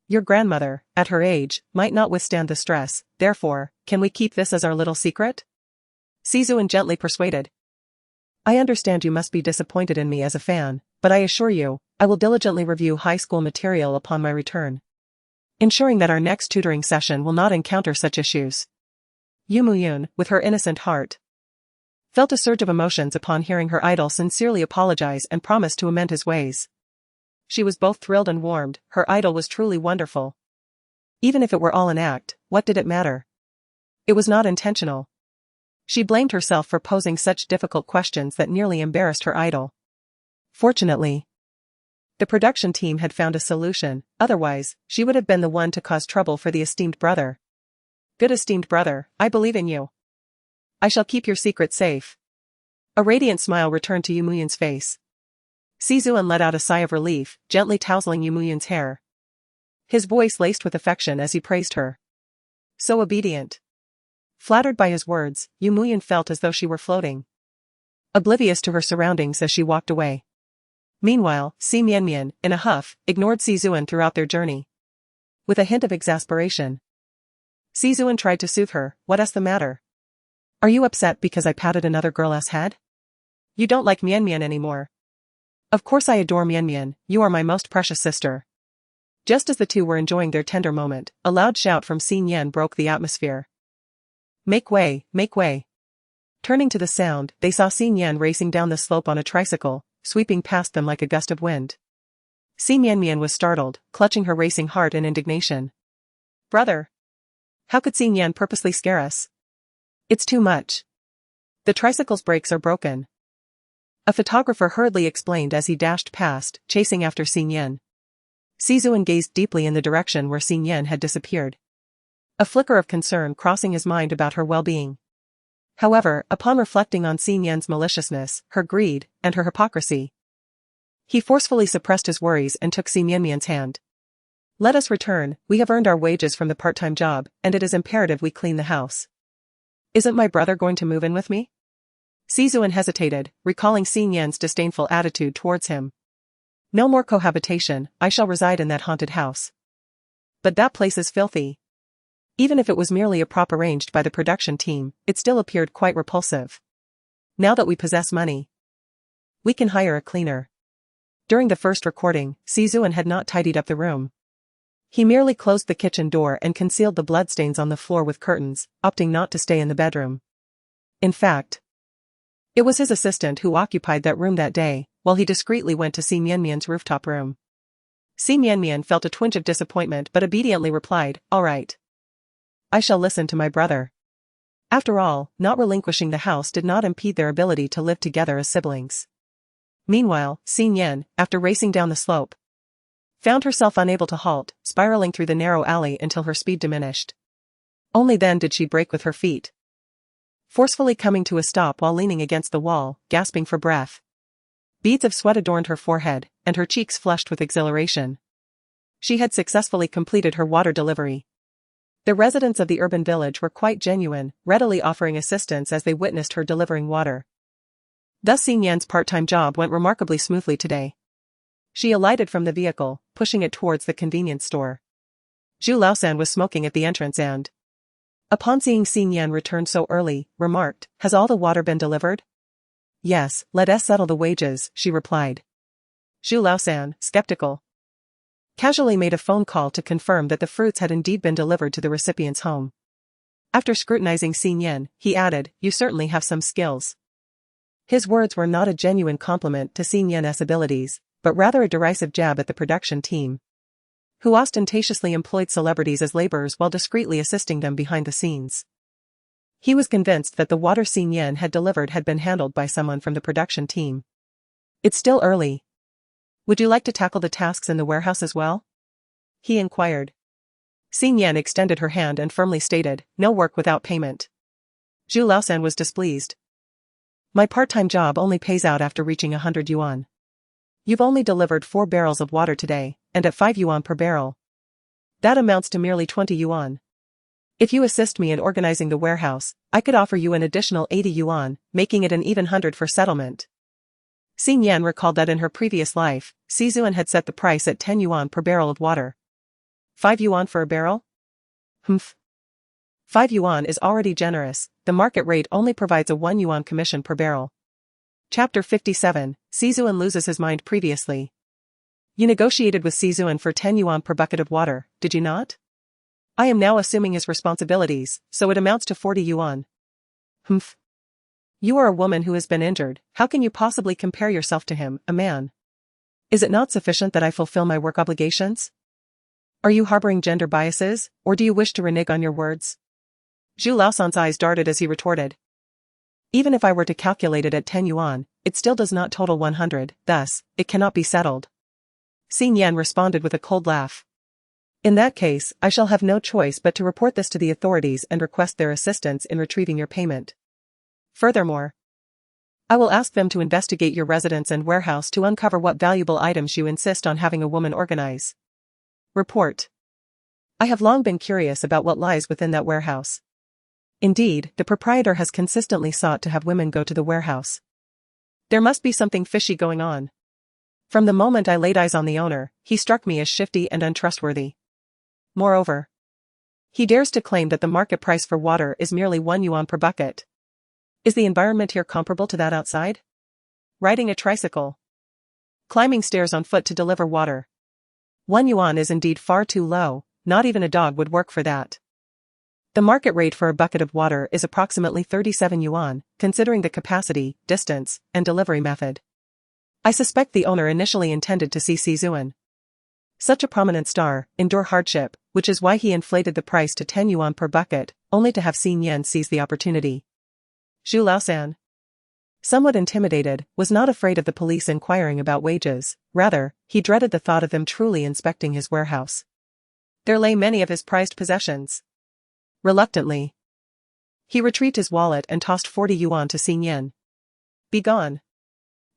Your grandmother, at her age, might not withstand the stress, therefore, can we keep this as our little secret?" Si Zuan gently persuaded. "I understand you must be disappointed in me as a fan, but I assure you, I will diligently review high school material upon my return, ensuring that our next tutoring session will not encounter such issues." Yu Muyun, with her innocent heart, felt a surge of emotions upon hearing her idol sincerely apologize and promise to amend his ways. She was both thrilled and warmed, her idol was truly wonderful. Even if it were all an act, what did it matter? It was not intentional. She blamed herself for posing such difficult questions that nearly embarrassed her idol. Fortunately, the production team had found a solution, otherwise, she would have been the one to cause trouble for the esteemed brother. "Good esteemed brother, I believe in you. I shall keep your secret safe." A radiant smile returned to Yu Muyun's face. Si Zuan let out a sigh of relief, gently tousling Yu Muyun's hair. His voice laced with affection as he praised her. So obedient. Flattered by his words, Yu Muyun felt as though she were floating, oblivious to her surroundings as she walked away. Meanwhile, Si Mianmian, in a huff, ignored Si Zuan throughout their journey. With a hint of exasperation, Si Zuan tried to soothe her. "What's the matter? Are you upset because I patted another girl's head? You don't like Mianmian anymore?" "Of course I adore Mianmian, you are my most precious sister." Just as the two were enjoying their tender moment, a loud shout from Si Nian broke the atmosphere. Make way, make way." Turning to the sound, they saw Si Nian racing down the slope on a tricycle, sweeping past them like a gust of wind. Si Mianmian was startled, clutching her racing heart in indignation. "Brother! How could Si Nian purposely scare us? It's too much. The tricycle's brakes are broken." A photographer hurriedly explained as he dashed past, chasing after Si Nian. Si Zuan gazed deeply in the direction where Si Nian had disappeared, a flicker of concern crossing his mind about her well-being. However, upon reflecting on Si Nian's maliciousness, her greed, and her hypocrisy, He forcefully suppressed his worries and took Si Mianmian's hand. Let us return, we have earned our wages from the part-time job, and it is imperative we clean the house. Isn't my brother going to move in with me? Si Zuan hesitated, recalling Xin Yan's disdainful attitude towards him. No more cohabitation, I shall reside in that haunted house. But that place is filthy. Even if it was merely a prop arranged by the production team, it still appeared quite repulsive. Now that we possess money, we can hire a cleaner. During the first recording, Si Zuan had not tidied up the room. He merely closed the kitchen door and concealed the bloodstains on the floor with curtains, opting not to stay in the bedroom. In fact, it was his assistant who occupied that room that day, while he discreetly went to Si Mianmian's rooftop room. Si Mianmian felt a twinge of disappointment but obediently replied, "All right. I shall listen to my brother." After all, not relinquishing the house did not impede their ability to live together as siblings. Meanwhile, Xin Yan, after racing down the slope, found herself unable to halt, spiraling through the narrow alley until her speed diminished. Only then did she brake with her feet, forcefully coming to a stop while leaning against the wall, gasping for breath. Beads of sweat adorned her forehead, and her cheeks flushed with exhilaration. She had successfully completed her water delivery. The residents of the urban village were quite genuine, readily offering assistance as they witnessed her delivering water. Thus Xin Yan's part-time job went remarkably smoothly today. She alighted from the vehicle, pushing it towards the convenience store. Zhu Laosan was smoking at the entrance and, upon seeing Xin Yan return so early, remarked, "Has all the water been delivered?" "Yes, let us settle the wages," she replied. Zhu Laosan, skeptical, casually made a phone call to confirm that the fruits had indeed been delivered to the recipient's home. After scrutinizing Xin Yan, he added, "You certainly have some skills." His words were not a genuine compliment to Xin Yan's abilities, but rather a derisive jab at the production team, who ostentatiously employed celebrities as laborers while discreetly assisting them behind the scenes. He was convinced that the water Xin Yan had delivered had been handled by someone from the production team. "It's still early. Would you like to tackle the tasks in the warehouse as well?" he inquired. Xin Yan extended her hand and firmly stated, "No work without payment." Zhu Laosan was displeased. "My part-time job only pays out after reaching 100 yuan. You've only delivered 4 barrels of water today, and at 5 yuan per barrel. That amounts to merely 20 yuan. If you assist me in organizing the warehouse, I could offer you an additional 80 yuan, making it an even 100 for settlement." Xin Yan recalled that in her previous life, Si Zuan had set the price at 10 yuan per barrel of water. 5 yuan for a barrel? Humph. 5 yuan is already generous, the market rate only provides a 1 yuan commission per barrel. Chapter 57, Si Zuan loses his mind previously. You negotiated with Si Zuan for 10 yuan per bucket of water, did you not? I am now assuming his responsibilities, so it amounts to 40 yuan. Humph. You are a woman who has been injured, how can you possibly compare yourself to him, a man? Is it not sufficient that I fulfill my work obligations? Are you harboring gender biases, or do you wish to renege on your words? Zhu Laosan's eyes darted as he retorted. Even if I were to calculate it at 10 yuan, it still does not total 100, thus, it cannot be settled. Xin Yan responded with a cold laugh. In that case, I shall have no choice but to report this to the authorities and request their assistance in retrieving your payment. Furthermore, I will ask them to investigate your residence and warehouse to uncover what valuable items you insist on having a woman organize. Report. I have long been curious about what lies within that warehouse. Indeed, the proprietor has consistently sought to have women go to the warehouse. There must be something fishy going on. From the moment I laid eyes on the owner, he struck me as shifty and untrustworthy. Moreover, he dares to claim that the market price for water is merely 1 yuan per bucket. Is the environment here comparable to that outside? Riding a tricycle, climbing stairs on foot to deliver water. 1 yuan is indeed far too low, not even a dog would work for that. The market rate for a bucket of water is approximately 37 yuan, considering the capacity, distance, and delivery method. I suspect the owner initially intended to see Si Zuan, such a prominent star, endure hardship, which is why he inflated the price to 10 yuan per bucket, only to have Xin Yan seize the opportunity. Zhu Laosan, somewhat intimidated, was not afraid of the police inquiring about wages, rather, he dreaded the thought of them truly inspecting his warehouse. There lay many of his prized possessions. Reluctantly, he retrieved his wallet and tossed 40 yuan to Xin Yan. "Begone.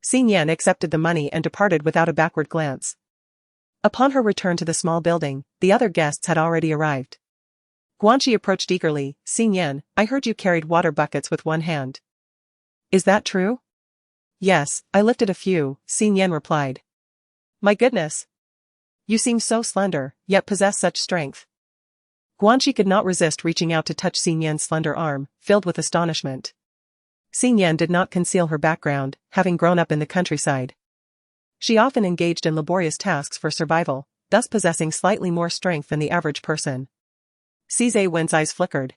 Xing Yan accepted the money and departed without a backward glance. Upon her return to the small building, the other guests had already arrived. Guanxi approached eagerly. Xing Yan, I heard you carried water buckets with one hand. Is that true? Yes, I lifted a few, Xing Yan replied. My goodness! You seem so slender, yet possess such strength. Guanxi could not resist reaching out to touch Xing Yan's slender arm, filled with astonishment. Xing Yan did not conceal her background, having grown up in the countryside. She often engaged in laborious tasks for survival, thus possessing slightly more strength than the average person. Cizé Wen's eyes flickered.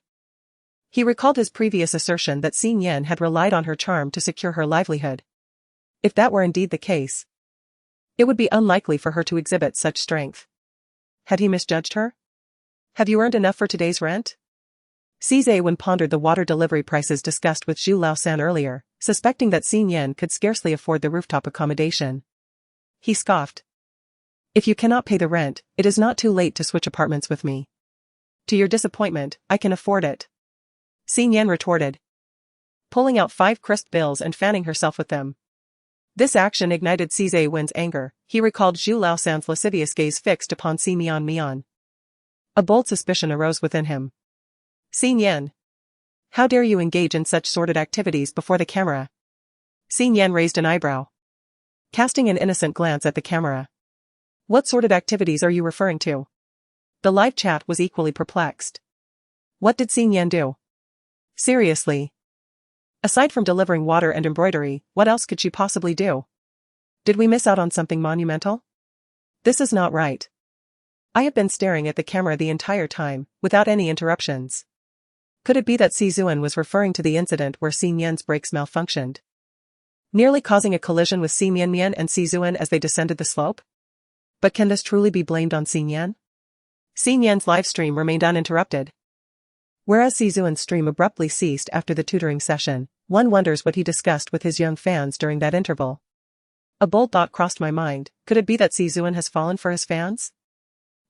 He recalled his previous assertion that Xing Yan had relied on her charm to secure her livelihood. If that were indeed the case, it would be unlikely for her to exhibit such strength. Had he misjudged her? Have you earned enough for today's rent? Cizé Wen pondered the water delivery prices discussed with Zhu Laosan earlier, suspecting that Xing Yan could scarcely afford the rooftop accommodation. He scoffed. If you cannot pay the rent, it is not too late to switch apartments with me. To your disappointment, I can afford it. Xing Yan retorted, pulling out 5 crisp bills and fanning herself with them. This action ignited Cizé Wen's anger. He recalled Zhu Laosan's lascivious gaze fixed upon Si Mian Mian. A bold suspicion arose within him. Xing Yan, how dare you engage in such sordid activities before the camera? Xing Yan raised an eyebrow, casting an innocent glance at the camera. What sordid activities are you referring to? The live chat was equally perplexed. What did Xing Yan do? Seriously. Aside from delivering water and embroidery, what else could she possibly do? Did we miss out on something monumental? This is not right. I have been staring at the camera the entire time, without any interruptions. Could it be that Si Zuan was referring to the incident where Xing Yan's brakes malfunctioned, nearly causing a collision with Si Mian and Si Zuan as they descended the slope? But can this truly be blamed on Xing Yan? Xing Yan's live stream remained uninterrupted. Whereas Si Zuan's stream abruptly ceased after the tutoring session, one wonders what he discussed with his young fans during that interval. A bold thought crossed my mind. Could it be that Si Zuan has fallen for his fans?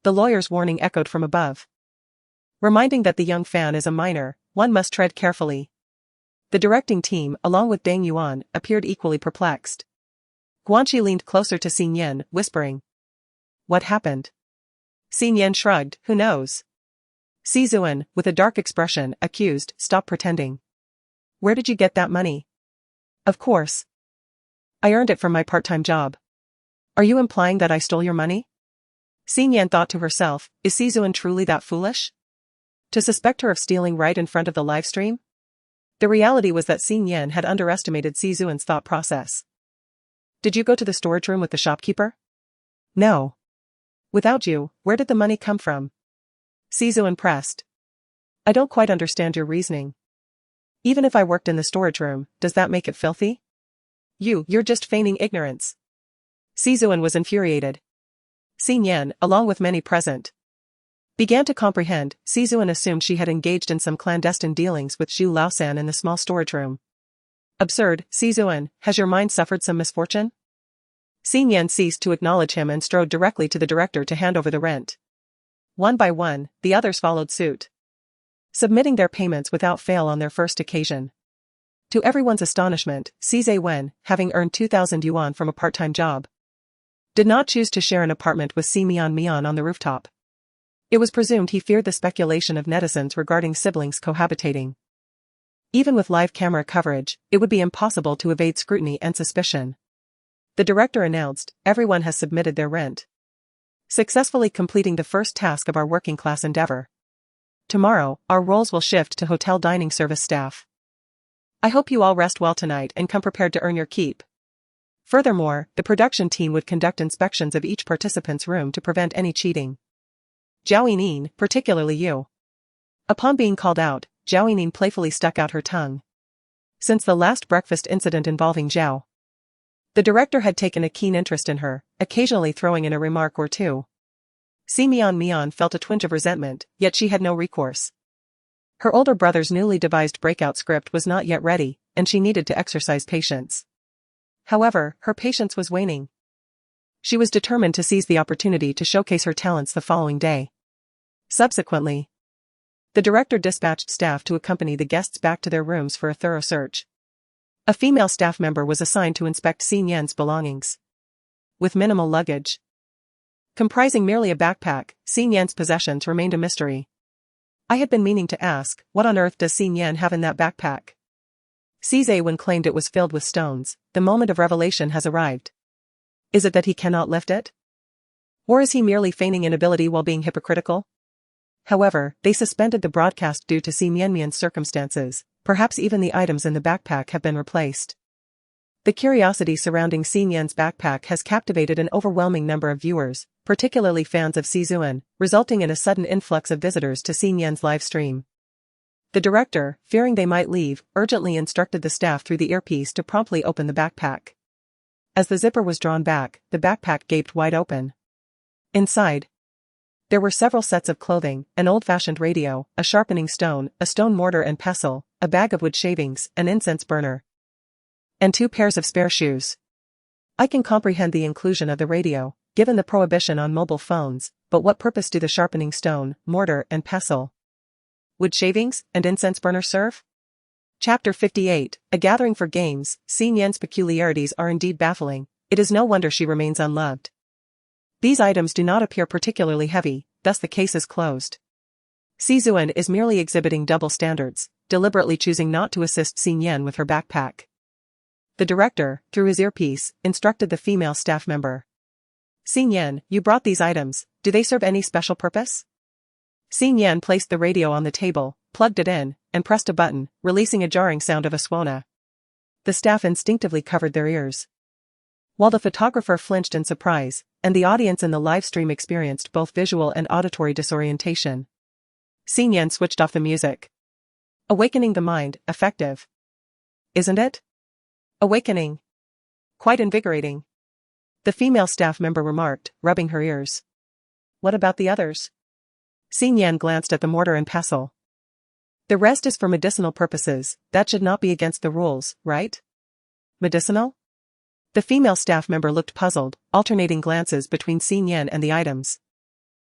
The lawyer's warning echoed from above, reminding that the young fan is a minor, one must tread carefully. The directing team, along with Deng Yuan, appeared equally perplexed. Guanxi leaned closer to Xing Yan, whispering, what happened? Xing Yan shrugged, who knows? Si Zuan, with a dark expression, accused, stop pretending. Where did you get that money? Of course. I earned it from my part-time job. Are you implying that I stole your money? Xing Yan thought to herself, is Si Zuan truly that foolish? To suspect her of stealing right in front of the live stream? The reality was that Xing Yan had underestimated Si Zuan's thought process. Did you go to the storage room with the shopkeeper? No. Without you, where did the money come from? Si Zuan pressed. I don't quite understand your reasoning. Even if I worked in the storage room, does that make it filthy? You're just feigning ignorance. Si Zuan was infuriated. Xing Yan, along with many present, began to comprehend. Si Zuan assumed she had engaged in some clandestine dealings with Zhu Laosan in the small storage room. Absurd, Si Zuan, has your mind suffered some misfortune? Xing Yan ceased to acknowledge him and strode directly to the director to hand over the rent. One by one, the others followed suit, submitting their payments without fail on their first occasion. To everyone's astonishment, Cizé Wen, having earned 2,000 yuan from a part-time job, did not choose to share an apartment with Si Mian Mian on the rooftop. It was presumed he feared the speculation of netizens regarding siblings cohabitating. Even with live camera coverage, it would be impossible to evade scrutiny and suspicion. The director announced, everyone has submitted their rent, successfully completing the first task of our working class endeavor. Tomorrow, our roles will shift to hotel dining service staff. I hope you all rest well tonight and come prepared to earn your keep. Furthermore, the production team would conduct inspections of each participant's room to prevent any cheating. Zhao Yining, particularly you. Upon being called out, Zhao Yining playfully stuck out her tongue. Since the last breakfast incident involving Zhao, the director had taken a keen interest in her, occasionally throwing in a remark or two. Si Mian Mian felt a twinge of resentment, yet she had no recourse. Her older brother's newly devised breakout script was not yet ready, and she needed to exercise patience. However, her patience was waning. She was determined to seize the opportunity to showcase her talents the following day. Subsequently, the director dispatched staff to accompany the guests back to their rooms for a thorough search. A female staff member was assigned to inspect Xin Yan's belongings. With minimal luggage, comprising merely a backpack, Xin Yan's possessions remained a mystery. I had been meaning to ask, what on earth does Xin Yan have in that backpack? Cize claimed it was filled with stones. The moment of revelation has arrived. Is it that he cannot lift it? Or is he merely feigning inability while being hypocritical? However, they suspended the broadcast due to Xin Yan's circumstances. Perhaps even the items in the backpack have been replaced. The curiosity surrounding Xin Yan's backpack has captivated an overwhelming number of viewers, particularly fans of Sizuan, resulting in a sudden influx of visitors to Xin Yan's live stream. The director, fearing they might leave, urgently instructed the staff through the earpiece to promptly open the backpack. As the zipper was drawn back, the backpack gaped wide open. Inside, there were several sets of clothing, an old-fashioned radio, a sharpening stone, a stone mortar and pestle, a bag of wood shavings, an incense burner, and 2 pairs of spare shoes. I can comprehend the inclusion of the radio, given the prohibition on mobile phones, but what purpose do the sharpening stone, mortar and pestle, wood shavings, and incense burner serve? Chapter 58, A Gathering for Games. Xin Yan's peculiarities are indeed baffling. It is no wonder she remains unloved. These items do not appear particularly heavy, thus the case is closed. Sizuan is merely exhibiting double standards, deliberately choosing not to assist Xin Yan with her backpack. The director, through his earpiece, instructed the female staff member. Xin Yan, you brought these items, do they serve any special purpose? Xin Yan placed the radio on the table, plugged it in, and pressed a button, releasing a jarring sound of a swona. The staff instinctively covered their ears, while the photographer flinched in surprise, and the audience in the live stream experienced both visual and auditory disorientation. Xin Yan switched off the music. Awakening the mind, effective. Isn't it? Awakening. Quite invigorating. The female staff member remarked, rubbing her ears. What about the others? Xin Yan glanced at the mortar and pestle. The rest is for medicinal purposes. That should not be against the rules, right? Medicinal? The female staff member looked puzzled, alternating glances between Xin Yan and the items.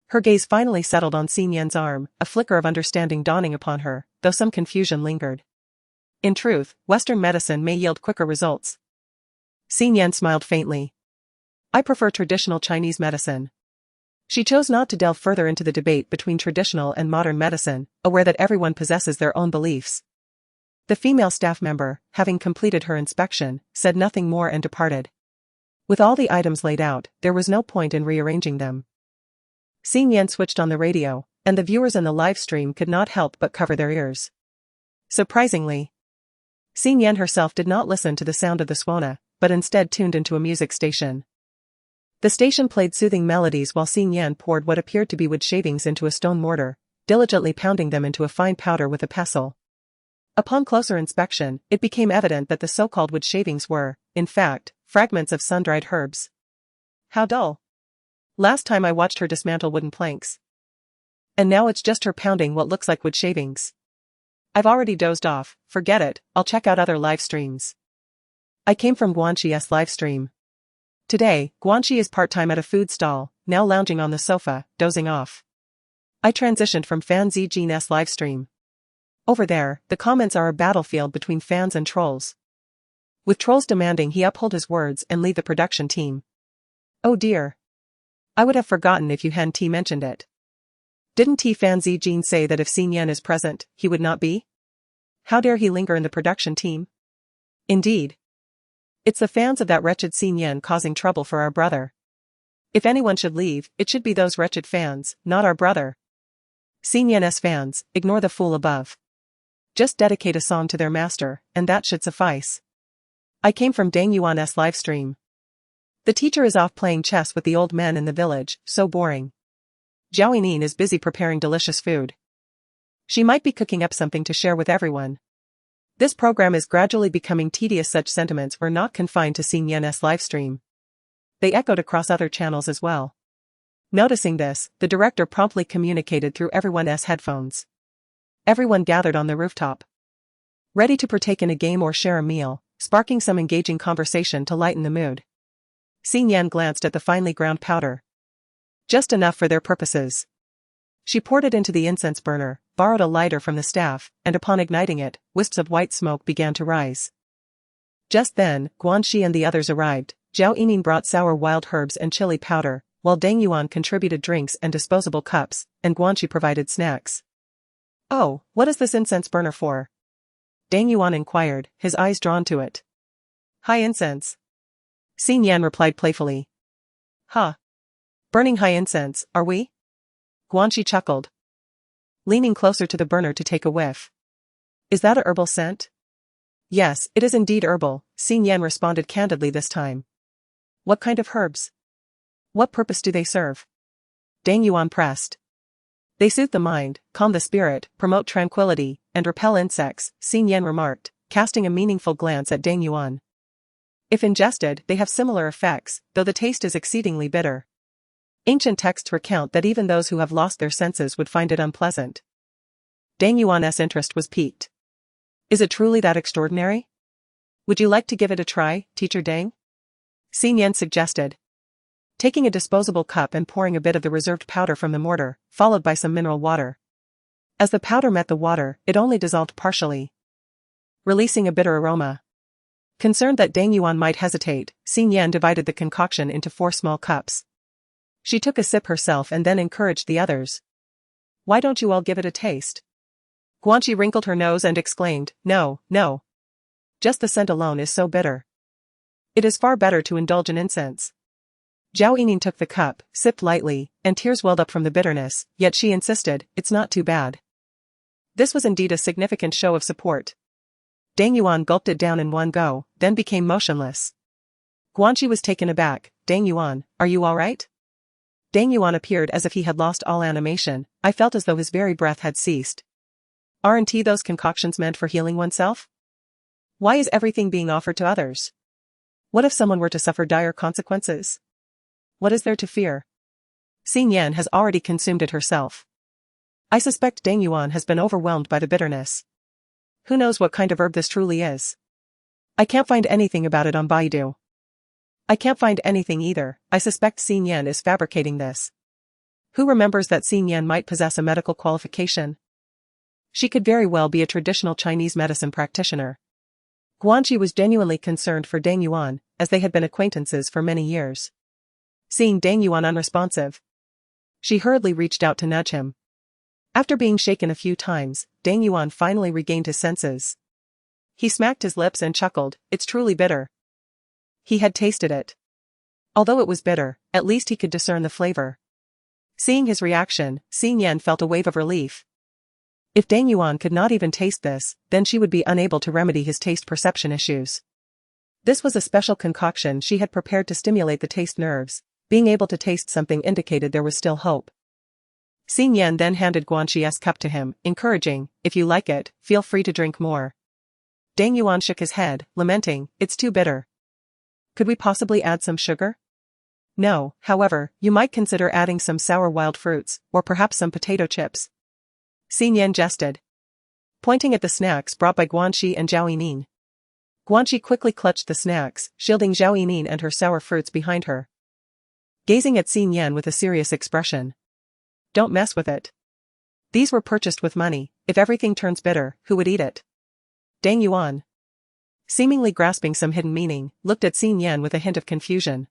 Her gaze finally settled on Xin Yan's arm, a flicker of understanding dawning upon her, though some confusion lingered. In truth, Western medicine may yield quicker results. Xin Yan smiled faintly. I prefer traditional Chinese medicine. She chose not to delve further into the debate between traditional and modern medicine, aware that everyone possesses their own beliefs. The female staff member, having completed her inspection, said nothing more and departed. With all the items laid out, there was no point in rearranging them. Xin Yan switched on the radio, and the viewers in the live stream could not help but cover their ears. Surprisingly, Xin Yan herself did not listen to the sound of the swona, but instead tuned into a music station. The station played soothing melodies while Xin Yan poured what appeared to be wood shavings into a stone mortar, diligently pounding them into a fine powder with a pestle. Upon closer inspection, it became evident that the so-called wood shavings were, in fact, fragments of sun-dried herbs. How dull. Last time I watched her dismantle wooden planks. And now it's just her pounding what looks like wood shavings. I've already dozed off, forget it, I'll check out other live streams. I came from Guanxi's live stream. Today, Guanxi is part-time at a food stall, now lounging on the sofa, dozing off. I transitioned from Fan Zijin's live stream. Over there, the comments are a battlefield between fans and trolls. With trolls demanding he uphold his words and lead the production team. Oh dear. I would have forgotten if you hadn't mentioned it. Didn't Fan Zijin say that if Xin Yan is present, he would not be? How dare he linger in the production team? Indeed. It's the fans of that wretched Xin Yan causing trouble for our brother. If anyone should leave, it should be those wretched fans, not our brother. Xin Yan's fans, ignore the fool above. Just dedicate a song to their master, and that should suffice. I came from Dang Yuan's live stream. The teacher is off playing chess with the old men in the village, so boring. Zhao Yinin is busy preparing delicious food. She might be cooking up something to share with everyone. This program is gradually becoming tedious. Such sentiments were not confined to Xin Yan's live stream. They echoed across other channels as well. Noticing this, the director promptly communicated through everyone's headphones. Everyone gathered on the rooftop, ready to partake in a game or share a meal, sparking some engaging conversation to lighten the mood. Xin Yan glanced at the finely ground powder. Just enough for their purposes. She poured it into the incense burner, borrowed a lighter from the staff, and upon igniting it, wisps of white smoke began to rise. Just then, Guanxi and the others arrived. Zhao Yining brought sour wild herbs and chili powder, while Deng Yuan contributed drinks and disposable cups, and Guanxi provided snacks. "Oh, what is this incense burner for?" Deng Yuan inquired, his eyes drawn to it. "High incense." Xin Yan replied playfully. "Huh. Burning high incense, are we?" Guanxi chuckled, leaning closer to the burner to take a whiff. "Is that a herbal scent?" "Yes, it is indeed herbal," Xin Yan responded candidly this time. "What kind of herbs? What purpose do they serve?" Deng Yuan pressed. "They soothe the mind, calm the spirit, promote tranquility, and repel insects," Xin Yan remarked, casting a meaningful glance at Deng Yuan. "If ingested, they have similar effects, though the taste is exceedingly bitter. Ancient texts recount that even those who have lost their senses would find it unpleasant." Deng Yuan's interest was piqued. "Is it truly that extraordinary? Would you like to give it a try, Teacher Deng?" Xin Yan suggested, taking a disposable cup and pouring a bit of the reserved powder from the mortar, followed by some mineral water. As the powder met the water, it only dissolved partially, releasing a bitter aroma. Concerned that Deng Yuan might hesitate, Xin Yan divided the concoction into 4 small cups. She took a sip herself and then encouraged the others. "Why don't you all give it a taste?" Guanxi wrinkled her nose and exclaimed, "No, no. Just the scent alone is so bitter. It is far better to indulge in incense." Zhao Yining took the cup, sipped lightly, and tears welled up from the bitterness, yet she insisted, "It's not too bad." This was indeed a significant show of support. Deng Yuan gulped it down in one go, then became motionless. Guanxi was taken aback. "Deng Yuan, are you all right?" Deng Yuan appeared as if he had lost all animation. I felt as though his very breath had ceased. Aren't those concoctions meant for healing oneself? Why is everything being offered to others? What if someone were to suffer dire consequences? What is there to fear? Xin Yan has already consumed it herself. I suspect Deng Yuan has been overwhelmed by the bitterness. Who knows what kind of herb this truly is? I can't find anything about it on Baidu. I can't find anything either. I suspect Xin Yan is fabricating this. Who remembers that Xin Yan might possess a medical qualification? She could very well be a traditional Chinese medicine practitioner. Guanxi was genuinely concerned for Deng Yuan, as they had been acquaintances for many years. Seeing Deng Yuan unresponsive, she hurriedly reached out to nudge him. After being shaken a few times, Deng Yuan finally regained his senses. He smacked his lips and chuckled, "It's truly bitter." He had tasted it. Although it was bitter, at least he could discern the flavor. Seeing his reaction, Xin Yan felt a wave of relief. If Deng Yuan could not even taste this, then she would be unable to remedy his taste perception issues. This was a special concoction she had prepared to stimulate the taste nerves. Being able to taste something indicated there was still hope. Xin Yan then handed Guanxi's cup to him, encouraging, "If you like it, feel free to drink more." Deng Yuan shook his head, lamenting, "It's too bitter. Could we possibly add some sugar?" "No, however, you might consider adding some sour wild fruits, or perhaps some potato chips." Xin Yan jested, pointing at the snacks brought by Guanxi and Zhao Yining. Guanxi quickly clutched the snacks, shielding Zhao Yining and her sour fruits behind her. Gazing at Xin Yan with a serious expression. "Don't mess with it. These were purchased with money. If everything turns bitter, who would eat it?" Deng Yuan, seemingly grasping some hidden meaning, looked at Xin Yan with a hint of confusion.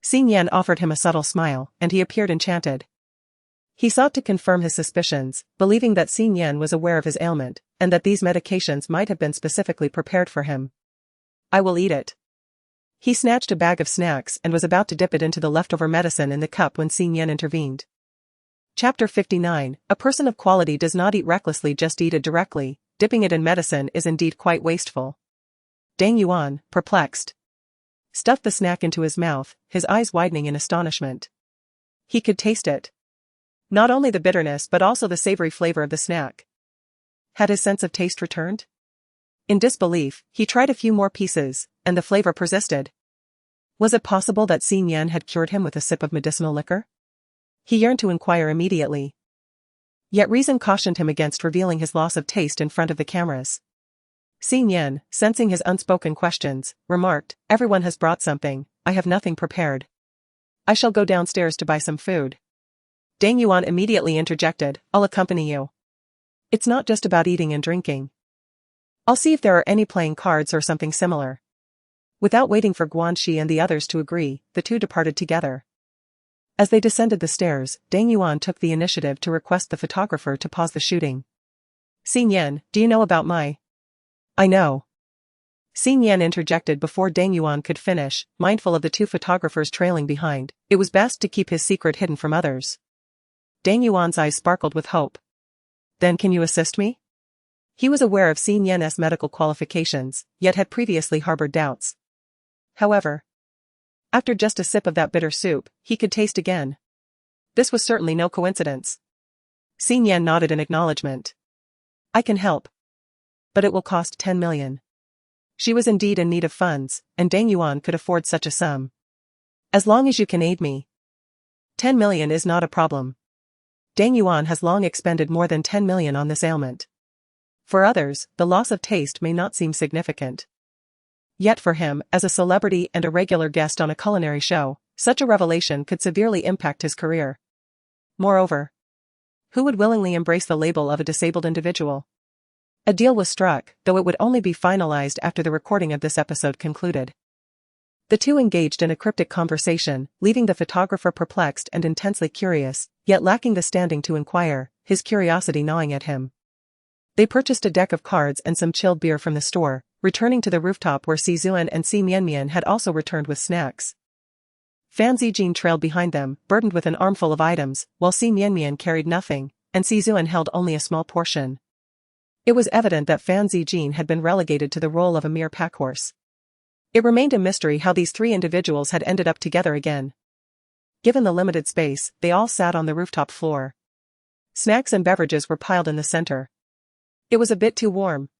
Xin Yan offered him a subtle smile, and he appeared enchanted. He sought to confirm his suspicions, believing that Xin Yan was aware of his ailment, and that these medications might have been specifically prepared for him. "I will eat it." He snatched a bag of snacks and was about to dip it into the leftover medicine in the cup when Xin Yan intervened. Chapter 59, A person of quality does not eat recklessly, just eat it directly. Dipping it in medicine is indeed quite wasteful. Deng Yuan, perplexed, stuffed the snack into his mouth, his eyes widening in astonishment. He could taste it. Not only the bitterness but also the savory flavor of the snack. Had his sense of taste returned? In disbelief, he tried a few more pieces, and the flavor persisted. Was it possible that Xin Yan had cured him with a sip of medicinal liquor? He yearned to inquire immediately. Yet reason cautioned him against revealing his loss of taste in front of the cameras. Xin Yan, sensing his unspoken questions, remarked, "Everyone has brought something, I have nothing prepared. I shall go downstairs to buy some food." Deng Yuan immediately interjected, "I'll accompany you. It's not just about eating and drinking. I'll see if there are any playing cards or something similar." Without waiting for Guanxi and the others to agree, the two departed together. As they descended the stairs, Deng Yuan took the initiative to request the photographer to pause the shooting. "Xing Yan, do you know about my—" "I know." Xing Yan interjected before Deng Yuan could finish, mindful of the two photographers trailing behind. It was best to keep his secret hidden from others. Deng Yuan's eyes sparkled with hope. "Then can you assist me?" He was aware of Xing Yan's medical qualifications, yet had previously harbored doubts. However, after just a sip of that bitter soup, he could taste again. This was certainly no coincidence. Xing Yan nodded in acknowledgement. "I can help. But it will cost 10 million. She was indeed in need of funds, and Deng Yuan could afford such a sum. "As long as you can aid me. 10 million is not a problem. Deng Yuan has long expended more than 10 million on this ailment. For others, the loss of taste may not seem significant. Yet for him, as a celebrity and a regular guest on a culinary show, such a revelation could severely impact his career. Moreover, who would willingly embrace the label of a disabled individual? A deal was struck, though it would only be finalized after the recording of this episode concluded. The two engaged in a cryptic conversation, leaving the photographer perplexed and intensely curious, yet lacking the standing to inquire, his curiosity gnawing at him. They purchased a deck of cards and some chilled beer from the store, returning to the rooftop where Si Zuan and Si Mianmian had also returned with snacks. Fan Zijin trailed behind them, burdened with an armful of items, while Si Mianmian carried nothing, and Si Zuan held only a small portion. It was evident that Fan Zijin had been relegated to the role of a mere packhorse. It remained a mystery how these three individuals had ended up together again. Given the limited space, they all sat on the rooftop floor. Snacks and beverages were piled in the center. It was a bit too warm.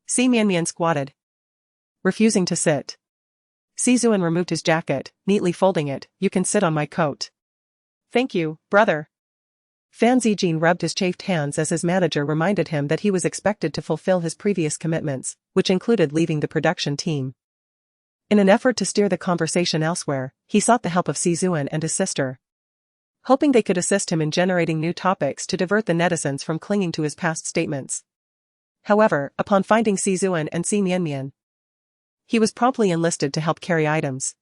Si Mianmian squatted, refusing to sit. Si Zuan removed his jacket, neatly folding it. "You can sit on my coat." "Thank you, brother." Fan Zijin rubbed his chafed hands as his manager reminded him that he was expected to fulfill his previous commitments, which included leaving the production team. In an effort to steer the conversation elsewhere, he sought the help of Si Zuan and his sister, hoping they could assist him in generating new topics to divert the netizens from clinging to his past statements. However, upon finding Si Zuan and Si Mianmian, he was promptly enlisted to help carry items.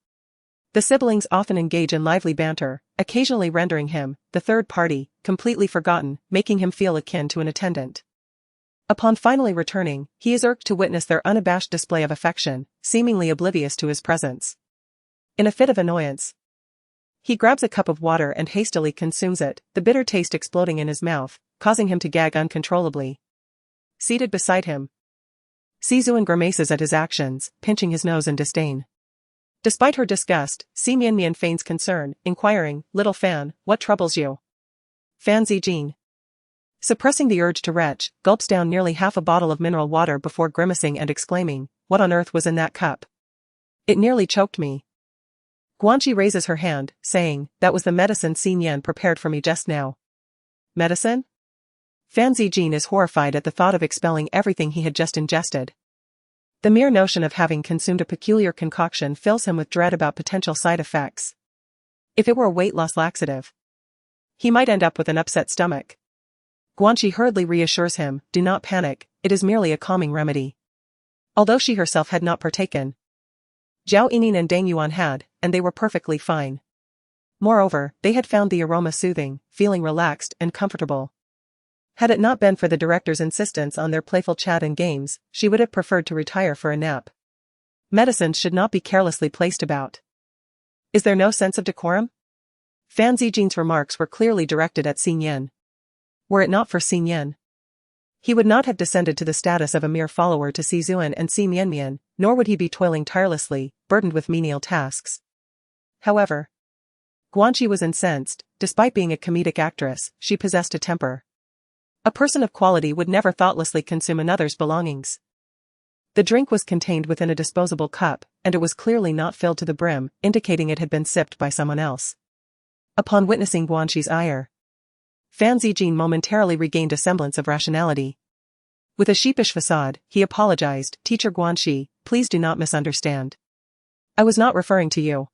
The siblings often engage in lively banter, occasionally rendering him, the third party, completely forgotten, making him feel akin to an attendant. Upon finally returning, he is irked to witness their unabashed display of affection, seemingly oblivious to his presence. In a fit of annoyance, he grabs a cup of water and hastily consumes it, the bitter taste exploding in his mouth, causing him to gag uncontrollably. Seated beside him, Si Zuan grimaces at his actions, pinching his nose in disdain. Despite her disgust, Si Mianmian feigns concern, inquiring, "Little Fan, what troubles you?" Fan Zijin, suppressing the urge to retch, gulps down nearly half a bottle of mineral water before grimacing and exclaiming, "What on earth was in that cup? It nearly choked me." Guanxi raises her hand, saying, "That was the medicine Xing Yan prepared for me just now." "Medicine?" Fan Zijin is horrified at the thought of expelling everything he had just ingested. The mere notion of having consumed a peculiar concoction fills him with dread about potential side effects. If it were a weight loss laxative, he might end up with an upset stomach. Guanxi hurriedly reassures him, "Do not panic, it is merely a calming remedy." Although she herself had not partaken, Zhao Yinyin and Deng Yuan had, and they were perfectly fine. Moreover, they had found the aroma soothing, feeling relaxed and comfortable. Had it not been for the director's insistence on their playful chat and games, she would have preferred to retire for a nap. Medicines should not be carelessly placed about. Is there no sense of decorum? Fan Zijin's remarks were clearly directed at Xing Yan. Were it not for Xing Yan, he would not have descended to the status of a mere follower to Si Zuan and Si Mianmian, nor would he be toiling tirelessly, burdened with menial tasks. However, Guanxi was incensed. Despite being a comedic actress, she possessed a temper. A person of quality would never thoughtlessly consume another's belongings. The drink was contained within a disposable cup, and it was clearly not filled to the brim, indicating it had been sipped by someone else. Upon witnessing Guanxi's ire, Fan Zijin momentarily regained a semblance of rationality. With a sheepish facade, he apologized, "Teacher Guanxi, please do not misunderstand. I was not referring to you.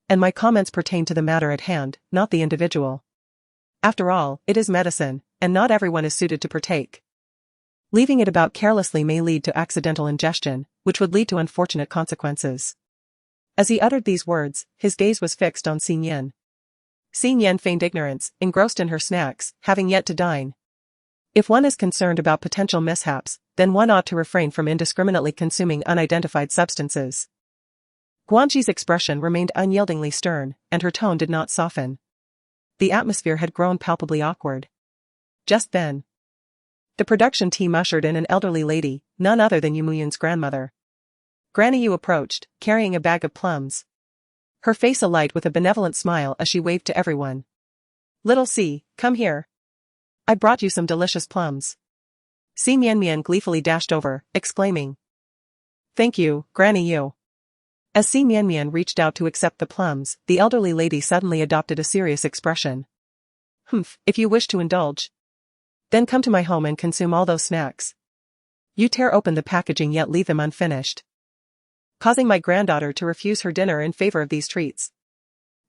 And my comments pertain to the matter at hand, not the individual. After all, it is medicine, and not everyone is suited to partake." Leaving it about carelessly may lead to accidental ingestion, which would lead to unfortunate consequences. As he uttered these words, his gaze was fixed on Xin Yan. Xin Yan feigned ignorance, engrossed in her snacks, having yet to dine. If one is concerned about potential mishaps, then one ought to refrain from indiscriminately consuming unidentified substances. Guanxi's expression remained unyieldingly stern, and her tone did not soften. The atmosphere had grown palpably awkward. Just then, the production team ushered in an elderly lady, none other than Yu Muyan's grandmother. Granny Yu approached, carrying a bag of plums. Her face alight with a benevolent smile as she waved to everyone. "Little C, come here. I brought you some delicious plums." Si Mian gleefully dashed over, exclaiming, "Thank you, Granny Yu." As Si Mian reached out to accept the plums, the elderly lady suddenly adopted a serious expression. "Humph, if you wish to indulge, then come to my home and consume all those snacks. You tear open the packaging yet leave them unfinished, causing my granddaughter to refuse her dinner in favor of these treats."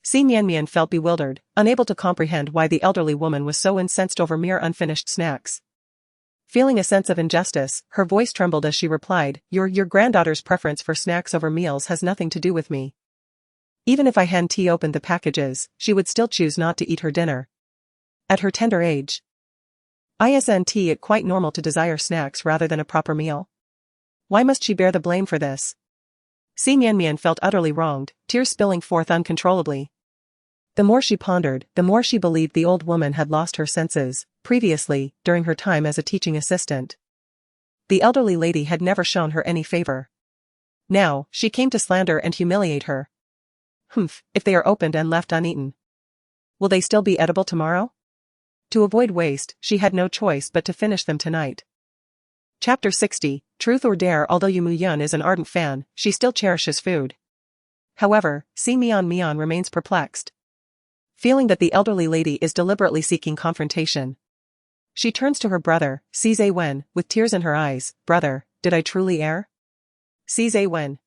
Si Mian felt bewildered, unable to comprehend why the elderly woman was so incensed over mere unfinished snacks. Feeling a sense of injustice, her voice trembled as she replied, Your granddaughter's preference for snacks over meals has nothing to do with me. Even if I hand tea opened the packages, she would still choose not to eat her dinner. At her tender age, isn't it quite normal to desire snacks rather than a proper meal? Why must she bear the blame for this?" Si Mian felt utterly wronged, tears spilling forth uncontrollably. The more she pondered, the more she believed the old woman had lost her senses. Previously, during her time as a teaching assistant, the elderly lady had never shown her any favor. Now, she came to slander and humiliate her. Humph, if they are opened and left uneaten, will they still be edible tomorrow? To avoid waste, she had no choice but to finish them tonight. Chapter 60, Truth or Dare. Although Yu Muyan is an ardent fan, she still cherishes food. However, Si Mian remains perplexed. Feeling that the elderly lady is deliberately seeking confrontation, she turns to her brother, Si Wen, with tears in her eyes. "Brother, did I truly err?" Si Wen,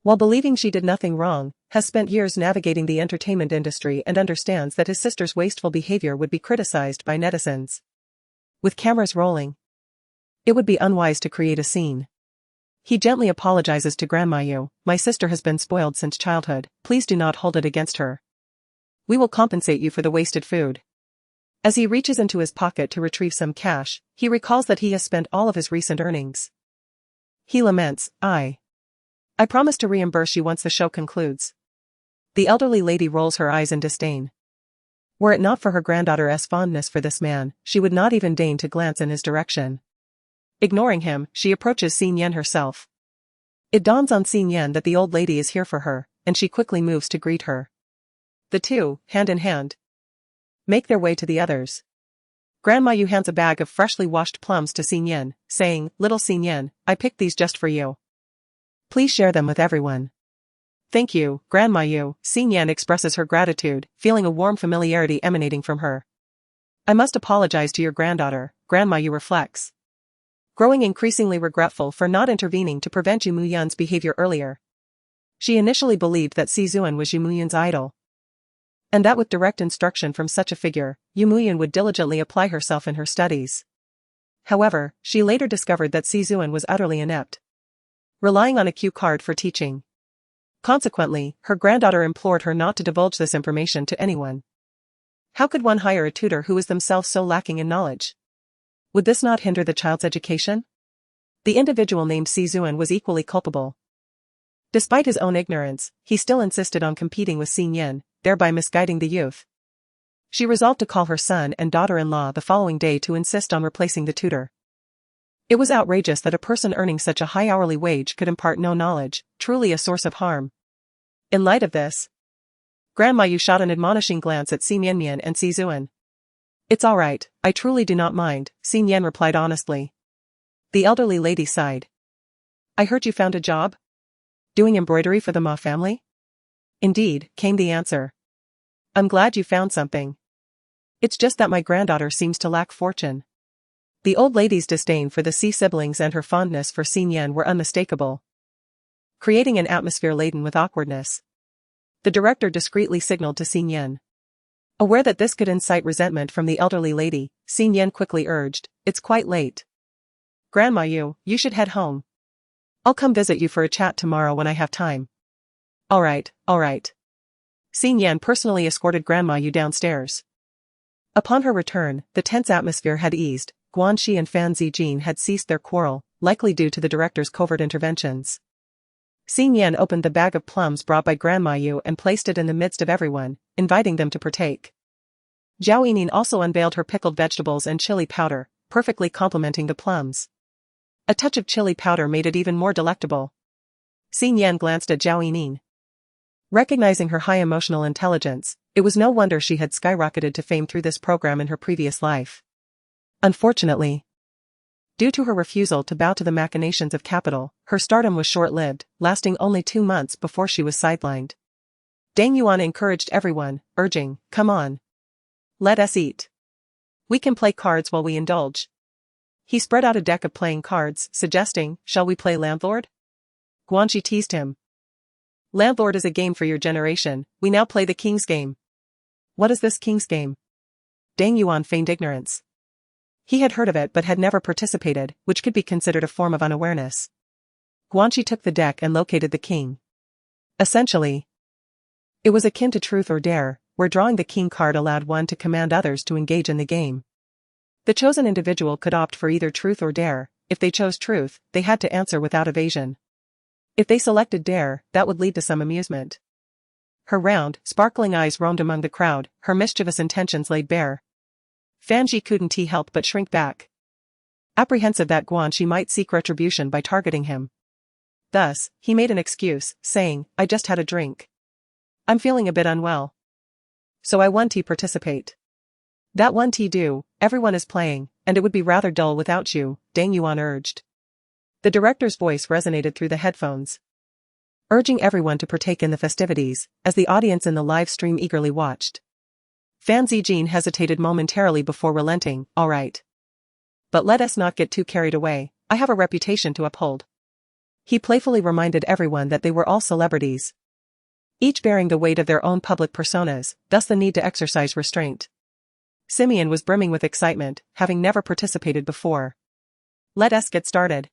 while believing she did nothing wrong, has spent years navigating the entertainment industry and understands that his sister's wasteful behavior would be criticized by netizens. With cameras rolling, it would be unwise to create a scene. He gently apologizes to Grandma Yu. "My sister has been spoiled since childhood, please do not hold it against her. We will compensate you for the wasted food." As he reaches into his pocket to retrieve some cash, he recalls that he has spent all of his recent earnings. He laments, I promise to reimburse you once the show concludes." The elderly lady rolls her eyes in disdain. Were it not for her granddaughter's fondness for this man, she would not even deign to glance in his direction. Ignoring him, she approaches Xin Yan herself. It dawns on Xin Yan that the old lady is here for her, and she quickly moves to greet her. The two, hand in hand, make their way to the others. Grandma Yu hands a bag of freshly washed plums to Xin Yan, saying, "Little Xin Yan, I picked these just for you. Please share them with everyone." "Thank you, Grandma Yu." Xin Yan expresses her gratitude, feeling a warm familiarity emanating from her. "I must apologize to your granddaughter," Grandma Yu reflects, growing increasingly regretful for not intervening to prevent Yu Muyan's behavior earlier. She initially believed that Si Zuan was Yu Muyan's idol, and that with direct instruction from such a figure, Yu Muyan would diligently apply herself in her studies. However, she later discovered that Si Zuan was utterly inept, relying on a cue card for teaching. Consequently, her granddaughter implored her not to divulge this information to anyone. How could one hire a tutor who was themselves so lacking in knowledge? Would this not hinder the child's education? The individual named Si Zuan was equally culpable. Despite his own ignorance, he still insisted on competing with Xin Yan, thereby misguiding the youth. She resolved to call her son and daughter-in-law the following day to insist on replacing the tutor. It was outrageous that a person earning such a high hourly wage could impart no knowledge, truly a source of harm. In light of this, Grandma Yu shot an admonishing glance at Si Mian and Si Zuan. "It's all right, I truly do not mind," Xin Yan replied honestly. The elderly lady sighed. "I heard you found a job? Doing embroidery for the Ma family?" "Indeed," came the answer. "I'm glad you found something. It's just that my granddaughter seems to lack fortune." The old lady's disdain for the Si siblings and her fondness for Xin Yan were unmistakable, creating an atmosphere laden with awkwardness. The director discreetly signaled to Xin Yan. Aware that this could incite resentment from the elderly lady, Xin Yan quickly urged, "It's quite late. Grandma you should head home. I'll come visit you for a chat tomorrow when I have time. Alright. Xing Yan personally escorted Grandma Yu downstairs. Upon her return, the tense atmosphere had eased. Guanxi and Fan Zijin had ceased their quarrel, likely due to the director's covert interventions. Xing Yan opened the bag of plums brought by Grandma Yu and placed it in the midst of everyone, inviting them to partake. Zhao Yining also unveiled her pickled vegetables and chili powder, perfectly complementing the plums. A touch of chili powder made it even more delectable. Xing Yan glanced at Zhao Yining. Recognizing her high emotional intelligence, it was no wonder she had skyrocketed to fame through this program in her previous life. Unfortunately, due to her refusal to bow to the machinations of capital, her stardom was short-lived, lasting only 2 months before she was sidelined. Deng Yuan encouraged everyone, urging, "Come on. Let us eat. We can play cards while we indulge." He spread out a deck of playing cards, suggesting, "Shall we play landlord?" Guanxi teased him. "Landlord is a game for your generation, we now play the king's game." "What is this king's game?" Deng Yuan feigned ignorance. He had heard of it but had never participated, which could be considered a form of unawareness. Guanxi took the deck and located the king. Essentially, it was akin to truth or dare, where drawing the king card allowed one to command others to engage in the game. The chosen individual could opt for either truth or dare. If they chose truth, they had to answer without evasion. If they selected dare, that would lead to some amusement. Her round, sparkling eyes roamed among the crowd, her mischievous intentions laid bare. Fanji couldn't help but shrink back, apprehensive that Guanxi might seek retribution by targeting him. Thus, he made an excuse, saying, "I just had a drink. I'm feeling a bit unwell. So I want to participate." "That one do, everyone is playing, and it would be rather dull without you," Deng Yuan urged. The director's voice resonated through the headphones, urging everyone to partake in the festivities, as the audience in the live stream eagerly watched. Fan Zijin hesitated momentarily before relenting, "Alright. But let us not get too carried away, I have a reputation to uphold." He playfully reminded everyone that they were all celebrities, each bearing the weight of their own public personas, thus the need to exercise restraint. Simeon was brimming with excitement, having never participated before. "Let us get started.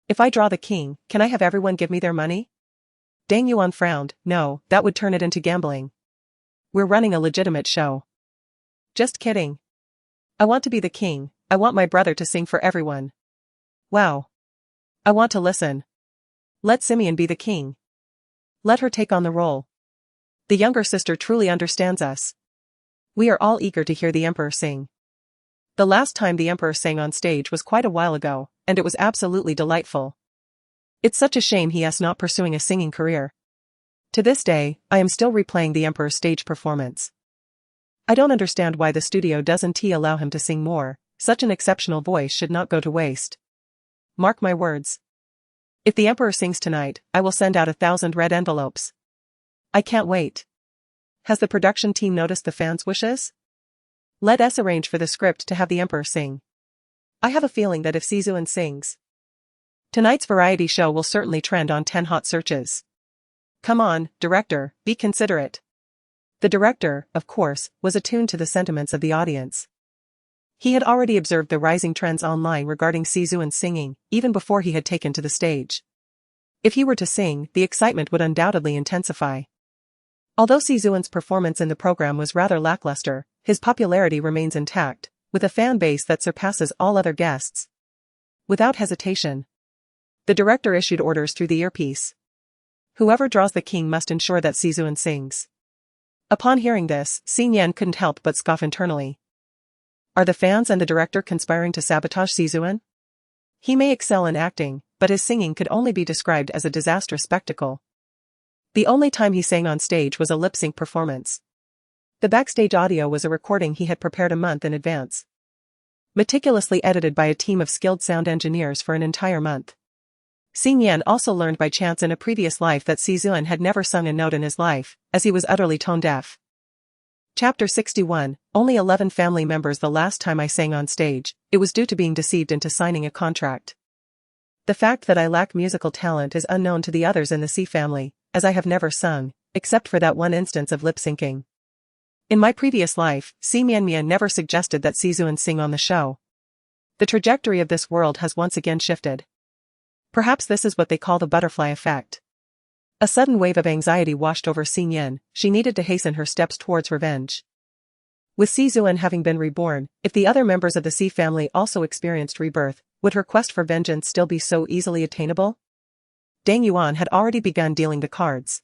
If I draw the king, can I have everyone give me their money?" Deng Yuan frowned. "No, that would turn it into gambling. We're running a legitimate show." "Just kidding. I want to be the king, I want my brother to sing for everyone." "Wow. I want to listen. Let Simeon be the king. Let her take on the role. The younger sister truly understands us. We are all eager to hear the emperor sing." The last time the emperor sang on stage was quite a while ago, and it was absolutely delightful. It's such a shame he is not pursuing a singing career. To this day, I am still replaying the emperor's stage performance. I don't understand why the studio doesn't allow him to sing more. Such an exceptional voice should not go to waste. Mark my words. If the emperor sings tonight, I will send out 1,000 red envelopes. I can't wait. Has the production team noticed the fans' wishes? Let us arrange for the script to have the emperor sing. I have a feeling that if Sizuan sings, tonight's variety show will certainly trend on 10 hot searches. Come on, director, be considerate. The director, of course, was attuned to the sentiments of the audience. He had already observed the rising trends online regarding Sizuan's singing, even before he had taken to the stage. If he were to sing, the excitement would undoubtedly intensify. Although Sizuan's performance in the program was rather lackluster, his popularity remains intact, with a fan base that surpasses all other guests. Without hesitation, the director issued orders through the earpiece. Whoever draws the king must ensure that Sizuan sings. Upon hearing this, Xing Yan couldn't help but scoff internally. Are the fans and the director conspiring to sabotage Sizuan? He may excel in acting, but his singing could only be described as a disastrous spectacle. The only time he sang on stage was a lip-sync performance. The backstage audio was a recording he had prepared a month in advance, meticulously edited by a team of skilled sound engineers for an entire month. Xing Yan also learned by chance in a previous life that Sizuan had never sung a note in his life, as he was utterly tone-deaf. Chapter 61, Only 11 family members. The last time I sang on stage, it was due to being deceived into signing a contract. The fact that I lack musical talent is unknown to the others in the C family, as I have never sung, except for that one instance of lip-syncing. In my previous life, Si Mianmian never suggested that Sizuan sing on the show. The trajectory of this world has once again shifted. Perhaps this is what they call the butterfly effect. A sudden wave of anxiety washed over Xing Yan. She needed to hasten her steps towards revenge. With Sizuan having been reborn, if the other members of the Xi family also experienced rebirth, would her quest for vengeance still be so easily attainable? Deng Yuan had already begun dealing the cards.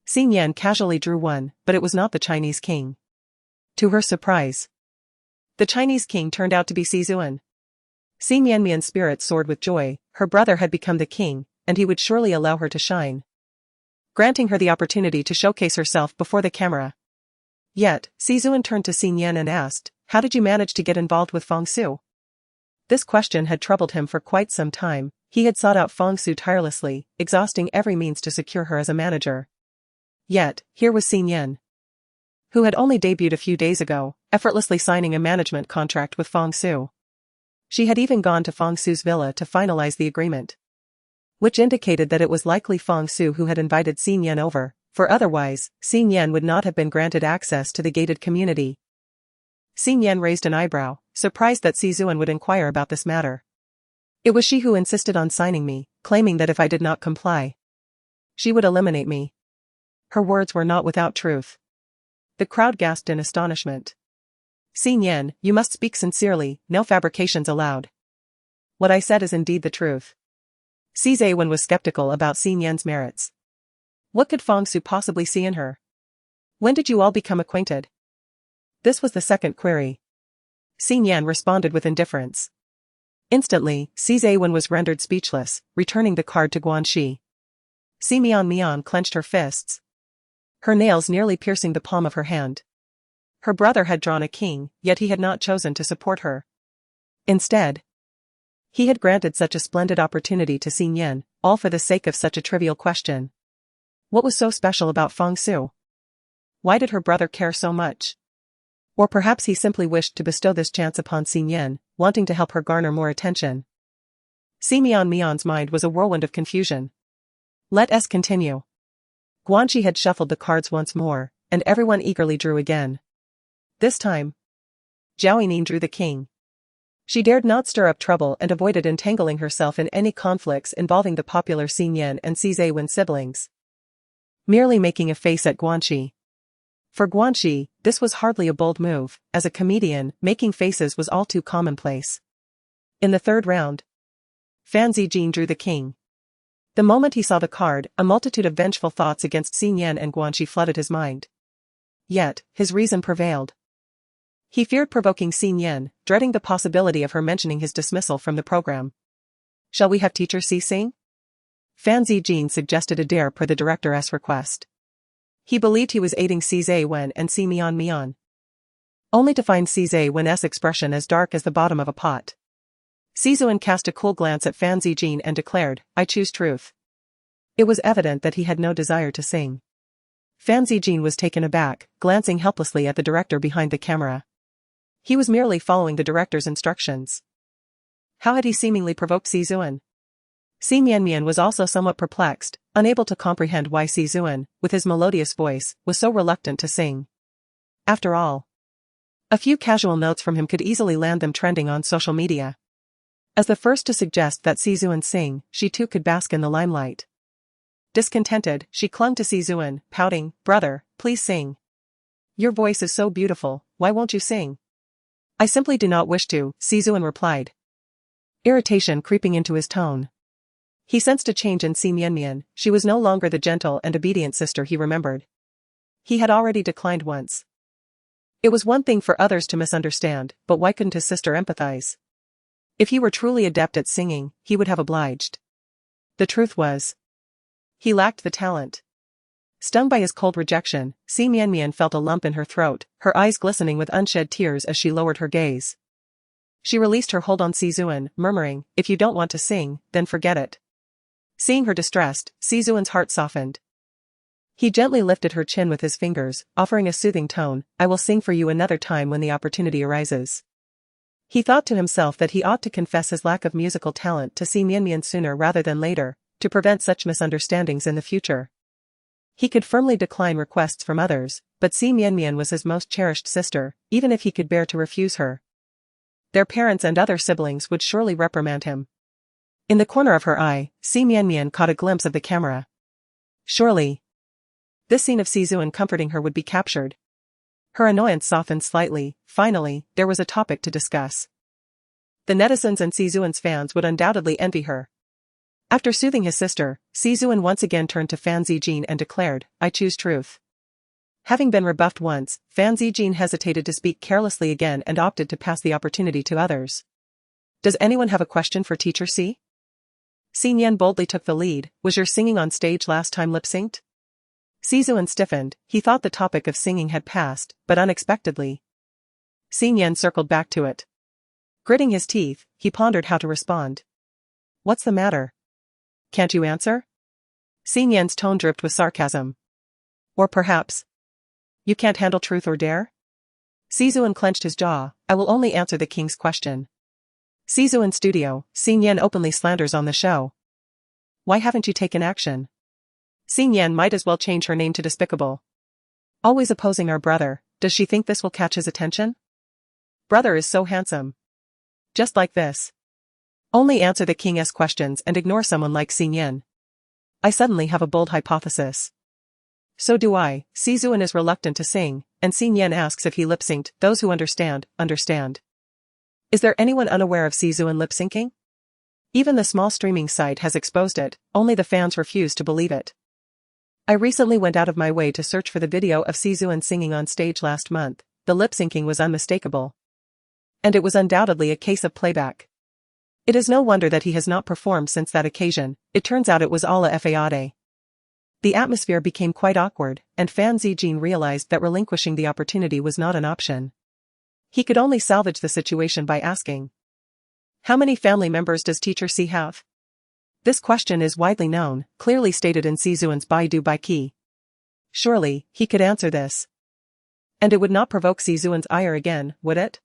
Xing Yan casually drew one, but it was not the Chinese king. To her surprise, the Chinese king turned out to be Sizuan. Xing Yanmian's spirit soared with joy. Her brother had become the king, and he would surely allow her to shine, granting her the opportunity to showcase herself before the camera. Yet, Sizuan turned to Xing Yan and asked, "How did you manage to get involved with Feng Su?" This question had troubled him for quite some time. He had sought out Feng Su tirelessly, exhausting every means to secure her as a manager. Yet, here was Xing Yan, who had only debuted a few days ago, effortlessly signing a management contract with Feng Su. She had even gone to Feng Su's villa to finalize the agreement, which indicated that it was likely Feng Su who had invited Xing Yan over, for otherwise, Xing Yan would not have been granted access to the gated community. Xing Yan raised an eyebrow, surprised that Sizuan would inquire about this matter. It was she who insisted on signing me, claiming that if I did not comply, she would eliminate me. Her words were not without truth. The crowd gasped in astonishment. Xing Yan, you must speak sincerely, no fabrications allowed. What I said is indeed the truth. Sizuan was skeptical about Xing Yan's merits. What could Feng Su possibly see in her? When did you all become acquainted? This was the second query. Xing Yan responded with indifference. Instantly, Sizuan was rendered speechless, returning the card to Guanxi. Mian clenched her fists, her nails nearly piercing the palm of her hand. Her brother had drawn a king, yet he had not chosen to support her. Instead, he had granted such a splendid opportunity to Xing Yan, all for the sake of such a trivial question. What was so special about Feng Su? Why did her brother care so much? Or perhaps he simply wished to bestow this chance upon Xing Yan, wanting to help her garner more attention. Mian's mind was a whirlwind of confusion. Let us continue. Guanxi had shuffled the cards once more, and everyone eagerly drew again. This time, Zhao Yining drew the king. She dared not stir up trouble and avoided entangling herself in any conflicts involving the popular Xing Yan and Sizuan siblings, merely making a face at Guanxi. For Guanxi, this was hardly a bold move. As a comedian, making faces was all too commonplace. In the third round, Fan Zijin drew the king. The moment he saw the card, a multitude of vengeful thoughts against Xing Yan and Guanxi flooded his mind. Yet, his reason prevailed. He feared provoking Xing Yan, dreading the possibility of her mentioning his dismissal from the program. Shall we have teacher Xing? Fan Zijin suggested a dare per the director's request. He believed he was aiding Sizuan and Mian, only to find Sizuan's expression as dark as the bottom of a pot. Sizuan cast a cool glance at Fan Zijin and declared, "I choose truth." It was evident that he had no desire to sing. Fan Zijin was taken aback, glancing helplessly at the director behind the camera. He was merely following the director's instructions. How had he seemingly provoked Sizuan? Mian was also somewhat perplexed, unable to comprehend why Sizuan, with his melodious voice, was so reluctant to sing. After all, a few casual notes from him could easily land them trending on social media. As the first to suggest that Sizuan sing, she too could bask in the limelight. Discontented, she clung to Sizuan, pouting, "Brother, please sing. Your voice is so beautiful, why won't you sing?" "I simply do not wish to," Sizuan replied, irritation creeping into his tone. He sensed a change in Mian. She was no longer the gentle and obedient sister he remembered. He had already declined once. It was one thing for others to misunderstand, but why couldn't his sister empathize? If he were truly adept at singing, he would have obliged. The truth was, he lacked the talent. Stung by his cold rejection, Mian felt a lump in her throat, her eyes glistening with unshed tears as she lowered her gaze. She released her hold on Sizuan, murmuring, "If you don't want to sing, then forget it." Seeing her distressed, Sizuan's heart softened. He gently lifted her chin with his fingers, offering a soothing tone, "I will sing for you another time when the opportunity arises." He thought to himself that he ought to confess his lack of musical talent to Mian sooner rather than later, to prevent such misunderstandings in the future. He could firmly decline requests from others, but Mian was his most cherished sister, even if he could bear to refuse her. Their parents and other siblings would surely reprimand him. In the corner of her eye, Si Mian caught a glimpse of the camera. Surely. This scene of Si Zuan comforting her would be captured. Her annoyance softened slightly. Finally, there was a topic to discuss. The netizens and Si Zuan's fans would undoubtedly envy her. After soothing his sister, Si Zuan once again turned to Fan Zijin and declared, "I choose truth." Having been rebuffed once, Fan Zijin hesitated to speak carelessly again and opted to pass the opportunity to others. "Does anyone have a question for Teacher Si?" Si Nian boldly took the lead. "Was your singing on stage last time lip-synced?" Si Zuan stiffened. He thought the topic of singing had passed, but unexpectedly, Si Nian circled back to it. Gritting his teeth, he pondered how to respond. "What's the matter? Can't you answer?" Si Nian's tone dripped with sarcasm. "Or perhaps you can't handle truth or dare?" Si Zuan clenched his jaw. "I will only answer the king's question." Si Zuan studio, Si Nian openly slanders on the show. Why haven't you taken action? Si Nian might as well change her name to Despicable. Always opposing our brother, does she think this will catch his attention? Brother is so handsome. Just like this. Only answer the king's questions and ignore someone like Si Nian. I suddenly have a bold hypothesis. So do I. Si Zuan is reluctant to sing, and Si Nian asks if he lip-synced. Those who understand, understand. Is there anyone unaware of Si Zuan lip-syncing? Even the small streaming site has exposed it, only the fans refuse to believe it. I recently went out of my way to search for the video of Si Zuan singing on stage last month. The lip-syncing was unmistakable. And it was undoubtedly a case of playback. It is no wonder that he has not performed since that occasion. It turns out it was all a fade. The atmosphere became quite awkward, and Fan Zijin realized that relinquishing the opportunity was not an option. He could only salvage the situation by asking, "How many family members does Teacher Si have?" This question is widely known, clearly stated in Si Zuan's Baidu Baiki. Surely, he could answer this. And it would not provoke Si Zuan's ire again, would it?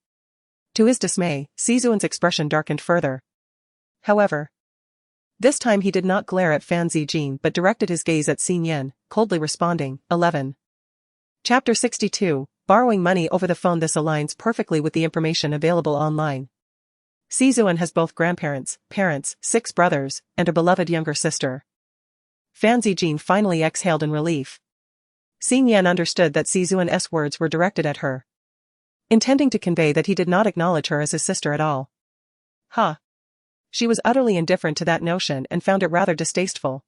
To his dismay, Si Zuan's expression darkened further. However, this time he did not glare at Fan Zijin but directed his gaze at Si Nian, coldly responding, 11. Chapter 62, Borrowing money over the phone. This aligns perfectly with the information available online. Si Zuan has both grandparents, parents, 6 brothers, and a beloved younger sister. Fan Zijin finally exhaled in relief. Si Nian understood that Si Zuan's words were directed at her, intending to convey that he did not acknowledge her as his sister at all. She was utterly indifferent to that notion and found it rather distasteful.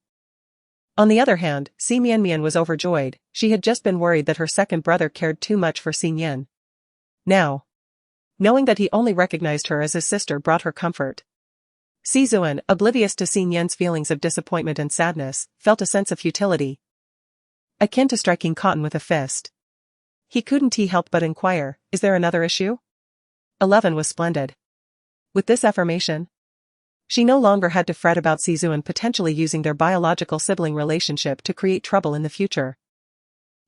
On the other hand, Si Mian was overjoyed. She had just been worried that her second brother cared too much for Si Nian. Now, knowing that he only recognized her as his sister brought her comfort. Si Zuan, oblivious to Si Nian's feelings of disappointment and sadness, felt a sense of futility, akin to striking cotton with a fist. He couldn't help but inquire, "Is there another issue?" 11 was splendid. With this affirmation, she no longer had to fret about Si Zuan potentially using their biological sibling relationship to create trouble in the future.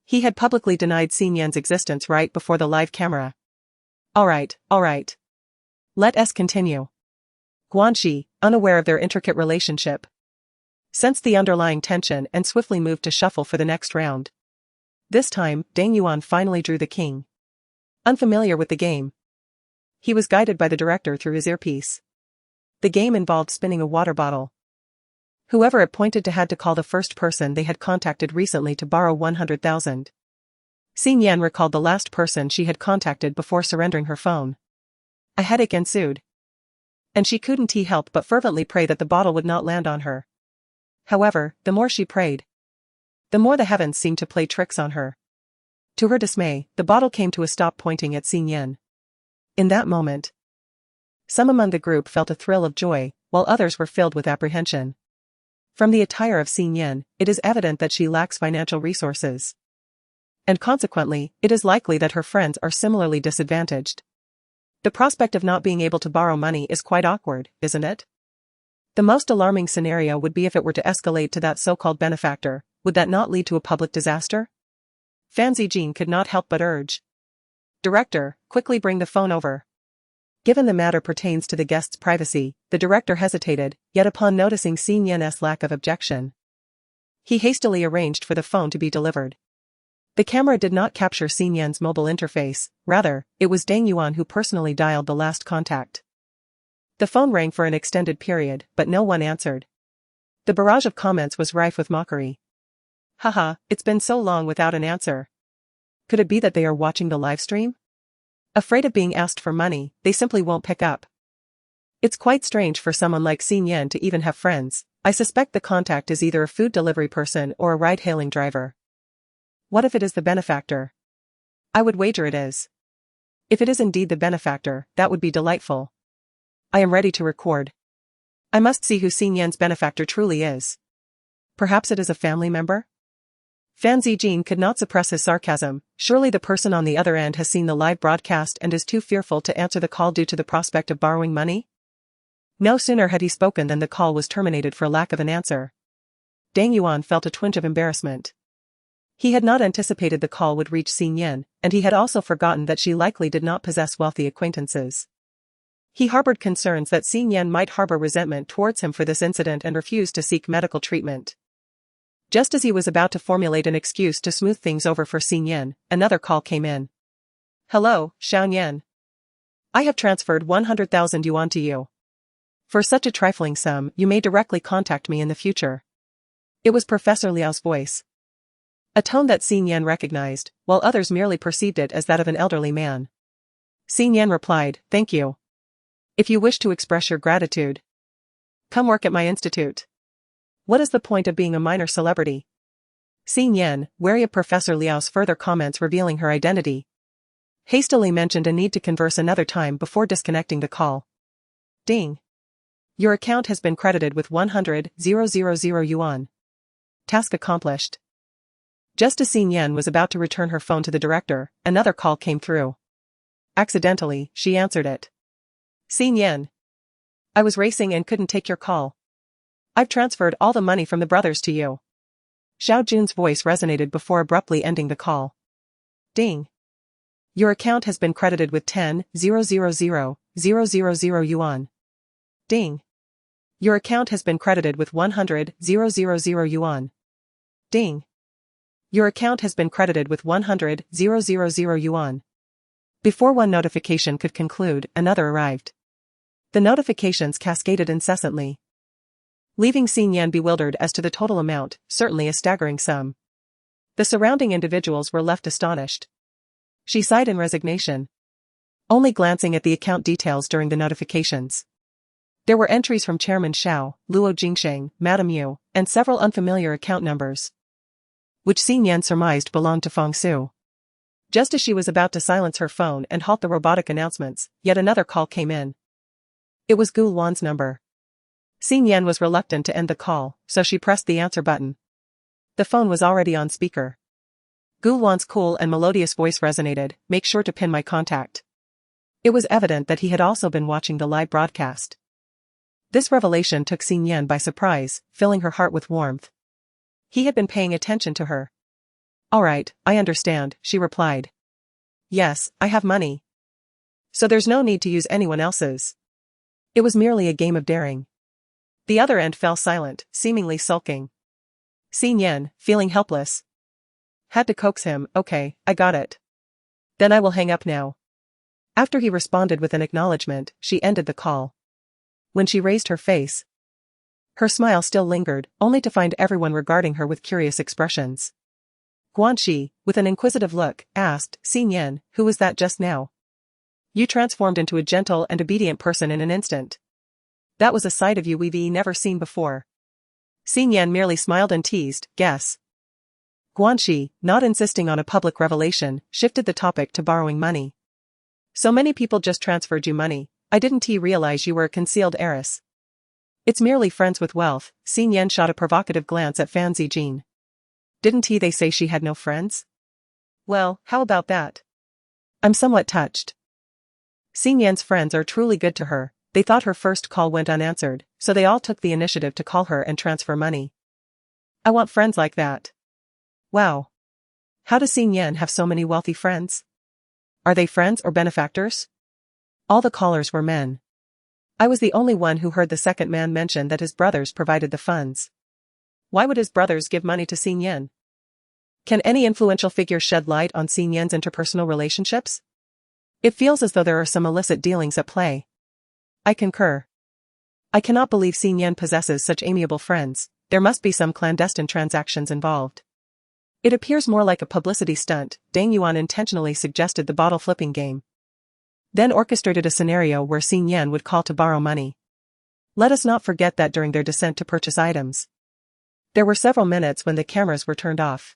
He had publicly denied Si Nian's existence right before the live camera. All right. Let us continue. Guanxi, unaware of their intricate relationship, sensed the underlying tension and swiftly moved to shuffle for the next round. This time, Deng Yuan finally drew the king. Unfamiliar with the game, he was guided by the director through his earpiece. The game involved spinning a water bottle. Whoever it pointed to had to call the first person they had contacted recently to borrow 100,000. Si Nian recalled the last person she had contacted before surrendering her phone. A headache ensued, and she couldn't help but fervently pray that the bottle would not land on her. However, the more she prayed, the more the heavens seemed to play tricks on her. To her dismay, the bottle came to a stop pointing at Si Nian. In that moment, some among the group felt a thrill of joy, while others were filled with apprehension. From the attire of Si Nian, it is evident that she lacks financial resources. And consequently, it is likely that her friends are similarly disadvantaged. The prospect of not being able to borrow money is quite awkward, isn't it? The most alarming scenario would be if it were to escalate to that so-called benefactor. Would that not lead to a public disaster? Fan Zijin could not help but urge, "Director, quickly bring the phone over." Given the matter pertains to the guest's privacy, the director hesitated, yet upon noticing Si Nian's lack of objection, he hastily arranged for the phone to be delivered. The camera did not capture Xin Yan's mobile interface, rather, it was Deng Yuan who personally dialed the last contact. The phone rang for an extended period, but no one answered. The barrage of comments was rife with mockery. Haha, it's been so long without an answer. Could it be that they are watching the livestream? Afraid of being asked for money, they simply won't pick up. It's quite strange for someone like Xin Yan to even have friends. I suspect the contact is either a food delivery person or a ride-hailing driver. What if it is the benefactor? I would wager it is. If it is indeed the benefactor, that would be delightful. I am ready to record. I must see who Xin Yan's benefactor truly is. Perhaps it is a family member? Fan Zijin could not suppress his sarcasm. Surely the person on the other end has seen the live broadcast and is too fearful to answer the call due to the prospect of borrowing money? No sooner had he spoken than the call was terminated for lack of an answer. Deng Yuan felt a twinge of embarrassment. He had not anticipated the call would reach Xin Yan, and he had also forgotten that she likely did not possess wealthy acquaintances. He harbored concerns that Xin Yan might harbor resentment towards him for this incident and refused to seek medical treatment. Just as he was about to formulate an excuse to smooth things over for Xin Yan, another call came in. Hello, Xiao Yan. I have transferred 100,000 yuan to you. For such a trifling sum, you may directly contact me in the future. It was Professor Liao's voice. A tone that Xin Yan recognized, while others merely perceived it as that of an elderly man. Xin Yan replied, thank you. If you wish to express your gratitude, come work at my institute. What is the point of being a minor celebrity? Xin Yan, wary of Professor Liao's further comments revealing her identity, hastily mentioned a need to converse another time before disconnecting the call. Ding. Your account has been credited with 100,000 yuan. Task accomplished. Just as Xin Yan was about to return her phone to the director, another call came through. Accidentally, she answered it. Xin Yan. I was racing and couldn't take your call. I've transferred all the money from the brothers to you. Xiao Jun's voice resonated before abruptly ending the call. Ding. Your account has been credited with 10,000 yuan. Ding. Your account has been credited with 100,000 yuan. Ding. Your account has been credited with 100,000 yuan. Before one notification could conclude, another arrived. The notifications cascaded incessantly, leaving Xin Yan bewildered as to the total amount, certainly a staggering sum. The surrounding individuals were left astonished. She sighed in resignation, only glancing at the account details during the notifications. There were entries from Chairman Xiao, Luo Jingsheng, Madame Yu, and several unfamiliar account numbers, which Xin Yan surmised belonged to Feng Su. Just as she was about to silence her phone and halt the robotic announcements, yet another call came in. It was Gu Luan's number. Xin Yan was reluctant to end the call, so she pressed the answer button. The phone was already on speaker. Gu Luan's cool and melodious voice resonated, make sure to pin my contact. It was evident that he had also been watching the live broadcast. This revelation took Xin Yan by surprise, filling her heart with warmth. He had been paying attention to her. All right, I understand, she replied. Yes, I have money. So there's no need to use anyone else's. It was merely a game of daring. The other end fell silent, seemingly sulking. Xin Yan, feeling helpless, had to coax him, okay, I got it. Then I will hang up now. After he responded with an acknowledgement, she ended the call. When she raised her face, her smile still lingered, only to find everyone regarding her with curious expressions. Guanxi, with an inquisitive look, asked, Xin Yan, who was that just now? You transformed into a gentle and obedient person in an instant. That was a side of you we've never seen before. Xin Yan merely smiled and teased, guess. Guanxi, not insisting on a public revelation, shifted the topic to borrowing money. So many people just transferred you money, I didn't realize you were a concealed heiress. It's merely friends with wealth. Xin Yan shot a provocative glance at Fan Zijin. Didn't they say she had no friends? Well, how about that? I'm somewhat touched. Xin Yan's friends are truly good to her. They thought her first call went unanswered, so they all took the initiative to call her and transfer money. I want friends like that. Wow. How does Xin Yan have so many wealthy friends? Are they friends or benefactors? All the callers were men. I was the only one who heard the second man mention that his brothers provided the funds. Why would his brothers give money to Xin Yan? Can any influential figure shed light on Xin Yan's interpersonal relationships? It feels as though there are some illicit dealings at play. I concur. I cannot believe Xin Yan possesses such amiable friends. There must be some clandestine transactions involved. It appears more like a publicity stunt. Dang Yuan intentionally suggested the bottle flipping game. Then orchestrated a scenario where Xin Yan would call to borrow money. Let us not forget that during their descent to purchase items, there were several minutes when the cameras were turned off.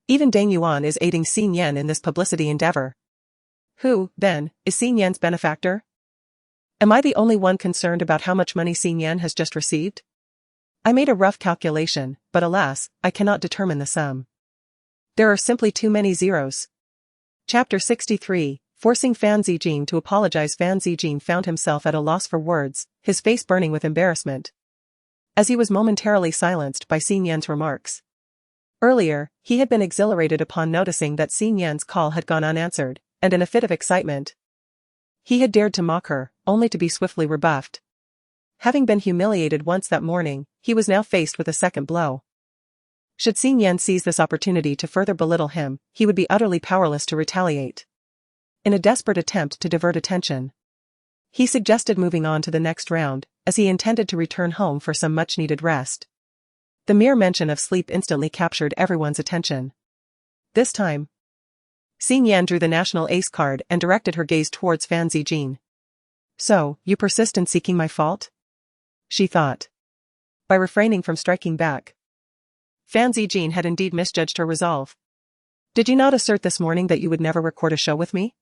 Even Dang Yuan is aiding Xin Yan in this publicity endeavor. Who, then, is Xin Yan's benefactor? Am I the only one concerned about how much money Xin Yan has just received? I made a rough calculation, but alas, I cannot determine the sum. There are simply too many zeros. Chapter 63, Forcing Fan Zijin to apologize. Fan Zijin found himself at a loss for words, his face burning with embarrassment, as he was momentarily silenced by Xin Yan's remarks. Earlier, he had been exhilarated upon noticing that Xin Yan's call had gone unanswered, and in a fit of excitement, he had dared to mock her, only to be swiftly rebuffed. Having been humiliated once that morning, he was now faced with a second blow. Should Xin Yan seize this opportunity to further belittle him, he would be utterly powerless to retaliate. In a desperate attempt to divert attention, he suggested moving on to the next round, as he intended to return home for some much-needed rest. The mere mention of sleep instantly captured everyone's attention. This time, Xin Yan drew the national ace card and directed her gaze towards Fan Zijin. So, you persist in seeking my fault? She thought. By refraining from striking back, Fan Zijin had indeed misjudged her resolve. Did you not assert this morning that you would never record a show with me?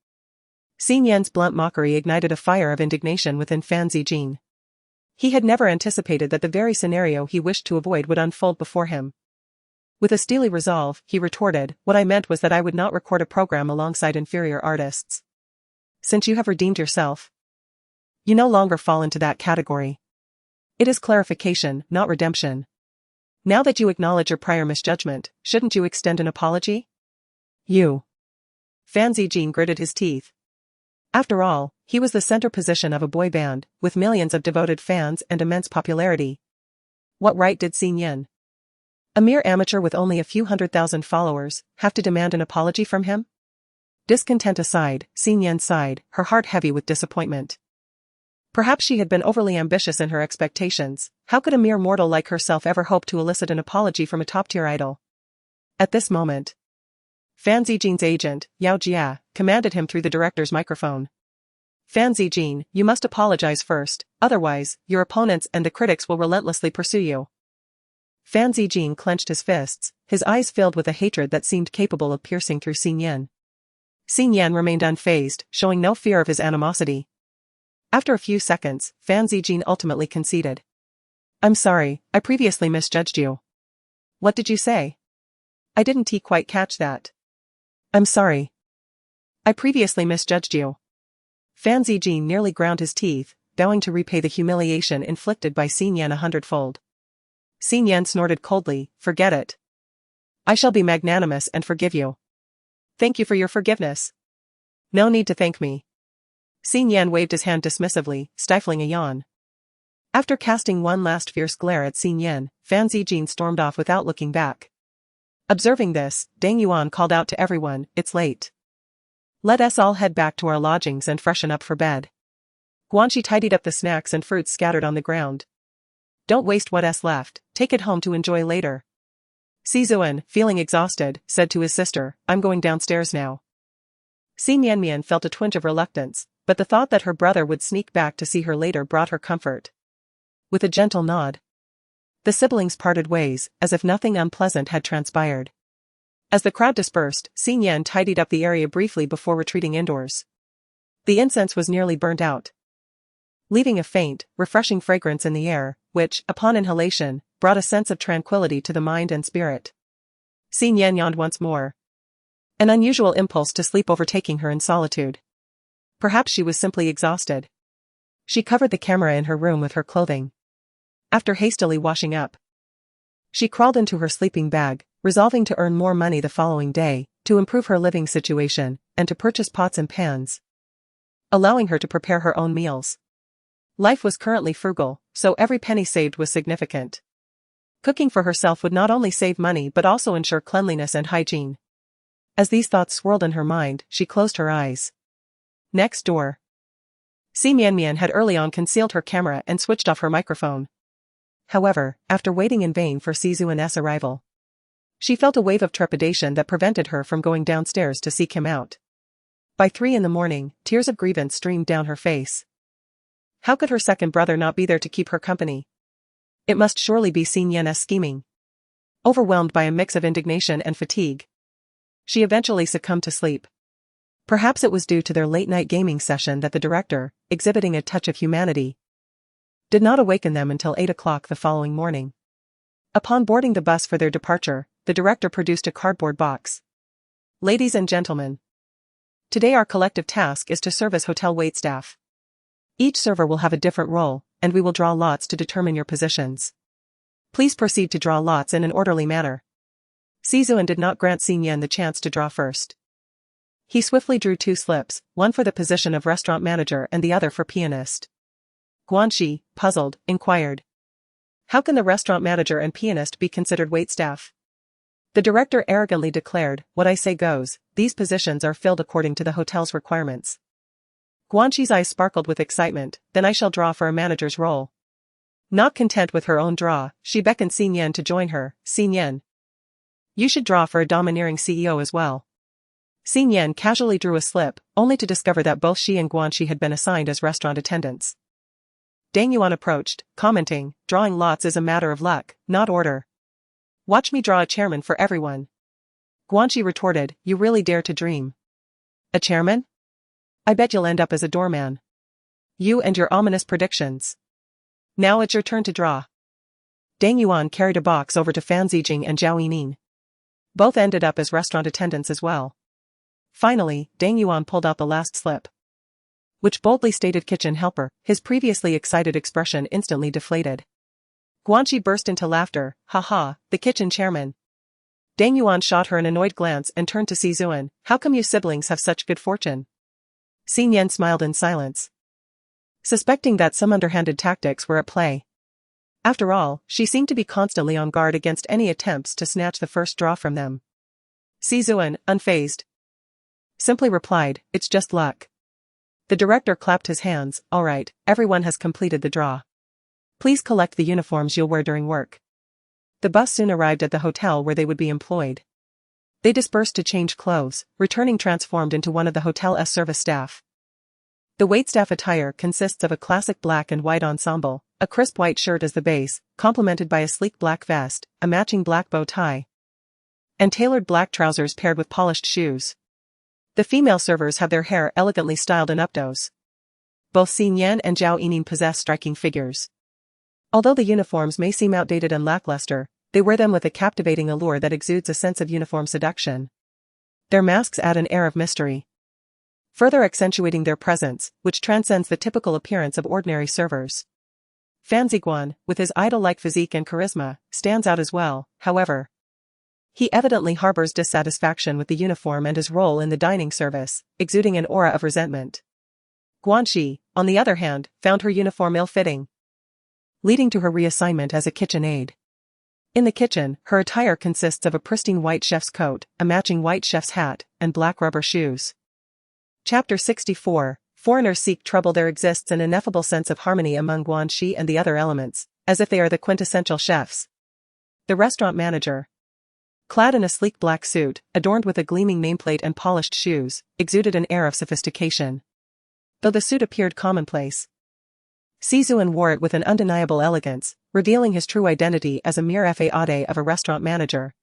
Xin Yan's blunt mockery ignited a fire of indignation within Fan Zijin. He had never anticipated that the very scenario he wished to avoid would unfold before him. With a steely resolve, he retorted, what I meant was that I would not record a program alongside inferior artists. Since you have redeemed yourself, you no longer fall into that category. It is clarification, not redemption. Now that you acknowledge your prior misjudgment, shouldn't you extend an apology? You. Fan Zijin gritted his teeth. After all, he was the center position of a boy band, with millions of devoted fans and immense popularity. What right did Xin Yan, a mere amateur with only a few 100,000 followers, have to demand an apology from him? Discontent aside, Xin Yan sighed, her heart heavy with disappointment. Perhaps she had been overly ambitious in her expectations. How could a mere mortal like herself ever hope to elicit an apology from a top-tier idol? At this moment, Fan Zijin's agent, Yao Jia, commanded him through the director's microphone. Fan Zijin, you must apologize first, otherwise, your opponents and the critics will relentlessly pursue you. Fan Zijin clenched his fists, his eyes filled with a hatred that seemed capable of piercing through Xin Yan. Xin Yan remained unfazed, showing no fear of his animosity. After a few seconds, Fan Zijin ultimately conceded. I'm sorry, I previously misjudged you. What did you say? I didn't quite catch that. I'm sorry. I previously misjudged you. Fan Zijin nearly ground his teeth, vowing to repay the humiliation inflicted by Xin Yan 100-fold. Xin Yan snorted coldly, forget it. I shall be magnanimous and forgive you. Thank you for your forgiveness. No need to thank me. Xin Yan waved his hand dismissively, stifling a yawn. After casting one last fierce glare at Xin Yan, Fan Zijin stormed off without looking back. Observing this, Dang Yuan called out to everyone, it's late. Let us all head back to our lodgings and freshen up for bed. Guanxi tidied up the snacks and fruits scattered on the ground. Don't waste what's left, take it home to enjoy later. Sizuan, feeling exhausted, said to his sister, I'm going downstairs now. Si Mianmian felt a twinge of reluctance, but the thought that her brother would sneak back to see her later brought her comfort. With a gentle nod, the siblings parted ways, as if nothing unpleasant had transpired. As the crowd dispersed, Xin Yan tidied up the area briefly before retreating indoors. The incense was nearly burnt out, leaving a faint, refreshing fragrance in the air, which, upon inhalation, brought a sense of tranquility to the mind and spirit. Xin Yan yawned once more, an unusual impulse to sleep overtaking her in solitude. Perhaps she was simply exhausted. She covered the camera in her room with her clothing. After hastily washing up, she crawled into her sleeping bag, resolving to earn more money the following day, to improve her living situation, and to purchase pots and pans, allowing her to prepare her own meals. Life was currently frugal, so every penny saved was significant. Cooking for herself would not only save money but also ensure cleanliness and hygiene. As these thoughts swirled in her mind, she closed her eyes. Next door. Si Mianmian had early on concealed her camera and switched off her microphone. However, after waiting in vain for Si Zuan's arrival, she felt a wave of trepidation that prevented her from going downstairs to seek him out. By 3 a.m, tears of grievance streamed down her face. How could her second brother not be there to keep her company? It must surely be Si Nian's scheming. Overwhelmed by a mix of indignation and fatigue, she eventually succumbed to sleep. Perhaps it was due to their late-night gaming session that the director, exhibiting a touch of humanity, did not awaken them until 8 o'clock the following morning. Upon boarding the bus for their departure, the director produced a cardboard box. Ladies and gentlemen, today our collective task is to serve as hotel waitstaff. Each server will have a different role, and we will draw lots to determine your positions. Please proceed to draw lots in an orderly manner. Si Zuan did not grant Si Nian the chance to draw first. He swiftly drew 2 slips, one for the position of restaurant manager and the other for pianist. Guanxi, puzzled, inquired. How can the restaurant manager and pianist be considered waitstaff? The director arrogantly declared, what I say goes, these positions are filled according to the hotel's requirements. Guanxi's eyes sparkled with excitement, then I shall draw for a manager's role. Not content with her own draw, she beckoned Si Nian to join her. Si Nian, you should draw for a domineering CEO as well. Si Nian casually drew a slip, only to discover that both she and Guanxi had been assigned as restaurant attendants. Dang Yuan approached, commenting, drawing lots is a matter of luck, not order. Watch me draw a chairman for everyone. Guanxi retorted, you really dare to dream. A chairman? I bet you'll end up as a doorman. You and your ominous predictions. Now it's your turn to draw. Dang Yuan carried a box over to Fan Zijing and Zhao Yining. Both ended up as restaurant attendants as well. Finally, Dang Yuan pulled out the last slip, which boldly stated kitchen helper. His previously excited expression instantly deflated. Guanxi burst into laughter, ha, the kitchen chairman. Dang Yuan shot her an annoyed glance and turned to Si Zuan, how come you siblings have such good fortune? Si Nian smiled in silence, suspecting that some underhanded tactics were at play. After all, she seemed to be constantly on guard against any attempts to snatch the first draw from them. Si Zuan, unfazed, simply replied, it's just luck. The director clapped his hands, all right, everyone has completed the draw. Please collect the uniforms you'll wear during work. The bus soon arrived at the hotel where they would be employed. They dispersed to change clothes, returning transformed into one of the hotel's service staff. The waitstaff attire consists of a classic black and white ensemble, a crisp white shirt as the base, complemented by a sleek black vest, a matching black bow tie, and tailored black trousers paired with polished shoes. The female servers have their hair elegantly styled in updos. Both Si Nian and Zhao Yining possess striking figures. Although the uniforms may seem outdated and lackluster, they wear them with a captivating allure that exudes a sense of uniform seduction. Their masks add an air of mystery, further accentuating their presence, which transcends the typical appearance of ordinary servers. Fan Ziguan, with his idol-like physique and charisma, stands out as well, however. He evidently harbors dissatisfaction with the uniform and his role in the dining service, exuding an aura of resentment. Guanxi, on the other hand, found her uniform ill-fitting, leading to her reassignment as a kitchen aide. In the kitchen, her attire consists of a pristine white chef's coat, a matching white chef's hat, and black rubber shoes. Chapter 64, Foreigners Seek Trouble. There exists an ineffable sense of harmony among Guanxi and the other elements, as if they are the quintessential chefs. The restaurant manager, clad in a sleek black suit, adorned with a gleaming nameplate and polished shoes, exuded an air of sophistication. Though the suit appeared commonplace, Si Zuan wore it with an undeniable elegance, revealing his true identity as a mere faade of a restaurant manager,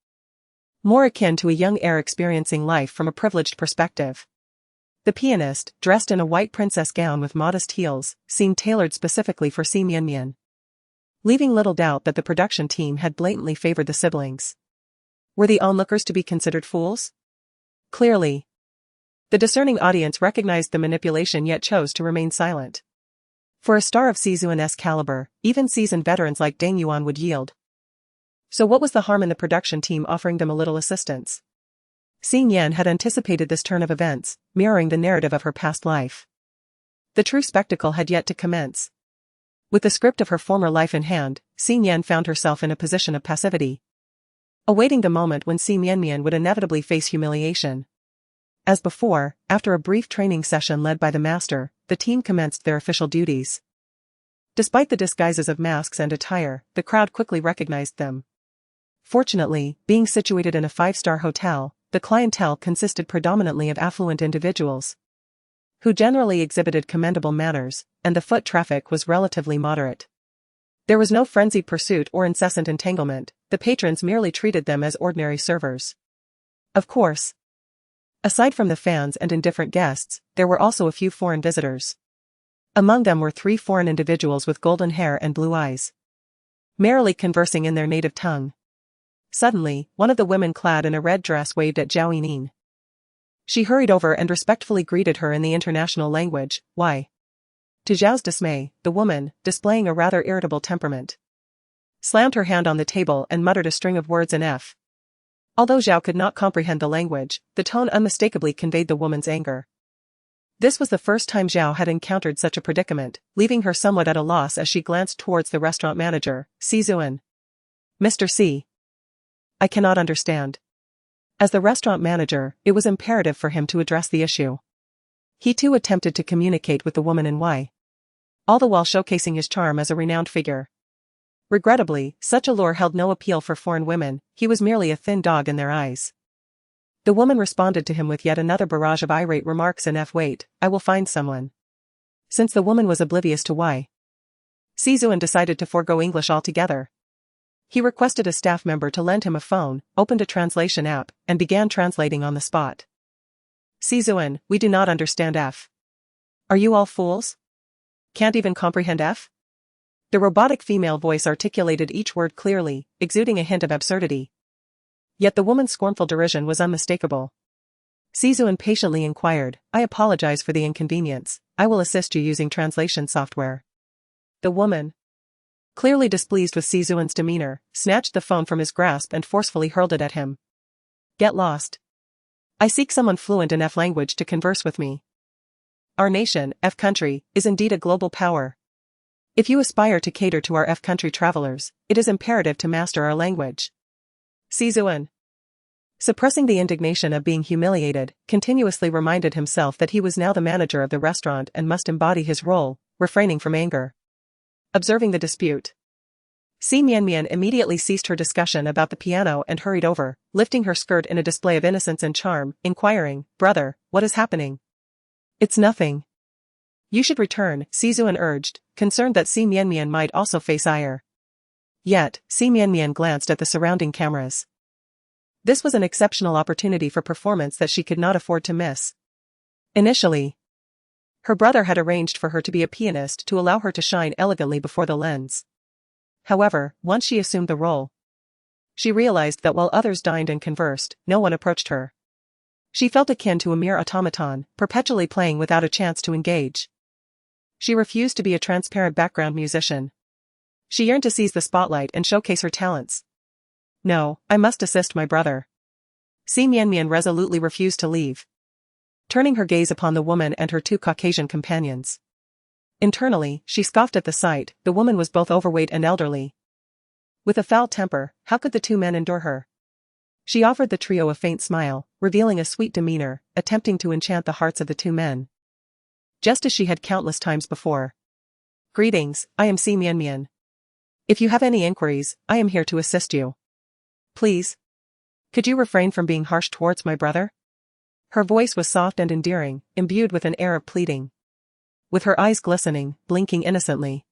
more akin to a young heir experiencing life from a privileged perspective. The pianist, dressed in a white princess gown with modest heels, seemed tailored specifically for Si Mianmian, leaving little doubt that the production team had blatantly favored the siblings. Were the onlookers to be considered fools? Clearly. The discerning audience recognized the manipulation yet chose to remain silent. For a star of Si Zuan's caliber, even seasoned veterans like Dang Yuan would yield. So what was the harm in the production team offering them a little assistance? Si Nian had anticipated this turn of events, mirroring the narrative of her past life. The true spectacle had yet to commence. With the script of her former life in hand, Si Mian found herself in a position of passivity, awaiting the moment when Si Mian would inevitably face humiliation. As before, after a brief training session led by the master, the team commenced their official duties. Despite the disguises of masks and attire, the crowd quickly recognized them. Fortunately, being situated in a five-star hotel, the clientele consisted predominantly of affluent individuals, who generally exhibited commendable manners, and the foot traffic was relatively moderate. There was no frenzied pursuit or incessant entanglement, the patrons merely treated them as ordinary servers. Of course, aside from the fans and indifferent guests, there were also a few foreign visitors. Among them were 3 foreign individuals with golden hair and blue eyes, merrily conversing in their native tongue. Suddenly, one of the women clad in a red dress waved at Zhao Yinyin. She hurried over and respectfully greeted her in the international language, "Why?" To Zhao's dismay, the woman, displaying a rather irritable temperament, slammed her hand on the table and muttered a string of words in F. Although Zhao could not comprehend the language, the tone unmistakably conveyed the woman's anger. This was the first time Zhao had encountered such a predicament, leaving her somewhat at a loss as she glanced towards the restaurant manager, Si Zuan. "Mr. C. I cannot understand." As the restaurant manager, it was imperative for him to address the issue. He too attempted to communicate with the woman in Y, all the while showcasing his charm as a renowned figure. Regrettably, such allure held no appeal for foreign women, he was merely a thin dog in their eyes. The woman responded to him with yet another barrage of irate remarks in F. "Wait, I will find someone." Since the woman was oblivious to Y, Si Zuan decided to forego English altogether. He requested a staff member to lend him a phone, opened a translation app, and began translating on the spot. "Si Zuan, we do not understand F. Are you all fools? Can't even comprehend F?" The robotic female voice articulated each word clearly, exuding a hint of absurdity. Yet the woman's scornful derision was unmistakable. Si Zuan patiently inquired, "I apologize for the inconvenience, I will assist you using translation software." The woman, clearly displeased with Si Zuan's demeanor, snatched the phone from his grasp and forcefully hurled it at him. "Get lost. I seek someone fluent in F language to converse with me. Our nation, F country, is indeed a global power. If you aspire to cater to our F country travelers, it is imperative to master our language." Si Zuan, suppressing the indignation of being humiliated, continuously reminded himself that he was now the manager of the restaurant and must embody his role, refraining from anger. Observing the dispute, Si Mian immediately ceased her discussion about the piano and hurried over, lifting her skirt in a display of innocence and charm, inquiring, "Brother, what is happening?" "It's nothing. You should return," Si Zuan urged, concerned that Si Mian might also face ire. Yet, Si Mian glanced at the surrounding cameras. This was an exceptional opportunity for performance that she could not afford to miss. Initially, her brother had arranged for her to be a pianist to allow her to shine elegantly before the lens. However, once she assumed the role, she realized that while others dined and conversed, no one approached her. She felt akin to a mere automaton, perpetually playing without a chance to engage. She refused to be a transparent background musician. She yearned to seize the spotlight and showcase her talents. "No, I must assist my brother." Si Mian resolutely refused to leave, turning her gaze upon the woman and her 2 Caucasian companions. Internally, she scoffed at the sight. The woman was both overweight and elderly. With a foul temper, how could the 2 men endure her? She offered the trio a faint smile, revealing a sweet demeanor, attempting to enchant the hearts of the 2 men. Just as she had countless times before. "Greetings, I am Si Mian. If you have any inquiries, I am here to assist you. Please, could you refrain from being harsh towards my brother?" Her voice was soft and endearing, imbued with an air of pleading. With her eyes glistening, blinking innocently,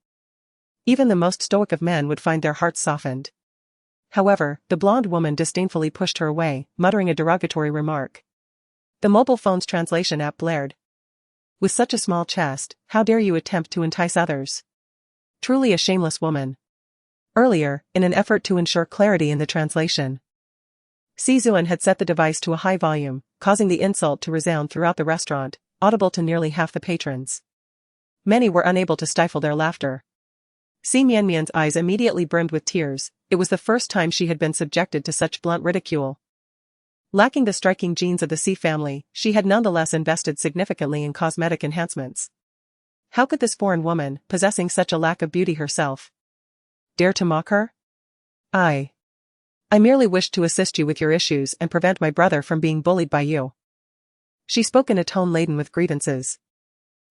even the most stoic of men would find their hearts softened. However, the blonde woman disdainfully pushed her away, muttering a derogatory remark. The mobile phone's translation app blared. "With such a small chest, how dare you attempt to entice others? Truly a shameless woman." Earlier, in an effort to ensure clarity in the translation, Si Zuan had set the device to a high volume, causing the insult to resound throughout the restaurant, audible to nearly half the patrons. Many were unable to stifle their laughter. Si Mian's eyes immediately brimmed with tears. It was the first time she had been subjected to such blunt ridicule. Lacking the striking genes of the Si family, she had nonetheless invested significantly in cosmetic enhancements. How could this foreign woman, possessing such a lack of beauty herself, dare to mock her? I merely wished to assist you with your issues and prevent my brother from being bullied by you. She spoke in a tone laden with grievances.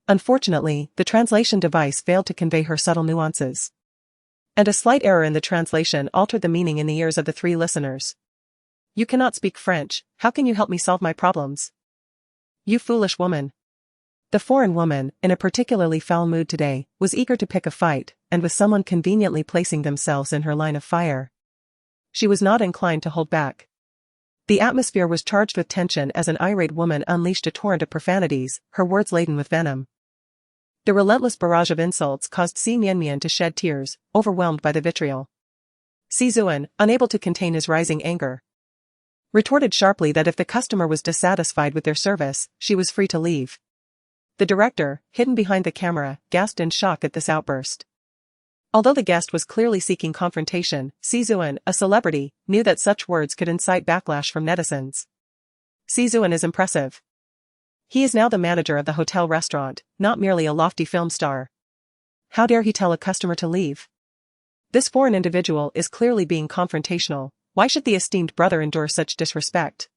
Unfortunately, the translation device failed to convey her subtle nuances. And a slight error in the translation altered the meaning in the ears of the three listeners. You cannot speak French, how can you help me solve my problems? You foolish woman. The foreign woman, in a particularly foul mood today, was eager to pick a fight, and with someone conveniently placing themselves in her line of fire. She was not inclined to hold back. The atmosphere was charged with tension as an irate woman unleashed a torrent of profanities, her words laden with venom. The relentless barrage of insults caused Si Mianmian to shed tears, overwhelmed by the vitriol. Si Zuan, unable to contain his rising anger, retorted sharply that if the customer was dissatisfied with their service, she was free to leave. The director, hidden behind the camera, gasped in shock at this outburst. Although the guest was clearly seeking confrontation, Si Zuan, a celebrity, knew that such words could incite backlash from netizens. Si Zuan is impressive. He is now the manager of the hotel restaurant, not merely a lofty film star. How dare he tell a customer to leave? This foreign individual is clearly being confrontational. Why should the esteemed brother endure such disrespect?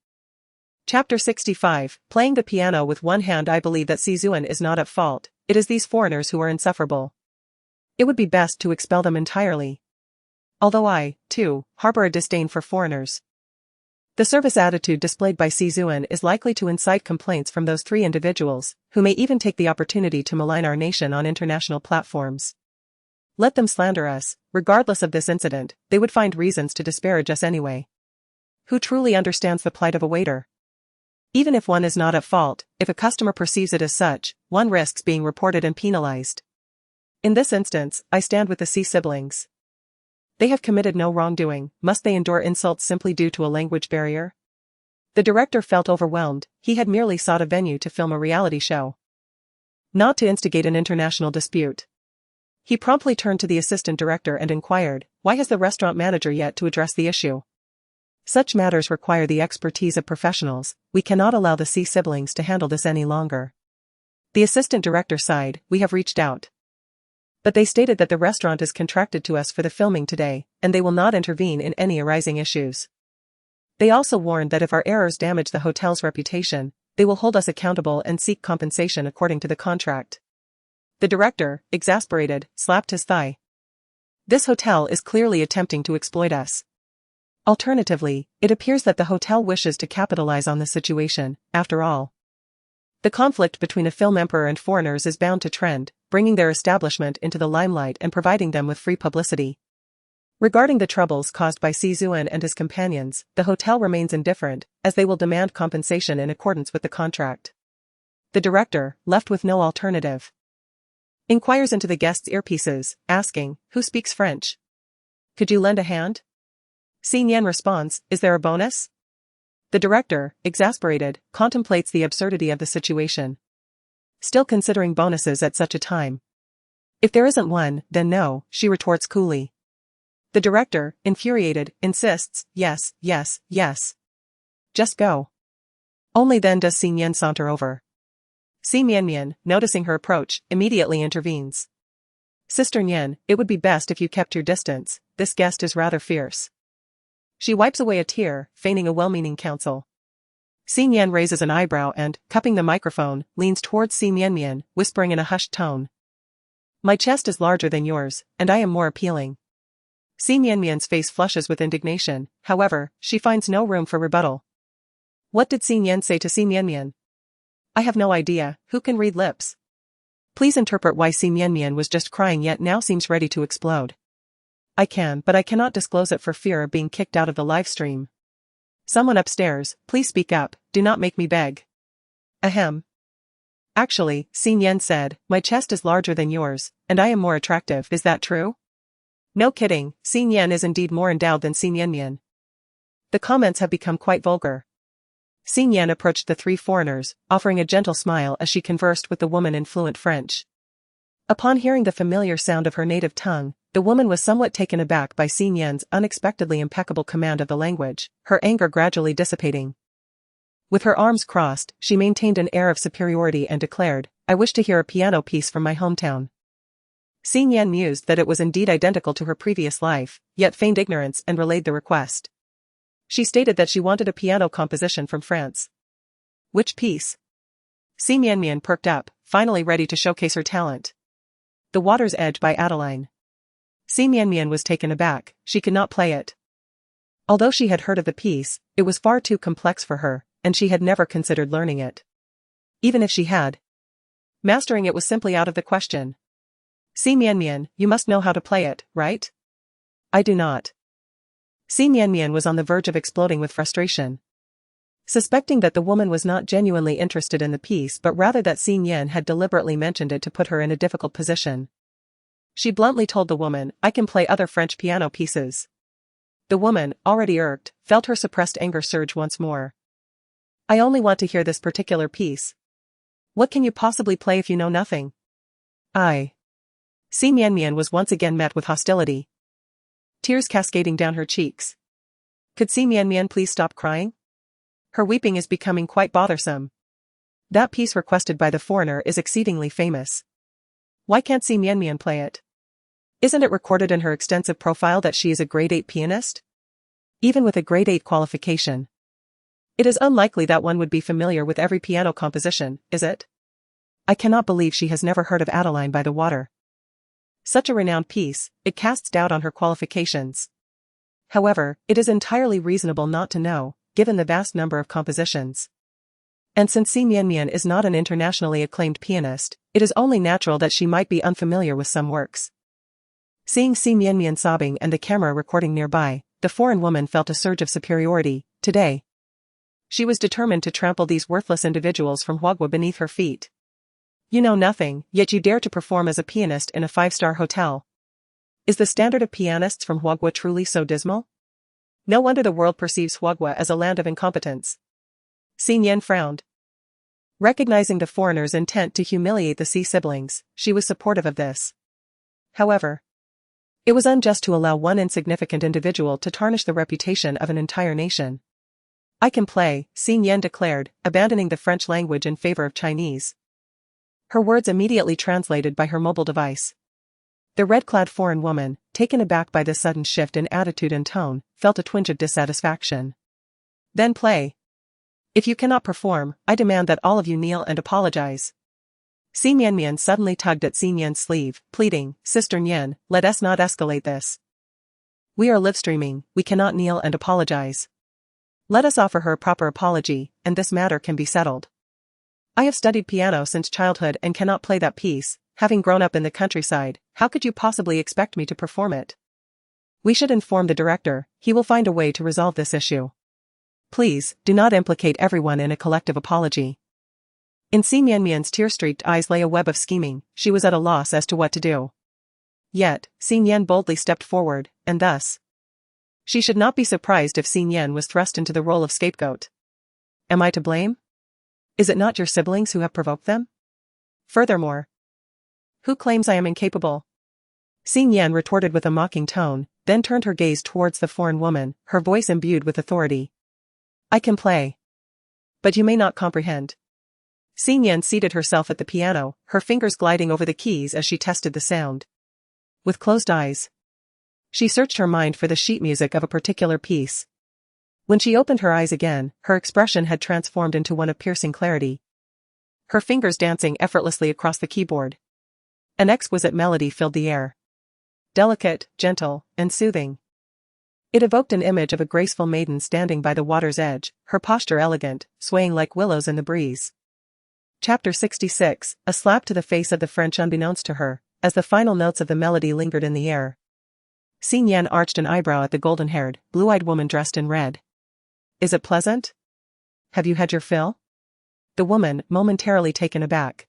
Chapter 65, Playing the piano with one hand. I believe that Si Zuan is not at fault, it is these foreigners who are insufferable. It would be best to expel them entirely. Although I, too, harbor a disdain for foreigners. The service attitude displayed by Si Zuan is likely to incite complaints from those three individuals, who may even take the opportunity to malign our nation on international platforms. Let them slander us, regardless of this incident, they would find reasons to disparage us anyway. Who truly understands the plight of a waiter? Even if one is not at fault, if a customer perceives it as such, one risks being reported and penalized. In this instance, I stand with the Si siblings. They have committed no wrongdoing, must they endure insults simply due to a language barrier? The director felt overwhelmed, he had merely sought a venue to film a reality show, not to instigate an international dispute. He promptly turned to the assistant director and inquired, why has the restaurant manager yet to address the issue? Such matters require the expertise of professionals, we cannot allow the Si siblings to handle this any longer. The assistant director sighed, we have reached out. But they stated that the restaurant is contracted to us for the filming today, and they will not intervene in any arising issues. They also warned that if our errors damage the hotel's reputation, they will hold us accountable and seek compensation according to the contract. The director, exasperated, slapped his thigh. This hotel is clearly attempting to exploit us. Alternatively, it appears that the hotel wishes to capitalize on this situation, after all. The conflict between a film emperor and foreigners is bound to trend, bringing their establishment into the limelight and providing them with free publicity. Regarding the troubles caused by Si Zuan and his companions, the hotel remains indifferent, as they will demand compensation in accordance with the contract. The director, left with no alternative, inquires into the guests' earpieces, asking, who speaks French? Could you lend a hand? Si Nian responds, is there a bonus? The director, exasperated, contemplates the absurdity of the situation. Still considering bonuses at such a time. If there isn't one, then no, she retorts coolly. The director, infuriated, insists, yes, yes, yes. Just go. Only then does Si Nian saunter over. Si Mianmian, noticing her approach, immediately intervenes. Sister Nian, it would be best if you kept your distance, this guest is rather fierce. She wipes away a tear, feigning a well-meaning counsel. Si Nian raises an eyebrow and, cupping the microphone, leans towards Si Mianmian, whispering in a hushed tone. My chest is larger than yours, and I am more appealing. Si Mianmian's face flushes with indignation, however, she finds no room for rebuttal. What did Si Nian say to Si Mianmian? I have no idea, who can read lips? Please interpret why Si Mianmian was just crying yet now seems ready to explode. I can, but I cannot disclose it for fear of being kicked out of the live stream. Someone upstairs, please speak up, do not make me beg. Ahem. Actually, Si Nian said, my chest is larger than yours, and I am more attractive, is that true? No kidding, Si Nian is indeed more endowed than Si Mianmian. The comments have become quite vulgar. Si Nian approached the three foreigners, offering a gentle smile as she conversed with the woman in fluent French. Upon hearing the familiar sound of her native tongue, the woman was somewhat taken aback by Si Nian's unexpectedly impeccable command of the language, her anger gradually dissipating. With her arms crossed, she maintained an air of superiority and declared, I wish to hear a piano piece from my hometown. Xing Yan mused that it was indeed identical to her previous life, yet feigned ignorance and relayed the request. She stated that she wanted a piano composition from France. Which piece? Xing Yan perked up, finally ready to showcase her talent. The Water's Edge by Adeline. Xing Yan was taken aback, she could not play it. Although she had heard of the piece, it was far too complex for her, and she had never considered learning it. Even if she had, mastering it was simply out of the question. Xing Yan, you must know how to play it, right? I do not. Xing Yan was on the verge of exploding with frustration. Suspecting that the woman was not genuinely interested in the piece but rather that Xing Yan had deliberately mentioned it to put her in a difficult position. She bluntly told the woman, I can play other French piano pieces. The woman, already irked, felt her suppressed anger surge once more. I only want to hear this particular piece. What can you possibly play if you know nothing? Xing Yan was once again met with hostility. Tears cascading down her cheeks. Could Xing Yan please stop crying? Her weeping is becoming quite bothersome. That piece requested by the foreigner is exceedingly famous. Why can't Xing Yan play it? Isn't it recorded in her extensive profile that she is a grade 8 pianist? Even with a grade 8 qualification, it is unlikely that one would be familiar with every piano composition, is it? I cannot believe she has never heard of Adeline by the Water. Such a renowned piece, it casts doubt on her qualifications. However, it is entirely reasonable not to know, given the vast number of compositions. And since Xing Yan is not an internationally acclaimed pianist, it is only natural that she might be unfamiliar with some works. Seeing Xing Yan sobbing and the camera recording nearby, the foreign woman felt a surge of superiority. Today, she was determined to trample these worthless individuals from Huagua beneath her feet. You know nothing, yet you dare to perform as a pianist in a 5-star hotel. Is the standard of pianists from Huagua truly so dismal? No wonder the world perceives Huagua as a land of incompetence. Xing Yan frowned. Recognizing the foreigner's intent to humiliate the Xi siblings, she was supportive of this. However, it was unjust to allow one insignificant individual to tarnish the reputation of an entire nation. I can play, Xing Yan declared, abandoning the French language in favor of Chinese. Her words immediately translated by her mobile device. The red-clad foreign woman, taken aback by this sudden shift in attitude and tone, felt a twinge of dissatisfaction. Then play. If you cannot perform, I demand that all of you kneel and apologize. Xing Yan suddenly tugged at Xing Yan's sleeve, pleading, Sister Yan, let us not escalate this. We are live-streaming, we cannot kneel and apologize. Let us offer her a proper apology, and this matter can be settled. I have studied piano since childhood and cannot play that piece. Having grown up in the countryside, how could you possibly expect me to perform it? We should inform the director, he will find a way to resolve this issue. Please, do not implicate everyone in a collective apology. In Xing Yan's tear-streaked eyes lay a web of scheming, she was at a loss as to what to do. Yet, Xing Yan boldly stepped forward, and thus, she should not be surprised if Xing Yan was thrust into the role of scapegoat. Am I to blame? Is it not your siblings who have provoked them? Furthermore, who claims I am incapable? Xing Yan retorted with a mocking tone, then turned her gaze towards the foreign woman, her voice imbued with authority. I can play. But you may not comprehend. Xing Yan seated herself at the piano, her fingers gliding over the keys as she tested the sound. With closed eyes, she searched her mind for the sheet music of a particular piece. When she opened her eyes again, her expression had transformed into one of piercing clarity. Her fingers dancing effortlessly across the keyboard. An exquisite melody filled the air. Delicate, gentle, and soothing. It evoked an image of a graceful maiden standing by the water's edge, her posture elegant, swaying like willows in the breeze. Chapter 66, a slap to the face of the French unbeknownst to her, as the final notes of the melody lingered in the air. Xing Yan arched an eyebrow at the golden-haired, blue-eyed woman dressed in red. Is it pleasant? Have you had your fill? The woman, momentarily taken aback,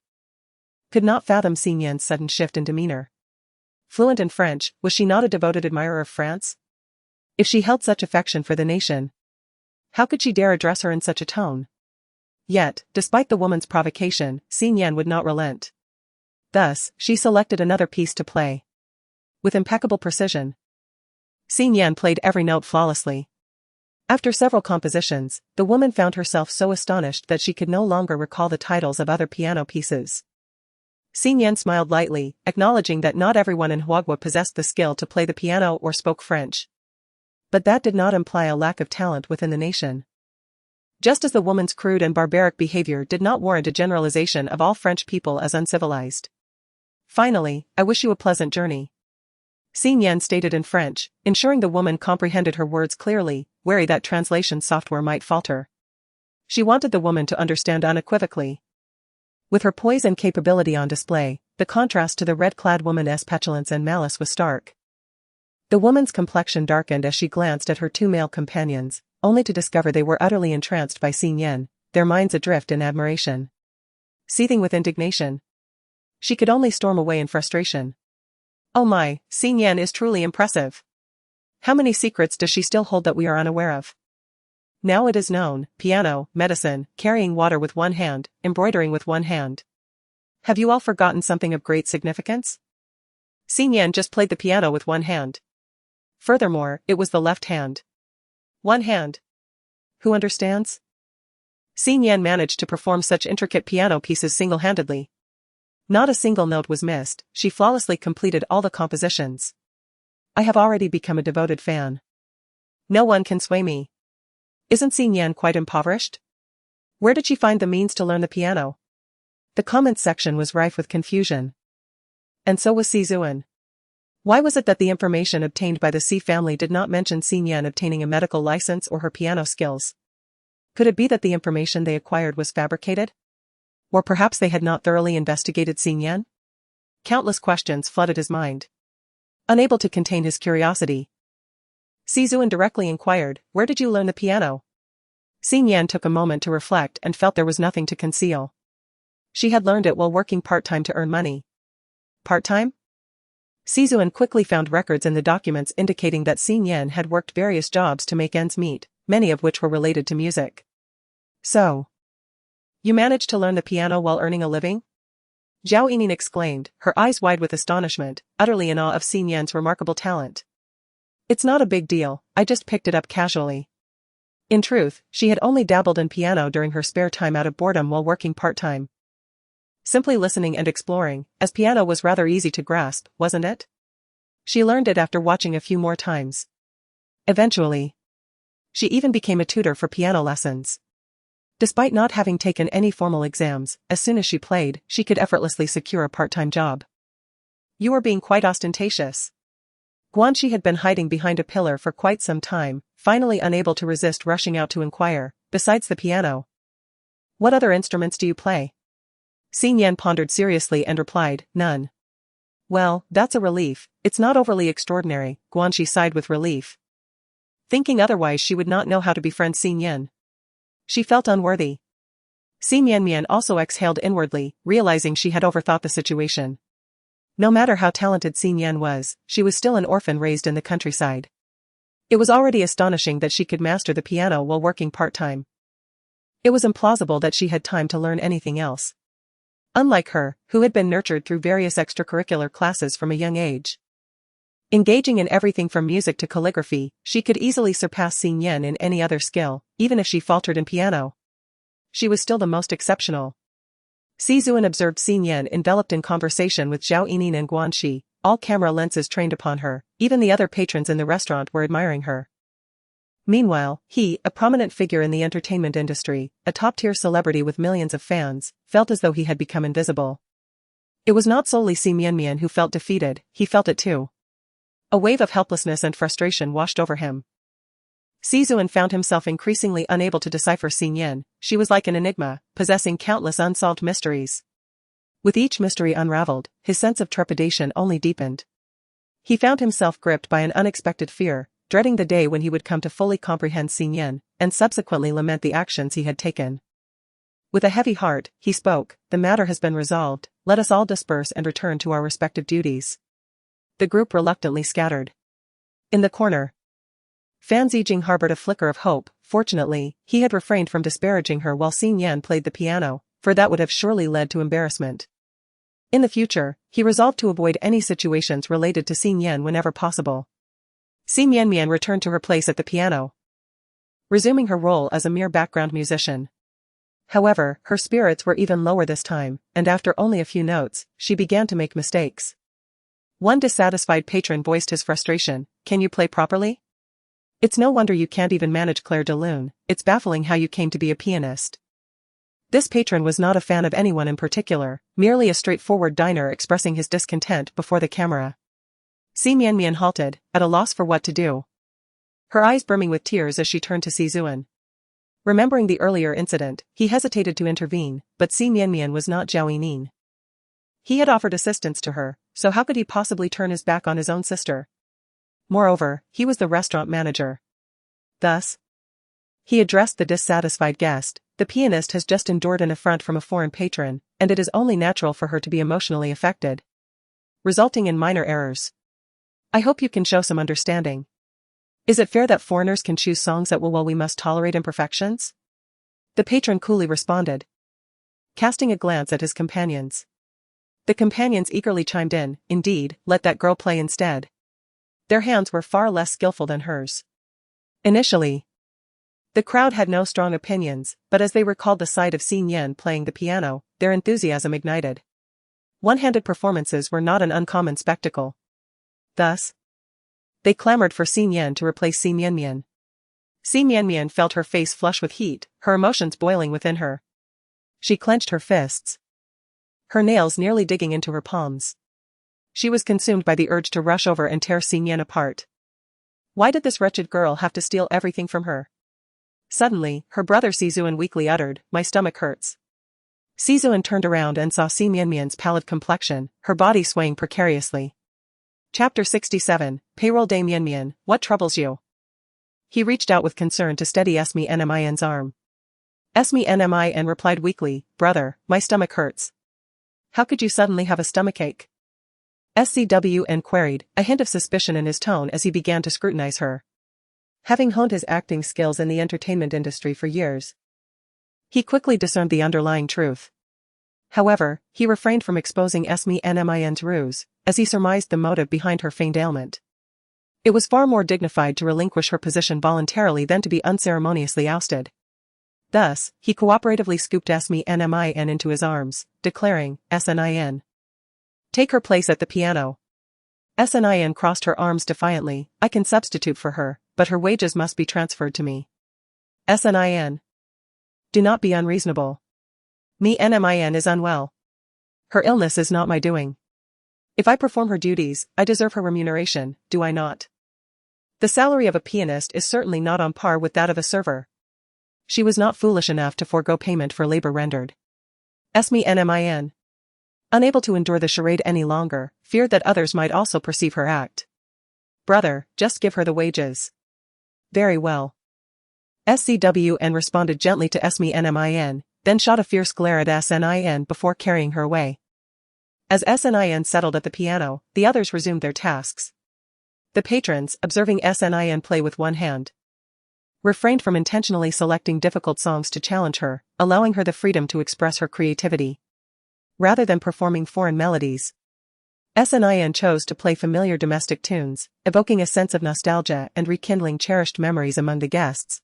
could not fathom Xing Yan's sudden shift in demeanor. Fluent in French, was she not a devoted admirer of France? If she held such affection for the nation, how could she dare address her in such a tone? Yet, despite the woman's provocation, Xing Yan would not relent. Thus, she selected another piece to play. With impeccable precision, Xing Yan played every note flawlessly. After several compositions, the woman found herself so astonished that she could no longer recall the titles of other piano pieces. Xin Yan smiled lightly, acknowledging that not everyone in Huagua possessed the skill to play the piano or spoke French. But that did not imply a lack of talent within the nation. Just as the woman's crude and barbaric behavior did not warrant a generalization of all French people as uncivilized. Finally, I wish you a pleasant journey. Xin Yan stated in French, ensuring the woman comprehended her words clearly, wary that translation software might falter. She wanted the woman to understand unequivocally. With her poise and capability on display, the contrast to the red-clad woman's petulance and malice was stark. The woman's complexion darkened as she glanced at her two male companions, only to discover they were utterly entranced by Xin Yan, their minds adrift in admiration. Seething with indignation, she could only storm away in frustration. Oh my, Xin Yan is truly impressive. How many secrets does she still hold that we are unaware of? Now it is known, piano, medicine, carrying water with one hand, embroidering with one hand. Have you all forgotten something of great significance? Xin Yan just played the piano with one hand. Furthermore, it was the left hand. One hand. Who understands? Xin Yan managed to perform such intricate piano pieces single-handedly. Not a single note was missed, she flawlessly completed all the compositions. I have already become a devoted fan. No one can sway me. Isn't Xin Yan quite impoverished? Where did she find the means to learn the piano? The comments section was rife with confusion. And so was Sizuan. Why was it that the information obtained by the Si family did not mention Xin Yan obtaining a medical license or her piano skills? Could it be that the information they acquired was fabricated? Or perhaps they had not thoroughly investigated Xin Yan? Countless questions flooded his mind. Unable to contain his curiosity, Sizuan directly inquired, "Where did you learn the piano?" Xin Yan took a moment to reflect and felt there was nothing to conceal. She had learned it while working part-time to earn money. Part-time? Sizuan quickly found records in the documents indicating that Xin Yan had worked various jobs to make ends meet, many of which were related to music. So, you managed to learn the piano while earning a living? Zhao Yinin exclaimed, her eyes wide with astonishment, utterly in awe of Xin Yan's remarkable talent. It's not a big deal, I just picked it up casually. In truth, she had only dabbled in piano during her spare time out of boredom while working part-time. Simply listening and exploring, as piano was rather easy to grasp, wasn't it? She learned it after watching a few more times. Eventually, she even became a tutor for piano lessons. Despite not having taken any formal exams, as soon as she played, she could effortlessly secure a part-time job. You are being quite ostentatious. Guanxi had been hiding behind a pillar for quite some time, finally unable to resist rushing out to inquire, besides the piano. What other instruments do you play? Xin Yan pondered seriously and replied, none. Well, that's a relief, it's not overly extraordinary, Guanxi sighed with relief. Thinking otherwise she would not know how to befriend Xin Yan. She felt unworthy. Si Mian also exhaled inwardly, realizing she had overthought the situation. No matter how talented Xin Yan was, she was still an orphan raised in the countryside. It was already astonishing that she could master the piano while working part-time. It was implausible that she had time to learn anything else. Unlike her, who had been nurtured through various extracurricular classes from a young age. Engaging in everything from music to calligraphy, she could easily surpass Xin Yan in any other skill, even if she faltered in piano. She was still the most exceptional. Sizuan observed Xin Yan enveloped in conversation with Zhao Yinin and Guanxi, all camera lenses trained upon her, even the other patrons in the restaurant were admiring her. Meanwhile, he, a prominent figure in the entertainment industry, a top-tier celebrity with millions of fans, felt as though he had become invisible. It was not solely Si Mian who felt defeated, he felt it too. A wave of helplessness and frustration washed over him. Sizuan found himself increasingly unable to decipher Xin Yan. She was like an enigma, possessing countless unsolved mysteries. With each mystery unraveled, his sense of trepidation only deepened. He found himself gripped by an unexpected fear, dreading the day when he would come to fully comprehend Xin Yan, and subsequently lament the actions he had taken. With a heavy heart, he spoke, "The matter has been resolved, let us all disperse and return to our respective duties." The group reluctantly scattered. In the corner, Fan Zijing harbored a flicker of hope. Fortunately, he had refrained from disparaging her while Xin Yan played the piano, for that would have surely led to embarrassment. In the future, he resolved to avoid any situations related to Xin Yan whenever possible. Si Mian returned to her place at the piano, resuming her role as a mere background musician. However, her spirits were even lower this time, and after only a few notes, she began to make mistakes. One dissatisfied patron voiced his frustration. "Can you play properly? It's no wonder you can't even manage Claire de Lune, it's baffling how you came to be a pianist." This patron was not a fan of anyone in particular, merely a straightforward diner expressing his discontent before the camera. Si Mian halted, at a loss for what to do. Her eyes brimming with tears as she turned to Si Zuan. Remembering the earlier incident, he hesitated to intervene, but Si Mian was not Zhao Nin. He had offered assistance to her, so how could he possibly turn his back on his own sister? Moreover, he was the restaurant manager. Thus, he addressed the dissatisfied guest. "The pianist has just endured an affront from a foreign patron, and it is only natural for her to be emotionally affected, resulting in minor errors. I hope you can show some understanding. Is it fair that foreigners can choose songs at will while we must tolerate imperfections?" The patron coolly responded, casting a glance at his companions. The companions eagerly chimed in, "Indeed, let that girl play instead." Their hands were far less skillful than hers. Initially, the crowd had no strong opinions, but as they recalled the sight of Si Nian playing the piano, their enthusiasm ignited. One-handed performances were not an uncommon spectacle. Thus, they clamored for Si Nian to replace Si Mian. Si Mian felt her face flush with heat, her emotions boiling within her. She clenched her fists, her nails nearly digging into her palms. She was consumed by the urge to rush over and tear Si Nian apart. Why did this wretched girl have to steal everything from her? Suddenly, her brother Si Zuan weakly uttered, "My stomach hurts." Si Zuan turned around and saw Si Mian's pallid complexion, her body swaying precariously. Chapter 67, Payroll Day Mian, what troubles you? He reached out with concern to steady Esme-Nmin's arm. Esme-Nmin replied weakly, "Brother, my stomach hurts." "How could you suddenly have a stomachache?" SCWN queried, a hint of suspicion in his tone as he began to scrutinize her. Having honed his acting skills in the entertainment industry for years, he quickly discerned the underlying truth. However, he refrained from exposing Esme-Nmin's ruse, as he surmised the motive behind her feigned ailment. It was far more dignified to relinquish her position voluntarily than to be unceremoniously ousted. Thus, he cooperatively scooped Esme-Nmin into his arms, declaring, "Snin. Take her place at the piano." Snin crossed her arms defiantly, "I can substitute for her, but her wages must be transferred to me." Snin. Do not be unreasonable. Nmin is unwell. Her illness is not my doing. If I perform her duties, I deserve her remuneration, do I not? The salary of a pianist is certainly not on par with that of a server. She was not foolish enough to forego payment for labor rendered. Esme-Nmin, unable to endure the charade any longer, feared that others might also perceive her act. "Brother, just give her the wages." "Very well." SCWN responded gently to Esme-Nmin, then shot a fierce glare at Snin before carrying her away. As Snin settled at the piano, the others resumed their tasks. The patrons, observing Snin play with one hand, refrained from intentionally selecting difficult songs to challenge her, allowing her the freedom to express her creativity. Rather than performing foreign melodies, Snin chose to play familiar domestic tunes, evoking a sense of nostalgia and rekindling cherished memories among the guests,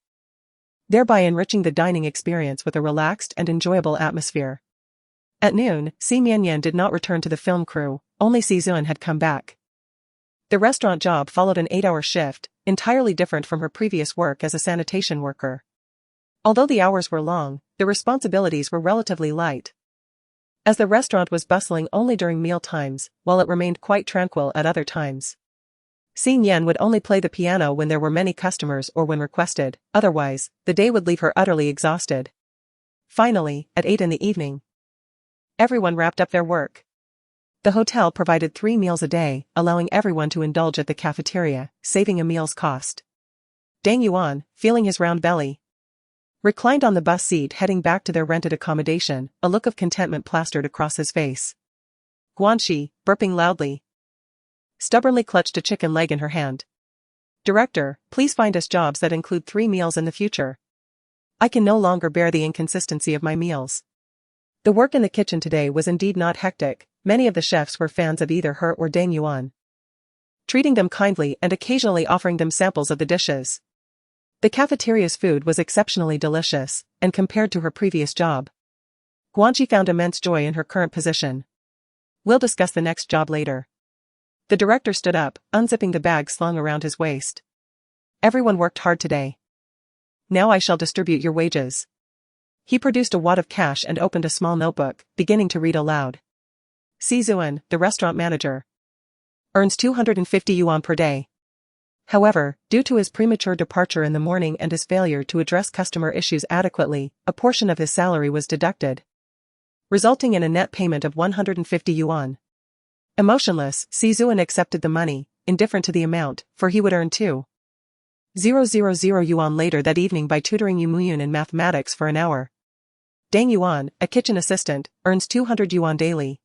thereby enriching the dining experience with a relaxed and enjoyable atmosphere. At noon, Si Mian did not return to the film crew, only Si Zuan had come back. The restaurant job followed an 8-hour shift, entirely different from her previous work as a sanitation worker. Although the hours were long, the responsibilities were relatively light, as the restaurant was bustling only during meal times, while it remained quite tranquil at other times. Si Nian would only play the piano when there were many customers or when requested, otherwise, the day would leave her utterly exhausted. Finally, at 8 in the evening, everyone wrapped up their work. The hotel provided 3 meals a day, allowing everyone to indulge at the cafeteria, saving a meal's cost. Deng Yuan, feeling his round belly, reclined on the bus seat heading back to their rented accommodation, a look of contentment plastered across his face. Guanxi, burping loudly, stubbornly clutched a chicken leg in her hand. "Director, please find us jobs that include 3 meals in the future. I can no longer bear the inconsistency of my meals." The work in the kitchen today was indeed not hectic. Many of the chefs were fans of either her or Deng Yuan, treating them kindly and occasionally offering them samples of the dishes. The cafeteria's food was exceptionally delicious, and compared to her previous job, Guanxi found immense joy in her current position. We'll discuss the next job later. The director stood up, unzipping the bag slung around his waist. Everyone worked hard today. Now I shall distribute your wages. He produced a wad of cash and opened a small notebook, beginning to read aloud. Si Zuan, the restaurant manager, earns 250 yuan per day. However, due to his premature departure in the morning and his failure to address customer issues adequately, a portion of his salary was deducted, resulting in a net payment of 150 yuan. Emotionless, Si Zuan accepted the money, indifferent to the amount, for he would earn 2,000 yuan later that evening by tutoring Yu Muyun in mathematics for an hour. Dang Yuan, a kitchen assistant, earns 200 yuan daily.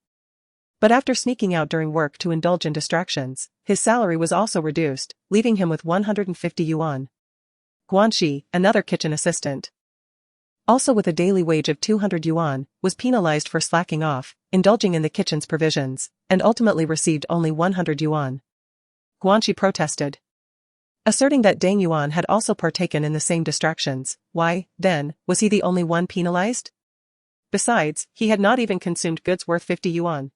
But after sneaking out during work to indulge in distractions, his salary was also reduced, leaving him with 150 yuan. Guanxi, another kitchen assistant, also with a daily wage of 200 yuan, was penalized for slacking off, indulging in the kitchen's provisions, and ultimately received only 100 yuan. Guanxi protested, asserting that Dang Yuan had also partaken in the same distractions. Why, then, was he the only one penalized? Besides, he had not even consumed goods worth 50 yuan.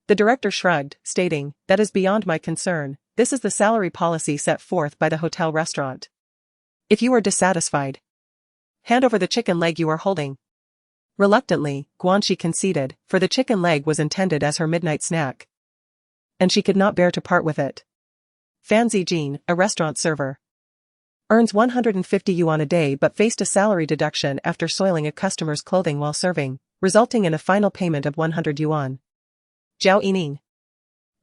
The director shrugged, stating, "That is beyond my concern. This is the salary policy set forth by the hotel restaurant. If you are dissatisfied, hand over the chicken leg you are holding." Reluctantly, Guanxi conceded, for the chicken leg was intended as her midnight snack, and she could not bear to part with it. Fan Zijin, a restaurant server, earns 150 yuan a day but faced a salary deduction after soiling a customer's clothing while serving, resulting in a final payment of 100 yuan. Zhao Yining,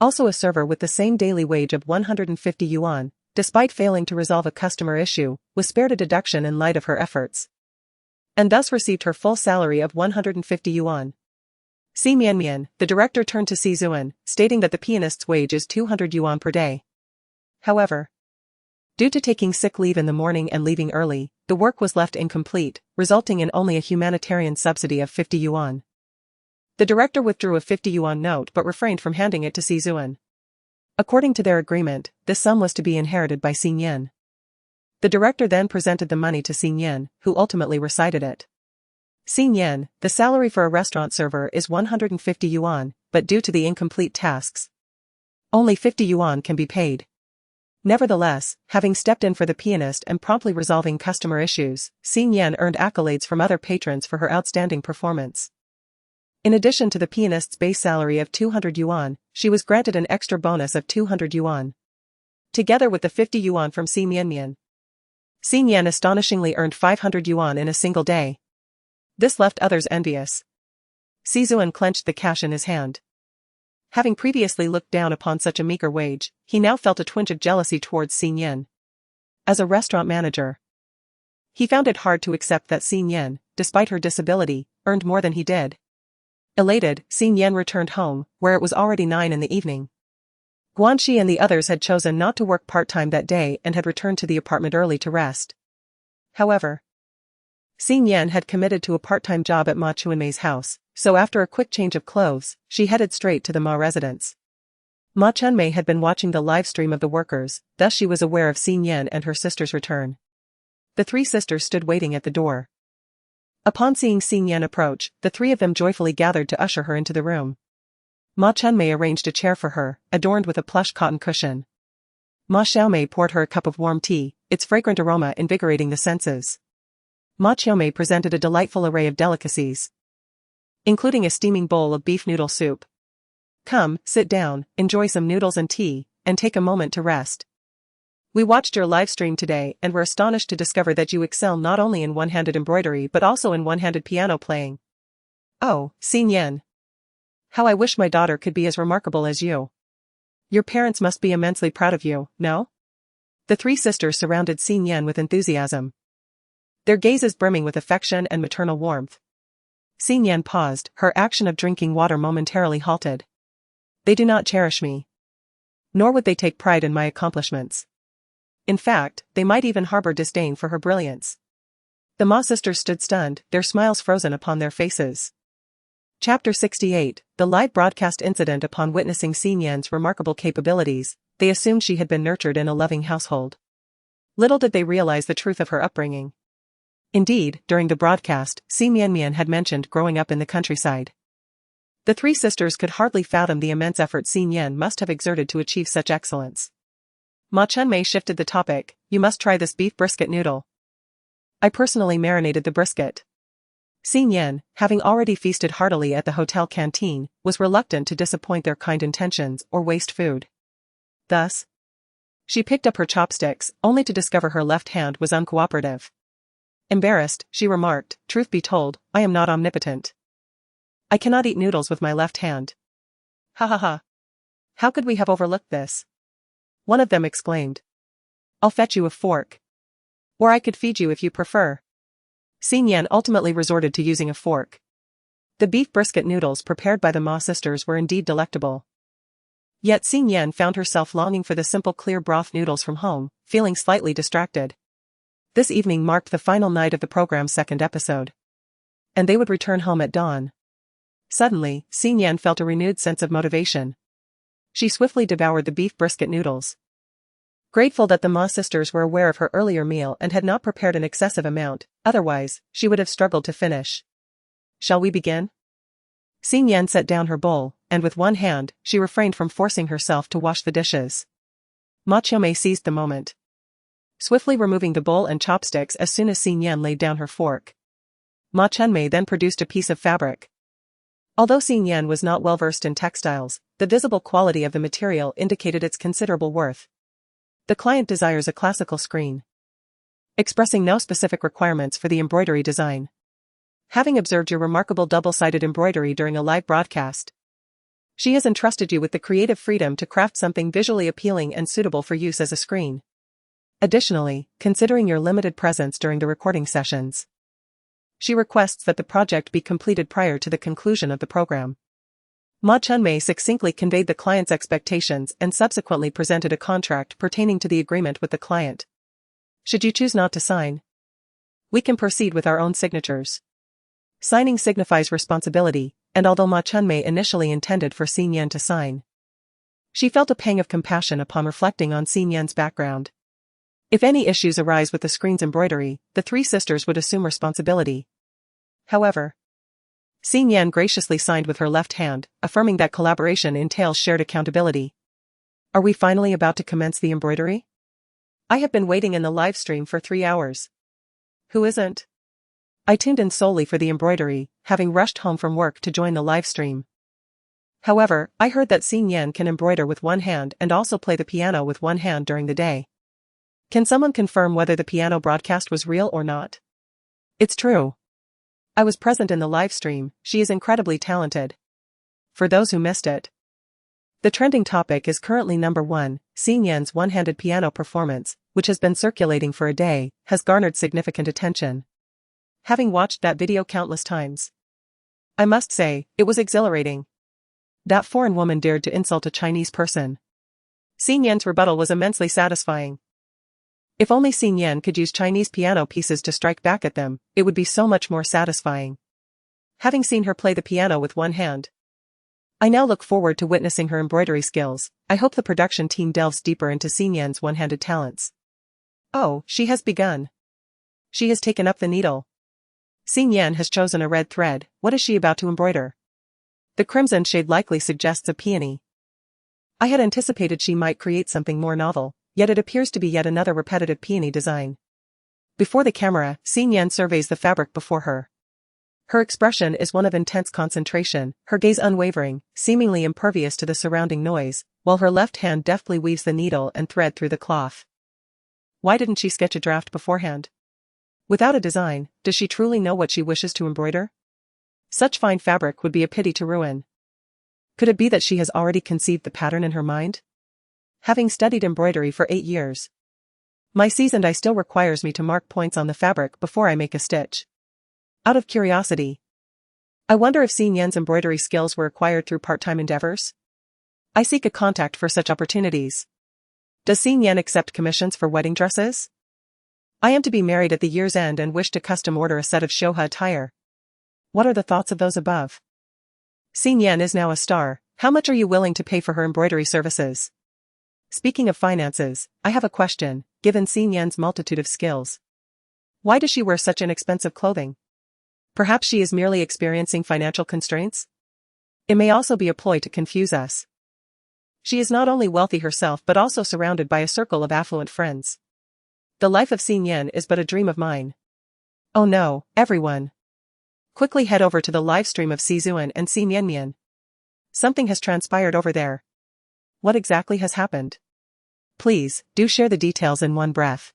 also a server with the same daily wage of 150 yuan, despite failing to resolve a customer issue, was spared a deduction in light of her efforts, and thus received her full salary of 150 yuan. Si Mianmian, the director turned to Si Zuan, stating that the pianist's wage is 200 yuan per day. However, due to taking sick leave in the morning and leaving early, the work was left incomplete, resulting in only a humanitarian subsidy of 50 yuan. The director withdrew a 50 yuan note but refrained from handing it to Si Zuan. According to their agreement, this sum was to be inherited by Xin Yan. The director then presented the money to Xin Yan, who ultimately recited it. Xin Yan, the salary for a restaurant server is 150 yuan, but due to the incomplete tasks, only 50 yuan can be paid. Nevertheless, having stepped in for the pianist and promptly resolving customer issues, Xin Yan earned accolades from other patrons for her outstanding performance. In addition to the pianist's base salary of 200 yuan, she was granted an extra bonus of 200 yuan. Together with the 50 yuan from Si Mianmian, Xin Yan astonishingly earned 500 yuan in a single day. This left others envious. Si Zuan clenched the cash in his hand. Having previously looked down upon such a meager wage, he now felt a twinge of jealousy towards Xin Yan. As a restaurant manager, he found it hard to accept that Xin Yan, despite her disability, earned more than he did. Elated, Xin Yan returned home, where it was already 9 in the evening. Guanxi and the others had chosen not to work part-time that day and had returned to the apartment early to rest. However, Xin Yan had committed to a part-time job at Ma Chuanmei's house, so after a quick change of clothes, she headed straight to the Ma residence. Ma Chuanmei had been watching the live stream of the workers, thus she was aware of Xin Yan and her sister's return. The three sisters stood waiting at the door. Upon seeing Xin Yan approach, the three of them joyfully gathered to usher her into the room. Ma Chuanmei arranged a chair for her, adorned with a plush cotton cushion. Ma Xiaomei poured her a cup of warm tea, its fragrant aroma invigorating the senses. Ma Qiumei presented a delightful array of delicacies, including a steaming bowl of beef noodle soup. "Come, sit down, enjoy some noodles and tea, and take a moment to rest. We watched your live stream today and were astonished to discover that you excel not only in one-handed embroidery but also in one-handed piano playing. Oh, Xin Yan. How I wish my daughter could be as remarkable as you. Your parents must be immensely proud of you, no?" The three sisters surrounded Xin Yan with enthusiasm, their gazes brimming with affection and maternal warmth. Xin Yan paused, her action of drinking water momentarily halted. "They do not cherish me. Nor would they take pride in my accomplishments. In fact, they might even harbor disdain for her brilliance." The Ma sisters stood stunned, their smiles frozen upon their faces. Chapter 68, the live broadcast incident. Upon witnessing Xin Yan's remarkable capabilities, they assumed she had been nurtured in a loving household. Little did they realize the truth of her upbringing. Indeed, during the broadcast, Si Mian had mentioned growing up in the countryside. The three sisters could hardly fathom the immense effort Si Mian must have exerted to achieve such excellence. Ma Chunmei shifted the topic. You must try this beef brisket noodle. I personally marinated the brisket. Si Mian, having already feasted heartily at the hotel canteen, was reluctant to disappoint their kind intentions or waste food. Thus, she picked up her chopsticks, only to discover her left hand was uncooperative. Embarrassed, she remarked, truth be told, I am not omnipotent. I cannot eat noodles with my left hand. Ha ha ha. How could we have overlooked this? One of them exclaimed. I'll fetch you a fork. Or I could feed you if you prefer. Si Mian ultimately resorted to using a fork. The beef brisket noodles prepared by the Ma sisters were indeed delectable. Yet Si Mian found herself longing for the simple clear broth noodles from home, feeling slightly distracted. This evening marked the final night of the program's second episode. And they would return home at dawn. Suddenly, Si Mian felt a renewed sense of motivation. She swiftly devoured the beef brisket noodles. Grateful that the Ma sisters were aware of her earlier meal and had not prepared an excessive amount, otherwise, she would have struggled to finish. Shall we begin? Si Mian set down her bowl, and with one hand, she refrained from forcing herself to wash the dishes. Ma Chunmei seized the moment, swiftly removing the bowl and chopsticks as soon as Si Mian laid down her fork. Ma Chunmei then produced a piece of fabric. Although Si Mian was not well versed in textiles, the visible quality of the material indicated its considerable worth. The client desires a classical screen, expressing no specific requirements for the embroidery design. Having observed your remarkable double-sided embroidery during a live broadcast, she has entrusted you with the creative freedom to craft something visually appealing and suitable for use as a screen. Additionally, considering your limited presence during the recording sessions, she requests that the project be completed prior to the conclusion of the program. Ma Chunmei succinctly conveyed the client's expectations and subsequently presented a contract pertaining to the agreement with the client. Should you choose not to sign, we can proceed with our own signatures. Signing signifies responsibility, and although Ma Chunmei initially intended for Si Mian to sign, she felt a pang of compassion upon reflecting on Si Mian's background. If any issues arise with the screen's embroidery, the three sisters would assume responsibility. However, Si Mian graciously signed with her left hand, affirming that collaboration entails shared accountability. Are we finally about to commence the embroidery? I have been waiting in the live stream for 3 hours. Who isn't? I tuned in solely for the embroidery, having rushed home from work to join the live stream. However, I heard that Si Mian can embroider with one hand and also play the piano with one hand during the day. Can someone confirm whether the piano broadcast was real or not? It's true. I was present in the live stream. She is incredibly talented. For those who missed it, the trending topic is currently number 1. Si Mian's one-handed piano performance, which has been circulating for a day, has garnered significant attention. Having watched that video countless times, I must say, it was exhilarating. That foreign woman dared to insult a Chinese person. Si Mian's rebuttal was immensely satisfying. If only Si Mian could use Chinese piano pieces to strike back at them, it would be so much more satisfying. Having seen her play the piano with one hand, I now look forward to witnessing her embroidery skills. I hope the production team delves deeper into Si Mian's one-handed talents. Oh, she has begun. She has taken up the needle. Si Mian has chosen a red thread. What is she about to embroider? The crimson shade likely suggests a peony. I had anticipated she might create something more novel, yet it appears to be yet another repetitive peony design. Before the camera, Si Mian surveys the fabric before her. Her expression is one of intense concentration, her gaze unwavering, seemingly impervious to the surrounding noise, while her left hand deftly weaves the needle and thread through the cloth. Why didn't she sketch a draft beforehand? Without a design, does she truly know what she wishes to embroider? Such fine fabric would be a pity to ruin. Could it be that she has already conceived the pattern in her mind? Having studied embroidery for 8 years, my seasoned eye still requires me to mark points on the fabric before I make a stitch. Out of curiosity, I wonder if Si Mian's embroidery skills were acquired through part-time endeavors? I seek a contact for such opportunities. Does Si Mian accept commissions for wedding dresses? I am to be married at the year's end and wish to custom order a set of Shoha attire. What are the thoughts of those above? Si Mian is now a star. How much are you willing to pay for her embroidery services? Speaking of finances, I have a question. given Xin Yan's multitude of skills. Why does she wear such inexpensive clothing? Perhaps she is merely experiencing financial constraints? It may also be a ploy to confuse us. She is not only wealthy herself but also surrounded by a circle of affluent friends. The life of Xin Yan is but a dream of mine. Oh no, everyone. Quickly head over to the live stream of Sizuan and Xin Yanmian. Something has transpired over there. What exactly has happened? Please, do share the details in one breath.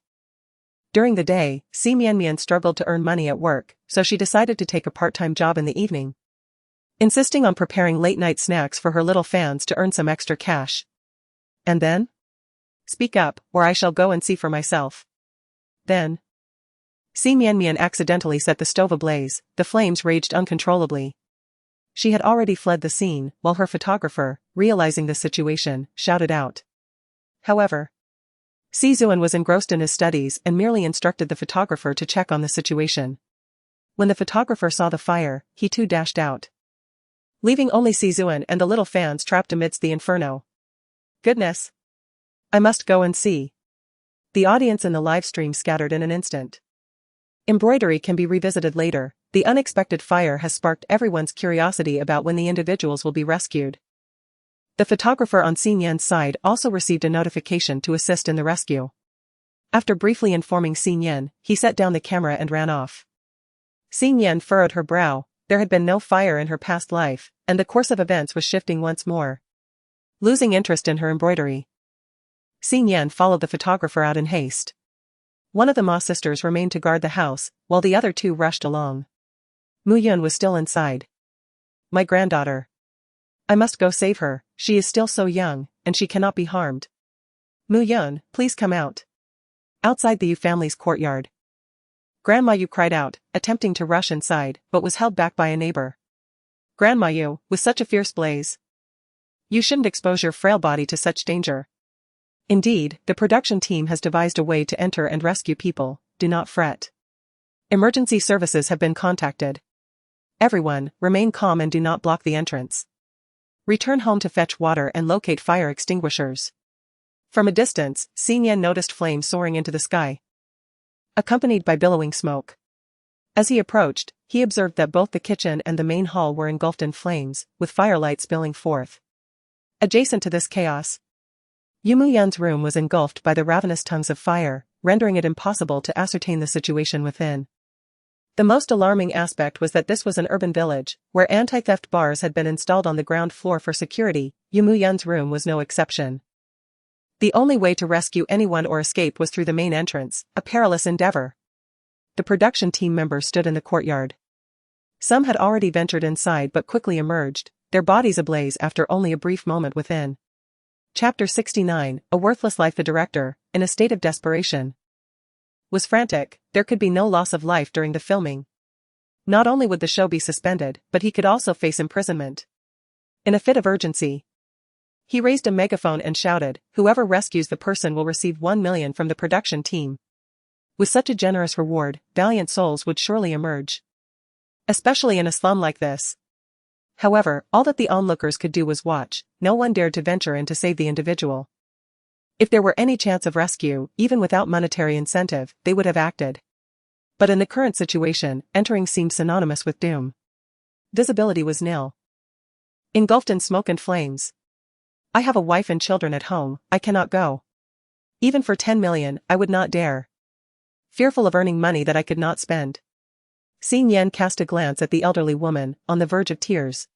During the day, Xin Yanmian struggled to earn money at work, so she decided to take a part-time job in the evening, insisting on preparing late-night snacks for her little fans to earn some extra cash. And then? Speak up, or I shall go and see for myself. Then Xin Yanmian accidentally set the stove ablaze. The flames raged uncontrollably. She had already fled the scene, while her photographer, realizing the situation, shouted out. However, Sizuan was engrossed in his studies and merely instructed the photographer to check on the situation. When the photographer saw the fire, he too dashed out, leaving only Sizuan and the little fans trapped amidst the inferno. Goodness! I must go and see. The audience in the live stream scattered in an instant. Embroidery can be revisited later. The unexpected fire has sparked everyone's curiosity about when the individuals will be rescued. The photographer on Xin Yan's side also received a notification to assist in the rescue. After briefly informing Xin Yan, he set down the camera and ran off. Xin Yan furrowed her brow. There had been no fire in her past life, and the course of events was shifting once more. Losing interest in her embroidery, Xin Yan followed the photographer out in haste. One of the Ma sisters remained to guard the house, while the other two rushed along. Mu Yun was still inside. My granddaughter. I must go save her. She is still so young, and she cannot be harmed. Mu Yun, please come out. Outside the Yu family's courtyard, Grandma Yu cried out, attempting to rush inside, but was held back by a neighbor. Grandma Yu, with such a fierce blaze. You shouldn't expose your frail body to such danger. Indeed, the production team has devised a way to enter and rescue people. Do not fret. Emergency services have been contacted. Everyone, remain calm and do not block the entrance. Return home to fetch water and locate fire extinguishers. From a distance, Xin Yan noticed flames soaring into the sky, accompanied by billowing smoke. As he approached, he observed that both the kitchen and the main hall were engulfed in flames, with firelight spilling forth. Adjacent to this chaos, Yu Muyan's room was engulfed by the ravenous tongues of fire, rendering it impossible to ascertain the situation within. The most alarming aspect was that this was an urban village, where anti-theft bars had been installed on the ground floor for security. Yu Muyan's room was no exception. The only way to rescue anyone or escape was through the main entrance, a perilous endeavor. The production team members stood in the courtyard. Some had already ventured inside but quickly emerged, their bodies ablaze after only a brief moment within. Chapter 69, A Worthless Life. The director, in a state of desperation, was frantic. There could be no loss of life during the filming. Not only would the show be suspended, but he could also face imprisonment. In a fit of urgency, he raised a megaphone and shouted, whoever rescues the person will receive 1 million from the production team. With such a generous reward, valiant souls would surely emerge. Especially in a slum like this. However, all that the onlookers could do was watch. No one dared to venture in to save the individual. If there were any chance of rescue, even without monetary incentive, they would have acted. But in the current situation, entering seemed synonymous with doom. Visibility was nil. Engulfed in smoke and flames. I have a wife and children at home, I cannot go. Even for 10 million, I would not dare. Fearful of earning money that I could not spend. Xin Yan cast a glance at the elderly woman, on the verge of tears,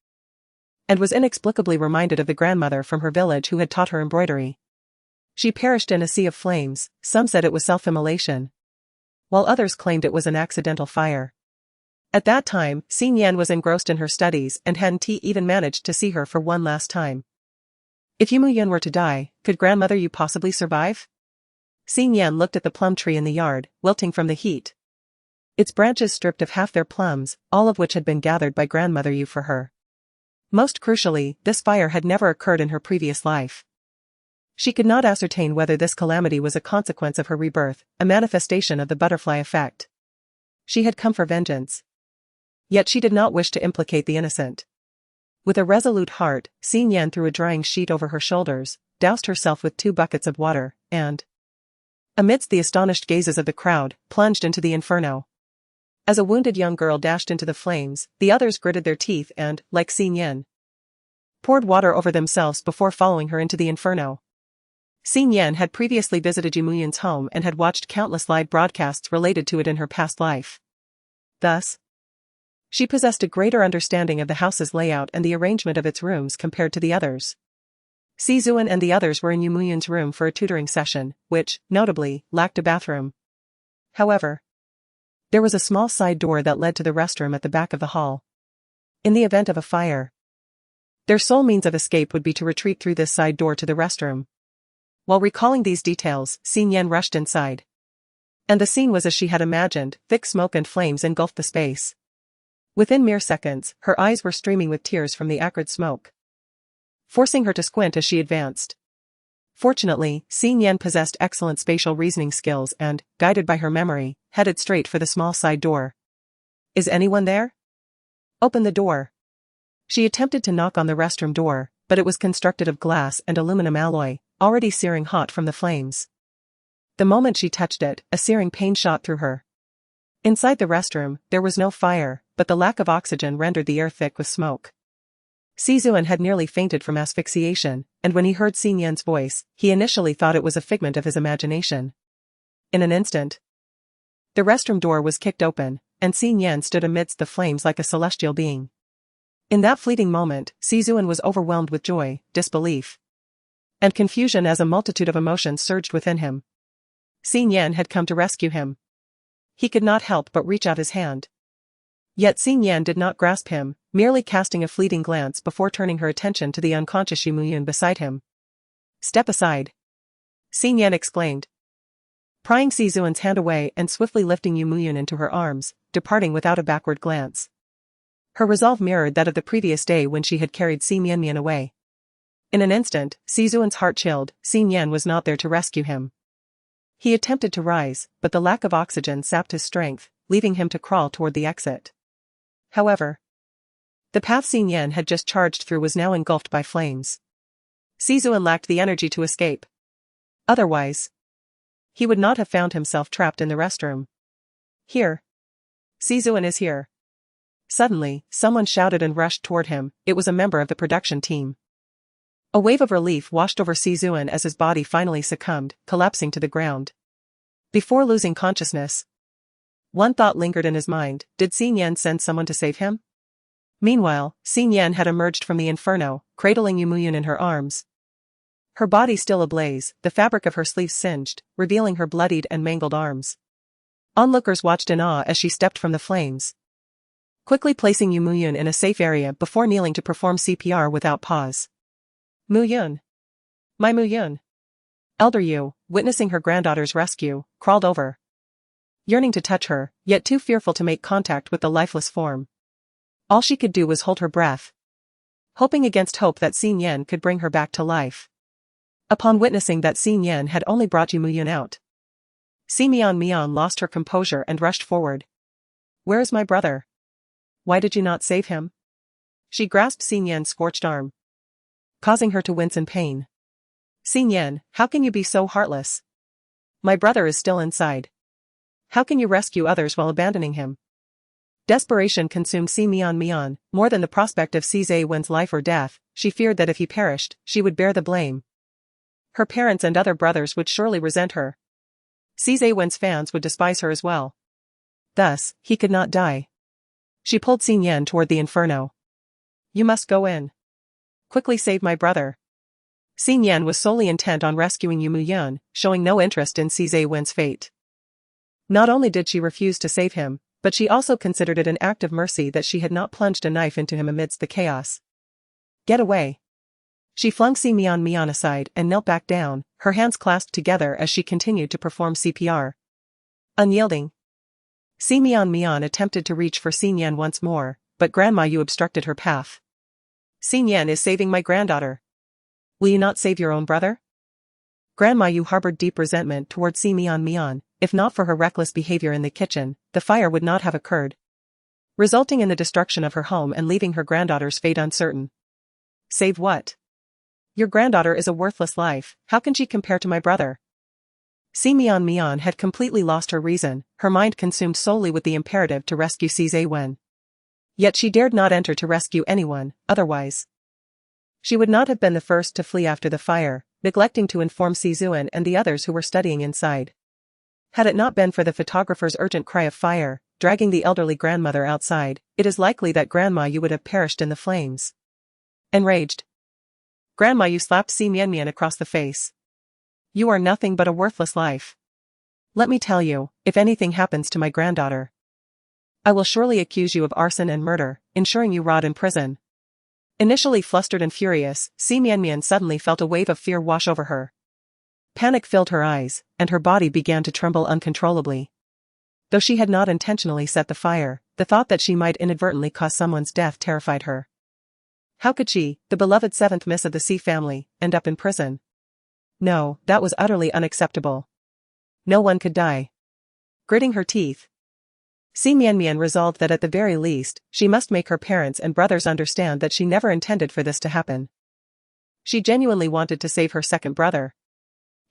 and was inexplicably reminded of the grandmother from her village who had taught her embroidery. She perished in a sea of flames. Some said it was self-immolation, while others claimed it was an accidental fire. At that time, Xin Yan was engrossed in her studies and hadn't even managed to see her for one last time. If Yu Muyan were to die, could grandmother Yu possibly survive? Xin Yan looked at the plum tree in the yard, wilting from the heat. Its branches stripped of half their plums, all of which had been gathered by grandmother Yu for her. Most crucially, this fire had never occurred in her previous life. She could not ascertain whether this calamity was a consequence of her rebirth, a manifestation of the butterfly effect. She had come for vengeance. Yet she did not wish to implicate the innocent. With a resolute heart, Xin Yan threw a drying sheet over her shoulders, doused herself with 2 buckets of water, and amidst the astonished gazes of the crowd, plunged into the inferno. As a wounded young girl dashed into the flames, the others gritted their teeth and, like Xin Yan, poured water over themselves before following her into the inferno. Xin Yan had previously visited Yu Muyun's home and had watched countless live broadcasts related to it in her past life. Thus, she possessed a greater understanding of the house's layout and the arrangement of its rooms compared to the others. Si Zuan and the others were in Yu Muyun's room for a tutoring session, which, notably, lacked a bathroom. However, there was a small side door that led to the restroom at the back of the hall. In the event of a fire, their sole means of escape would be to retreat through this side door to the restroom. While recalling these details, Xin Yan rushed inside. And the scene was as she had imagined, thick smoke and flames engulfed the space. Within mere seconds, her eyes were streaming with tears from the acrid smoke, forcing her to squint as she advanced. Fortunately, Xin Yan possessed excellent spatial reasoning skills and, guided by her memory, headed straight for the small side door. Is anyone there? Open the door. She attempted to knock on the restroom door, but it was constructed of glass and aluminum alloy, already searing hot from the flames. The moment she touched it, a searing pain shot through her. Inside the restroom, there was no fire, but the lack of oxygen rendered the air thick with smoke. Si Zuan had nearly fainted from asphyxiation, and when he heard Xin Yan's voice, he initially thought it was a figment of his imagination. In an instant, the restroom door was kicked open, and Xin Yan stood amidst the flames like a celestial being. In that fleeting moment, Si Zuan was overwhelmed with joy, disbelief, and confusion as a multitude of emotions surged within him. Xin Yan had come to rescue him. He could not help but reach out his hand. Yet Xin Yan did not grasp him, merely casting a fleeting glance before turning her attention to the unconscious Yu Muyun beside him. Step aside, Xin Yan exclaimed, prying Si Zuan's hand away and swiftly lifting Yu Muyun into her arms, departing without a backward glance. Her resolve mirrored that of the previous day when she had carried Si Mian away. In an instant, Si Zuan's heart chilled. Xin Yan was not there to rescue him. He attempted to rise, but the lack of oxygen sapped his strength, leaving him to crawl toward the exit. However, the path Xin Yan had just charged through was now engulfed by flames. Si Zuan lacked the energy to escape. Otherwise, he would not have found himself trapped in the restroom. Here. Si Zuan is here. Suddenly, someone shouted and rushed toward him. It was a member of the production team. A wave of relief washed over Si Zuan as his body finally succumbed, collapsing to the ground. Before losing consciousness, one thought lingered in his mind: did Xin Yan send someone to save him? Meanwhile, Xin Yan had emerged from the inferno, cradling Yu Muyun in her arms. Her body still ablaze, the fabric of her sleeves singed, revealing her bloodied and mangled arms. Onlookers watched in awe as she stepped from the flames, quickly placing Yu Muyun in a safe area before kneeling to perform CPR without pause. Muyun. My Muyun. Elder Yu, witnessing her granddaughter's rescue, crawled over, yearning to touch her, yet too fearful to make contact with the lifeless form. All she could do was hold her breath, hoping against hope that Xin Yan could bring her back to life. Upon witnessing that Xin Yan had only brought Yu Muyun out, Si Mian lost her composure and rushed forward. Where is my brother? Why did you not save him? She grasped Xin Yan's scorched arm, causing her to wince in pain. Xin Yan, how can you be so heartless? My brother is still inside. How can you rescue others while abandoning him? Desperation consumed Si Mian. More than the prospect of Si Wen's life or death, she feared that if he perished, she would bear the blame. Her parents and other brothers would surely resent her. Si Wen's fans would despise her as well. Thus, he could not die. She pulled Xin Yan toward the inferno. You must go in. Quickly save my brother. Xin Yan was solely intent on rescuing Yu Muyun, showing no interest in Si Wen's fate. Not only did she refuse to save him, but she also considered it an act of mercy that she had not plunged a knife into him amidst the chaos. Get away. She flung Si Mian aside and knelt back down, her hands clasped together as she continued to perform CPR. Unyielding, Si Mian attempted to reach for Xin Yan once more, but Grandma Yu obstructed her path. Xin Yan is saving my granddaughter. Will you not save your own brother? Grandma Yu harbored deep resentment toward Si Mian. If not for her reckless behavior in the kitchen, the fire would not have occurred, resulting in the destruction of her home and leaving her granddaughter's fate uncertain. Save what? Your granddaughter is a worthless life, how can she compare to my brother? Si Mian had completely lost her reason, her mind consumed solely with the imperative to rescue Si Wen. Yet she dared not enter to rescue anyone, otherwise she would not have been the first to flee after the fire, neglecting to inform Si Zuan and the others who were studying inside. Had it not been for the photographer's urgent cry of fire, dragging the elderly grandmother outside, it is likely that Grandma Yu would have perished in the flames. Enraged, Grandma Yu slapped Si Mian across the face. You are nothing but a worthless life. Let me tell you, if anything happens to my granddaughter, I will surely accuse you of arson and murder, ensuring you rot in prison. Initially flustered and furious, Si Mian suddenly felt a wave of fear wash over her. Panic filled her eyes, and her body began to tremble uncontrollably. Though she had not intentionally set the fire, the thought that she might inadvertently cause someone's death terrified her. How could she, the beloved seventh miss of the Si family, end up in prison? No, that was utterly unacceptable. No one could die. Gritting her teeth, Si Mian resolved that at the very least, she must make her parents and brothers understand that she never intended for this to happen. She genuinely wanted to save her second brother.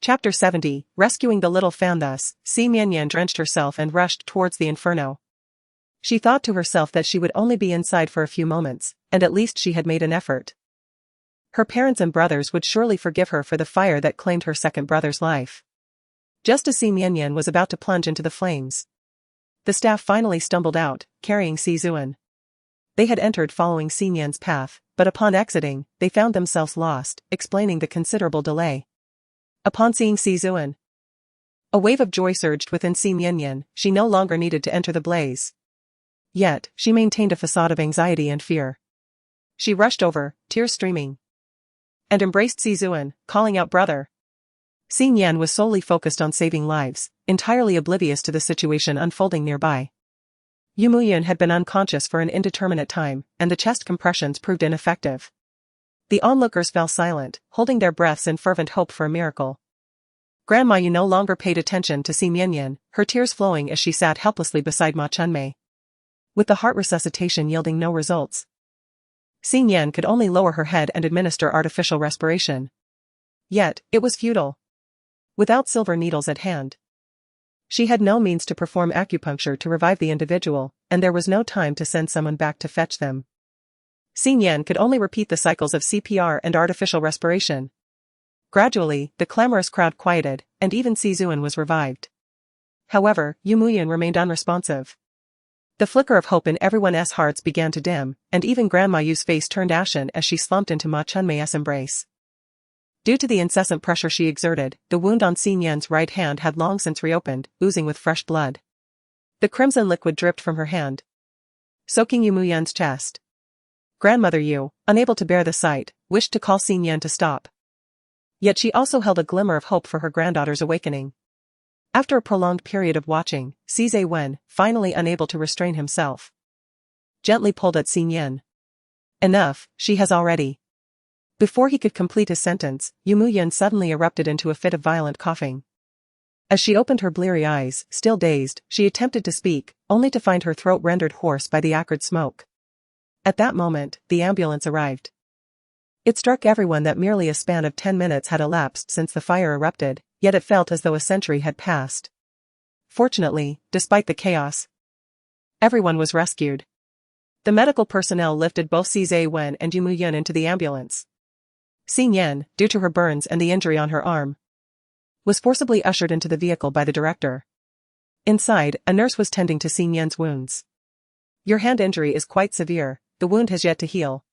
Chapter 70, Rescuing the Little Fan. Thus, Si Mian drenched herself and rushed towards the inferno. She thought to herself that she would only be inside for a few moments, and at least she had made an effort. Her parents and brothers would surely forgive her for the fire that claimed her second brother's life. Just as Si Mian was about to plunge into the flames, the staff finally stumbled out, carrying Si Zuan. They had entered following Si Mian's path, but upon exiting, they found themselves lost, explaining the considerable delay. Upon seeing Si Zuan, a wave of joy surged within Si Mian. She no longer needed to enter the blaze. Yet, she maintained a facade of anxiety and fear. She rushed over, tears streaming, and embraced Si Zuan, calling out brother. Si Mian was solely focused on saving lives, entirely oblivious to the situation unfolding nearby. Yu Muyun had been unconscious for an indeterminate time, and the chest compressions proved ineffective. The onlookers fell silent, holding their breaths in fervent hope for a miracle. Grandma Yu no longer paid attention to Si Mian, her tears flowing as she sat helplessly beside Ma Chunmei. With the heart resuscitation yielding no results, Si Mian could only lower her head and administer artificial respiration. Yet, it was futile. Without silver needles at hand, she had no means to perform acupuncture to revive the individual, and there was no time to send someone back to fetch them. Si Mian could only repeat the cycles of CPR and artificial respiration. Gradually, the clamorous crowd quieted, and even Si Zuan was revived. However, Yu Muyun remained unresponsive. The flicker of hope in everyone's hearts began to dim, and even Grandma Yu's face turned ashen as she slumped into Ma Chunmei's embrace. Due to the incessant pressure she exerted, the wound on Si Mian's right hand had long since reopened, oozing with fresh blood. The crimson liquid dripped from her hand, soaking Yu Muyun's chest. Grandmother Yu, unable to bear the sight, wished to call Si Mian to stop. Yet she also held a glimmer of hope for her granddaughter's awakening. After a prolonged period of watching, Si Wen, finally unable to restrain himself, gently pulled at Si Mian. Enough, she has already. Before he could complete his sentence, Yu Muyun suddenly erupted into a fit of violent coughing. As she opened her bleary eyes, still dazed, she attempted to speak, only to find her throat rendered hoarse by the acrid smoke. At that moment, the ambulance arrived. It struck everyone that merely a span of 10 minutes had elapsed since the fire erupted, yet it felt as though a century had passed. Fortunately, despite the chaos, everyone was rescued. The medical personnel lifted both Si Wen and Yu Muyun into the ambulance. Si Mian, due to her burns and the injury on her arm, was forcibly ushered into the vehicle by the director. Inside, a nurse was tending to Si Mian's wounds. Your hand injury is quite severe, the wound has yet to heal.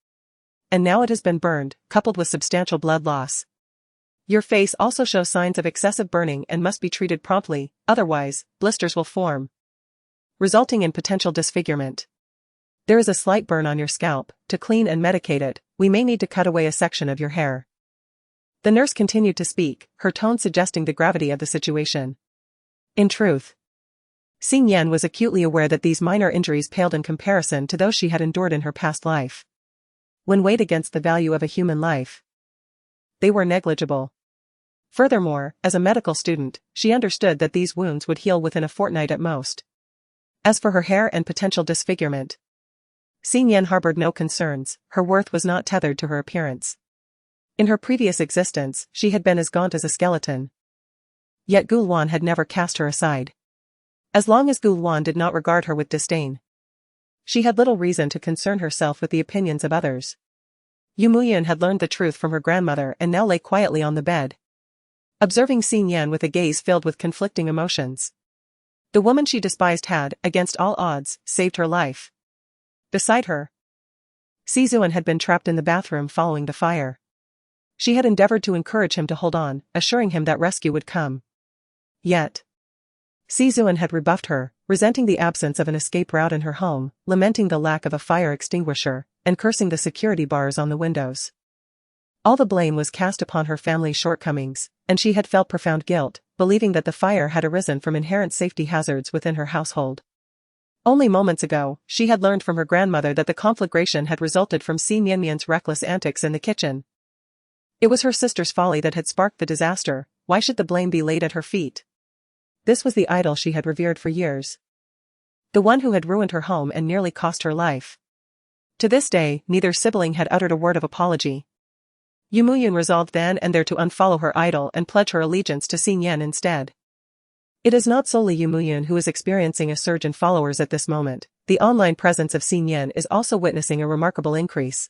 And now it has been burned, coupled with substantial blood loss. Your face also shows signs of excessive burning and must be treated promptly, otherwise, blisters will form, resulting in potential disfigurement. There is a slight burn on your scalp. To clean and medicate it, we may need to cut away a section of your hair. The nurse continued to speak, her tone suggesting the gravity of the situation. In truth, Si Mian was acutely aware that these minor injuries paled in comparison to those she had endured in her past life. When weighed against the value of a human life, they were negligible. Furthermore, as a medical student, she understood that these wounds would heal within a fortnight at most. As for her hair and potential disfigurement, Si Mian harbored no concerns. Her worth was not tethered to her appearance. In her previous existence, she had been as gaunt as a skeleton. Yet Gulwan had never cast her aside. As long as Gulwan did not regard her with disdain, she had little reason to concern herself with the opinions of others. Yumuyan had learned the truth from her grandmother and now lay quietly on the bed, observing Xin Yan with a gaze filled with conflicting emotions. The woman she despised had, against all odds, saved her life. Beside her, Sizuan had been trapped in the bathroom following the fire. She had endeavored to encourage him to hold on, assuring him that rescue would come. Yet, Sizuan had rebuffed her, resenting the absence of an escape route in her home, lamenting the lack of a fire extinguisher, and cursing the security bars on the windows. All the blame was cast upon her family's shortcomings, and she had felt profound guilt, believing that the fire had arisen from inherent safety hazards within her household. Only moments ago, she had learned from her grandmother that the conflagration had resulted from Si Mianmian's reckless antics in the kitchen. It was her sister's folly that had sparked the disaster. Why should the blame be laid at her feet? This was the idol she had revered for years. The one who had ruined her home and nearly cost her life. To this day, neither sibling had uttered a word of apology. Yumuyun resolved then and there to unfollow her idol and pledge her allegiance to Xin Yan instead. It is not solely Yumuyun who is experiencing a surge in followers at this moment. The online presence of Xin Yan is also witnessing a remarkable increase.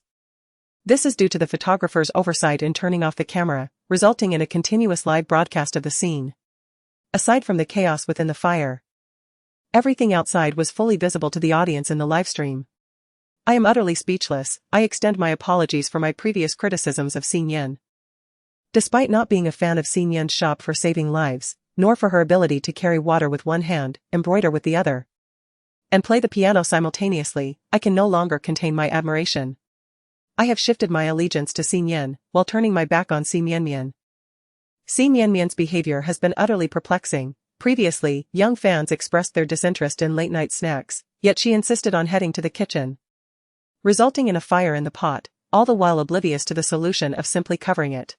This is due to the photographer's oversight in turning off the camera, resulting in a continuous live broadcast of the scene. Aside from the chaos within the fire, everything outside was fully visible to the audience in the livestream. I am utterly speechless. I extend my apologies for my previous criticisms of Xin Yan. Despite not being a fan of Xin Yan's shop for saving lives, nor for her ability to carry water with one hand, embroider with the other, and play the piano simultaneously, I can no longer contain my admiration. I have shifted my allegiance to Xin Yan, while turning my back on Si Mianmian. Si Mianmian's behavior has been utterly perplexing. Previously, young fans expressed their disinterest in late-night snacks, yet she insisted on heading to the kitchen, resulting in a fire in the pot, all the while oblivious to the solution of simply covering it.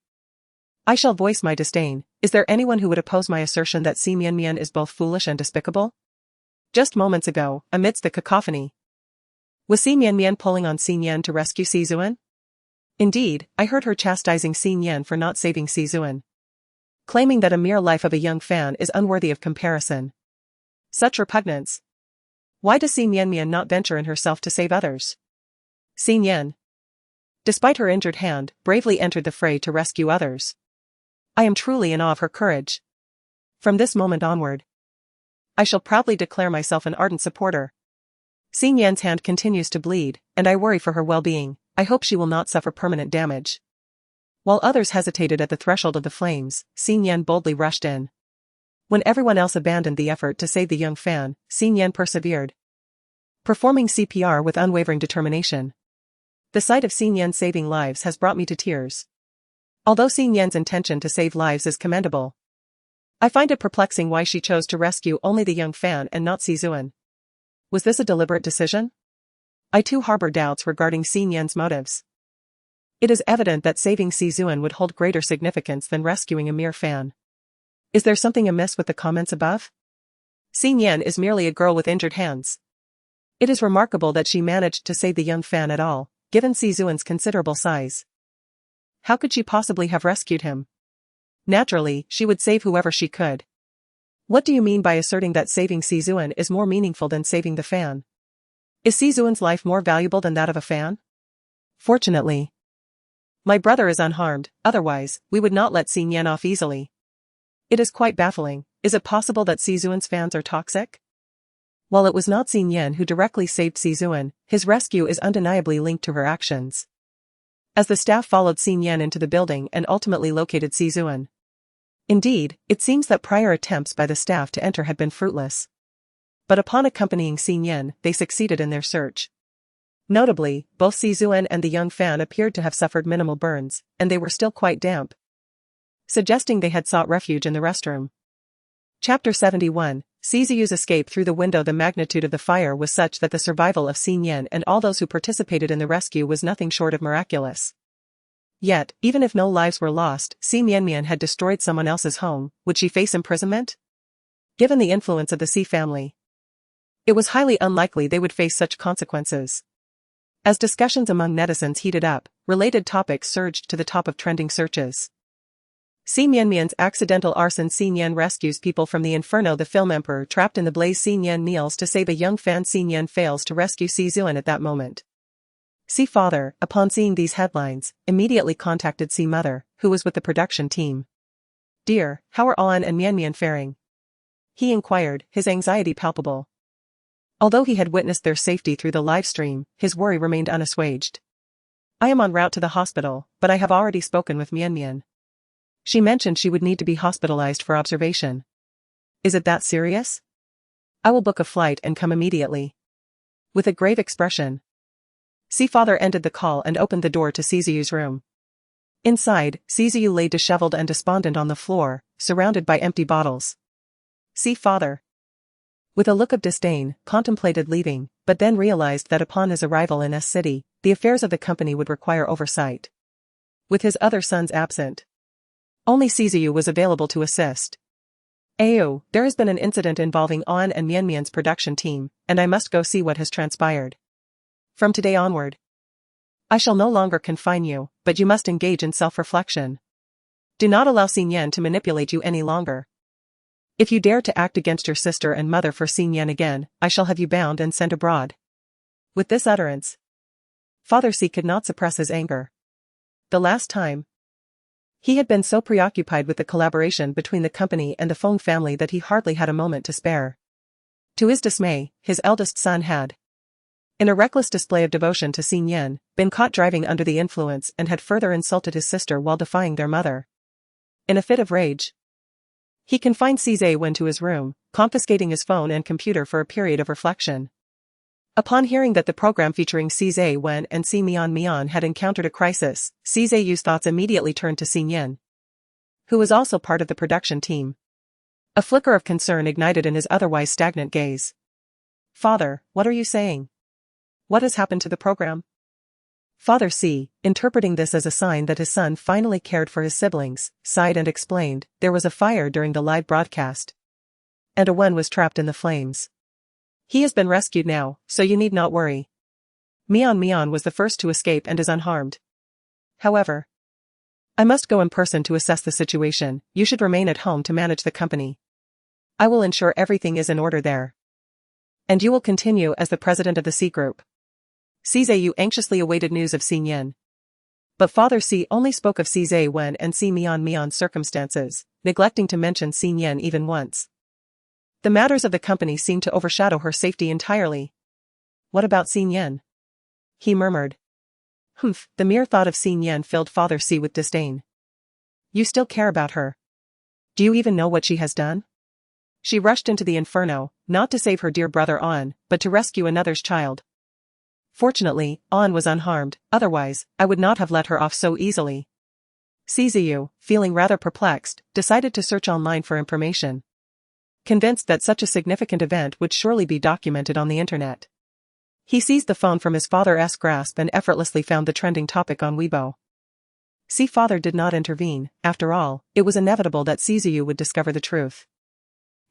I shall voice my disdain. Is there anyone who would oppose my assertion that Si Mianmian is both foolish and despicable? Just moments ago, amidst the cacophony, was Si Mianmian pulling on Xin Yan to rescue Sizuan? Indeed, I heard her chastising Xin Yan for not saving Sizuan, claiming that a mere life of a young fan is unworthy of comparison. Such repugnance. Why does Si Mianmian not venture in herself to save others? Xin Yan, despite her injured hand, bravely entered the fray to rescue others. I am truly in awe of her courage. From this moment onward, I shall proudly declare myself an ardent supporter. Xin Yan's hand continues to bleed, and I worry for her well-being. I hope she will not suffer permanent damage. While others hesitated at the threshold of the flames, Xin Yan boldly rushed in. When everyone else abandoned the effort to save the young fan, Xin Yan persevered, performing CPR with unwavering determination. The sight of Xin Yan saving lives has brought me to tears. Although Xin Yan's intention to save lives is commendable, I find it perplexing why she chose to rescue only the young fan and not Sizuan. Was this a deliberate decision? I too harbor doubts regarding Xin Yan's motives. It is evident that saving Sizuan would hold greater significance than rescuing a mere fan. Is there something amiss with the comments above? Xin Yan is merely a girl with injured hands. It is remarkable that she managed to save the young fan at all, given Sizuan's considerable size. How could she possibly have rescued him? Naturally, she would save whoever she could. What do you mean by asserting that saving Sizuan is more meaningful than saving the fan? Is Sizuan's life more valuable than that of a fan? Fortunately, my brother is unharmed, otherwise, we would not let Xin Yan off easily. It is quite baffling. Is it possible that Sizuan's fans are toxic? While it was not Xin Yan who directly saved Sizuan, his rescue is undeniably linked to her actions. As the staff followed Xin Yan into the building and ultimately located Sizuan. Indeed, it seems that prior attempts by the staff to enter had been fruitless. But upon accompanying Xin Yan, they succeeded in their search. Notably, both Sizuan and the young fan appeared to have suffered minimal burns, and they were still quite damp, suggesting they had sought refuge in the restroom. Chapter 71. Sizuyu's escape through the window. The magnitude of the fire was such that the survival of Xin Yan and all those who participated in the rescue was nothing short of miraculous. Yet, even if no lives were lost, Si Mianmian had destroyed someone else's home. Would she face imprisonment? Given the influence of the Si family, it was highly unlikely they would face such consequences. As discussions among netizens heated up, related topics surged to the top of trending searches. Si Mianmian's accidental arson. Si Mian rescues people from the inferno. The film emperor trapped in the blaze. Si Mian kneels to save a young fan. Si Mian fails to rescue Si Zuan at that moment. Si father, upon seeing these headlines, immediately contacted Si mother, who was with the production team. "Dear, how are An and Mianmian faring?" he inquired, his anxiety palpable. Although he had witnessed their safety through the live stream, his worry remained unassuaged. "I am en route to the hospital, but I have already spoken with Mianmian. She mentioned she would need to be hospitalized for observation." "Is it that serious?" "I will book a flight and come immediately." With a grave expression, Si father ended the call and opened the door to Sizuyu's room. Inside, Sizuyu lay disheveled and despondent on the floor, surrounded by empty bottles. Si father, with a look of disdain, contemplated leaving, but then realized that upon his arrival in S City, the affairs of the company would require oversight. With his other sons absent, only Sizuyu was available to assist. "Ayo, there has been an incident involving An and Mianmian's production team, and I must go see what has transpired. From today onward, I shall no longer confine you, but you must engage in self-reflection. Do not allow Xin Yan to manipulate you any longer. If you dare to act against your sister and mother for Xin Yan again, I shall have you bound and sent abroad." With this utterance, Father Si could not suppress his anger. The last time, he had been so preoccupied with the collaboration between the company and the Feng family that he hardly had a moment to spare. To his dismay, his eldest son had, in a reckless display of devotion to Xin Yan, been caught driving under the influence and had further insulted his sister while defying their mother. In a fit of rage, he confined Si Wen to his room, confiscating his phone and computer for a period of reflection. Upon hearing that the program featuring Si Wen and Si Mian had encountered a crisis, Si Yu's thoughts immediately turned to Xin Yan, who was also part of the production team. A flicker of concern ignited in his otherwise stagnant gaze. "Father, what are you saying? What has happened to the program?" Father Si, interpreting this as a sign that his son finally cared for his siblings, sighed and explained, "There was a fire during the live broadcast, and Wen was trapped in the flames. He has been rescued now, so you need not worry. Mian was the first to escape and is unharmed. However, I must go in person to assess the situation. You should remain at home to manage the company. I will ensure everything is in order there. And you will continue as the president of the C Group." Sizuyu anxiously awaited news of Xin Yan. But Father Si only spoke of Si Wen and Si Mian's circumstances, neglecting to mention Xin Yan even once. The matters of the company seemed to overshadow her safety entirely. "What about Xin Yan?" he murmured. "Humph," the mere thought of Xin Yan filled Father Si with disdain. "You still care about her? Do you even know what she has done? She rushed into the inferno, not to save her dear brother An, but to rescue another's child. Fortunately, An was unharmed, otherwise, I would not have let her off so easily." Sizuyu, feeling rather perplexed, decided to search online for information. Convinced that such a significant event would surely be documented on the internet, he seized the phone from his father's grasp and effortlessly found the trending topic on Weibo. Si father did not intervene. After all, it was inevitable that Sizuyu would discover the truth.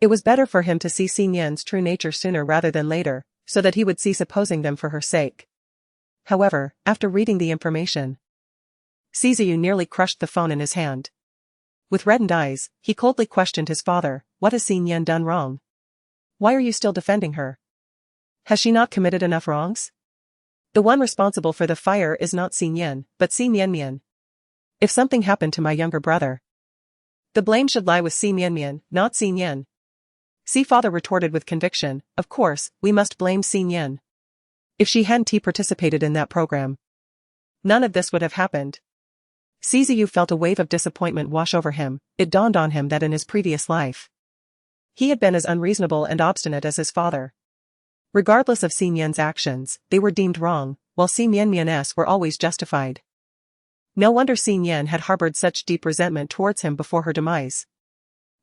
It was better for him to see Xin Yan's true nature sooner rather than later, so that he would cease opposing them for her sake. However, after reading the information, Sizuyu nearly crushed the phone in his hand. With reddened eyes, he coldly questioned his father, "What has Xin Yan done wrong? Why are you still defending her? Has she not committed enough wrongs? The one responsible for the fire is not Xin Yan, but Si Mianmian. If something happened to my younger brother, the blame should lie with Si Mianmian, not Xin Yan." Si father retorted with conviction, "Of course, we must blame Xin Yan. If she hadn't participated in that program, none of this would have happened." Sizuyu felt a wave of disappointment wash over him. It dawned on him that in his previous life, he had been as unreasonable and obstinate as his father. Regardless of Xin Yan's actions, they were deemed wrong, while Si Mian's were always justified. No wonder Xin Yan had harbored such deep resentment towards him before her demise.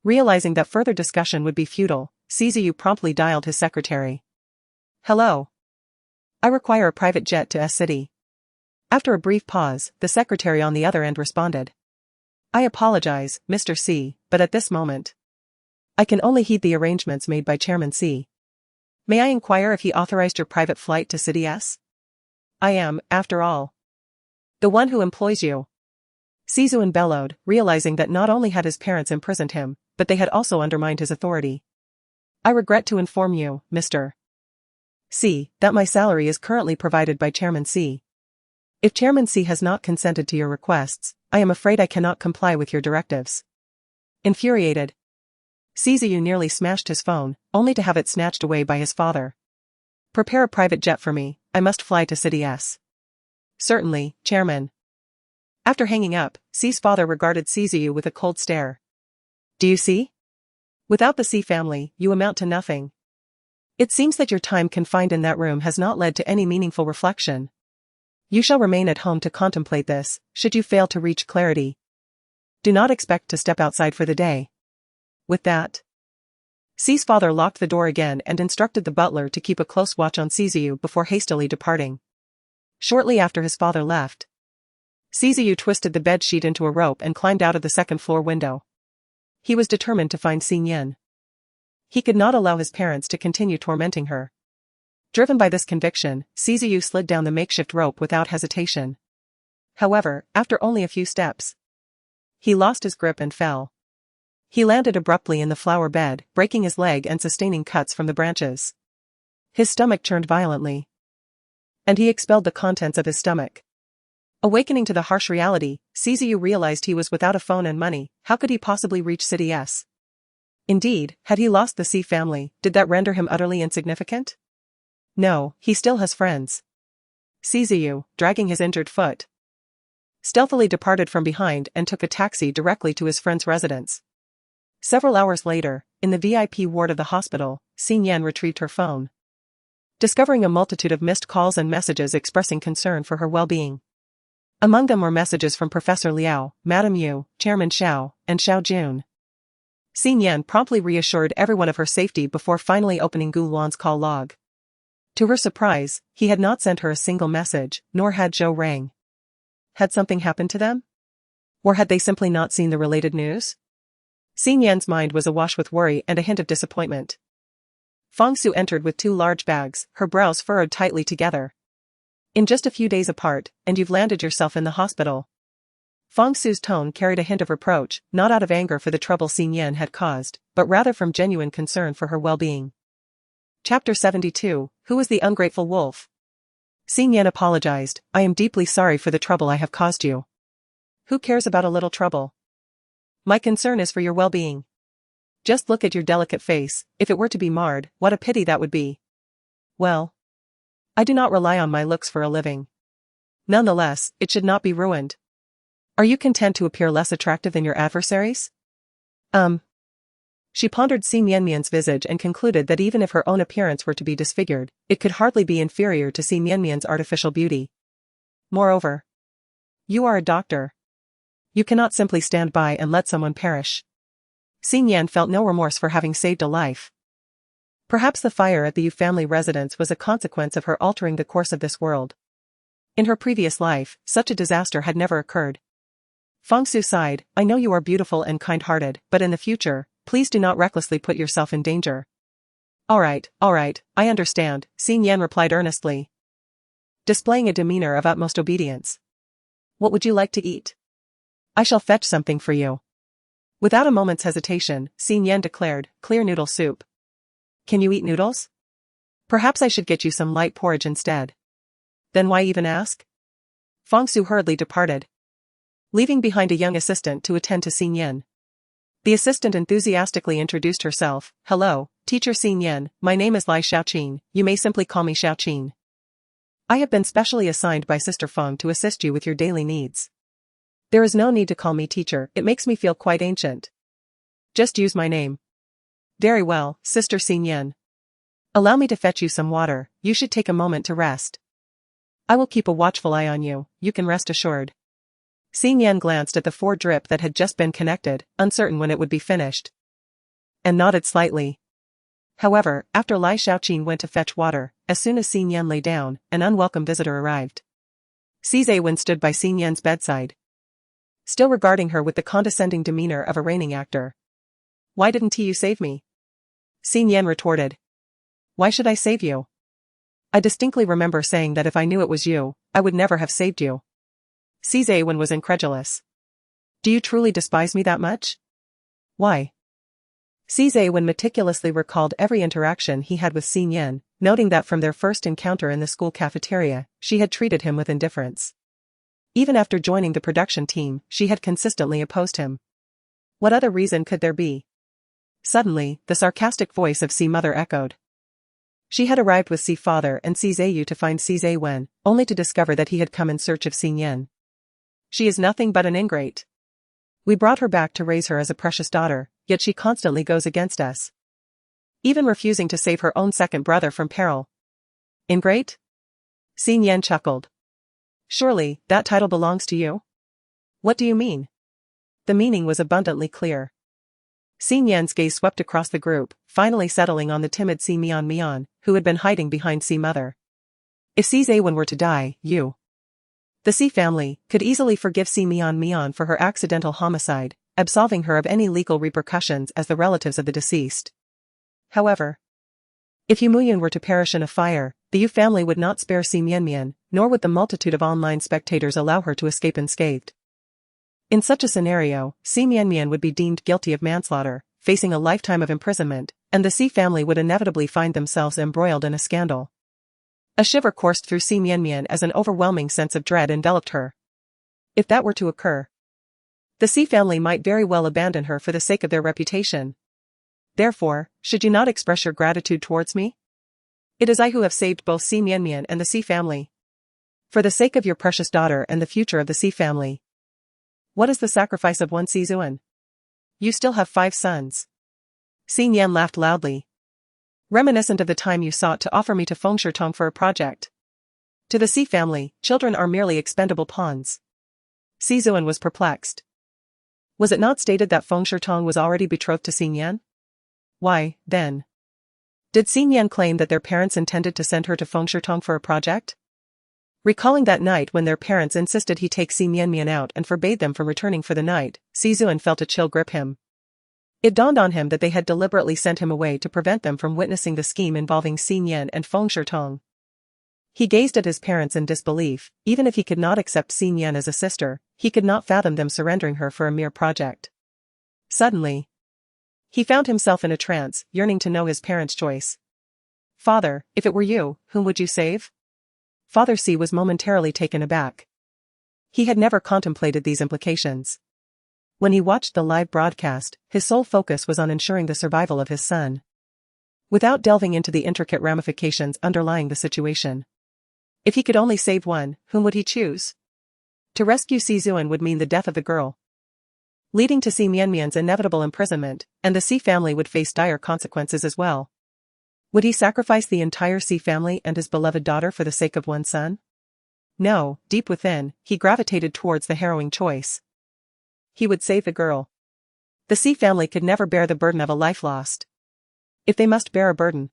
Realizing that further discussion would be futile, Sizuyu promptly dialed his secretary. "Hello. I require a private jet to S City." After a brief pause, the secretary on the other end responded. "I apologize, Mr. C, but at this moment, I can only heed the arrangements made by Chairman C. May I inquire if he authorized your private flight to City S? I am, after all, the one who employs you." Sizuan bellowed, realizing that not only had his parents imprisoned him, but they had also undermined his authority. I regret to inform you, Mr. C, that my salary is currently provided by Chairman C. If Chairman C has not consented to your requests, I am afraid I cannot comply with your directives. Infuriated, Sizu nearly smashed his phone, only to have it snatched away by his father. Prepare a private jet for me, I must fly to City S. Certainly, Chairman. After hanging up, C's father regarded Sizu with a cold stare. Do you see? Without the C family, you amount to nothing. It seems that your time confined in that room has not led to any meaningful reflection. You shall remain at home to contemplate this, should you fail to reach clarity. Do not expect to step outside for the day. With that, C's father locked the door again and instructed the butler to keep a close watch on Sizu before hastily departing. Shortly after his father left, Sizu twisted the bed sheet into a rope and climbed out of the second-floor window. He was determined to find Xin Yan. He could not allow his parents to continue tormenting her. Driven by this conviction, Sizu slid down the makeshift rope without hesitation. However, after only a few steps, he lost his grip and fell. He landed abruptly in the flower bed, breaking his leg and sustaining cuts from the branches. His stomach churned violently, and he expelled the contents of his stomach. Awakening to the harsh reality, Sizu realized he was without a phone and money. How could he possibly reach City S? Indeed, had he lost the C family, did that render him utterly insignificant? No, he still has friends. Sizu, dragging his injured foot, stealthily departed from behind and took a taxi directly to his friend's residence. Several hours later, in the VIP ward of the hospital, Xin Yan retrieved her phone, discovering a multitude of missed calls and messages expressing concern for her well-being. Among them were messages from Professor Liao, Madame Yu, Chairman Xiao, and Xiao Jun. Xin Yan promptly reassured everyone of her safety before finally opening Gu Luan's call log. To her surprise, he had not sent her a single message, nor had Zhou Rang. Had something happened to them? Or had they simply not seen the related news? Xin Yan's mind was awash with worry and a hint of disappointment. Fang Su entered with 2 large bags, her brows furrowed tightly together. In just a few days apart, and you've landed yourself in the hospital. Fang Su's tone carried a hint of reproach, not out of anger for the trouble Xin Yan had caused, but rather from genuine concern for her well-being. Chapter 72, Who was the Ungrateful Wolf? Xin Yan apologized, I am deeply sorry for the trouble I have caused you. Who cares about a little trouble? My concern is for your well-being. Just look at your delicate face, if it were to be marred, what a pity that would be. Well, I do not rely on my looks for a living. Nonetheless, it should not be ruined. Are you content to appear less attractive than your adversaries? She pondered Xin Mianmian's visage and concluded that even if her own appearance were to be disfigured, it could hardly be inferior to Xin Mianmian's artificial beauty. Moreover, you are a doctor. You cannot simply stand by and let someone perish. Xin Yan felt no remorse for having saved a life. Perhaps the fire at the Yu family residence was a consequence of her altering the course of this world. In her previous life, such a disaster had never occurred. Fang Su sighed, I know you are beautiful and kind-hearted, but in the future, please do not recklessly put yourself in danger. All right, I understand, Xin Yan replied earnestly, displaying a demeanor of utmost obedience. What would you like to eat? I shall fetch something for you. Without a moment's hesitation, Xin Yan declared, clear noodle soup. Can you eat noodles? Perhaps I should get you some light porridge instead. Then why even ask? Fang Su hurriedly departed, leaving behind a young assistant to attend to Xin Yan. The assistant enthusiastically introduced herself, Hello, Teacher Xin Yan, my name is Lai Xiaoqin, you may simply call me Xiaoqin. I have been specially assigned by Sister Feng to assist you with your daily needs. There is no need to call me teacher, it makes me feel quite ancient. Just use my name. Very well, Sister Xin Yan. Allow me to fetch you some water, you should take a moment to rest. I will keep a watchful eye on you, you can rest assured. Xin Yan glanced at the 4 drip that had just been connected, uncertain when it would be finished, and nodded slightly. However, after Lai Xiaoqin went to fetch water, as soon as Xin Yan lay down, an unwelcome visitor arrived. Cizewen stood by Xin Yan's bedside, still regarding her with the condescending demeanor of a reigning actor. Why didn't you save me? Xin Yan retorted. Why should I save you? I distinctly remember saying that if I knew it was you, I would never have saved you. Cizewen was incredulous. Do you truly despise me that much? Why? Cize meticulously recalled every interaction he had with Xin Yan, noting that from their first encounter in the school cafeteria, she had treated him with indifference. Even after joining the production team, she had consistently opposed him. What other reason could there be? Suddenly, the sarcastic voice of Si Mother echoed. She had arrived with Si Father and Si Zayu to find Si Wen, only to discover that he had come in search of Xin Yan. She is nothing but an ingrate. We brought her back to raise her as a precious daughter, yet she constantly goes against us. Even refusing to save her own second brother from peril. Ingrate? Xin Yan chuckled. Surely, that title belongs to you? What do you mean? The meaning was abundantly clear. Xin Yan's gaze swept across the group, finally settling on the timid Si Mian, who had been hiding behind Si Mother. If Si Zawen were to die, you, the Si family, could easily forgive Si Mian for her accidental homicide, absolving her of any legal repercussions as the relatives of the deceased. However, if Yu Muyun were to perish in a fire, the Yu family would not spare Si Mian, nor would the multitude of online spectators allow her to escape unscathed. In such a scenario, Si Mian would be deemed guilty of manslaughter, facing a lifetime of imprisonment, and the Si family would inevitably find themselves embroiled in a scandal. A shiver coursed through Si Mian as an overwhelming sense of dread enveloped her. If that were to occur, the Si family might very well abandon her for the sake of their reputation. Therefore, should you not express your gratitude towards me? It is I who have saved both Si Mian and the Si family. For the sake of your precious daughter and the future of the Si family. What is the sacrifice of one Si Zuan? You still have 5 sons. Xin Yan laughed loudly. Reminiscent of the time you sought to offer me to Feng Shitong for a project. To the Si family, children are merely expendable pawns. Si Zuan was perplexed. Was it not stated that Feng Shitong was already betrothed to Xin Yan? Why, then? Did Xin Yan claim that their parents intended to send her to Feng Shitong for a project? Recalling that night when their parents insisted he take Si Mian out and forbade them from returning for the night, Si Zuan felt a chill grip him. It dawned on him that they had deliberately sent him away to prevent them from witnessing the scheme involving Xin Yan and Feng Shitong. He gazed at his parents in disbelief. Even if he could not accept Xin Yan as a sister, he could not fathom them surrendering her for a mere project. Suddenly, he found himself in a trance, yearning to know his parents' choice. Father, if it were you, whom would you save? Father Si was momentarily taken aback. He had never contemplated these implications. When he watched the live broadcast, his sole focus was on ensuring the survival of his son. Without delving into the intricate ramifications underlying the situation. If he could only save one, whom would he choose? To rescue Si Zuan would mean the death of the girl, leading to Si Mian's inevitable imprisonment, and the Si family would face dire consequences as well. Would he sacrifice the entire Si family and his beloved daughter for the sake of one son? No, deep within, he gravitated towards the harrowing choice. He would save the girl. The Si family could never bear the burden of a life lost. If they must bear a burden,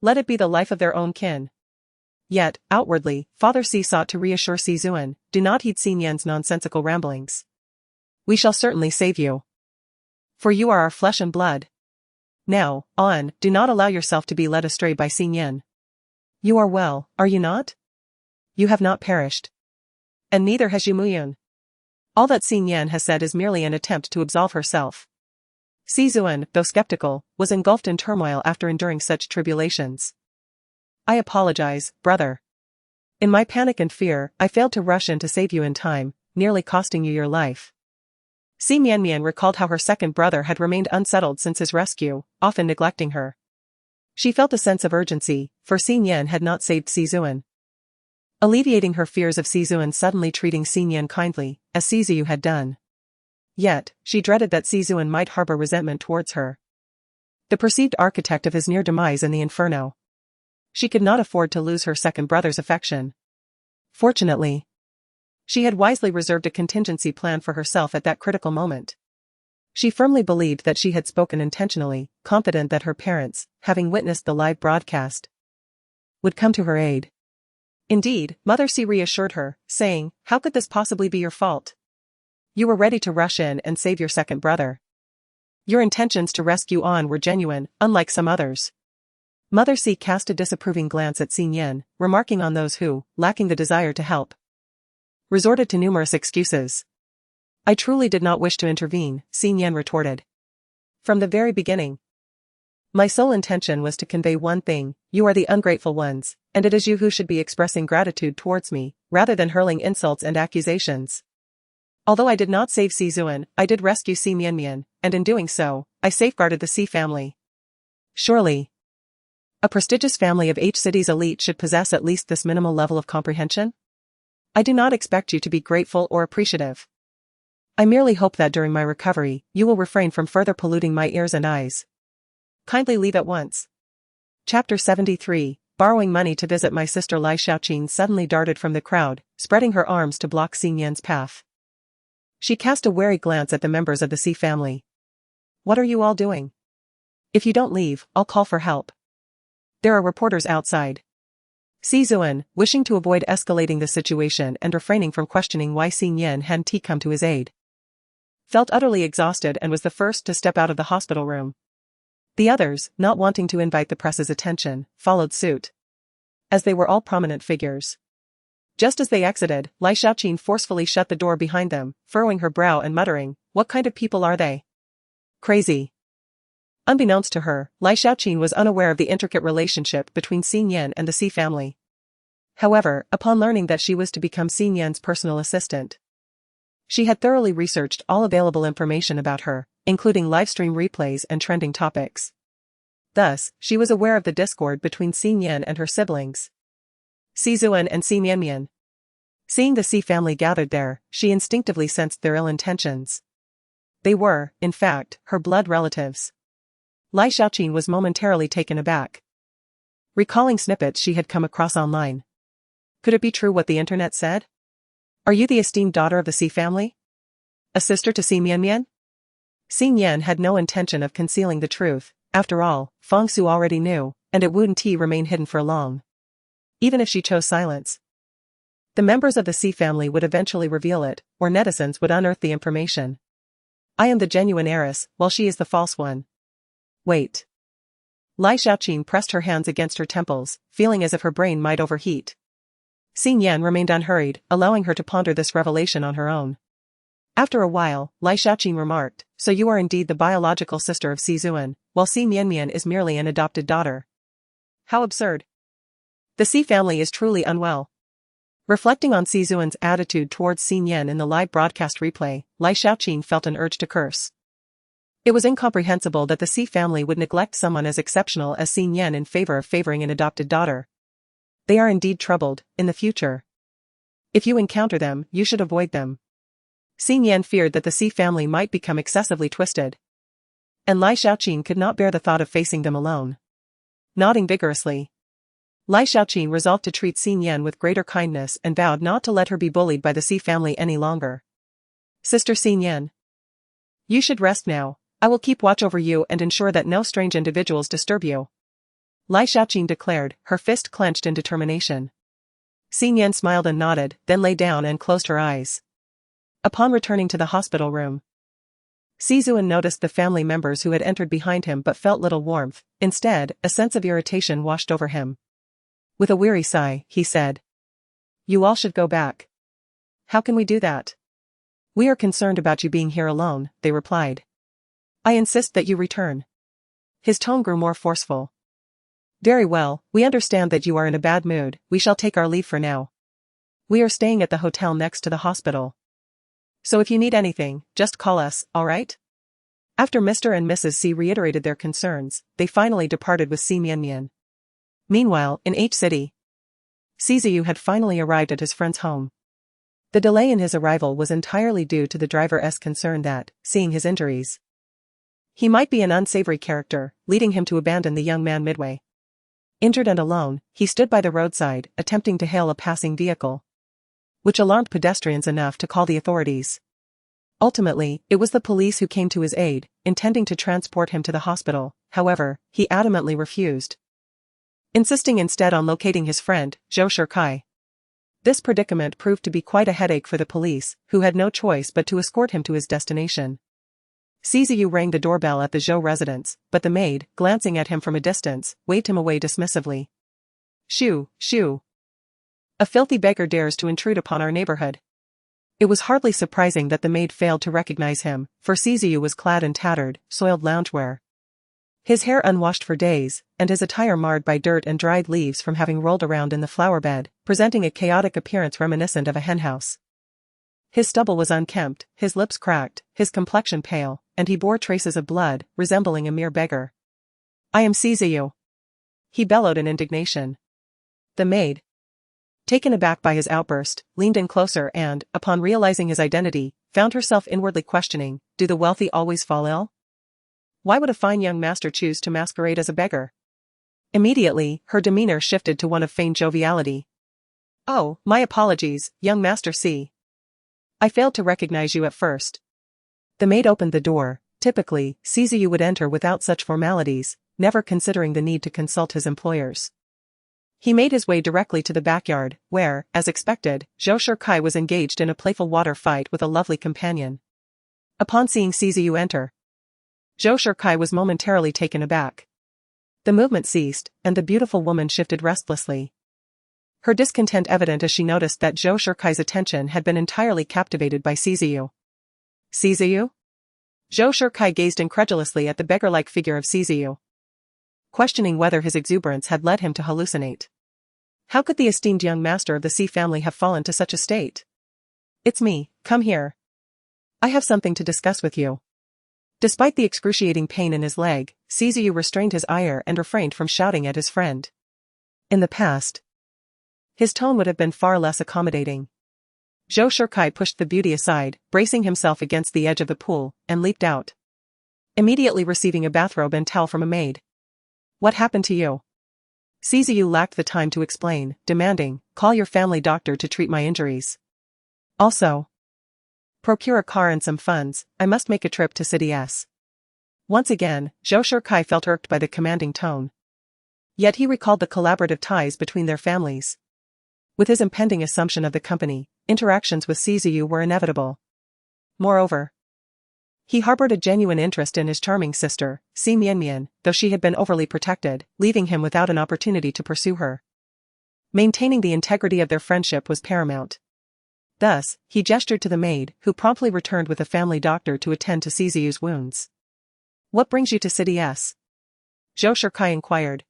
let it be the life of their own kin. Yet, outwardly, Father Si sought to reassure Si Zuan, do not heed Xin Yan's nonsensical ramblings. We shall certainly save you. For you are our flesh and blood. Now, on, do not allow yourself to be led astray by Xin Yan. You are well, are you not? You have not perished. And neither has Yu Muyun. All that Xin Yan has said is merely an attempt to absolve herself. Si Zuan, though skeptical, was engulfed in turmoil after enduring such tribulations. I apologize, brother. In my panic and fear, I failed to rush in to save you in time, nearly costing you your life. Si Mian recalled how her second brother had remained unsettled since his rescue, often neglecting her. She felt a sense of urgency, for Xin Yan had not saved Si Zuan. Alleviating her fears of Si Zuan suddenly treating Xin Yan kindly, as Si Ziyu had done. Yet, she dreaded that Si Zuan might harbor resentment towards her. The perceived architect of his near demise in the inferno. She could not afford to lose her second brother's affection. Fortunately, she had wisely reserved a contingency plan for herself at that critical moment. She firmly believed that she had spoken intentionally, confident that her parents, having witnessed the live broadcast, would come to her aid. Indeed, Mother Si reassured her, saying, how could this possibly be your fault? You were ready to rush in and save your second brother. Your intentions to rescue On were genuine, unlike some others. Mother Si cast a disapproving glance at Xin Yan, remarking on those who, lacking the desire to help, resorted to numerous excuses. I truly did not wish to intervene, Xin Yan retorted. From the very beginning. My sole intention was to convey one thing: you are the ungrateful ones, and it is you who should be expressing gratitude towards me, rather than hurling insults and accusations. Although I did not save Si Zuan, I did rescue Si Mianmian, and in doing so, I safeguarded the Si family. Surely, a prestigious family of H city's elite should possess at least this minimal level of comprehension? I do not expect you to be grateful or appreciative. I merely hope that during my recovery, you will refrain from further polluting my ears and eyes. Kindly leave at once. Chapter 73, Borrowing money to visit my sister. Lai Xiaoqin suddenly darted from the crowd, spreading her arms to block Xin Yan's path. She cast a wary glance at the members of the Si family. What are you all doing? If you don't leave, I'll call for help. There are reporters outside. Si Zuan, wishing to avoid escalating the situation and refraining from questioning why Xin Yan hadn't come to his aid, felt utterly exhausted and was the first to step out of the hospital room. The others, not wanting to invite the press's attention, followed suit, as they were all prominent figures. Just as they exited, Lai Xiaoqin forcefully shut the door behind them, furrowing her brow and muttering, "What kind of people are they? Crazy." Unbeknownst to her, Lai Xiaoqin was unaware of the intricate relationship between Xin Yan and the Si family. However, upon learning that she was to become Xin Yan's personal assistant, she had thoroughly researched all available information about her, including livestream replays and trending topics. Thus, she was aware of the discord between Xin Yan and her siblings, Si Zuan and Si Mianmian. Seeing the Si family gathered there, she instinctively sensed their ill intentions. They were, in fact, her blood relatives. Lai Xiaoqin was momentarily taken aback, recalling snippets she had come across online. Could it be true what the internet said? Are you the esteemed daughter of the Si family? A sister to Si Mianmian? Xin Yan had no intention of concealing the truth. After all, Feng Su already knew, and it wouldn't remain hidden for long. Even if she chose silence, the members of the Si family would eventually reveal it, or netizens would unearth the information. I am the genuine heiress, while she is the false one. Wait. Lai Xiaoqin pressed her hands against her temples, feeling as if her brain might overheat. Xin Yan remained unhurried, allowing her to ponder this revelation on her own. After a while, Lai Xiaoqin remarked, "So you are indeed the biological sister of Si Zuan, while Si Mianmian is merely an adopted daughter. How absurd. The Si family is truly unwell." Reflecting on Si Zuan's attitude towards Xin Yan in the live broadcast replay, Lai Xiaoqin felt an urge to curse. It was incomprehensible that the Si family would neglect someone as exceptional as Xin Yan in favor of favoring an adopted daughter. They are indeed troubled, in the future. If you encounter them, you should avoid them. Xin Yan feared that the Si family might become excessively twisted, and Lai Xiaoqin could not bear the thought of facing them alone. Nodding vigorously, Lai Xiaoqin resolved to treat Xin Yan with greater kindness and vowed not to let her be bullied by the Si family any longer. Sister Xin Yan, you should rest now. I will keep watch over you and ensure that no strange individuals disturb you. Lai Xiaoqin declared, her fist clenched in determination. Xin Yan smiled and nodded, then lay down and closed her eyes. Upon returning to the hospital room, Si Zuan noticed the family members who had entered behind him but felt little warmth. Instead, a sense of irritation washed over him. With a weary sigh, he said, "You all should go back." "How can we do that?" "We are concerned about you being here alone," they replied. "I insist that you return." His tone grew more forceful. "Very well, we understand that you are in a bad mood. We shall take our leave for now. We are staying at the hotel next to the hospital. So if you need anything, just call us, alright?" After Mr. and Mrs. C reiterated their concerns, they finally departed with Si Mianmian. Meanwhile, in H City, Si Ziyu had finally arrived at his friend's home. The delay in his arrival was entirely due to the driver's concern that, seeing his injuries, he might be an unsavory character, leading him to abandon the young man midway. Injured and alone, he stood by the roadside, attempting to hail a passing vehicle, which alarmed pedestrians enough to call the authorities. Ultimately, it was the police who came to his aid, intending to transport him to the hospital. However, he adamantly refused, insisting instead on locating his friend, Zhou Shikai. This predicament proved to be quite a headache for the police, who had no choice but to escort him to his destination. Si Ziyu rang the doorbell at the Zhou residence, but the maid, glancing at him from a distance, waved him away dismissively. "Shoo, shoo. A filthy beggar dares to intrude upon our neighborhood." It was hardly surprising that the maid failed to recognize him, for Siziu was clad in tattered, soiled loungewear. His hair unwashed for days, and his attire marred by dirt and dried leaves from having rolled around in the flower bed, presenting a chaotic appearance reminiscent of a henhouse. His stubble was unkempt, his lips cracked, his complexion pale, and he bore traces of blood, resembling a mere beggar. "I am Siziu," he bellowed in indignation. The maid, taken aback by his outburst, leaned in closer and, upon realizing his identity, found herself inwardly questioning, do the wealthy always fall ill? Why would a fine young master choose to masquerade as a beggar? Immediately, her demeanor shifted to one of feigned joviality. "Oh, my apologies, young Master C. I failed to recognize you at first." The maid opened the door. Typically, Siziu would enter without such formalities, never considering the need to consult his employers. He made his way directly to the backyard, where, as expected, Zhou Shikai was engaged in a playful water fight with a lovely companion. Upon seeing Siziu enter, Zhou Shikai was momentarily taken aback. The movement ceased, and the beautiful woman shifted restlessly. Her discontent evident as she noticed that Zhou Shikai's attention had been entirely captivated by Siziu. "Siziu?" Zhou Shikai gazed incredulously at the beggar-like figure of Siziu, questioning whether his exuberance had led him to hallucinate. How could the esteemed young master of the C family have fallen to such a state? "It's me, come here. I have something to discuss with you." Despite the excruciating pain in his leg, Siziu restrained his ire and refrained from shouting at his friend. In the past, his tone would have been far less accommodating. Zhou Shikai pushed the beauty aside, bracing himself against the edge of the pool, and leaped out, immediately receiving a bathrobe and towel from a maid. "What happened to you?" Siziu lacked the time to explain, demanding, "Call your family doctor to treat my injuries. Also, procure a car and some funds, I must make a trip to City S." Once again, Zhou Shikai felt irked by the commanding tone. Yet he recalled the collaborative ties between their families. With his impending assumption of the company, interactions with Siziu were inevitable. Moreover, he harbored a genuine interest in his charming sister, Si Mianmian, though she had been overly protected, leaving him without an opportunity to pursue her. Maintaining the integrity of their friendship was paramount. Thus, he gestured to the maid, who promptly returned with a family doctor to attend to Siziu's wounds. "What brings you to City S?" Zhou Shikai inquired.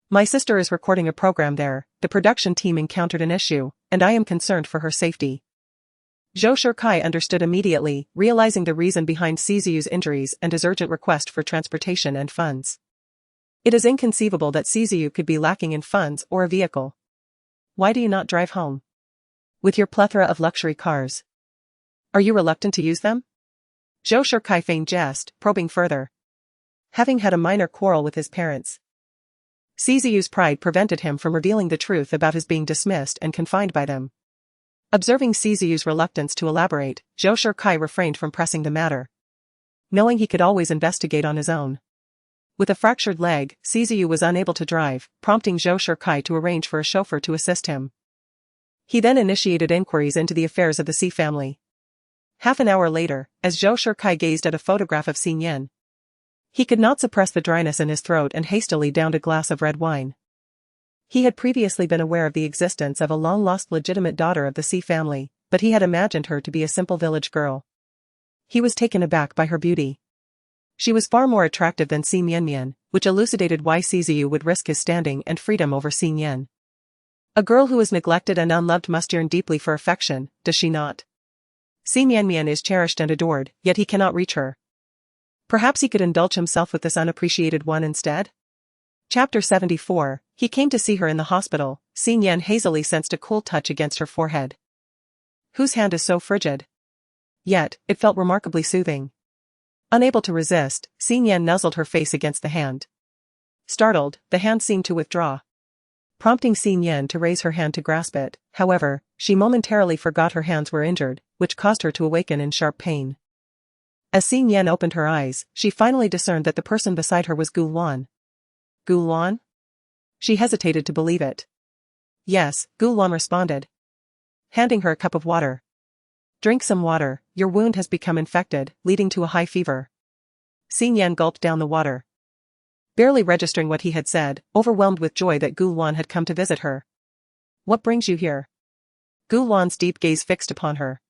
"My sister is recording a program there, the production team encountered an issue, and I am concerned for her safety." Zhou Shikai understood immediately, realizing the reason behind Siziu's injuries and his urgent request for transportation and funds. It is inconceivable that Siziu could be lacking in funds or a vehicle. "Why do you not drive home? With your plethora of luxury cars. Are you reluctant to use them?" Zhou Shikai feigned jest, probing further. Having had a minor quarrel with his parents, Siziu's pride prevented him from revealing the truth about his being dismissed and confined by them. Observing Siziu's reluctance to elaborate, Zhou Shikai refrained from pressing the matter, knowing he could always investigate on his own. With a fractured leg, Siziu was unable to drive, prompting Zhou Shikai to arrange for a chauffeur to assist him. He then initiated inquiries into the affairs of the C family. Half an hour later, as Zhou Shikai gazed at a photograph of Xin Yan, he could not suppress the dryness in his throat and hastily downed a glass of red wine. He had previously been aware of the existence of a long-lost legitimate daughter of the C family, but he had imagined her to be a simple village girl. He was taken aback by her beauty. She was far more attractive than Si Mianmian, which elucidated why Siziu would risk his standing and freedom over Xin Yan. A girl who is neglected and unloved must yearn deeply for affection, does she not? Si Mianmian is cherished and adored, yet he cannot reach her. Perhaps he could indulge himself with this unappreciated one instead? Chapter 74, he came to see her in the hospital. Xin Yan hazily sensed a cool touch against her forehead. Whose hand is so frigid? Yet, it felt remarkably soothing. Unable to resist, Xin Yan nuzzled her face against the hand. Startled, the hand seemed to withdraw, prompting Xin Yan to raise her hand to grasp it. However, she momentarily forgot her hands were injured, which caused her to awaken in sharp pain. As Xin Yan opened her eyes, she finally discerned that the person beside her was Gu Luan. Gu Luan? She hesitated to believe it. "Yes," Gu Luan responded, handing her a cup of water. "Drink some water, your wound has become infected, leading to a high fever." Xin Yan gulped down the water, barely registering what he had said, overwhelmed with joy that Gu Luan had come to visit her. "What brings you here?" Gu Luan's deep gaze fixed upon her.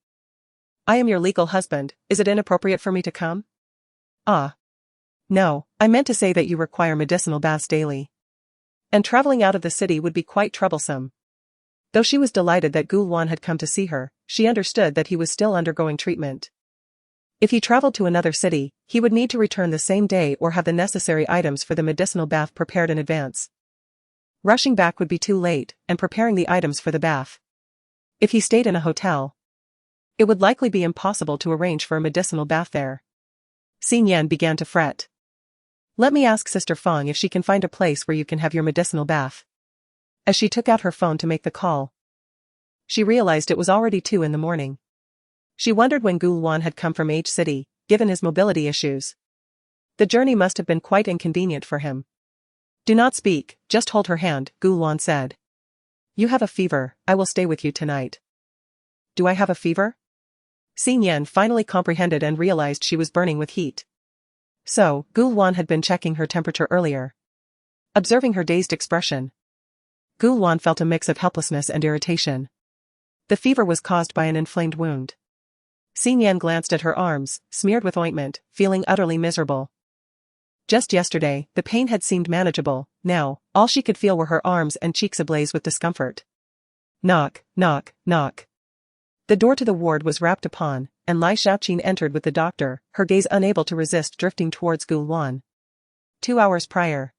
I am your legal husband, is it inappropriate for me to come? Ah. No, I meant to say that you require medicinal baths daily. And traveling out of the city would be quite troublesome. Though she was delighted that Gulwan had come to see her, she understood that he was still undergoing treatment. If he traveled to another city, he would need to return the same day or have the necessary items for the medicinal bath prepared in advance. Rushing back would be too late, and preparing the items for the bath. If he stayed in a hotel, it would likely be impossible to arrange for a medicinal bath there. Xin Yan began to fret. Let me ask Sister Feng if she can find a place where you can have your medicinal bath. As she took out her phone to make the call, she realized it was already 2 a.m. She wondered when Gulwan had come from H City, given his mobility issues. The journey must have been quite inconvenient for him. Do not speak, just hold her hand, Gulwan said. You have a fever, I will stay with you tonight. Do I have a fever? Xin Yan finally comprehended and realized she was burning with heat. So, Gulwan had been checking her temperature earlier. Observing her dazed expression, Gulwan felt a mix of helplessness and irritation. The fever was caused by an inflamed wound. Xin Yan glanced at her arms, smeared with ointment, feeling utterly miserable. Just yesterday, the pain had seemed manageable, now, all she could feel were her arms and cheeks ablaze with discomfort. Knock, knock, knock. The door to the ward was rapped upon, and Lai Shaoqin entered with the doctor, her gaze unable to resist drifting towards Gulwan. 2 hours prior,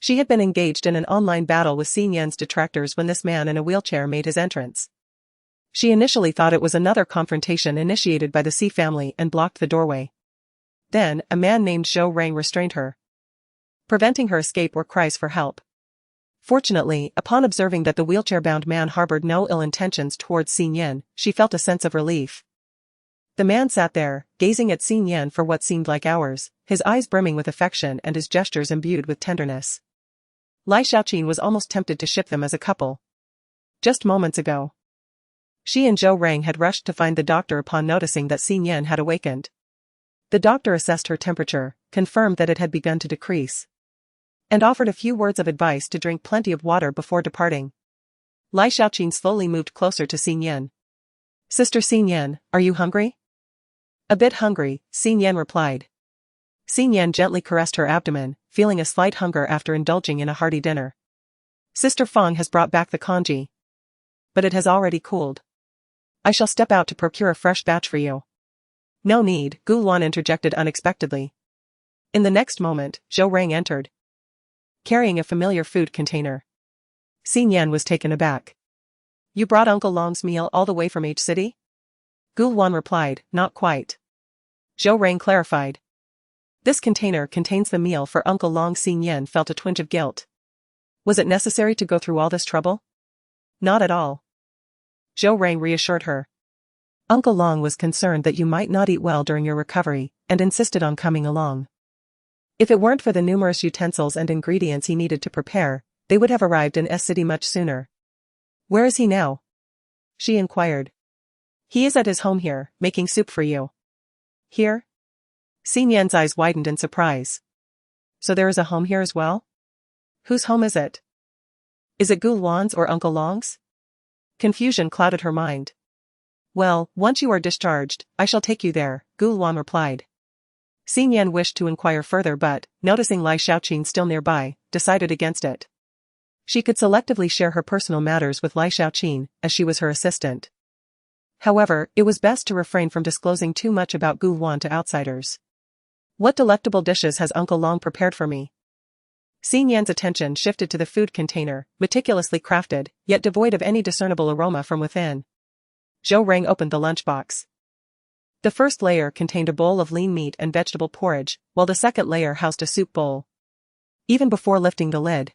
she had been engaged in an online battle with Xin Yan's detractors when this man in a wheelchair made his entrance. She initially thought it was another confrontation initiated by the C family and blocked the doorway. Then, a man named Zhou Rang restrained her, preventing her escape or cries for help. Fortunately, upon observing that the wheelchair-bound man harbored no ill intentions towards Xin Yan, she felt a sense of relief. The man sat there, gazing at Xin Yan for what seemed like hours, his eyes brimming with affection and his gestures imbued with tenderness. Lai Shaoqin was almost tempted to ship them as a couple. Just moments ago, she and Zhou Rang had rushed to find the doctor upon noticing that Xin Yan had awakened. The doctor assessed her temperature, confirmed that it had begun to decrease, and offered a few words of advice to drink plenty of water before departing. Lai Shaoqin slowly moved closer to Xin Yan. Sister Xin Yan, are you hungry? A bit hungry, Xin Yan replied. Xin Yan gently caressed her abdomen, feeling a slight hunger after indulging in a hearty dinner. Sister Feng has brought back the congee, but it has already cooled. I shall step out to procure a fresh batch for you. No need, Gulwan interjected unexpectedly. In the next moment, Zhou Rang entered, carrying a familiar food container. Xin Yan was taken aback. You brought Uncle Long's meal all the way from H City? Gulwan replied, not quite. Zhou Rang clarified. This container contains the meal for Uncle Long. Xin Yan felt a twinge of guilt. Was it necessary to go through all this trouble? Not at all. Zhou Rang reassured her. Uncle Long was concerned that you might not eat well during your recovery, and insisted on coming along. If it weren't for the numerous utensils and ingredients he needed to prepare, they would have arrived in S City much sooner. Where is he now? She inquired. He is at his home here, making soup for you. Here? Xin Yan's eyes widened in surprise. So there is a home here as well? Whose home is it? Is it Gulwan's or Uncle Long's? Confusion clouded her mind. Well, once you are discharged, I shall take you there, Gulwan replied. Xin Yan wished to inquire further but, noticing Lai Shaoqin still nearby, decided against it. She could selectively share her personal matters with Lai Shaoqin, as she was her assistant. However, it was best to refrain from disclosing too much about Gulwan to outsiders. What delectable dishes has Uncle Long prepared for me? Xin Yan's attention shifted to the food container, meticulously crafted, yet devoid of any discernible aroma from within. Zhou Rang opened the lunchbox. The first layer contained a bowl of lean meat and vegetable porridge, while the second layer housed a soup bowl. Even before lifting the lid,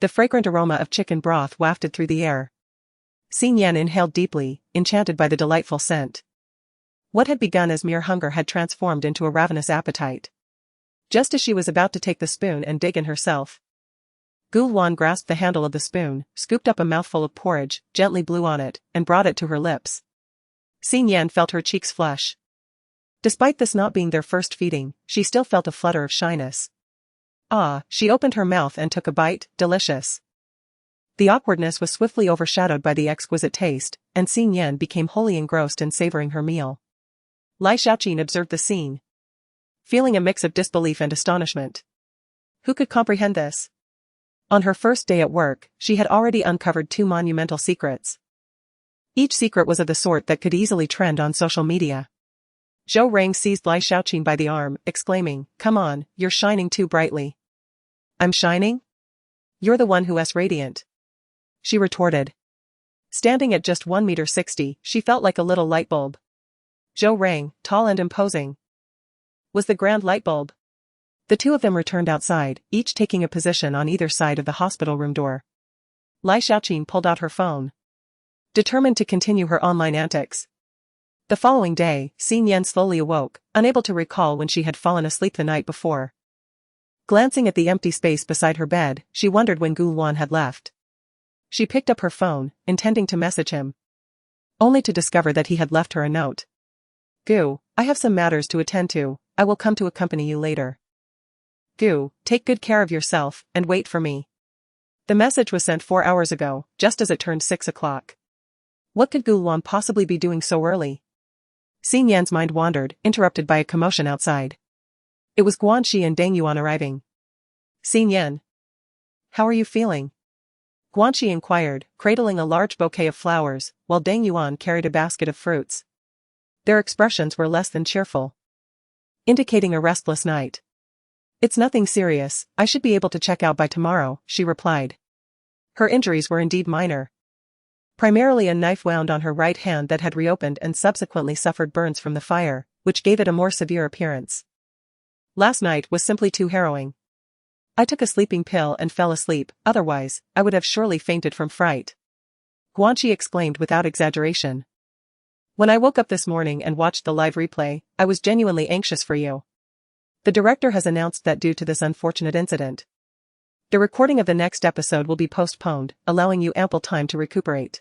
the fragrant aroma of chicken broth wafted through the air. Xin Yan inhaled deeply, enchanted by the delightful scent. What had begun as mere hunger had transformed into a ravenous appetite. Just as she was about to take the spoon and dig in herself, Gulwan grasped the handle of the spoon, scooped up a mouthful of porridge, gently blew on it, and brought it to her lips. Xin Yan felt her cheeks flush. Despite this not being their first feeding, she still felt a flutter of shyness. She opened her mouth and took a bite, delicious. The awkwardness was swiftly overshadowed by the exquisite taste, and Xin Yan became wholly engrossed in savoring her meal. Lai Xiaoqin observed the scene, feeling a mix of disbelief and astonishment. Who could comprehend this? On her first day at work, she had already uncovered two monumental secrets. Each secret was of the sort that could easily trend on social media. Zhou Rang seized Lai Xiaoqin by the arm, exclaiming, "Come on, you're shining too brightly." "I'm shining? You're the one who's radiant," she retorted. Standing at just 1.60 meters, she felt like a little light bulb. Zhou Rang, tall and imposing, was the grand light bulb. The two of them returned outside, each taking a position on either side of the hospital room door. Lai Xiaoqin pulled out her phone, determined to continue her online antics. The following day, Xin Yan slowly awoke, unable to recall when she had fallen asleep the night before. Glancing at the empty space beside her bed, she wondered when Gu Luan had left. She picked up her phone, intending to message him, only to discover that he had left her a note. "Gu, I have some matters to attend to, I will come to accompany you later. Gu, take good care of yourself, and wait for me." The message was sent 4 hours ago, just as it turned 6 o'clock. What could Gu Luan possibly be doing so early? Xin Yan's mind wandered, interrupted by a commotion outside. It was Guanxi and Deng Yuan arriving. "Xin Yan, how are you feeling?" Guanxi inquired, cradling a large bouquet of flowers, while Deng Yuan carried a basket of fruits. Their expressions were less than cheerful, indicating a restless night. "It's nothing serious, I should be able to check out by tomorrow," she replied. Her injuries were indeed minor. Primarily a knife wound on her right hand that had reopened and subsequently suffered burns from the fire, which gave it a more severe appearance. "Last night was simply too harrowing. I took a sleeping pill and fell asleep, otherwise, I would have surely fainted from fright," Guanxi exclaimed without exaggeration. "When I woke up this morning and watched the live replay, I was genuinely anxious for you. The director has announced that due to this unfortunate incident, the recording of the next episode will be postponed, allowing you ample time to recuperate.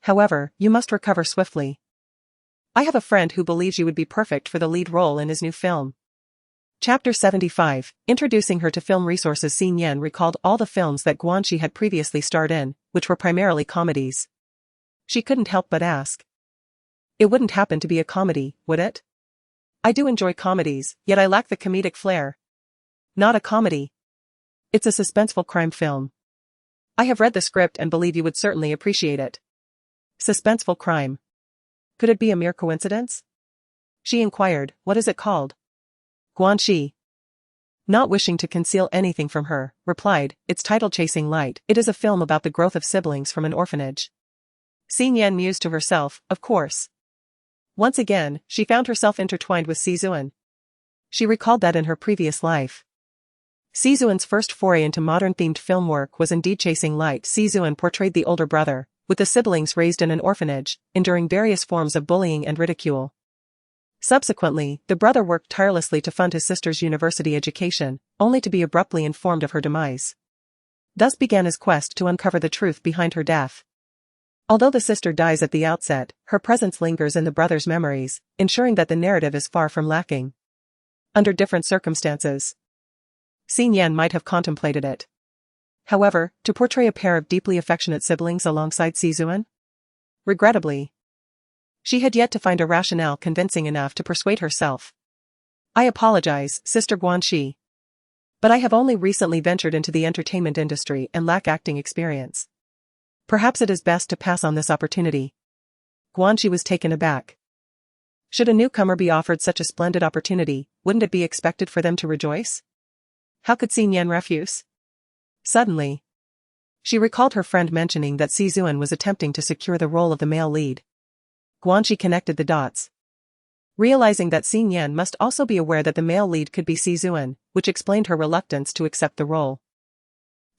However, you must recover swiftly. I have a friend who believes you would be perfect for the lead role in his new film." Chapter 75, introducing her to film resources. Xin Yan recalled all the films that Guanxi had previously starred in, which were primarily comedies. She couldn't help but ask. "It wouldn't happen to be a comedy, would it?" "I do enjoy comedies, yet I lack the comedic flair." "Not a comedy. It's a suspenseful crime film. I have read the script and believe you would certainly appreciate it." "Suspenseful crime. Could it be a mere coincidence?" she inquired. "What is it called?" Guanxi, not wishing to conceal anything from her, replied, "It's titled Chasing Light. It is a film about the growth of siblings from an orphanage." Xin Yan mused to herself, of course. Once again, she found herself intertwined with Sizuan. She recalled that in her previous life, Sizuan's first foray into modern-themed film work was indeed Chasing Light. Sizuan portrayed the older brother, with the siblings raised in an orphanage, enduring various forms of bullying and ridicule. Subsequently, the brother worked tirelessly to fund his sister's university education, only to be abruptly informed of her demise. Thus began his quest to uncover the truth behind her death. Although the sister dies at the outset, her presence lingers in the brother's memories, ensuring that the narrative is far from lacking. Under different circumstances, Xin Yan might have contemplated it. However, to portray a pair of deeply affectionate siblings alongside Sizuan? Regrettably, she had yet to find a rationale convincing enough to persuade herself. "I apologize, Sister Guanxi, but I have only recently ventured into the entertainment industry and lack acting experience. Perhaps it is best to pass on this opportunity." Guanxi was taken aback. Should a newcomer be offered such a splendid opportunity, wouldn't it be expected for them to rejoice? How could Xin Yan refuse? Suddenly, she recalled her friend mentioning that Sizuan was attempting to secure the role of the male lead. Guanxi connected the dots, realizing that Xin Yan must also be aware that the male lead could be Sizuan, which explained her reluctance to accept the role.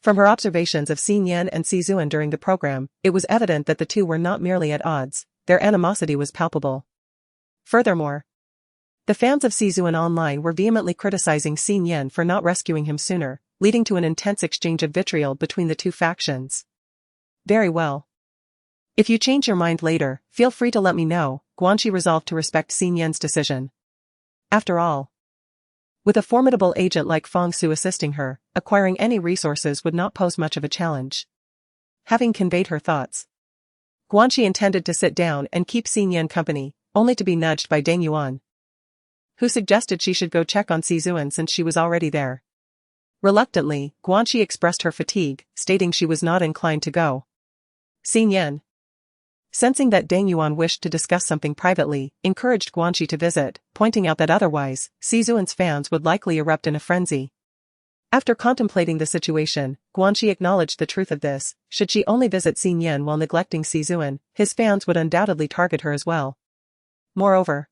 From her observations of Xin Yan and Sizuan during the program, it was evident that the two were not merely at odds, their animosity was palpable. Furthermore, the fans of Sizuan online were vehemently criticizing Xin Yan for not rescuing him sooner, leading to an intense exchange of vitriol between the two factions. "Very well. If you change your mind later, feel free to let me know," Guanxi resolved to respect Xin Yan's decision. After all, with a formidable agent like Feng Su assisting her, acquiring any resources would not pose much of a challenge. Having conveyed her thoughts, Guanxi intended to sit down and keep Xin Yan company, only to be nudged by Deng Yuan, who suggested she should go check on Sizuan since she was already there. Reluctantly, Guanxi expressed her fatigue, stating she was not inclined to go. Xin Yan, sensing that Deng Yuan wished to discuss something privately, encouraged Guanxi to visit, pointing out that otherwise, Sizuan's fans would likely erupt in a frenzy. After contemplating the situation, Guanxi acknowledged the truth of this. Should she only visit Xin Yan while neglecting Sizuan, his fans would undoubtedly target her as well. Moreover,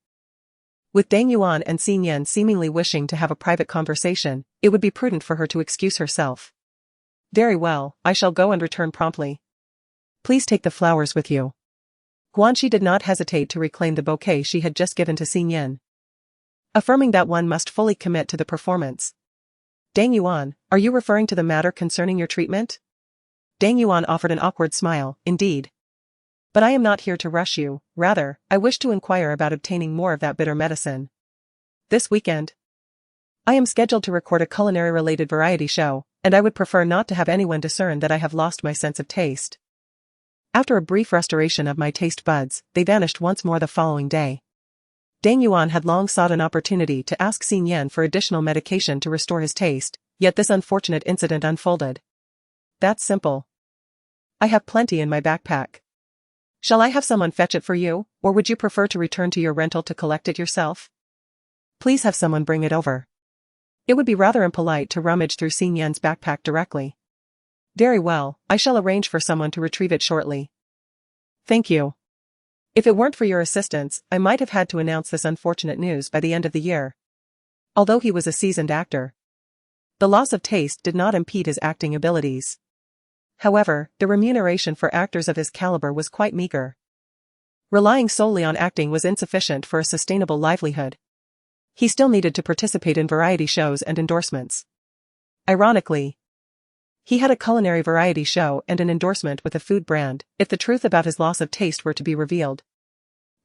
with Deng Yuan and Xin Yan seemingly wishing to have a private conversation, it would be prudent for her to excuse herself. Very well, I shall go and return promptly. Please take the flowers with you. Guanxi did not hesitate to reclaim the bouquet she had just given to Xin Yan, affirming that one must fully commit to the performance. Deng Yuan, are you referring to the matter concerning your treatment? Deng Yuan offered an awkward smile, indeed. But I am not here to rush you, rather, I wish to inquire about obtaining more of that bitter medicine. This weekend, I am scheduled to record a culinary-related variety show, and I would prefer not to have anyone discern that I have lost my sense of taste. After a brief restoration of my taste buds, they vanished once more the following day. Deng Yuan had long sought an opportunity to ask Xin Yan for additional medication to restore his taste, yet this unfortunate incident unfolded. That's simple. I have plenty in my backpack. Shall I have someone fetch it for you, or would you prefer to return to your rental to collect it yourself? Please have someone bring it over. It would be rather impolite to rummage through Xin Yan's backpack directly. Very well, I shall arrange for someone to retrieve it shortly. Thank you. If it weren't for your assistance, I might have had to announce this unfortunate news by the end of the year. Although he was a seasoned actor, the loss of taste did not impede his acting abilities. However, the remuneration for actors of his caliber was quite meager. Relying solely on acting was insufficient for a sustainable livelihood. He still needed to participate in variety shows and endorsements. Ironically, he had a culinary variety show and an endorsement with a food brand. If the truth about his loss of taste were to be revealed,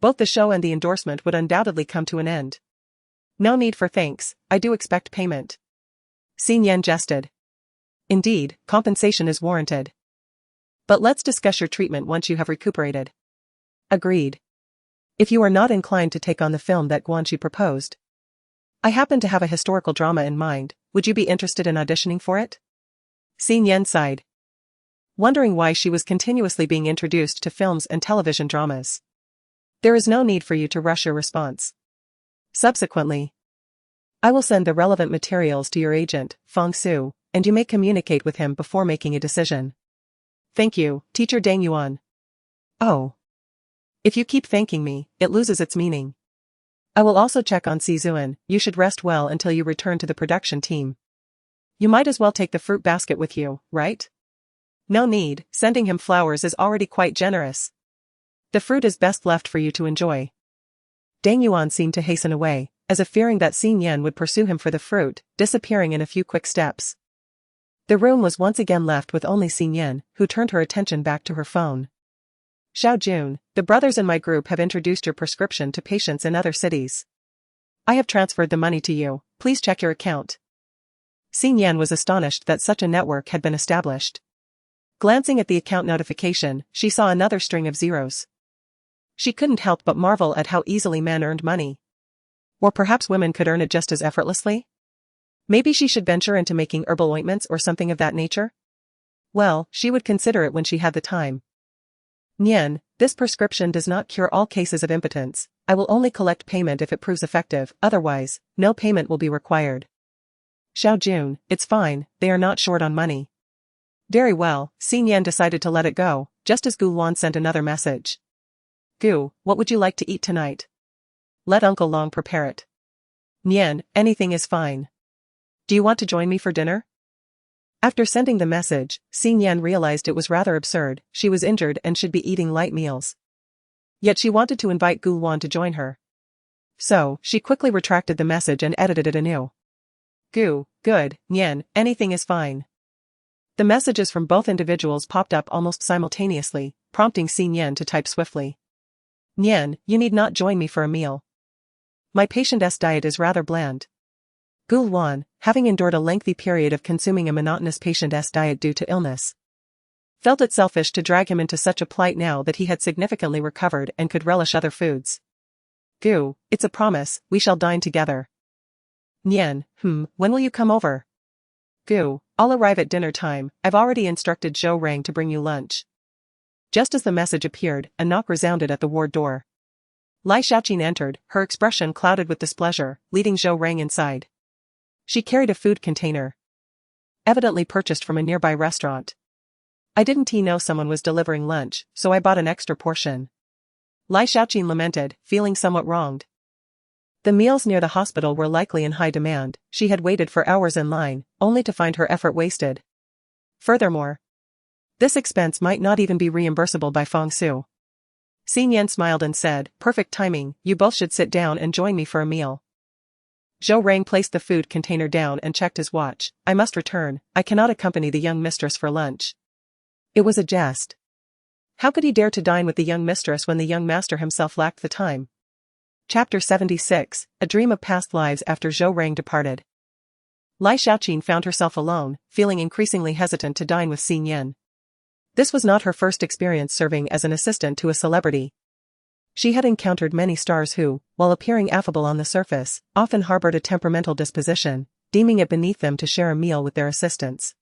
both the show and the endorsement would undoubtedly come to an end. No need for thanks, I do expect payment. Xin Yan jested. Indeed, compensation is warranted. But let's discuss your treatment once you have recuperated. Agreed. If you are not inclined to take on the film that Guanxi proposed, I happen to have a historical drama in mind. Would you be interested in auditioning for it? Xin Yan sighed, wondering why she was continuously being introduced to films and television dramas. There is no need for you to rush your response. Subsequently, I will send the relevant materials to your agent, Feng Su, and you may communicate with him before making a decision. Thank you, Teacher Deng Yuan. Oh. If you keep thanking me, it loses its meaning. I will also check on Sizuan. You should rest well until you return to the production team. You might as well take the fruit basket with you, right? No need, sending him flowers is already quite generous. The fruit is best left for you to enjoy. Deng Yuan seemed to hasten away, as if fearing that Xin Yan would pursue him for the fruit, disappearing in a few quick steps. The room was once again left with only Xin Yan, who turned her attention back to her phone. Xiao Jun, the brothers in my group have introduced your prescription to patients in other cities. I have transferred the money to you, please check your account. Xin Yan was astonished that such a network had been established. Glancing at the account notification, she saw another string of zeros. She couldn't help but marvel at how easily men earned money. Or perhaps women could earn it just as effortlessly? Maybe she should venture into making herbal ointments or something of that nature? Well, she would consider it when she had the time. Nian, this prescription does not cure all cases of impotence. I will only collect payment if it proves effective, otherwise, no payment will be required. Xiao Jun, it's fine, they are not short on money. Very well, Xin Yan decided to let it go, just as Gu Luan sent another message. Gu, what would you like to eat tonight? Let Uncle Long prepare it. Nian, anything is fine. Do you want to join me for dinner? After sending the message, Xin Yan realized it was rather absurd. She was injured and should be eating light meals. Yet she wanted to invite Gu Luan to join her. So, she quickly retracted the message and edited it anew. Gu, good, Nian, anything is fine. The messages from both individuals popped up almost simultaneously, prompting Xin Yan to type swiftly. Nian, you need not join me for a meal. My patient's diet is rather bland. Gu Luan, having endured a lengthy period of consuming a monotonous patient's diet due to illness, felt it selfish to drag him into such a plight now that he had significantly recovered and could relish other foods. Gu, it's a promise, we shall dine together. Nian, when will you come over? Gu, I'll arrive at dinner time, I've already instructed Zhou Rang to bring you lunch. Just as the message appeared, a knock resounded at the ward door. Lai Xiaoqin entered, her expression clouded with displeasure, leading Zhou Rang inside. She carried a food container, evidently purchased from a nearby restaurant. I didn't know someone was delivering lunch, so I bought an extra portion. Lai Xiaoqin lamented, feeling somewhat wronged. The meals near the hospital were likely in high demand, she had waited for hours in line, only to find her effort wasted. Furthermore, this expense might not even be reimbursable by Feng Su. Xin Yan smiled and said, perfect timing, you both should sit down and join me for a meal. Zhou Rang placed the food container down and checked his watch. I must return, I cannot accompany the young mistress for lunch. It was a jest. How could he dare to dine with the young mistress when the young master himself lacked the time? Chapter 76, A Dream of Past Lives after Zhou Rang departed. Lai Xiaoqin found herself alone, feeling increasingly hesitant to dine with Xin Yan. This was not her first experience serving as an assistant to a celebrity. She had encountered many stars who, while appearing affable on the surface, often harbored a temperamental disposition, deeming it beneath them to share a meal with their assistants.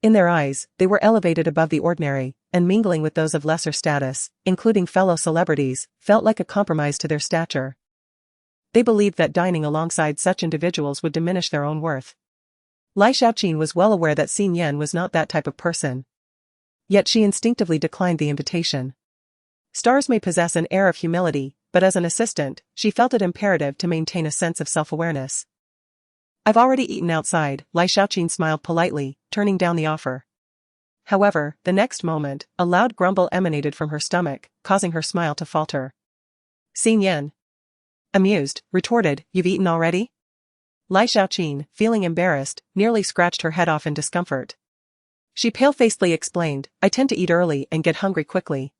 In their eyes, they were elevated above the ordinary, and mingling with those of lesser status, including fellow celebrities, felt like a compromise to their stature. They believed that dining alongside such individuals would diminish their own worth. Lai Xiaoqin was well aware that Xin Yan was not that type of person. Yet she instinctively declined the invitation. Stars may possess an air of humility, but as an assistant, she felt it imperative to maintain a sense of self-awareness. I've already eaten outside, Lai Xiaoqin smiled politely, turning down the offer. However, the next moment, a loud grumble emanated from her stomach, causing her smile to falter. Xin Yan, amused, retorted, you've eaten already? Lai Xiaoqin, feeling embarrassed, nearly scratched her head off in discomfort. She pale-facedly explained, I tend to eat early and get hungry quickly.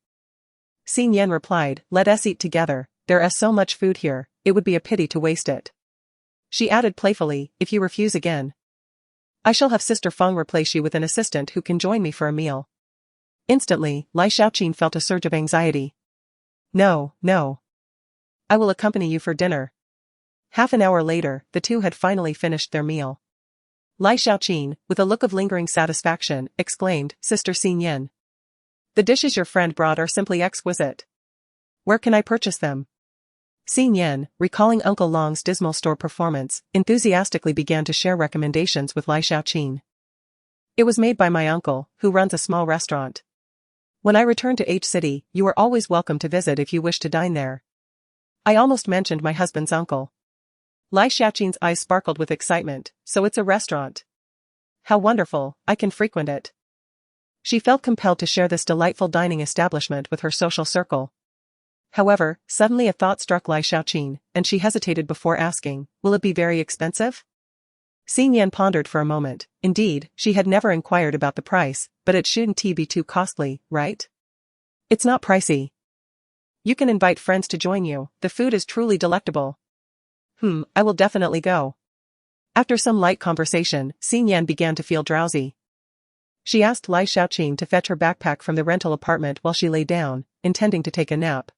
Xin Yan replied, let us eat together, there is so much food here, it would be a pity to waste it. She added playfully, if you refuse again, I shall have Sister Feng replace you with an assistant who can join me for a meal. Instantly, Lai Xiaoqin felt a surge of anxiety. No. I will accompany you for dinner. Half an hour later, the two had finally finished their meal. Lai Xiaoqin, with a look of lingering satisfaction, exclaimed, Sister Xin Yan, the dishes your friend brought are simply exquisite. Where can I purchase them? Xin Yan, recalling Uncle Long's dismal store performance, enthusiastically began to share recommendations with Lai Xiaoqin. It was made by my uncle, who runs a small restaurant. When I return to H City, you are always welcome to visit if you wish to dine there. I almost mentioned my husband's uncle. Lai Xiaoqin's eyes sparkled with excitement, so it's a restaurant. How wonderful, I can frequent it. She felt compelled to share this delightful dining establishment with her social circle. However, suddenly a thought struck Lai Xiaoqin, and she hesitated before asking, will it be very expensive? Xin Yan pondered for a moment. Indeed, she had never inquired about the price, but it shouldn't be too costly, right? It's not pricey. You can invite friends to join you, the food is truly delectable. I will definitely go. After some light conversation, Xin Yan began to feel drowsy. She asked Lai Xiaoqin to fetch her backpack from the rental apartment while she lay down, intending to take a nap.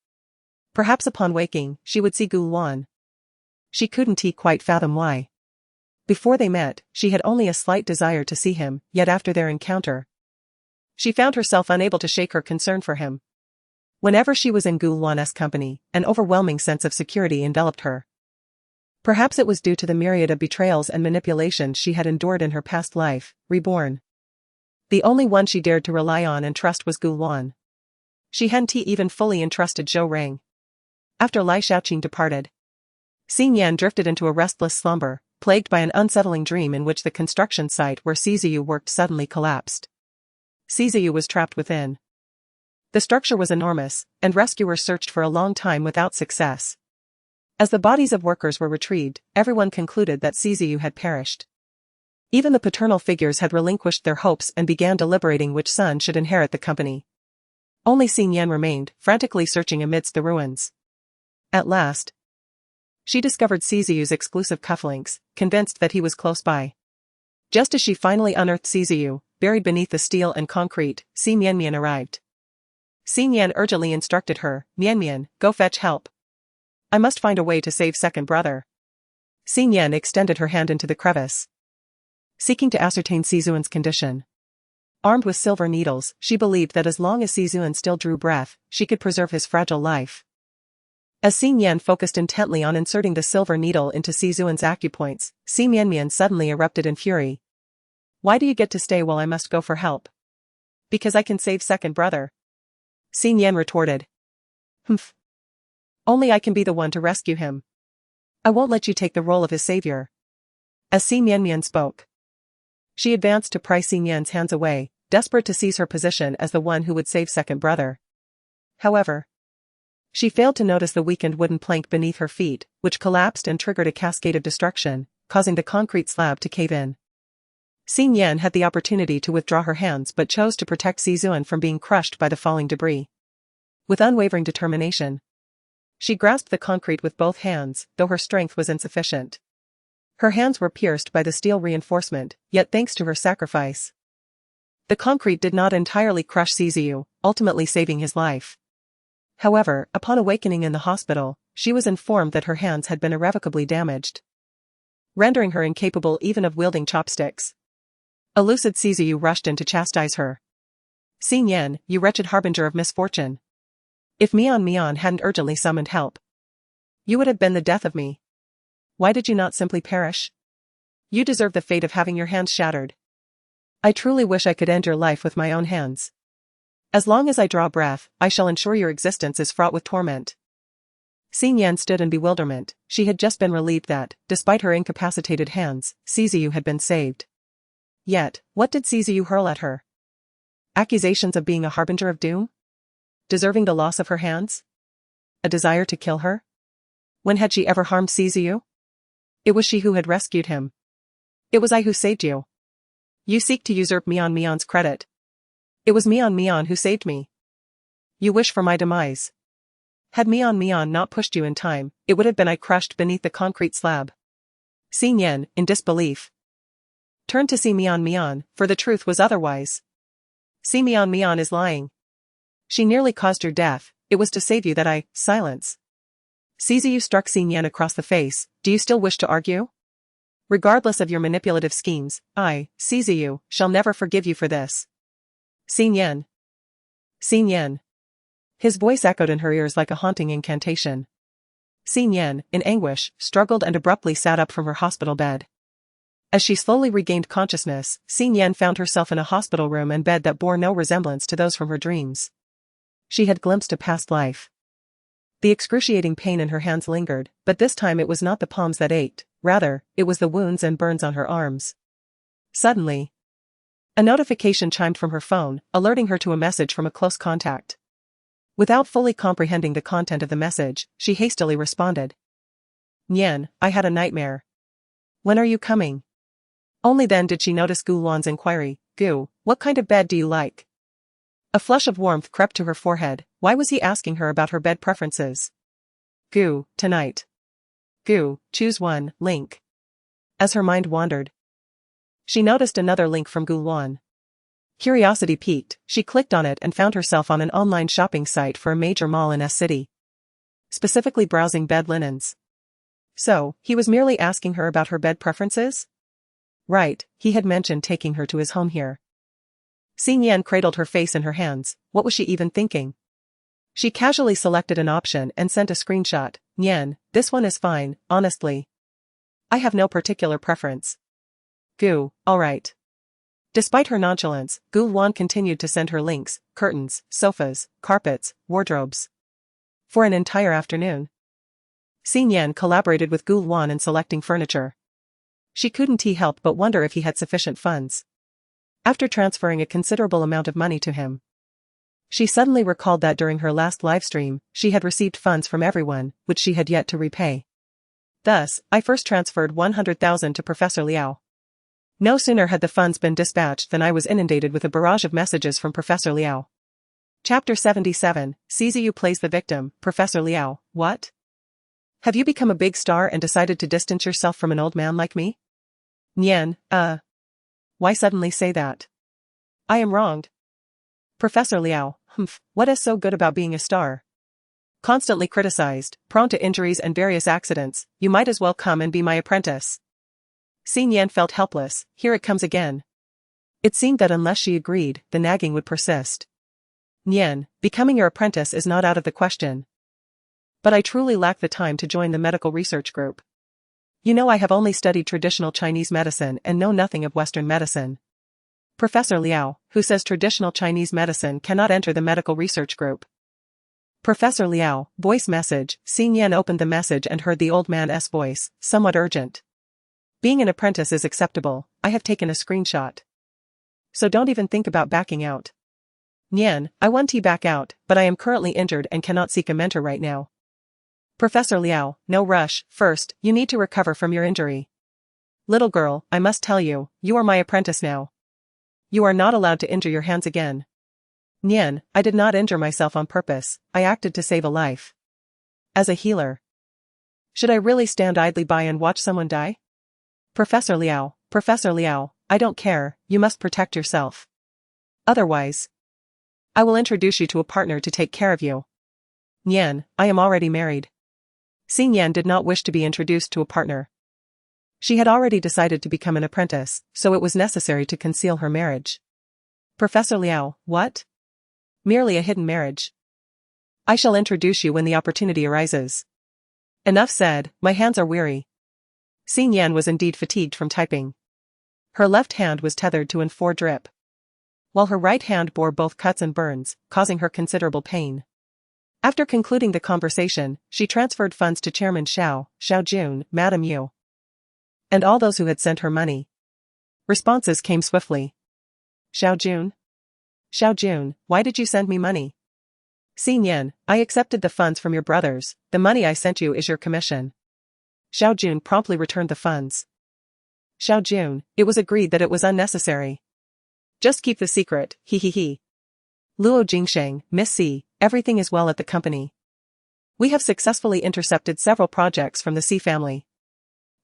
Perhaps upon waking, she would see Gu Luan. She couldn't quite fathom why. Before they met, she had only a slight desire to see him, yet after their encounter, she found herself unable to shake her concern for him. Whenever she was in Gu Luan's company, an overwhelming sense of security enveloped her. Perhaps it was due to the myriad of betrayals and manipulations she had endured in her past life, Reborn. The only one she dared to rely on and trust was Gu Luan. She hadn't even fully entrusted Zhou Rang. After Lai Xiaoqin departed, Xin Yan drifted into a restless slumber, plagued by an unsettling dream in which the construction site where Ciziu worked suddenly collapsed. Ciziu was trapped within. The structure was enormous, and rescuers searched for a long time without success. As the bodies of workers were retrieved, everyone concluded that Ciziu had perished. Even the paternal figures had relinquished their hopes and began deliberating which son should inherit the company. Only Xin Yan remained, frantically searching amidst the ruins. At last, she discovered Ciziu's exclusive cufflinks, convinced that he was close by. Just as she finally unearthed Ciziu, buried beneath the steel and concrete, Si Mian arrived. Si Mian urgently instructed her, Mian, go fetch help. I must find a way to save second brother. Si Mian extended her hand into the crevice, seeking to ascertain Sizuan's condition. Armed with silver needles, she believed that as long as Sizuan still drew breath, she could preserve his fragile life. As Si Mian focused intently on inserting the silver needle into Sizuan's acupoints, Si Mian suddenly erupted in fury. Why do you get to stay while I must go for help? Because I can save second brother. Si Mian retorted. Humph. Only I can be the one to rescue him. I won't let you take the role of his savior. As Si Mian spoke, she advanced to pry Si Mian's hands away, desperate to seize her position as the one who would save second brother. However, she failed to notice the weakened wooden plank beneath her feet, which collapsed and triggered a cascade of destruction, causing the concrete slab to cave in. Si Mian had the opportunity to withdraw her hands but chose to protect Sizuan from being crushed by the falling debris. With unwavering determination, she grasped the concrete with both hands, though her strength was insufficient. Her hands were pierced by the steel reinforcement, yet thanks to her sacrifice, the concrete did not entirely crush Sizu, ultimately saving his life. However, upon awakening in the hospital, she was informed that her hands had been irrevocably damaged, rendering her incapable even of wielding chopsticks. A lucid Sizu rushed in to chastise her. Si Mian, you wretched harbinger of misfortune. If Mian hadn't urgently summoned help, you would have been the death of me. Why did you not simply perish? You deserve the fate of having your hands shattered. I truly wish I could end your life with my own hands. As long as I draw breath, I shall ensure your existence is fraught with torment. Si Mian stood in bewilderment. She had just been relieved that, despite her incapacitated hands, Sizu had been saved. Yet, what did Sizu hurl at her? Accusations of being a harbinger of doom? Deserving the loss of her hands? A desire to kill her? When had she ever harmed Sizu? It was she who had rescued him. It was I who saved you. You seek to usurp Mian's credit. It was Mian who saved me. You wish for my demise. Had Mian not pushed you in time, it would have been I crushed beneath the concrete slab. Si Mian, in disbelief, turned to see Mian, for the truth was otherwise. Si Mian is lying. She nearly caused your death, it was to save you that I, silence. Sizu struck Si Mian across the face. Do you still wish to argue? Regardless of your manipulative schemes, I, Sizu, shall never forgive you for this. Si Mian. Si Mian. His voice echoed in her ears like a haunting incantation. Si Mian, in anguish, struggled and abruptly sat up from her hospital bed. As she slowly regained consciousness, Si Mian found herself in a hospital room and bed that bore no resemblance to those from her dreams. She had glimpsed a past life. The excruciating pain in her hands lingered, but this time it was not the palms that ached, rather, it was the wounds and burns on her arms. Suddenly, a notification chimed from her phone, alerting her to a message from a close contact. Without fully comprehending the content of the message, she hastily responded. Nian, I had a nightmare. When are you coming? Only then did she notice Gu Luan's inquiry. Gu, what kind of bed do you like? A flush of warmth crept to her forehead. Why was he asking her about her bed preferences? Gu, tonight. Gu, choose one, link. As her mind wandered, she noticed another link from Gu Luan. Curiosity piqued, she clicked on it and found herself on an online shopping site for a major mall in S City. Specifically browsing bed linens. So, he was merely asking her about her bed preferences? Right, he had mentioned taking her to his home here. Si Mian cradled her face in her hands. What was she even thinking? She casually selected an option and sent a screenshot. Nian, this one is fine, honestly. I have no particular preference. Gu, alright. Despite her nonchalance, Gu Luan continued to send her links, curtains, sofas, carpets, wardrobes. For an entire afternoon, Si Mian collaborated with Gu Luan in selecting furniture. She couldn't help but wonder if he had sufficient funds. After transferring a considerable amount of money to him, she suddenly recalled that during her last livestream, she had received funds from everyone, which she had yet to repay. Thus, I first transferred 100,000 to Professor Liao. No sooner had the funds been dispatched than I was inundated with a barrage of messages from Professor Liao. Chapter 77, Sizu plays the victim. Professor Liao, what? Have you become a big star and decided to distance yourself from an old man like me? Nian, why suddenly say that? I am wronged. Professor Liao, what is so good about being a star? Constantly criticized, prone to injuries and various accidents, you might as well come and be my apprentice. Xin Yan felt helpless, here it comes again. It seemed that unless she agreed, the nagging would persist. Nian, becoming your apprentice is not out of the question. But I truly lack the time to join the medical research group. You know I have only studied traditional Chinese medicine and know nothing of Western medicine. Professor Liao, who says traditional Chinese medicine cannot enter the medical research group. Professor Liao, voice message. Xin Yan opened the message and heard the old man's voice, somewhat urgent. Being an apprentice is acceptable, I have taken a screenshot. So don't even think about backing out. Nian, I want to back out, but I am currently injured and cannot seek a mentor right now. Professor Liao, no rush, first, you need to recover from your injury. Little girl, I must tell you, you are my apprentice now. You are not allowed to injure your hands again. Nian, I did not injure myself on purpose, I acted to save a life. As a healer. Should I really stand idly by and watch someone die? Professor Liao, I don't care, you must protect yourself. Otherwise, I will introduce you to a partner to take care of you. Nian, I am already married. Xin Yan did not wish to be introduced to a partner. She had already decided to become an apprentice, so it was necessary to conceal her marriage. Professor Liao, what? Merely a hidden marriage. I shall introduce you when the opportunity arises. Enough said, my hands are weary. Xin Yan was indeed fatigued from typing. Her left hand was tethered to an 4 drip, while her right hand bore both cuts and burns, causing her considerable pain. After concluding the conversation, she transferred funds to Chairman Xiao Jun, Madam Yu, and all those who had sent her money. Responses came swiftly. Xiao Jun, why did you send me money? Xin Yan, I accepted the funds from your brothers, the money I sent you is your commission. Xiao Jun promptly returned the funds. Xiao Jun, it was agreed that it was unnecessary. Just keep the secret, he. Luo Jingsheng, Miss C, everything is well at the company. We have successfully intercepted several projects from the C family.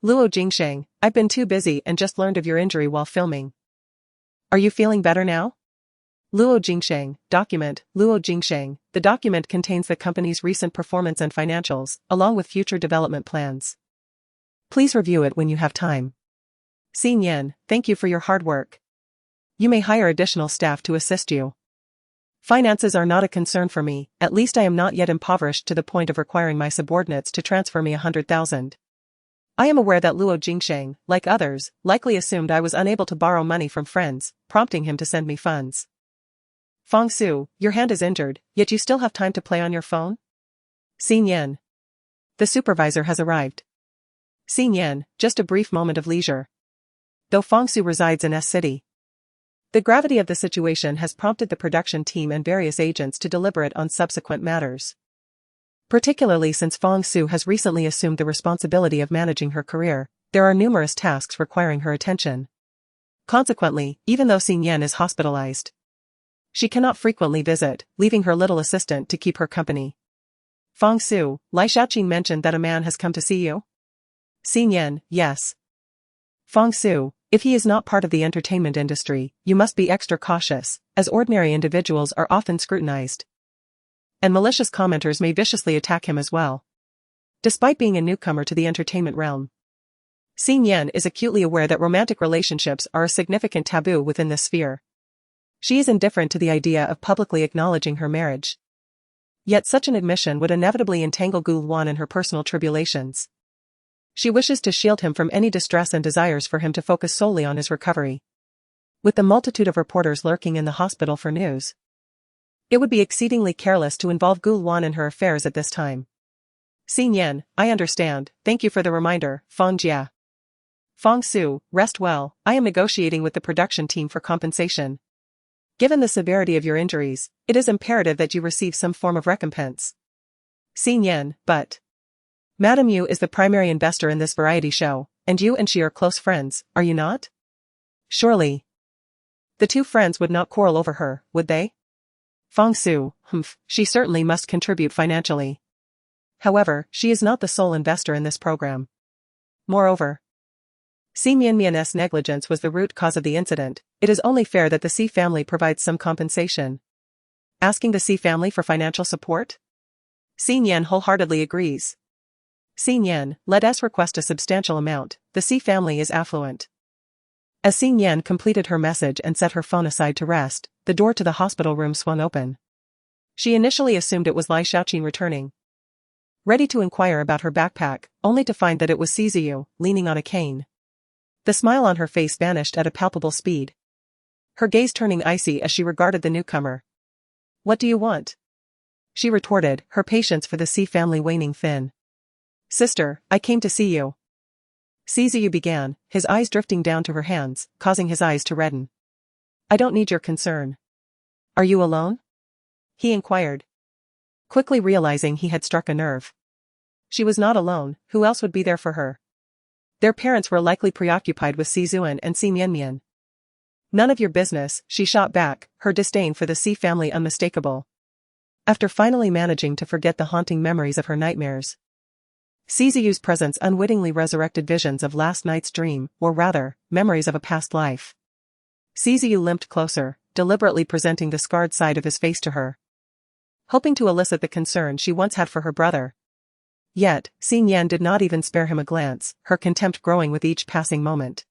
Luo Jingsheng, I've been too busy and just learned of your injury while filming. Are you feeling better now? Luo Jingsheng, document, Luo Jingsheng, the document contains the company's recent performance and financials, along with future development plans. Please review it when you have time. Xin Yan, thank you for your hard work. You may hire additional staff to assist you. Finances are not a concern for me, at least I am not yet impoverished to the point of requiring my subordinates to transfer me 100,000. I am aware that Luo Jingsheng, like others, likely assumed I was unable to borrow money from friends, prompting him to send me funds. Fong Su, your hand is injured, yet you still have time to play on your phone? Xin Yan. The supervisor has arrived. Xin Yan, just a brief moment of leisure. Though Fong Su resides in S City, the gravity of the situation has prompted the production team and various agents to deliberate on subsequent matters. Particularly since Fong Su has recently assumed the responsibility of managing her career, there are numerous tasks requiring her attention. Consequently, even though Xin Yan is hospitalized, she cannot frequently visit, leaving her little assistant to keep her company. Fong Su, Lai Xiaoqin mentioned that a man has come to see you? Xin Yan, yes. Fong Su, if he is not part of the entertainment industry, you must be extra cautious, as ordinary individuals are often scrutinized. And malicious commenters may viciously attack him as well. Despite being a newcomer to the entertainment realm, Xin Yan is acutely aware that romantic relationships are a significant taboo within this sphere. She is indifferent to the idea of publicly acknowledging her marriage. Yet such an admission would inevitably entangle Gu Luan in her personal tribulations. She wishes to shield him from any distress and desires for him to focus solely on his recovery. With the multitude of reporters lurking in the hospital for news, it would be exceedingly careless to involve Gu Luan in her affairs at this time. Xin Yan, I understand, thank you for the reminder, Fong Jia. Fong Su, rest well, I am negotiating with the production team for compensation. Given the severity of your injuries, it is imperative that you receive some form of recompense. Xin Yan, but Madam Yu is the primary investor in this variety show, and you and she are close friends, are you not? Surely. The two friends would not quarrel over her, would they? Fong Su, she certainly must contribute financially. However, she is not the sole investor in this program. Moreover, Si Mianmian's negligence was the root cause of the incident. It is only fair that the Si family provides some compensation. Asking the Si family for financial support? Si Nian wholeheartedly agrees. Si Nian, let us request a substantial amount. The Si family is affluent. As Si Nian completed her message and set her phone aside to rest, the door to the hospital room swung open. She initially assumed it was Lai Xiaoqin returning, ready to inquire about her backpack, only to find that it was Ziyu, leaning on a cane. The smile on her face vanished at a palpable speed, her gaze turning icy as she regarded the newcomer. "What do you want?" she retorted, her patience for the Si family waning thin. "Sister, I came to see you." Ziyu began, his eyes drifting down to her hands, causing his eyes to redden. "I don't need your concern. Are you alone?" he inquired, quickly realizing he had struck a nerve. She was not alone, who else would be there for her? Their parents were likely preoccupied with Si Zuan and Si Mianmian. "None of your business," she shot back, her disdain for the Si family unmistakable. After finally managing to forget the haunting memories of her nightmares, Ziyu's presence unwittingly resurrected visions of last night's dream, or rather, memories of a past life. Ziyu limped closer, deliberately presenting the scarred side of his face to her, hoping to elicit the concern she once had for her brother. Yet, Si Nian did not even spare him a glance, her contempt growing with each passing moment.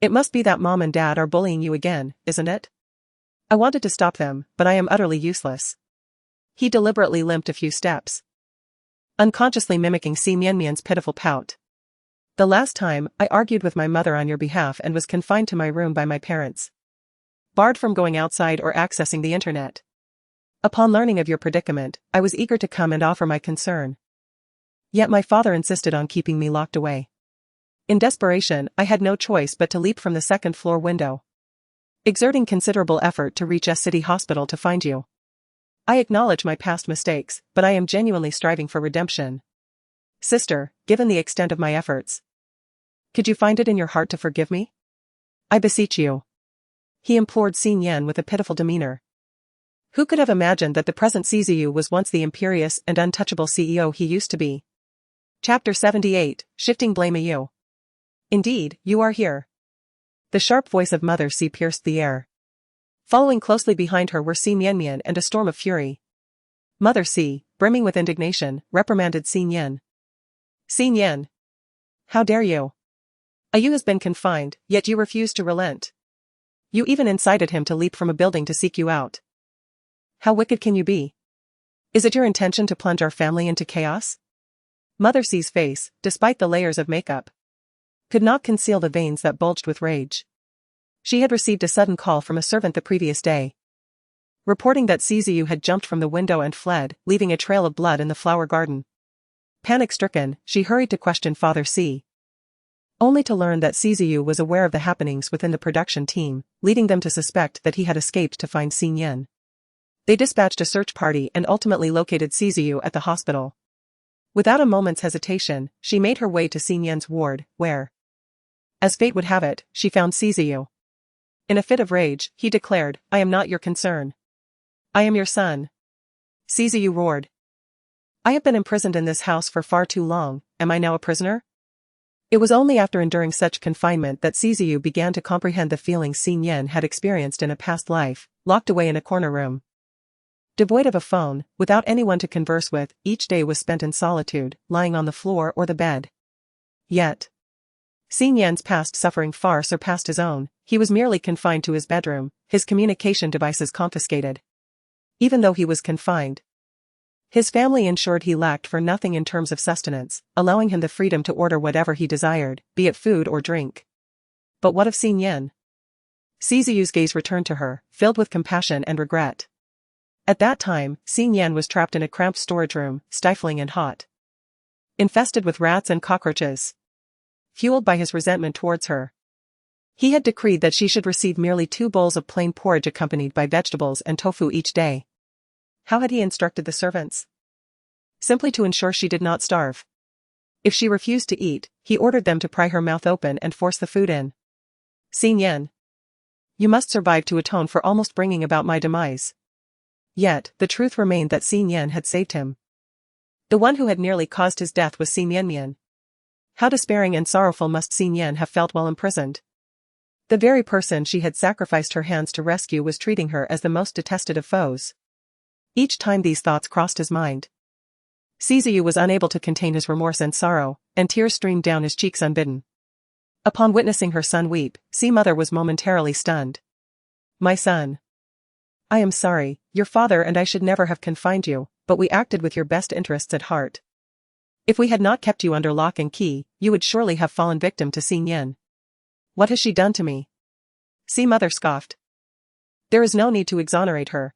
"It must be that Mom and Dad are bullying you again, isn't it? I wanted to stop them, but I am utterly useless." He deliberately limped a few steps, unconsciously mimicking Si Mianmian's pitiful pout. "The last time, I argued with my mother on your behalf and was confined to my room by my parents, barred from going outside or accessing the internet. Upon learning of your predicament, I was eager to come and offer my concern. Yet my father insisted on keeping me locked away. In desperation, I had no choice but to leap from the second-floor window, exerting considerable effort to reach a city hospital to find you. I acknowledge my past mistakes, but I am genuinely striving for redemption. Sister, given the extent of my efforts, could you find it in your heart to forgive me? I beseech you." He implored Si Nian with a pitiful demeanor. Who could have imagined that the present Ziyu was once the imperious and untouchable CEO he used to be? Chapter 78, Shifting Blame a You. "Indeed, you are here." The sharp voice of Mother Si pierced the air. Following closely behind her were Si Mianmian and a storm of fury. Mother Si, brimming with indignation, reprimanded Si Nian. "Si Nian, how dare you? Ayu has been confined, yet you refuse to relent. You even incited him to leap from a building to seek you out. How wicked can you be? Is it your intention to plunge our family into chaos?" Mother Si's face, despite the layers of makeup, could not conceal the veins that bulged with rage. She had received a sudden call from a servant the previous day, reporting that Ziyu had jumped from the window and fled, leaving a trail of blood in the flower garden. Panic-stricken, she hurried to question Father Si, only to learn that Ziyu was aware of the happenings within the production team, leading them to suspect that he had escaped to find Si Nian. They dispatched a search party and ultimately located Ziyu at the hospital. Without a moment's hesitation, she made her way to Si Nian's ward, where, as fate would have it, she found Ziyu. In a fit of rage, he declared, "I am not your concern. I am your son." Ziyu roared. "I have been imprisoned in this house for far too long, am I now a prisoner?" It was only after enduring such confinement that Ziyu began to comprehend the feelings Si Nian had experienced in a past life, locked away in a corner room. Devoid of a phone, without anyone to converse with, each day was spent in solitude, lying on the floor or the bed. Yet, Si Nian's past suffering far surpassed his own. He was merely confined to his bedroom, his communication devices confiscated. Even though he was confined, his family ensured he lacked for nothing in terms of sustenance, allowing him the freedom to order whatever he desired, be it food or drink. But what of Si Nian? Ziyu's gaze returned to her, filled with compassion and regret. At that time, Si Nian was trapped in a cramped storage room, stifling and hot, infested with rats and cockroaches. Fueled by his resentment towards her, he had decreed that she should receive merely 2 bowls of plain porridge accompanied by vegetables and tofu each day. How had he instructed the servants? Simply to ensure she did not starve. If she refused to eat, he ordered them to pry her mouth open and force the food in. "Si Nian, you must survive to atone for almost bringing about my demise." Yet, the truth remained that Si Nian had saved him. The one who had nearly caused his death was Si Mianmian. How despairing and sorrowful must Xin Yan have felt while imprisoned. The very person she had sacrificed her hands to rescue was treating her as the most detested of foes. Each time these thoughts crossed his mind, Sizu was unable to contain his remorse and sorrow, and tears streamed down his cheeks unbidden. Upon witnessing her son weep, Si mother was momentarily stunned. "My son. I am sorry, your father and I should never have confined you, but we acted with your best interests at heart. If we had not kept you under lock and key, you would surely have fallen victim to Xin Yan. What has she done to me?" Si mother scoffed. "There is no need to exonerate her.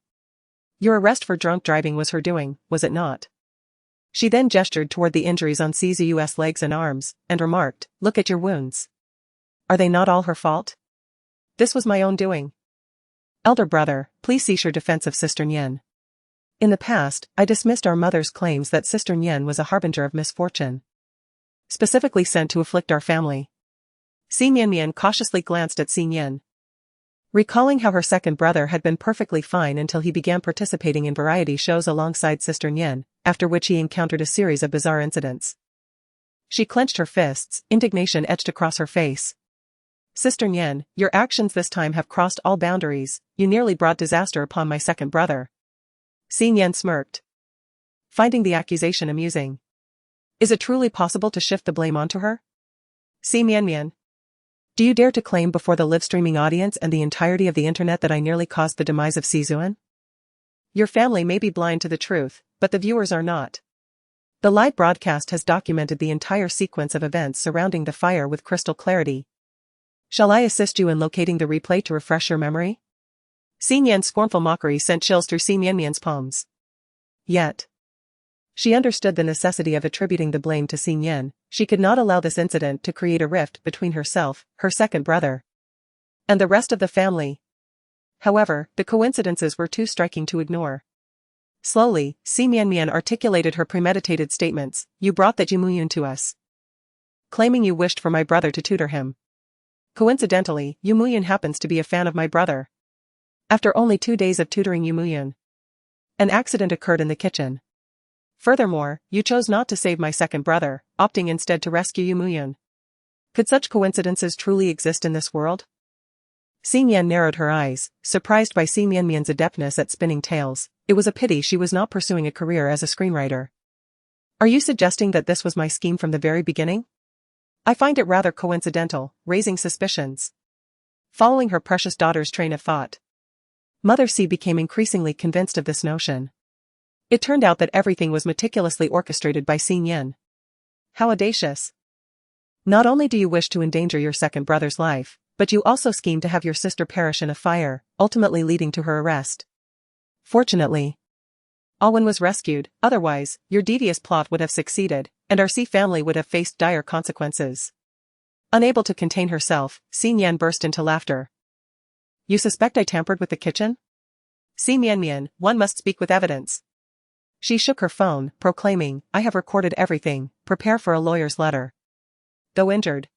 Your arrest for drunk driving was her doing, was it not?" She then gestured toward the injuries on Sizu's legs and arms, and remarked, "Look at your wounds. Are they not all her fault? This was my own doing. Elder brother, please cease your defense of Sister Nyen. In the past, I dismissed our mother's claims that Sister Nyen was a harbinger of misfortune, specifically sent to afflict our family." Si Mianmian cautiously glanced at Xin Yan. Recalling how her second brother had been perfectly fine until he began participating in variety shows alongside Sister Nyen, after which he encountered a series of bizarre incidents. She clenched her fists, indignation etched across her face. "Sister Nyen, your actions this time have crossed all boundaries, you nearly brought disaster upon my second brother." Xin Yan smirked, finding the accusation amusing. "Is it truly possible to shift the blame onto her? Si Mianmian, do you dare to claim before the live-streaming audience and the entirety of the internet that I nearly caused the demise of Sizuan? Your family may be blind to the truth, but the viewers are not. The live broadcast has documented the entire sequence of events surrounding the fire with crystal clarity. Shall I assist you in locating the replay to refresh your memory?" Xin Yan's scornful mockery sent chills through Si Mianmian's palms. Yet, she understood the necessity of attributing the blame to Xin Yan. She could not allow this incident to create a rift between herself, her second brother, and the rest of the family. However, the coincidences were too striking to ignore. Slowly, Si Mianmian articulated her premeditated statements. "You brought that Yumuyun to us, claiming you wished for my brother to tutor him. Coincidentally, Yumuyun happens to be a fan of my brother. After only 2 days of tutoring Yumuyun, an accident occurred in the kitchen. Furthermore, you chose not to save my second brother, opting instead to rescue Yumuyun. Could such coincidences truly exist in this world?" Xin Yan narrowed her eyes, surprised by Si Mianmian's adeptness at spinning tales. It was a pity she was not pursuing a career as a screenwriter. "Are you suggesting that this was my scheme from the very beginning? I find it rather coincidental, raising suspicions." Following her precious daughter's train of thought, Mother Si became increasingly convinced of this notion. It turned out that everything was meticulously orchestrated by Xin Yan. How audacious. Not only do you wish to endanger your second brother's life, but you also scheme to have your sister perish in a fire, ultimately leading to her arrest. Fortunately, Alwyn was rescued, otherwise, your devious plot would have succeeded, and our Si family would have faced dire consequences. Unable to contain herself, Xin Yan burst into laughter. "You suspect I tampered with the kitchen? Si Mianmian, one must speak with evidence." She shook her phone, proclaiming, "I have recorded everything, prepare for a lawyer's letter." Though injured,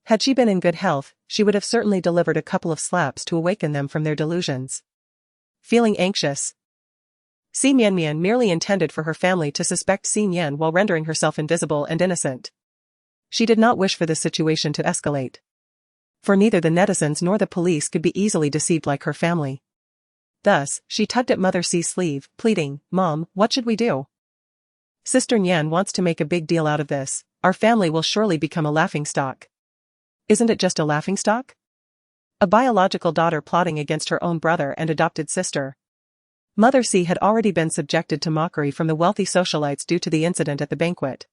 had she been in good health, she would have certainly delivered a couple of slaps to awaken them from their delusions. Feeling anxious, Si Mianmian merely intended for her family to suspect Xin Yan while rendering herself invisible and innocent. She did not wish for this situation to escalate, for neither the netizens nor the police could be easily deceived like her family. Thus, she tugged at Mother C's sleeve, pleading, "Mom, what should we do? Sister Nyan wants to make a big deal out of this. Our family will surely become a laughingstock." "Isn't it just a laughingstock? A biological daughter plotting against her own brother and adopted sister." Mother C had already been subjected to mockery from the wealthy socialites due to the incident at the banquet.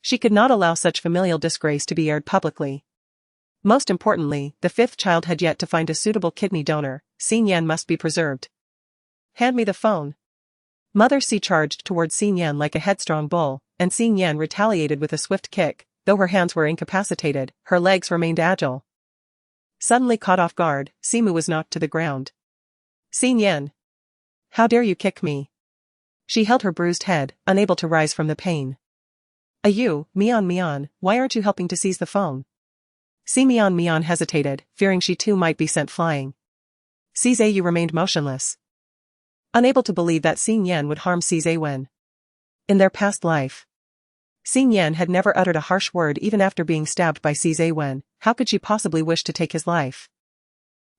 She could not allow such familial disgrace to be aired publicly. Most importantly, the fifth child had yet to find a suitable kidney donor. Xin Yan must be preserved. "Hand me the phone." Mother C charged towards Xin Yan like a headstrong bull, and Xin Yan retaliated with a swift kick. Though her hands were incapacitated, her legs remained agile. Suddenly caught off guard, Simu was knocked to the ground. "Xin Yan! How dare you kick me?" She held her bruised head, unable to rise from the pain. "You, Mian, why aren't you helping to seize the phone?" Si Mian hesitated, fearing she too might be sent flying. Cize remained motionless, unable to believe that Xin Yan would harm Cize when, in their past life, Xing Yan had never uttered a harsh word even after being stabbed by Si Wen. How could she possibly wish to take his life?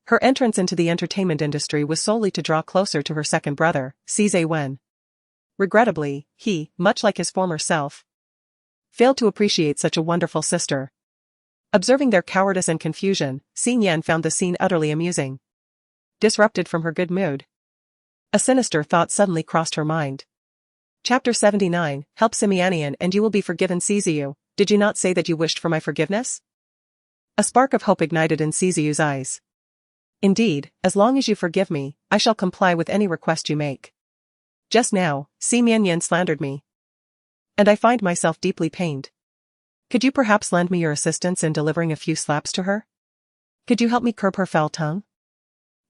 Her entrance into the entertainment industry was solely to draw closer to her second brother, Si Wen. Regrettably, he, much like his former self, failed to appreciate such a wonderful sister. Observing their cowardice and confusion, Xing Yan found the scene utterly amusing. Disrupted from her good mood, a sinister thought suddenly crossed her mind. Chapter 79, Help Simianian and you will be forgiven. Siziyu, did you not say that you wished for my forgiveness? A spark of hope ignited in Siziyu's eyes. Indeed, as long as you forgive me, I shall comply with any request you make. Just now, Simianian slandered me, and I find myself deeply pained. Could you perhaps lend me your assistance in delivering a few slaps to her? Could you help me curb her foul tongue?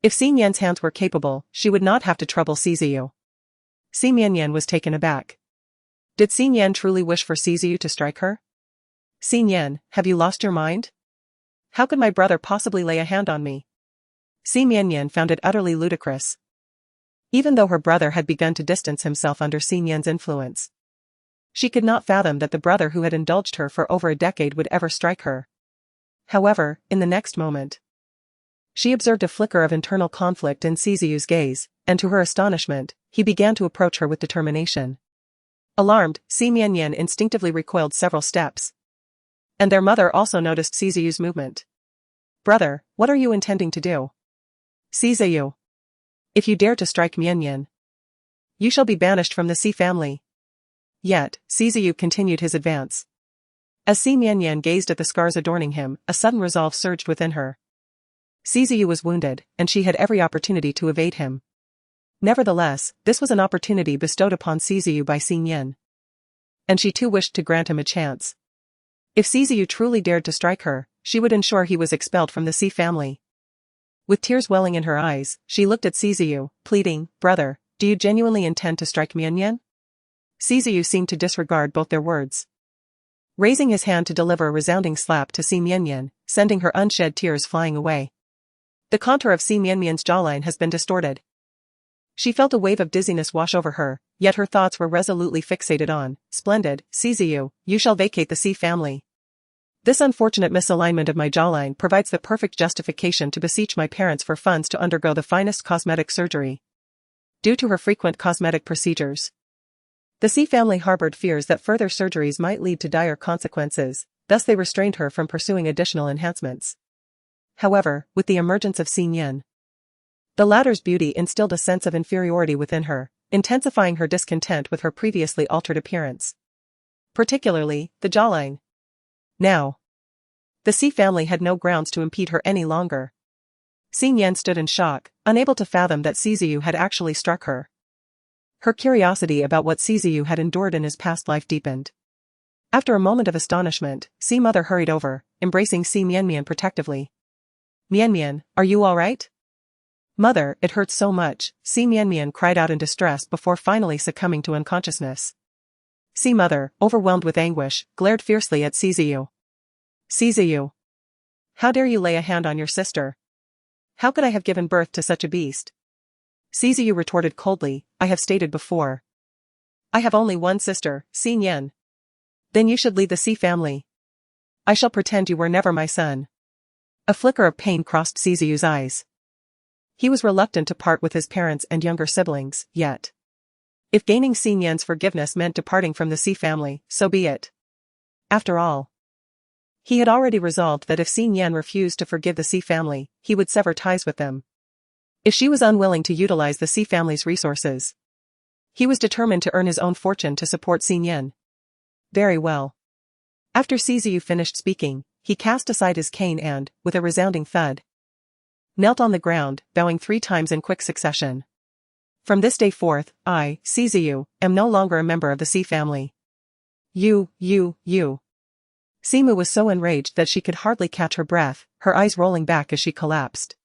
If Xing Yan's hands were capable, she would not have to trouble Siziyu. Xing Yan was taken aback. Did Xing Yan truly wish for Siziyu to strike her? Xing Yan, have you lost your mind? How could my brother possibly lay a hand on me? Xing Yan found it utterly ludicrous. Even though her brother had begun to distance himself under Xing Yan's influence, she could not fathom that the brother who had indulged her for over a decade would ever strike her. However, in the next moment, she observed a flicker of internal conflict in Siziyu's gaze, and to her astonishment, he began to approach her with determination. Alarmed, Xing Yan instinctively recoiled several steps. And their mother also noticed Siziyu's movement. Brother, what are you intending to do? Siziyu, if you dare to strike Mian, you shall be banished from the Si family. Yet, Siziyu continued his advance. As Xing Yan gazed at the scars adorning him, a sudden resolve surged within her. Siziyu was wounded, and she had every opportunity to evade him. Nevertheless, this was an opportunity bestowed upon Siziyu by Xing Yan. And she too wished to grant him a chance. If Siziyu truly dared to strike her, she would ensure he was expelled from the Si family. With tears welling in her eyes, she looked at Siziyu, pleading, Brother, do you genuinely intend to strike Mian? Siziyu seemed to disregard both their words, raising his hand to deliver a resounding slap to Xing Yan, sending her unshed tears flying away. The contour of Xing Yan's jawline has been distorted. She felt a wave of dizziness wash over her, yet her thoughts were resolutely fixated on, Splendid, Siziyu, you shall vacate the Si family. This unfortunate misalignment of my jawline provides the perfect justification to beseech my parents for funds to undergo the finest cosmetic surgery. Due to her frequent cosmetic procedures, the Si family harbored fears that further surgeries might lead to dire consequences, thus they restrained her from pursuing additional enhancements. However, with the emergence of Xing Yan, the latter's beauty instilled a sense of inferiority within her, intensifying her discontent with her previously altered appearance. Particularly, the jawline. Now, the Si family had no grounds to impede her any longer. Xing Yan stood in shock, unable to fathom that Siziyu had actually struck her. Her curiosity about what Siziyu had endured in his past life deepened. After a moment of astonishment, Si mother hurried over, embracing Si Mian protectively. Mian, are you all right? Mother, it hurts so much, Si Mian cried out in distress before finally succumbing to unconsciousness. Si mother, overwhelmed with anguish, glared fiercely at Siziyu. Siziyu, how dare you lay a hand on your sister? How could I have given birth to such a beast? Siziyu retorted coldly, I have stated before. I have only one sister, Xing Yan. Then you should leave the Si family. I shall pretend you were never my son. A flicker of pain crossed Siziyu's eyes. He was reluctant to part with his parents and younger siblings, yet, if gaining Xing Yan's forgiveness meant departing from the Si family, so be it. After all, he had already resolved that if Xing Yan refused to forgive the Si family, he would sever ties with them. If she was unwilling to utilize the Si family's resources, he was determined to earn his own fortune to support Xing Yan. Very well. After Siziyu finished speaking, he cast aside his cane and, with a resounding thud, knelt on the ground, bowing 3 times in quick succession. From this day forth, I, Siziyu, am no longer a member of the Si family. You. Simu was so enraged that she could hardly catch her breath, her eyes rolling back as she collapsed.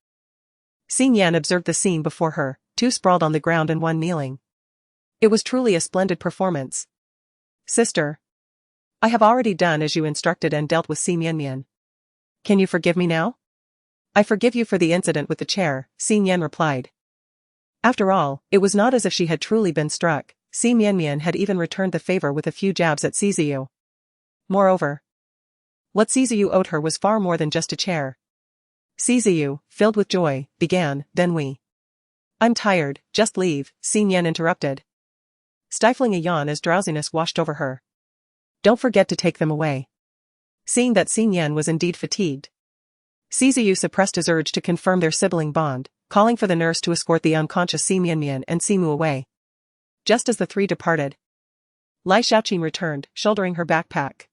Xing Yan observed the scene before her, 2 sprawled on the ground and 1 kneeling. It was truly a splendid performance. Sister, I have already done as you instructed and dealt with Si Mian. Can you forgive me now? I forgive you for the incident with the chair, Xing Yan replied. After all, it was not as if she had truly been struck. Si Mian had even returned the favor with a few jabs at Siziyu. Moreover, what Sizu owed her was far more than just a chair. Sizu, filled with joy, began, then we. I'm tired, just leave, Xin Yan interrupted, stifling a yawn as drowsiness washed over her. Don't forget to take them away. Seeing that Xin Yan was indeed fatigued, Sizu suppressed his urge to confirm their sibling bond, calling for the nurse to escort the unconscious Si Mianmian and Simu away. Just as the three departed, Lai Xiaoqin returned, shouldering her backpack.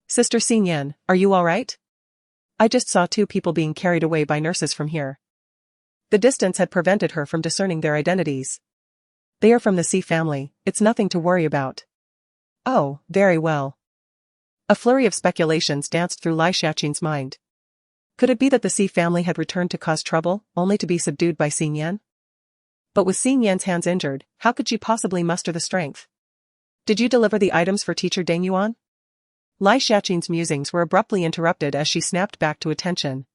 Sister Xin Yan, are you alright? I just saw two people being carried away by nurses from here. The distance had prevented her from discerning their identities. They are from the Si family, it's nothing to worry about. Oh, very well. A flurry of speculations danced through Lai Xiaoqin's mind. Could it be that the Si family had returned to cause trouble, only to be subdued by Xin Yan? But with Xin Yan's hands injured, how could she possibly muster the strength? Did you deliver the items for teacher Deng Yuan? Lai Xiaoqin's musings were abruptly interrupted as she snapped back to attention.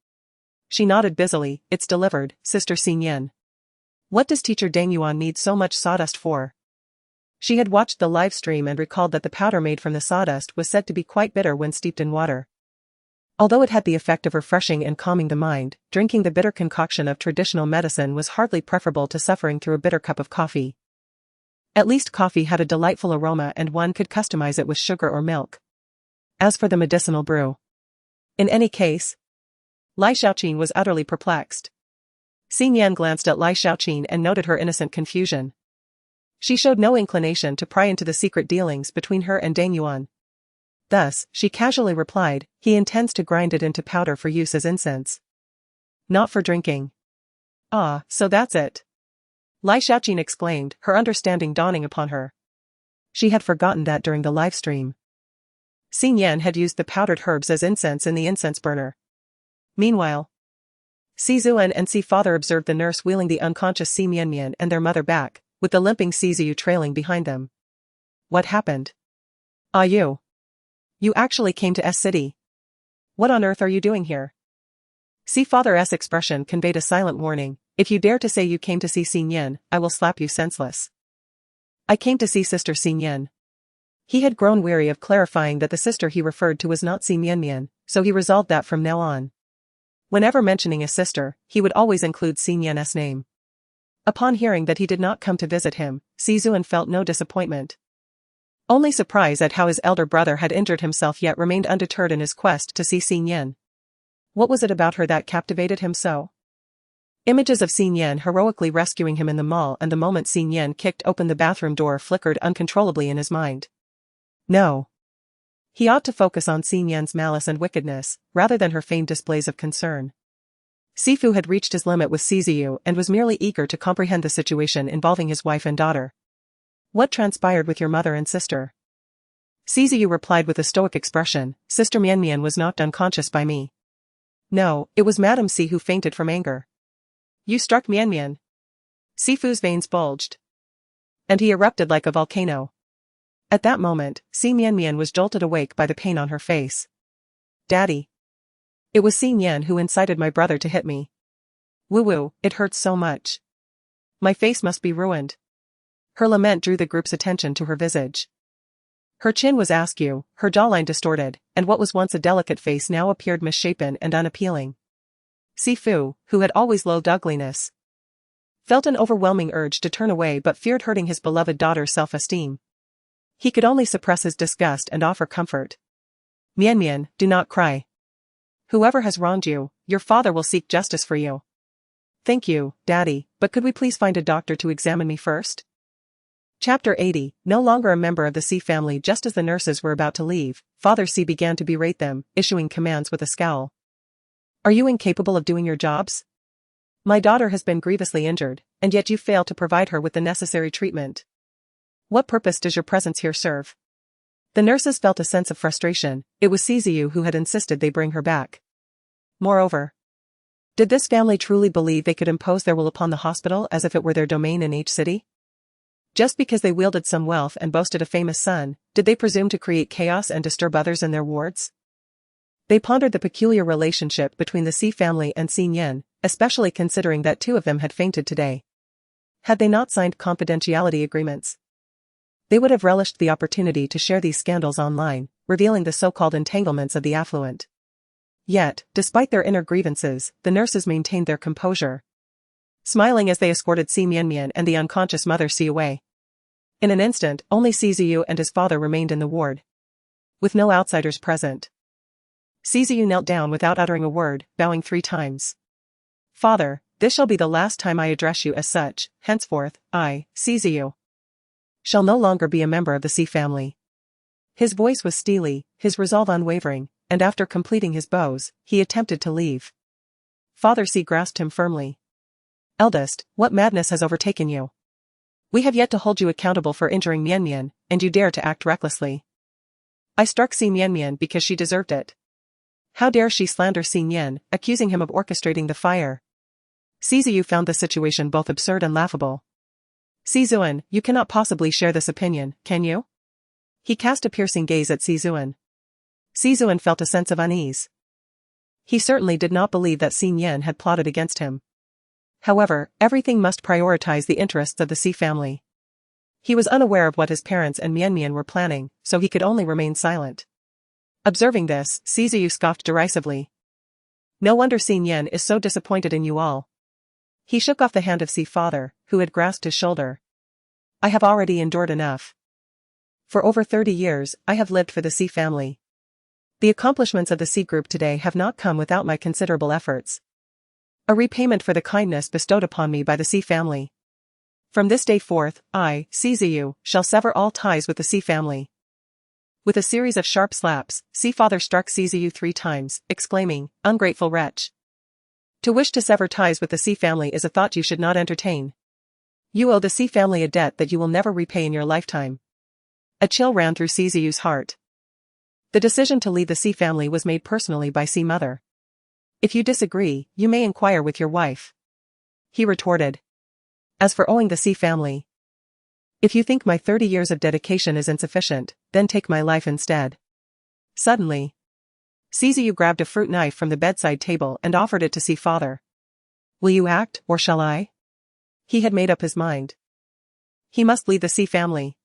She nodded busily, it's delivered, Sister Xin Yan. What does teacher Deng Yuan need so much sawdust for? She had watched the live stream and recalled that the powder made from the sawdust was said to be quite bitter when steeped in water. Although it had the effect of refreshing and calming the mind, drinking the bitter concoction of traditional medicine was hardly preferable to suffering through a bitter cup of coffee. At least coffee had a delightful aroma and one could customize it with sugar or milk. As for the medicinal brew. In any case, Lai Xiaoqin was utterly perplexed. Xin Yan glanced at Lai Xiaoqin and noted her innocent confusion. She showed no inclination to pry into the secret dealings between her and Deng Yuan. Thus, she casually replied, he intends to grind it into powder for use as incense. Not for drinking. Ah, so that's it. Lai Xiaoqin exclaimed, her understanding dawning upon her. She had forgotten that during the live stream, Xin Yan had used the powdered herbs as incense in the incense burner. Meanwhile, Si Zuan and Si Father observed the nurse wheeling the unconscious Si Mianmian and their mother back, with the limping Si Ziyu trailing behind them. What happened? Ah, you. You actually came to S City. What on earth are you doing here? Si Father's expression conveyed a silent warning, if you dare to say you came to see Xin Yan, I will slap you senseless. I came to see Sister Xin Yan. He had grown weary of clarifying that the sister he referred to was not Si Mianmian, so he resolved that from now on, whenever mentioning a sister, he would always include Xin Yan's name. Upon hearing that he did not come to visit him, Si Zuan felt no disappointment. Only surprise at how his elder brother had injured himself yet remained undeterred in his quest to see Xin Yan. What was it about her that captivated him so? Images of Xin Yan heroically rescuing him in the mall and the moment Xin Yan kicked open the bathroom door flickered uncontrollably in his mind. No. He ought to focus on Xin Yan's malice and wickedness, rather than her feigned displays of concern. Sifu had reached his limit with Sizu and was merely eager to comprehend the situation involving his wife and daughter. What transpired with your mother and sister? Sizu replied with a stoic expression, Sister Mianmian was knocked unconscious by me. No, it was Madame Si who fainted from anger. You struck Mianmian. Sifu's veins bulged, and he erupted like a volcano. At that moment, Si Mianmian was jolted awake by the pain on her face. Daddy. It was Xin Yan who incited my brother to hit me. Woo-woo, it hurts so much. My face must be ruined. Her lament drew the group's attention to her visage. Her chin was askew, her jawline distorted, and what was once a delicate face now appeared misshapen and unappealing. Sifu, who had always loathed ugliness, felt an overwhelming urge to turn away but feared hurting his beloved daughter's self-esteem. He could only suppress his disgust and offer comfort. Mianmian, do not cry. Whoever has wronged you, your father will seek justice for you. Thank you, Daddy, but could we please find a doctor to examine me first? Chapter 80, no longer a member of the Si family. Just as the nurses were about to leave, Father Si began to berate them, issuing commands with a scowl. Are you incapable of doing your jobs? My daughter has been grievously injured, and yet you fail to provide her with the necessary treatment. What purpose does your presence here serve? The nurses felt a sense of frustration. It was Sizu who had insisted they bring her back. Moreover, did this family truly believe they could impose their will upon the hospital as if it were their domain in H City? Just because they wielded some wealth and boasted a famous son, did they presume to create chaos and disturb others in their wards? They pondered the peculiar relationship between the Si family and Xin Yan, especially considering that two of them had fainted today. Had they not signed confidentiality agreements? They would have relished the opportunity to share these scandals online, revealing the so-called entanglements of the affluent. Yet, despite their inner grievances, the nurses maintained their composure, smiling as they escorted Si Mianmian and the unconscious mother Si away. In an instant, only Si Ziyu and his father remained in the ward, with no outsiders present. Si Ziyu knelt down without uttering a word, bowing 3 times. "Father, this shall be the last time I address you as such. Henceforth, I, Si Ziyu, shall no longer be a member of the Si family." His voice was steely, his resolve unwavering, and after completing his bows, he attempted to leave. Father Si grasped him firmly. "Eldest, what madness has overtaken you? We have yet to hold you accountable for injuring Mianmian, and you dare to act recklessly. I struck Si Mianmian because she deserved it. How dare she slander Si Nian, accusing him of orchestrating the fire?" Si Ziyu found the situation both absurd and laughable. "Si Zuan, you cannot possibly share this opinion, can you?" He cast a piercing gaze at Si Zuan. Si Zuan felt a sense of unease. He certainly did not believe that Si Nian had plotted against him. However, everything must prioritize the interests of the Si family. He was unaware of what his parents and Mianmian were planning, so he could only remain silent. Observing this, Si Ziyu scoffed derisively. "No wonder Si Nian is so disappointed in you all." He shook off the hand of Si father, who had grasped his shoulder. "I have already endured enough. For over 30 years, I have lived for the Si family. The accomplishments of the Si group today have not come without my considerable efforts. A repayment for the kindness bestowed upon me by the Si family. From this day forth, I, Si Ziyu, shall sever all ties with the Si family." With a series of sharp slaps, Si father struck Si Ziyu 3 times, exclaiming, "Ungrateful wretch. To wish to sever ties with the Si family is a thought you should not entertain. You owe the Si family a debt that you will never repay in your lifetime." A chill ran through Si Ziyu's heart. The decision to leave the Si family was made personally by Si mother. "If you disagree, you may inquire with your wife," he retorted. "As for owing the Si family, if you think my 30 years of dedication is insufficient, then take my life instead." Suddenly, Si Ziyu grabbed a fruit knife from the bedside table and offered it to Si father. "Will you act, or shall I?" He had made up his mind. He must leave the Si family.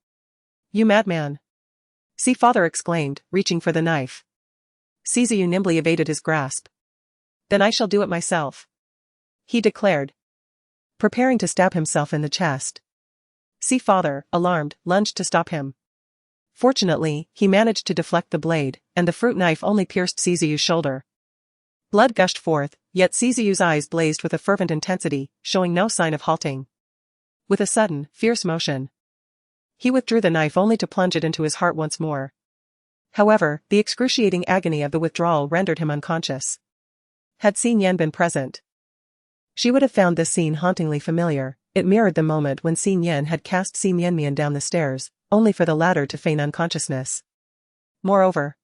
"You madman!" Si father exclaimed, reaching for the knife. Si Ziyu nimbly evaded his grasp. "Then I shall do it myself," he declared, preparing to stab himself in the chest. Si father, alarmed, lunged to stop him. Fortunately, he managed to deflect the blade, and the fruit knife only pierced Si Ziyu's shoulder. Blood gushed forth, yet Si Ziyu's eyes blazed with a fervent intensity, showing no sign of halting. With a sudden, fierce motion, he withdrew the knife only to plunge it into his heart once more. However, the excruciating agony of the withdrawal rendered him unconscious. Had Si Nian been present, she would have found this scene hauntingly familiar. It mirrored the moment when Si Nian had cast Si Mianmian down the stairs, only for the latter to feign unconsciousness. Moreover,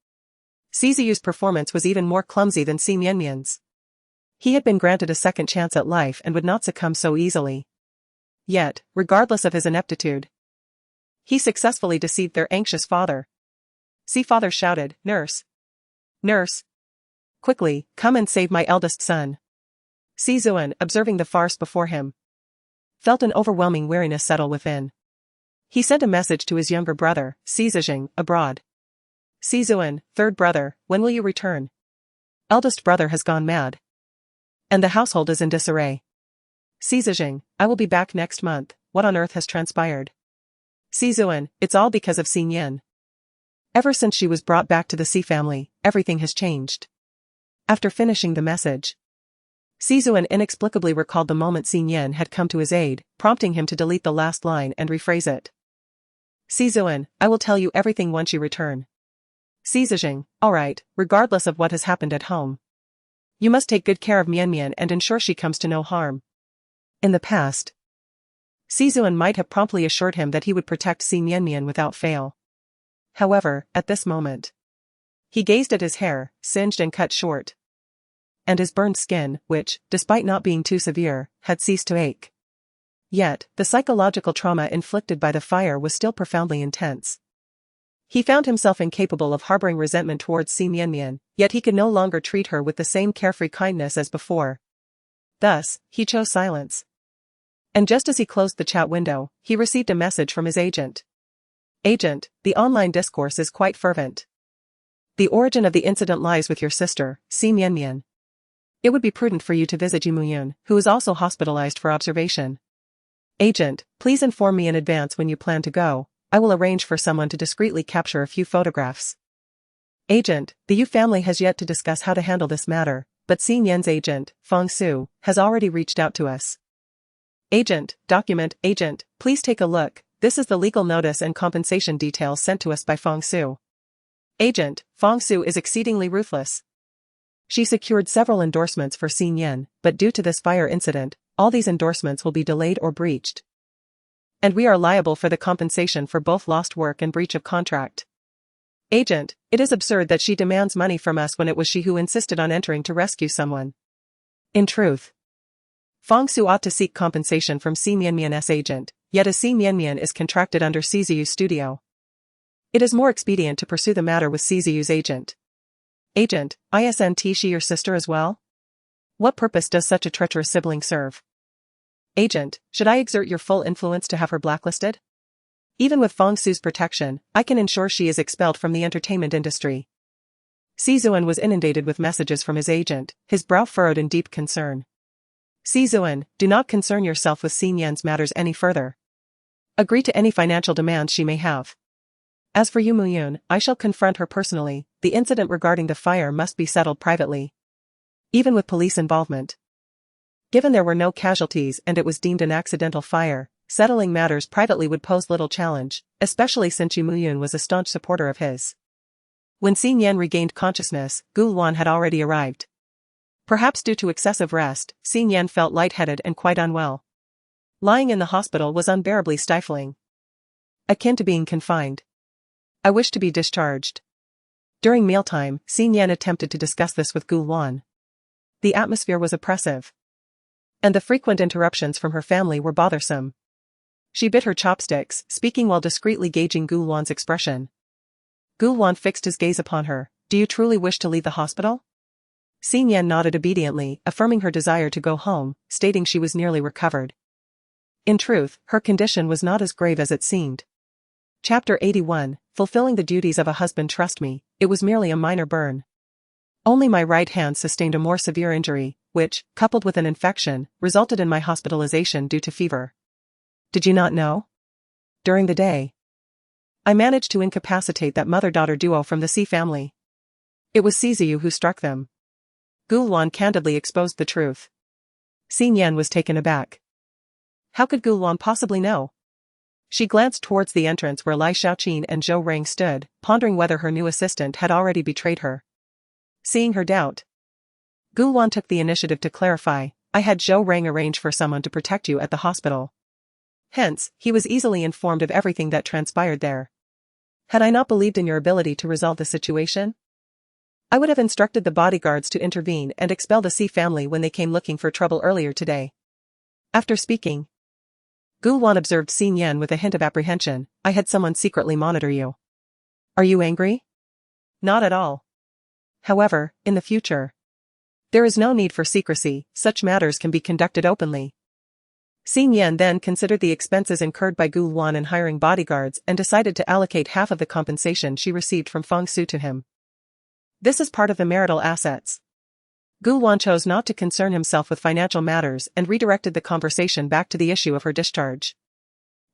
Si Ziyu's performance was even more clumsy than Si Mianmian's. He had been granted a second chance at life and would not succumb so easily. Yet, regardless of his ineptitude, he successfully deceived their anxious father. Si father shouted, "Nurse! Nurse! Quickly, come and save my eldest son." Si Zuan, observing the farce before him, felt an overwhelming weariness settle within. He sent a message to his younger brother, Si Zijing, abroad. "Si Zuan, third brother, when will you return? Eldest brother has gone mad, and the household is in disarray. Si Zijing, I will be back next month. What on earth has transpired?" "Si Zuan, it's all because of Si Nian. Ever since she was brought back to the Si family, everything has changed." After finishing the message, Si Zuan inexplicably recalled the moment Si Nian had come to his aid, prompting him to delete the last line and rephrase it. "Si Zuan, I will tell you everything once you return." Si Zijing, "All right, regardless of what has happened at home. You must take good care of Mianmian and ensure she comes to no harm." In the past, Si Zuan might have promptly assured him that he would protect Si Mianmian without fail. However, at this moment, he gazed at his hair, singed and cut short, and his burned skin, which, despite not being too severe, had ceased to ache. Yet, the psychological trauma inflicted by the fire was still profoundly intense. He found himself incapable of harboring resentment towards Si Mianmian, yet he could no longer treat her with the same carefree kindness as before. Thus, he chose silence. And just as he closed the chat window, he received a message from his agent. Agent, the online discourse is quite fervent. The origin of the incident lies with your sister, Si Mian. It would be prudent for you to visit Yu Muyun, who is also hospitalized for observation. Agent, please inform me in advance when you plan to go. I will arrange for someone to discreetly capture a few photographs. Agent, the Yu family has yet to discuss how to handle this matter, but Si Yan's agent, Feng Su, has already reached out to us. Agent, document, agent, please take a look. This is the legal notice and compensation details sent to us by Feng Su. Agent, Feng Su is exceedingly ruthless. She secured several endorsements for Si Yan, but due to this fire incident, all these endorsements will be delayed or breached. And we are liable for the compensation for both lost work and breach of contract. Agent, it is absurd that she demands money from us when it was she who insisted on entering to rescue someone. In truth, Feng Su ought to seek compensation from Si Mian's agent, yet as Si Mian is contracted under Si Ziyu's studio, it is more expedient to pursue the matter with Si Ziyu's agent. Agent, isn't she your sister as well? What purpose does such a treacherous sibling serve? Agent, should I exert your full influence to have her blacklisted? Even with Feng Su's protection, I can ensure she is expelled from the entertainment industry. Si Zuan was inundated with messages from his agent, his brow furrowed in deep concern. Si Zuan, do not concern yourself with Si Yan's matters any further. Agree to any financial demands she may have. As for Yu Muyun, I shall confront her personally. The incident regarding the fire must be settled privately, even with police involvement. Given there were no casualties and it was deemed an accidental fire, settling matters privately would pose little challenge, especially since Yu Muyun was a staunch supporter of his. When Si Yan regained consciousness, Gu Luan had already arrived. Perhaps due to excessive rest, Si Yan felt lightheaded and quite unwell. Lying in the hospital was unbearably stifling, akin to being confined. I wish to be discharged. During mealtime, Si Yan attempted to discuss this with Gu Luan. The atmosphere was oppressive, and the frequent interruptions from her family were bothersome. She bit her chopsticks, speaking while discreetly gauging Gu Luan's expression. Gu Luan fixed his gaze upon her. Do you truly wish to leave the hospital? Si Yan nodded obediently, affirming her desire to go home, stating she was nearly recovered. In truth, her condition was not as grave as it seemed. Chapter 81, Fulfilling the duties of a husband. Trust me, it was merely a minor burn. Only my right hand sustained a more severe injury, which, coupled with an infection, resulted in my hospitalization due to fever. Did you not know? During the day, I managed to incapacitate that mother-daughter duo from the Si family. It was Si Ziyu who struck them. Gu Luan candidly exposed the truth. Si Yan was taken aback. How could Gu Luan possibly know? She glanced towards the entrance where Lai Shaoqin and Zhou Rang stood, pondering whether her new assistant had already betrayed her. Seeing her doubt, Gu Luan took the initiative to clarify, I had Zhou Rang arrange for someone to protect you at the hospital. Hence, he was easily informed of everything that transpired there. Had I not believed in your ability to resolve the situation, I would have instructed the bodyguards to intervene and expel the Si family when they came looking for trouble earlier today. After speaking, Gu Luan observed Si Yan with a hint of apprehension. I had someone secretly monitor you. Are you angry? Not at all. However, in the future, there is no need for secrecy, such matters can be conducted openly. Si Yan then considered the expenses incurred by Gu Luan in hiring bodyguards and decided to allocate half of the compensation she received from Feng Su to him. This is part of the marital assets. Gu Luan chose not to concern himself with financial matters and redirected the conversation back to the issue of her discharge.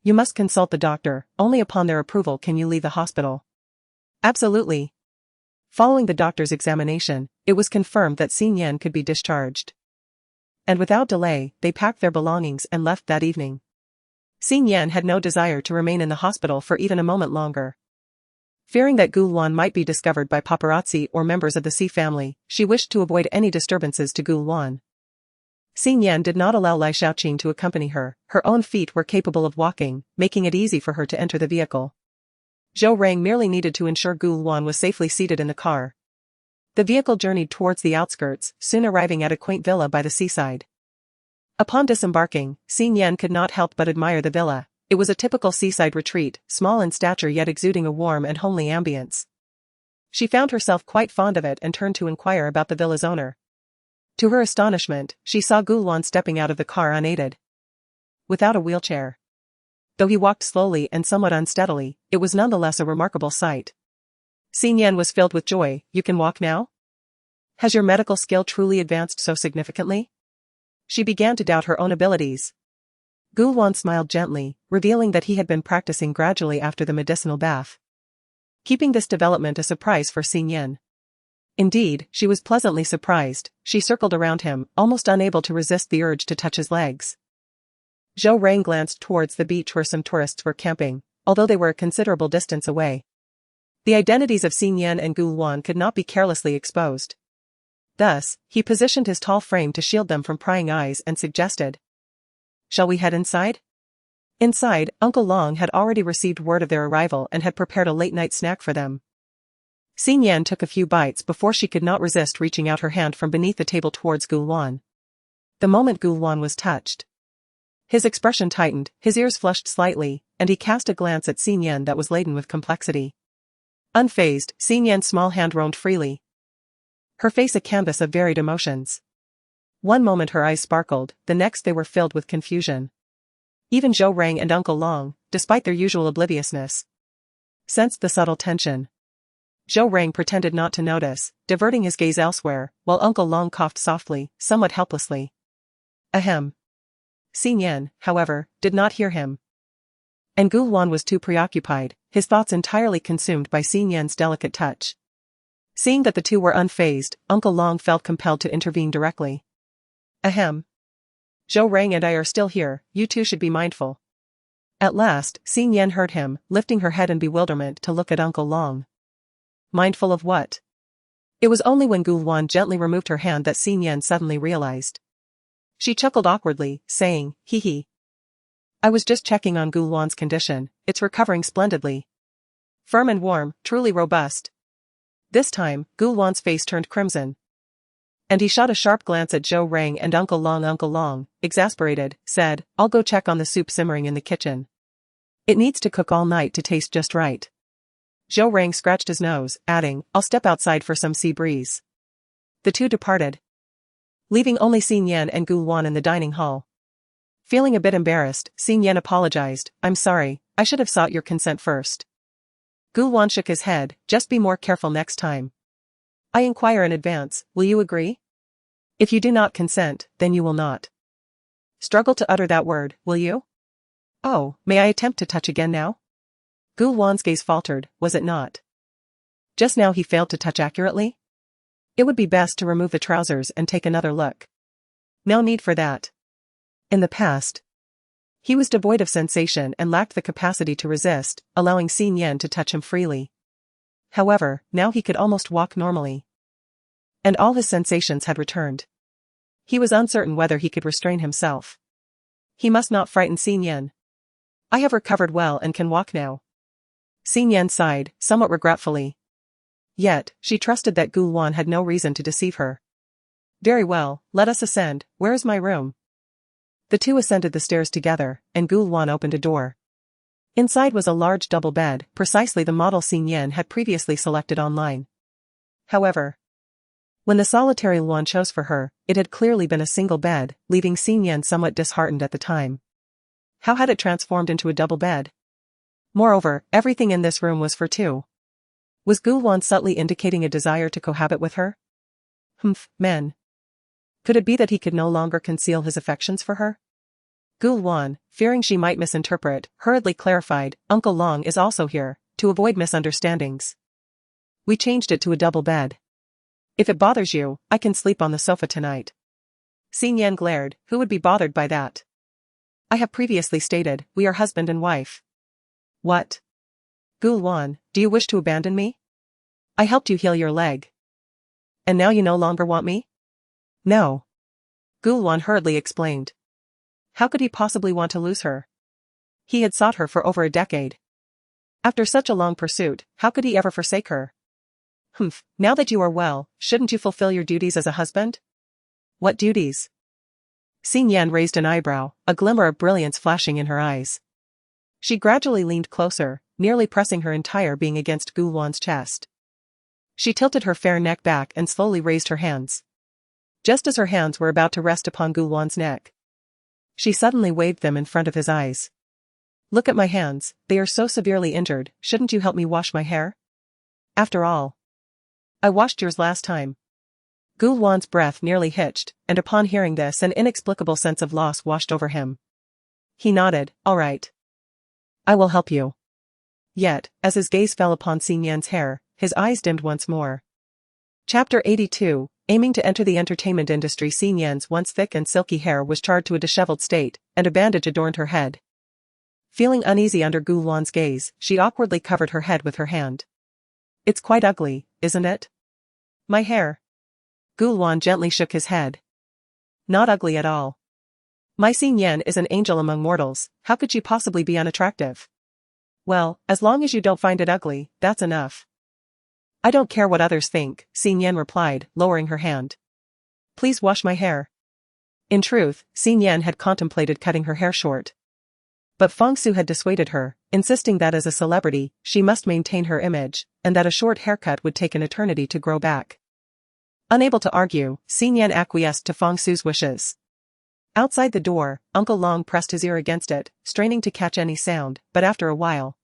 You must consult the doctor, only upon their approval can you leave the hospital. Absolutely. Following the doctor's examination, it was confirmed that Si Yan could be discharged. And without delay, they packed their belongings and left that evening. Si Yan had no desire to remain in the hospital for even a moment longer. Fearing that Gu Luan might be discovered by paparazzi or members of the Si family, she wished to avoid any disturbances to Gu Luan. Si Yan did not allow Lai Shaoqin to accompany her. Her own feet were capable of walking, making it easy for her to enter the vehicle. Zhou Rang merely needed to ensure Gu Luan was safely seated in the car. The vehicle journeyed towards the outskirts, soon arriving at a quaint villa by the seaside. Upon disembarking, Si Yan could not help but admire the villa. It was a typical seaside retreat, small in stature yet exuding a warm and homely ambience. She found herself quite fond of it and turned to inquire about the villa's owner. To her astonishment, she saw Gu Luan stepping out of the car unaided, without a wheelchair. Though he walked slowly and somewhat unsteadily, it was nonetheless a remarkable sight. Xing Yan was filled with joy. You can walk now? Has your medical skill truly advanced so significantly? She began to doubt her own abilities. Gulwan smiled gently, revealing that he had been practicing gradually after the medicinal bath, keeping this development a surprise for Xing Yan. Indeed, she was pleasantly surprised. She circled around him, almost unable to resist the urge to touch his legs. Zhou Rang glanced towards the beach where some tourists were camping, although they were a considerable distance away. The identities of Xing Yan and Gulwan could not be carelessly exposed. Thus, he positioned his tall frame to shield them from prying eyes and suggested, "Shall we head inside?" Inside, Uncle Long had already received word of their arrival and had prepared a late-night snack for them. Xing Yan took a few bites before she could not resist reaching out her hand from beneath the table towards Gulwan. The moment Gulwan was touched, his expression tightened, his ears flushed slightly, and he cast a glance at Xing Yan that was laden with complexity. Unfazed, Xing Yan's small hand roamed freely, her face a canvas of varied emotions. One moment her eyes sparkled, the next they were filled with confusion. Even Zhou Rang and Uncle Long, despite their usual obliviousness, sensed the subtle tension. Zhou Rang pretended not to notice, diverting his gaze elsewhere, while Uncle Long coughed softly, somewhat helplessly. Ahem. Xing Yan, however, did not hear him. And Gulwan was too preoccupied, his thoughts entirely consumed by Xing Yan's delicate touch. Seeing that the two were unfazed, Uncle Long felt compelled to intervene directly. Ahem. Zhou Rang and I are still here, you two should be mindful. At last, Xing Yan heard him, lifting her head in bewilderment to look at Uncle Long. Mindful of what? It was only when Gulwan gently removed her hand that Xing Yan suddenly realized. She chuckled awkwardly, saying, hee hee. I was just checking on Gulwan's condition, it's recovering splendidly. Firm and warm, truly robust. This time, Gulwan's face turned crimson. And he shot a sharp glance at Zhou Rang and Uncle Long. Uncle Long, exasperated, said, I'll go check on the soup simmering in the kitchen. It needs to cook all night to taste just right. Zhou Rang scratched his nose, adding, I'll step outside for some sea breeze. The two departed, leaving only Xing Yan and Gulwan in the dining hall. Feeling a bit embarrassed, Xing Yan apologized, I'm sorry, I should have sought your consent first. Gulwan shook his head, just be more careful next time. I inquire in advance, will you agree? If you do not consent, then you will not struggle to utter that word, will you? Oh, may I attempt to touch again now? Gulwan's gaze faltered, was it not? Just now he failed to touch accurately? It would be best to remove the trousers and take another look. No need for that. In the past, he was devoid of sensation and lacked the capacity to resist, allowing Xing Yan to touch him freely. However, now he could almost walk normally. And all his sensations had returned. He was uncertain whether he could restrain himself. He must not frighten Xing Yan. I have recovered well and can walk now. Xing Yan sighed, somewhat regretfully. Yet, she trusted that Gulwan had no reason to deceive her. Very well, let us ascend, where is my room? The two ascended the stairs together, and Gulwan opened a door. Inside was a large double bed, precisely the model Xing Yan had previously selected online. However, when the solitary Luan chose for her, it had clearly been a single bed, leaving Xing Yan somewhat disheartened at the time. How had it transformed into a double bed? Moreover, everything in this room was for two. Was Gulwan subtly indicating a desire to cohabit with her? Men. Could it be that he could no longer conceal his affections for her? Gulwan, fearing she might misinterpret, hurriedly clarified, Uncle Long is also here, to avoid misunderstandings. We changed it to a double bed. If it bothers you, I can sleep on the sofa tonight. Xing Yan glared, who would be bothered by that? I have previously stated, we are husband and wife. What? Gulwan, do you wish to abandon me? I helped you heal your leg. And now you no longer want me? No. Gulwan hurriedly explained. How could he possibly want to lose her? He had sought her for over a decade. After such a long pursuit, how could he ever forsake her? Now that you are well, shouldn't you fulfill your duties as a husband? What duties? Xing Yan raised an eyebrow, a glimmer of brilliance flashing in her eyes. She gradually leaned closer, nearly pressing her entire being against Gulwan's chest. She tilted her fair neck back and slowly raised her hands. Just as her hands were about to rest upon Gulwan's neck, she suddenly waved them in front of his eyes. Look at my hands, they are so severely injured, shouldn't you help me wash my hair? After all, I washed yours last time. Gulwan's breath nearly hitched, and upon hearing this an inexplicable sense of loss washed over him. He nodded, all right. I will help you. Yet, as his gaze fell upon Xing Yan's hair, his eyes dimmed once more. Chapter 82, aiming to enter the entertainment industry. Xing Yan's once thick and silky hair was charred to a disheveled state, and a bandage adorned her head. Feeling uneasy under Gulwan's gaze, she awkwardly covered her head with her hand. It's quite ugly, isn't it? My hair. Gulwan gently shook his head. Not ugly at all. My Xing Yan is an angel among mortals, how could she possibly be unattractive? Well, as long as you don't find it ugly, that's enough. I don't care what others think, Xing Yan replied, lowering her hand. Please wash my hair. In truth, Xing Yan had contemplated cutting her hair short. But Fangsu had dissuaded her, insisting that as a celebrity, she must maintain her image, and that a short haircut would take an eternity to grow back. Unable to argue, Xing Yan acquiesced to Fangsu's wishes. Outside the door, Uncle Long pressed his ear against it, straining to catch any sound, but after a while,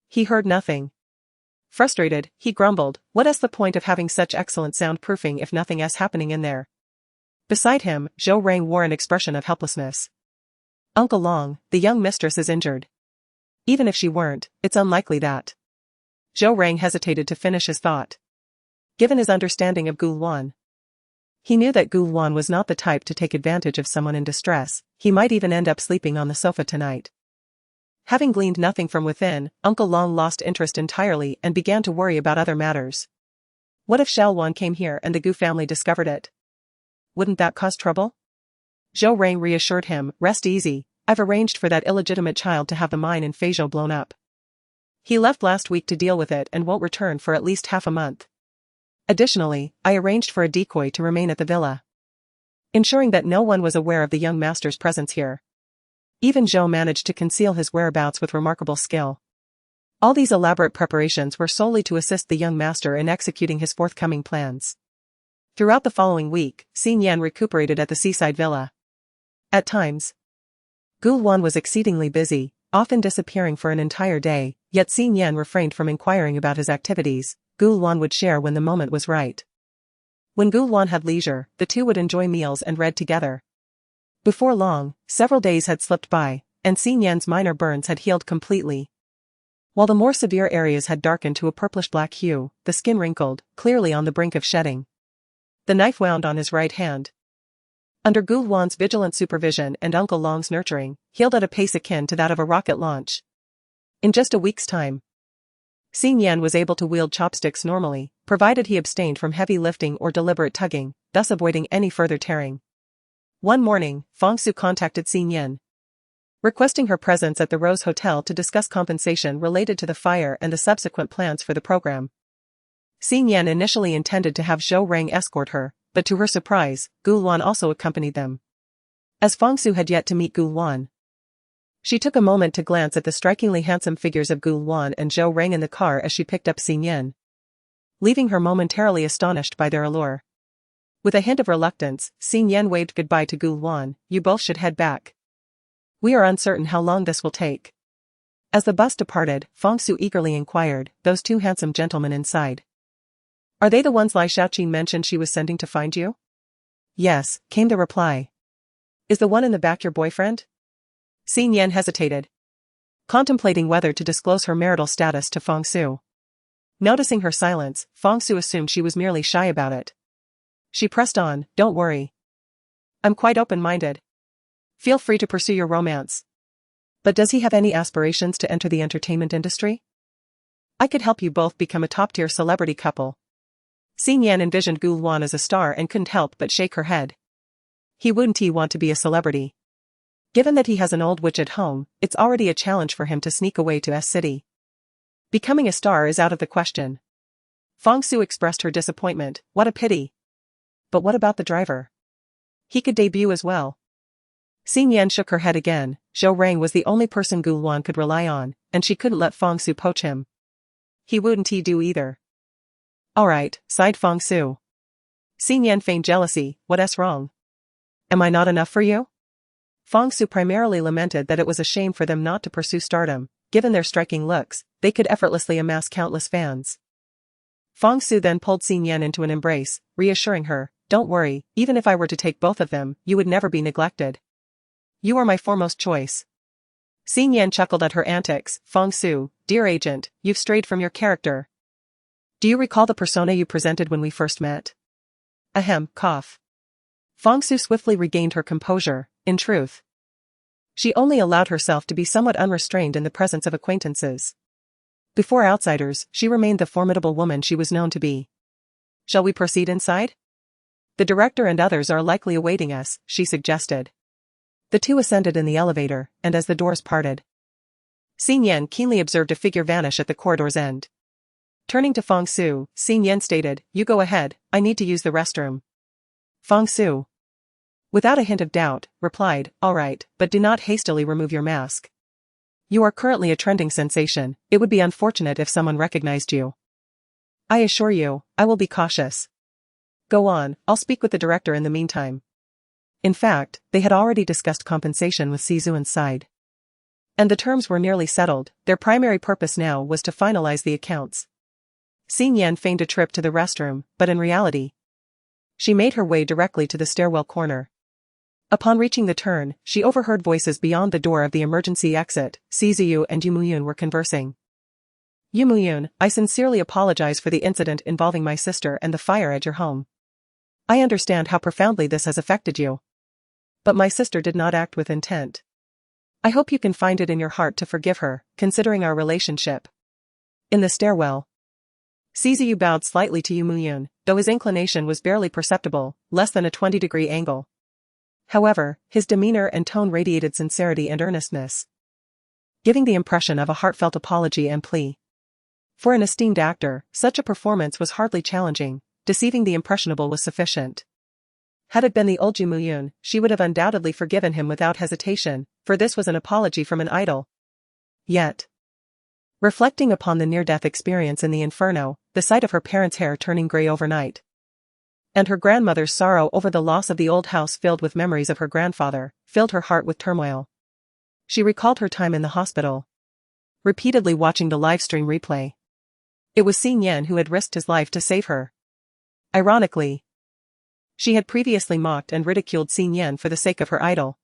he heard nothing. Frustrated, he grumbled, what is the point of having such excellent soundproofing if nothing is happening in there? Beside him, Zhou Rang wore an expression of helplessness. Uncle Long, the young mistress is injured. Even if she weren't, it's unlikely that. Zhou Rang hesitated to finish his thought. Given his understanding of Gulwan, he knew that Gulwan was not the type to take advantage of someone in distress, he might even end up sleeping on the sofa tonight. Having gleaned nothing from within, Uncle Long lost interest entirely and began to worry about other matters. What if Shalwan came here and the Gu family discovered it? Wouldn't that cause trouble? Zhou Rang reassured him, rest easy, I've arranged for that illegitimate child to have the mine in Feizhou blown up. He left last week to deal with it and won't return for at least half a month. Additionally, I arranged for a decoy to remain at the villa, ensuring that no one was aware of the young master's presence here. Even Zhou managed to conceal his whereabouts with remarkable skill. All these elaborate preparations were solely to assist the young master in executing his forthcoming plans. Throughout the following week, Xing Yan recuperated at the seaside villa. At times, Gulwan was exceedingly busy, often disappearing for an entire day, yet Xing Yan refrained from inquiring about his activities. Gulwan would share when the moment was right. When Gulwan had leisure, the two would enjoy meals and read together. Before long, several days had slipped by, and Xing Yan's minor burns had healed completely. While the more severe areas had darkened to a purplish-black hue, the skin wrinkled, clearly on the brink of shedding. The knife wound on his right hand. Under Gulwan's vigilant supervision and Uncle Long's nurturing, healed at a pace akin to that of a rocket launch. In just a week's time, Xing Yan was able to wield chopsticks normally, provided he abstained from heavy lifting or deliberate tugging, thus avoiding any further tearing. One morning, Fangsu contacted Xing Yan, requesting her presence at the Rose Hotel to discuss compensation related to the fire and the subsequent plans for the program. Xing Yan initially intended to have Zhou Rang escort her, but to her surprise, Gulwan also accompanied them. As Fangsu had yet to meet Gulwan, she took a moment to glance at the strikingly handsome figures of Gulwan and Zhou Rang in the car as she picked up Xing Yan, leaving her momentarily astonished by their allure. With a hint of reluctance, Xing Yan waved goodbye to Gulwan, you both should head back. We are uncertain how long this will take. As the bus departed, Fangsu eagerly inquired, those two handsome gentlemen inside. Are they the ones Lai Shaoqin mentioned she was sending to find you? Yes, came the reply. Is the one in the back your boyfriend? Xing Yan hesitated, contemplating whether to disclose her marital status to Fangsu. Noticing her silence, Fangsu assumed she was merely shy about it. She pressed on, don't worry. I'm quite open-minded. Feel free to pursue your romance. But does he have any aspirations to enter the entertainment industry? I could help you both become a top-tier celebrity couple. Xing Yan envisioned Gulwan as a star and couldn't help but shake her head. Wouldn't he want to be a celebrity? Given that he has an old witch at home, it's already a challenge for him to sneak away to S-City. Becoming a star is out of the question. Fangsu expressed her disappointment, what a pity. But what about the driver? He could debut as well. Xing Yan shook her head again, Zhou Rang was the only person Gulwan could rely on, and she couldn't let Fangsu poach him. Wouldn't he do either? Alright, sighed Fangsu. Xing Yan feigned jealousy, what's wrong? Am I not enough for you? Fong Su primarily lamented that it was a shame for them not to pursue stardom. Given their striking looks, they could effortlessly amass countless fans. Fong Su then pulled Xin Yan into an embrace, reassuring her, "Don't worry, even if I were to take both of them, you would never be neglected. You are my foremost choice." Xin Yan chuckled at her antics. "Fong Su, dear agent, you've strayed from your character. Do you recall the persona you presented when we first met?" Ahem, cough. Fong Su swiftly regained her composure. In truth, she only allowed herself to be somewhat unrestrained in the presence of acquaintances. Before outsiders, she remained the formidable woman she was known to be. "Shall we proceed inside? The director and others are likely awaiting us," she suggested. The two ascended in the elevator, and as the doors parted, Xin Yan keenly observed a figure vanish at the corridor's end. Turning to Fong Su, Xin Yan stated, "You go ahead, I need to use the restroom." Fong Su, without a hint of doubt, replied, "All right, but do not hastily remove your mask. You are currently a trending sensation, it would be unfortunate if someone recognized you." "I assure you, I will be cautious." "Go on, I'll speak with the director in the meantime." In fact, they had already discussed compensation with Sizuan's side. And the terms were nearly settled. Their primary purpose now was to finalize the accounts. Xin Yan feigned a trip to the restroom, but in reality, she made her way directly to the stairwell corner. Upon reaching the turn, she overheard voices beyond the door of the emergency exit. Sizu and Yu Muyun were conversing. "Yu Muyun, I sincerely apologize for the incident involving my sister and the fire at your home. I understand how profoundly this has affected you. But my sister did not act with intent. I hope you can find it in your heart to forgive her, considering our relationship." In the stairwell, Sizu bowed slightly to Yu Muyun, though his inclination was barely perceptible, less than a 20-degree angle. However, his demeanor and tone radiated sincerity and earnestness, giving the impression of a heartfelt apology and plea. For an esteemed actor, such a performance was hardly challenging. Deceiving the impressionable was sufficient. Had it been the old Yu Muyun, she would have undoubtedly forgiven him without hesitation, for this was an apology from an idol. Yet, reflecting upon the near-death experience in the inferno, the sight of her parents' hair turning gray overnight, and her grandmother's sorrow over the loss of the old house filled with memories of her grandfather, filled her heart with turmoil. She recalled her time in the hospital, repeatedly watching the livestream replay. It was Xin Yan who had risked his life to save her. Ironically, she had previously mocked and ridiculed Xin Yan for the sake of her idol.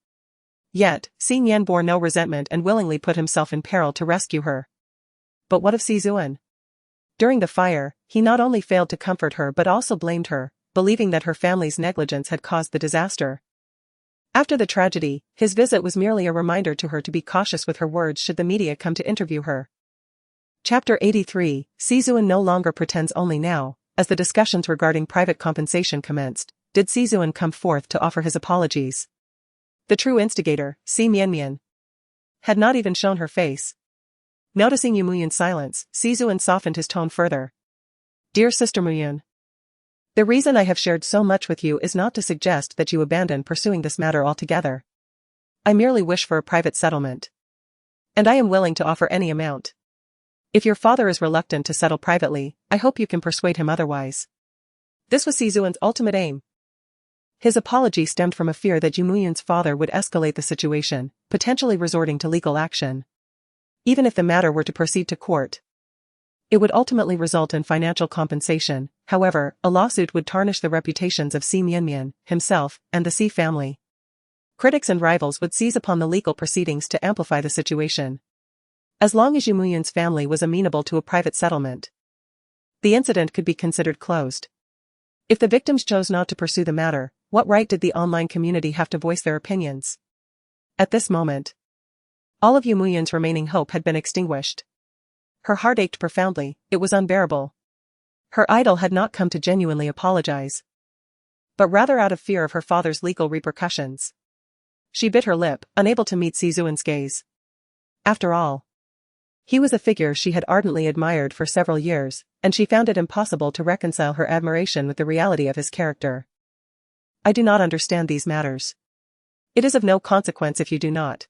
Yet, Xin Yan bore no resentment and willingly put himself in peril to rescue her. But what of Sizuan? During the fire, he not only failed to comfort her but also blamed her, believing that her family's negligence had caused the disaster. After the tragedy, his visit was merely a reminder to her to be cautious with her words should the media come to interview her. Chapter 83, Sizuan no longer pretends. Only now, as the discussions regarding private compensation commenced, did Sizuan come forth to offer his apologies. The true instigator, Si Mianmian, had not even shown her face. Noticing Yu Muyun's silence, Sizuan softened his tone further. "Dear Sister Muyun, the reason I have shared so much with you is not to suggest that you abandon pursuing this matter altogether. I merely wish for a private settlement. And I am willing to offer any amount. If your father is reluctant to settle privately, I hope you can persuade him otherwise." This was Sizuan's ultimate aim. His apology stemmed from a fear that Yu Muyun's father would escalate the situation, potentially resorting to legal action. Even if the matter were to proceed to court, it would ultimately result in financial compensation. However, a lawsuit would tarnish the reputations of Si Mianmian, himself, and the Si family. Critics and rivals would seize upon the legal proceedings to amplify the situation. As long as Yu Muyun's family was amenable to a private settlement, the incident could be considered closed. If the victims chose not to pursue the matter, what right did the online community have to voice their opinions? At this moment, all of Yu Muyun's remaining hope had been extinguished. Her heart ached profoundly, it was unbearable. Her idol had not come to genuinely apologize, but rather out of fear of her father's legal repercussions. She bit her lip, unable to meet Sizuan's gaze. After all, he was a figure she had ardently admired for several years, and she found it impossible to reconcile her admiration with the reality of his character. "I do not understand these matters. It is of no consequence if you do not.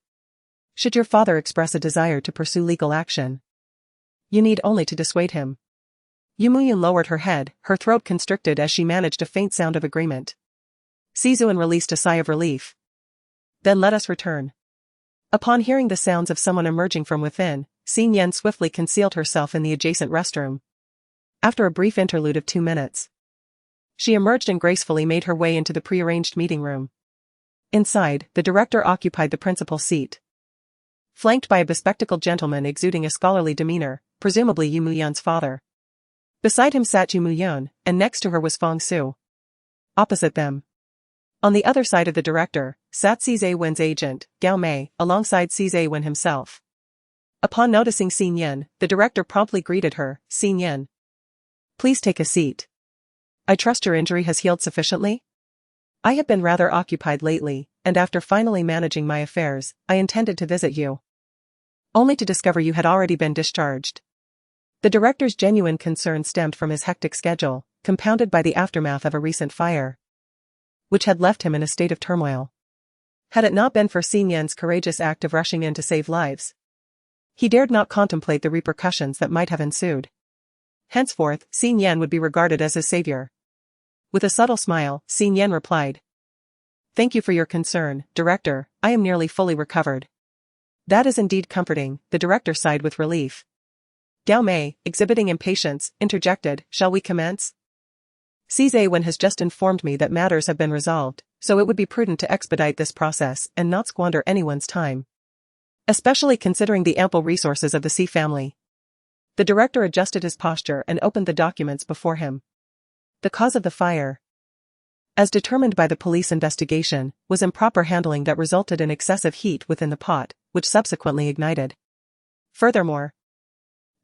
Should your father express a desire to pursue legal action, you need only to dissuade him." Yu Muyun lowered her head, her throat constricted as she managed a faint sound of agreement. Sizuan released a sigh of relief. Then let us return. Upon hearing the sounds of someone emerging from within, Xin Yan swiftly concealed herself in the adjacent restroom. After a brief interlude of 2 minutes, she emerged and gracefully made her way into the prearranged meeting room. Inside, the director occupied the principal seat, flanked by a bespectacled gentleman exuding a scholarly demeanor, presumably Yu Muyan's father. Beside him sat Yu Muyan, and next to her was Feng Su. Opposite them, on the other side of the director, sat Cize Wen's agent, Gao Mei, alongside Cize Wen himself. Upon noticing Xin Yan, the director promptly greeted her. "Xin Yan, please take a seat. I trust your injury has healed sufficiently? I have been rather occupied lately, and after finally managing my affairs, I intended to visit you, only to discover you had already been discharged." The director's genuine concern stemmed from his hectic schedule, compounded by the aftermath of a recent fire, which had left him in a state of turmoil. Had it not been for Xin Yan's courageous act of rushing in to save lives, he dared not contemplate the repercussions that might have ensued. Henceforth, Xin Yan would be regarded as his savior. With a subtle smile, Xin Yan replied, "Thank you for your concern, Director. I am nearly fully recovered." "That is indeed comforting," the director sighed with relief. Gao Mei, exhibiting impatience, interjected, "Shall we commence? Cize Wen has just informed me that matters have been resolved, so it would be prudent to expedite this process and not squander anyone's time, especially considering the ample resources of the Xi family." The director adjusted his posture and opened the documents before him. The cause of the fire, as determined by the police investigation, was improper handling that resulted in excessive heat within the pot, which subsequently ignited. Furthermore,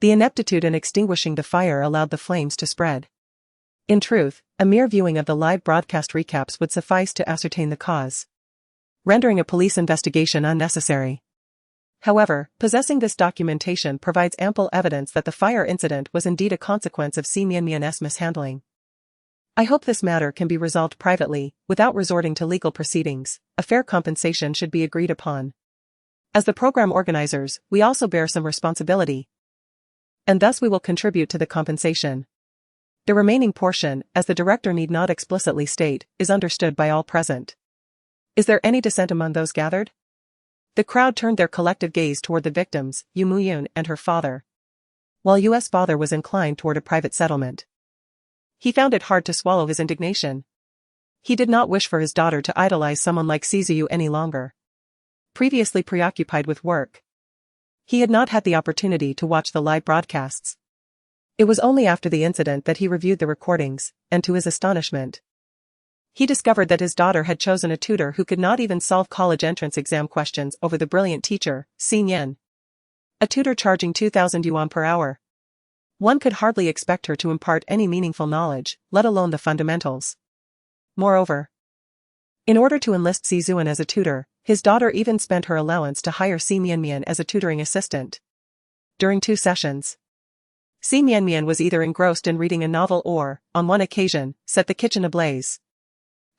the ineptitude in extinguishing the fire allowed the flames to spread. In truth, a mere viewing of the live broadcast recaps would suffice to ascertain the cause, rendering a police investigation unnecessary. However, possessing this documentation provides ample evidence that the fire incident was indeed a consequence of Xi Mianmian's mishandling. I hope this matter can be resolved privately, without resorting to legal proceedings. A fair compensation should be agreed upon. As the program organizers, we also bear some responsibility, and thus we will contribute to the compensation. The remaining portion, as the director need not explicitly state, is understood by all present. Is there any dissent among those gathered? The crowd turned their collective gaze toward the victims, Yu Muyun and her father, while Yu's father was inclined toward a private settlement. He found it hard to swallow his indignation. He did not wish for his daughter to idolize someone like Cizu any longer. Previously preoccupied with work, he had not had the opportunity to watch the live broadcasts. It was only after the incident that he reviewed the recordings, and to his astonishment, he discovered that his daughter had chosen a tutor who could not even solve college entrance exam questions over the brilliant teacher, Xin Yan. A tutor charging 2,000 yuan per hour. One could hardly expect her to impart any meaningful knowledge, let alone the fundamentals. Moreover, in order to enlist Xi Zuan as a tutor, his daughter even spent her allowance to hire Xi Mianmian as a tutoring assistant. During 2 sessions, Xi Mianmian was either engrossed in reading a novel or, on one occasion, set the kitchen ablaze.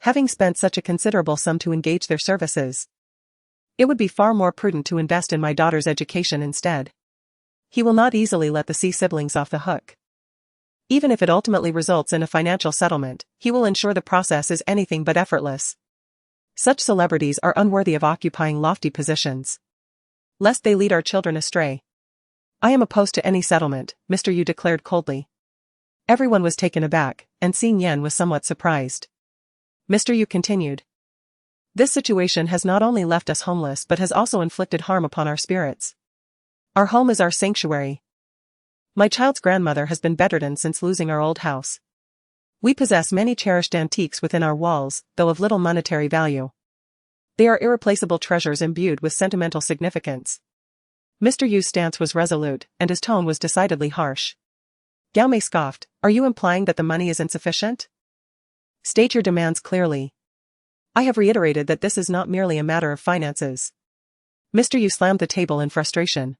Having spent such a considerable sum to engage their services, it would be far more prudent to invest in my daughter's education instead. He will not easily let the Xi siblings off the hook. Even if it ultimately results in a financial settlement, he will ensure the process is anything but effortless. Such celebrities are unworthy of occupying lofty positions, lest they lead our children astray. I am opposed to any settlement, Mr. Yu declared coldly. Everyone was taken aback, and Xin Yan was somewhat surprised. Mr. Yu continued. This situation has not only left us homeless but has also inflicted harm upon our spirits. Our home is our sanctuary. My child's grandmother has been bedridden since losing our old house. We possess many cherished antiques within our walls, though of little monetary value. They are irreplaceable treasures imbued with sentimental significance. Mr. Yu's stance was resolute, and his tone was decidedly harsh. Gao Mei scoffed, "Are you implying that the money is insufficient? State your demands clearly. I have reiterated that this is not merely a matter of finances." Mr. Yu slammed the table in frustration.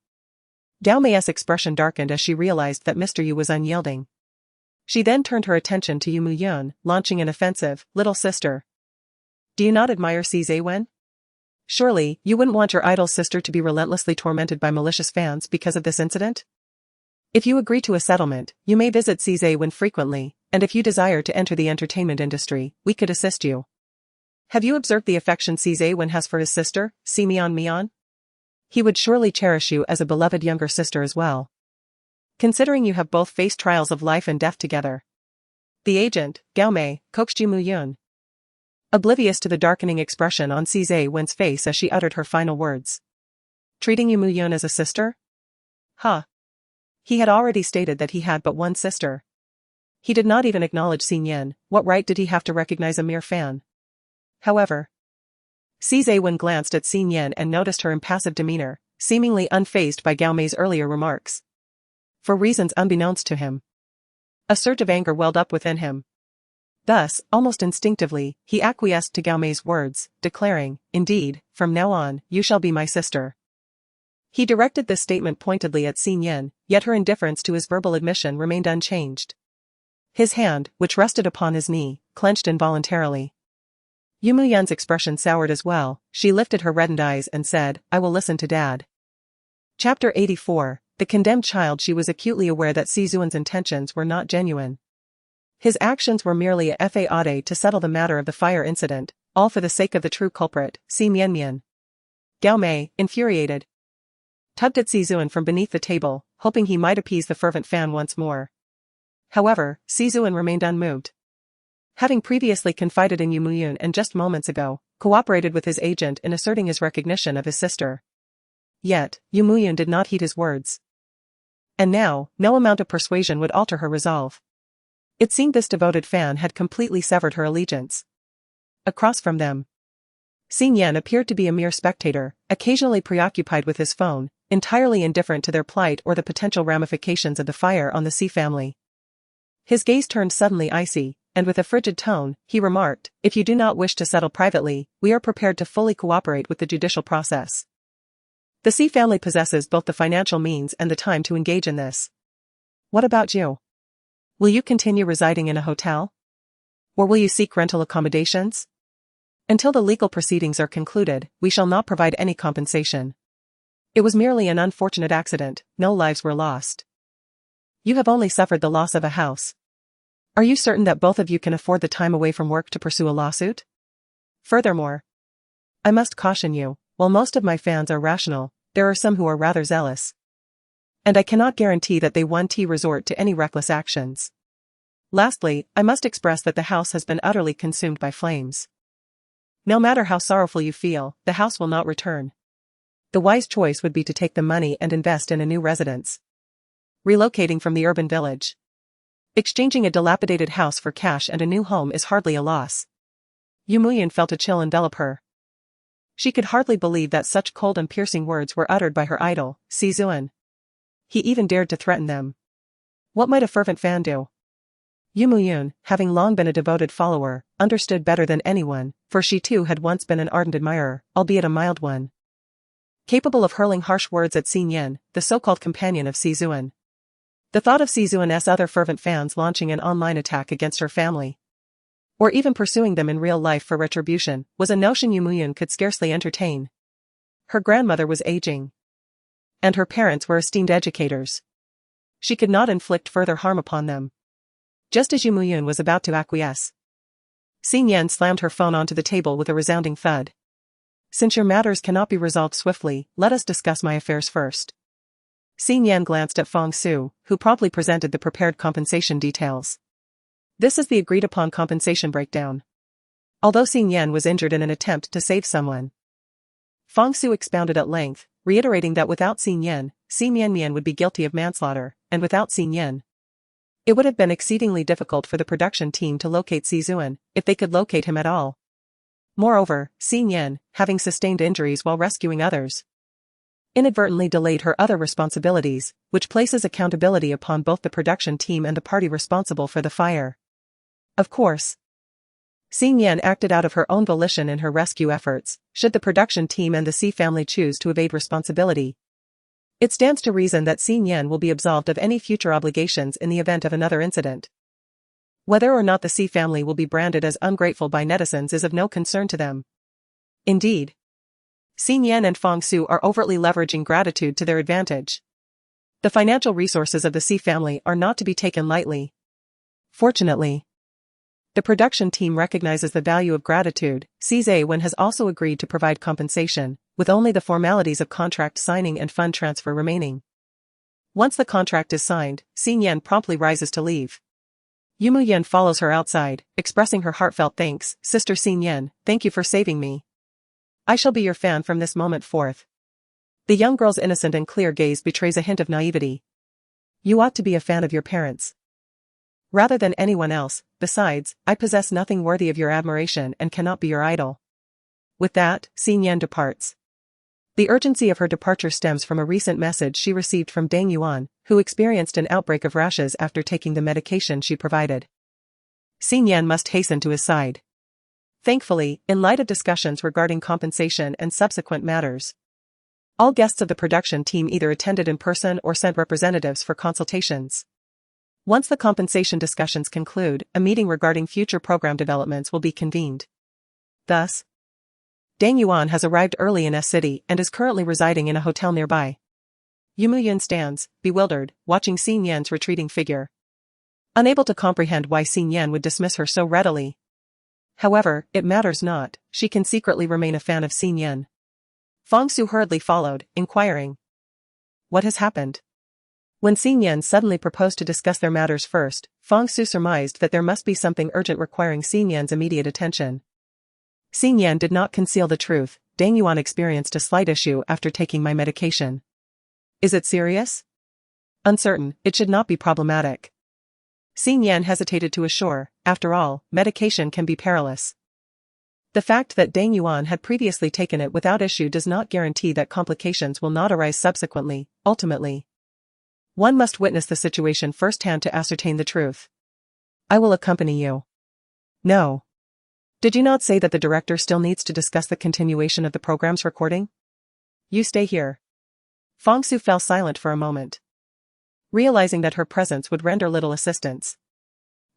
Gao Mei's expression darkened as she realized that Mr. Yu was unyielding. She then turned her attention to Yu Muyun, launching an offensive, "Little sister, do you not admire Cize Wen? Surely, you wouldn't want your idol sister to be relentlessly tormented by malicious fans because of this incident? If you agree to a settlement, you may visit Cize Wen frequently, and if you desire to enter the entertainment industry, we could assist you." Have you observed the affection Sizawen has for his sister, Mian? He would surely cherish you as a beloved younger sister as well. Considering you have both faced trials of life and death together. The agent, Gao Mei, coaxed Yu Muyun. Oblivious to the darkening expression on Sizawen's face as she uttered her final words. Treating Yu Muyun as a sister? Huh. He had already stated that he had but one sister. He did not even acknowledge Xin Yan. What right did he have to recognize a mere fan? However, Sizawen glanced at Xin Yan and noticed her impassive demeanor, seemingly unfazed by Gao Mei's earlier remarks. For reasons unbeknownst to him, a surge of anger welled up within him. Thus, almost instinctively, he acquiesced to Gao Mei's words, declaring, "Indeed, from now on, you shall be my sister." He directed this statement pointedly at Xin Yan, yet her indifference to his verbal admission remained unchanged. His hand, which rested upon his knee, clenched involuntarily. Yu Muyun's expression soured as well. She lifted her reddened eyes and said, "I will listen to Dad." Chapter 84. The condemned child. She was acutely aware that Sizuan's intentions were not genuine. His actions were merely a faade to settle the matter of the fire incident, all for the sake of the true culprit, Mian. Gao Mei, infuriated, tugged at Sizuan from beneath the table, hoping he might appease the fervent fan once more. However, Sizuan remained unmoved. Having previously confided in Yu Muyun and just moments ago, cooperated with his agent in asserting his recognition of his sister. Yet, Yu Muyun did not heed his words. And now, no amount of persuasion would alter her resolve. It seemed this devoted fan had completely severed her allegiance. Across from them, Xin Yan appeared to be a mere spectator, occasionally preoccupied with his phone, entirely indifferent to their plight or the potential ramifications of the fire on the Xi family. His gaze turned suddenly icy, and with a frigid tone, he remarked, "If you do not wish to settle privately, we are prepared to fully cooperate with the judicial process. The Xi family possesses both the financial means and the time to engage in this. What about you? Will you continue residing in a hotel? Or will you seek rental accommodations? Until the legal proceedings are concluded, we shall not provide any compensation. It was merely an unfortunate accident, no lives were lost. You have only suffered the loss of a house. Are you certain that both of you can afford the time away from work to pursue a lawsuit? Furthermore, I must caution you, while most of my fans are rational, there are some who are rather zealous. And I cannot guarantee that they won't resort to any reckless actions. Lastly, I must express that the house has been utterly consumed by flames. No matter how sorrowful you feel, the house will not return. The wise choice would be to take the money and invest in a new residence. Relocating from the urban village. Exchanging a dilapidated house for cash and a new home is hardly a loss." Yu Muyun felt a chill envelop her. She could hardly believe that such cold and piercing words were uttered by her idol, Sizuan. He even dared to threaten them. What might a fervent fan do? Yu Muyun, having long been a devoted follower, understood better than anyone, for she too had once been an ardent admirer, albeit a mild one. Capable of hurling harsh words at Xin Yan, the so-called companion of Sizuan. The thought of Sizuan's other fervent fans launching an online attack against her family, or even pursuing them in real life for retribution, was a notion Yu Muyun could scarcely entertain. Her grandmother was aging, and her parents were esteemed educators. She could not inflict further harm upon them. Just as Yu Muyun was about to acquiesce, Xin Yan slammed her phone onto the table with a resounding thud. "Since your matters cannot be resolved swiftly, let us discuss my affairs first." Xin Yan glanced at Fong Su, who promptly presented the prepared compensation details. "This is the agreed-upon compensation breakdown. Although Xin Yan was injured in an attempt to save someone," Fong Su expounded at length, reiterating that without Xin Yan, Mian would be guilty of manslaughter, and without Xin Yan, it would have been exceedingly difficult for the production team to locate Sizuan, if they could locate him at all. Moreover, Xin Yan, having sustained injuries while rescuing others, inadvertently delayed her other responsibilities, which places accountability upon both the production team and the party responsible for the fire. Of course, Xin Yan acted out of her own volition in her rescue efforts. Should the production team and the Xi family choose to evade responsibility, it stands to reason that Xin Yan will be absolved of any future obligations in the event of another incident. Whether or not the Xi family will be branded as ungrateful by netizens is of no concern to them. Indeed, Xin Yan and Fong Su are overtly leveraging gratitude to their advantage. The financial resources of the Xi family are not to be taken lightly. Fortunately, The production team recognizes the value of gratitude, sees Awen has also agreed to provide compensation, with only the formalities of contract signing and fund transfer remaining. Once the contract is signed, Xinyan promptly rises to leave. Yumuyan follows her outside, expressing her heartfelt thanks. Sister Xinyan, thank you for saving me. I shall be your fan from this moment forth. The young girl's innocent and clear gaze betrays a hint of naivety. You ought to be a fan of your parents. Rather than anyone else. Besides, I possess nothing worthy of your admiration and cannot be your idol. With that, Xinyan departs. The urgency of her departure stems from a recent message she received from Deng Yuan, who experienced an outbreak of rashes after taking the medication she provided. Xinyan must hasten to his side. Thankfully, in light of discussions regarding compensation and subsequent matters, all guests of the production team either attended in person or sent representatives for consultations. Once the compensation discussions conclude, a meeting regarding future program developments will be convened. Thus, Deng Yuan has arrived early in S City and is currently residing in a hotel nearby. Yumuyan stands, bewildered, watching Xinyan's retreating figure. Unable to comprehend why Xinyan would dismiss her so readily. However, it matters not, she can secretly remain a fan of Xinyan. Fangsu hurriedly followed, inquiring, what has happened? When Xinyan suddenly proposed to discuss their matters first, Fangsu surmised that there must be something urgent requiring Xinyan's immediate attention. Xinyan did not conceal the truth. Deng Yuan experienced a slight issue after taking my medication. Is it serious? Uncertain, it should not be problematic. Xinyan hesitated to assure, after all, medication can be perilous. The fact that Deng Yuan had previously taken it without issue does not guarantee that complications will not arise subsequently. Ultimately, one must witness the situation firsthand to ascertain the truth. I will accompany you. No. Did you not say that the director still needs to discuss the continuation of the program's recording? You stay here. Fangsu fell silent for a moment, realizing that her presence would render little assistance.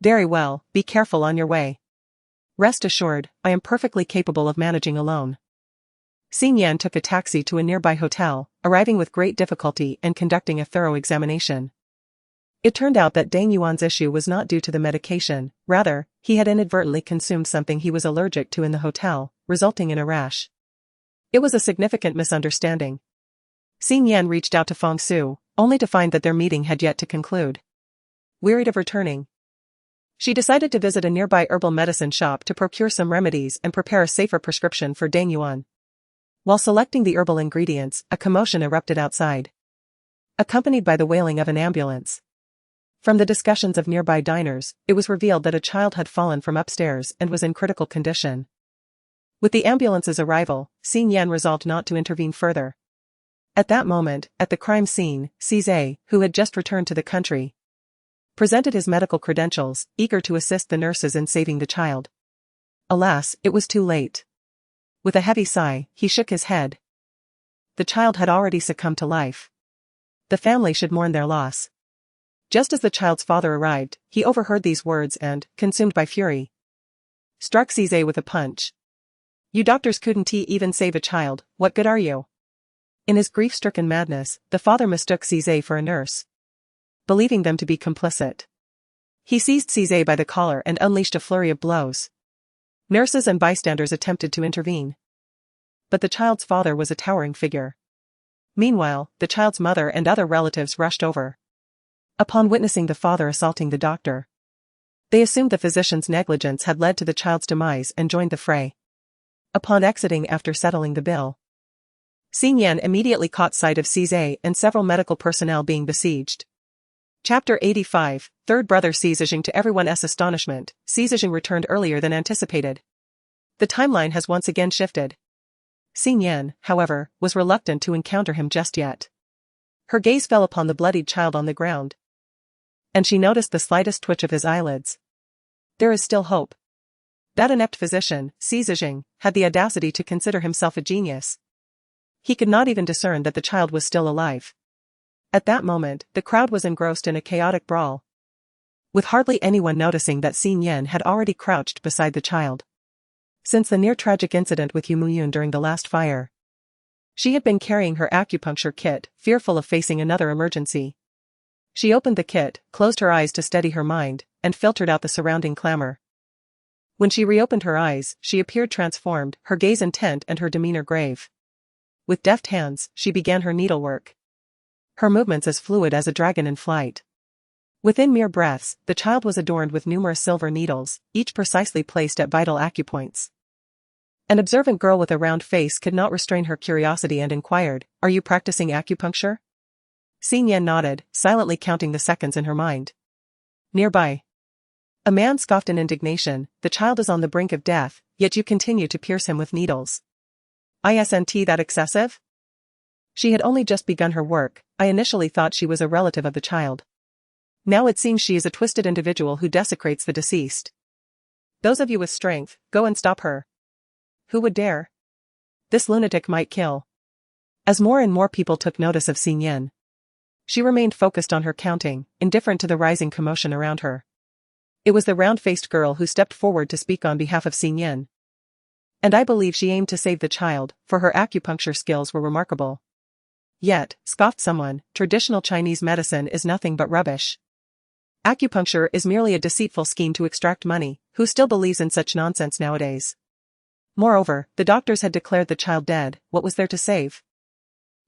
Very well, be careful on your way. Rest assured, I am perfectly capable of managing alone. Xinyan took a taxi to a nearby hotel, arriving with great difficulty and conducting a thorough examination. It turned out that Deng Yuan's issue was not due to the medication, rather, he had inadvertently consumed something he was allergic to in the hotel, resulting in a rash. It was a significant misunderstanding. Xinyan reached out to Fangsu, only to find that their meeting had yet to conclude. Wearied of returning, she decided to visit a nearby herbal medicine shop to procure some remedies and prepare a safer prescription for Deng Yuan. While selecting the herbal ingredients, a commotion erupted outside, accompanied by the wailing of an ambulance. From the discussions of nearby diners, it was revealed that a child had fallen from upstairs and was in critical condition. With the ambulance's arrival, Xinyan resolved not to intervene further. At that moment, at the crime scene, Cize, who had just returned to the country, presented his medical credentials, eager to assist the nurses in saving the child. Alas, it was too late. With a heavy sigh, he shook his head. The child had already succumbed to life. The family should mourn their loss. Just as the child's father arrived, he overheard these words and, consumed by fury, struck Cize with a punch. You doctors couldn't even save a child, what good are you? In his grief-stricken madness, the father mistook Cize for a nurse, believing them to be complicit. He seized Cize by the collar and unleashed a flurry of blows. Nurses and bystanders attempted to intervene, but the child's father was a towering figure. Meanwhile, the child's mother and other relatives rushed over. Upon witnessing the father assaulting the doctor, they assumed the physician's negligence had led to the child's demise and joined the fray. Upon exiting after settling the bill, Xinyan immediately caught sight of Cize and several medical personnel being besieged. Chapter 85, Third Brother Xizhing. To everyone's astonishment, Xizhing returned earlier than anticipated. The timeline has once again shifted. Xinyan, however, was reluctant to encounter him just yet. Her gaze fell upon the bloodied child on the ground, and she noticed the slightest twitch of his eyelids. There is still hope. That inept physician, Xizhing, had the audacity to consider himself a genius. He could not even discern that the child was still alive. At that moment, the crowd was engrossed in a chaotic brawl, with hardly anyone noticing that Xinyan had already crouched beside the child. Since the near-tragic incident with Yumuyun during the last fire, she had been carrying her acupuncture kit, fearful of facing another emergency. She opened the kit, closed her eyes to steady her mind, and filtered out the surrounding clamor. When she reopened her eyes, she appeared transformed, her gaze intent and her demeanor grave. With deft hands, she began her needlework. Her movements as fluid as a dragon in flight. Within mere breaths, the child was adorned with numerous silver needles, each precisely placed at vital acupoints. An observant girl with a round face could not restrain her curiosity and inquired, "Are you practicing acupuncture?" Xin Yan nodded, silently counting the seconds in her mind. Nearby, a man scoffed in indignation, "The child is on the brink of death, yet you continue to pierce him with needles. Isn't that excessive?" She had only just begun her work. I initially thought she was a relative of the child. Now it seems she is a twisted individual who desecrates the deceased. Those of you with strength, go and stop her. Who would dare? This lunatic might kill. As more and more people took notice of Xin Yan, she remained focused on her counting, indifferent to the rising commotion around her. It was the round-faced girl who stepped forward to speak on behalf of Xin Yan. And I believe she aimed to save the child, for her acupuncture skills were remarkable. Yet, scoffed someone, traditional Chinese medicine is nothing but rubbish. Acupuncture is merely a deceitful scheme to extract money. Who still believes in such nonsense nowadays? Moreover, the doctors had declared the child dead. What was there to save?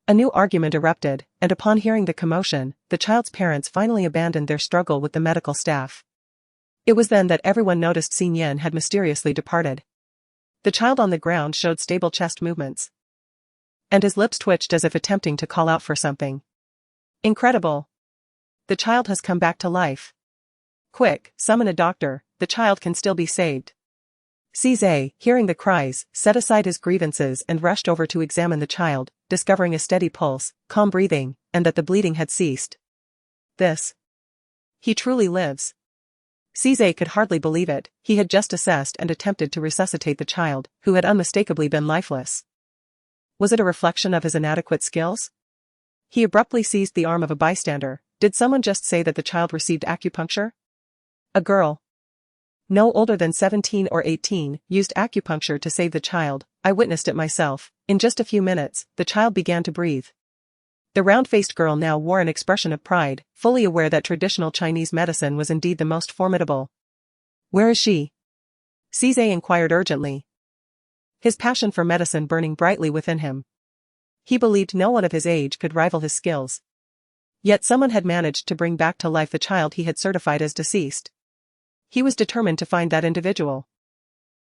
A new argument erupted, and upon hearing the commotion, the child's parents finally abandoned their struggle with the medical staff. It was then that everyone noticed Xin Yan had mysteriously departed. The child on the ground showed stable chest movements, and his lips twitched as if attempting to call out for something. Incredible! The child has come back to life. Quick, summon a doctor, the child can still be saved. Cizé, hearing the cries, set aside his grievances and rushed over to examine the child, discovering a steady pulse, calm breathing, and that the bleeding had ceased. He truly lives. Cizé could hardly believe it. He had just assessed and attempted to resuscitate the child, who had unmistakably been lifeless. Was it a reflection of his inadequate skills? He abruptly seized the arm of a bystander. Did someone just say that the child received acupuncture? A girl, no older than 17 or 18, used acupuncture to save the child. I witnessed it myself. In just a few minutes, the child began to breathe. The round-faced girl now wore an expression of pride, fully aware that traditional Chinese medicine was indeed the most formidable. Where is she? Cizé inquired urgently, his passion for medicine burning brightly within him. He believed no one of his age could rival his skills. Yet someone had managed to bring back to life the child he had certified as deceased. He was determined to find that individual.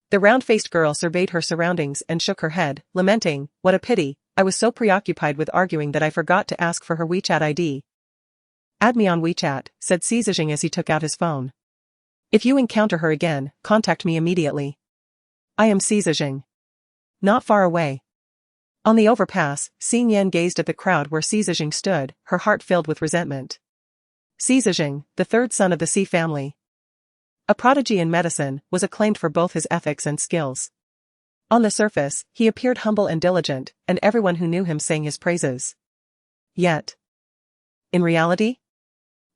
The round-faced girl surveyed her surroundings and shook her head, lamenting, "What a pity, I was so preoccupied with arguing that I forgot to ask for her WeChat ID." "Add me on WeChat," said Cizé as he took out his phone. "If you encounter her again, contact me immediately. I am Cizé. Not far away." On the overpass, Xin Yan gazed at the crowd where Cizé stood, her heart filled with resentment. Cizé, the third son of the Xi family, a prodigy in medicine, was acclaimed for both his ethics and skills. On the surface, he appeared humble and diligent, and everyone who knew him sang his praises. Yet, in reality,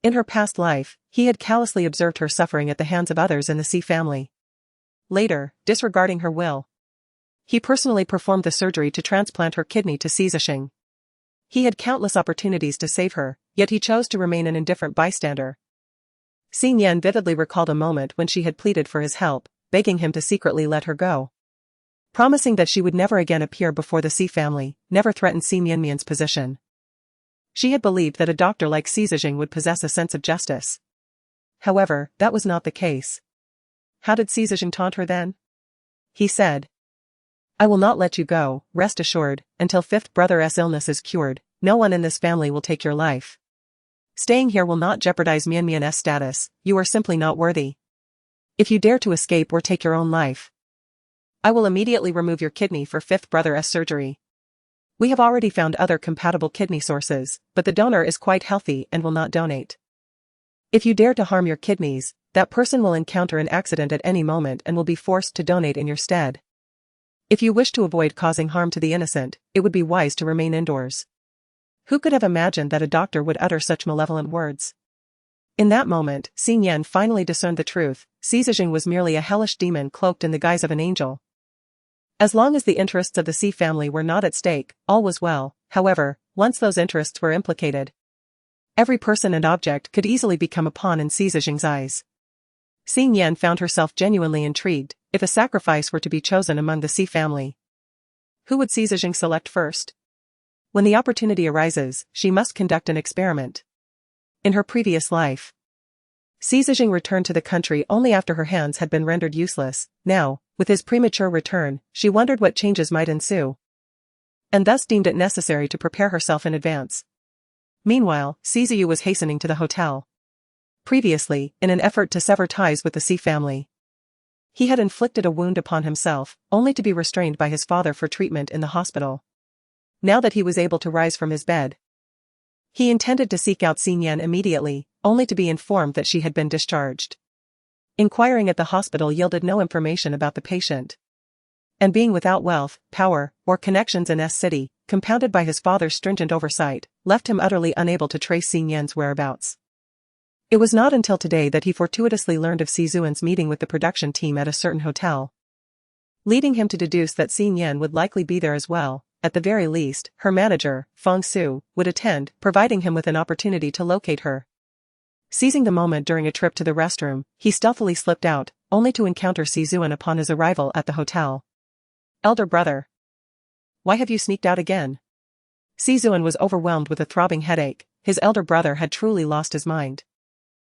in her past life, he had callously observed her suffering at the hands of others in the Xi family. Later, disregarding her will, he personally performed the surgery to transplant her kidney to Cizé. He had countless opportunities to save her, yet he chose to remain an indifferent bystander. Xin Yan vividly recalled a moment when she had pleaded for his help, begging him to secretly let her go, promising that she would never again appear before the Xi family, never threaten Xin Yan's position. She had believed that a doctor like Cizé would possess a sense of justice. However, that was not the case. How did Cizé taunt her then? He said, "I will not let you go, rest assured, until fifth brother's illness is cured. No one in this family will take your life. Staying here will not jeopardize Mian's status. You are simply not worthy. If you dare to escape or take your own life, I will immediately remove your kidney for fifth brother's surgery. We have already found other compatible kidney sources, but the donor is quite healthy and will not donate. If you dare to harm your kidneys, that person will encounter an accident at any moment and will be forced to donate in your stead. If you wish to avoid causing harm to the innocent, it would be wise to remain indoors." Who could have imagined that a doctor would utter such malevolent words? In that moment, Xin Yan finally discerned the truth. Cizé was merely a hellish demon cloaked in the guise of an angel. As long as the interests of the Xi family were not at stake, all was well. However, once those interests were implicated, every person and object could easily become a pawn in Cizé's eyes. Xin Yan found herself genuinely intrigued. if a sacrifice were to be chosen among the Si family, who would Si Zhijing select first? When the opportunity arises, she must conduct an experiment. In her previous life, Si Zhijing returned to the country only after her hands had been rendered useless. Now, with his premature return, she wondered what changes might ensue, and thus deemed it necessary to prepare herself in advance. Meanwhile, Si Ziyu was hastening to the hotel. Previously, in an effort to sever ties with the Si family, he had inflicted a wound upon himself, only to be restrained by his father for treatment in the hospital. Now that he was able to rise from his bed, he intended to seek out Xin Yan immediately, only to be informed that she had been discharged. Inquiring at the hospital yielded no information about the patient. And being without wealth, power, or connections in S City, compounded by his father's stringent oversight, left him utterly unable to trace Xin Yan's whereabouts. It was not until today that he fortuitously learned of Si Zuan's meeting with the production team at a certain hotel, leading him to deduce that Xin Yan would likely be there as well. At the very least, her manager, Feng Su, would attend, providing him with an opportunity to locate her. Seizing the moment during a trip to the restroom, he stealthily slipped out, only to encounter Si Zuan upon his arrival at the hotel. "Elder brother. Why have you sneaked out again?" Si Zuan was overwhelmed with a throbbing headache. His elder brother had truly lost his mind.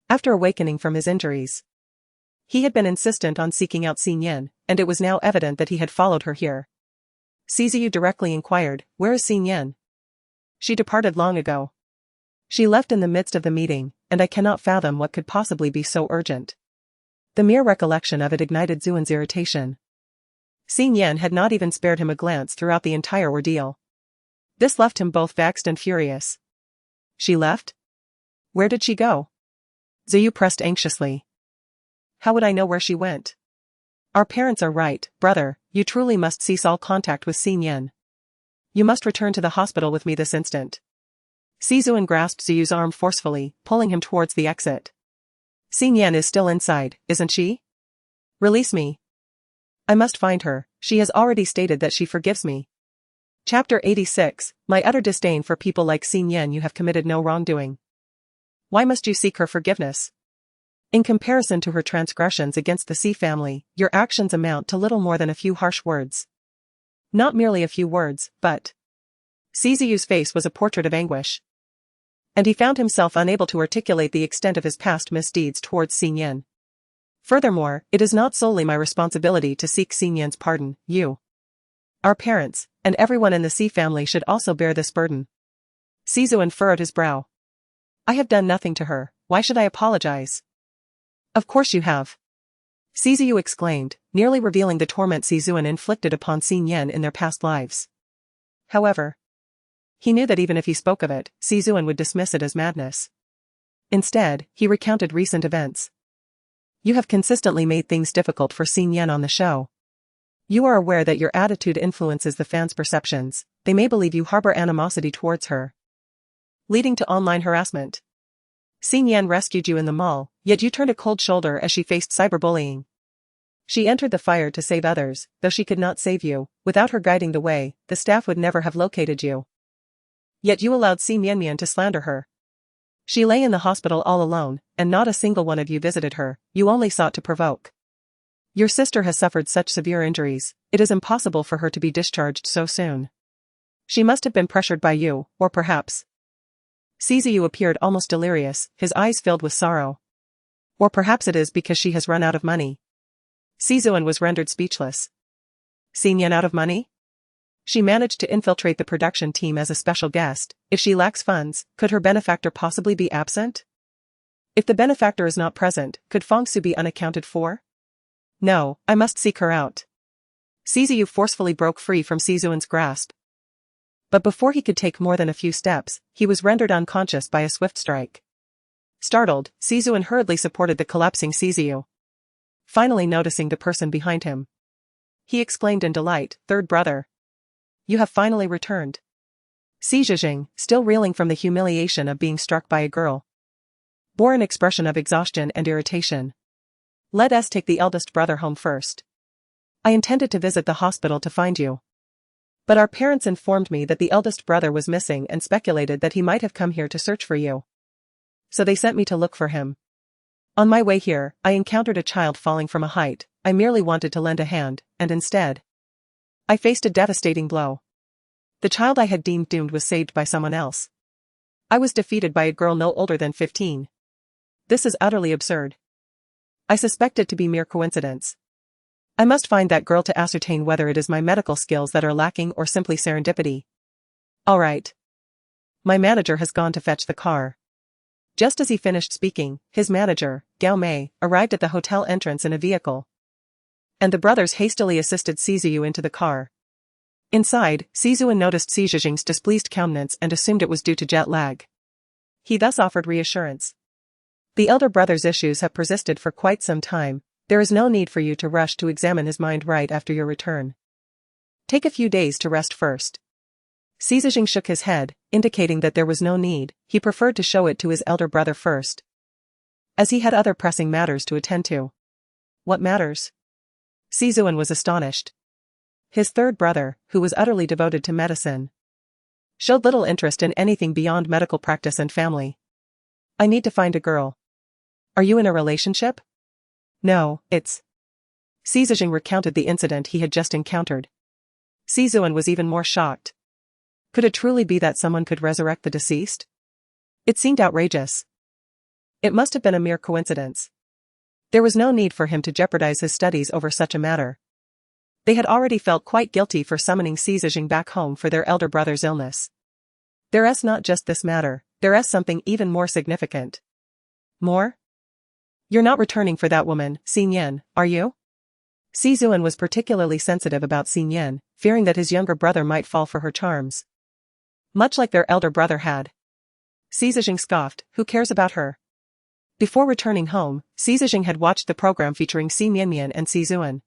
After awakening from his injuries, he had been insistent on seeking out Xin Yan, and it was now evident that he had followed her here. Si Ziyu directly inquired, "Where is Xin Yan?" "She departed long ago. She left in the midst of the meeting, and I cannot fathom what could possibly be so urgent." The mere recollection of it ignited Zuan's irritation. Xin Yan had not even spared him a glance throughout the entire ordeal. This left him both vexed and furious. "She left? Where did she go?" Ziyu pressed anxiously. "How would I know where she went? Our parents are right, brother, you truly must cease all contact with Xin Yan. You must return to the hospital with me this instant." Si Zuan grasped Ziyu's arm forcefully, pulling him towards the exit. "Xin Yan is still inside, isn't she? Release me. I must find her, she has already stated that she forgives me." Chapter 86, My utter disdain for people like Xin Yan. You have committed no wrongdoing. Why must you seek her forgiveness? In comparison to her transgressions against the Si family, your actions amount to little more than a few harsh words. Not merely a few words, but... Si Ziyu's face was a portrait of anguish, and he found himself unable to articulate the extent of his past misdeeds towards Xin Yan. Furthermore, it is not solely my responsibility to seek Xin Yan's pardon. You, our parents, and everyone in the Si family should also bear this burden. Si Zuan furrowed his brow. "I have done nothing to her, why should I apologize?" "Of course you have," Si Ziyu exclaimed, nearly revealing the torment Si Zuan inflicted upon Xin Yan in their past lives. However, he knew that even if he spoke of it, Si Zuan would dismiss it as madness. Instead, he recounted recent events. "You have consistently made things difficult for Xin Yan on the show. You are aware that your attitude influences the fans' perceptions. They may believe you harbor animosity towards her, leading to online harassment. Xin Yan rescued you in the mall, yet you turned a cold shoulder as she faced cyberbullying. She entered the fire to save others, though she could not save you. Without her guiding the way, the staff would never have located you. Yet you allowed Si Mianmian to slander her. She lay in the hospital all alone, and not a single one of you visited her. You only sought to provoke. Your sister has suffered such severe injuries, it is impossible for her to be discharged so soon. She must have been pressured by you, or perhaps..." Si Ziyu appeared almost delirious, his eyes filled with sorrow. "Or perhaps it is because she has run out of money." Si Zuan was rendered speechless. Xin Yan out of money? She managed to infiltrate the production team as a special guest. If she lacks funds, could her benefactor possibly be absent? If the benefactor is not present, could Feng Su be unaccounted for? No, I must seek her out. Si Ziyu forcefully broke free from Si Zuan's grasp. But before he could take more than a few steps, he was rendered unconscious by a swift strike. Startled, Si Zuan hurriedly supported the collapsing Si Ziyu. Finally noticing the person behind him, he exclaimed in delight, "Third brother. You have finally returned." Si Zhijing, still reeling from the humiliation of being struck by a girl, bore an expression of exhaustion and irritation. "Let us take the eldest brother home first. I intended to visit the hospital to find you, but our parents informed me that the eldest brother was missing and speculated that he might have come here to search for you. So they sent me to look for him. On my way here, I encountered a child falling from a height. I merely wanted to lend a hand, and instead, I faced a devastating blow. The child I had deemed doomed was saved by someone else. I was defeated by a girl no older than 15. This is utterly absurd. I suspect it to be mere coincidence. I must find that girl to ascertain whether it is my medical skills that are lacking or simply serendipity. All right. My manager has gone to fetch the car. Just as he finished speaking, his manager, Gao Mei, arrived at the hotel entrance in a vehicle. And the brothers hastily assisted Sizuyu into the car. Inside, Sizuan noticed Si Zhijing's displeased countenance and assumed it was due to jet lag. He thus offered reassurance. The elder brother's issues have persisted for quite some time. There is no need for you to rush to examine his mind right after your return. Take a few days to rest first. Si Zhijing shook his head, indicating that there was no need. He preferred to show it to his elder brother first, as he had other pressing matters to attend to. What matters? Sizuan was astonished. His third brother, who was utterly devoted to medicine, showed little interest in anything beyond medical practice and family. I need to find a girl. Are you in a relationship? No, it's... Si Zhijing recounted the incident he had just encountered. Sizuan was even more shocked. Could it truly be that someone could resurrect the deceased? It seemed outrageous. It must have been a mere coincidence. There was no need for him to jeopardize his studies over such a matter. They had already felt quite guilty for summoning Si Zhijing back home for their elder brother's illness. There's not just this matter, there's something even more significant. More? You're not returning for that woman, Xin Yan, are you? Si Zuan was particularly sensitive about Xin Yan, fearing that his younger brother might fall for her charms, much like their elder brother had. Si Zhijing scoffed, who cares about her? Before returning home, Si Zhijing had watched the program featuring Si Mianmian and Si Zuan.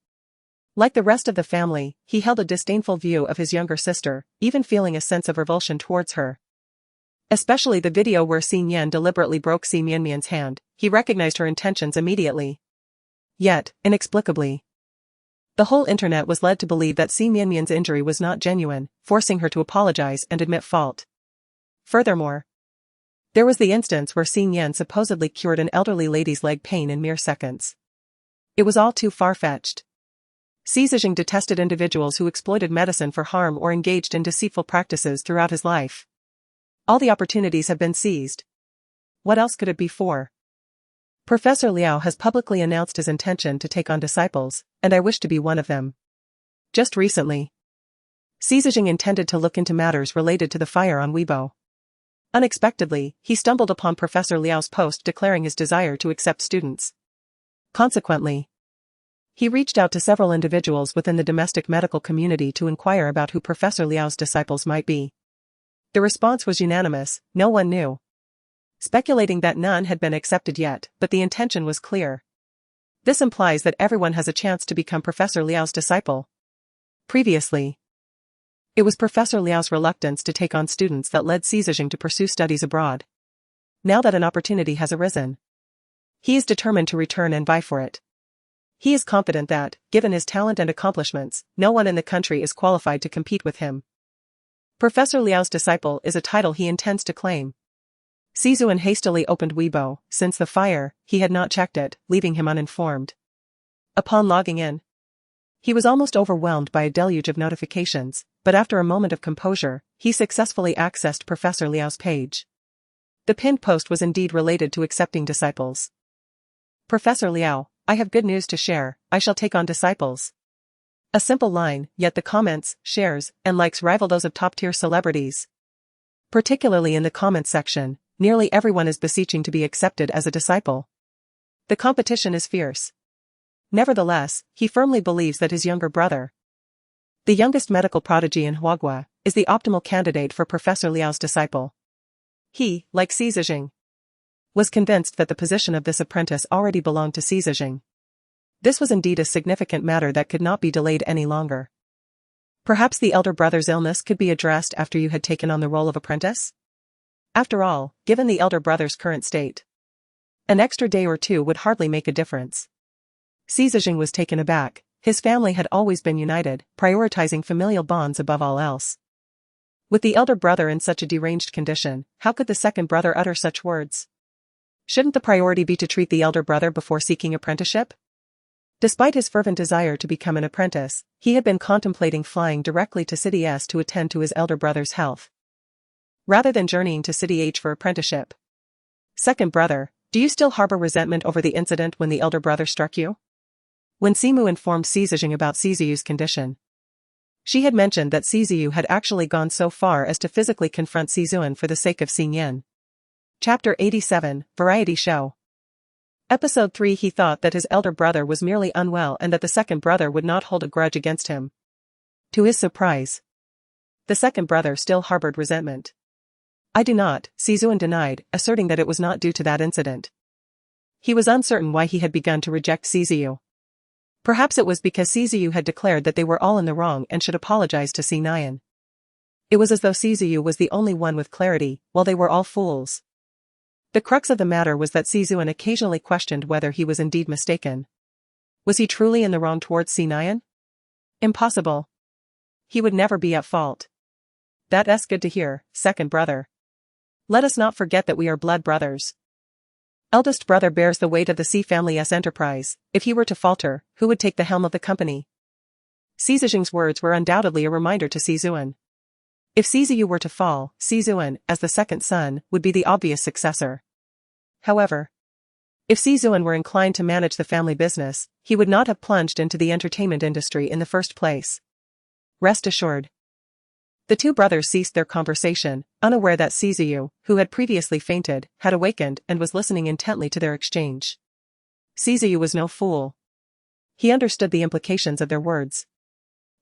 Like the rest of the family, he held a disdainful view of his younger sister, even feeling a sense of revulsion towards her. Especially the video where Xin Yan deliberately broke Si Mianmian's hand. He recognized her intentions immediately. Yet, inexplicably, the whole internet was led to believe that Si Mianmian's injury was not genuine, forcing her to apologize and admit fault. Furthermore, there was the instance where Xin Yan supposedly cured an elderly lady's leg pain in mere seconds. It was all too far-fetched. Si Zhijing detested individuals who exploited medicine for harm or engaged in deceitful practices throughout his life. All the opportunities have been seized. What else could it be for? Professor Liao has publicly announced his intention to take on disciples, and I wish to be one of them. Just recently, Si Zhijing intended to look into matters related to the fire on Weibo. Unexpectedly, he stumbled upon Professor Liao's post declaring his desire to accept students. Consequently, he reached out to several individuals within the domestic medical community to inquire about who Professor Liao's disciples might be. The response was unanimous, no one knew. Speculating that none had been accepted yet, but the intention was clear. This implies that everyone has a chance to become Professor Liao's disciple. Previously, it was Professor Liao's reluctance to take on students that led Si Zhijing to pursue studies abroad. Now that an opportunity has arisen, he is determined to return and vie for it. He is confident that, given his talent and accomplishments, no one in the country is qualified to compete with him. Professor Liao's disciple is a title he intends to claim. Si Zuan hastily opened Weibo. Since the fire, he had not checked it, leaving him uninformed. Upon logging in, he was almost overwhelmed by a deluge of notifications, but after a moment of composure, he successfully accessed Professor Liao's page. The pinned post was indeed related to accepting disciples. Professor Liao, I have good news to share, I shall take on disciples. A simple line, yet the comments, shares, and likes rival those of top-tier celebrities. Particularly in the comments section, nearly everyone is beseeching to be accepted as a disciple. The competition is fierce. Nevertheless, he firmly believes that his younger brother, the youngest medical prodigy in Huagua, is the optimal candidate for Professor Liao's disciple. He, like Si Zhijing, was convinced that the position of this apprentice already belonged to Si Zhijing. This was indeed a significant matter that could not be delayed any longer. Perhaps the elder brother's illness could be addressed after you had taken on the role of apprentice? After all, given the elder brother's current state, an extra day or two would hardly make a difference. Si Zhijing was taken aback. His family had always been united, prioritizing familial bonds above all else. With the elder brother in such a deranged condition, how could the second brother utter such words? Shouldn't the priority be to treat the elder brother before seeking apprenticeship? Despite his fervent desire to become an apprentice, he had been contemplating flying directly to City S to attend to his elder brother's health, rather than journeying to City H for apprenticeship. Second brother, do you still harbor resentment over the incident when the elder brother struck you? When Simu informed Sizijing about Siziyu's condition, she had mentioned that Siziyu had actually gone so far as to physically confront Sizuan for the sake of Xingyan. Chapter 87, Variety Show. Episode 3. He thought that his elder brother was merely unwell and that the second brother would not hold a grudge against him. To his surprise, the second brother still harbored resentment. I do not, Sizuan denied, asserting that it was not due to that incident. He was uncertain why he had begun to reject Siziyu. Perhaps it was because Siziyu had declared that they were all in the wrong and should apologize to Nyan. It was as though Siziyu was the only one with clarity, while they were all fools. The crux of the matter was that Sizuan occasionally questioned whether he was indeed mistaken. Was he truly in the wrong towards Nyan? Impossible. He would never be at fault. That's good to hear, second brother. Let us not forget that we are blood brothers. Eldest brother bears the weight of the C family's enterprise. If he were to falter, who would take the helm of the company? Sizijing's words were undoubtedly a reminder to Sizuan. If Siziyu were to fall, Sizuan, as the second son, would be the obvious successor. However, if Sizuan were inclined to manage the family business, he would not have plunged into the entertainment industry in the first place. Rest assured. The two brothers ceased their conversation, unaware that Siziyu, who had previously fainted, had awakened and was listening intently to their exchange. Siziyu was no fool. He understood the implications of their words.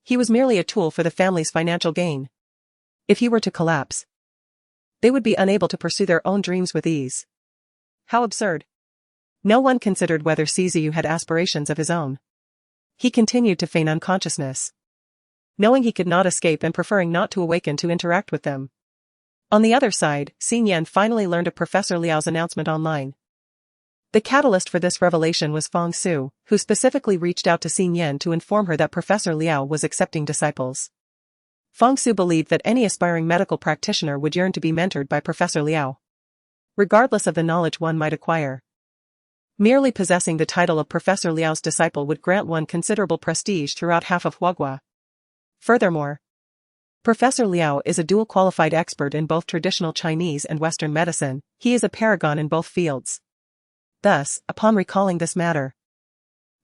He was merely a tool for the family's financial gain. If he were to collapse, they would be unable to pursue their own dreams with ease. How absurd. No one considered whether Siziyu had aspirations of his own. He continued to feign unconsciousness, knowing he could not escape and preferring not to awaken to interact with them. On the other side, Xingyan finally learned of Professor Liao's announcement online. The catalyst for this revelation was Feng Su, who specifically reached out to Xingyan to inform her that Professor Liao was accepting disciples. Feng Su believed that any aspiring medical practitioner would yearn to be mentored by Professor Liao, regardless of the knowledge one might acquire. Merely possessing the title of Professor Liao's disciple would grant one considerable prestige throughout half of Huaguo. Furthermore, Professor Liao is a dual-qualified expert in both traditional Chinese and Western medicine. He is a paragon in both fields. Thus, upon recalling this matter,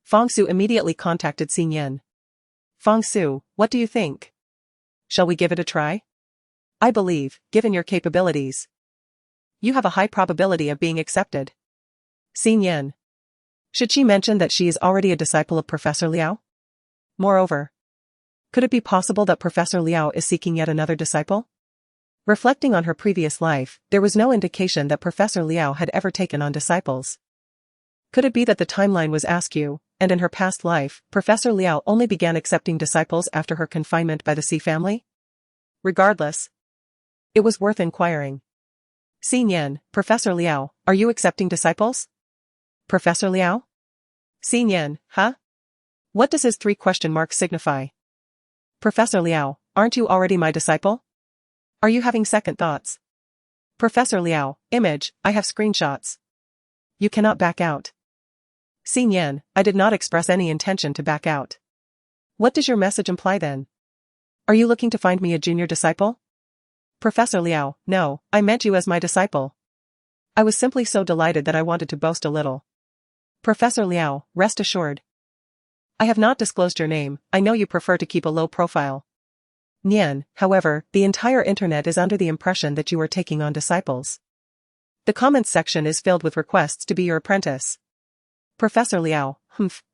Feng Su immediately contacted Xingyan. Feng Su, what do you think? Shall we give it a try? I believe, given your capabilities, you have a high probability of being accepted. Xingyan. Should she mention that she is already a disciple of Professor Liao? Moreover, could it be possible that Professor Liao is seeking yet another disciple? Reflecting on her previous life, there was no indication that Professor Liao had ever taken on disciples. Could it be that the timeline was askew, and in her past life, Professor Liao only began accepting disciples after her confinement by the C family? Regardless, it was worth inquiring. Xingyan, Professor Liao, are you accepting disciples? Professor Liao? Xingyan, huh? What does his 3 question marks signify? Professor Liao, aren't you already my disciple? Are you having second thoughts? Professor Liao, image, I have screenshots. You cannot back out. Xingyan, I did not express any intention to back out. What does your message imply then? Are you looking to find me a junior disciple? Professor Liao, no, I meant you as my disciple. I was simply so delighted that I wanted to boast a little. Professor Liao, rest assured. I have not disclosed your name. I know you prefer to keep a low profile. Nian, however, the entire internet is under the impression that you are taking on disciples. The comments section is filled with requests to be your apprentice. Professor Liao,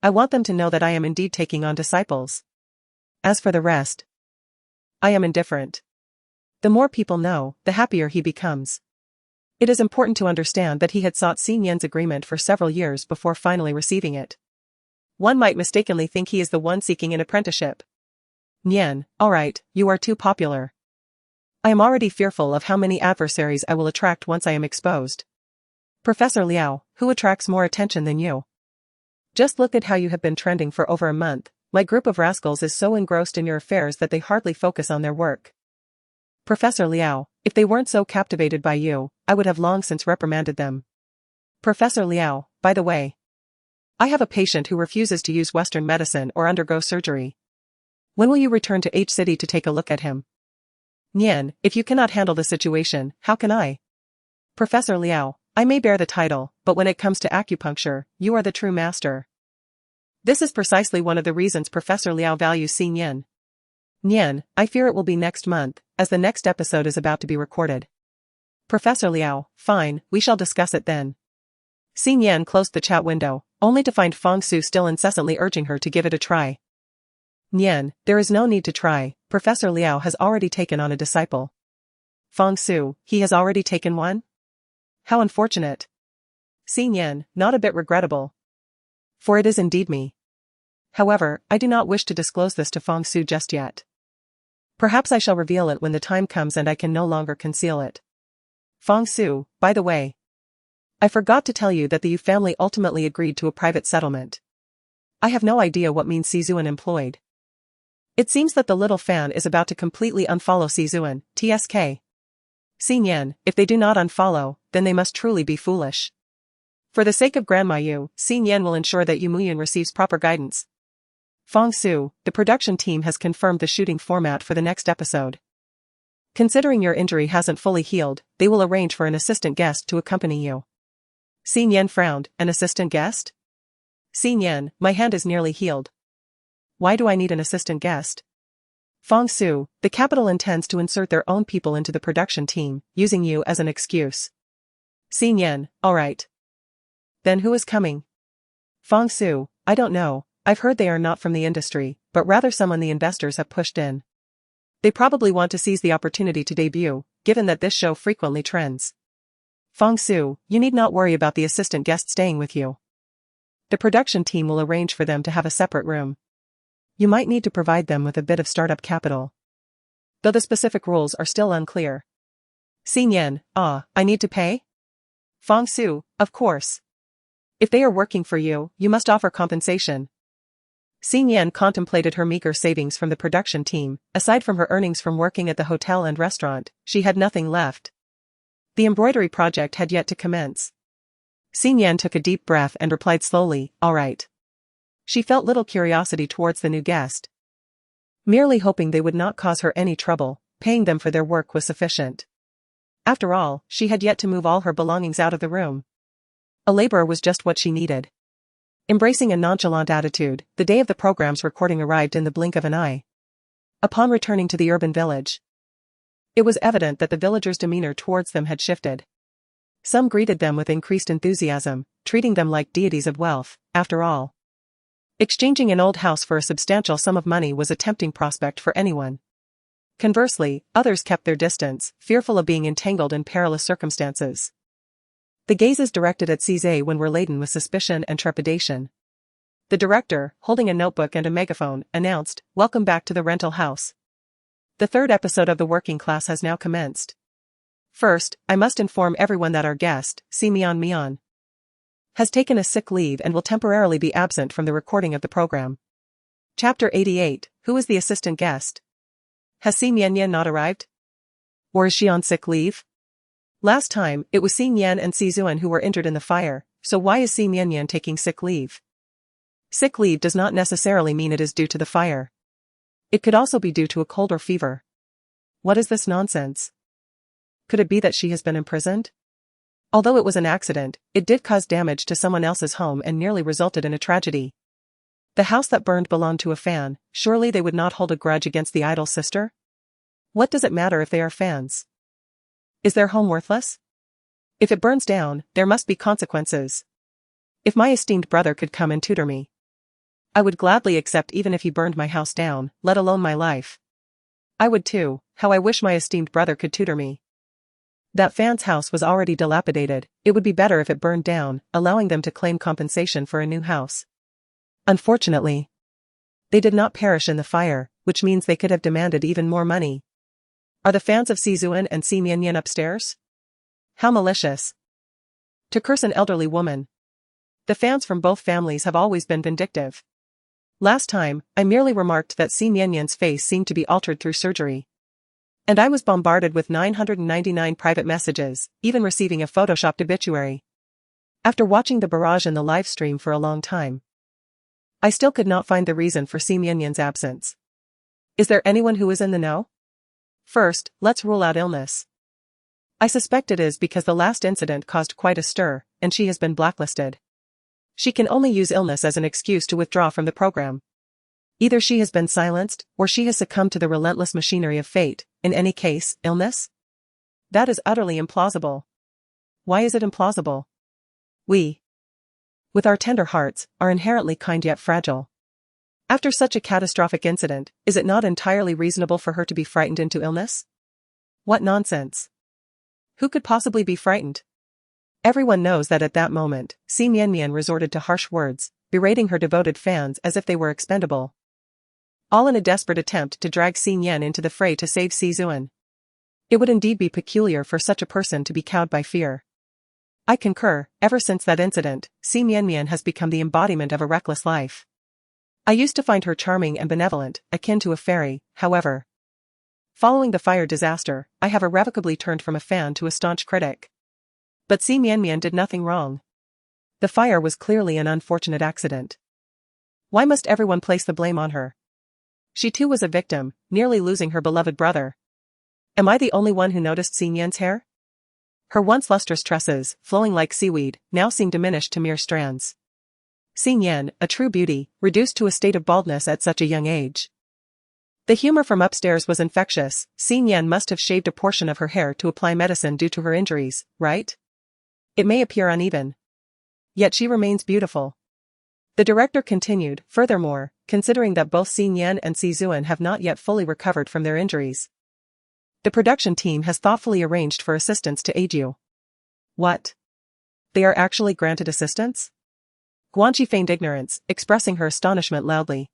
I want them to know that I am indeed taking on disciples. As for the rest, I am indifferent. The more people know, the happier he becomes. It is important to understand that he had sought Xingyan's agreement for several years before finally receiving it. One might mistakenly think he is the one seeking an apprenticeship. Nian, alright, you are too popular. I am already fearful of how many adversaries I will attract once I am exposed. Professor Liao, who attracts more attention than you? Just look at how you have been trending for over a month. My group of rascals is so engrossed in your affairs that they hardly focus on their work. Professor Liao, if they weren't so captivated by you, I would have long since reprimanded them. Professor Liao, by the way, I have a patient who refuses to use Western medicine or undergo surgery. When will you return to H City to take a look at him? Nian, if you cannot handle the situation, how can I? Professor Liao, I may bear the title, but when it comes to acupuncture, you are the true master. This is precisely one of the reasons Professor Liao values Xi Nian. Nian, I fear it will be next month, as the next episode is about to be recorded. Professor Liao, fine, we shall discuss it then. Xi Nian closed the chat window, only to find Feng Su still incessantly urging her to give it a try. Nian, there is no need to try, Professor Liao has already taken on a disciple. Feng Su, he has already taken one? How unfortunate. Xi Nian, not a bit regrettable. For it is indeed me. However, I do not wish to disclose this to Feng Su just yet. Perhaps I shall reveal it when the time comes and I can no longer conceal it. Feng Su, by the way. I forgot to tell you that the Yu family ultimately agreed to a private settlement. I have no idea what means Sizuan employed. It seems that the little fan is about to completely unfollow Sizuan, TSK. Xi Nian, if they do not unfollow, then they must truly be foolish. For the sake of Grandma Yu, Xi Nian will ensure that Yu Muyun receives proper guidance. Feng Su, the production team has confirmed the shooting format for the next episode. Considering your injury hasn't fully healed, they will arrange for an assistant guest to accompany you. Xi Nian frowned, an assistant guest? Xi Nian, my hand is nearly healed. Why do I need an assistant guest? Feng Su, the capital intends to insert their own people into the production team, using you as an excuse. Xi Nian, alright. Then who is coming? Feng Su, I don't know, I've heard they are not from the industry, but rather someone the investors have pushed in. They probably want to seize the opportunity to debut, given that this show frequently trends. Feng Su, you need not worry about the assistant guest staying with you. The production team will arrange for them to have a separate room. You might need to provide them with a bit of startup capital. Though the specific rules are still unclear. Xi Nian, I need to pay? Feng Su, of course. If they are working for you, you must offer compensation. Xi Nian contemplated her meager savings from the production team. Aside from her earnings from working at the hotel and restaurant, she had nothing left. The embroidery project had yet to commence. Xi Nian took a deep breath and replied slowly, all right. She felt little curiosity towards the new guest. Merely hoping they would not cause her any trouble, paying them for their work was sufficient. After all, she had yet to move all her belongings out of the room. A laborer was just what she needed. Embracing a nonchalant attitude, the day of the program's recording arrived in the blink of an eye. Upon returning to the urban village, it was evident that the villagers' demeanor towards them had shifted. Some greeted them with increased enthusiasm, treating them like deities of wealth. After all, exchanging an old house for a substantial sum of money was a tempting prospect for anyone. Conversely, others kept their distance, fearful of being entangled in perilous circumstances. The gazes directed at Cizé were laden with suspicion and trepidation. The director, holding a notebook and a megaphone, announced, "Welcome back to the rental house. The third episode of the working class has now commenced. First, I must inform everyone that our guest, Si Mian, has taken a sick leave and will temporarily be absent from the recording of the program." Chapter 88, Who is the assistant guest? Has Si Mian not arrived? Or is she on sick leave? Last time, it was Si Nian and Si Zuan who were injured in the fire, so why is Si Mian taking sick leave? Sick leave does not necessarily mean it is due to the fire. It could also be due to a cold or fever. What is this nonsense? Could it be that she has been imprisoned? Although it was an accident, it did cause damage to someone else's home and nearly resulted in a tragedy. The house that burned belonged to a fan, surely they would not hold a grudge against the idol sister? What does it matter if they are fans? Is their home worthless? If it burns down, there must be consequences. If my esteemed brother could come and tutor me, I would gladly accept even if he burned my house down, let alone my life. I would too, how I wish my esteemed brother could tutor me. That fan's house was already dilapidated, it would be better if it burned down, allowing them to claim compensation for a new house. Unfortunately, they did not perish in the fire, which means they could have demanded even more money. Are the fans of Si Zuan and Si Mian upstairs? How malicious. To curse an elderly woman. The fans from both families have always been vindictive. Last time, I merely remarked that Si Mian's face seemed to be altered through surgery. And I was bombarded with 999 private messages, even receiving a photoshopped obituary. After watching the barrage in the live stream for a long time, I still could not find the reason for Si Mianmian's absence. Is there anyone who is in the know? First, let's rule out illness. I suspect it is because the last incident caused quite a stir, and she has been blacklisted. She can only use illness as an excuse to withdraw from the program. Either she has been silenced, or she has succumbed to the relentless machinery of fate. In any case, illness? That is utterly implausible. Why is it implausible? We, with our tender hearts, are inherently kind yet fragile. After such a catastrophic incident, is it not entirely reasonable for her to be frightened into illness? What nonsense. Who could possibly be frightened? Everyone knows that at that moment, Si Mianmian resorted to harsh words, berating her devoted fans as if they were expendable. All in a desperate attempt to drag Si Mian into the fray to save Si Zuan. It would indeed be peculiar for such a person to be cowed by fear. I concur. Ever since that incident, Si Mianmian has become the embodiment of a reckless life. I used to find her charming and benevolent, akin to a fairy, however. Following the fire disaster, I have irrevocably turned from a fan to a staunch critic. But Si Mianmian did nothing wrong. The fire was clearly an unfortunate accident. Why must everyone place the blame on her? She too was a victim, nearly losing her beloved brother. Am I the only one who noticed Si Mian's hair? Her once lustrous tresses, flowing like seaweed, now seem diminished to mere strands. Si Mian, a true beauty, reduced to a state of baldness at such a young age. The humor from upstairs was infectious. Si Mian must have shaved a portion of her hair to apply medicine due to her injuries, right? It may appear uneven. Yet she remains beautiful. The director continued, furthermore, considering that both Si Mian and Si Zuan have not yet fully recovered from their injuries, the production team has thoughtfully arranged for assistants to aid you. What? They are actually granted assistance? Guanqi feigned ignorance, expressing her astonishment loudly.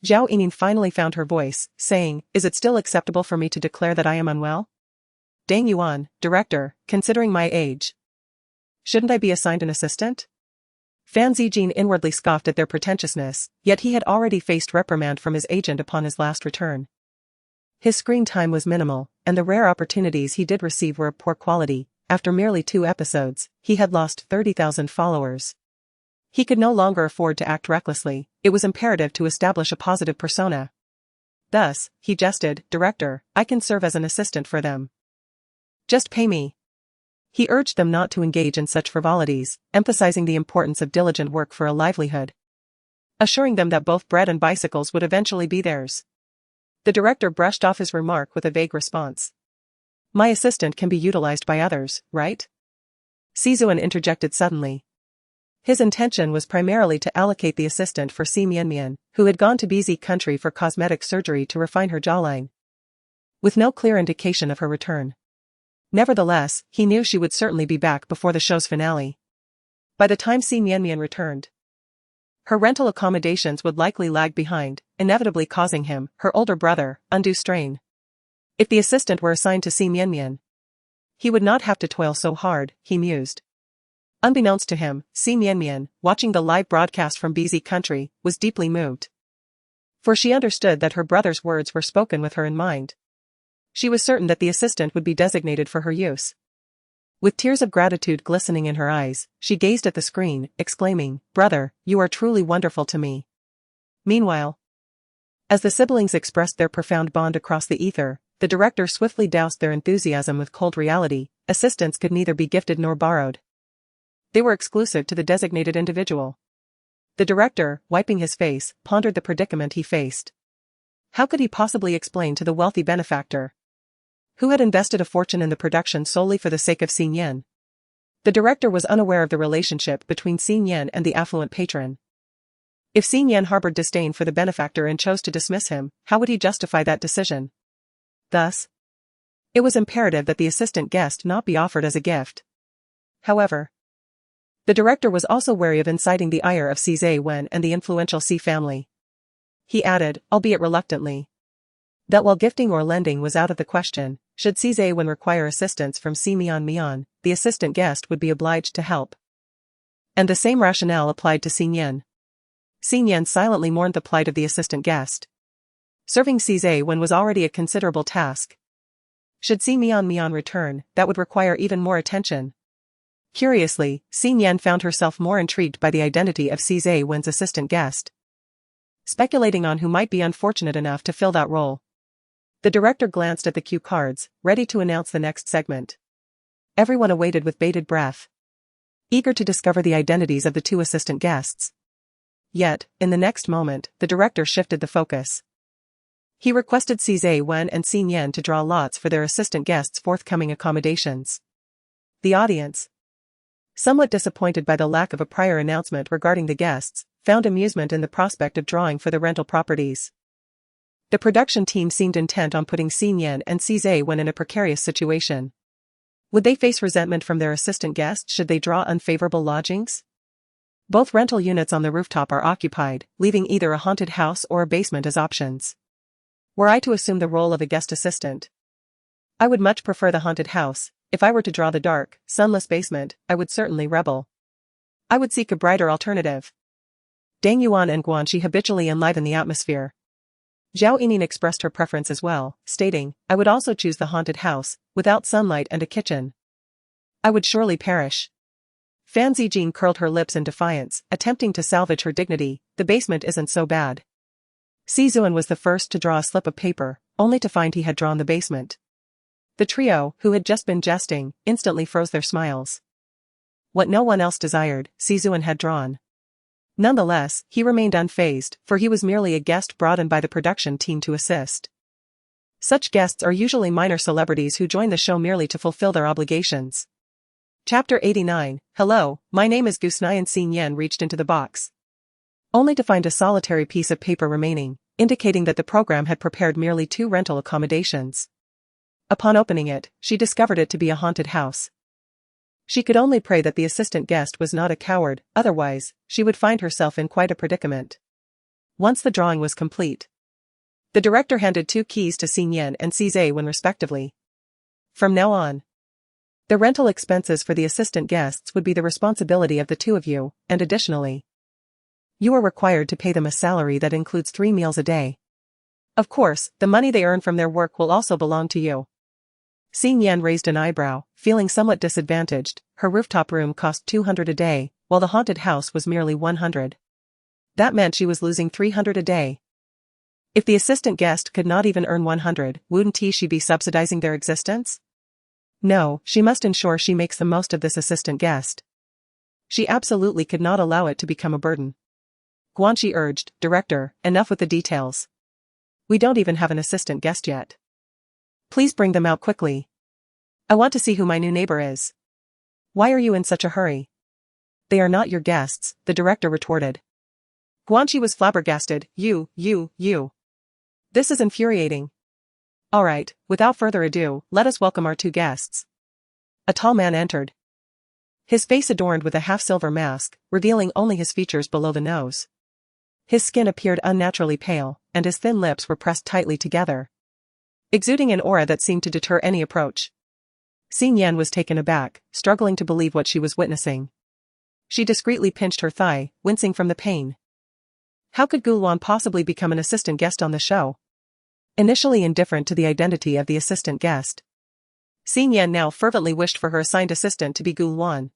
Zhao Yiming finally found her voice, saying, "Is it still acceptable for me to declare that I am unwell? Dang Yuan, director, considering my age, shouldn't I be assigned an assistant?" Fan Zijin inwardly scoffed at their pretentiousness, yet he had already faced reprimand from his agent upon his last return. His screen time was minimal, and the rare opportunities he did receive were of poor quality. After merely 2 episodes, he had lost 30,000 followers. He could no longer afford to act recklessly. It was imperative to establish a positive persona. Thus, he jested, "Director, I can serve as an assistant for them. Just pay me." He urged them not to engage in such frivolities, emphasizing the importance of diligent work for a livelihood, assuring them that both bread and bicycles would eventually be theirs. The director brushed off his remark with a vague response. "My assistant can be utilized by others, right?" Si Zuan interjected suddenly. His intention was primarily to allocate the assistant for Si Mianmian, who had gone to BZ country for cosmetic surgery to refine her jawline, with no clear indication of her return. Nevertheless, he knew she would certainly be back before the show's finale. By the time Si Mianmian returned, her rental accommodations would likely lag behind, inevitably causing him, her older brother, undue strain. If the assistant were assigned to Si Mianmian, he would not have to toil so hard, he mused. Unbeknownst to him, Si Mianmian, watching the live broadcast from BZ country, was deeply moved. For she understood that her brother's words were spoken with her in mind. She was certain that the assistant would be designated for her use. With tears of gratitude glistening in her eyes, she gazed at the screen, exclaiming, "Brother, you are truly wonderful to me." Meanwhile, as the siblings expressed their profound bond across the ether, the director swiftly doused their enthusiasm with cold reality. Assistants could neither be gifted nor borrowed. They were exclusive to the designated individual. The director, wiping his face, pondered the predicament he faced. How could he possibly explain to the wealthy benefactor, who had invested a fortune in the production solely for the sake of Si Mian? The director was unaware of the relationship between Si Mian and the affluent patron. If Si Mian harbored disdain for the benefactor and chose to dismiss him, how would he justify that decision? Thus, it was imperative that the assistant guest not be offered as a gift. However, the director was also wary of inciting the ire of Si Wen and the influential Si family. He added, albeit reluctantly, that while gifting or lending was out of the question, should Si Wen require assistance from Si Mian, the assistant guest would be obliged to help. And the same rationale applied to Si Mian. Si Mian silently mourned the plight of the assistant guest. Serving Si Wen was already a considerable task. Should Si Mian return, that would require even more attention. Curiously, Xin Yan found herself more intrigued by the identity of Cize Wen's assistant guest, speculating on who might be unfortunate enough to fill that role. The director glanced at the cue cards, ready to announce the next segment. Everyone awaited with bated breath, eager to discover the identities of the two assistant guests. Yet, in the next moment, the director shifted the focus. He requested Cize Wen and Xin Yan to draw lots for their assistant guests' forthcoming accommodations. The audience, somewhat disappointed by the lack of a prior announcement regarding the guests, found amusement in the prospect of drawing for the rental properties. The production team seemed intent on putting Xin Yan and Cize Wen in a precarious situation. Would they face resentment from their assistant guests should they draw unfavorable lodgings? Both rental units on the rooftop are occupied, leaving either a haunted house or a basement as options. Were I to assume the role of a guest assistant, I would much prefer the haunted house. If I were to draw the dark, sunless basement, I would certainly rebel. I would seek a brighter alternative. Dang Yuan and Guanxi habitually enliven the atmosphere. Zhao Yining expressed her preference as well, stating, I would also choose the haunted house, without sunlight and a kitchen. I would surely perish. Fan Zijing curled her lips in defiance, attempting to salvage her dignity. The basement isn't so bad. Si Zuan was the first to draw a slip of paper, only to find he had drawn the basement. The trio, who had just been jesting, instantly froze their smiles. What no one else desired, Si Zuan had drawn. Nonetheless, he remained unfazed, for he was merely a guest brought in by the production team to assist. Such guests are usually minor celebrities who join the show merely to fulfill their obligations. Chapter 89, Hello, my name is Gusnai, and Xin Yan reached into the box, only to find a solitary piece of paper remaining, indicating that the program had prepared merely 2 rental accommodations. Upon opening it, she discovered it to be a haunted house. She could only pray that the assistant guest was not a coward, otherwise, she would find herself in quite a predicament. Once the drawing was complete, the director handed 2 keys to Xin Yan and Cize Wen respectively. From now on, the rental expenses for the assistant guests would be the responsibility of the 2 of you, and additionally, you are required to pay them a salary that includes 3 meals a day. Of course, the money they earn from their work will also belong to you. Xin Yan raised an eyebrow, feeling somewhat disadvantaged. Her rooftop room cost 200 a day, while the haunted house was merely 100. That meant she was losing 300 a day. If the assistant guest could not even earn 100, wouldn't she be subsidizing their existence? No, she must ensure she makes the most of this assistant guest. She absolutely could not allow it to become a burden. Guanxi urged, Director, enough with the details. We don't even have an assistant guest yet. Please bring them out quickly. I want to see who my new neighbor is. Why are you in such a hurry? They are not your guests, the director retorted. Guanxi was flabbergasted. You. This is infuriating. Alright, without further ado, let us welcome our 2 guests. A tall man entered, his face adorned with a half-silver mask, revealing only his features below the nose. His skin appeared unnaturally pale, and his thin lips were pressed tightly together, exuding an aura that seemed to deter any approach. Xin Yan was taken aback, struggling to believe what she was witnessing. She discreetly pinched her thigh, wincing from the pain. How could Guluan possibly become an assistant guest on the show? Initially indifferent to the identity of the assistant guest, Xin Yan now fervently wished for her assigned assistant to be Guluan,